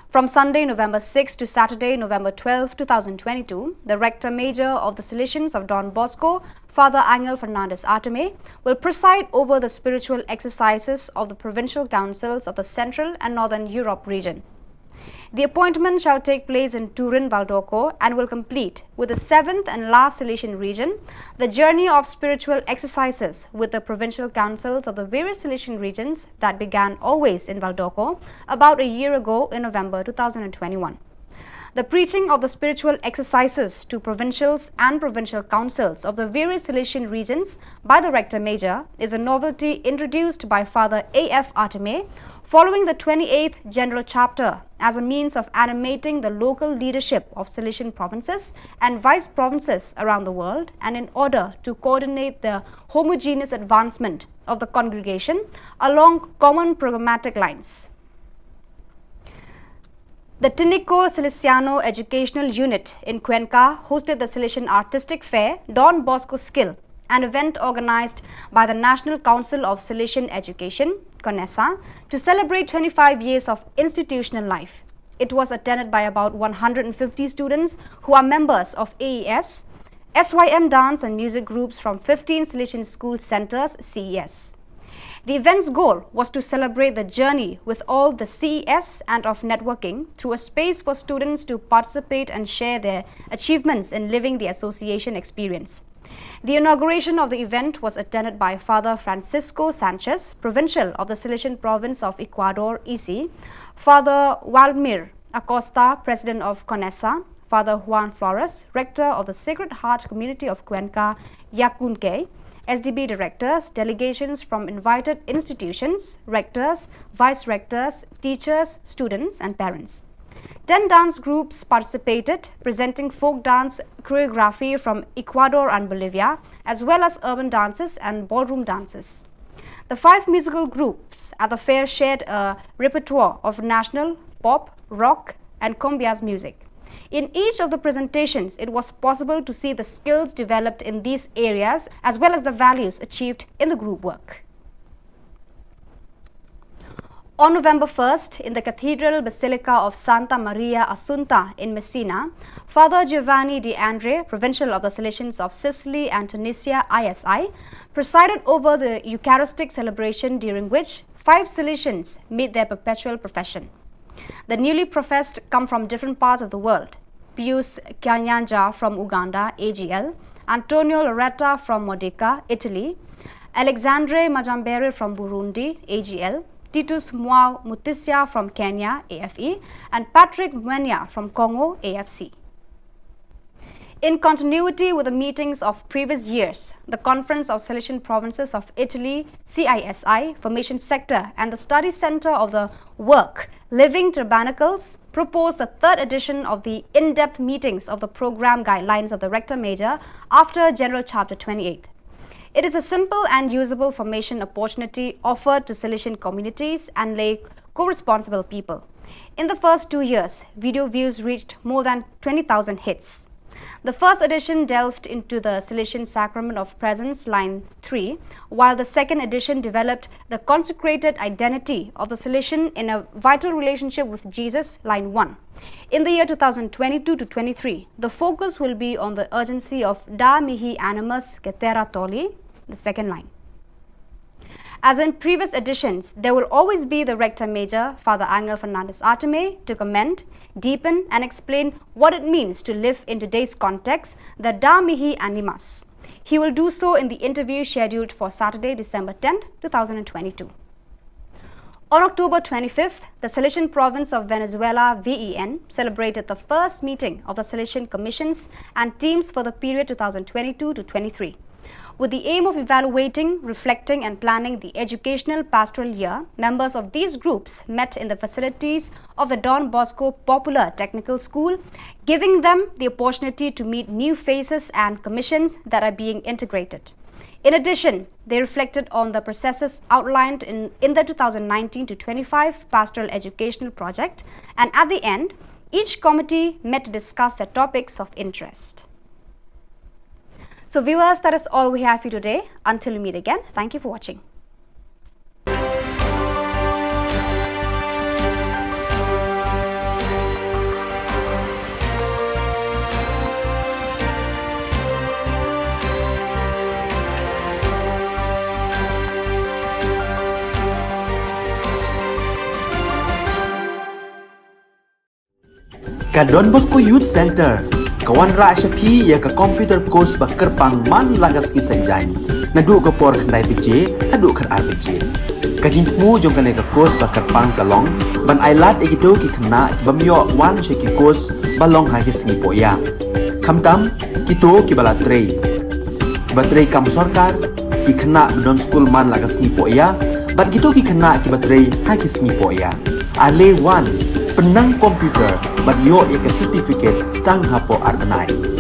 From Sunday, November 6 to Saturday, November 12, 2022, the Rector Major of the Silesians of Don Bosco, Father Angel Fernandez Arteme, will preside over the spiritual exercises of the provincial councils of the Central and Northern Europe region. The appointment shall take place in Turin, Valdorco and will complete with the 7th and last Silesian region, the journey of spiritual exercises with the provincial councils of the various Silesian regions that began always in Valdorco about a year ago in November 2021. The preaching of the spiritual exercises to provincials and provincial councils of the various Silesian regions by the Rector Major is a novelty introduced by Father A.F. Arteme following the 28th General Chapter as a means of animating the local leadership of Silesian provinces and vice provinces around the world, and in order to coordinate the homogeneous advancement of the congregation along common programmatic lines. The Tinico Salesiano Educational Unit in Cuenca hosted the Silesian Artistic Fair Don Bosco Skill, an event organized by the National Council of Silesian Education, CONESA, to celebrate 25 years of institutional life. It was attended by about 150 students who are members of AES, SYM dance and music groups from 15 Silesian school centers, CES. The event's goal was to celebrate the journey with all the CES and of networking through a space for students to participate and share their achievements in living the association experience. The inauguration of the event was attended by Father Francisco Sanchez, Provincial of the Silesian Province of Ecuador, EC, Father Waldemir Acosta, President of CONESA, Father Juan Flores, Rector of the Sacred Heart Community of Cuenca, Yacunque, SDB directors, delegations from invited institutions, rectors, vice-rectors, teachers, students and parents. 10 dance groups participated, presenting folk dance choreography from Ecuador and Bolivia, as well as urban dances and ballroom dances. The 5 musical groups at the fair shared a repertoire of national, pop, rock and cumbias music. In each of the presentations, it was possible to see the skills developed in these areas as well as the values achieved in the group work. On November 1st, in the Cathedral Basilica of Santa Maria Assunta in Messina, Father Giovanni De Andre, Provincial of the Salesians of Sicily and Tunisia, ISI, presided over the Eucharistic celebration, during which 5 Salesians made their perpetual profession. The newly professed come from different parts of the world: Pius Kanyanja from Uganda, AGL, Antonio Loretta from Modica, Italy, Alexandre Majambere from Burundi, AGL, Titus Mwao Mutisia from Kenya, AFE, and Patrick Mwenya from Congo, AFC. In continuity with the meetings of previous years, the Conference of Silesian Provinces of Italy, CISI, Formation Sector, and the Study Center of the Work, Living Tabernacles, proposed the 3rd edition of the in-depth meetings of the program guidelines of the Rector Major after General Chapter 28. It is a simple and usable formation opportunity offered to Silesian communities and lay co-responsible people. In the first 2 years, video views reached more than 20,000 hits. The first edition delved into the Salesian sacrament of presence, line 3, while the second edition developed the consecrated identity of the Salesian in a vital relationship with Jesus, line 1. In the year 2022 to 23, the focus will be on the urgency of Da mihi animus cetera tolli, the second line. As in previous editions, there will always be the Rector Major, Father Angel Fernandez Arteme, to comment, deepen and explain what it means to live in today's context, the Da mihi animus. He will do so in the interview scheduled for Saturday, December 10, 2022. On October 25th, the Salesian Province of Venezuela, VEN, celebrated the first meeting of the Salesian Commissions and teams for the period 2022 to 23. With the aim of evaluating, reflecting and planning the educational pastoral year, members of these groups met in the facilities of the Don Bosco Popular Technical School, giving them the opportunity to meet new faces and commissions that are being integrated. In addition, they reflected on the processes outlined in the 2019 to 25 Pastoral Educational Project, and at the end, each committee met to discuss their topics of interest. So viewers, that is all we have for you today. Until we meet again, thank you for watching. Ka Don Bosco Youth Center kawan ra shapi ya ka computer course ba kerpang man lagas ki sanjain nadu ka por khandai pije adu khan ar pije ka jingmu jong ka le ka course ba kerpang kalong ban ailat ekito ki khna bamyo wan she ki course balong ha ki singi poya khamtam kito ki bala trei batrei kam sarkar ki khna don school man lagas ni poya bat kito ki khna ki batrei ha ki singi poya ale wan penang komputer bat yo ya certificate tang hapo arnai.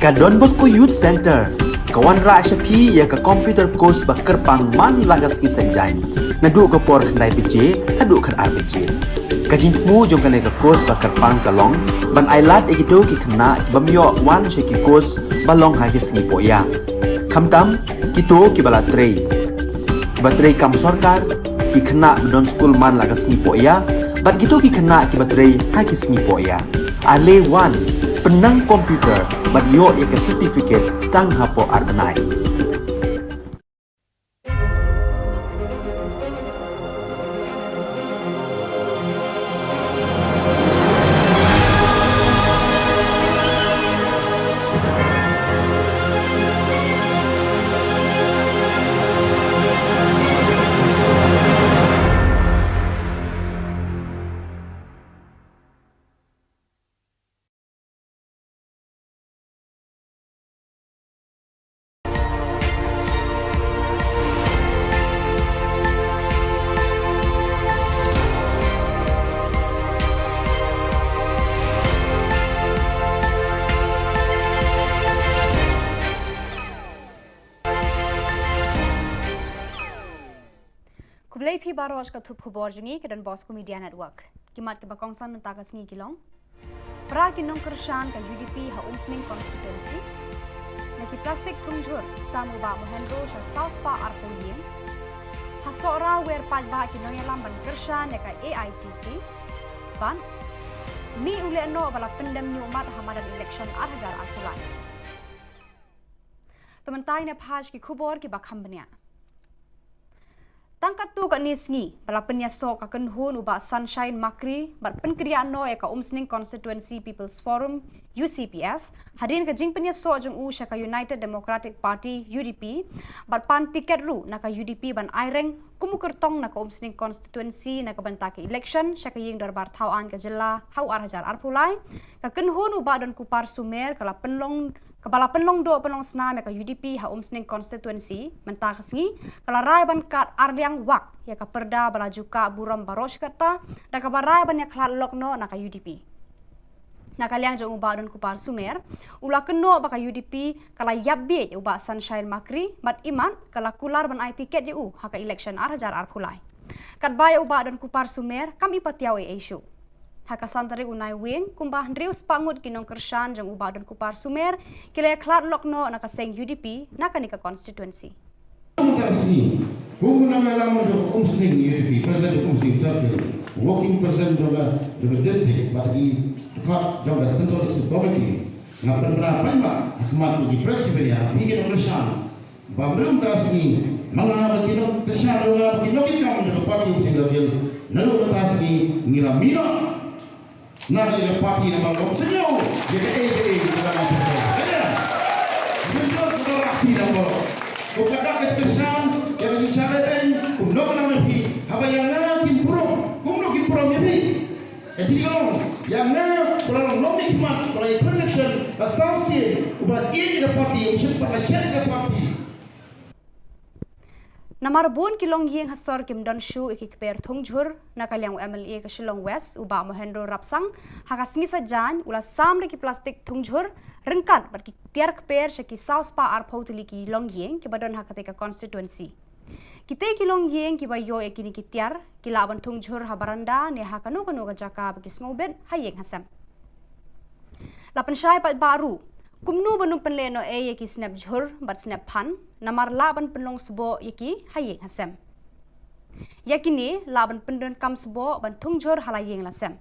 ka Don Bosco Youth Center kawan ra shapi ya ka computer course ba kerpang man lagas ki sanjain na du ka por khandai piche adu khan ar piche ka jing mu jong ka le ka course ba kerpang ka long ban ailat egido ki khna bamyo wan she ki course ba long ha ki sngi po ya khamtam ki to ki bala trei batrei kam sarkar ki khna don school man lagas sngi po ya bat gitu ki khna ki batrei ha ki sngi po ya ale wan penang komputer bat yo ya ka certificate tang hapo arbenai Kublai phi baros ka thup khubor jungi ke Don Bosco Media Network. Kimat ke bakongsan nang takas ngi kilong. Pra kinong kershan ka UDP ha umsning constituency. Naki plastic tungjur samu ba mohendro sa South Pa Arpo Yin. Ha sora wer paj ba kinong yalam ban kershan ka AITC. Ban mi ule no bala pendem ni umat hamadan election 8,000 akulai. Tementai ne phaj ki khubor ki bakham bania. Tangkat tu kat nisngi bala penyasok ka kenhun uba Sunshine Makri bat penkriaan no ka umsning Constituency People's Forum UCPF hadin ka jing penyasok jong u ka United Democratic Party UDP bat pan tiket ru na ka UDP ban aireng kumukertong na ka umsning constituency na ka bantake election ka ying darbar Khubor Na Ka Jylla hau arhajar arpulai ka kenhun uba don kupar sumer kala penlong Kepala penlong do penlong senam ka UDP ha umsning constituency mentakasngi kala rai ban kat ardiang wak ya ka perda bala juka buram baros kata da ka barai ban ya khlat lokno na ka UDP na kaliang jong uba don kupar sumer ula keno ba ka UDP kala yabbe uba Sunshine Makri mat iman kala kular ban ai tiket u ha ka election arhajar arpulai kat bay uba don kupar sumer kami patiaw e issue Haka santari unai wing kumbah ndrius pangut kinong kershan jang uba dan kupar sumer kila klat lokno na kaseng UDP na kanika constituency. Khubor Na Ka Jylla jo umsning UDP president umsning circle working president of the district but the jong the central district committee na penra paima akmat di presiden ya ingin kershan babrum tasni mga kinong kershan nga kinong kinong jo party umsning circle nalu tasni ngilamira Nak ada parti nama kau senyum, jadi kita nak cakap, ada, senyum kita rapi nama, kau kata kesan, jadi syaratan, kau nak nama pi, apa yang nak kimprom, kau nak kimprom ya pi, jadi orang yang nak kalau nak nikmat, kalau election, asasi, ubat ini ke parti, usia pada syarikat ke parti. Namarbun kilong ying hasor kim don shu ikikper thungjur na kalyang MLA ka Shillong West uba mohendro rapsang hakasngi sajan ula samle ki plastik thungjur rengkat bar ki tiar kper shaki South Pa Arpotli ki long ying ki badon hakate ka constituency kite kilong ying ki bayo ekini ki tiar ki laban thungjur habaranda ne hakano kano ka jaka ki sngoben hayeng hasam lapan syai pat baru kumnu banung penleno e yaki snap jhur bat snap phan namar laban penlong sbo yaki hayeng hasem yakini laban pendon kam sbo ban thungjur halayeng lasem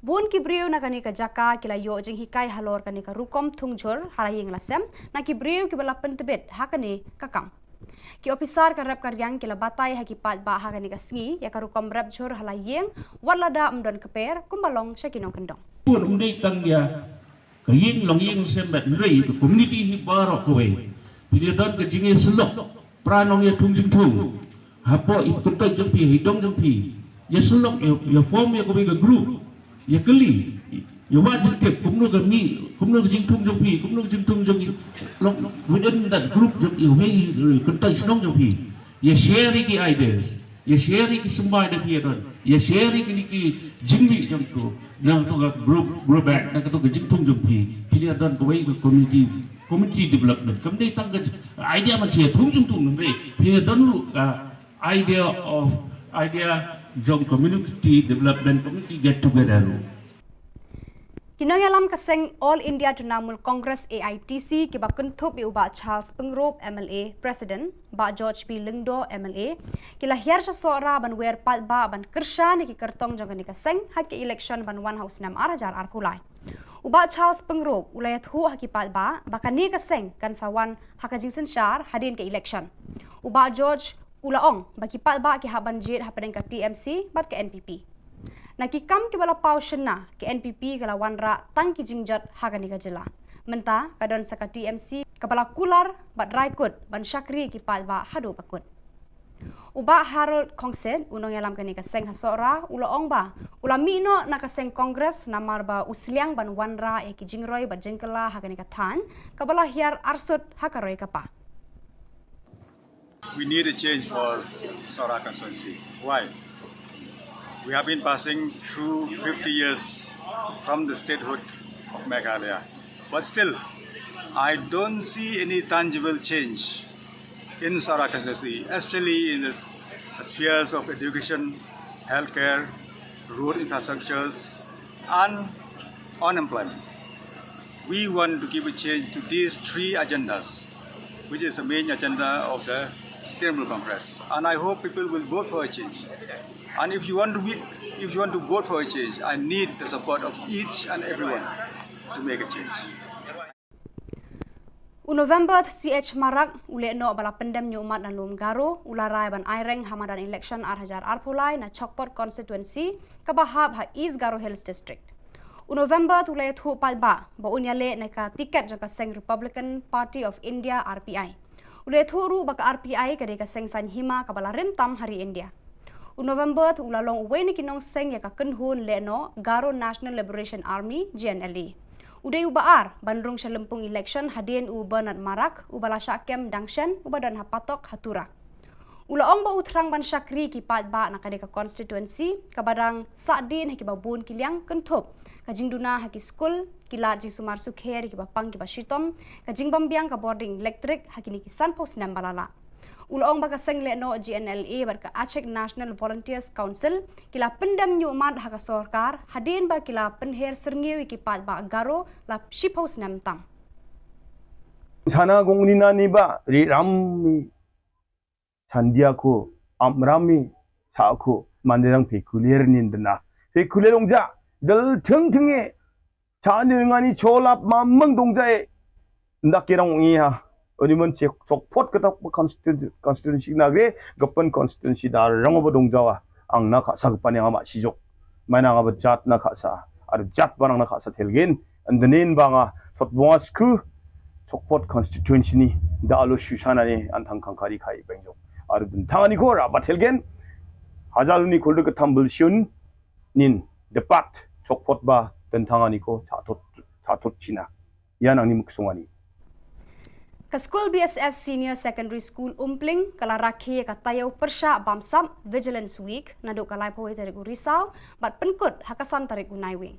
bun ki breu na kani ka jaka kila yo jing hikai halor kani ka rukom thungjur halayeng lasem na ki breu ki bala pentebet hakani kakam ki officer ka rap karyang kila batai haki pat ba hakani ka sngi ya ka rukom rap jhur halayeng walada mdon keper kumbalong syakinong kendong pun undi tang ya kaying long ying sembat nrei to community hi barok kowe pilih don ke jinge selok pranong ya tungjing tung hapo ipunta jempi hidong jempi ya selok ya form ya kowe ke group ya keli ya wajib ke kumno ke mi kumno ke jing tung jempi kumno ke jing tung jempi long within that group jempi we kunta snong jempi ya share ki ideas ya share ki sembai de pia don ya share ki jingli jam tu yang tu group back nak tu jing tung jempi pilih dan kawai community development. Kemudian tangga idea macam thung nanti pilih dan lu idea jong community development, community get together lu. Kinong alam kaseng All India Trinamool Congress AITC kiba kuntup iuba Charles Pengrop MLA President ba George P Lingdo MLA kila hiar sa sora ban wer pat ba ban kersha ni ki kertong jong ni kaseng hak election ban 1 house nam arajar arkulai uba Charles Pengrop ulayat hu haki pat ba bakani kaseng kan sawan hakajing sensyar hadin ke election uba George ulaong baki pat ba ki haban jit hapadeng ka TMC bat ke NPP nakikam ki bala pau shena ke NPP kala wanra tang ki jingjat Khubor Na Ka Jylla menta kadon saka TMC kabala kular bat raikut ban syakri ki palba hadu bakut uba Harold Kongsen unong yalam kani kaseng hasora ulaong ba ulami no nakaseng kongres namar ba usliang ban wanra e ki jingroi bat jengkala Khubor Na Ka Than kabala hiar arsut hakaroi kapa. We need a change for Sora constituency. Why? We have been passing through 50 years from the statehood of Meghalaya. But still, I don't see any tangible change in Sora constituency, especially in the spheres of education, healthcare, road infrastructures, and unemployment. We want to give a change to these three agendas, which is the main agenda of the Trinamool Congress. And I hope people will vote for a change. And if you want to vote for a change, I need the support of each and everyone to make a change. November CH Marak ule no bala pendem nyumat dan lum garo ularai ban aireng hamadan election arhajar arpulai na Chokpot constituency kabahab ha East Garo Hills district. November tulai thu palba ba unyale na ka tiket jaka seng Republican Party of India RPI. Ule thu ru baka RPI kade ka seng san hima kabala remtam hari India. November tu ulalong uwe ni kinong seng ya ka kenhun le no Garo National Liberation Army GNLA. Uday ubaar bandrung sa lempung election hadin u Bernard Marak ubala syakem dangshen ubadan hapatok hatura. Ulaong ba utrang ban syakri ki pat ba nakade ka constituency kabadang sadin haki babun kiliang kentup kajing duna haki school kila ji sumar sukher ki bapang ki bashitom kajing bambiang ka boarding electric haki ni kisan pos nam balala. Ulaong baka seng le no GNLA barka Aceh National Volunteers Council kila pendam nyumat haka sorkar hadin ba kila penher serngiwi ki pat ba Garo la shipos nam tam. Sana gongnina ni ba ri rammi sandiako amrami saako manderang pekulier nindna pekulierongja dal tingting에 자능하니 졸랍 mamang dongjae ndakirang ngiha 어디면 적포트 그닥 constituency 나게 급번 constituency 다 랑어버 동자와 앙나 가사 급반에 아마 시족 마나가 잣나 가사 아르 잣 바랑나 가사 텔겐 안드넨 방아 톳봉아스크 적포트 constituency 다알로 슈샤나니 안탕칸카리 카이 뱅족 아르 든탕아니 고라 바텔겐 하잘루니 골드 탐블 슌 닌 데팟 적포트 바 든탕아니 고 자토치나 야낭니 묵송아니 Ka School BSF Senior Secondary School Umpling kala rakhi ka tayaw persya bamsam Vigilance Week naduk kalai pawai tarik Risau bat penkut hakasan tarik Naiwing.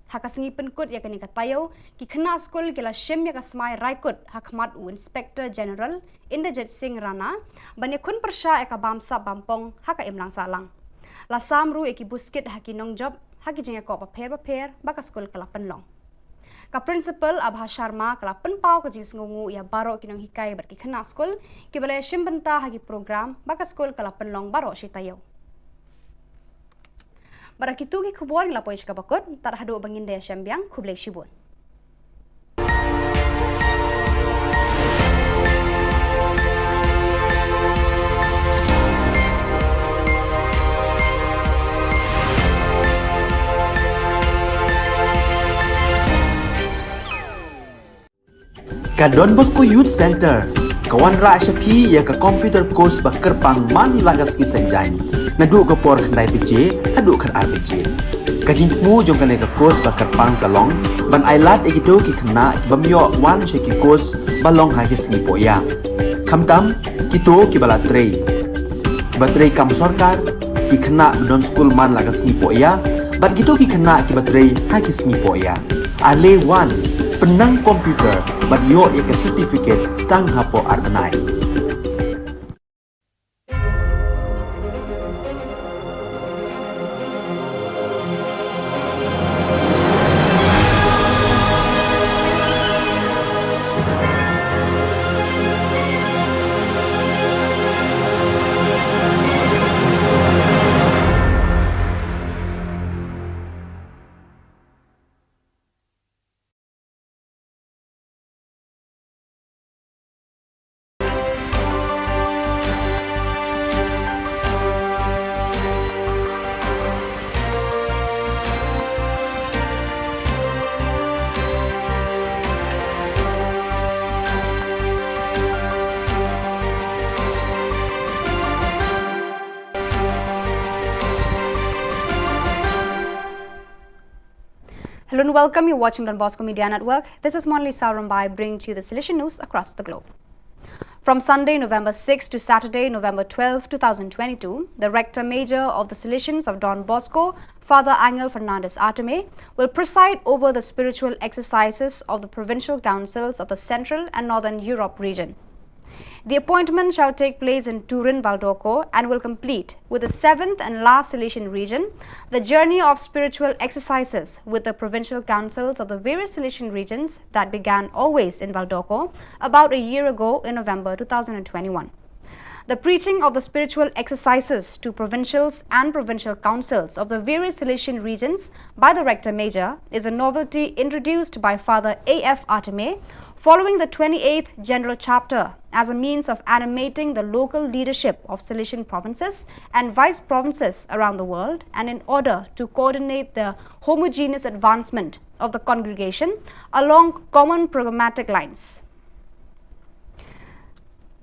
Hakasengi penkut ya kani ka tayaw ki kena school kila shim ya ka smai raikut hakmat u Inspector General Inderjit Singh Rana banya kun persya ya ka bamsa bampong haka imlang salang. Lasam ru eki buskit haki nong job haki jengya ko paper baka school kala penlong. Ka principal Abha Sharma kala penpau ka jis ngungu ya baro kinong hikai berki kena skol ki balai shimbenta hagi program baka skol kala penlong baro si tayo. Barakitu ki khubor la poish ka bakot tar hadu bangin de syambiang khublai shibun. Ka Don Bosco Youth Center kawan ra syapi ya ka computer course bakar pang man lagas ki sanjai nadu ka por khandai bije hadu khan arbije kajing mu jong kan ka course bakar pang kalong ban ailat ekito ki khna bamyo wan sheki course balong ha ki sni poya khamtam kito ki bala trei batrei kam sarkar ki khna don school man lagas ni poya bat kito ki khna ki batrei ha ki sni poya ale wan penang komputer bat yo ika certificate tang hapo arnai. Hello and welcome. You're watching Don Bosco Media Network. This is Monli Saurambai bringing to you the Silesian news across the globe. From Sunday, November 6 to Saturday, November 12, 2022, the Rector Major of the Silesians of Don Bosco, Father Angel Fernandez Arteme, will preside over the spiritual exercises of the provincial councils of the Central and Northern Europe region. The appointment shall take place in Turin, Valdorco and will complete with the 7th and last Silesian region, the journey of spiritual exercises with the provincial councils of the various Silesian regions that began always in Valdorco about a year ago in November 2021. The preaching of the spiritual exercises to provincials and provincial councils of the various Silesian regions by the Rector Major is a novelty introduced by Father A.F. Arteme following the 28th General Chapter as a means of animating the local leadership of Silesian provinces and vice provinces around the world, and in order to coordinate the homogeneous advancement of the congregation along common programmatic lines.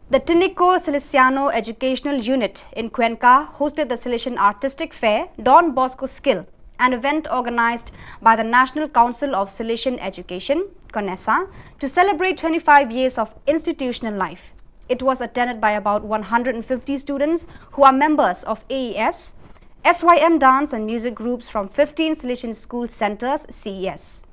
The Tinico Silesiano Educational Unit in Cuenca hosted the Silesian Artistic Fair Don Bosco Skill, an event organized by the National Council of Silesian Education, CONESA, to celebrate 25 years of institutional life. It was attended by about 150 students who are members of AES, SYM dance and music groups from 15 Silesian school centers, CES.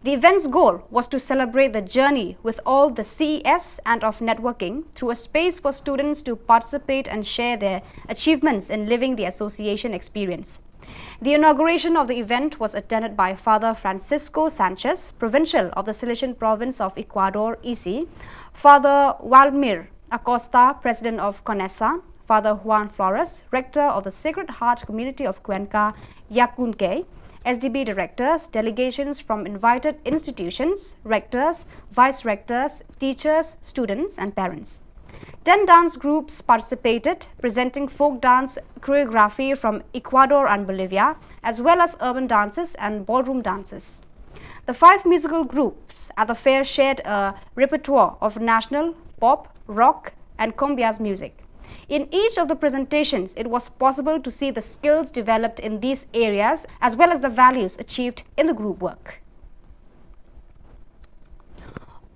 The event's goal was to celebrate the journey with all the CES and of networking through a space for students to participate and share their achievements in living the association experience. The inauguration of the event was attended by Father Francisco Sanchez, Provincial of the Silesian Province of Ecuador, EC, Father Waldemir Acosta, President of CONESA, Father Juan Flores, Rector of the Sacred Heart Community of Cuenca, Yacunque, SDB directors, delegations from invited institutions, rectors, vice-rectors, teachers, students and parents. 10 dance groups participated, presenting folk dance choreography from Ecuador and Bolivia, as well as urban dances and ballroom dances. The 5 musical groups at the fair shared a repertoire of national, pop, rock and cumbias music. In each of the presentations, it was possible to see the skills developed in these areas as well as the values achieved in the group work.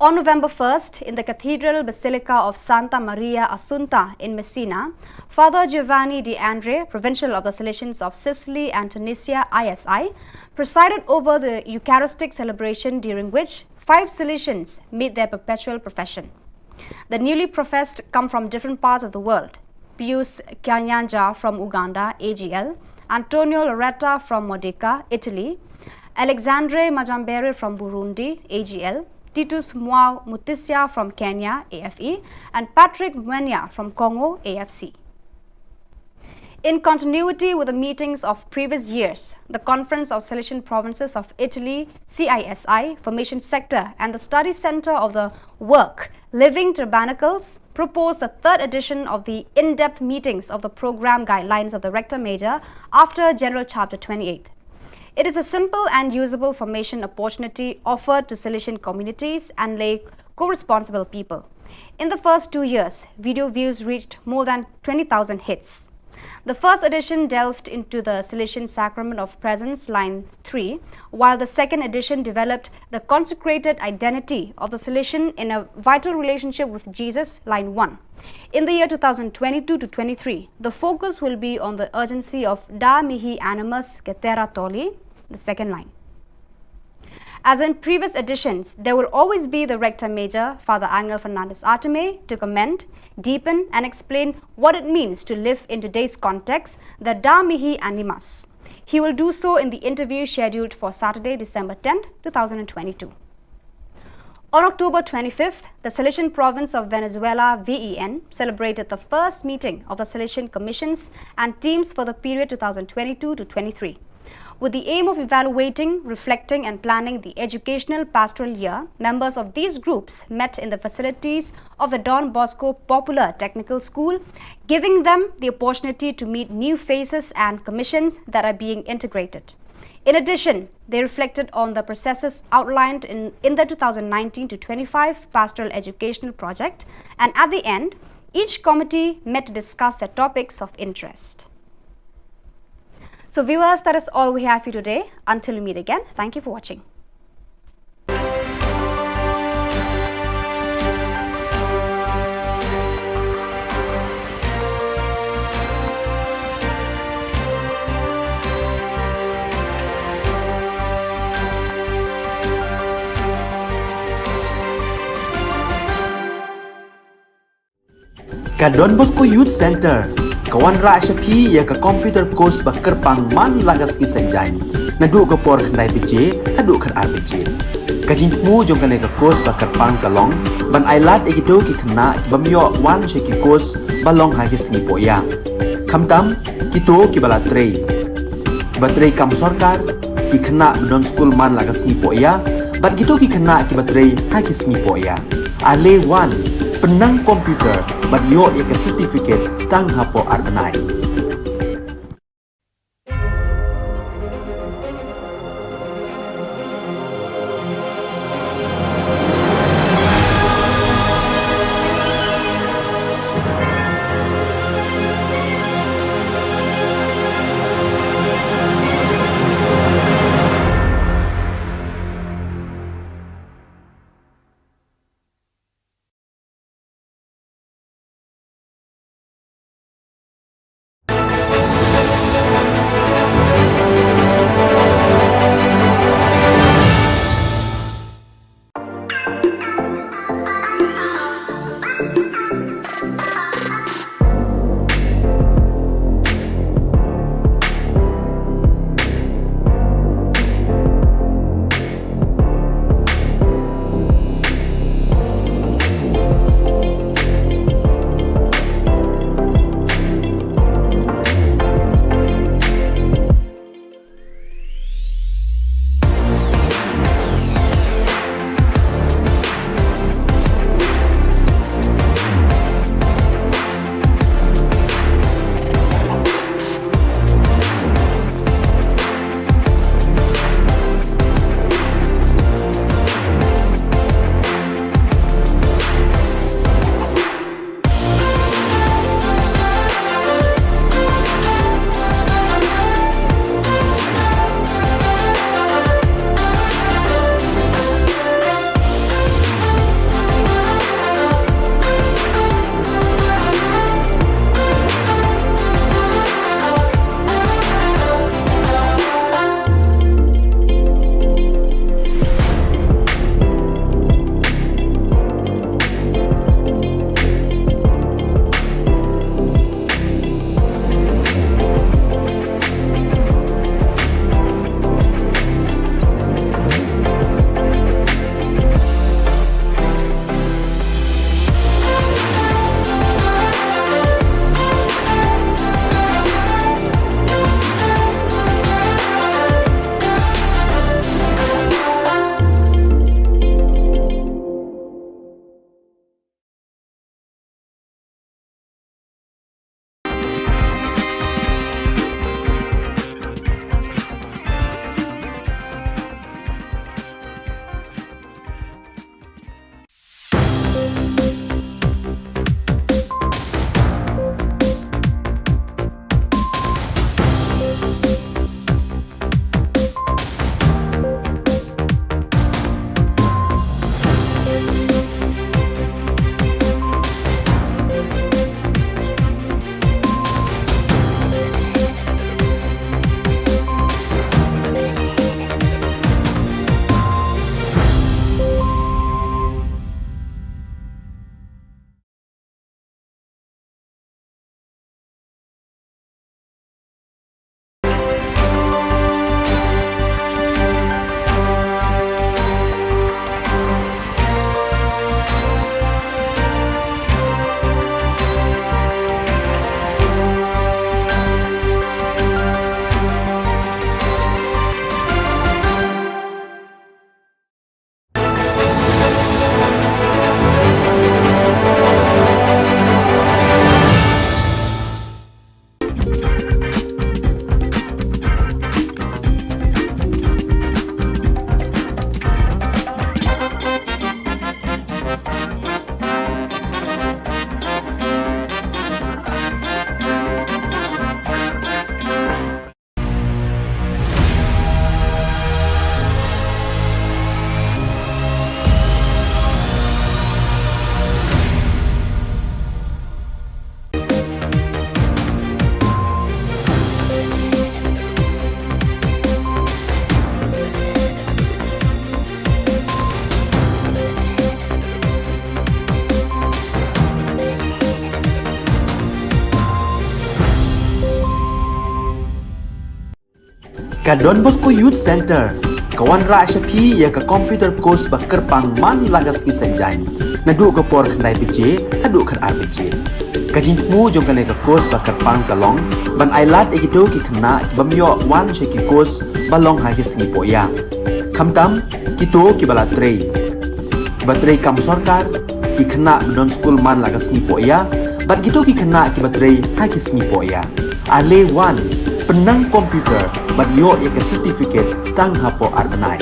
On November 1st, in the Cathedral Basilica of Santa Maria Assunta in Messina, Father Giovanni De Andre, Provincial of the Silesians of Sicily and Tunisia, ISI, presided over the Eucharistic celebration, during which 5 Silesians made their perpetual profession. The newly professed come from different parts of the world: Pius Kanyanja from Uganda, AGL, Antonio Loretta from Modica, Italy, Alexandre Majambere from Burundi, AGL, Titus Mwao Mutisia from Kenya, AFE, and Patrick Mwenya from Congo, AFC. In continuity with the meetings of previous years, the Conference of Silesian Provinces of Italy, CISI, Formation Sector, and the Study Center of the Work, Living Tabernacles, proposed the 3rd edition of the in-depth meetings of the program guidelines of the Rector Major after General Chapter 28. It is a simple and usable formation opportunity offered to Silesian communities and lay co-responsible people. In the first 2 years, video views reached more than 20,000 hits. The first edition delved into the Silesian Sacrament of Presence, line 3, while the second edition developed the consecrated identity of the Silesian in a vital relationship with Jesus, line 1. In the year 2022 to 23, the focus will be on the urgency of Da Mihi Animus Cetera Tolli, the second line. As in previous editions, there will always be the Rector Major, Father Angel Fernandez Arteme, to comment, deepen and explain what it means to live in today's context, the Da Mihi Animas. He will do so in the interview scheduled for Saturday, December 10, 2022. On October 25th, the Salesian Province of Venezuela, VEN, celebrated the first meeting of the Salesian Commissions and teams for the period 2022 to 23. With the aim of evaluating, reflecting and planning the educational pastoral year, members of these groups met in the facilities of the Don Bosco Popular Technical School, giving them the opportunity to meet new faces and commissions that are being integrated. In addition, they reflected on the processes outlined in the 2019 to 25 Pastoral Educational Project, and at the end, each committee met to discuss their topics of interest. So viewers, that is all we have for you today. Until we meet again, thank you for watching. Ka Don Bosco Youth Center, kawan ra shapi ya ka computer course ba kerpang man lagas ki senjain. Nadu ka por khandai pije, hadu khan RPG. Ka jingmu jong kale ka course ba kerpang kalong, ban ailat ekito ki khna bamyo wan she ki course balong ha ki singi poya. Khamtam kito ki bala trei. Batrei kam sarkar ki khna don school man lagas singi poya, bat kito ki khna ki batrei ha ki singi poya. Ale wan penang komputer bat yo ya ke certificate tang hapo arbenai. Ka Don Bosco Youth Center, kawan ra syapi ya ka computer course ba kerpang man lagas ki sanjain. Nadu ka por khnai bije, hadu khan ar bije. Ka jingmu jong ka ka course ba kerpang ka long, ban ailat egito ki khna bamyo wan she ki course balong ha ki sngi poya. Khamtam kito ki bala trei. Batrei kam sarkar ki khna don school man lagas sngi poya, bat gitu ki khna ki batrei ha ki sngi poya. Ale wan penang komputer bat yo ya ke certificate tang hapo arbenai.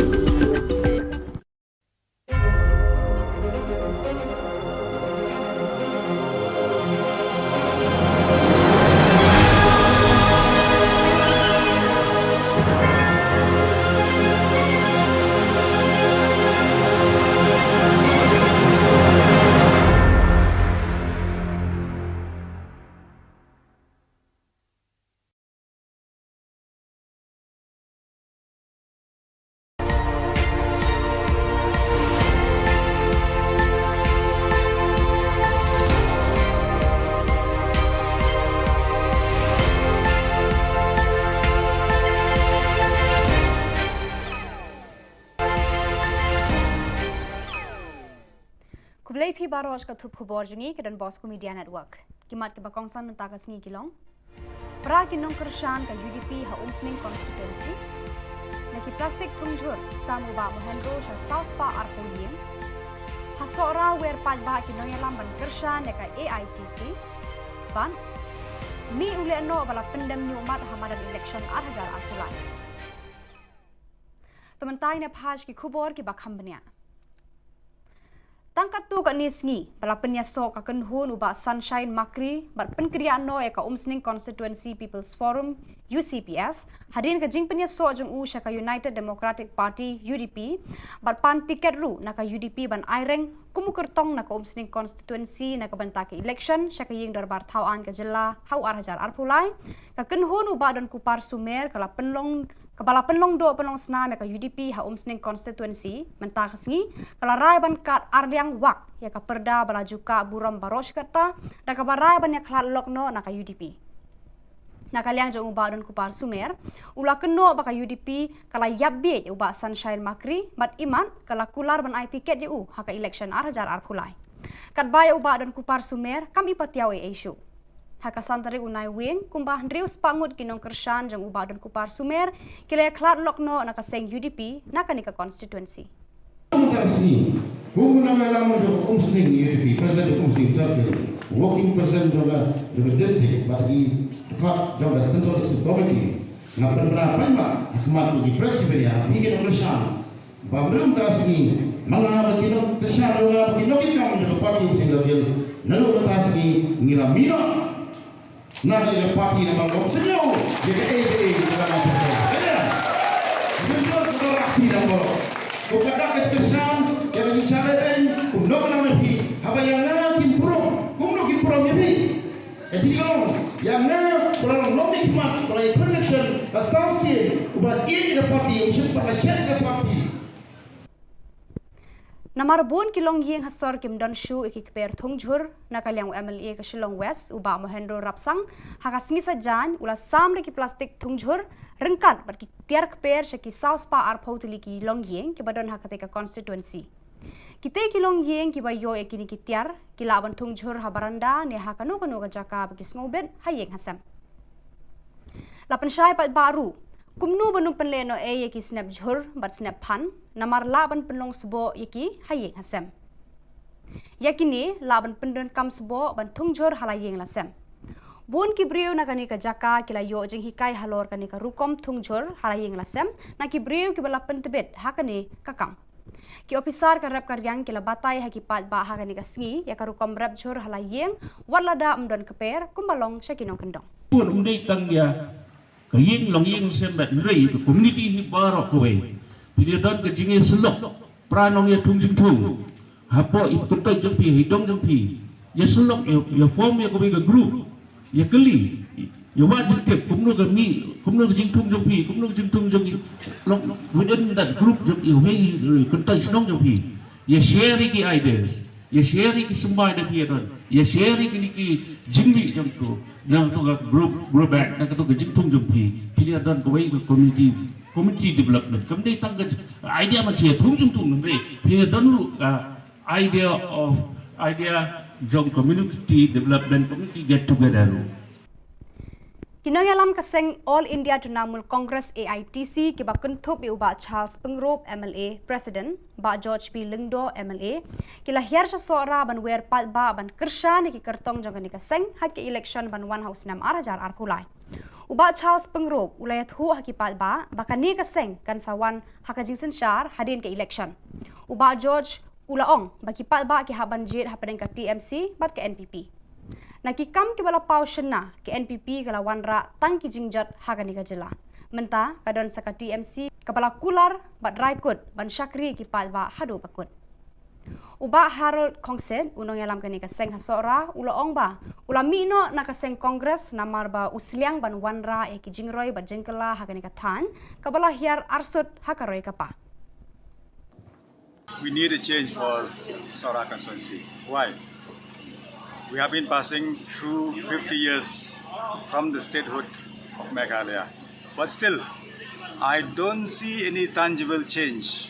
Kublai phi baros ka thup khubor jungi ke Don Bosco Media Network. Kimat ke bakongsan mentaka sngi kilong. Pra kinong kershan ka UDP ha umsning constituency. Naki plastik thungjur samu ba mohendro sha south pa arpoliem. Hasora wer paj ba kinong yalam ban kershan ka AITC. Ban mi ule no bala pendem nyumat hamadan election 8,000 arpulai. Tementai ne phaj ki khubor ki bakham bania. Tangkat tu kat ni sngi, bala penyasok akan hun uba Sunshine Makri, bat penkriaan no ka umsning Constituency People's Forum, UCPF, hadirin ka jing penyasok jeng u syaka United Democratic Party, UDP, bat pan tiket ru naka UDP ban aireng, kumukertong naka umsning Constituency naka bantaki election, syaka ying darbar Khubor Na Ka Jylla, hau arhajar arpulai, ka kenhun uba dan kupar sumer, kala penlong Kepala penlong do penlong senam ya ka UDP ha umsning constituency mentah kesengi kala rai ban kat ardiang wak ya ka perda balaju ka buram baros kata da ka barai ban ya klat lokno na ka UDP. Na kaliang jong uba don kupar sumer ula keno ba ka UDP kala yabbe uba Sunshine Makri mat iman kala kular ban ai tiket je ha ka election arhajar arpulai. Kat baya uba don kupar sumer kami patiaw issue. Haka santari unai wing kumbah ndrius pangut kinong kershan jang uba don kupar sumer kila klat lokno naka seng UDP naka nika constituency. Mutasi, Khubor Na Ka Jylla umsning UDP president umsning circle, working president of the district, but he got the central committee. Na penerapan ma akmat di presiden hingga kershan. Bamrem tasni mga kinong kershan mga kinong kinong jang parti umsning circle. Nalu tasni ngilamira na yung party na mga senyo, yung AJA na mga senyo. Kaya, senyo sa karaksi na mo. Kung kadakit kesan, yung isyaretin, kung no ka naman pi, habang na kinpurong, kung no kinpurong yung pi. At hindi lang, yung na, walang nomikmat, walang election, associate, ubat ini na party, usit para siya na party. Namarbun kilong ying hasor kim don shu ikikper thungjur nakaliang MLA ka Shillong West uba mohendro rapsang hakasngi sa jan ula samre ki plastik thungjur rengkat bat ki tiar kper shaki saus pa arphotili ki long ying ki badon hakate ka constituency kite kilong ying ki bayo ekini ki tiar ki laban thungjur habaranda ne hakano kano ka jaka ki snobet hayeng hasam lapan syai pat baru kumnu banung penleno yeki snap jhur bat snap pan namar laban penlong sebo yeki hayeng hasem yakini laban pendon kam sebo ban thungjur halayeng lasem bun ki briu na kani ka jaka kila yo jeng hikai halor kani ka rukom thungjur halayeng lasem na ki briu ki bala pentebet hakani kakam ki officer ka rep karyang kila batay haki pat ba hakani ka sngi ya ka rukom rep jhur halayeng walada amdon keper kumbalong syakinong kendong pun undai tang ya kaying long ying semet rei to community hi barok kowe pilih don ke jinge selok pranong ya tungjing tung hapo ikuntai jempi hidong jempi ya selok ya form ya kowe ke group ya keli ya wajib ke kumno ke mi kumno ke jing tung jempi kumno ke jing tung jempi long within that group jempi we kuntai snong jempi ya share ki ideas ya sharing semua ada dia don ya sharing ini ki jingli jam tu nang tu group back nang tu jingtung jumpi dia don kawai ke community development kamdai tang idea macam tung nang dia don idea jong community development community get together. Kinong alam kaseng All India Trinamool Congress AITC ki ba kuntup i uba Charles Pengrop MLA President ba George P Lingdo MLA ki lahir sa sora ban wer pat ba ban kersha ni ki kertong jong ni kaseng hak ki election ban 1 house nam arajar arkulai. Uba Charles Pengrop ulayat hu hak ki pat ba bakani kaseng kan sawan hakajing sensyar hadin ke election. Uba George ulaong baki pat ba ki haban jit hapadeng ka TMC bat ke NPP. Nakikam ki bala pau shena ke NPP kala wanra tang ki jingjat Khubor Na Ka Jylla. Menta kadon saka TMC kabala kular bat raikut ban syakri ki palba hadu bakut. Uba Harold Kongsen unong yalam kani ka seng hasora ulaong ba ulami no nakaseng kongres namar ba usliang ban wanra e ki jingroi bat jengkela Khubor Na Ka Than kabala hiar arsut hakaroi kapa. We need a change for Sora constituency. Why? We have been passing through 50 years from the statehood of Meghalaya. But still, I don't see any tangible change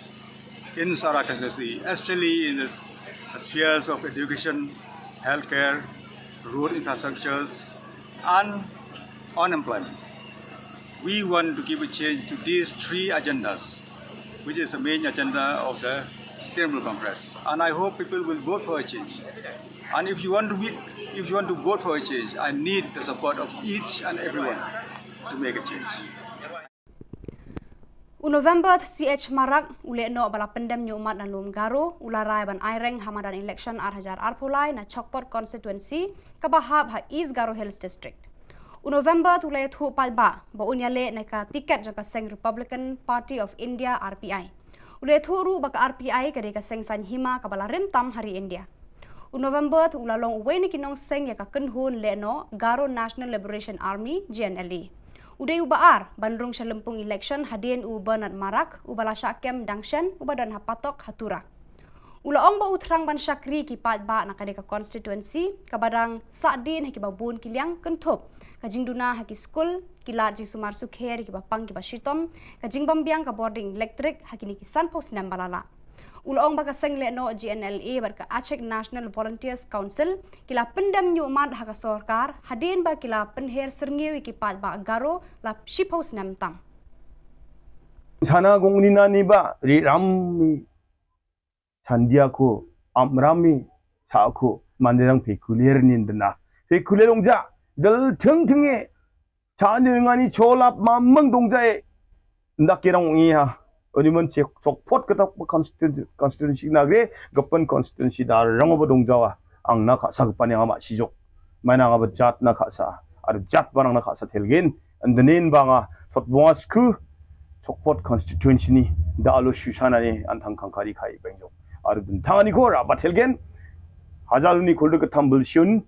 in Sora constituency, especially in the spheres of education, healthcare, road infrastructures, and unemployment. We want to give a change to these three agendas, which is the main agenda of the Trinamool Congress. And I hope people will vote for a change. And if you want to vote for a change, I need the support of each and everyone to make a change. November CH Marak ule no bala pendam nyu umat dan lum garo ularai ban aireng hamadan election arhajar arpulai na Chokpot constituency kabahab ha East Garo Hills district. November ule thu palba ba unyale na ka tiket jaka seng Republican Party of India RPI. Ule thu ru baka RPI kade ka seng san hima kabala rimtam hari India. November tu ulalong uwe ni kinong seng ya ka kenhun le no Garo National Liberation Army GNLA. Uday ubaar bandrung sa lempung election hadin u Bernard Marak ubala syakem dangshan ubadan hapatok hatura. Ulaong ba utrang ban syakri ki pat ba nakade ka constituency kabadang sadin haki babun kiliang kentup kajing duna haki school kilat ji sumar sukher ki bapang ki bashitom kajing bambiang ka boarding electric haki ni kisan pos nam balala. Ulaong baka seng le no GNLA barka Aceh National Volunteers Council kila pendam nyu umat haka sorkar hadin ba kila penher serngiwi ki pat ba garo la shipos nam tam. Sana gongnina ni ba ri rammi sandiako amrami saako manderang pekulier nindna pekulelongja dal tingtinge chanirngani cholap mamang dongjae ndakirang ngiha 어디면 적포트 그다 constituency 나게 급번 constituency 다 랑어버 동자와 앙나 가사 급반양 아마 시족 마나가 버잣나 가사 아르 잣 바랑나 가사 텔겐 안드닌 방아 폿봉아스크 적포트 constituency 니 다알로 슈샤나니 안탕 칸카리 카이 뱅족 아르 든탕아니 고 라바 텔겐 하자르니 골드 그 탐블 슌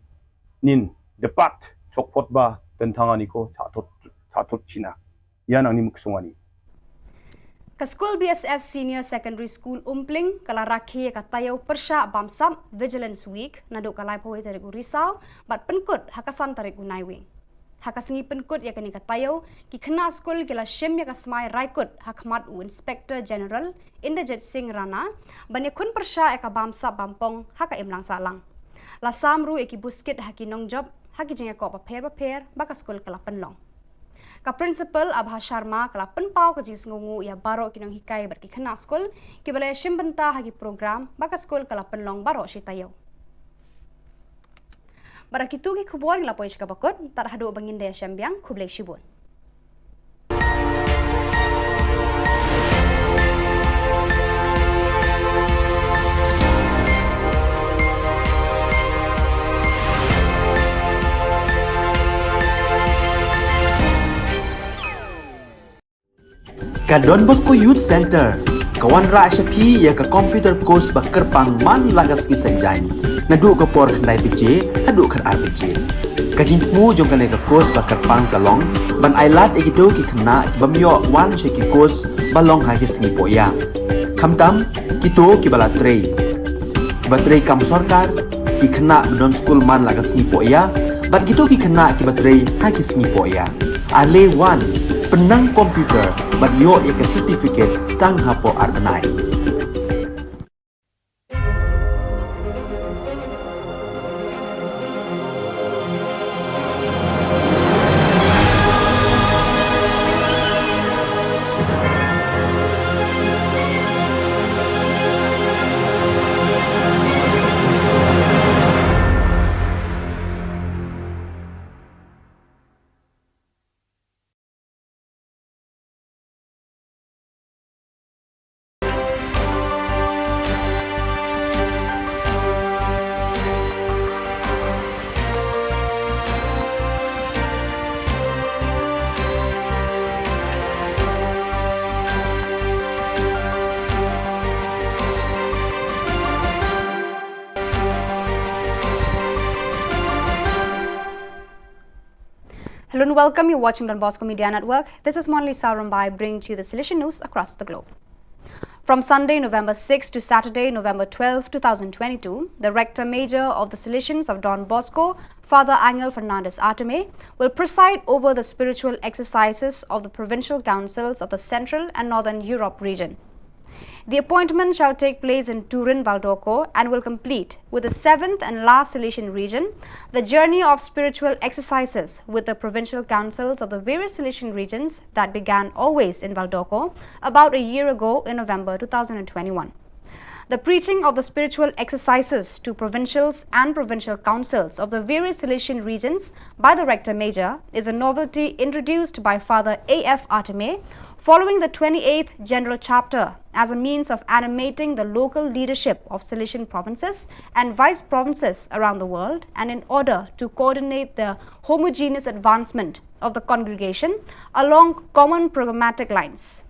닌 데팟 적포트 바 든탕아니 고 자토 치나 야낭니 묵송아니 Ka School BSF Senior Secondary School Umpling kala rakhi ka tayo persya bamsam Vigilance Week naduk kalai poi tarik Risau bat penkut hakasan tarik Naiwing. Hakasingi penkut ya kani ka tayo ki khna school kila shim ya ka smai raikut hakmat u Inspector General Inderjit Singh Rana bani kun persya ya ka bamsa bampong haka imlang salang. La samru ya ki buskit haki nong job haki jinga ko paper baka school kala penlong. Ka principal Abha Sharma kala penpau ka jis ngungu ya baro kinong hikai berki khana school ki balai shimbenta hagi program baka school kala penlong baro shitayo. Barakitu ki khubor la poish ka bakot tar hadu bangin daya syambiang khublai shibun. Ka Don Bosco Youth Center kawan ra syapi ya ka computer course ba kerpang man lagas ki sanjain nadu ka por nai pije hadu khan RPG ka jingmu jong ka course ba kerpang kalong ban ailat egido ki khna bamyo wan she ki course balong ha ki singi poya khamtam kito ki bala trei kibatrei kam sorkar ki khana non school man laga sngi poya bat gitu ki khana kibatrei ha ki sngi poya ale one penang komputer bat yo ya certificate tang hapo arbanai. Hello and welcome. You're watching Don Bosco Media Network. This is Monali Sarambai bringing to you the Silesian news across the globe. From Sunday, November 6 to Saturday, November 12, 2022, the Rector Major of the Silesians of Don Bosco, Father Angel Fernandez Arteme, will preside over the spiritual exercises of the provincial councils of the Central and Northern Europe region. The appointment shall take place in Turin, Valdocco and will complete with the 7th and last Silesian region, the journey of spiritual exercises with the provincial councils of the various Silesian regions that began always in Valdocco about a year ago in November 2021. The preaching of the spiritual exercises to provincials and provincial councils of the various Silesian regions by the Rector Major is a novelty introduced by Father A.F. Arteme following the 28th General Chapter as a means of animating the local leadership of Silesian provinces and vice provinces around the world, and in order to coordinate the homogeneous advancement of the congregation along common programmatic lines.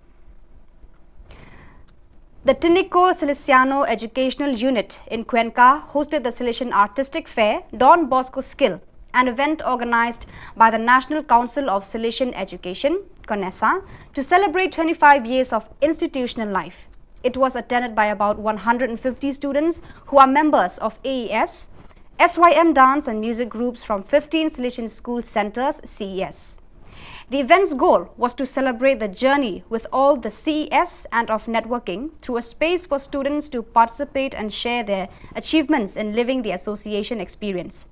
The Tinico Silesiano Educational Unit in Cuenca hosted the Silesian Artistic Fair Don Bosco Skill, an event organized by the National Council of Silesian Education, CONESA, to celebrate 25 years of institutional life. It was attended by about 150 students who are members of AES, SYM dance and music groups from 15 Silesian school centers, CES. The event's goal was to celebrate the journey with all the CES and of networking through a space for students to participate and share their achievements in living the association experience.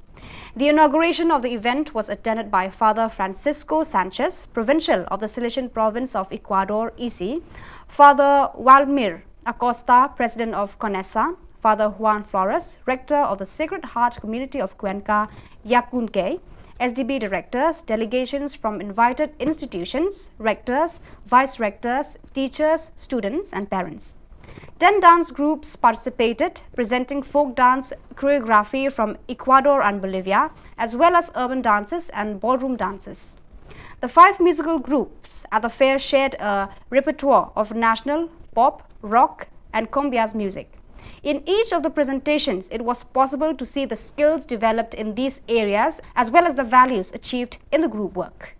The inauguration of the event was attended by Father Francisco Sanchez, Provincial of the Silesian Province of Ecuador, EC, Father Waldemir Acosta, President of CONESA, Father Juan Flores, Rector of the Sacred Heart Community of Cuenca, Yacunque, SDB directors, delegations from invited institutions, rectors, vice-rectors, teachers, students and parents. 10 dance groups participated, presenting folk dance choreography from Ecuador and Bolivia, as well as urban dances and ballroom dances. The 5 musical groups at the fair shared a repertoire of national, pop, rock and cumbias music. In each of the presentations, it was possible to see the skills developed in these areas as well as the values achieved in the group work.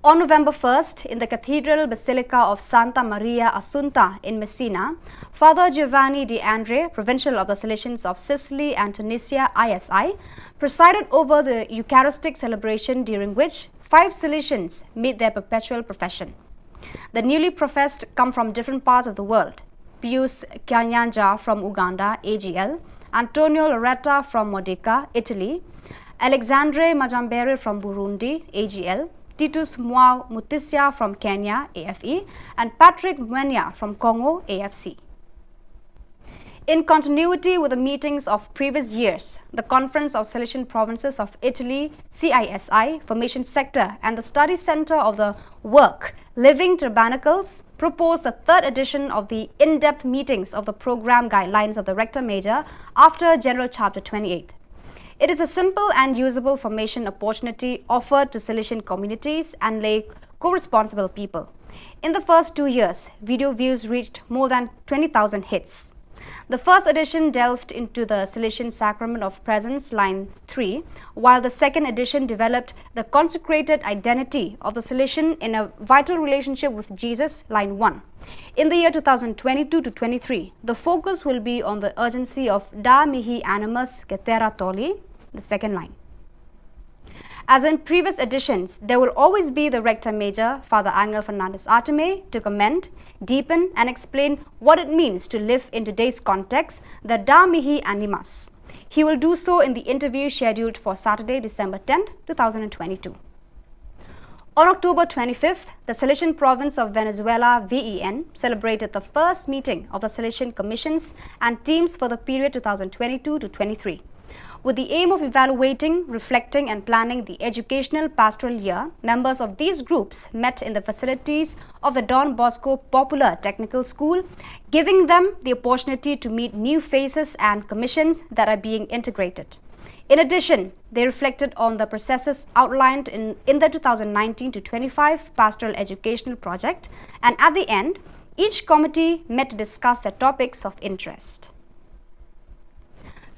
On November 1st, in the Cathedral Basilica of Santa Maria Assunta in Messina, Father Giovanni De Andre, Provincial of the Salesians of Sicily and Tunisia, ISI, presided over the Eucharistic celebration, during which 5 Salesians made their perpetual profession. The newly professed come from different parts of the world: Pius Kanyanja from Uganda, AGL, Antonio Loretta from Modica, Italy, Alexandre Majambere from Burundi, AGL, Titus Mwao Mutisia from Kenya, AFE, and Patrick Mwenya from Congo, AFC. In continuity with the meetings of previous years, the Conference of Silesian Provinces of Italy, CISI, Formation Sector, and the Study Center of the Work, Living Tabernacles, proposed the 3rd edition of the in-depth meetings of the program guidelines of the Rector Major after General Chapter 28. It is a simple and usable formation opportunity offered to Silesian communities and lay co-responsible people. In the first 2 years, video views reached more than 20,000 hits. The first edition delved into the Salesian Sacrament of Presence, line 3, while the second edition developed the consecrated identity of the Salesian in a vital relationship with Jesus, line 1. In the year 2022 to 23, the focus will be on the urgency of Da Mihi Animus Getera Toli, the second line. As in previous editions, there will always be the Rector Major, Father Angel Fernandez Arteme, to comment, deepen and explain what it means to live in today's context, the Da Mihi Animus. He will do so in the interview scheduled for Saturday, December 10, 2022. On October 25th, the Salesian Province of Venezuela, VEN, celebrated the first meeting of the Salesian Commissions and teams for the period 2022 to 23. With the aim of evaluating, reflecting and planning the educational pastoral year, members of these groups met in the facilities of the Don Bosco Popular Technical School, giving them the opportunity to meet new faces and commissions that are being integrated. In addition, they reflected on the processes outlined in the 2019 to 25 Pastoral Educational Project, and at the end, each committee met to discuss their topics of interest.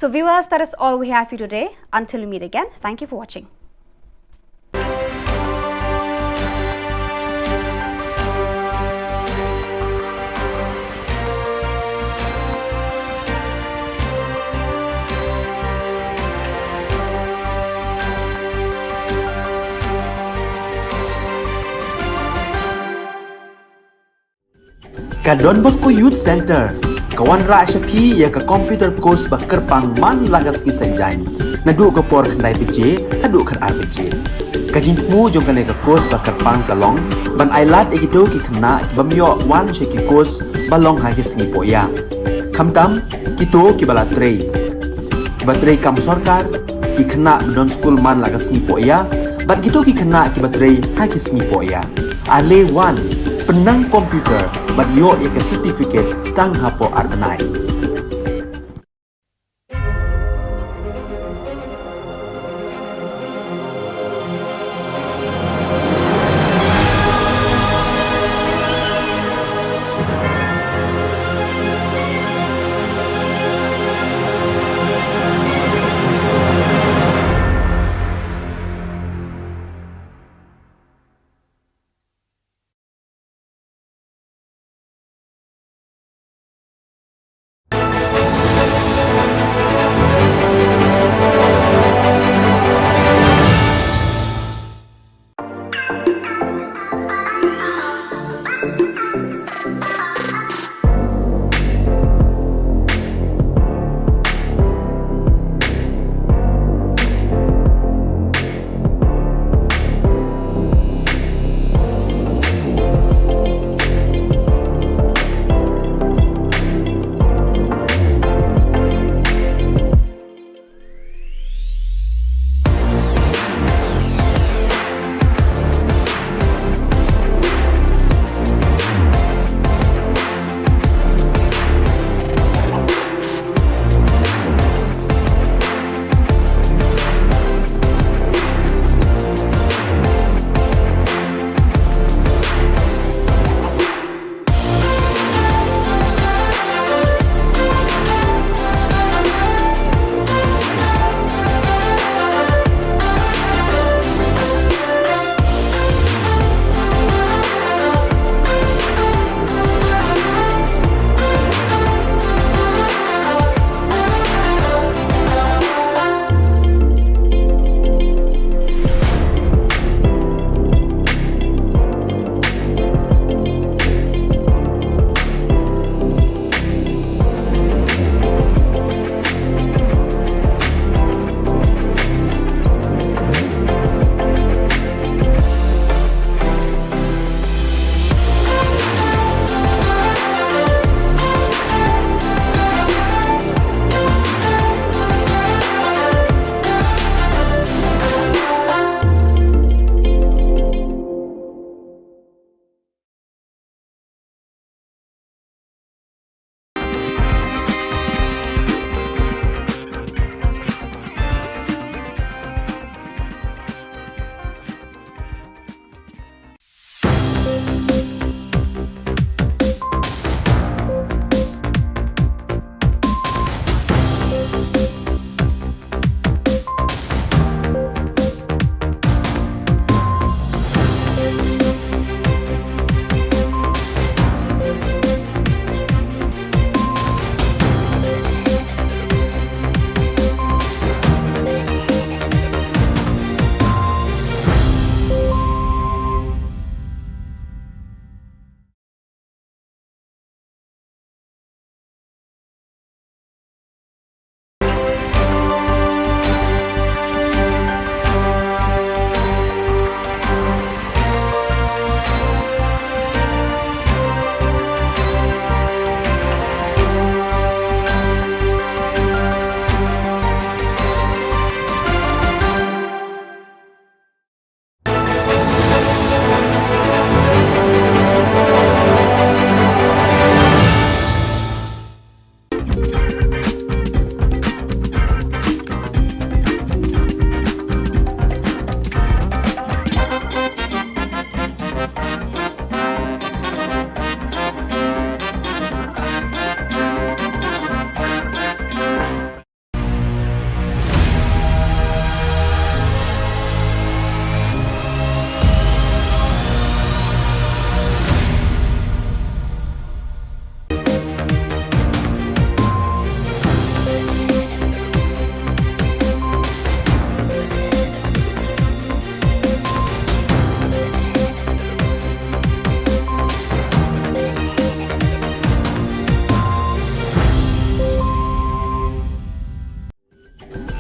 So viewers, that is all we have for you today. Until we meet again, thank you for watching. Ka Don Bosco Youth Center kawan ra shapi ya ka computer course ba kerpang man lagas ki sanjain na du ka por khnai pije adu khan ar pije ka jingmu jong ka le ka course ba kerpang ka long ban ailat ekido ki khna bamyo wan she ki course ba long ha ki sngi poya khamtam kito ki bala trei ki ba trei kam sarkar ki khna don school man lagas sngi poya bat kito ki khna ki ba trei ha ki sngi poya ale wan penang komputer bat yo ya ka certificate tang hapo arbenai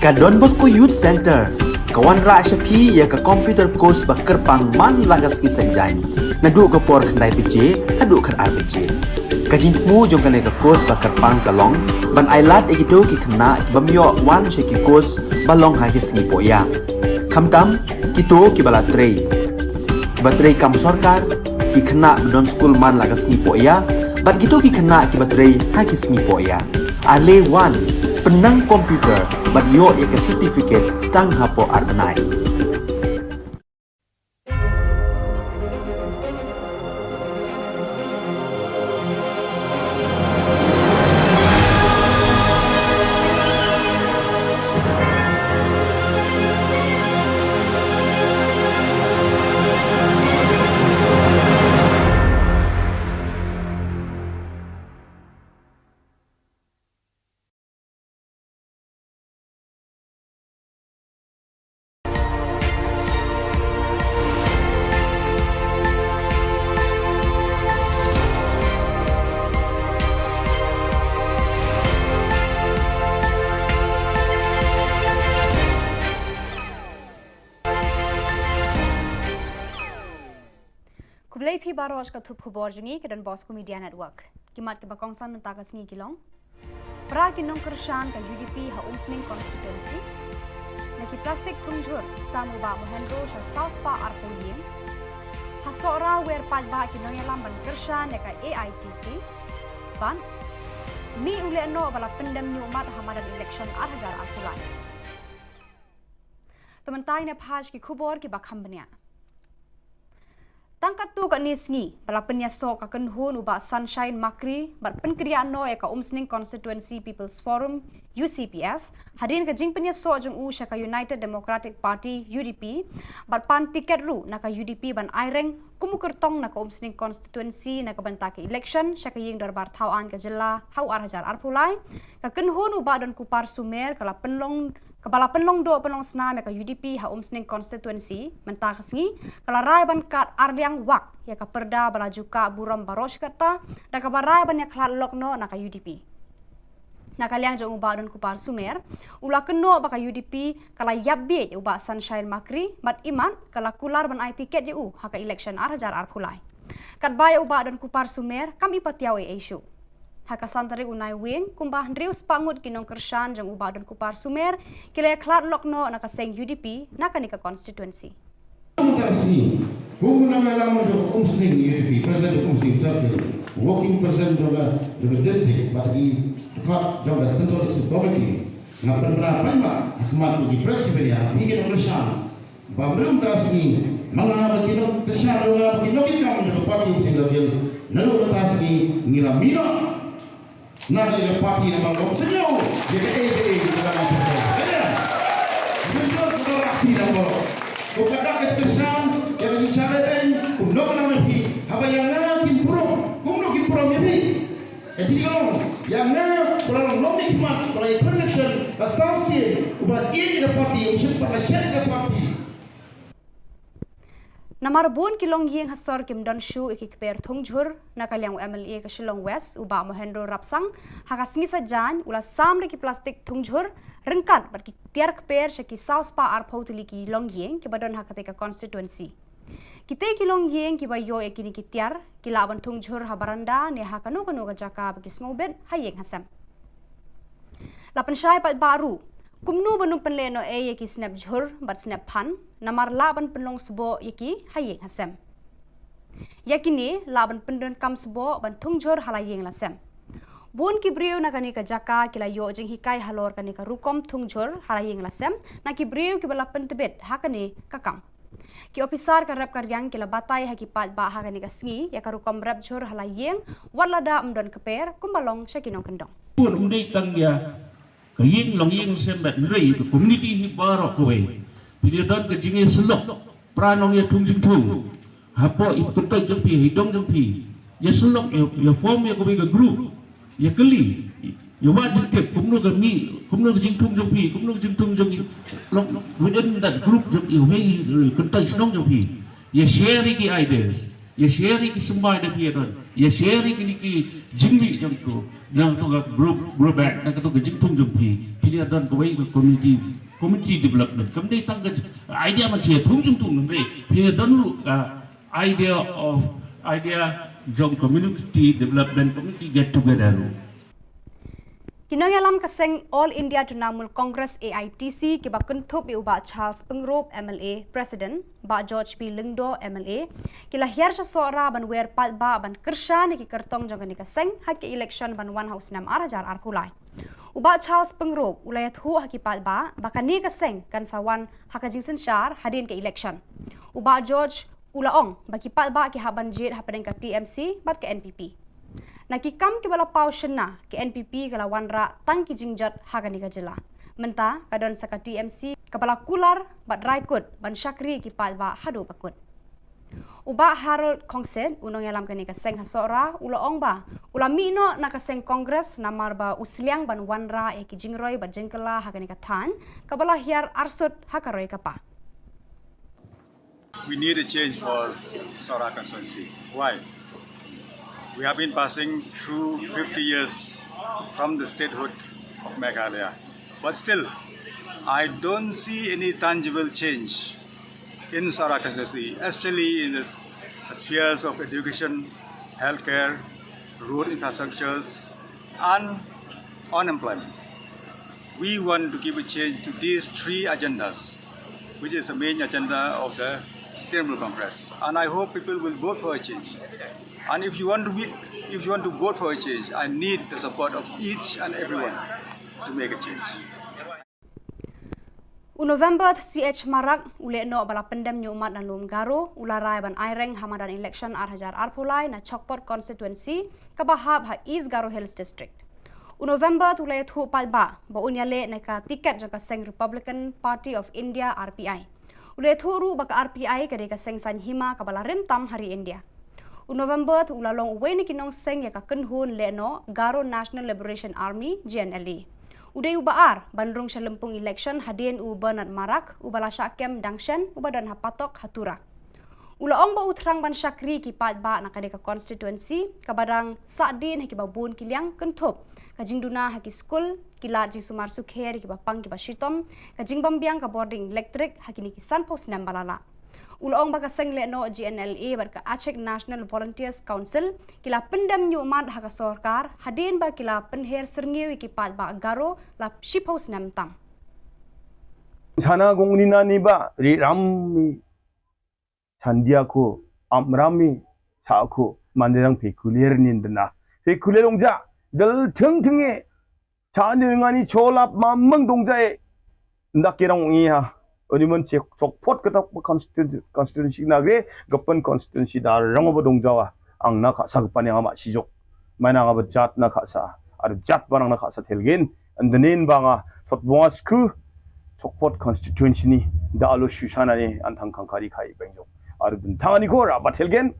ka Don Bosco Youth Center kawan ra shapi ya ka computer course ba kerpang man lagas ki sanjain na du ko por khandai pije adu khan arbije ka jingmu jong kan ka course ba kerpang kalong ban ailat ekido ki khna bamyo wan sheki course balong ha ki sni poya khamtam kito ki bala trei batrei kam sarkar ki khna don school man lagas ni poya bat kito ki khna ki batrei ha ki sni poya ale wan penang komputer bat yo ya ke certificate tang hapo arbenai Kublai phi baros ka thup khubor jungi ke Don Bosco Media Network. Kimat ke bakong san mentaka sngi kilong. Pra kinong kershan ka UDP ha umsning constituency. Naki plastik thungjur samu ba mohendro sa South Pa Arpoyin. Hasora wer paj ba kinong yalam ban kershan ka AITC. Ban mi ule no bala pendem nyumat hamadan election 2000 akulai. Tementai ne phaj ki khubor ki bakham bania. Tangkat tu kat ni sngi, bala penyasok akan hun ubah Sunshine Makri, bat penkriaan no ka umsning Constituency People's Forum, UCPF, hadirin ka jing penyasok jeng ka United Democratic Party, UDP, bat pan tiket ru naka UDP ban aireng, kumukertong naka umsning Constituency naka bantaki election, syaka ying darbar Khubor Na Ka Jylla, hau arhajar arpulai, ka kenhun ubah dan kupar sumer, kala penlong Kepala penlong do penlong senam ka UDP ha umsning constituency mentah kesengi kala rai ban kat ardiang wak ya ka perda balaju ka buram baros kata da ka barai ban ya klat lokno na ka UDP na kaliang jong ubah don kupar sumer ula keno ba ka UDP kala yabbe ubah Sunshine Makri mat iman kala kular ban ai tiket je ha ka election arhajar arpulai kat baya ubah don kupar sumer kami patiaw issue haka santari unai wing kumbah rius pangut kinong kershan jang ubah dan kupar sumer kila klat lokno naka seng UDP naka nika constituency. Mutasi, Khubor Na Ka Jylla jo umsning UDP president umsning circle working president of the district but di dekat jo central committee na penerapan ma akhmat di presiden hingga kershan belum tasni mengarah kinong kershan ro kinong kinong jo parti umsning circle nalu tasni ngilamira Nada de parti na mga senyo, jadi AJA dalam proses. Ada, senyo kita aksi nama. Kepada kesan yang disyaratkan, kuno nama pi, apa yang nak improm, kuno improm ni. Jadi orang yang nak orang nomik mat, orang election, asasi, ubah ini parti, usia pada syarat parti. Namar bun kilong yeng hasor kim don shu ikikper thungjur nakaliang MLA ka Shillong West uba mohendro rapsang hakasngi sajan ula samre ki plastik thungjur rengkat bar ki tiar kper shaki South Pa Arpotili ki long yeng ki badon hakate ka constituency kite ki long yeng ki bayo ekini ki tiar ki laban thungjur habaranda ne hakano kano ka jaka bagi snobet hayeng hasam lapan syai pat baru kumnu banung penleno yeki snap jhur bat snap phan namar laban penlong sebo yeki hayeng hasem yakini laban pendon kam sebo ban thungjur halayeng lasem bun ki breu nakani ka jaka kila yo jeng hikai halor kani ka rukom thungjur halayeng lasem na ki breu ki bala pentebet hakani kakam ki officer ka rap karyang kila batai haki pat ba hakani ka sngi ya ka rukom rap jhur halayeng walada amdon keper kumbalong syakinong kendong pun undai tang ya kaying long ying sembat rei to community hi barok kowe pilih don ke jinge selok pranong ya tungjung tung hapo ikut kai jempi hidong jempi ya selok ya form ya kowe ke group ya keli ya wajib ke kumno ke mi kumno ke jing tung jempi kumno ke jing tung jempi long within that group jempi we kentai senong jempi ya share ki ideas ya share ki sembai da pia don ya share ki ni ki jingli jam tu nang tu ga group back nang tu ga jingtung jam pi pia don ko wei community development kam dei tang ga idea ma che thung jung tung nang pia don idea jong community development community get together Kinong alam kaseng All India Trinamool Congress AITC ki ba kuntup i uba Charles Pengrop MLA President ba George P Lingdo MLA ki lahir sa sora ban wer pat ba ban kersha ni ki kertong jong ni kaseng ha ki election ban 1 house nam arajar arkulai uba Charles Pengrop ulayat hu ha ki pat ba bakani kaseng kan sawan ha ka jingsen shar hadin ke election uba George ulaong baki pat ba ki haban jit ha padeng ka TMC bat ke NPP Nakikam ki bala pau shena ke NPP kala wanra tang ki jingjat hagani ka jilla. Menta kadon saka TMC kabala kular bat raikut ban syakri ki palba hadu bakut. Uba Harold Kongsen unong yalam kani ka seng hasora ulaong ba ulami no nakaseng Congress namar ba usliang ban wanra e ki jingroy bat jengkala hagani ka than kabala hiar arsut hakaroy ka pa. We need a change for Sora constituency. Why? We have been passing through 50 years from the statehood of Meghalaya. But still, I don't see any tangible change in Sora constituency, especially in the spheres of education, healthcare, road infrastructures, and unemployment. We want to give a change to these three agendas, which is the main agenda of the Trinamool Congress. And I hope people will vote for a change. And if you want to vote for a change, I need the support of each and everyone to make a change. November CH Marak ule no bala pendam nyu umat dan lum garo ularai ban aireng hamadan election arhajar arpulai na Chokpot constituency kabahab ha East Garo Hills district. November tulai thu palba ba unyale na ka tiket jaka seng Republican Party of India RPI. Ule thu ru baka RPI kade ka seng san hima kabala rim tam hari India. November tu ulalong uwe ni kinong seng ya ka kenhun le no Garo National Liberation Army GNLA. Uday ubaar bandrung sa lempung election hadin u Bernard Marak ubala syakem dangshan ubadan hapatok hatura. Ulaong ba utrang ban syakri ki pat ba nakade ka constituency kabadang sadin haki babun kiliang kentup kajing duna haki school kilat ji sumar sukher ki bapang ki basitom kajing bambiang ka boarding electric haki ni kisan post nam balala. Ulaong baka seng le no GNLA barka Aceh National Volunteers Council kila pendam nyu umat haka sorkar hadin ba kila penher serngiwi ki pat ba garo la shipos nam tam. Sana gongnina ni ba ri rammi sandiako amrami saako manderang pekulier nindna pekulierongja dal tingting에 자능하니 졸랍 mamang dongjae ndakirang iha 어니면 적포트 그다 constituency 나게 급번 constituency 다 랑어버 동자와 앙나 가사 급반에 아마 시족 마나가 잣나 가사 아르 잣 바랑나 가사 텔겐 안드닌 방아 솥봉아 스크 적포트 constituency 니 다알로 슈샤나니 안탕 칸카리 카이 뱅족 아르 든탕아니 고 라바 텔겐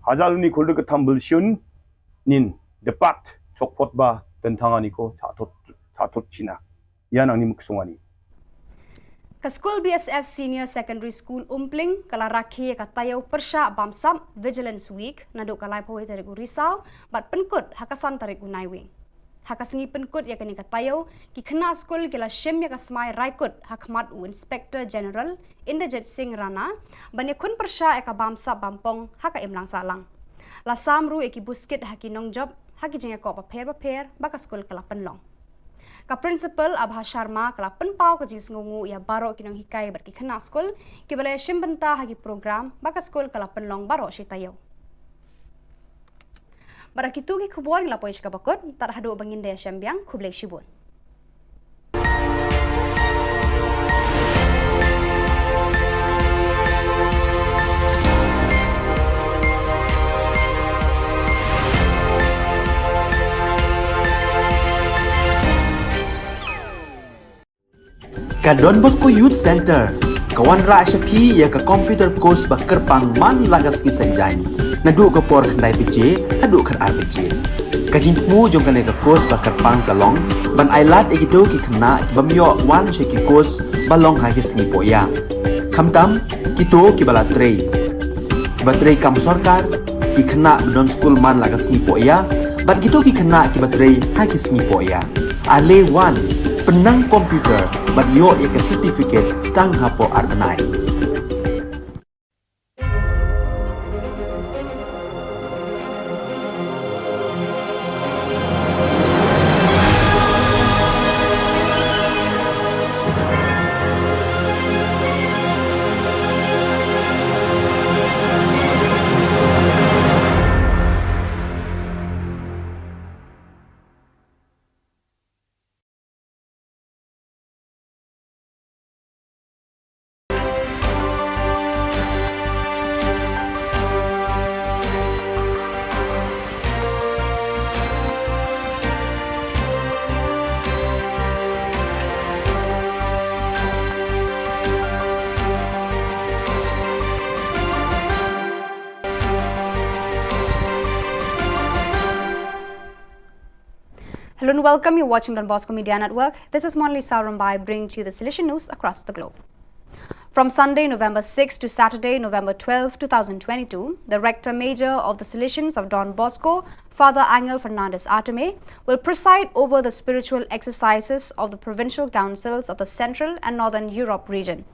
하잘니 골드 그 탐블 슌닌 데팟 적포트 바 든탕아니 고 자토 치나 야낭니 묵송아니 Ka School BSF Senior Secondary School Umpling kala rakhi ka tayo persya bamsam Vigilance Week naduk kalai pawai tarik Risau bat penkut hakasan tarik Naiwing. Hakasingi penkut ya kani ka tayo ki kena school kila shim ya ka smai raikut hakmat u Inspector General Inderjit Singh Rana bani kun persya ya ka bamsam bampong haka imlang salang. La samru ya ki buskit haki nongjob haki jengya ko paper baka school kala penlong. Ka principal Abha Sharma kala penpau ka jis ngungu ya baro kinong hikai ber ki khana school ki bale shimbenta hagi program baka school kala penlong baro shitayo barakitu ki khubor la poish ka bakot tar hadu bangin de shambyang khublei shibun Ka Don Bosco Youth Center kawan ra shapi ya ka computer course ba kerpang man lagas ki sanjain nadu ka por khandai piche hadu khan ar piche ka jingmu jong ka le ka course ba kerpang ka long ban ailat egido ki khna bamyo wan she ki course ba long ha ki sngi po ya khamtam ki to ki bala trei kibatrei kam sarkar ki khana non school man lagas ni po ya bat gitu ki khana kibatrei ha ki sni po ya ale one penang komputer bat yo ek certificate tang hapo arbanai. Hello and welcome. You're watching Don Bosco Media Network. This is Monali Sarambai bringing to you the Silesian news across the globe. From Sunday, November 6 to Saturday, November 12, 2022, the Rector Major of the Salesians of Don Bosco, Father Angel Fernandez Arteme, will preside over the spiritual exercises of the provincial councils of the Central and Northern Europe region.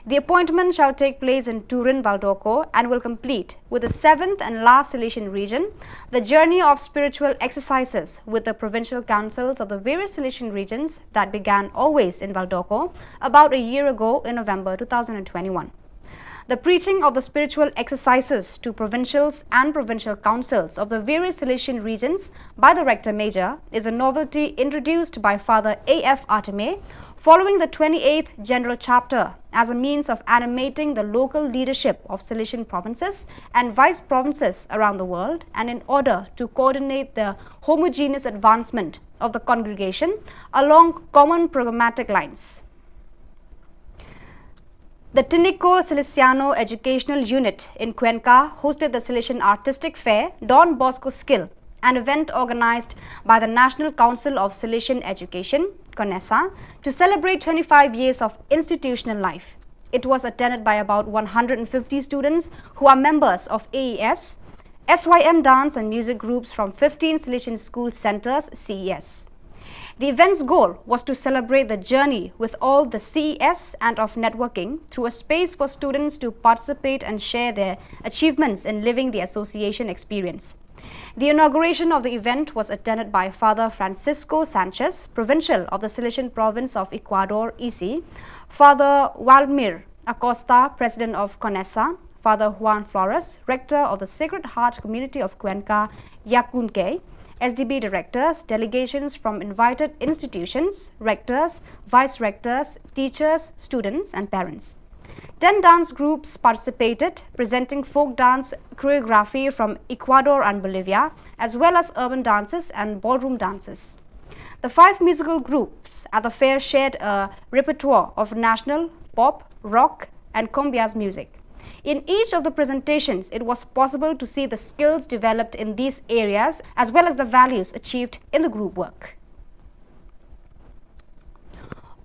The appointment shall take place in Turin, Valdocco and will complete with the 7th and last Silesian region, the journey of spiritual exercises with the provincial councils of the various Silesian regions that began always in Valdocco about a year ago in November 2021. The preaching of the spiritual exercises to provincials and provincial councils of the various Silesian regions by the Rector Major is a novelty introduced by Father A.F. Arteme following the 28th General Chapter as a means of animating the local leadership of Silesian provinces and vice provinces around the world, and in order to coordinate the homogeneous advancement of the congregation along common programmatic lines. The Tinico Salesiano Educational Unit in Cuenca hosted the Silesian Artistic Fair Don Bosco Skill, an event organized by the National Council of Silesian Education, CONESA, to celebrate 25 years of institutional life. It was attended by about 150 students who are members of AES, SYM dance and music groups from 15 Silesian school centers, CES. The event's goal was to celebrate the journey with all the CES and of networking through a space for students to participate and share their achievements in living the association experience. The inauguration of the event was attended by Father Francisco Sanchez, Provincial of the Silesian Province of Ecuador, EC, Father Waldemir Acosta, President of CONESA, Father Juan Flores, Rector of the Sacred Heart Community of Cuenca, Yacunque, SDB directors, delegations from invited institutions, rectors, vice-rectors, teachers, students and parents. 10 dance groups participated, presenting folk dance choreography from Ecuador and Bolivia, as well as urban dances and ballroom dances. The 5 musical groups at the fair shared a repertoire of national, pop, rock and cumbias music. In each of the presentations, it was possible to see the skills developed in these areas as well as the values achieved in the group work.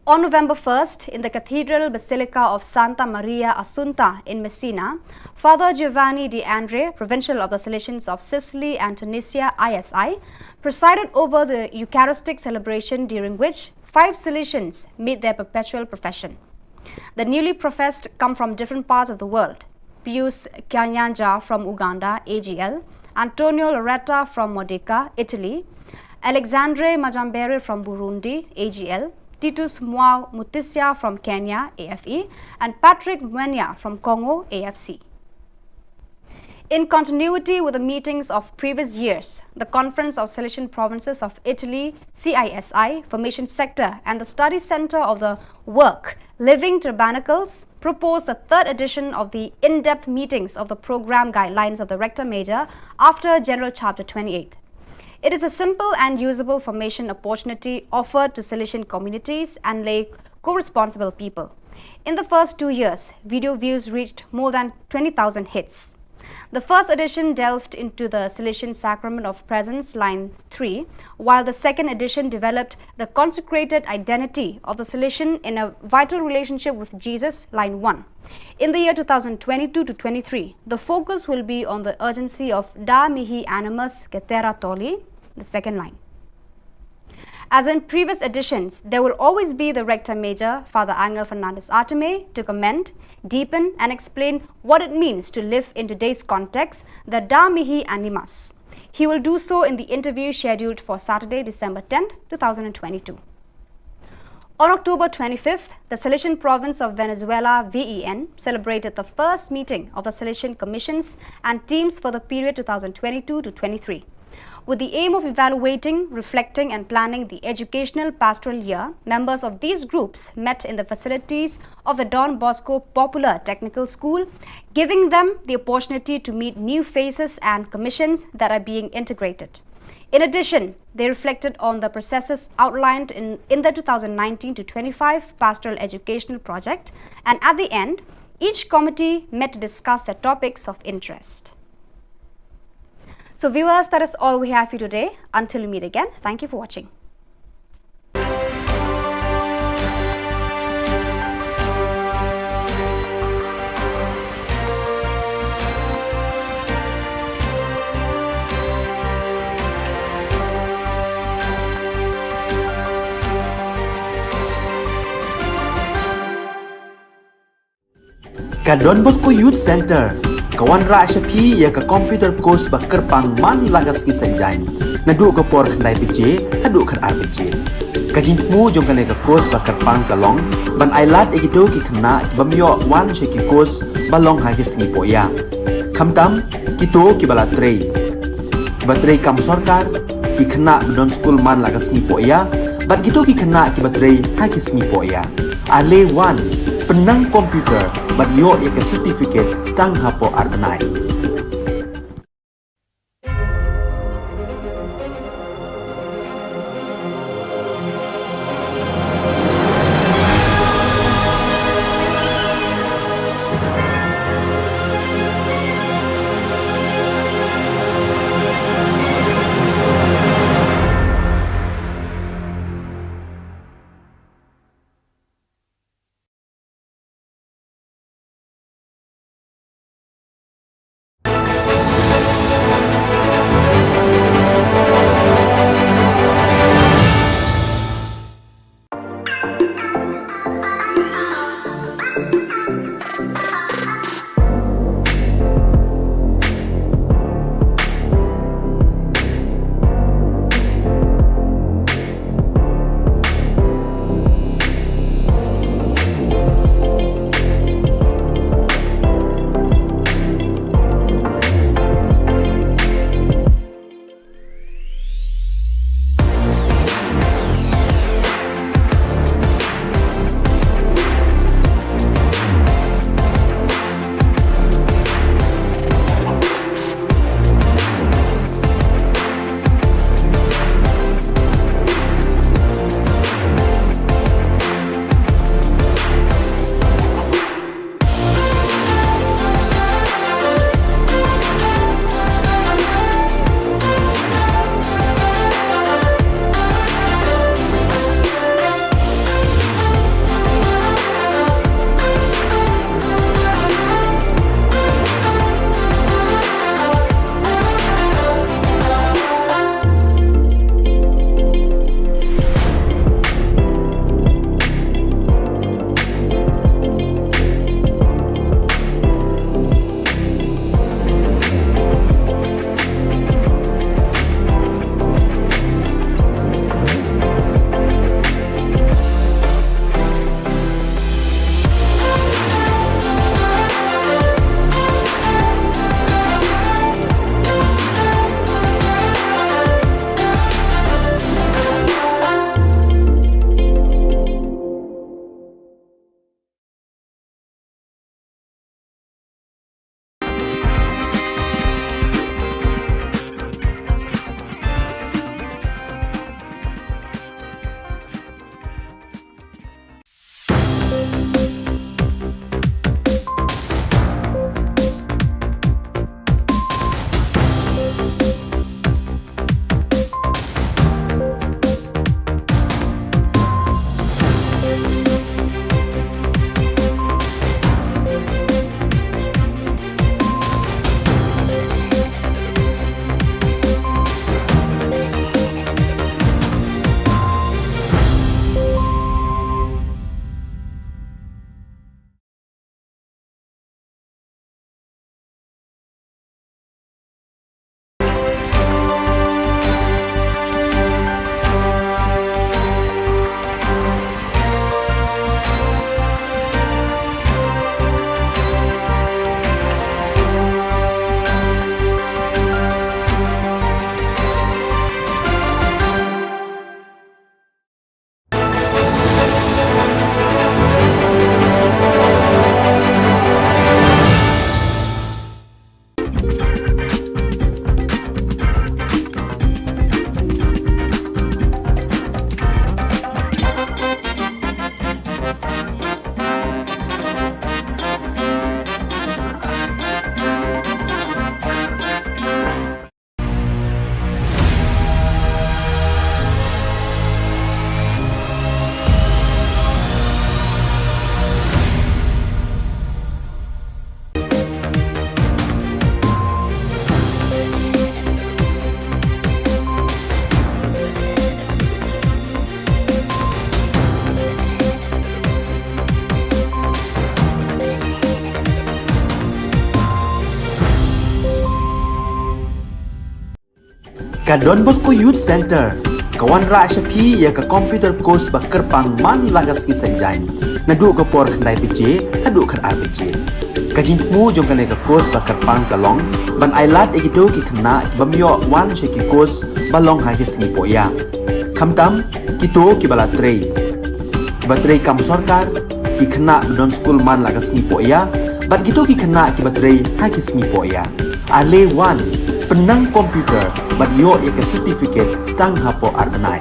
On November 1st, in the Cathedral Basilica of Santa Maria Assunta in Messina, Father Giovanni De Andre, Provincial of the Salesians of Sicily and Tunisia, ISI, presided over the Eucharistic celebration, during which 5 Salesians made their perpetual profession. The newly professed come from different parts of the world: Pius Kanyanja from Uganda, AGL, Antonio Loretta from Modica, Italy, Alexandre Majambere from Burundi, AGL, Titus Mwao Mutisia from Kenya, AFE, and Patrick Mwenya from Congo, AFC. In continuity with the meetings of previous years, the Conference of Silesian Provinces of Italy, CISI, Formation Sector, and the Study Center of the Work, Living Tabernacles, proposed the 3rd edition of the in-depth meetings of the program guidelines of the Rector Major after General Chapter 28. It is a simple and usable formation opportunity offered to Silesian communities and lay co-responsible people. In the first 2 years, video views reached more than 20,000 hits. The first edition delved into the Salesian Sacrament of Presence, line 3, while the second edition developed the consecrated identity of the Salesian in a vital relationship with Jesus, line 1. In the year 2022 to 23, the focus will be on the urgency of Da Mihi Animus Cetera Toli, the second line. As in previous editions, there will always be the Rector Major, Father Angel Fernandez Arteme, to comment, deepen and explain what it means to live in today's context, the Da Mihi Animus. He will do so in the interview scheduled for Saturday, December 10, 2022. On October 25th, the Salesian Province of Venezuela, VEN, celebrated the first meeting of the Salesian Commissions and teams for the period 2022 to 23. With the aim of evaluating, reflecting and planning the educational pastoral year, members of these groups met in the facilities of the Don Bosco Popular Technical School, giving them the opportunity to meet new faces and commissions that are being integrated. In addition, they reflected on the processes outlined in the 2019 to 25 Pastoral Educational Project, and at the end, each committee met to discuss their topics of interest. So viewers, that is all we have for you today. Until we meet again, thank you for watching. Ka Don Bosco Youth Center, kawan ra syapi ya ka computer course bakar pang man lagas ki sanjain. Nadu ka por khandai PJ, hadu khan RPG. Ka jingmu jom kan ka course bakar pang kalong, ban ailat egito ki khna bamyo wan she ki course balong ha ki singi poya. Khamtam kito ki bala trei. Batrei kam sarkar ki khna don school man lagas singi poya, bat kito ki khna ki batrei ha ki singi poya. Ale wan penang komputer bat yo ika certificate tang hapo arnai. Ka Don Bosco Youth Center, kawan ra syapi ya ka computer course ba kerpang man lagas ki sanjain. Nadu ka por khandai pije, hadu khan arbije. Ka jingmu jong ka course ba kerpang kalong, ban ailat ekito ki khna bamyo wan sheki course balong ha ki singi poya. Kamtam kito ki bala trei. Batrei kam sarkar ki khna don school man lagas singi poya, ban kito ki khna ki batrei ha ki singi poya. Ale wan penang komputer bat yo ke certificate tang hapo arnai.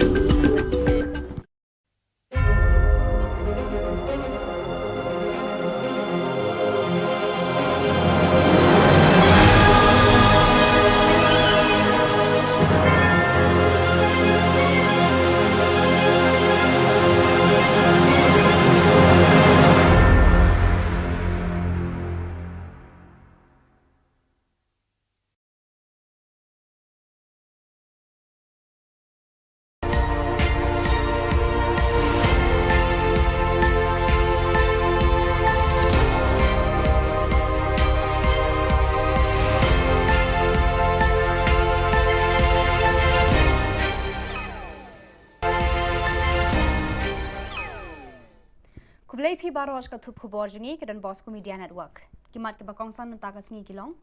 Kublai phi baros ka thup khubor jungi ke Don Bosco Media Network. Kimat ke bakongsan mentah ka singi kilong.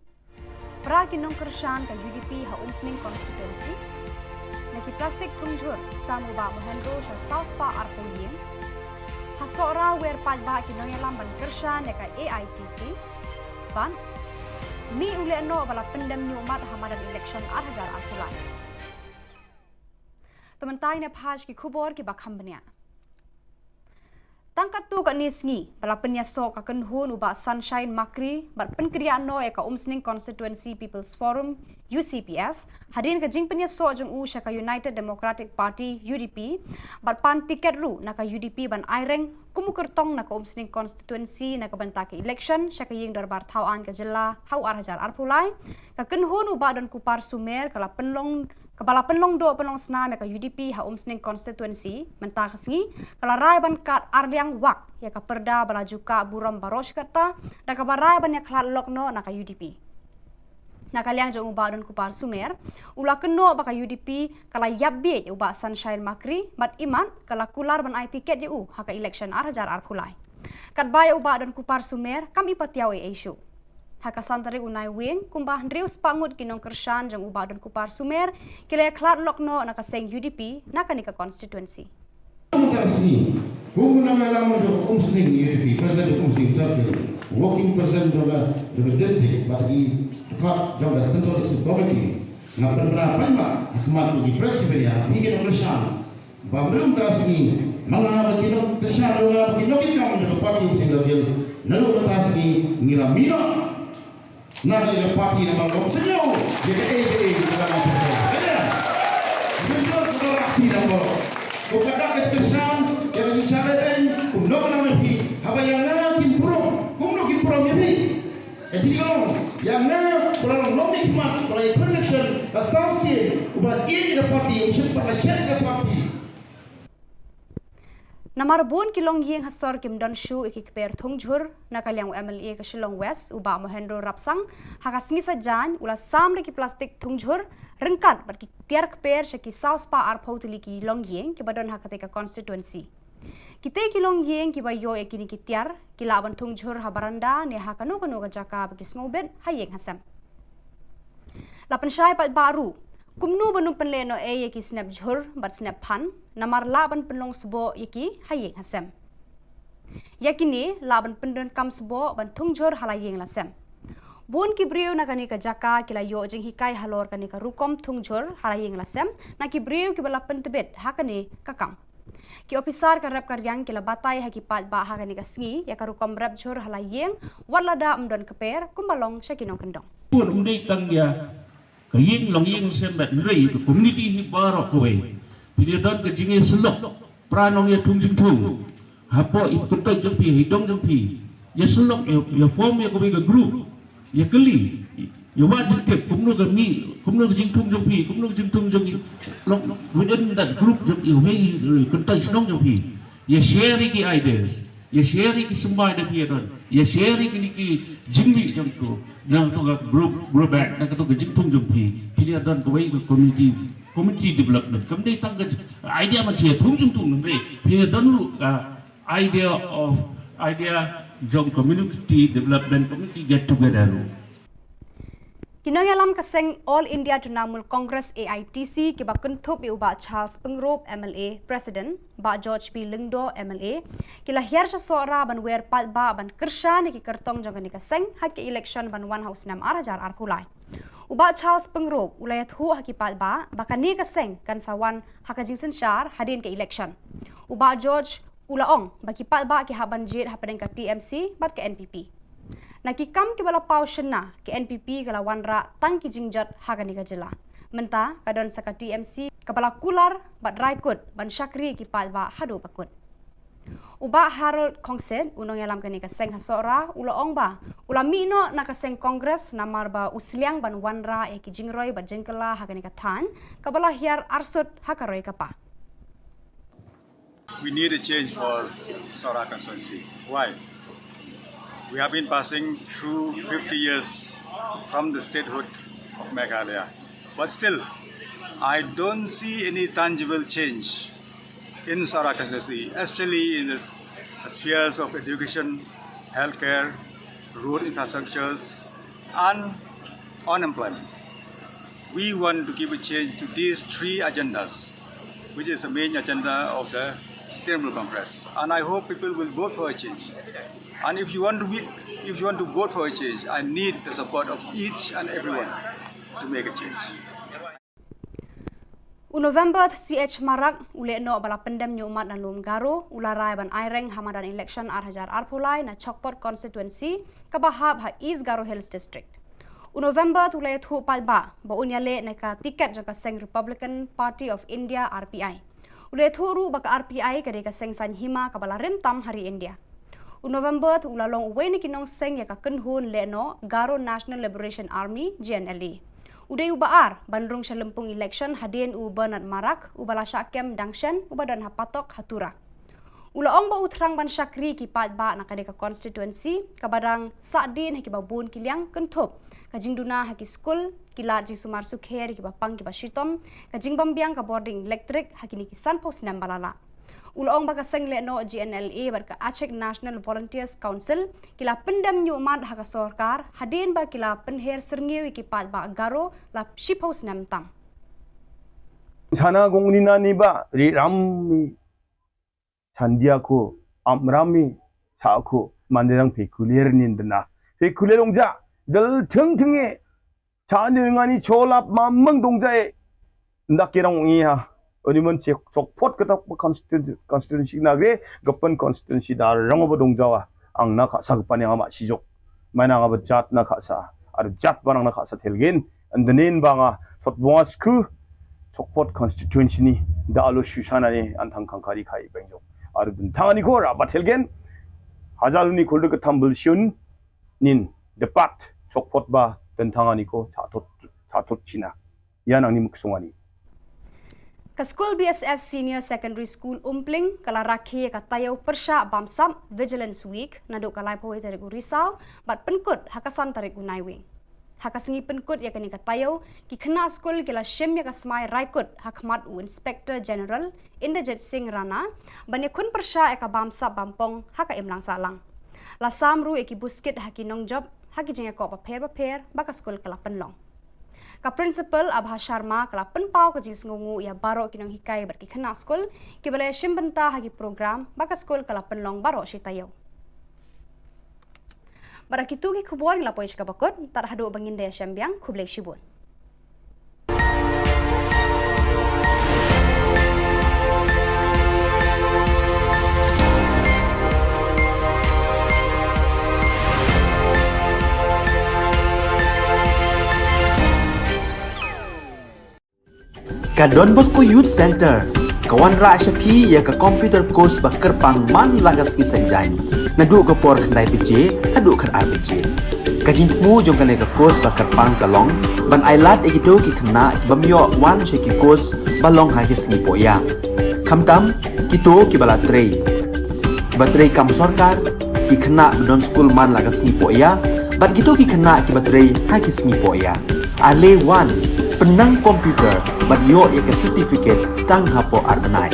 Pra kinong kershan ka UDP ha umsning constituency. Naki plastik tungjur samu ba mohendro sa South Pa Arpolien. Hasora wer pajba kinong yalam ban kershan ka AITC. Ban mi ule no bala pendem ni umat hamadan election 2000 artulai. Tementai ne phaj ki khubor ki bakham bania. Tangkat tu kat nisngi, bala penyasok akan hun ubah Sunshine Makri, bat penkeriaan no eka umsning Constituency People's Forum, UCPF, hadirin ke jing penyasok jeng syaka United Democratic Party, UDP, bat pan tiket ru naka UDP ban aireng, kumukertong naka umsning Constituency naka bantake election, syaka ying darbar Khubor Na Ka Jylla, hau arhajar arpulai, kaken hun ubah dan kupar sumer, Kepala penlong do penlong senam ya ka UDP ha umsning constituency mentah kesengi kala rai ban kat ardiang wak ya ka perda bala juka buram baros kata da ka barai ban ya klat lokno na ka UDP na kaliang jong ubah don kupar sumer ula keno ba ka UDP kala yabbe ya ubah Sunshine Makri mat iman kala kular ban ai tiket ya ha ka election arhajar arpulai kat baya ubah don kupar sumer kami patiaw issue haka santari unai wing kumbah ndrius pangut kinong kershan jang ubah dan kupar sumer kila klat lokno naka seng UDP naka nika constituency. Mutasi, kung nangalaman do umsning UDP, president umsning circle, working president do district, bagi kat jang central district committee, ngapan berapa ma akmat di presiden hingga kershan, babrum kasni mga kinong kershan do kinong kinong do parti umsning circle, nalu kasni ngiramino Nada yang parti nama kamu senyum, jadi dalam perjalanan. Ada, senyum kita aksi nama. Bukan dah kesan, jadi isyaratkan, kumno nama pi, apa yang nak kimprom, kumno kimprom ya pi. Jadi yang nak orang nomi kimat, orang election, asasi, ubat ini ke parti, usia pada siapa ke parti. Namar bon kilong yeng hasor kim don shu iki kper thungjur nakaliang MLA ke Shillong West uba mohendro rapsang hakasingi sajan ula samre ki plastik thungjur rengkat bar ki tiar kper shaki South Pa Arpotili ki long yeng ki badon hakate ka constituency kite ki long yeng ki bayo ekini ki tiar ki laban thungjur habaranda ne hakano kano ka jaka bagi snobet hayeng hasam lapan syai pat baru kumnu banung penleno yeki snap jhur bat snap phan namar laban penlong sebo yeki hayeng hasem yakini laban pendon kam sebo ban thungjur halayeng lasem bon ki briu na kani ka jaka kila yo jing hikai halor kani ka rukom thungjur halayeng lasem na ki briu ki bala pentebet hakani kakam ki officer ka rap karyang kila batai haki pat ba hakani ka sngi ya ka rukom rap jhur halayeng walada umdon keper kumbalong syakinong kendong pun umdei tang ya kaying long ying sembat rei to community hi baro kowe pili don ke jinge selok pranong ya tungjing tung hapo ikut to jempi hidong jempi ya selok ya form ya kowe ga group ya keli ya wajib ke kumno ga mi kumno ga jing tung jempi kumno ga jing tung jempi long within that group jempi we kuntai snong jempi ya share ki ideas ya share ki sembai da pi don ya share ki jingli jam tu nang tu ga group back nang tu ga jing tung jempi pili don kowe ga community community development. Kemudian tangga idea macam tung nanti. Pilih dulu idea jom community development, community get together. Kinongalam kaseng All India Trinamool Congress AITC kiba kuntup iuba Charles Pengrop MLA President ba George P Lingdo MLA kila hiar sa sora ban wer pat ba ban kersha ni ki kertong jong ni kaseng haki election ban 1 house 6 arajar arkulai uba Charles Pengrop ulayat hu haki pat ba bakani kaseng kan sawan hakajing sensyar hadin ke election uba George Ulaong baki pat ba ki haban jit hapadeng ka TMC bat ke NPP nakikam ke bala pau shena ke NPP kala wanra tang ki jingjat Khubor Na Ka Jylla menta kadon saka TMC kepala kular bat raikut ban syakri ki palba hadu pakut uba Harold Kongsen unong yalam kani ka seng hasora ulaong ba ulami no na ka seng kongres namar ba usliang ban wanra e ki jingroi bat jengkela Khubor Na Ka Than kabala hiar arsut hakaroi kapa. We need a change for Sora constituency. Why? We have been passing through 50 years from the statehood of Meghalaya. But still, I don't see any tangible change in Sora constituency, especially in the spheres of education, healthcare, road infrastructures, and unemployment. We want to give a change to these three agendas, which is the main agenda of the Trinamool Congress. And I hope people will vote for a change. And if you want to vote for a change, I need the support of each and everyone to make a change. November CH Marak ule no bala pendem nyumat na lum garo ularai ban aireng hamadan election arhajar arpulai na Chokpot constituency kabahab ha East Garo Hills district. November tulai thu palba ba unyale na ka tiket jaka seng Republican Party of India RPI. Ule thu ru baka RPI kade ka seng san hima kabala rim tam hari India. November tu ulalong uwe ni kinong seng ya ka kenhun le no Garo National Liberation Army GNLA. Uday ubaar bandrung sa lempung election hadin u Bernard Marak ubala syakem dangshan ubadan hapatok hatura. Ulaong ba utrang ban syakri ki patba na kadeka constituency kabadang sadin haki babun kiliang kentup kajing duna haki school kila jing sumar sukher ki bapang ki basitom kajing bambiang ka boarding electric haki ni kisan pos nam balala. Ulaong baka seng le no GNLA barka Aceh National Volunteers Council kila pendam nyumat haka sorkar hadin ba kila penher serngiwi ki pat ba garo la shiphouse nam tam. Sana gongni ni ba ri rammi sandiako amrami saako manderang pekulier nindna pekulierongja dal tingtinge 자능하니 졸랍 만멍 동자에 낙계랑 이하 어디면 적포트 그다 constituency 나게 급번 constituency 다 랑어버 동자와 앙나 가사 급반에 아마 시족 마나가 잣나 가사 아르 잣 바랑나 가사 텔겐 안드넨 방아 솥봉아스크 적포트 constituency 다 알로 슈샤나니 안탕 칸카리 카이 뱅족 아르 bun탕아니 고라 바텔겐 하잘니 골드 그 탐블슌 닌 데팟 적포트 바 던탕아니고 자tot China yan ang nimuksungani. Ka School BSF Senior Secondary School Umpling kala rakhi ka tayaw persya bamsam Vigilance Week nadu kalay po ite regu Risau bat penkut hakasan tarik unaiwing. Hakasingi penkut ya kani ka tayaw ki kena school kila shim ya kasmai raikut hakmat u Inspector General Inderjit Singh Rana banya kun persya ya ka bamsam bampong haka imlang salang. Lasam ru eki buskit haki nong job haki jeng ko paper baka school kala penlong. Ka principal Abha Sharma kala penpau ka jis ngungu ya baro kinong hikai berki kena school ki balay shimbenta hagi program baka school kala penlong baro si tayo. Barakitu ki khubor la poish ka bakot tar hadu bangin daya syambiang khublek shibun. Ka Don Bosco Youth Center kawan ra syapi ya ka computer course ba kerpang man lagas ki sanjain nadu ka por khandai pije adu khan RPG kajin mu jong ka ka course ba kerpang kalong ban ailat egido ki khna bamyo wan she ki course balong ha ki sni poya khamtam kito ki bala trei batrei kam sarkar ki khna don school man lagas ni poya bat kito ki khna ki batrei ha ki sni poya ale wan penang komputer bat yo ya ke certificate tang hapo arbenai.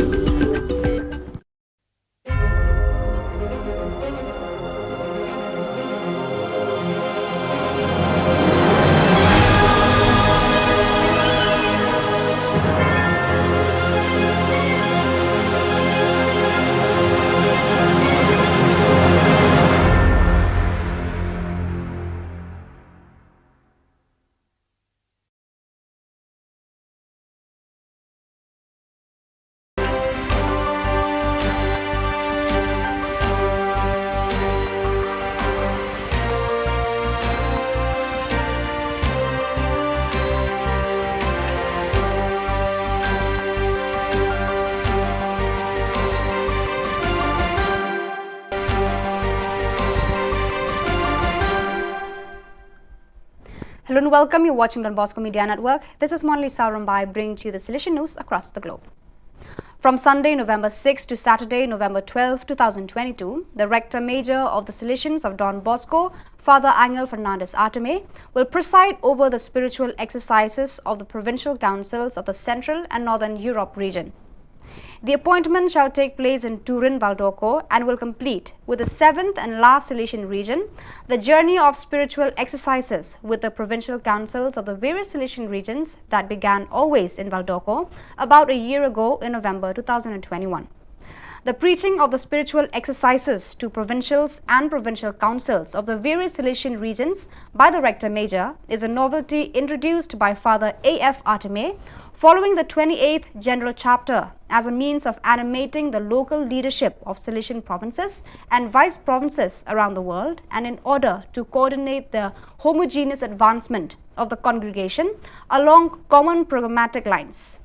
Hello and welcome. You're watching Don Bosco Media Network. This is Monali Sarambai bringing to you the Silesian news across the globe. From Sunday, November 6 to Saturday, November 12, 2022, the Rector Major of the Salesians of Don Bosco, Father Angel Fernandez Arteme, will preside over the spiritual exercises of the provincial councils of the Central and Northern Europe region. The appointment shall take place in Turin, Valdocco and will complete with the 7th and last Silesian region the journey of spiritual exercises with the provincial councils of the various Silesian regions that began always in Valdocco about a year ago in November 2021. The preaching of the spiritual exercises to provincials and provincial councils of the various Silesian regions by the Rector Major is a novelty introduced by Father A.F. Arteme following the 28th General Chapter as a means of animating the local leadership of Silesian provinces and vice provinces around the world, and in order to coordinate the homogeneous advancement of the congregation along common programmatic lines.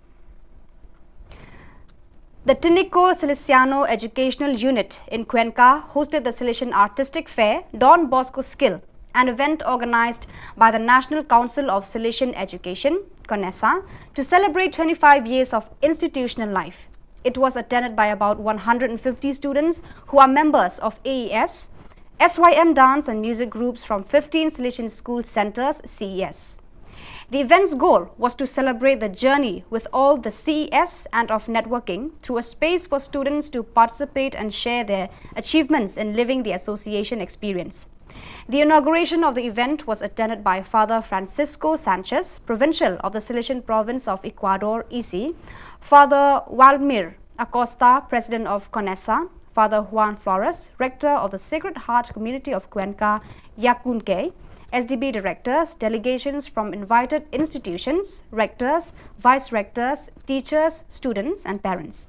The Tinico Salesiano Educational Unit in Cuenca hosted the Silesian Artistic Fair Don Bosco Skill, an event organized by the National Council of Silesian Education, CONESA, to celebrate 25 years of institutional life. It was attended by about 150 students who are members of AES, SYM dance and music groups from 15 Silesian school centers, CES. The event's goal was to celebrate the journey with all the CES and of networking through a space for students to participate and share their achievements in living the association experience. The inauguration of the event was attended by Father Francisco Sanchez, Provincial of the Silesian Province of Ecuador, EC, Father Waldemir Acosta, President of CONESA, Father Juan Flores, Rector of the Sacred Heart Community of Cuenca, Yacunque, SDB directors, delegations from invited institutions, rectors, vice-rectors, teachers, students and parents.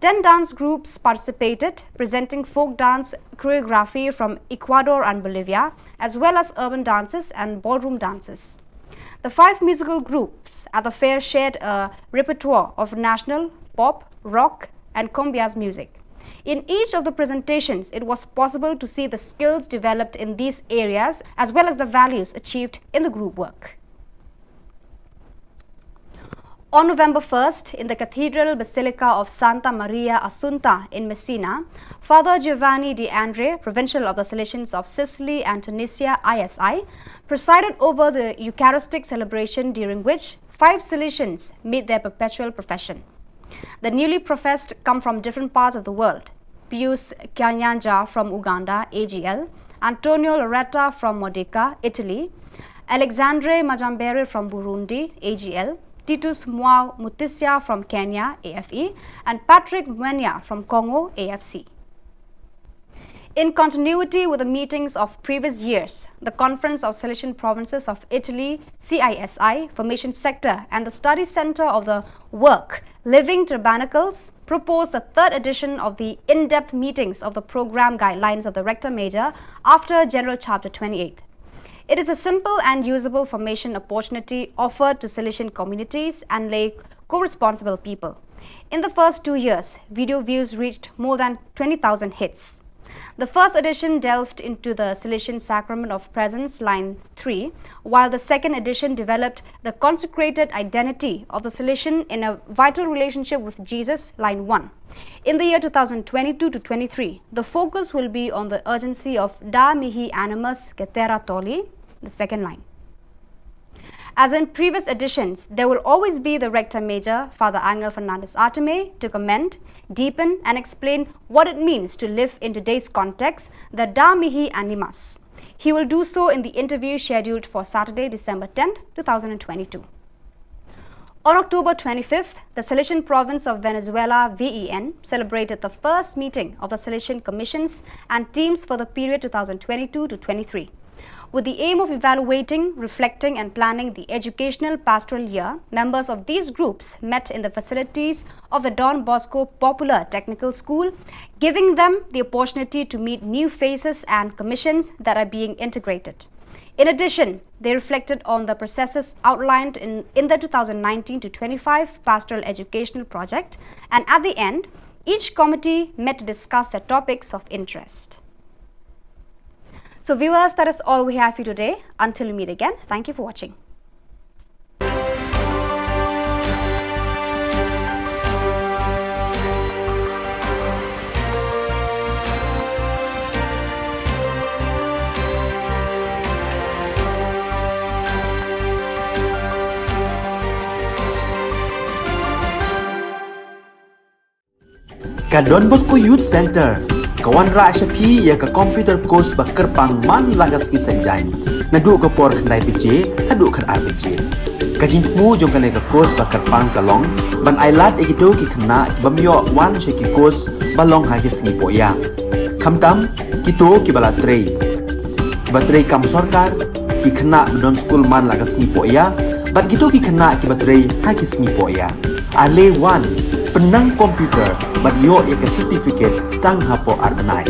10 dance groups participated, presenting folk dance choreography from Ecuador and Bolivia, as well as urban dances and ballroom dances. The 5 musical groups at the fair shared a repertoire of national, pop, rock and cumbias music. In each of the presentations, it was possible to see the skills developed in these areas as well as the values achieved in the group work. On November 1st, in the Cathedral Basilica of Santa Maria Assunta in Messina, Father Giovanni De Andre, Provincial of the Salesians of Sicily and Tunisia, ISI, presided over the Eucharistic celebration, during which 5 Salesians made their perpetual profession. The newly professed come from different parts of the world: Pius Kanyanja from Uganda, AGL, Antonio Loretta from Modica, Italy, Alexandre Majambere from Burundi, AGL, Titus Mwao Mutisia from Kenya, AFE, and Patrick Mwenya from Congo, AFC. In continuity with the meetings of previous years, the Conference of Silesian Provinces of Italy, CISI, Formation Sector and the Study Center of the Work, Living Tabernacles, proposed the 3rd edition of the in-depth meetings of the program guidelines of the Rector Major after General Chapter 28. It is a simple and usable formation opportunity offered to Silesian communities and lay co-responsible people. In the first 2 years, video views reached more than 20,000 hits. The first edition delved into the Silesian Sacrament of Presence, line 3, while the second edition developed the consecrated identity of the Silesian in a vital relationship with Jesus, line 1. In the year 2022 to 23, the focus will be on the urgency of Da Mihi Animus Cetera Tolli, the second line. As in previous editions, there will always be the Rector Major, Father Angel Fernandez Arteme, to comment, deepen and explain what it means to live in today's context, the Da Mihi Animas. He will do so in the interview scheduled for Saturday, December 10, 2022. On October 25th, the Salesian Province of Venezuela, VEN, celebrated the first meeting of the Salesian Commissions and teams for the period 2022 to 23. With the aim of evaluating, reflecting and planning the educational pastoral year, members of these groups met in the facilities of the Don Bosco Popular Technical School, giving them the opportunity to meet new faces and commissions that are being integrated. In addition, they reflected on the processes outlined in the 2019 to 25 Pastoral Educational Project, and at the end, each committee met to discuss their topics of interest. So viewers, that is all we have for you today. Until we meet again, thank you for watching. Ka Don Bosco Youth Center, kawan ra syapi ya ka computer course bakar pangman lagas ki sanjain. Nadu ka por khandai PJ, hadu khan RPG. Ka jingmu jong ka le ka course bakar pang kalong, ban ailat egito ki khna bamyo wan she ki course balong ha ki singi poya. Khamtam kito ki bala trei. Batrei kam sarkar ki khna don school man lagas singi poya, bat kito ki khna ki batrei ha ki singi poya. Ale wan penang komputer bat yo eka certificate tang hapo arnai.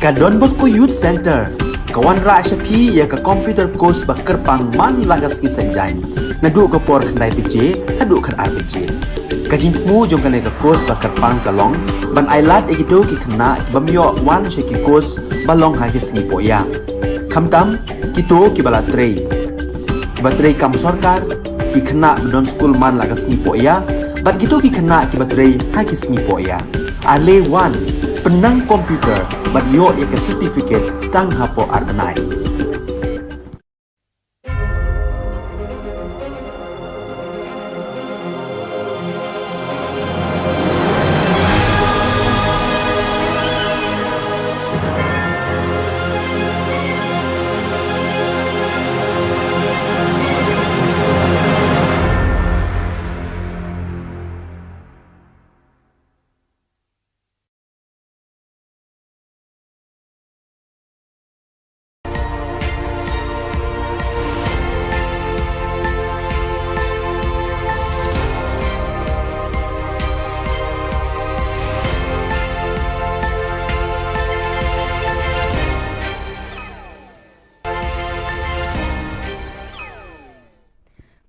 ka Don Bosco Youth Center kawan ra syapi ya ka computer course ba kerpang man lagas ki sanjain na du ka por khandai pije hadu khan RPG ka jingmu jong ka le ka course ba kerpang ka long ban ailat egido ki khna bamyo wan she ki course ba long ha ki sngi po ya khamtam kito ki bala trei batrei kam sarkar ki khna don school man lagas sngi po ya bat gitu ki khna ki batrei ha ki sngi po ya ale wan penang komputer bat yo ya ke certificate tang hapo arbenai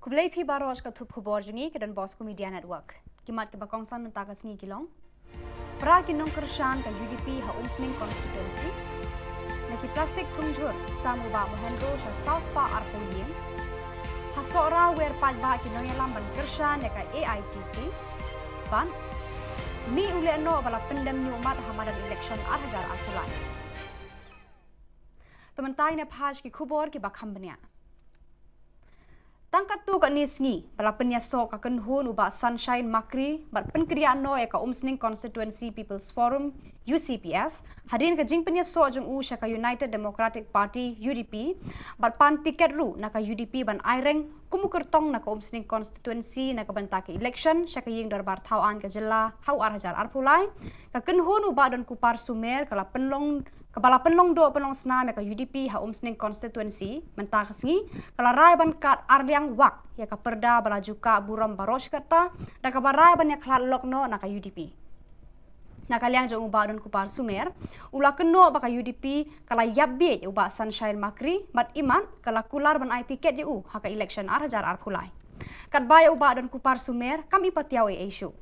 Kublai phi baros ka thup khubor jungi ke Don Bosco Media Network. Kimat ke bakongsan men takas ni kilong. Pra kinong kershan ka UDP ha umsning constituency. Naki plastik tungjur samu ba mohendro sa South Pa Arpong Yin. Ha sora wer paj ba kinong yalam ban kershan ya ka AITC. Ban mi ule no bala pendem ni umat hamadan election 8,000 arpulai. Tementai ne phaj ki khubor ki bakham bania. Tangkat tu kat nisngi bala penyasok ka kenhun uba sunshine makri bat penkriaan no ka umsning constituency people's forum UCPF hadin ka jing penyasok jong u ka United Democratic Party UDP bat pan tiket ru na ka UDP ban aireng kumukertong na ka umsning constituency na ka bantake election ka ying darbar thauan ka jilla hau arhajar arpulai ka kenhun uba don kupar sumer kala penlong Kepala penlong do penlong senam ya ka UDP ha umsning constituency mentah kesngi kala rai ban kat arliang wak ya ka perda bala juka buram baros kata dan ka barai ban ya klat lokno na ka UDP. Na kaliang jong uba don kupar sumer ula keno ba ka UDP kala yabbe uba sunshine makri mat iman kala kular ban ai tiket u ha ka election arhajar arpulai. Kat bay uba don kupar sumer kami patiaw e issue.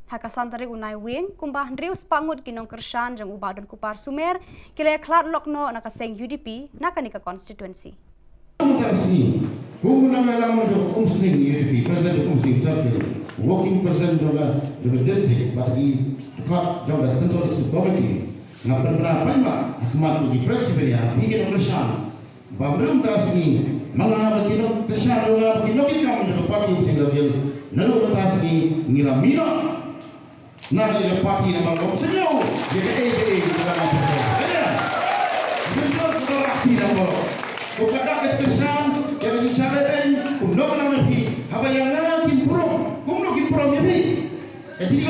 Haka santari unai wing kumbah ndrius pangut kinong kershan jang uba dan kupar sumer kila klat lokno na kaseng UDP na kanika constituency. Khubor Na Ka Jylla jo umsning UDP president umsning circle working president of the district but he got job as central district committee na penra paima ahmad di presiden ya hingga kershan babrum tasni mga kinong kershan nga kinong kinong jo party umsning circle nalu tasni ngilamira Nak ada parti nama kau senyum, jadi kita nak berjaya. Ya, betul betul aksi nama. Kau kata kesan, jadi syaratan, kuno nama pi, apa yang nak kimprom, kuno kimprom jadi. Jadi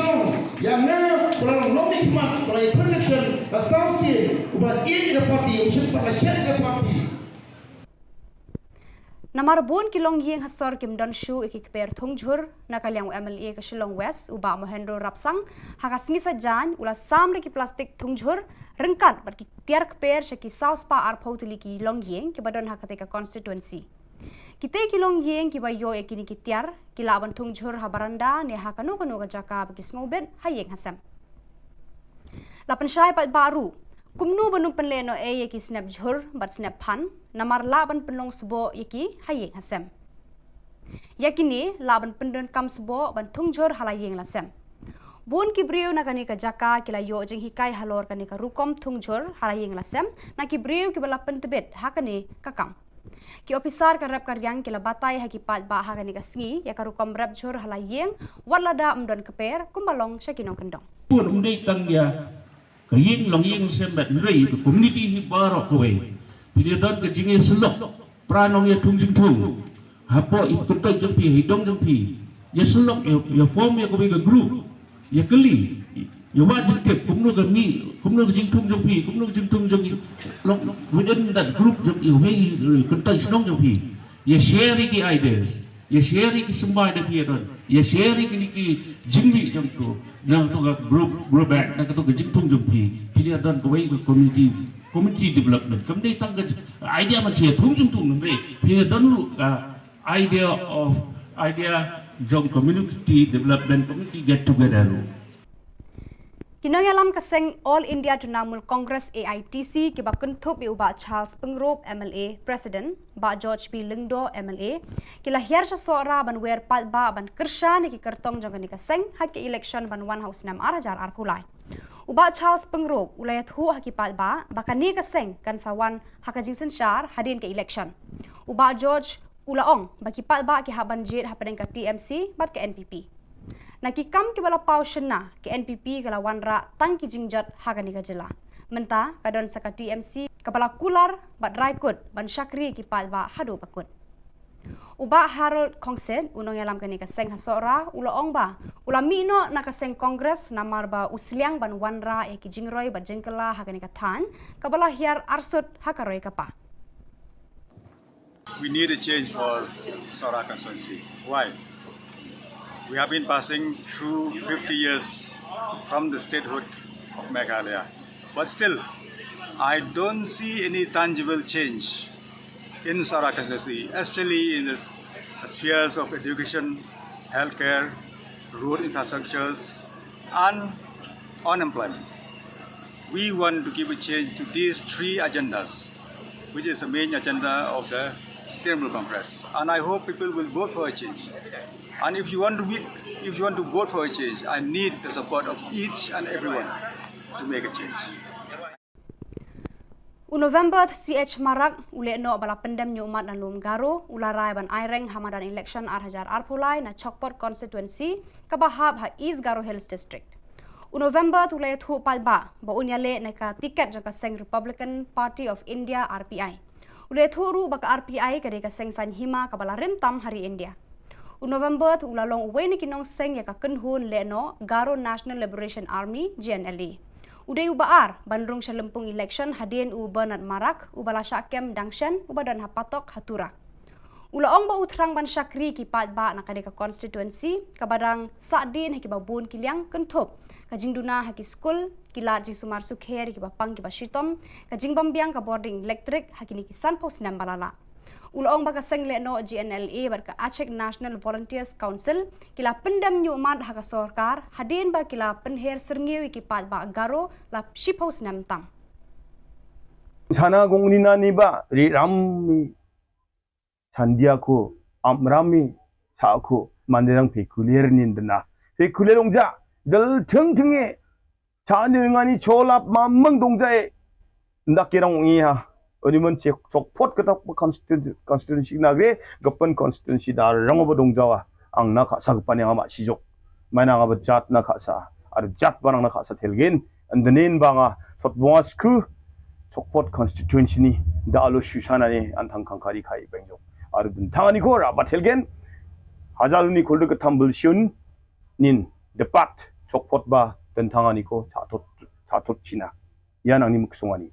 yang nak kalau nomi kimat, kalau election, asasi, ubah ini ke parti, usah pakai syarat ke parti. Namarbon kilong yeng hasor kim don shu ikikper thungjur na kaliang MLA ka Shillong West uba mohendro rapsang hakas ngisa jan ula samle ki plastik thungjur rengkat bar ki tiar kper shaki South Pa arphautili ki long yeng ki badon hakate ka constituency kite kilong yeng ki bayo ekini ki tiar ki laban thungjur habaranda ne hakano kano ka jaka ki sngoben hayeng hasam lapan syai pat baru kumnu banu penleno e yeki snap jhur bat snap phan namar laban penlong sbo yeki hayeng hasem yakini laban pendon kam sbo ban thungjur halayeng lasem bon ki breu na kani ka jaka kila yo jing hikai halor kani ka rukom thungjur halayeng lasem na ki breu ki bala pentebet hakani kakam ki officer ka rap karyang kila batai haki pat ba hakani ka sngi ya ka rukom rap jhur halayeng walada mdon keper kumbalong syakinong kendong pun undai tang ya kaying long ying sembat nrei to community hi barok kowe pilih don ke jinge selok pranong ya tungjing tung hapo ikuntai jempi hidong jempi ya selok ya form ya kowe ke group ya keli ya wajib ke kumno ke mi kumno ke jing tung jempi kumno ke jing tung jempi long within that group jempi we kuntai senong jempi ya share ki ideas ya share ki semua ada pia don ya share ki jingli jam tu nang tu group back nang tu jingtung jumpi pia don ko wei community development kamdei tang idea ma che thung jung nang pia don lu idea jong community development community get together lu Kinong alam kaseng All India Trinamool Congress AITC kiba kuntup iuba Charles Pengrop MLA President ba George P Lingdo MLA kila hiar sa sora ban wer pat ba ban kersha ni ki kertong jong ni kaseng hak election ban 1 house nam arajar arkulai uba Charles Pengrop ulay thu haki pat ba bakani kaseng kan sawan hakajing sensyar hadin ke election uba George ulaong baki pat ba ki haban jit hapadeng ka TMC bat ke NPP Nakikam ki bala pau shena ke NPP kala wanra tang ki jingjat Khubor Na Ka Jylla. Menta kadon saka TMC kabala kular bat raikut ban syakri ki palba hadu bakut. Uba Harold Kongsen unong yalam kani kaseng hasora ulaong ba ulami no nakaseng kongres namar ba usliang ban wanra e ki jingroi bat jengkala Khubor Na Ka Than kabala hiar arsut hakaroi kapa. We need a change for Sora constituency. Why? We have been passing through 50 years from the statehood of Meghalaya. But still, I don't see any tangible change in Sora constituency, especially in the spheres of education, healthcare, road infrastructures, and unemployment. We want to give a change to these three agendas, which is the main agenda of the Trinamool Congress. And I hope people will vote for a change. And if you want to vote for a change, I need the support of each and everyone to make a change. November CH Marak ule no bala pendem nyumat dan lum garo ularai ban aireng hamadan election arhajar arpulai na Chokpot constituency kabahab ha East Garo Hills district. November tulai thu palba ba unyale na ka tiket jaka seng Republican Party of India RPI. Ule thu ru baka RPI kade ka seng san hima kabala rimtam hari India. November tu ulalong uwe ni kinong seng ya ka kenhun le no Garo National Liberation Army GNLA. Uday ubaar bandrung sa lempung election hadin u Bernard Marak ubala syakem dangshan ubadan hapatok hatura. Ulaong ba utrang ban syakri ki pat ba nakade ka constituency kabadang sadin haki babun kiliang kentup kajing duna haki school kilat ji sumar sukher ki bapang ki bashitom kajing bambiang ka boarding electric haki ni kisan pos nam balala. Ulaong baka seng le no GNLA barka Aceh National Volunteers Council kila pendam nyumat haka sorkar hadin ba kila penher serngiwi ki pat ba Garo la shipos nam tam. Sana gongnina ni ba ri rammi sandiako amrami saako manderang pekulier nindna pekulerongja dal tingting에 자능하니 졸랍 만멍 동자에 ndakirang ngiha Oniman Chokpot katak constituency nagre gapan constituency dar rangoba dongjawa ang nakasagpan yang ama sijok mana nga jat nakasa ar jat barang nakasa telgen andanin banga sotbonga sku Chokpot constituency ni dalo susana ni antang kangkari kai bengjok ar tangani ko rabat telgen hajaluni kolde katambul shun nin depat Chokpot ba dan tangani ko chatot china yan ang ni muksungani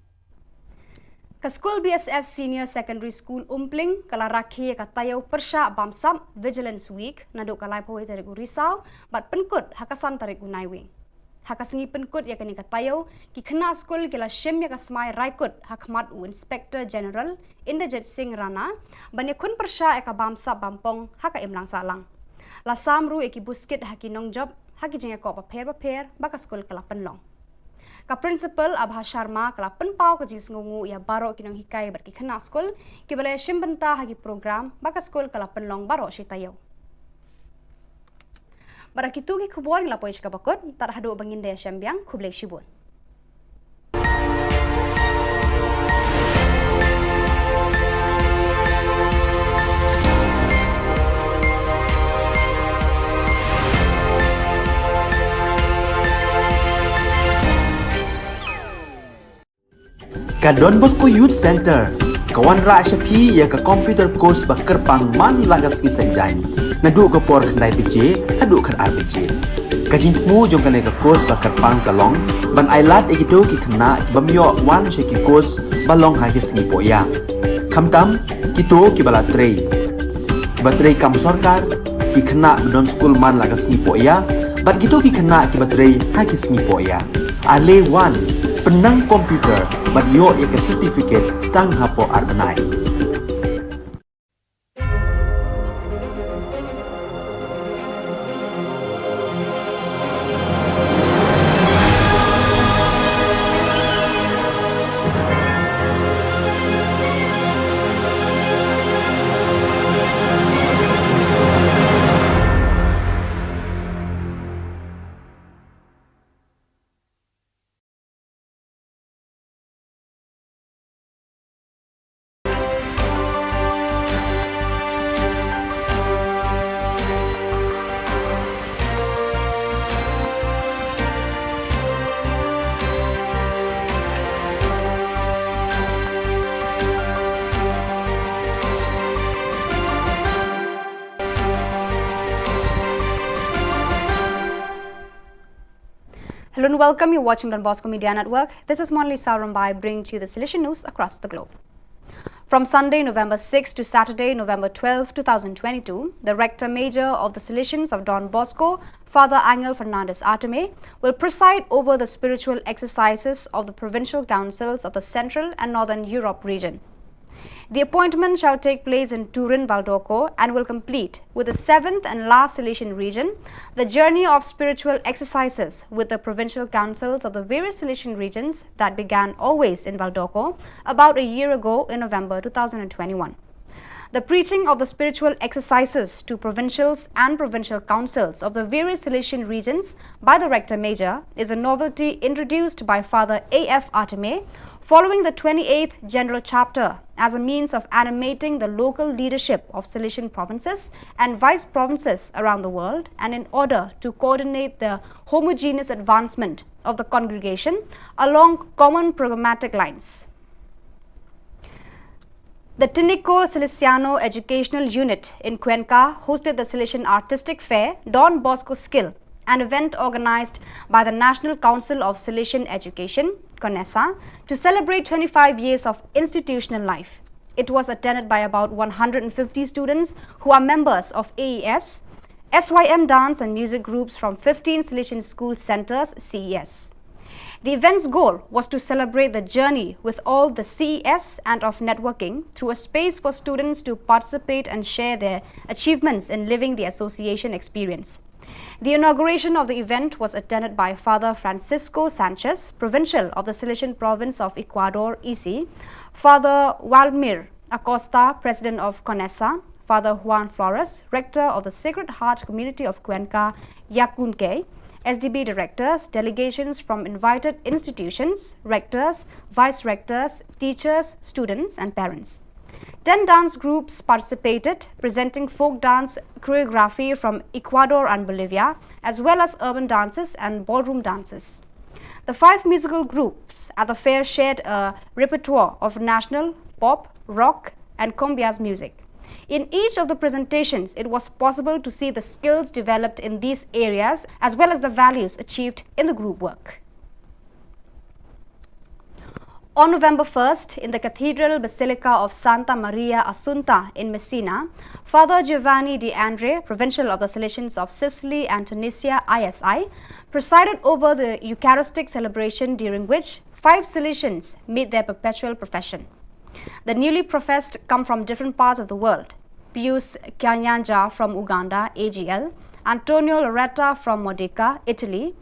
Ka School BSF Senior Secondary School Umpling kala rakhi ka tayaw persya bamsam Vigilance Week naduk kalai pawai tarik Risau bat penkut hakasan tarik Naiwing. Hakasengi penkut ya kani ka tayaw ki kena school kila shim ya ka smai raikut hakmat u Inspector General Inderjit Singh Rana banya kun persya ya ka bamsa bampong haka imlang salang. Lasam ru eki buskit haki nongjob haki jengya ko paper baka school kala penlong. Ka principal Abha Sharma kala penpau ka jis ngungu ya baro kinong hikai berki kena skol ki balai shimbenta hagi program baka skol kala penlong baro si tayo. Barakitu ki khubor la pois ka bakot tar hadu bangin daya syambiang khublai shibun. Ka Don Bosco Youth Center kawan ra syapi ya ka computer course bakar pang man lagas ki sanjang nadu ka por nai pije hadu kan RPG kajing mu jong kan ka course bakar pang kalong ban ailat egido ki khna bamyo wan she ki course balong ha ki singi poya khamtam kito ki bala trei kibatrei kam sarkar ki khana don school man laga sngi po ya bat gitu ki khana kibatrei ha ki sngi po ya ale wan penang komputer bat yo ya ke certificate tang hapo arbanai. Hello and welcome. You're watching Don Bosco Media Network. This is Monli Saurambai bringing to you the Silesian news across the globe. From Sunday, November 6 to Saturday, November 12, 2022, the Rector Major of the Silesians of Don Bosco, Father Angel Fernandez Arteme, will preside over the spiritual exercises of the provincial councils of the Central and Northern Europe region. The appointment shall take place in Turin, Valdorco and will complete with the 7th and last Silesian region, the journey of spiritual exercises with the provincial councils of the various Silesian regions that began always in Valdorco about a year ago in November 2021. The preaching of the spiritual exercises to provincials and provincial councils of the various Silesian regions by the Rector Major is a novelty introduced by Father A.F. Arteme following the 28th General Chapter as a means of animating the local leadership of Silesian provinces and vice provinces around the world, and in order to coordinate the homogeneous advancement of the congregation along common programmatic lines. The Tinico Silesiano Educational Unit in Cuenca hosted the Silesian Artistic Fair Don Bosco Skill, an event organized by the National Council of Silesian Education, CONESA, to celebrate 25 years of institutional life. It was attended by about 150 students who are members of AES, SYM dance and music groups from 15 Silesian school centers, CES. The event's goal was to celebrate the journey with all the CES and of networking through a space for students to participate and share their achievements in living the association experience. The inauguration of the event was attended by Father Francisco Sanchez, Provincial of the Silesian Province of Ecuador, EC, Father Waldemir Acosta, President of CONESA, Father Juan Flores, Rector of the Sacred Heart Community of Cuenca, Yacunque, SDB directors, delegations from invited institutions, rectors, vice-rectors, teachers, students and parents. 10 dance groups participated, presenting folk dance choreography from Ecuador and Bolivia, as well as urban dances and ballroom dances. The 5 musical groups at the fair shared a repertoire of national, pop, rock and cumbias music. In each of the presentations, it was possible to see the skills developed in these areas as well as the values achieved in the group work. On November 1st, in the Cathedral Basilica of Santa Maria Assunta in Messina, Father Giovanni De Andre, Provincial of the Silesians of Sicily and Tunisia, ISI, presided over the Eucharistic celebration during which 5 Silesians made their perpetual profession. The newly professed come from different parts of the world. Pius Kanyanja from Uganda, AGL, Antonio Loretta from Modica, Italy,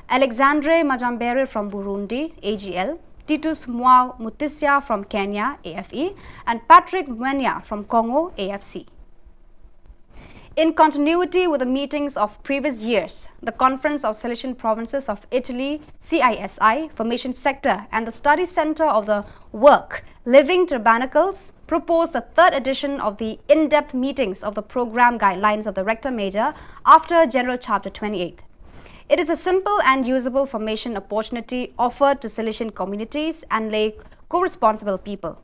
Alexandre Majambere from Burundi, AGL, Titus Mwao Mutisia from Kenya, AFE, and Patrick Mwenya from Congo, AFC. In continuity with the meetings of previous years, the Conference of Silesian Provinces of Italy, CISI, Formation Sector, and the Study Center of the Work, Living Tabernacles, proposed the 3rd edition of the in-depth meetings of the program guidelines of the Rector Major after General Chapter 28. It is a simple and usable formation opportunity offered to Silesian communities and lay co-responsible people.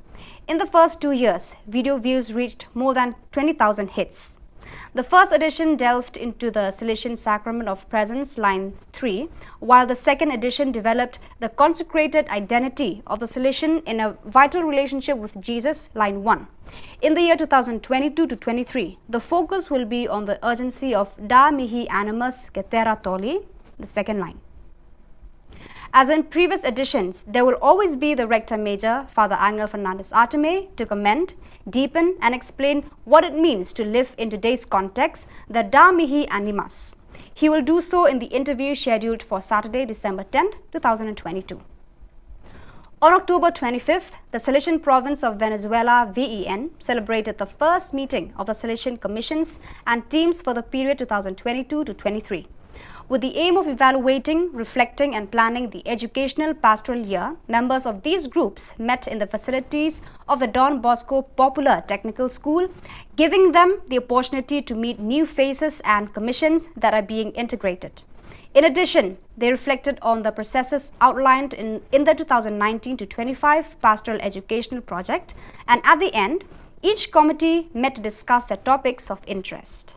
In the first 2 years, video views reached more than 20,000 hits. The first edition delved into the Salesian Sacrament of Presence, line 3, while the second edition developed the consecrated identity of the Salesian in a vital relationship with Jesus, line 1. In the year 2022 to 23, the focus will be on the urgency of Da Mihi Animus Cetera Tolli, the second line. As in previous editions, there will always be the Rector Major, Father Angel Fernandez Arteme, to comment, deepen and explain what it means to live in today's context, the Da Mihi Animus. He will do so in the interview scheduled for Saturday, December 10, 2022. On October 25th, the Salesian Province of Venezuela, VEN, celebrated the first meeting of the Salesian Commissions and teams for the period 2022 to 23. With the aim of evaluating, reflecting and planning the educational pastoral year, members of these groups met in the facilities of the Don Bosco Popular Technical School, giving them the opportunity to meet new faces and commissions that are being integrated. In addition, they reflected on the processes outlined in the 2019 to 25 Pastoral Educational Project, and at the end, each committee met to discuss their topics of interest.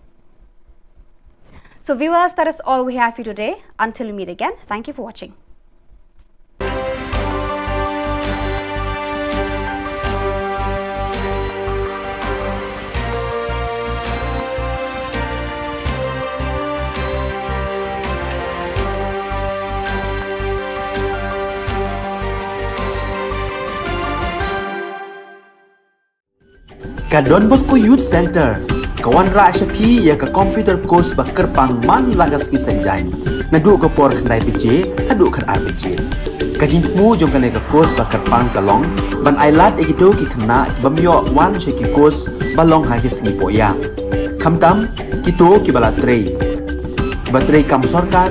So viewers, that is all we have for you today. Until we meet again, thank you for watching. Ka Don Bosco Youth Center Kawan ra shapi ya ka computer course ba kerpang man lagas ki senjain na du ka por khnai bije adu khan arbije ka jingmu jong ka le ka course ba kerpang kalong ban ailat ekido ki khna bamyo wan she ki course balong ha ki singi poya khamtam kito ki bala trei batrei kam sarkar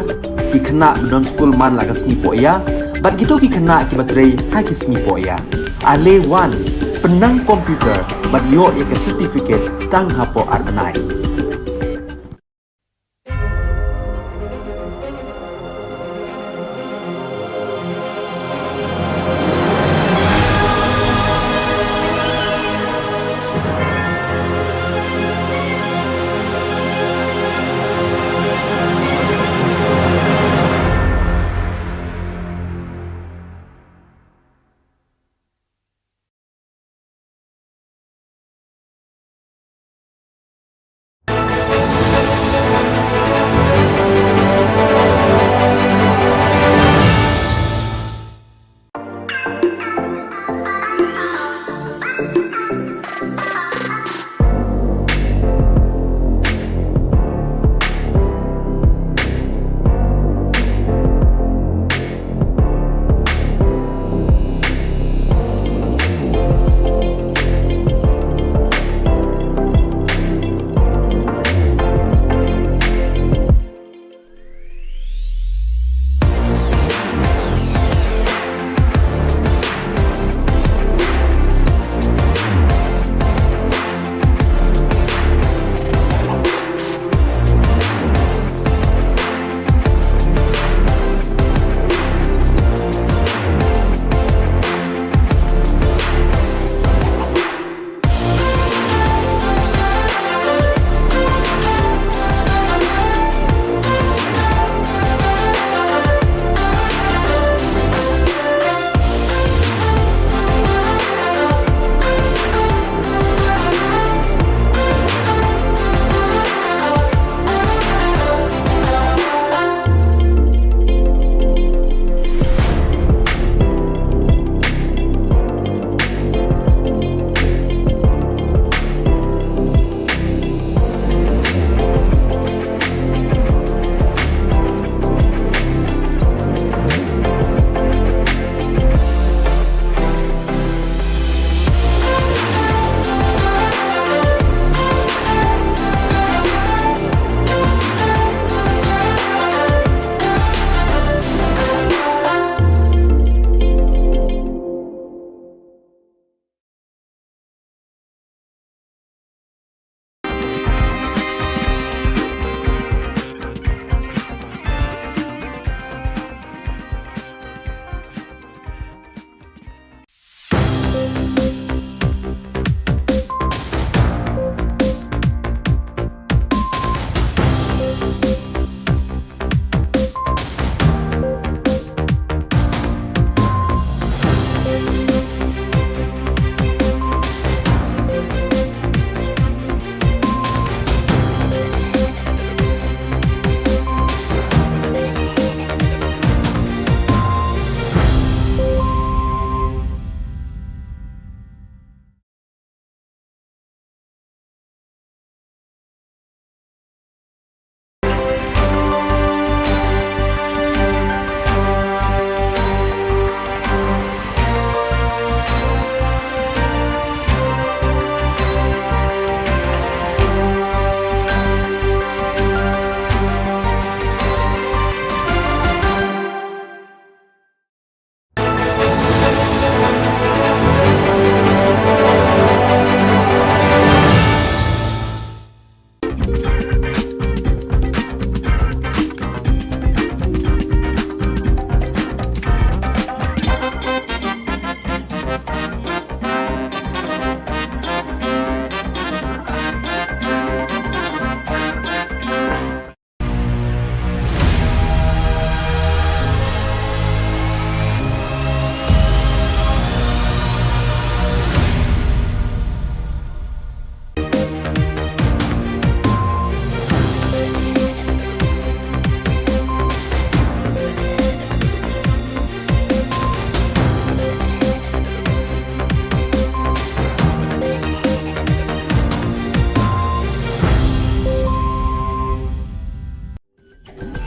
ki khna don school man lagas singi poya bat kito ki khna ki batrei ha ki singi poya ale wan penang komputer bat yo ya ka certificate tang hapo arbanai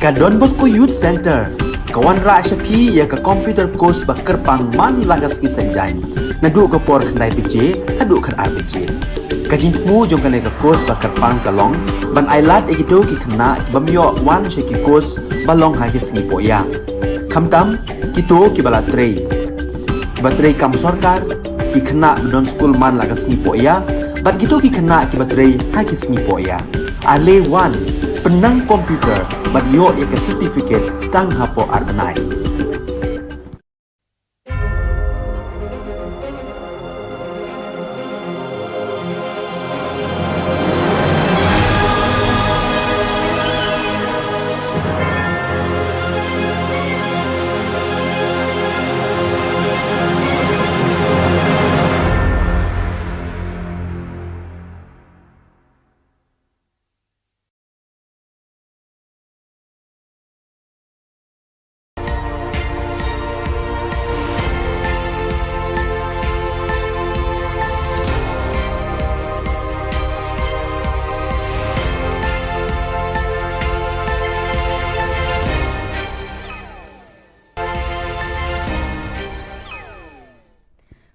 Ka Don Bosco Youth Center, kawan ra syapi ya ka computer course ba kerpang man lagas ki sanjain. Nadu ka por khandai bije, hadu khan arbije. Ka jingmu jong ka course ba kerpang kalong, ban ailat ekito ki khna bamyo wan sheki course balong ha ki singi poya. Khamtam kito ki bala trei. Batrei kam sarkar ki khna don school man lagas singi poya, bat kito ki khna ki batrei ha ki singi poya. Ale wan penang komputer bat yo eka certificate tang hapo arnai.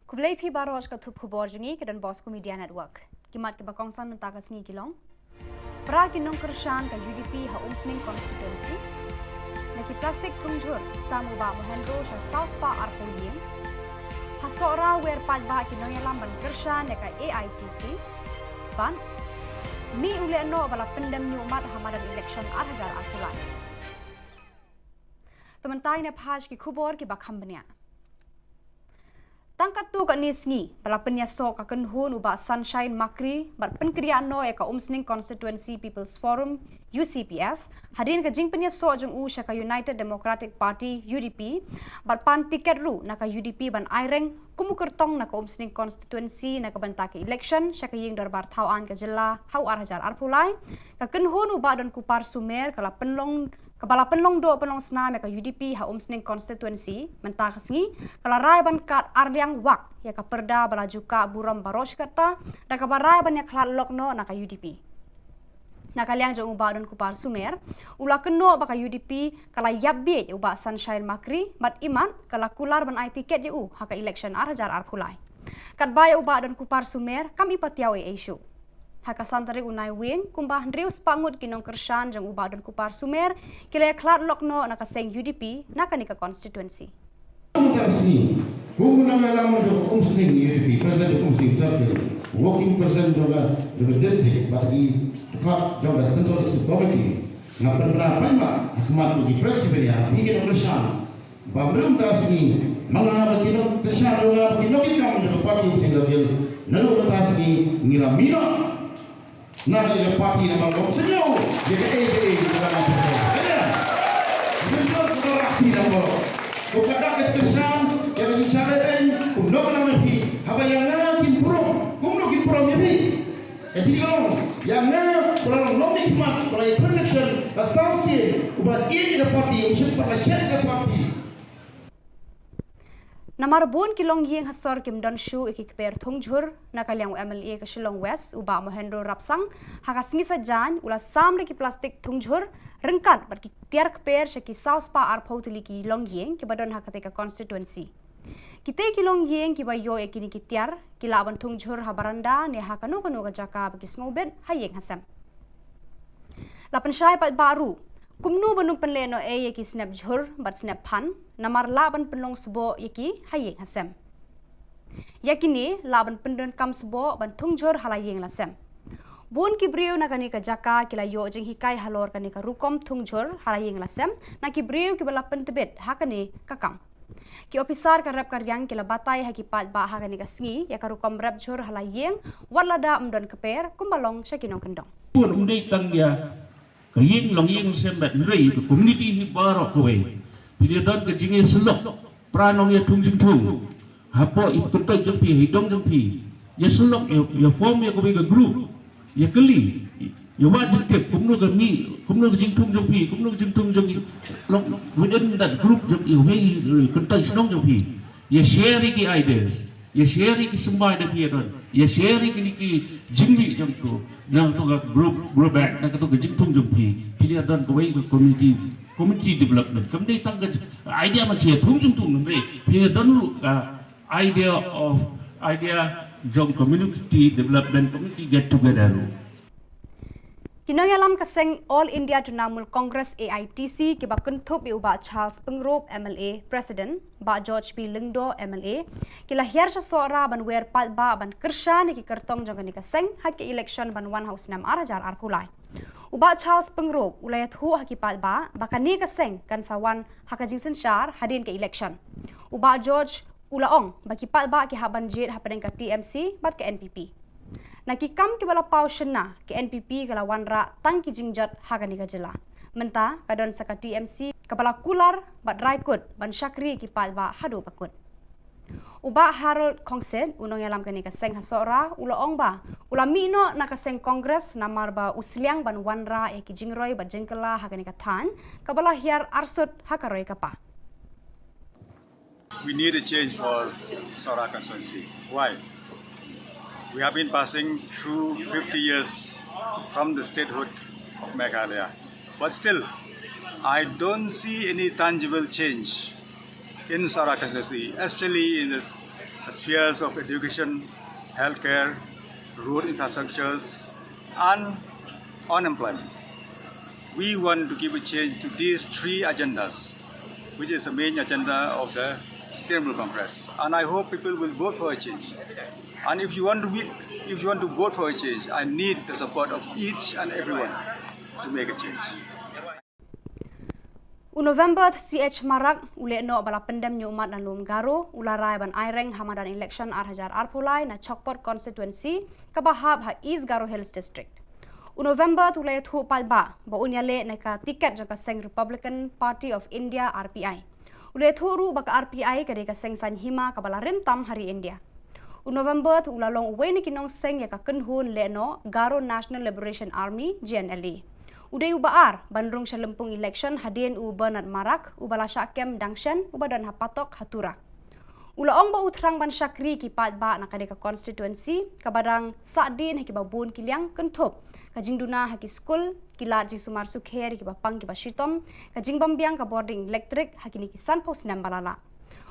Kublai phi baros ka thup khubor jungi ke Don Bosco Media Network. Kimat ke bakongsan mentaka sngi kilong. Pra kinong kershan ka UDP ha umsning constituency. Naki plastik thungjur samu ba mohendro sa South Pa Arpoying. Hasora wer paj ba kinong yalam ban kershan ka AITC. Ban mi ule no bala pendem nyumat hamadan election 2018. Tementai ne phaj ki khubor ki bakham bania. Tangkat tu kat ni sngi, bala penyasok akan hun ubah Sunshine Makri, bat penkriaan no ka umsning Constituency People's Forum, UCPF, hadirin ka jing penyasok jeng ka United Democratic Party, UDP, bat pan tiket ru naka UDP ban aireng, kumukertong naka umsning Constituency naka bantaki election, syaka ying darbar Khubor Na Ka Jylla, hau arhajar arpulai, ka kenhun ubah dan kupar sumer, kala penlong Kepala penlong do penlong senam ka UDP ha umsning constituency mentah sengi kala rai ban kat ardiang wak ya ka perda balaju ka buram baros kata da ka barai ban ya klat lokno na ka UDP na kaliang jong uba don kupar sumer ula keno ba ka UDP kala yabbe uba Sunshine Makri mat iman kala kular ban ai tiket je ha ka election arjar arpulai kat baya uba don kupar sumer kami patiaw issue Haka santari unai wing kumbah rius pangut kinong kershan jang ubah dan kupar sumer kila klat lokno naka seng UDP naka nika constituency. Mutasi, Khubor Na Ka Jylla umsning UDP president umsning circle working president of the district but the job as central committee na penerapan ma akmat di presiden ya hingga kershan babrum tasni mga kinong kershan mga kinong kinong ng party umsning circle nalu tasni ngilamino na yung party na mga senyo yung AJA na mga senyo kaya senyo kung raksi na po kung kadakit kesan yung isyaretin kung no ka lang napi habayang na kinpurong kung no kinpurong yapi jadi kalau yang na kalau no mikmat kalau yung connection associate ubat ini na party usit para share na party Namarbun kilong yeng hasor kim don shu ikikper thungjur nakaliang MLA ka Shillong West uba mohendro rapsang hakasngi sa jan ula samre ki plastik thungjur rengkat bar ki tiar kper shaki South Pa Arpotili ki long yeng ki badon hakate ka constituency kite kilong yeng ki bayo ekini ki tiar ki laban thungjur habaranda ne hakano kano ka jaka bagi snobet hayeng hasam lapan syai pat baru kumnu banung penleno yeki snap jhur bat snap phan namar laban penlong sebo yeki hayeng hasem yakini laban pendon kam sebo ban thungjur halayeng lasem bun ki brio na kani ka jaka kila yo jing hikai halor kani ka rukom thungjur halayeng lasem na ki brio ki bala pentebet hakani kakam ki officer ka rap karyang kila batay haki pat ba hakani ka sngi ya ka rukom rap jhur halayeng walada amdon keper kumbalong syakinong kendong pun undai tang ya kaying long ying sembat rei to community hi barok kowe pilih don ke jinge selok pranong ya tung jing tung hapo ikut jeng pi hidong jeng pi ya selok ya form ya kowe ga group ya keli ya wajib ke kumno ga mi kumno jing tung jeng pi kumno jing tung jeng long within that group jeng you may kuntai snong jeng pi ya share ki ideas ya share ki sembai da pia don ya share ki ni ki jingli jam tu nang tu ga group back na tu ga jingtung jam pi pia don ko wei community development kam dei tang ga idea ma che thung jung tung nang pia don idea jong community development community get together. Kinong alam kaseng All India Trinamool Congress AITC ki ba kuntup i uba Charles Pengrop MLA President ba George P Lingdo MLA kila hiar sa sora ban wer pat ba ban kersha ni ki kertong jong ni kaseng hak ki election ban 1 house nam arajar arkulai uba Charles Pengrop ulayat hu hak ki pat ba bakani kaseng kan sawan hakajing sensyar hadin ke election uba George ulaong baki pat ba ki haban jet hapadeng ka TMC bat ke NPP nakikam ki bala pau shena ke NPP kala wanra tang ki jingjat Khubor Na Ka Jylla menta kadon saka TMC kabala kular bat raikut ban syakri ki palba hadu pakut uba Harold Kongsen unong yalam kani ka seng hasora ulaong ba ulami no nakaseng Congress namar ba usliang ban wanra e ki jingroy bat jengkala Khubor Na Ka than kabala hiar arsut hakaroy kapa. We need a change for Sora constituency. Why? We have been passing through 50 years from the statehood of Meghalaya. But still, I don't see any tangible change in Sora constituency, especially in the spheres of education, healthcare, road infrastructures, and unemployment. We want to give a change to these three agendas, which is the main agenda of the Trinamool Congress. And I hope people will vote for a change. And if you want to vote for a change, I need the support of each and everyone to make a change. November CH Marak ule no bala pendam nyu umat dan lum garo ularai ban aireng hamadan election arhajar arpulai na Chokpot constituency kabahab ha East Garo Hills district. November tulai thu palba ba unyale na ka tiket jaka seng Republican Party of India RPI. Ule thu ru baka RPI kade ka seng san hima kabala rim tam hari India. November tu ulalong uwe ni kinong seng ya ka kenhun le no Garo National Liberation Army GNLA. Uday ubaar bandrung sa lempung election hadin u Bernard Marak ubala syakem dangshan ubadan hapatok hatura. Ulaong ba utrang ban syakri ki pat ba nakade ka constituency kabadang sadin haki babun kiliang kentup kajing duna haki school kilat ji sumar sukher ki bapang ki basitom kajing bambiang ka boarding electric haki ni kisan post nam balala.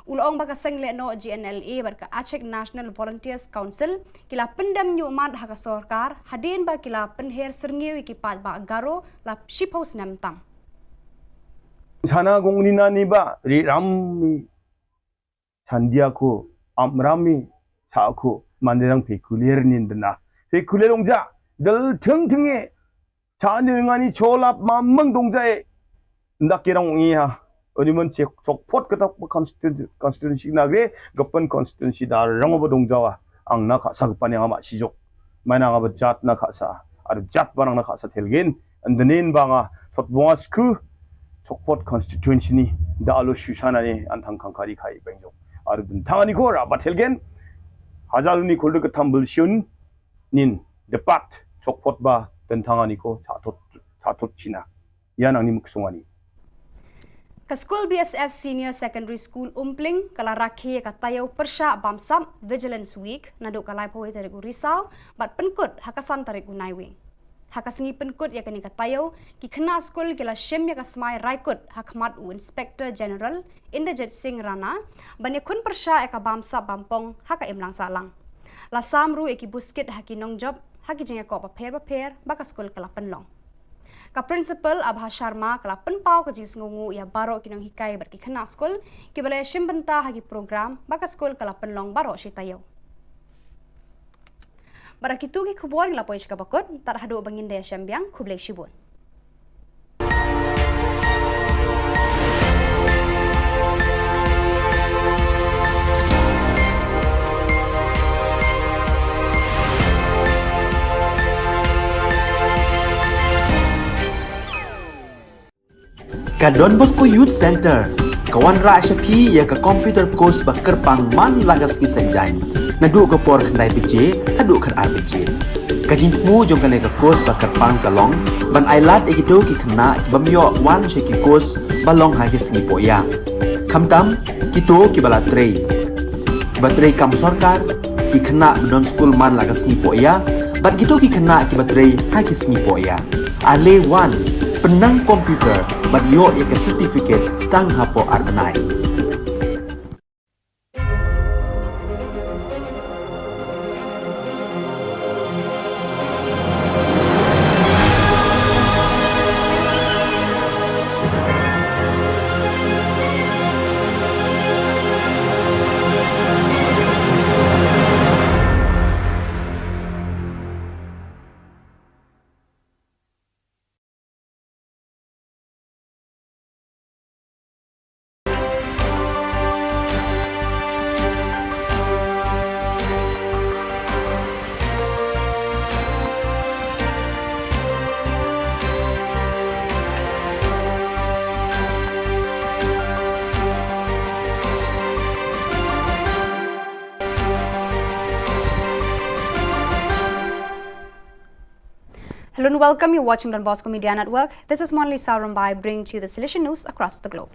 Ulaong baka seng le no GNLA barka Aceh National Volunteers Council kila pendam nyu umat haka sorkar hadin ba kila penher serngiwi ki pat ba garo la shipos nam tam. Sana gongnina ni ba ri rammi sandiako amrami saako manderang pekulier nindna pekulierongja dal tingtinge chanirngani cholap mamang dongjae ndakirang ngiha 어니먼 적포트 그다 constituency 나게 급번 constituency 다 랑어버 동자와 앙나 가사 급반양 아마 시족 마나가 버잣나 가사 아르 잣 바랑나 가사 텔겐 안드닌 방아 솥봉아 스쿠 적포트 constituency 니 다알로 슈샤나니 안탕 칸카리 카이 뱅족 아르 든탕아니 고라 바텔겐 하잘니 골드 그탐불 슌 닌 데팟 적포트 바 든탕아니 고 자토 치나 야낭니 묵송아니 Ka School BSF Senior Secondary School Umpling kala rakhi ka tayo persya bamsam Vigilance Week naduk kalai poi tarik Risau bat penkut hakasan tarik Naiwing. Hakasingi penkut ya kani ka tayo ki kena school kila shim ya ka smai raikut hakmat u Inspector General Inderjit Singh Rana bani kun persya ya ka bamsam bampong haka imlang salang. La samru ya ki buskit haki nong job haki jinga ko paper baka school kala penlong. Ka principal Abha Sharma kala penpau ka jis ngungu ya baro kinong hikai berki kena school ki balai shimbenta hagi program baka school kala penlong baro shitayo. Barakitu ki khubor la poish ka bakot tar hadu bangin de shambyang khublei shibun. Ka Don Bosco Youth Center kawan ra shapi ya ka computer course ba kerpang man lagas ki sanjain nadu ko por khnai pije hadu khan RPG kajin mu jong kale ka course ba kerpang kalong ban ailat ekido ki khna bamyo wan sheki course balong ha ki sngi poya khamtam kito ki bala trei Kibatrei kam sorkar, ki khana non school man laga sngi po ya, bat gitu ki khana kibatrei ha ki sngi po ya. Ale 1, penang komputer, bat yo ya ke certificate tang hapo arbenai. Hello and welcome. You're watching Don Bosco Media Network. This is Monli Sarambai bringing to you the Silesian news across the globe.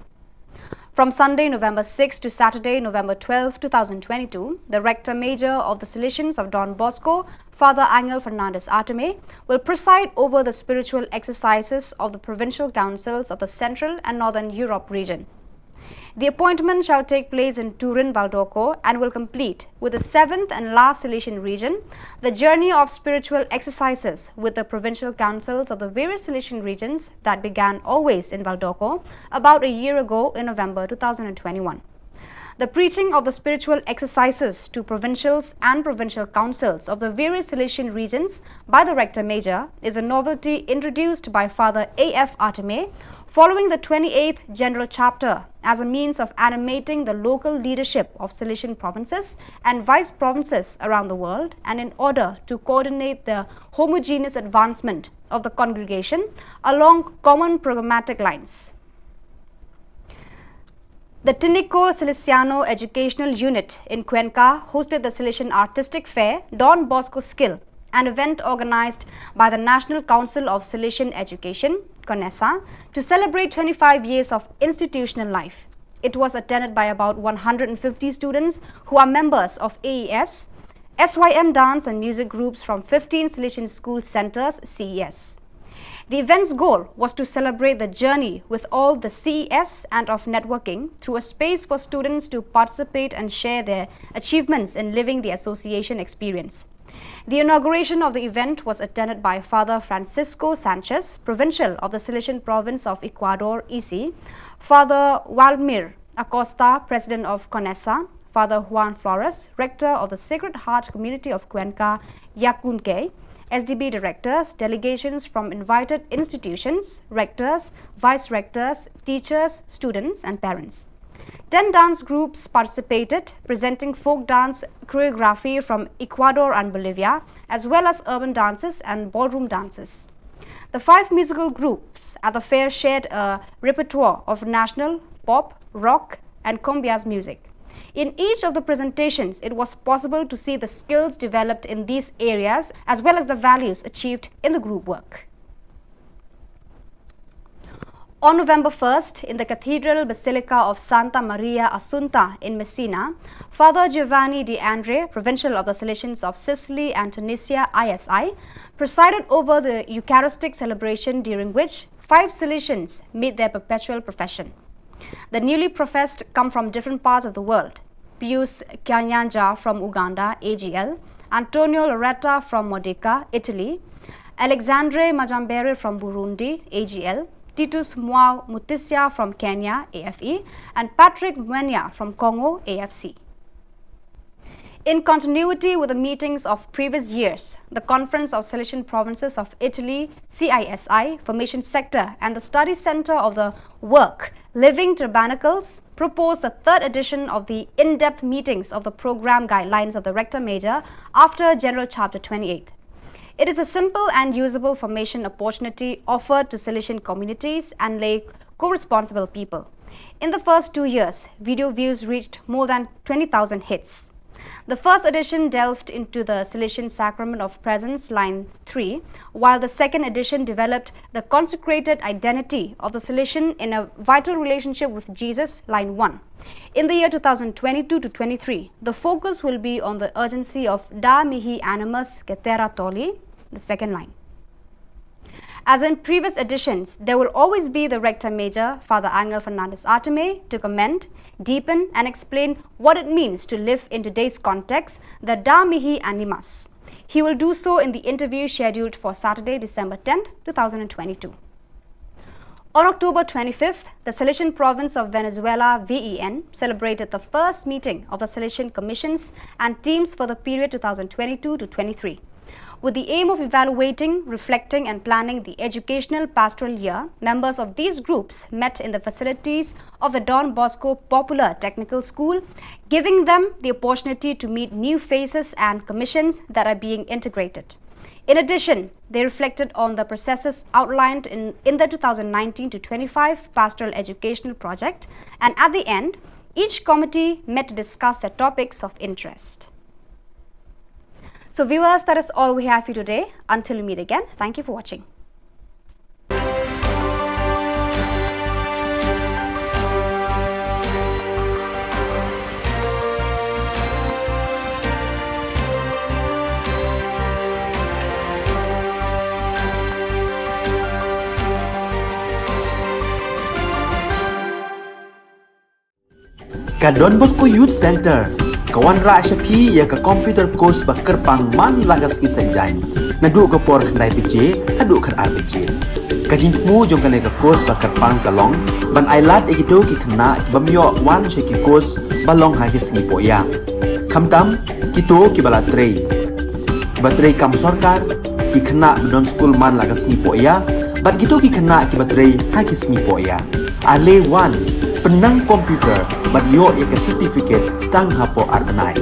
From Sunday, November 6 to Saturday, November 12, 2022, the Rector Major of the Salesians of Don Bosco, Father Angel Fernandez Arteme, will preside over the spiritual exercises of the provincial councils of the Central and Northern Europe region. The appointment shall take place in Turin, Valdocco and will complete with the 7th and last Silesian region, the journey of spiritual exercises with the provincial councils of the various Silesian regions that began always in Valdocco about a year ago in November 2021. The preaching of the spiritual exercises to provincials and provincial councils of the various Silesian regions by the Rector Major is a novelty introduced by Father A.F. Arteme following the 28th General Chapter as a means of animating the local leadership of Silesian provinces and vice provinces around the world, and in order to coordinate the homogeneous advancement of the congregation along common programmatic lines. The Tinico Salesiano Educational Unit in Cuenca hosted the Silesian Artistic Fair Don Bosco Skill, an event organized by the National Council of Silesian Education, CONESA, to celebrate 25 years of institutional life. It was attended by about 150 students who are members of AES, SYM dance and music groups from 15 Silesian school centers, CES. The event's goal was to celebrate the journey with all the CES and of networking through a space for students to participate and share their achievements in living the association experience. The inauguration of the event was attended by Father Francisco Sanchez, Provincial of the Silesian Province of Ecuador, EC, Father Walmir Acosta, President of CONESA, Father Juan Flores, Rector of the Sacred Heart Community of Cuenca, Yacunque, SDB directors, delegations from invited institutions, rectors, vice-rectors, teachers, students and parents. 10 dance groups participated, presenting folk dance choreography from Ecuador and Bolivia, as well as urban dances and ballroom dances. The 5 musical groups at the fair shared a repertoire of national, pop, rock and cumbias music. In each of the presentations, it was possible to see the skills developed in these areas as well as the values achieved in the group work. On November 1st, in the Cathedral Basilica of Santa Maria Assunta in Messina, Father Giovanni De Andre, Provincial of the Salesians of Sicily and Tunisia, ISI, presided over the Eucharistic celebration, during which 5 Salesians made their perpetual profession. The newly professed come from different parts of the world: Pius Kanyanja from Uganda, AGL, Antonio Loretta from Modica, Italy, Alexandre Majambere from Burundi, AGL, Titus Mwao Mutisia from Kenya, AFE, and Patrick Mwenya from Congo, AFC. In continuity with the meetings of previous years, the Conference of Silesian Provinces of Italy, CISI, Formation Sector, and the Study Center of the Work, Living Tabernacles, proposed the 3rd edition of the in-depth meetings of the program guidelines of the Rector Major after General Chapter 28. It is a simple and usable formation opportunity offered to Silesian communities and lay co-responsible people. In the first 2 years, video views reached more than 20,000 hits. The first edition delved into the Salesian Sacrament of Presence, line 3, while the second edition developed the consecrated identity of the Salesian in a vital relationship with Jesus, line 1. In the year 2022 to 23, the focus will be on the urgency of Da Mihi Animus Getera Toli, the second line. As in previous editions, there will always be the Rector Major, Father Angel Fernandez Arteme, to comment, deepen and explain what it means to live in today's context, the Da Mihi Animus. He will do so in the interview scheduled for Saturday, December 10, 2022. On October 25th, the Salesian Province of Venezuela, VEN, celebrated the first meeting of the Salesian Commissions and teams for the period 2022 to 23. With the aim of evaluating, reflecting and planning the educational pastoral year, members of these groups met in the facilities of the Don Bosco Popular Technical School, giving them the opportunity to meet new faces and commissions that are being integrated. In addition, they reflected on the processes outlined in the 2019 to 25 Pastoral Educational Project, and at the end, each committee met to discuss their topics of interest. So viewers, that is all we have for you today. Until we meet again, thank you for watching. Ka Don Bosco Youth Center, kawan ra syapi ya ka computer course bakar pangman lagas ki senjain. Nadu ka por khandai bije, hadu khan arbije. Ka jingmu jong ka course bakar pang kalong, ban ailat egito ki khna bamyo wan she ki course balong ha ki singi poya. Khamtam kito ki bala trei. Batrei kam sarkar ki khna don school man lagas singi poya, bat gito ki khna ki batrei ha ki singi poya. Ale wan penang komputer bat yo ika certificate tang hapo arnai.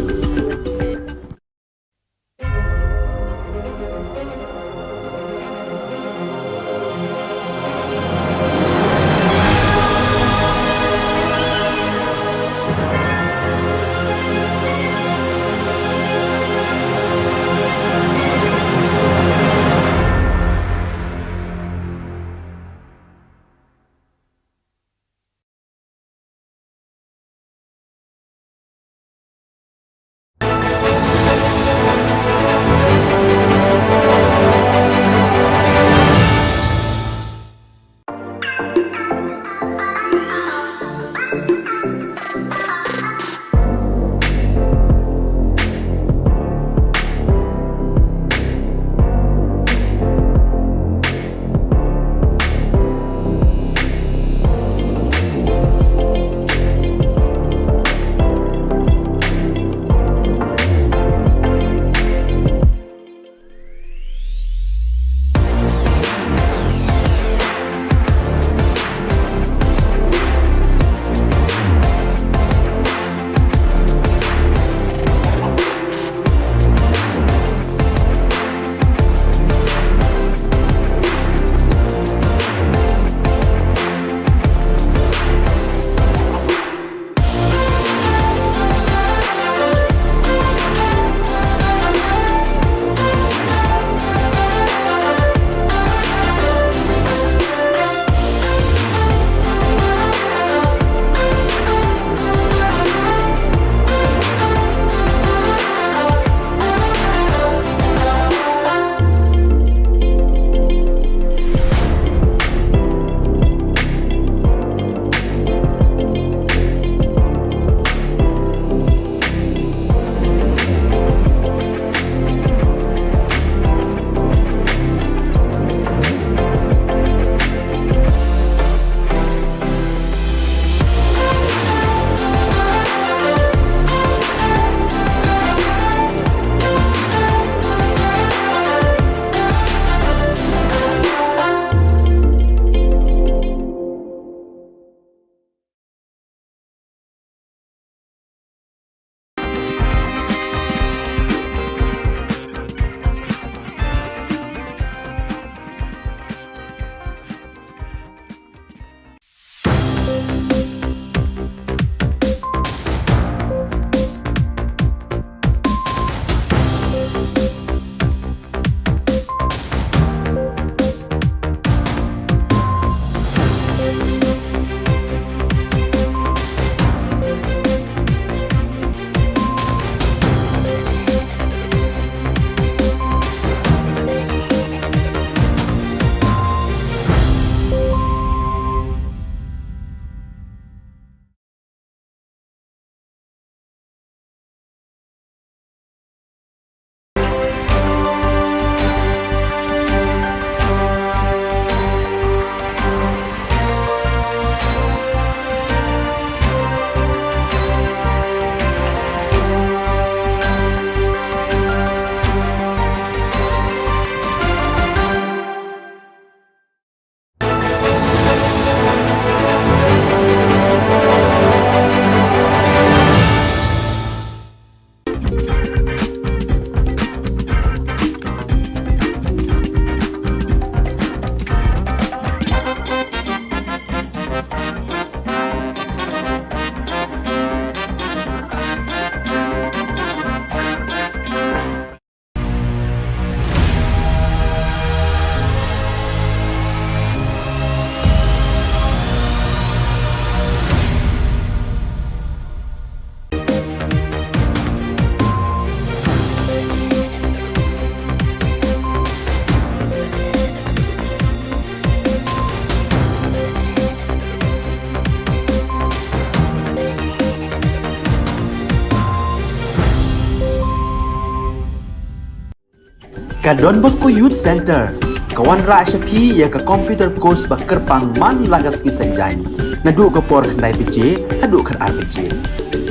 Ka Don Bosco Youth Center, kawan ra syapi ya ka komputer course ba kerpang man lagas ki sanjain. Nadu ka por khandai pije, hadu khan ar pije.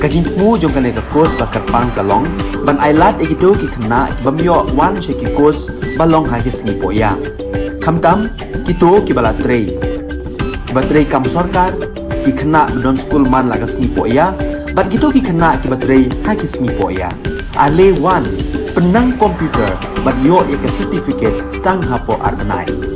Ka jingmu jong ka le ka course ba kerpang kalong, ban ailat egido ki khna bamyo wan she ki course balong ha ki sngi poya. Khamtam kito ki bala trei. Ba trei kam sarkar ki khna don school man lagas sngi poya, bat kito ki khna ki ba trei ha ki sngi poya. Ale wan penang komputer bat yo ya ka certificate tang hapo arbenai.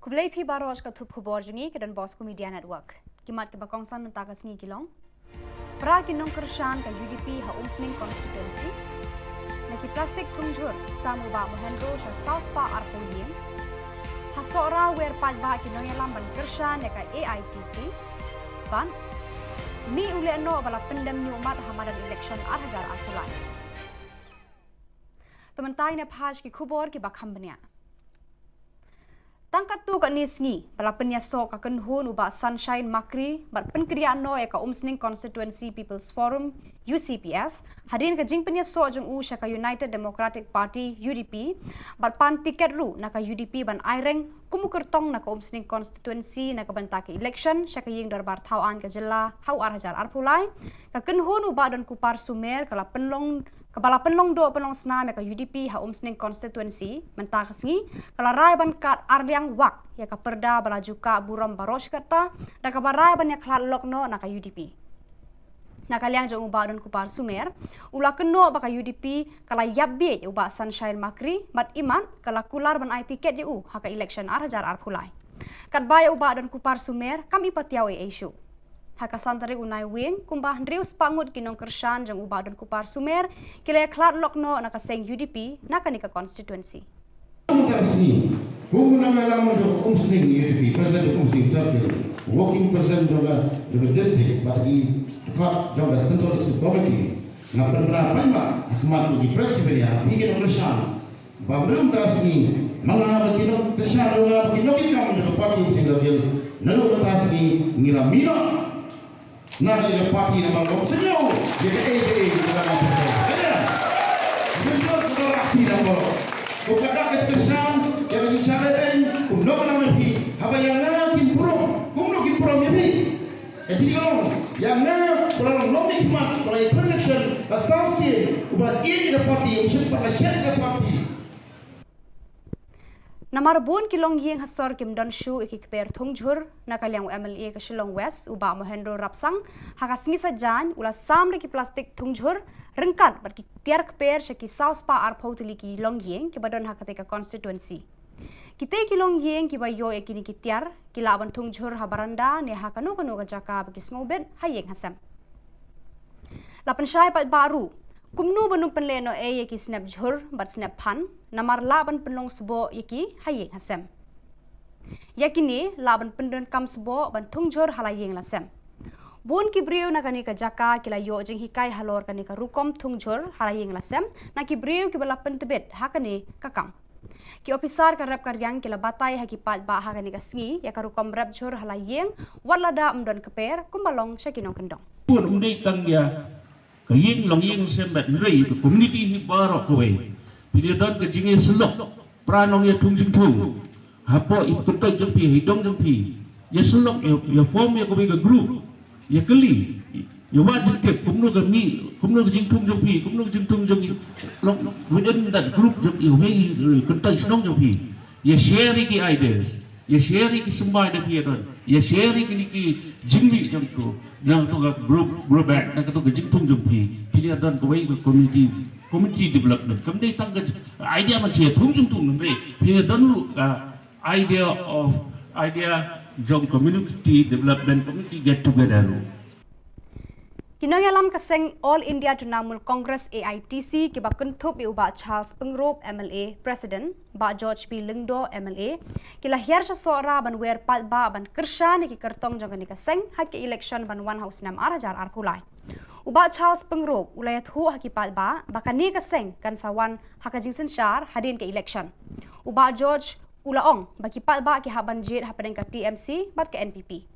Kublai phi baros ka thup khubor jungi ke dan Bosco Media Network. Kimat ke bakong san ta ka sngi kilong. Pra kinong kershan ka UDP ha umsning constituency. Naki plastik tungjur samu ba mohendro sa South Pa arpo yin. Hasora wer paj ba kinong yalam ban kershan ka AITC. Ban mi ule no bala pendem ni umat hamadan election 8000 arpulai. Tementai ne phaj ki khubor ki bakham bania. Tangkat tu kat nisngi, bala penyasok akan hun uba Sunshine Makri, bat penkriaan no eka umsning Constituency People's Forum, UCPF, hadin ka jing penyasok jeng u syaka United Democratic Party, UDP, bat pan tiket ru naka UDP ban aireng, kumukertong naka umsning Constituency naka bantaki election, syaka ying darbar Khubor Na Ka Jylla, hau arhajar arpulai, ka kenhun uba dan kupar sumer, kala penlong Kepala penlong do penlong senam ka UDP ha umsning constituency mentah kesngi kala rai ban kat ardiang wak ya ka perda balaju ka buram baros kata da ka barai ban ya khlat lokno na ka UDP na kaliang jong uba don kupar sumer ula keno ba ka UDP kala yabbe uba Sunshine Makri mat iman kala kular ban ai tiket u ha ka election arhajar arpulai kat baya uba don kupar sumer kami patiaw e issue Haka santari unai wing kumbah ndrius pangut kinong kershan jang uba dan kupar sumer kila klat lokno naka seng UDP naka nika constituency. Khubor Na Ka Jylla umsning UDP president umsning circle working president of district but di dekat jangka central district committee na penerapan ma akhmat di presiden ya hingga kershan babrum tasni mga kinong kershan mga kinong ikam ng party umsning circle nalu tasni ngilamira Nak ada parti nama kau senyum, jadi dalam ada. Senyum kita aksi nama. Kau kata kesan, jadi syaratin, unok nama pi. Apa yang nak kimprom, kumno kimprom ya pi. Jadi orang yang nak orang nomik mat, orang election, asasi, ubah ini ke parti, usah pada syarikat ke parti. Namar bun kilong yeng hasor kim don shu ikikper thungjur nakaliang MLA ka Shillong West uba mohendro rapsang hakasngi sajan ula samre ki plastik thungjur rengkat bar ki tiar kper shaki South Pa arpotli ki long yeng ki badon hakate ka constituency kite kilong yeng ki bayo ekini ki tiar ki laban thungjur habaranda ne hakanu kanu ka jaka bagi snobet hayeng hasam lapan syai pat baru kumnu banung penleno e yeki snap jhur bat snap phan namar laban penlong sbo yeki hayeng hasem yakini laban pendon kam sbo ban thungjur halayeng lasem bun ki breu nakani ka jaka kila yo jing hikai halor kani ka rukom thungjur halayeng lasem na ki breu ki bala pentebet hakani kakam ki officer ka rep karyang kila batai haki pat ba hakani ka sngi ya ka rukom rep jhur halayeng walada umdon keper kumbalong syakinong kendong pun undai tang ya kaying long ying sembat nrei to community hi barok kowe pilih don ke jinge selok pranong ya tungjing tung hapo ipuntai jempi hidong jempi ya selok ya form ya kowe ga group ya keli ya wajib ke kumno ga mi kumno ga jing tung jempi kumno ga jing tung jempi long within that group jempi we kuntai snong jempi ya share ki ideas ya share ki sembai da pia don ya share ki ki jingli jam tu yang tu group back nak tu jingtung jam pi pia don ko wei community development kamdai tang idea ma che thung jung tung ngai pia don lu idea jong community development community get together lu Kinong alam kaseng All India Trinamool Congress AITC ki ba kuntup iuba Charles Pengrop MLA President ba George P Lingdo MLA kila hiar sya sora ban wer pat ba ban kersha ni ki kertong jong ni kaseng hak ki election ban one house nam arajar arkulai uba Charles Pengrop ulay thu hak ki pat ba bakani kaseng kan sawan hak jingsen syar hadin ke election uba George ulaong baki pat ba ki haban jit hapadeng ka TMC bat ke NPP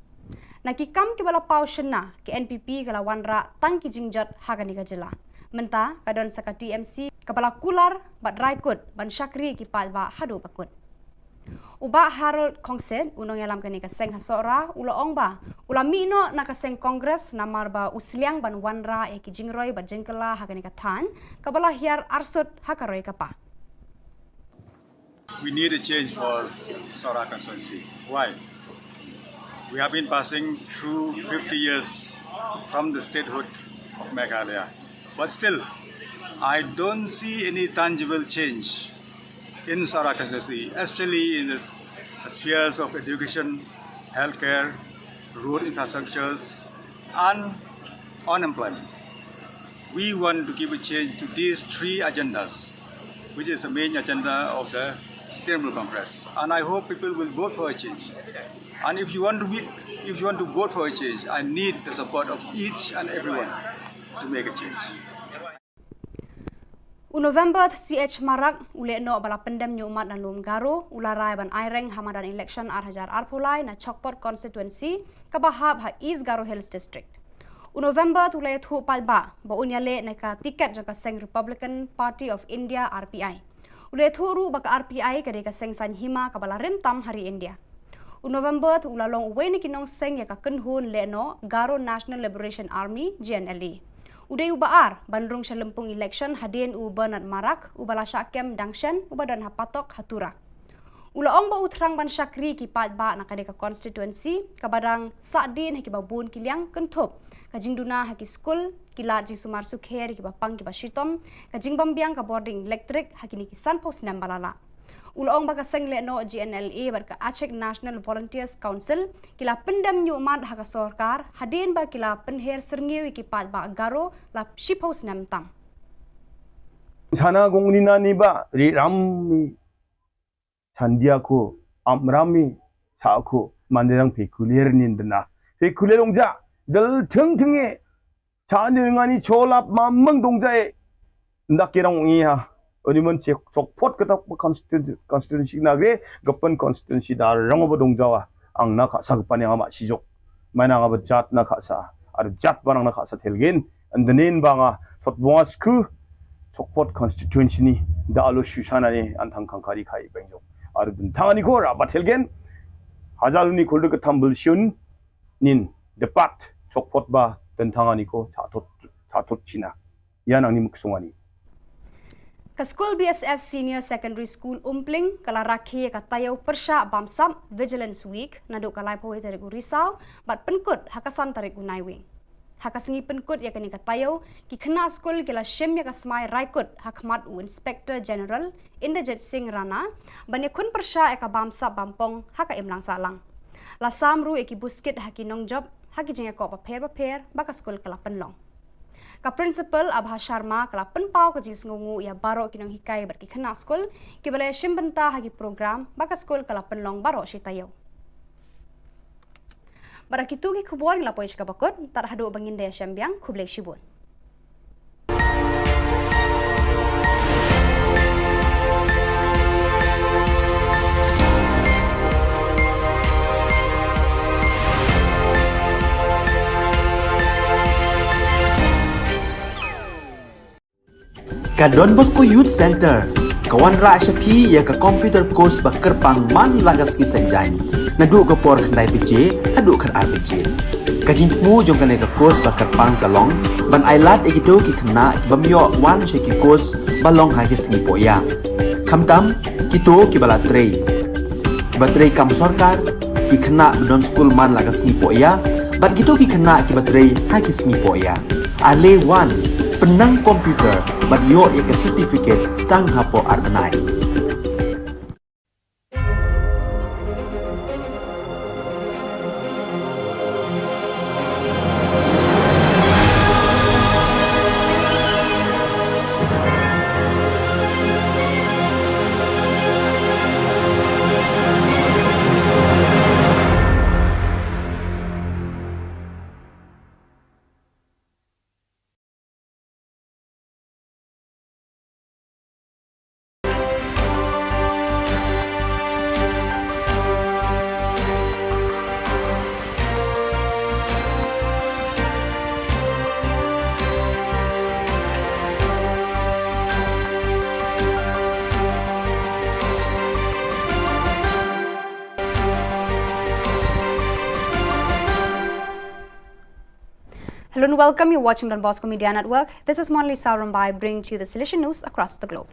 Nakikam ki bala pau shena ki NPP kala wanra tang ki jingjat Khubor Na Ka Jylla. Menta kadon saka TMC kabala kular bat raikut ban syakri ki palba hadu bakut. Uba Harold Kongsen unong yalam kani kaseng hasora ula ong ba ula mino na kaseng Kongres namar ba usliang ban wanra e ki jingroi bat jengkala Khubor Na Ka Than kabala hiar arsut hakaroi kapa. We need a change for Sora constituency. Why? We have been passing through 50 years from the statehood of Meghalaya. But still, I don't see any tangible change in Sora constituency, especially in the spheres of education, healthcare, road infrastructures, and unemployment. We want to give a change to these three agendas, which is the main agenda of the Trinamool Congress. And I hope people will vote for a change. And if you want to vote for a change, I need the support of each and everyone to make a change. November CH Marak ule no bala pendem nyumat dan lum garo ularai ban aireng hamadan election arhajar arpulai na Chokpot constituency kabahab ha East Garo Hills district. November tulai thu palba ba unyale na ka tiket jaka seng Republican Party of India RPI. Ule thu ru baka RPI kade ka seng san hima kabala remtam hari India. November tu ulalong uwe ni kinong seng ya ka kenhun le no Garo National Liberation Army GNLA. Uday ubaar bandrung sa lempung election hadin u Bernard Marak ubala syakem dangshan ubadan hapatok hatura. Ulaong ba utrang ban syakri ki pat ba nakade ka constituency kabadang sadin haki babun kiliang kentup kajing duna haki school kilat ji sumar sukher ki bapang ki basitom kajing bambiang ka boarding electric haki ni kisan pos nam balala. Ulaong baka seng le no GNLA barka Aceh National Volunteers Council kila pendam nyumat haka sorkar hadin ba kila penher serngiu ki pat ba Garo la shipos nam tam. Sana gongnina ni ba ri rammi sandiako amrami saako manderang pekulier nindna pekulerongja dal tingting에 자능하니 졸랍 mamang dongjae ndakirang ngiha 어디면 적포트 그다 constituency 나게 급번 constituency 다 랑어버 동자와 앙나 가사 급반에 아마 시족 마나가 잣나 가사 아르 잣 바랑나 가사 텔겐 안드넨 방아 톳봉아스크 적포트 constituency 니 다알로 슈샤나니 안탕칸카리 카이 뱅족 아르 든탕아니고 라바 텔겐 하잘니 골드 그탐불 슌닌 데팟 적포트 바 든탕아니고 자토치나 야낭니 묵송아니 Ka School BSF Senior Secondary School Umpling kala rakhi ka tayaw persya bamsam Vigilance Week naduk kalai poe tarik Risau bat penkut hakasan tarik Naiwing. Hakasengi penkut ya kani ka tayaw ki kena school kila shim ya ka smai raikut hakmat u Inspector General Inderjit Singh Rana banya kun persya ya ka bamsam bampong haka imlang salang. Lasam ru eki buskit haki nongjob haki jengya ko paper baka school kala penlong. Ka principal Abha Sharma kala penpau ka jis ngungu ya baro kinong hikai berki kena school ki balai shimbenta hagi program baka school kala penlong baro si tayaw. Barakitu ki khubor ngla poish ka bakot tar hadu bangin daya syambiang khublek shibun. Ka Don Bosco Youth Center kawan ra syapi ya ka computer course bakar pang man lagas ki sanjain nadu ka por khandai bije hadu khan arbije kajing mu jong kan ka course bakar pang kalong ban ailat ekido ki khna bamyo wan she ki course balong ha ki singi poya khamtam kito ki bala trei kibatrei kam sorkar ki khana don school man lagas ni poya bat gitu ki khana kibatrei hakis ni poya ale one penang komputer bat yo ek certificate tang hapo arnai. Hello and welcome. You're watching Don Bosco Media Network. This is Monali Saurambai bringing to you the Silesian news across the globe.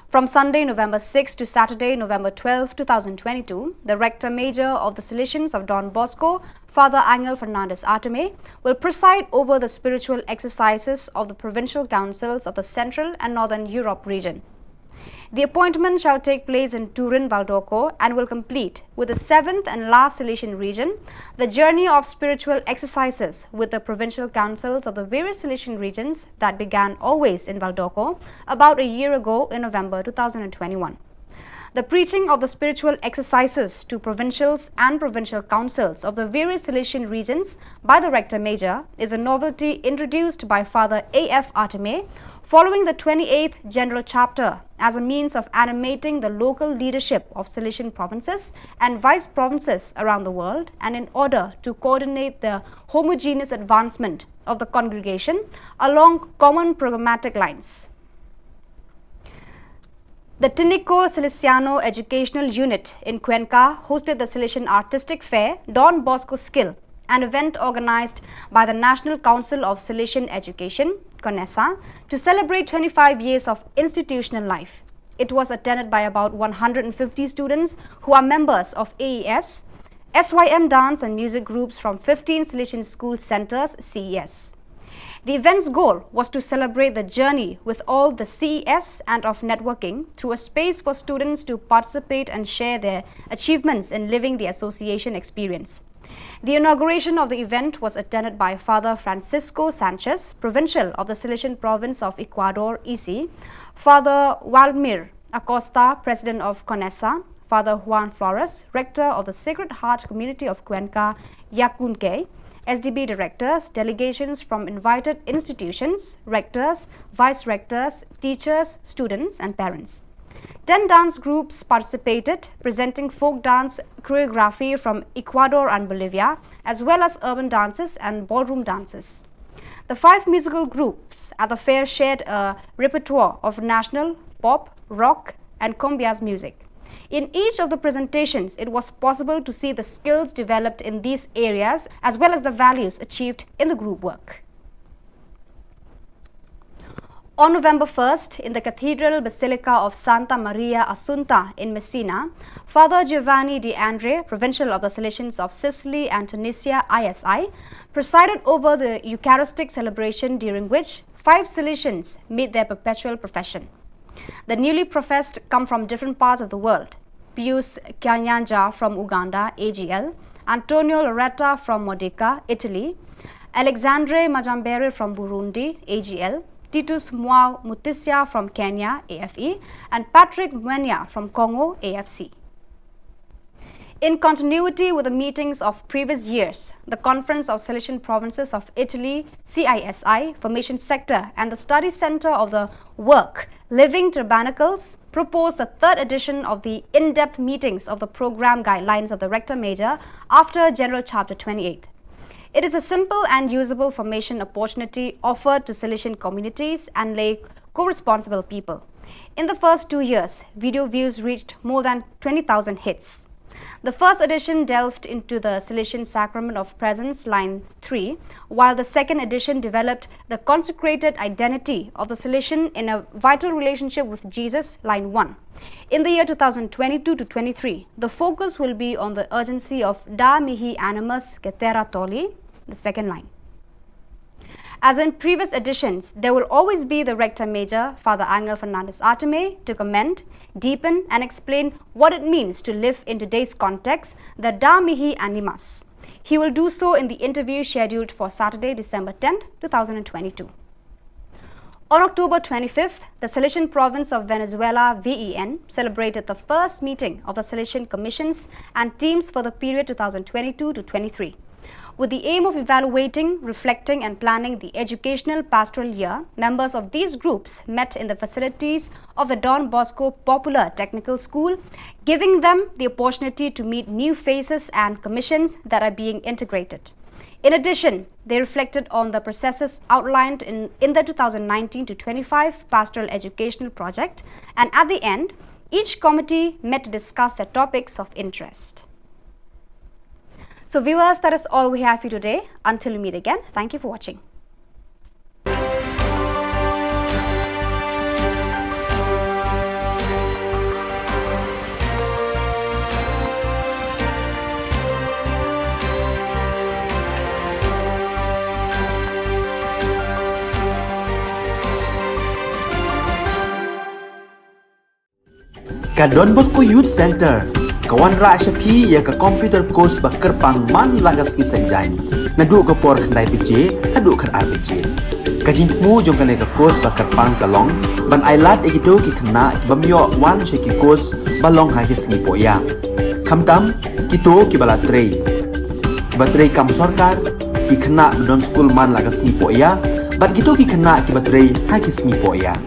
From Sunday, November 6 to Saturday, November 12, 2022, the Rector Major of the Silesians of Don Bosco, Father Angel Fernandez Arteme, will preside over the spiritual exercises of the provincial councils of the Central and Northern Europe region. The appointment shall take place in Turin, Valdocco and will complete with the 7th and last Silesian region the journey of spiritual exercises with the provincial councils of the various Silesian regions that began always in Valdocco about a year ago in November 2021. The preaching of the spiritual exercises to provincials and provincial councils of the various Silesian regions by the Rector Major is a novelty introduced by Father A.F. Arteme following the 28th General Chapter as a means of animating the local leadership of Silesian provinces and vice provinces around the world, and in order to coordinate the homogeneous advancement of the congregation along common programmatic lines. The Tinico Silesiano Educational Unit in Cuenca hosted the Silesian Artistic Fair Don Bosco Skill, an event organized by the National Council of Silesian Education, CONESA, to celebrate 25 years of institutional life. It was attended by about 150 students who are members of AES, SYM dance and music groups from 15 Silesian school centers, CES. The event's goal was to celebrate the journey with all the CES and of networking through a space for students to participate and share their achievements in living the association experience. The inauguration of the event was attended by Father Francisco Sanchez, Provincial of the Silesian Province of Ecuador, EC, Father Walmir Acosta, President of CONESA, Father Juan Flores, Rector of the Sacred Heart Community of Cuenca, Yacunque, SDB directors, delegations from invited institutions, rectors, vice-rectors, teachers, students and parents. 10 dance groups participated, presenting folk dance choreography from Ecuador and Bolivia, as well as urban dances and ballroom dances. The 5 musical groups at the fair shared a repertoire of national, pop, rock and cumbias music. In each of the presentations, it was possible to see the skills developed in these areas as well as the values achieved in the group work. On November 1st, in the Cathedral Basilica of Santa Maria Assunta in Messina, Father Giovanni De Andre, Provincial of the Salesians of Sicily and Tunisia, ISI, presided over the Eucharistic celebration, during which 5 Salesians made their perpetual profession. The newly professed come from different parts of the world: Pius Kanyanja from Uganda, AGL, Antonio Loretta from Modica, Italy, Alexandre Majambere from Burundi, AGL, Titus Mwao Mutisia from Kenya, AFE, and Patrick Mwenya from Congo, AFC. In continuity with the meetings of previous years, the Conference of Silesian Provinces of Italy, CISI, Formation Sector, and the Study Center of the Work, Living Tabernacles, proposed the 3rd edition of the in-depth meetings of the program guidelines of the Rector Major after General Chapter 28. It is a simple and usable formation opportunity offered to Silesian communities and lay co-responsible people. In the first 2 years, video views reached more than 20,000 hits. The first edition delved into the Salesian Sacrament of Presence, line 3, while the second edition developed the consecrated identity of the Salesian in a vital relationship with Jesus, line 1. In the year 2022 to 23, the focus will be on the urgency of Da Mihi Animus Getera Toli, the second line. As in previous editions, there will always be the Rector Major, Father Angel Fernandez Arteme, to comment, deepen and explain what it means to live in today's context, the Da Mihi Animus. He will do so in the interview scheduled for Saturday, December 10, 2022. On October 25th, the Salesian Province of Venezuela, VEN, celebrated the first meeting of the Salesian Commissions and teams for the period 2022 to 23. With the aim of evaluating, reflecting and planning the educational pastoral year, members of these groups met in the facilities of the Don Bosco Popular Technical School, giving them the opportunity to meet new faces and commissions that are being integrated. In addition, they reflected on the processes outlined in the 2019 to 25 Pastoral Educational Project, and at the end, each committee met to discuss their topics of interest. So viewers, that is all we have for you today. Until we meet again, thank you for watching. Ka Don Bosco Youth Center kawan ra shapi ya ka computer course ba kerpang man lagas ki sanjain na du ka por khandai piche adu khan ar piche ka jingmu jong ka le ka course ba kerpang ka long ban ailat egido ki khna ki bamyo wan she ki course ba long ha ki sni poya khamtam ki to ki bala trei ba trei kam sarkar ki khna don school man lagas ni poya bat gitu ki khna ki ba trei ha ki sni poya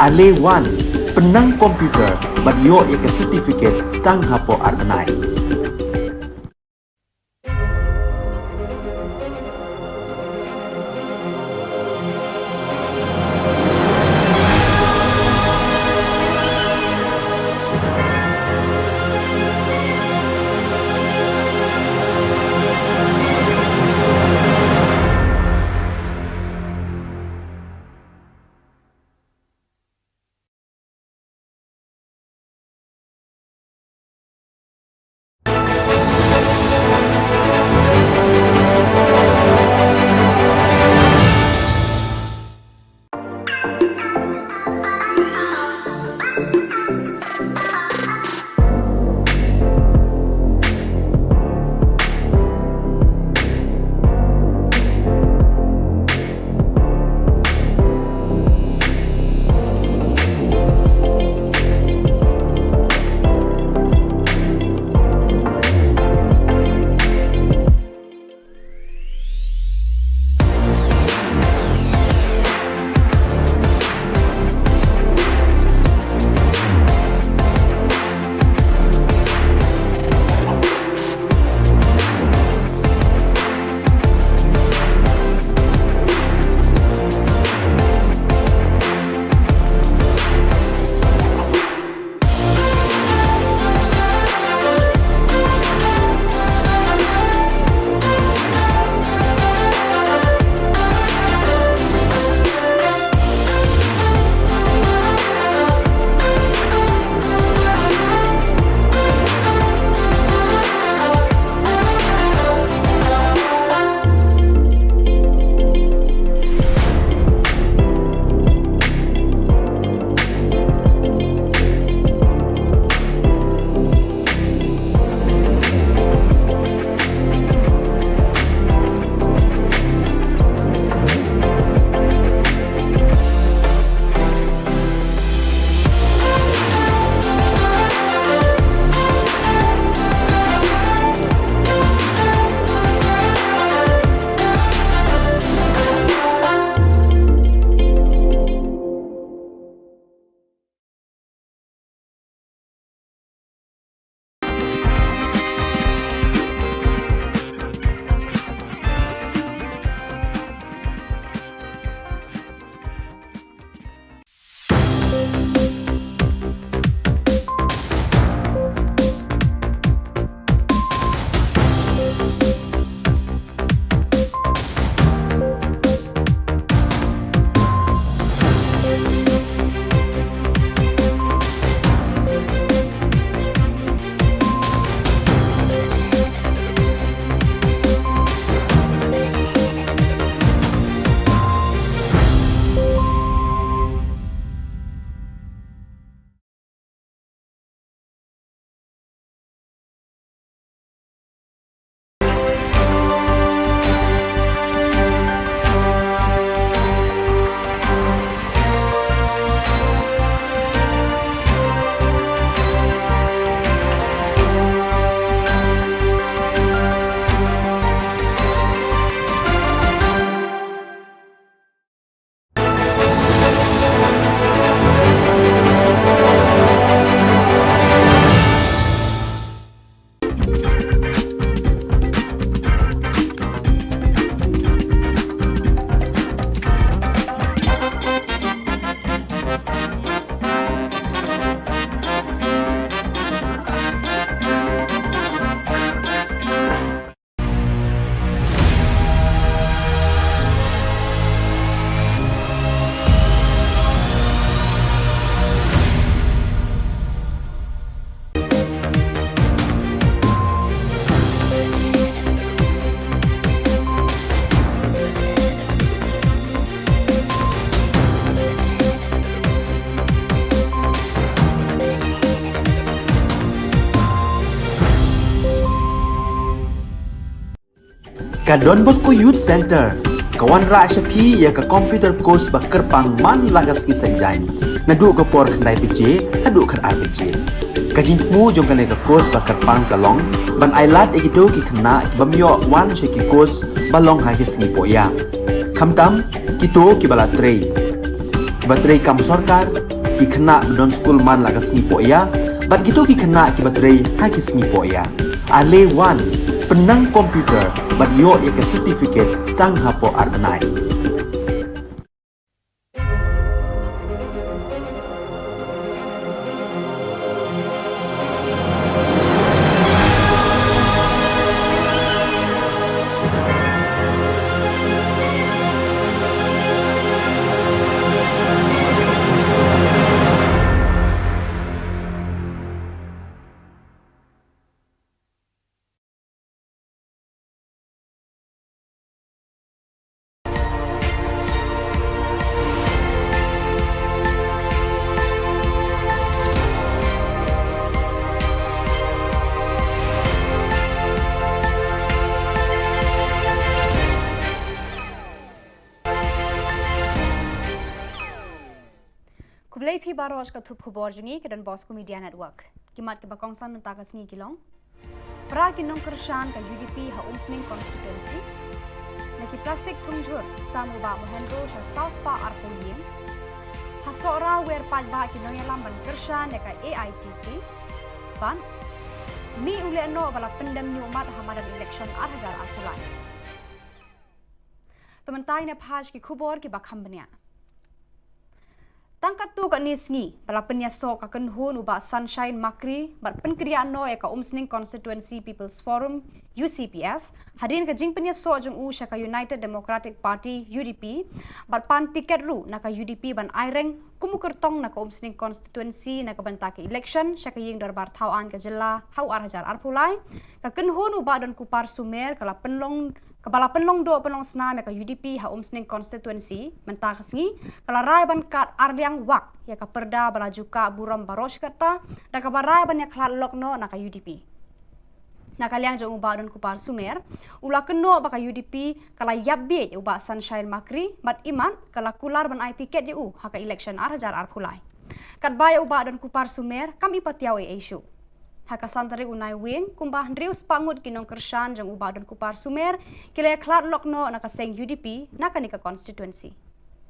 ale wan penang komputer bat yo ya ka certificate tang hapo arnai. ka Don Bosco Youth Center kawan ra shapi ya ka computer course ba kerpang man lagas ki sanjain na du ka por khandai bije hadu khan ar bije ka jingmu jong ka ne ka course ba kerpang ka long ban ailat ekito ki khna bamyo wan she ki course balong ha ki sni poya khamtam kito ki bala trei batrei kam sarkar ki khna don school man lagas ni poya bat kito ki khna ki batrei ha ki sni poya ale wan penang komputer bat yo ya ka certificate tang hapo arnai Kublai phi baros ka thup khubor jungi ke Don Bosco Media Network. Kimat ke bakongsan menta ka sngi kilong. Pra kinong kershan ka UDP ha umsning constituency. Naki plastik thungjur samu ba mohendro sha South Pa arpolien. Ha sora wer paj ba kinong yalam ban kershan ka AITC. Ban mi ule no bala pendem ni umat hamadan election 8000 arpulai. Tementai ne phaj ki khubor ki bakham bania. Tangkat tu kat nisngi, bala penyasok akan hun ubah Sunshine Makri, bat penkriaan no eka umsning Constituency People's Forum, UCPF, hadirin ke jing penyasok jeng u syaka United Democratic Party, UDP, bat pan tiket ru naka UDP ban aireng, kumukertong naka umsning Constituency naka bantake election, syaka ying darbar Khubor Na Ka Jylla, hau arhajar arpulai, kaken hun ubah dan kupar sumer, Kepala penlong do penlong senam ka UDP ha umsning constituency mentah kesngi kala rai ban kat ardiang wak ya ka perda balajuka buram baros kata dan ka barai ban ya klat lokno na ka UDP na kaliang jong ubah dan kupar sumer ula keno ba ka UDP kala yabbe ubah Sunshine Makri mat iman kala kular ban ai tiket u ha ka election arhajar arpulai kat baya ubah dan kupar sumer kami patiaw issue haka santari unai wing kumbah ndrius pangut kinong kershan jang ubah dan kupar sumer kila klat lokno naka seng UDP naka nika constituency.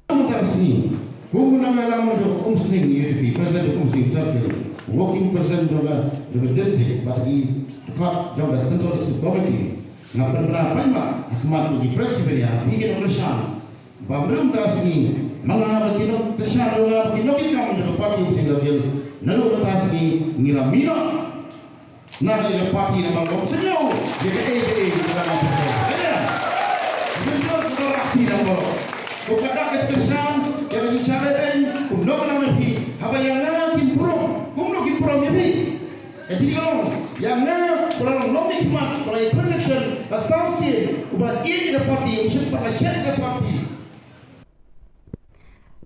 Mutasi, Khubor Na Ka Jylla jo umsning UDP, president umsning circle, working president of the district, but he got job as central district committee. Ngapan berapa ma akmat di presiden ya, ingin kershan. Babrum tasni, mga kinong kershan nga kinong kinang jo party umsning circle, nalu tasni ngiramino. Nak yang parti nama kau senyum, jadi dalam apa? Ada, senyum kalau aksi nama. Kau kata kesan, jadi isyarat undang nama ni. Apa yang nak improm, kumno improm ni. Jadi yang nak orang nomik mat, orang election, asasi, ubat ini ke parti, usia pada syarikat ke parti.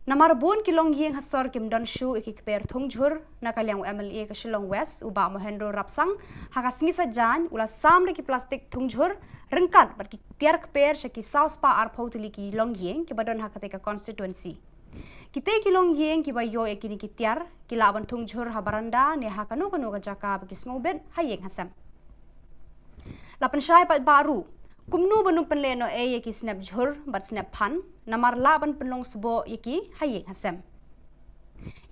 Namar bon kilong yeng hasor kim don shu iki kper thungjur nakaliang MLA ke Shillong West uba mohendro rapsang hakas ngisa jan ula sam ki plastik thungjur rengkat bat ki tiar kper shaki South Pa arphautili ki long yeng ki badon hakate ka constituency kite kilong yeng ki bayo ekini ki tiar ki laban thungjur habaranda ne hakano kano ka jaka ba ki snobet hayeng hasam lapan syai pat baru kumnu banung penleno yeki snap jhur bat snap phan namar laban penlong sebo yeki hayeng hasem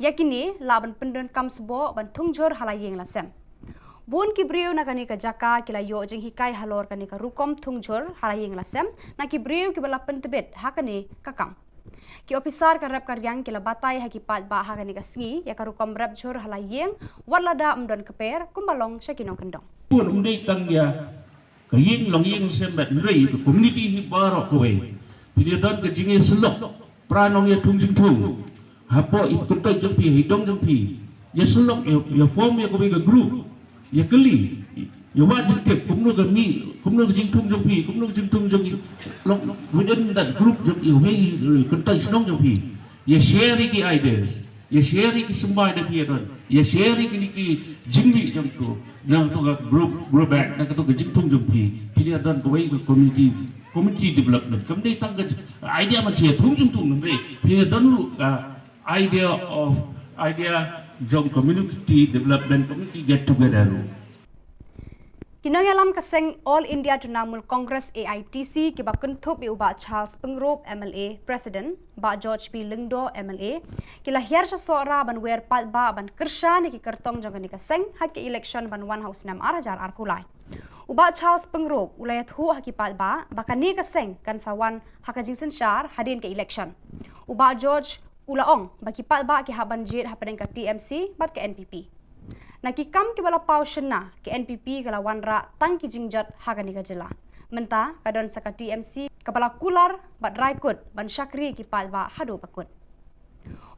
yakini laban pendon kam sebo ban thungjur halayeng lasem bon ki breu na kani ka jaka kila yo jing hikai halor kani ka rukom thungjur halayeng lasem na ki breu ki bala pentebet hakani kakam ki officer ka rap karyang kila batai haki pat ba hakani ka sngi ya ka rukom rap jhur halayeng walada umdon keper kumbalong syakinong kendong pun umdei tangya kaying long ying sembat rei ke community hi barok kowe pilih don ke jinge selok pranong ya tungjing tung hapo ikut kai jempi hidong jempi ya selok ya form ya kowe ke group ya keli ya wajib tip kumno ke mi kumno ke jing tung jempi kumno ke jing tung jempi within that group jempi me kentai senong jempi ya share ki ideas ya share ki sembai da pia don ya share ki jingli jam tu nang tu ga group back nang tu ga jingtung jam pia don ko wei community development kam dei tang ga idea ma che thum jung nang pia don lu idea jong community development community get together Kinongalam kaseng All India Trinamool Congress AITC kiba kuntup iuba Charles Pengrop MLA President ba George P Lingdo MLA kila hiar sa sora ban wer pat ba ban kersha ni ki kertong jong ni kaseng hak election ban one house nam arajar arkulai uba Charles Pengrop ulayat hu haki pat ba bakani kaseng kan sawan hakajing sensyar hadin ke election uba George ulaong baki pat ba ki haban jit hapadeng ka TMC bat ke NPP Nakikam ki bala pau shena ke NPP kala wanra tang ki jingjat Khubor Na Ka Jylla. Menta kadon saka TMC kabala kular bat raikut ban syakri ki palba hadu pakut.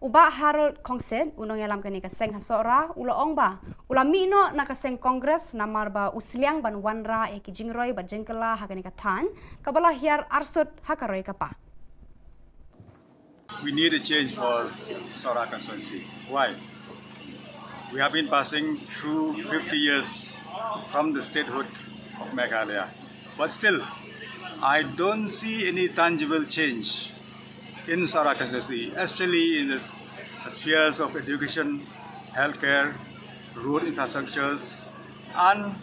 Uba Harold Kongsen unong yalam kani kaseng hasora ulaong ba ulami no nakaseng kongres namar ba usliang ban wanra e ki jingroi bat jengkela Khubor Na Ka Than kabala hiar arsut hakaroi kapa. We need a change for Sora constituency. Why? We have been passing through 50 years from the statehood of Meghalaya. But still, I don't see any tangible change in Sora constituency, especially in the spheres of education, healthcare, road infrastructures, and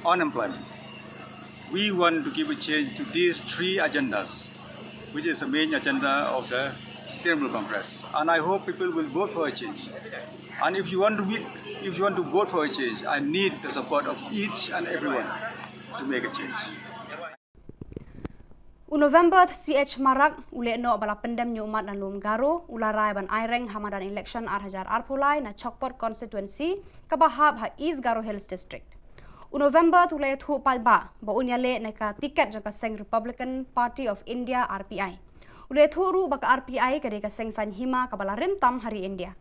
unemployment. We want to give a change to these three agendas, which is the main agenda of the Trinamool Congress. And I hope people will vote for a change. And if you want to vote for a change, I need the support of each and everyone to make a change. November CH Marak ule no bala pendem nyumat na lum garo ularai ban aireng hamadan election arhajar arpulai na Chokpot constituency kabahab ha East Garo Hills district. November tulay thu palba ba unyale na ka tiket jaka seng Republican Party of India RPI. Ule thu ru baka RPI kade ka seng sanhima kabala rim tam hari India.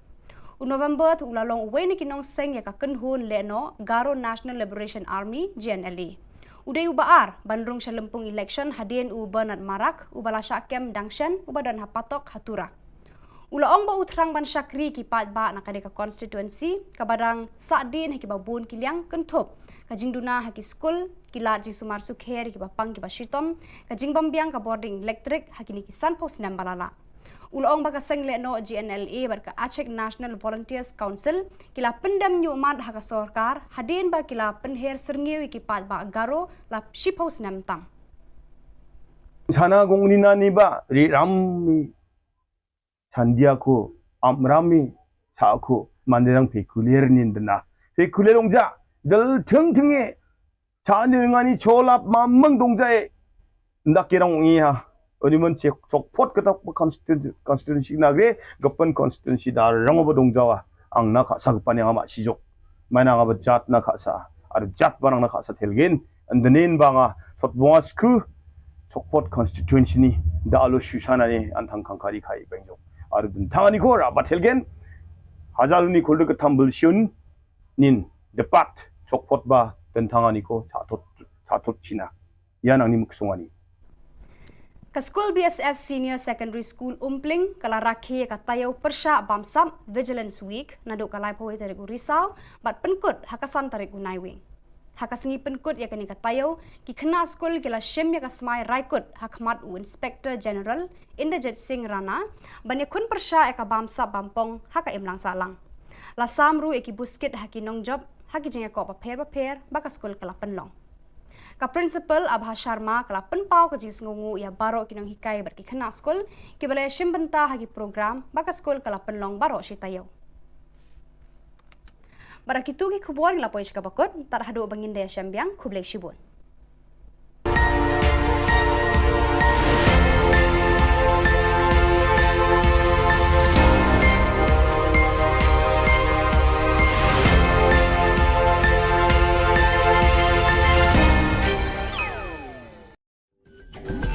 November tu ulalong uwe ni kinong seng ya ka kenhun le no Garo National Liberation Army GNLA. Uday ubaar bandrung sa lempung election hadin u Bernard Marak ubala syakem dangshan ubadan hapatok hatura. Ulaong ba utrang ban syakri ki patba na kadeka constituency kabadang sadin haki babun kiliang kentup kajing duna haki school kila ji sumar sukher ki bapang ki bashitom kajing bambiang ka boarding electric haki ni kisan pos nam balala. Ulaong baka seng le no GNLA berka Aceh National Volunteers Council kila pendam nyumat haka sorkar hadin ba kila penher serngiwi ki patba garo la shipos nam tam. Sana gongnina niba ri rammi sandiako amrami saako manderang pekulier nindna pekulierongja dal tingtinge 자능하니 졸랍 만멍 동자에 낙계랑 이하 어디면 적포트 그다 constituency 나게 급번 constituency 다 랑어버 동자와 앙나 가사 급반에 아마 시족 마나가 잣나 가사 아르 잣 바랑나 가사 텔겐 안드넨 방아 톳봉아스크 적포트 constituency 다 알로 슈샤나니 안탕 칸카리 카이 뱅조 아르든 당하니 고라 바텔겐 하잘니 골드 그 탐블슌 닌 데팟 적포트 바 tentangani ko chatot china yan ang nimuksungani ka school BSF Senior Secondary School Umpling kala rakhi ka tayo persha bamsam Vigilance Week nadu kalai poi tarik Risau bat penkut hakasan tarik unaiwing hakasingi penkut ya kani ka tayo ki khna school kala shim ya ka smai raikut hakmat u Inspector General Inderjit Singh Rana banya kun persha ya ka bamsa bampong haka imlang salang la samru eki buskit haki nong job haki jenga ko paper baka school kala penlong ka principal Abha Sharma kala penpau ka jis ngungu ya baro kinong hikai berki khana school ki bale shimbenta haki program baka school kala penlong baro shitayo barakitu ki khubor la poish ka bakot tar hadu bangin de shambyang khuble shibun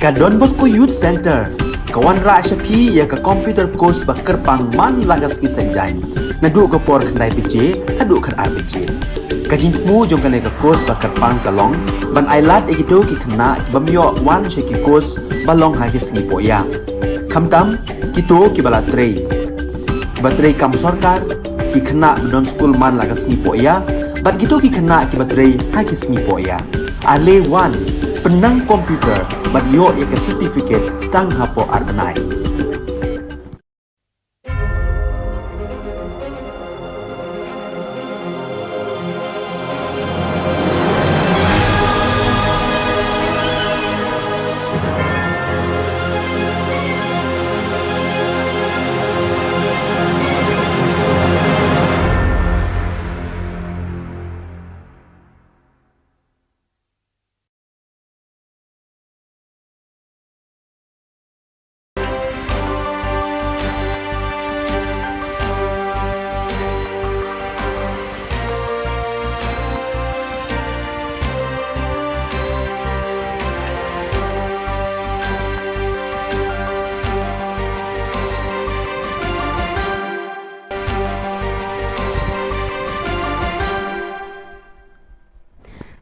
Ka Don Bosco Youth Center kawan ra syapi ya ka computer course bakar pang man lagas ki sanjain nadu ka por khnai pije hadu khan RPG ka jingmu jong ka course bakar pang kalong ban ailat egito ki khna bamyo wan she ki course balong ha ki singi poya khamtam kito ki bala trei baterai kam sarkar ki khana don school man laga sngi po ya bat gitu ki khana ki baterai ha ki sngi po ya ale wan penang komputer bat yo ya ke certificate tang hapo arbanai.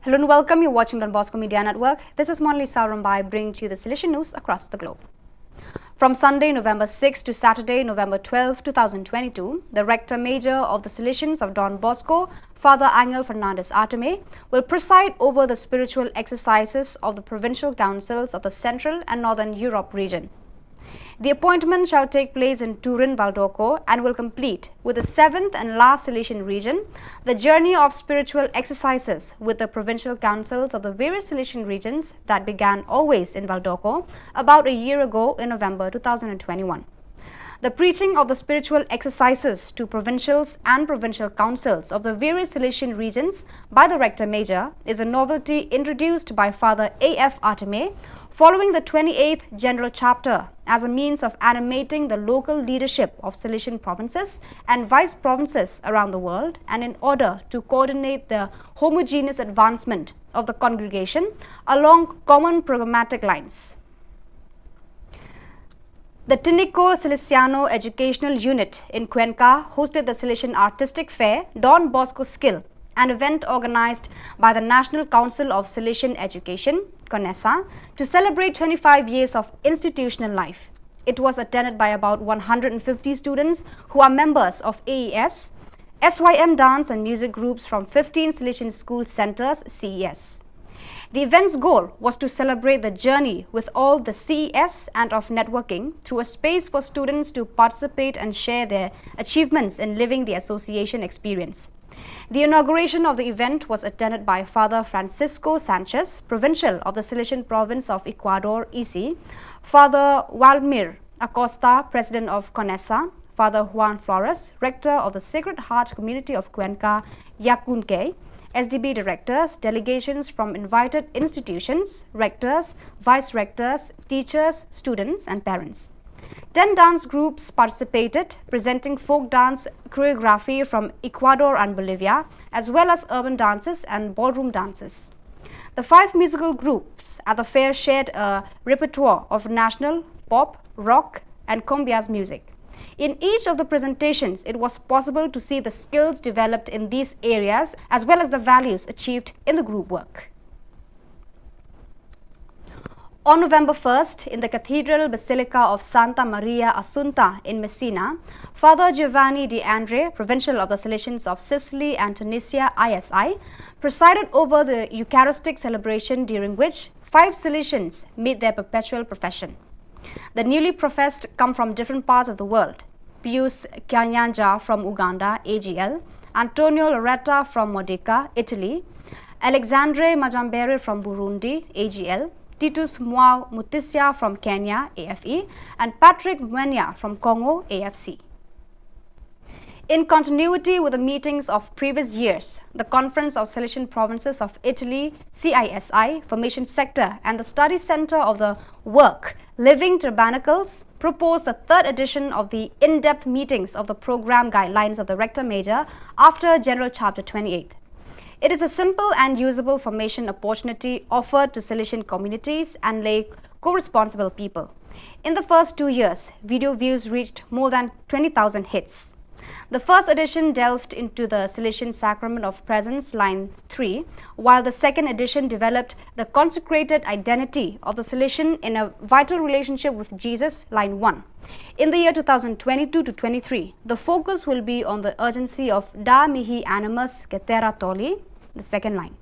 Hello and welcome. You're watching Don Bosco Media Network. This is Monli Saurambai bringing to you the Silesian news across the globe. From Sunday, November 6 to Saturday, November 12, 2022, the Rector Major of the Silesians of Don Bosco, Father Angel Fernandez Arteme, will preside over the spiritual exercises of the provincial councils of the Central and Northern Europe region. The appointment shall take place in Turin, Valdorco and will complete with the 7th and last Silesian region the journey of spiritual exercises with the provincial councils of the various Silesian regions that began always in Valdorco about a year ago in November 2021. The preaching of the spiritual exercises to provincials and provincial councils of the various Silesian regions by the Rector Major is a novelty introduced by Father A.F. Arteme following the 28th General Chapter as a means of animating the local leadership of Silesian provinces and vice provinces around the world, and in order to coordinate the homogeneous advancement of the congregation along common programmatic lines. The Tinico Silesiano Educational Unit in Cuenca hosted the Silesian Artistic Fair Don Bosco Skill, an event organized by the National Council of Silesian Education, CONESA, to celebrate 25 years of institutional life. It was attended by about 150 students who are members of AES, SYM dance and music groups from 15 Silesian school centers, CES. The event's goal was to celebrate the journey with all the CES and of networking through a space for students to participate and share their achievements in living the association experience. The inauguration of the event was attended by Father Francisco Sanchez, Provincial of the Silesian Province of Ecuador, EC, Father Waldemir Acosta, President of CONESA, Father Juan Flores, Rector of the Sacred Heart Community of Cuenca, Yacunque, SDB directors, delegations from invited institutions, rectors, vice-rectors, teachers, students and parents. 10 dance groups participated, presenting folk dance choreography from Ecuador and Bolivia, as well as urban dances and ballroom dances. The 5 musical groups at the fair shared a repertoire of national, pop, rock and cumbias music. In each of the presentations, it was possible to see the skills developed in these areas as well as the values achieved in the group work. On November 1st, in the Cathedral Basilica of Santa Maria Assunta in Messina, Father Giovanni De Andre, Provincial of the Salesians of Sicily and Tunisia, ISI, presided over the Eucharistic celebration, during which 5 Salesians made their perpetual profession. The newly professed come from different parts of the world: Pius Kanyanja from Uganda, AGL, Antonio Loretta from Modica, Italy, Alexandre Majambere from Burundi, AGL, Titus Mwao Mutisia from Kenya, AFE, and Patrick Mwenya from Congo, AFC. In continuity with the meetings of previous years, the Conference of Silesian Provinces of Italy, CISI, Formation Sector, and the Study Center of the Work, Living Tabernacles, proposed the 3rd edition of the in-depth meetings of the program guidelines of the Rector Major after General Chapter 28. It is a simple and usable formation opportunity offered to Silesian communities and lay co-responsible people. In the first 2 years, video views reached more than 20,000 hits. The first edition delved into the Salesian sacrament of presence, line 3, while the second edition developed the consecrated identity of the Salesian in a vital relationship with Jesus, line 1. In the year 2022 to 23, the focus will be on the urgency of Da mihi animus cetera toli, the second line.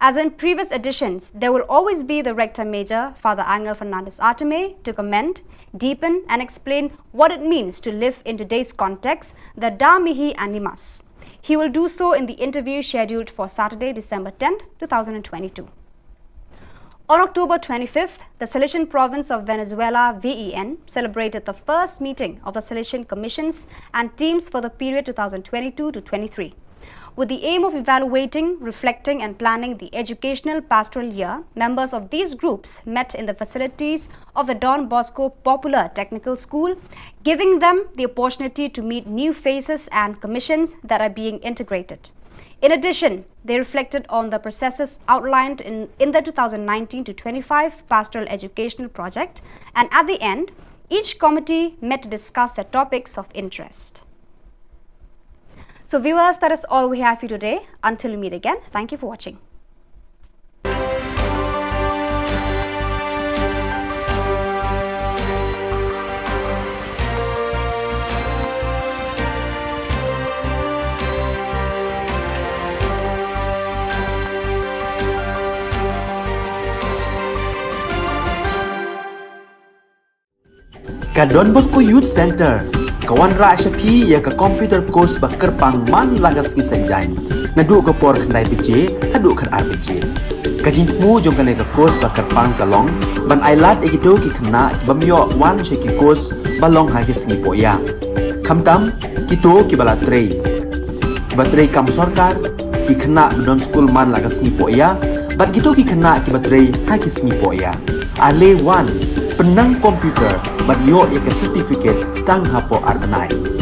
As in previous editions, there will always be the Rector Major, Father Angel Fernandez Arteme, to comment, deepen and explain what it means to live in today's context, the Da mihi animus. He will do so in the interview scheduled for Saturday, December 10, 2022. On October 25th, the Salesian province of Venezuela, VEN, celebrated the first meeting of the Salesian commissions and teams for the period 2022 to 23. With the aim of evaluating, reflecting and planning the educational pastoral year, members of these groups met in the facilities of the Don Bosco Popular Technical School, giving them the opportunity to meet new faces and commissions that are being integrated. In addition, they reflected on the processes outlined in the 2019 to 25 Pastoral Educational Project, and at the end, each committee met to discuss their topics of interest. So viewers, that is all we have for you today. Until we meet again, thank you for watching. Ka Don Bosco Youth Center kawan ra shapi ya ka computer course ba kerpang man lagas ki sanjain nadu ko por khandai pije hadu khan RPG ka jingmu jong kale ka course ba kerpang kalong ban ailat egido ki khna bamyo wan she ki course balong ha ki singi poya khamtam kito ki bala trei batrei kam sarkar ki khna don school man lagas singi poya bat kito ki khna ki batrei ha ki singi poya ale wan penang komputer bat yo ek certificate tang hapo arbanai.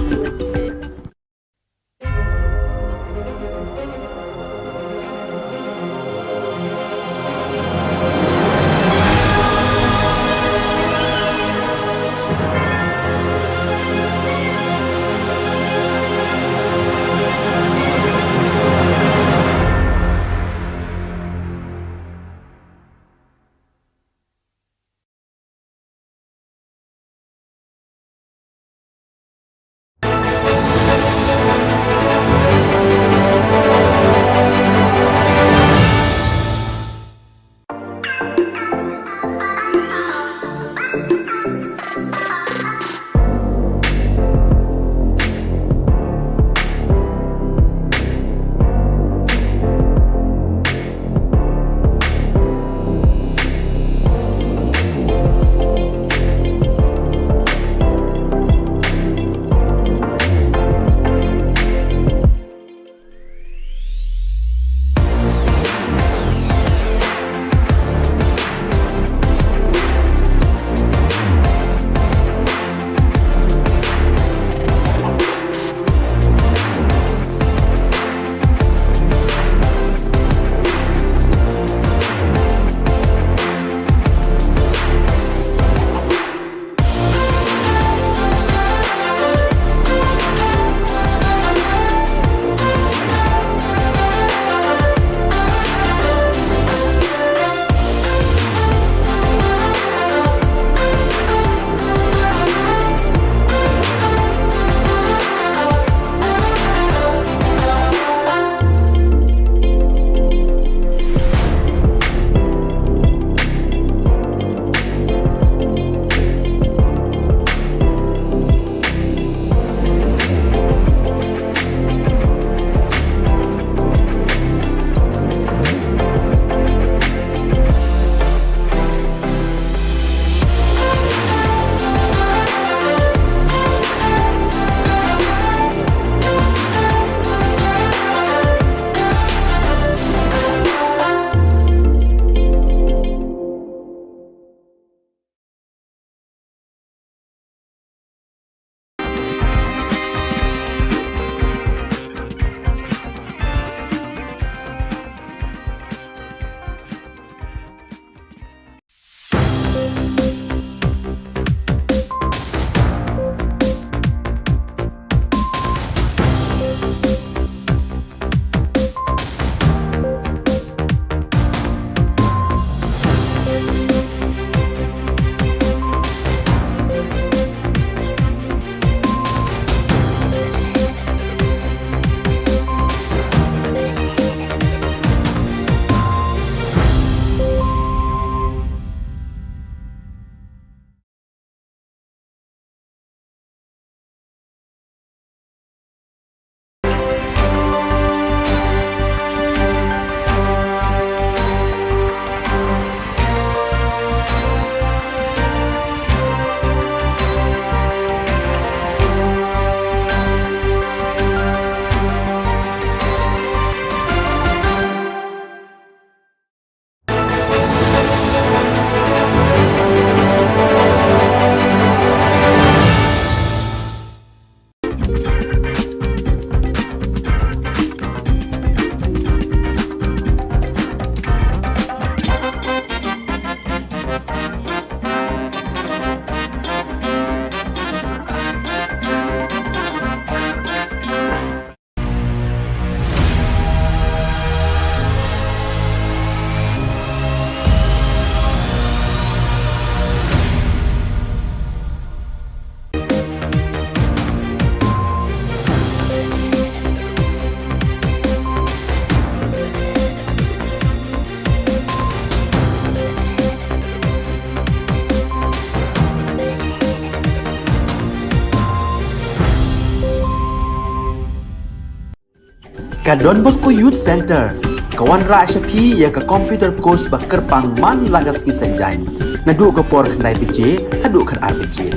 Ka Don Bosco Youth Center, kawan ra syapi ya ka komputer course ba kerpang man lagas ki sanjain. Nadu ka por khandai PJ, hadu kan RPJ.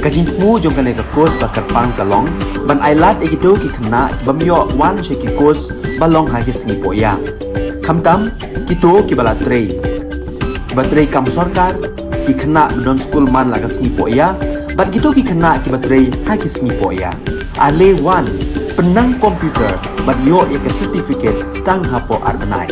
Ka jingmu jong ka ka course ba kerpang kalong, ban ailat egido ki khna ki bamyo wan shaki course balong ha ki sngi poya. Khamtam kito ki bala trei. Ba trei kam sarkar ki khna don school man lagas sngi poya, bat gitu ki khna ki batrei ha ki sngi poya. Ale wan penang komputer bat yo ya ke certificate tang hapo arbenai.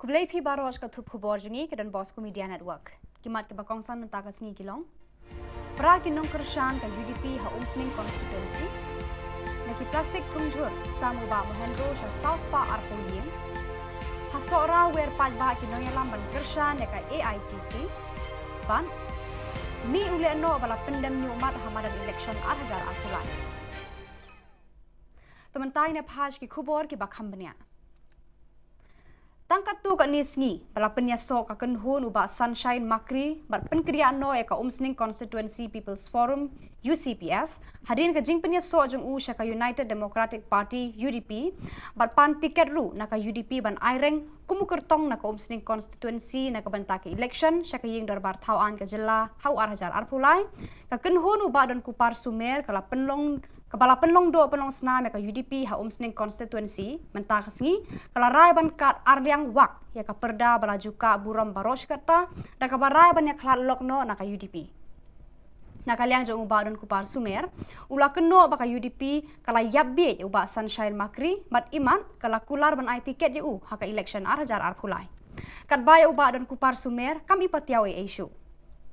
Kublai phi baros ka thup khubor jungi ke Don Bosco Media Network. Kimat ke bakongsan nta ka sngi kilong. Pra kinong kershan ka UDP ha umsning constituency. Naki plastik tungjur samu ba mohendro sha South Pa arpo yin. Ha sora wer paj ba kinong yalam ban kershan ya ka AITC. Ban mi ule no bala pendam ni umat hamadan election 8000 arpulai. Tementai ne phaj ki khubor ki bakham bania. Tangkat tu kat nisngi, bala penyasok akan hun uba Sunshine Makri, bat penkriaan no eka umsning Constituency People's Forum, UCPF, hadin ka jing penyasok jeng u syaka United Democratic Party, UDP, bat pan tiket ru naka UDP ban aireng, kumukertong naka umsning Constituency naka bantaki election, syaka ying darbar Khubor Na Ka Jylla, hau arhajar arpulai, ka kenhun uba dan kupar sumer, Kepala penlong do penlong senam ya ka UDP ha umsning constituency mentah kesngi kala rai ban kat arliang wak ya ka perda bala juka buram baros kata dan ka barai ban ya klat lokno na ka UDP. Na kaliang jong uba don kupar sumer ula keno ba ka UDP kala yabbe uba Sunshine Makri mat iman kala kular ban ai tiket u ha ka election arhajar arpulai. Kat bay uba don kupar sumer kami patiaw e issue.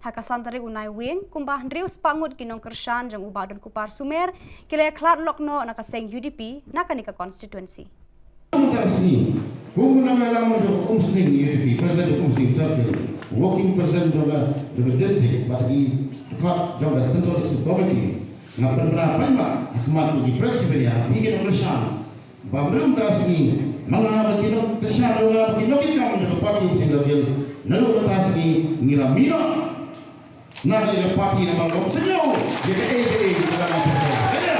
Haka santari unai wing kumbah ndrius pangut kinong kershan jang uba dan kupar sumer kila klat lokno naka seng UDP naka nika constituency. Khubor Na Ka Jylla jo umsning UDP president umsning circle working president of the district but the job the central district committee na penra paima ahmad di presiden ya ingin kershan babrum tasni mga kinong kershan nga kinong kinong jo party umsning circle nalu tasni ngiramira Nak ada parti nama kau senyum, jadi dalam ada.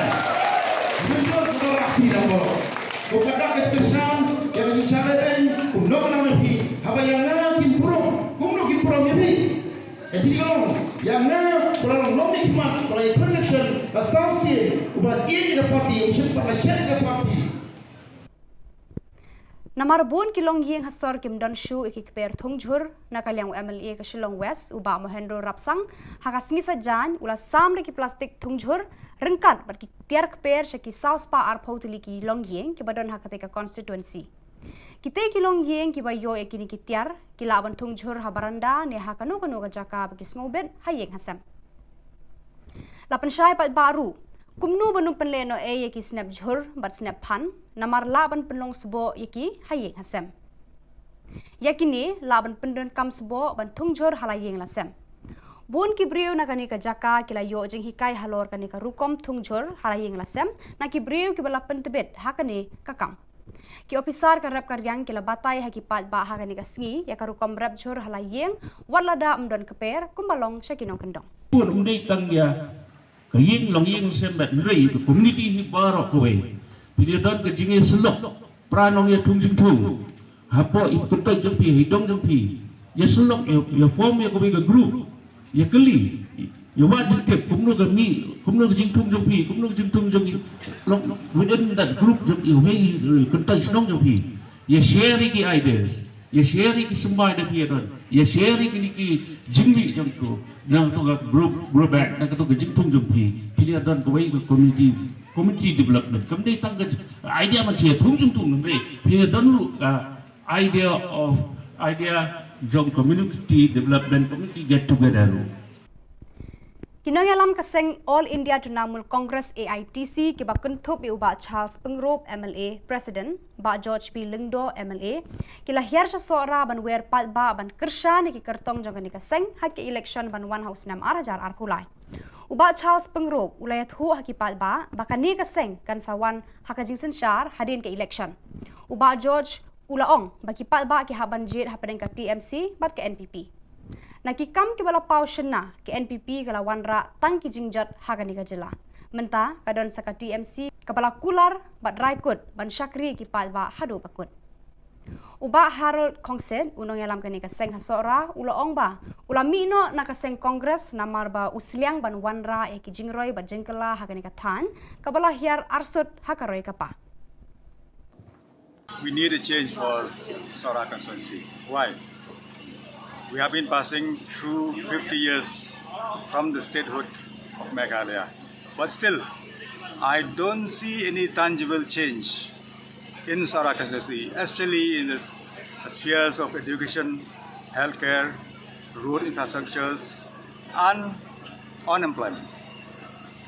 Senyum kita aksi nama. Kau kata kesan, jadi syaraten, kuno nama pi. Apa yang nak kimprom, kuno kimprom jadi. Jadi kalau yang nak kalau nomik mat, kalau election, asasi, ubat ini ke parti, usia pada syarikat ke parti. Namar bun kilong ying hasor kim don shu ikikper thungjur nakaliang MLA ka Shillong West uba mohendro rapsang hakas ngisa jan ula samle ki plastik thungjur rengkat bar ki tiar kper shaki South Pa arpotli ki long ying ki badon hakate ka constituency. Kite kilong ying ki bayo ekini ki tiar ki laban thungjur habaranda ne hakano kano ka jaka bagi snobet hayeng hasam. Lapan syai pat baru kumnu banung penleno e yaki snap jhur bat snap pan namar laban penlong sebo yaki hayeng hasem yakini laban pendon kam sebo ban thungjur halayeng lasem bun ki breu na kani ka jaka kila yo jing hikai halor kani ka rukom thungjur halayeng lasem na ki breu ki bala pentebet hakani kakam ki officer ka rap karyang kila batai haki pat ba hakani ka sngi ya ka rukom rap jhur halayeng walada mdon keper kumbalong syakinong kendong pun undai tangya kaying long ying sembat nrei to community hi barok kowe pilih don ke jinge selok pranong ya tungjing tung hapo ipuntai jempi hidong jempi ya selok ya form ya kowe ke group ya keli ya wajib ke kumno ke mi kumno ke jing tung jempi kumno ke jing tung jempi long within that group jempi we kuntai senong jempi ya share ki ideas ya share ki sembai de pi don ya share ini ki jingli jam tu nang tu group back nang tu ke jingtung jumpi pilih dan kawai ke community development kemudian tang ke idea macam tung nanti pilih dan lu idea jong community development community get together lu Kinong alam kaseng All India Trinamool Congress AITC kiba kuntup iuba Charles Pengrop MLA President ba George P Lingdo MLA kila hiar sa sora ban wer pat ba ban kersha ni ki kertong jong ni kaseng hak election ban 1 house nam arajar arkulai uba Charles Pengrop ulayat hu haki pat ba bakani kaseng kan sawan hakajing sensyar hadin ke election uba George ulaong baki pat ba ki haban jit hapadeng ka TMC bat ke NPP Nakikam ki bala pau shena ke NPP kala wanra tang ki jingjat Khubor Na Ka Jylla. Menta kadon saka TMC kepala kular bat raikut ban syakri ki palba hadu bakut. Uba Harold Kongsen unong yalam kani kaseng hasora ulaong ba ulamino na kaseng kongres namar ba usliang ban wanra e ki jingroy bat jengkela Khubor Na Ka Than kabala hiar arsut hakaroy kapa. We need a change for Sora constituency. Why? We have been passing through 50 years from the statehood of Meghalaya. But still, I don't see any tangible change in Sora constituency, especially in the spheres of education, healthcare, road infrastructures, and unemployment.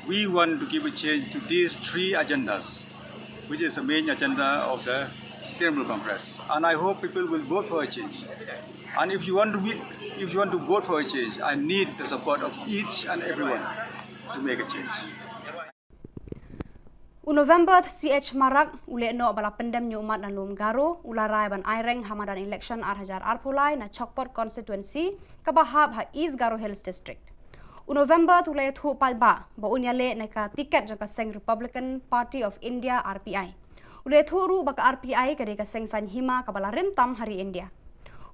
We want to give a change to these three agendas, which is the main agenda of the Trinamool Congress. And I hope people will vote for a change. And if you want to vote for a change, I need the support of each and everyone to make a change. November CH Marak ule no bala pendem nyumat dan lum garo ularai ban aireng hamadan election arhajar arpulai na Chokpot constituency kabahab ha East Garo Hills district. November tulai thu palba ba unyale na ka tiket jaka seng Republican Party of India RPI. Ule thu ru baka RPI kade ka seng sanhima kabala rimtam hari India.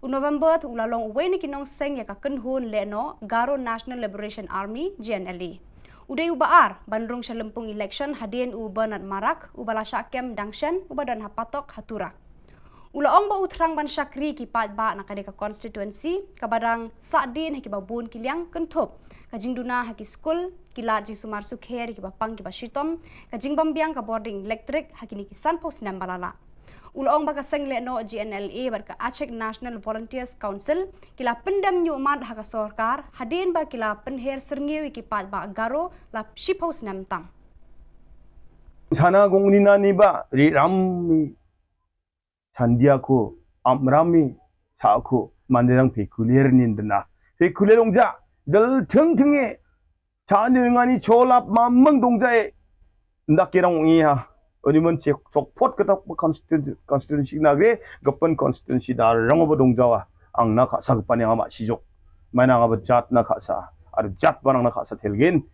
November tu ulalong uwe ni kinong seng ya ka kenhun le no Garo National Liberation Army GNLA. Uday ubaar bandrung sa lempung election hadin u Bernard Marak ubala syakem dangshan ubadan hapatok hatura. Ulaong ba utrang ban syakri ki pat ba na kadeka constituency kabadang sadin haki babun kiliang kentup kajing duna haki school kilat ji sumar sukher ki bapang ki bashitom kajing bambiang ka boarding electric haki ni kisan pos nam balala. Ulaong baka seng le no GNLA berka Aceh National Volunteers Council kila pendam nyumat haka sorkar hadin ba kila penher serngiwi ki pat ba Garo la shipos nam tam. Sana gongnina ni ba ri rammi sandiako amrami saako manderang pekulier nindna pekulierongja dal tingting에 자능하니 졸랍 만멍 동자에 ndakirang iha Oniman Chokpot katak constituency nagre gapan constituency dar rangoba dongjawa ang nakasa gapan yang ama sijok mana ngaba jat nakasa ar jat barang nakasa telgen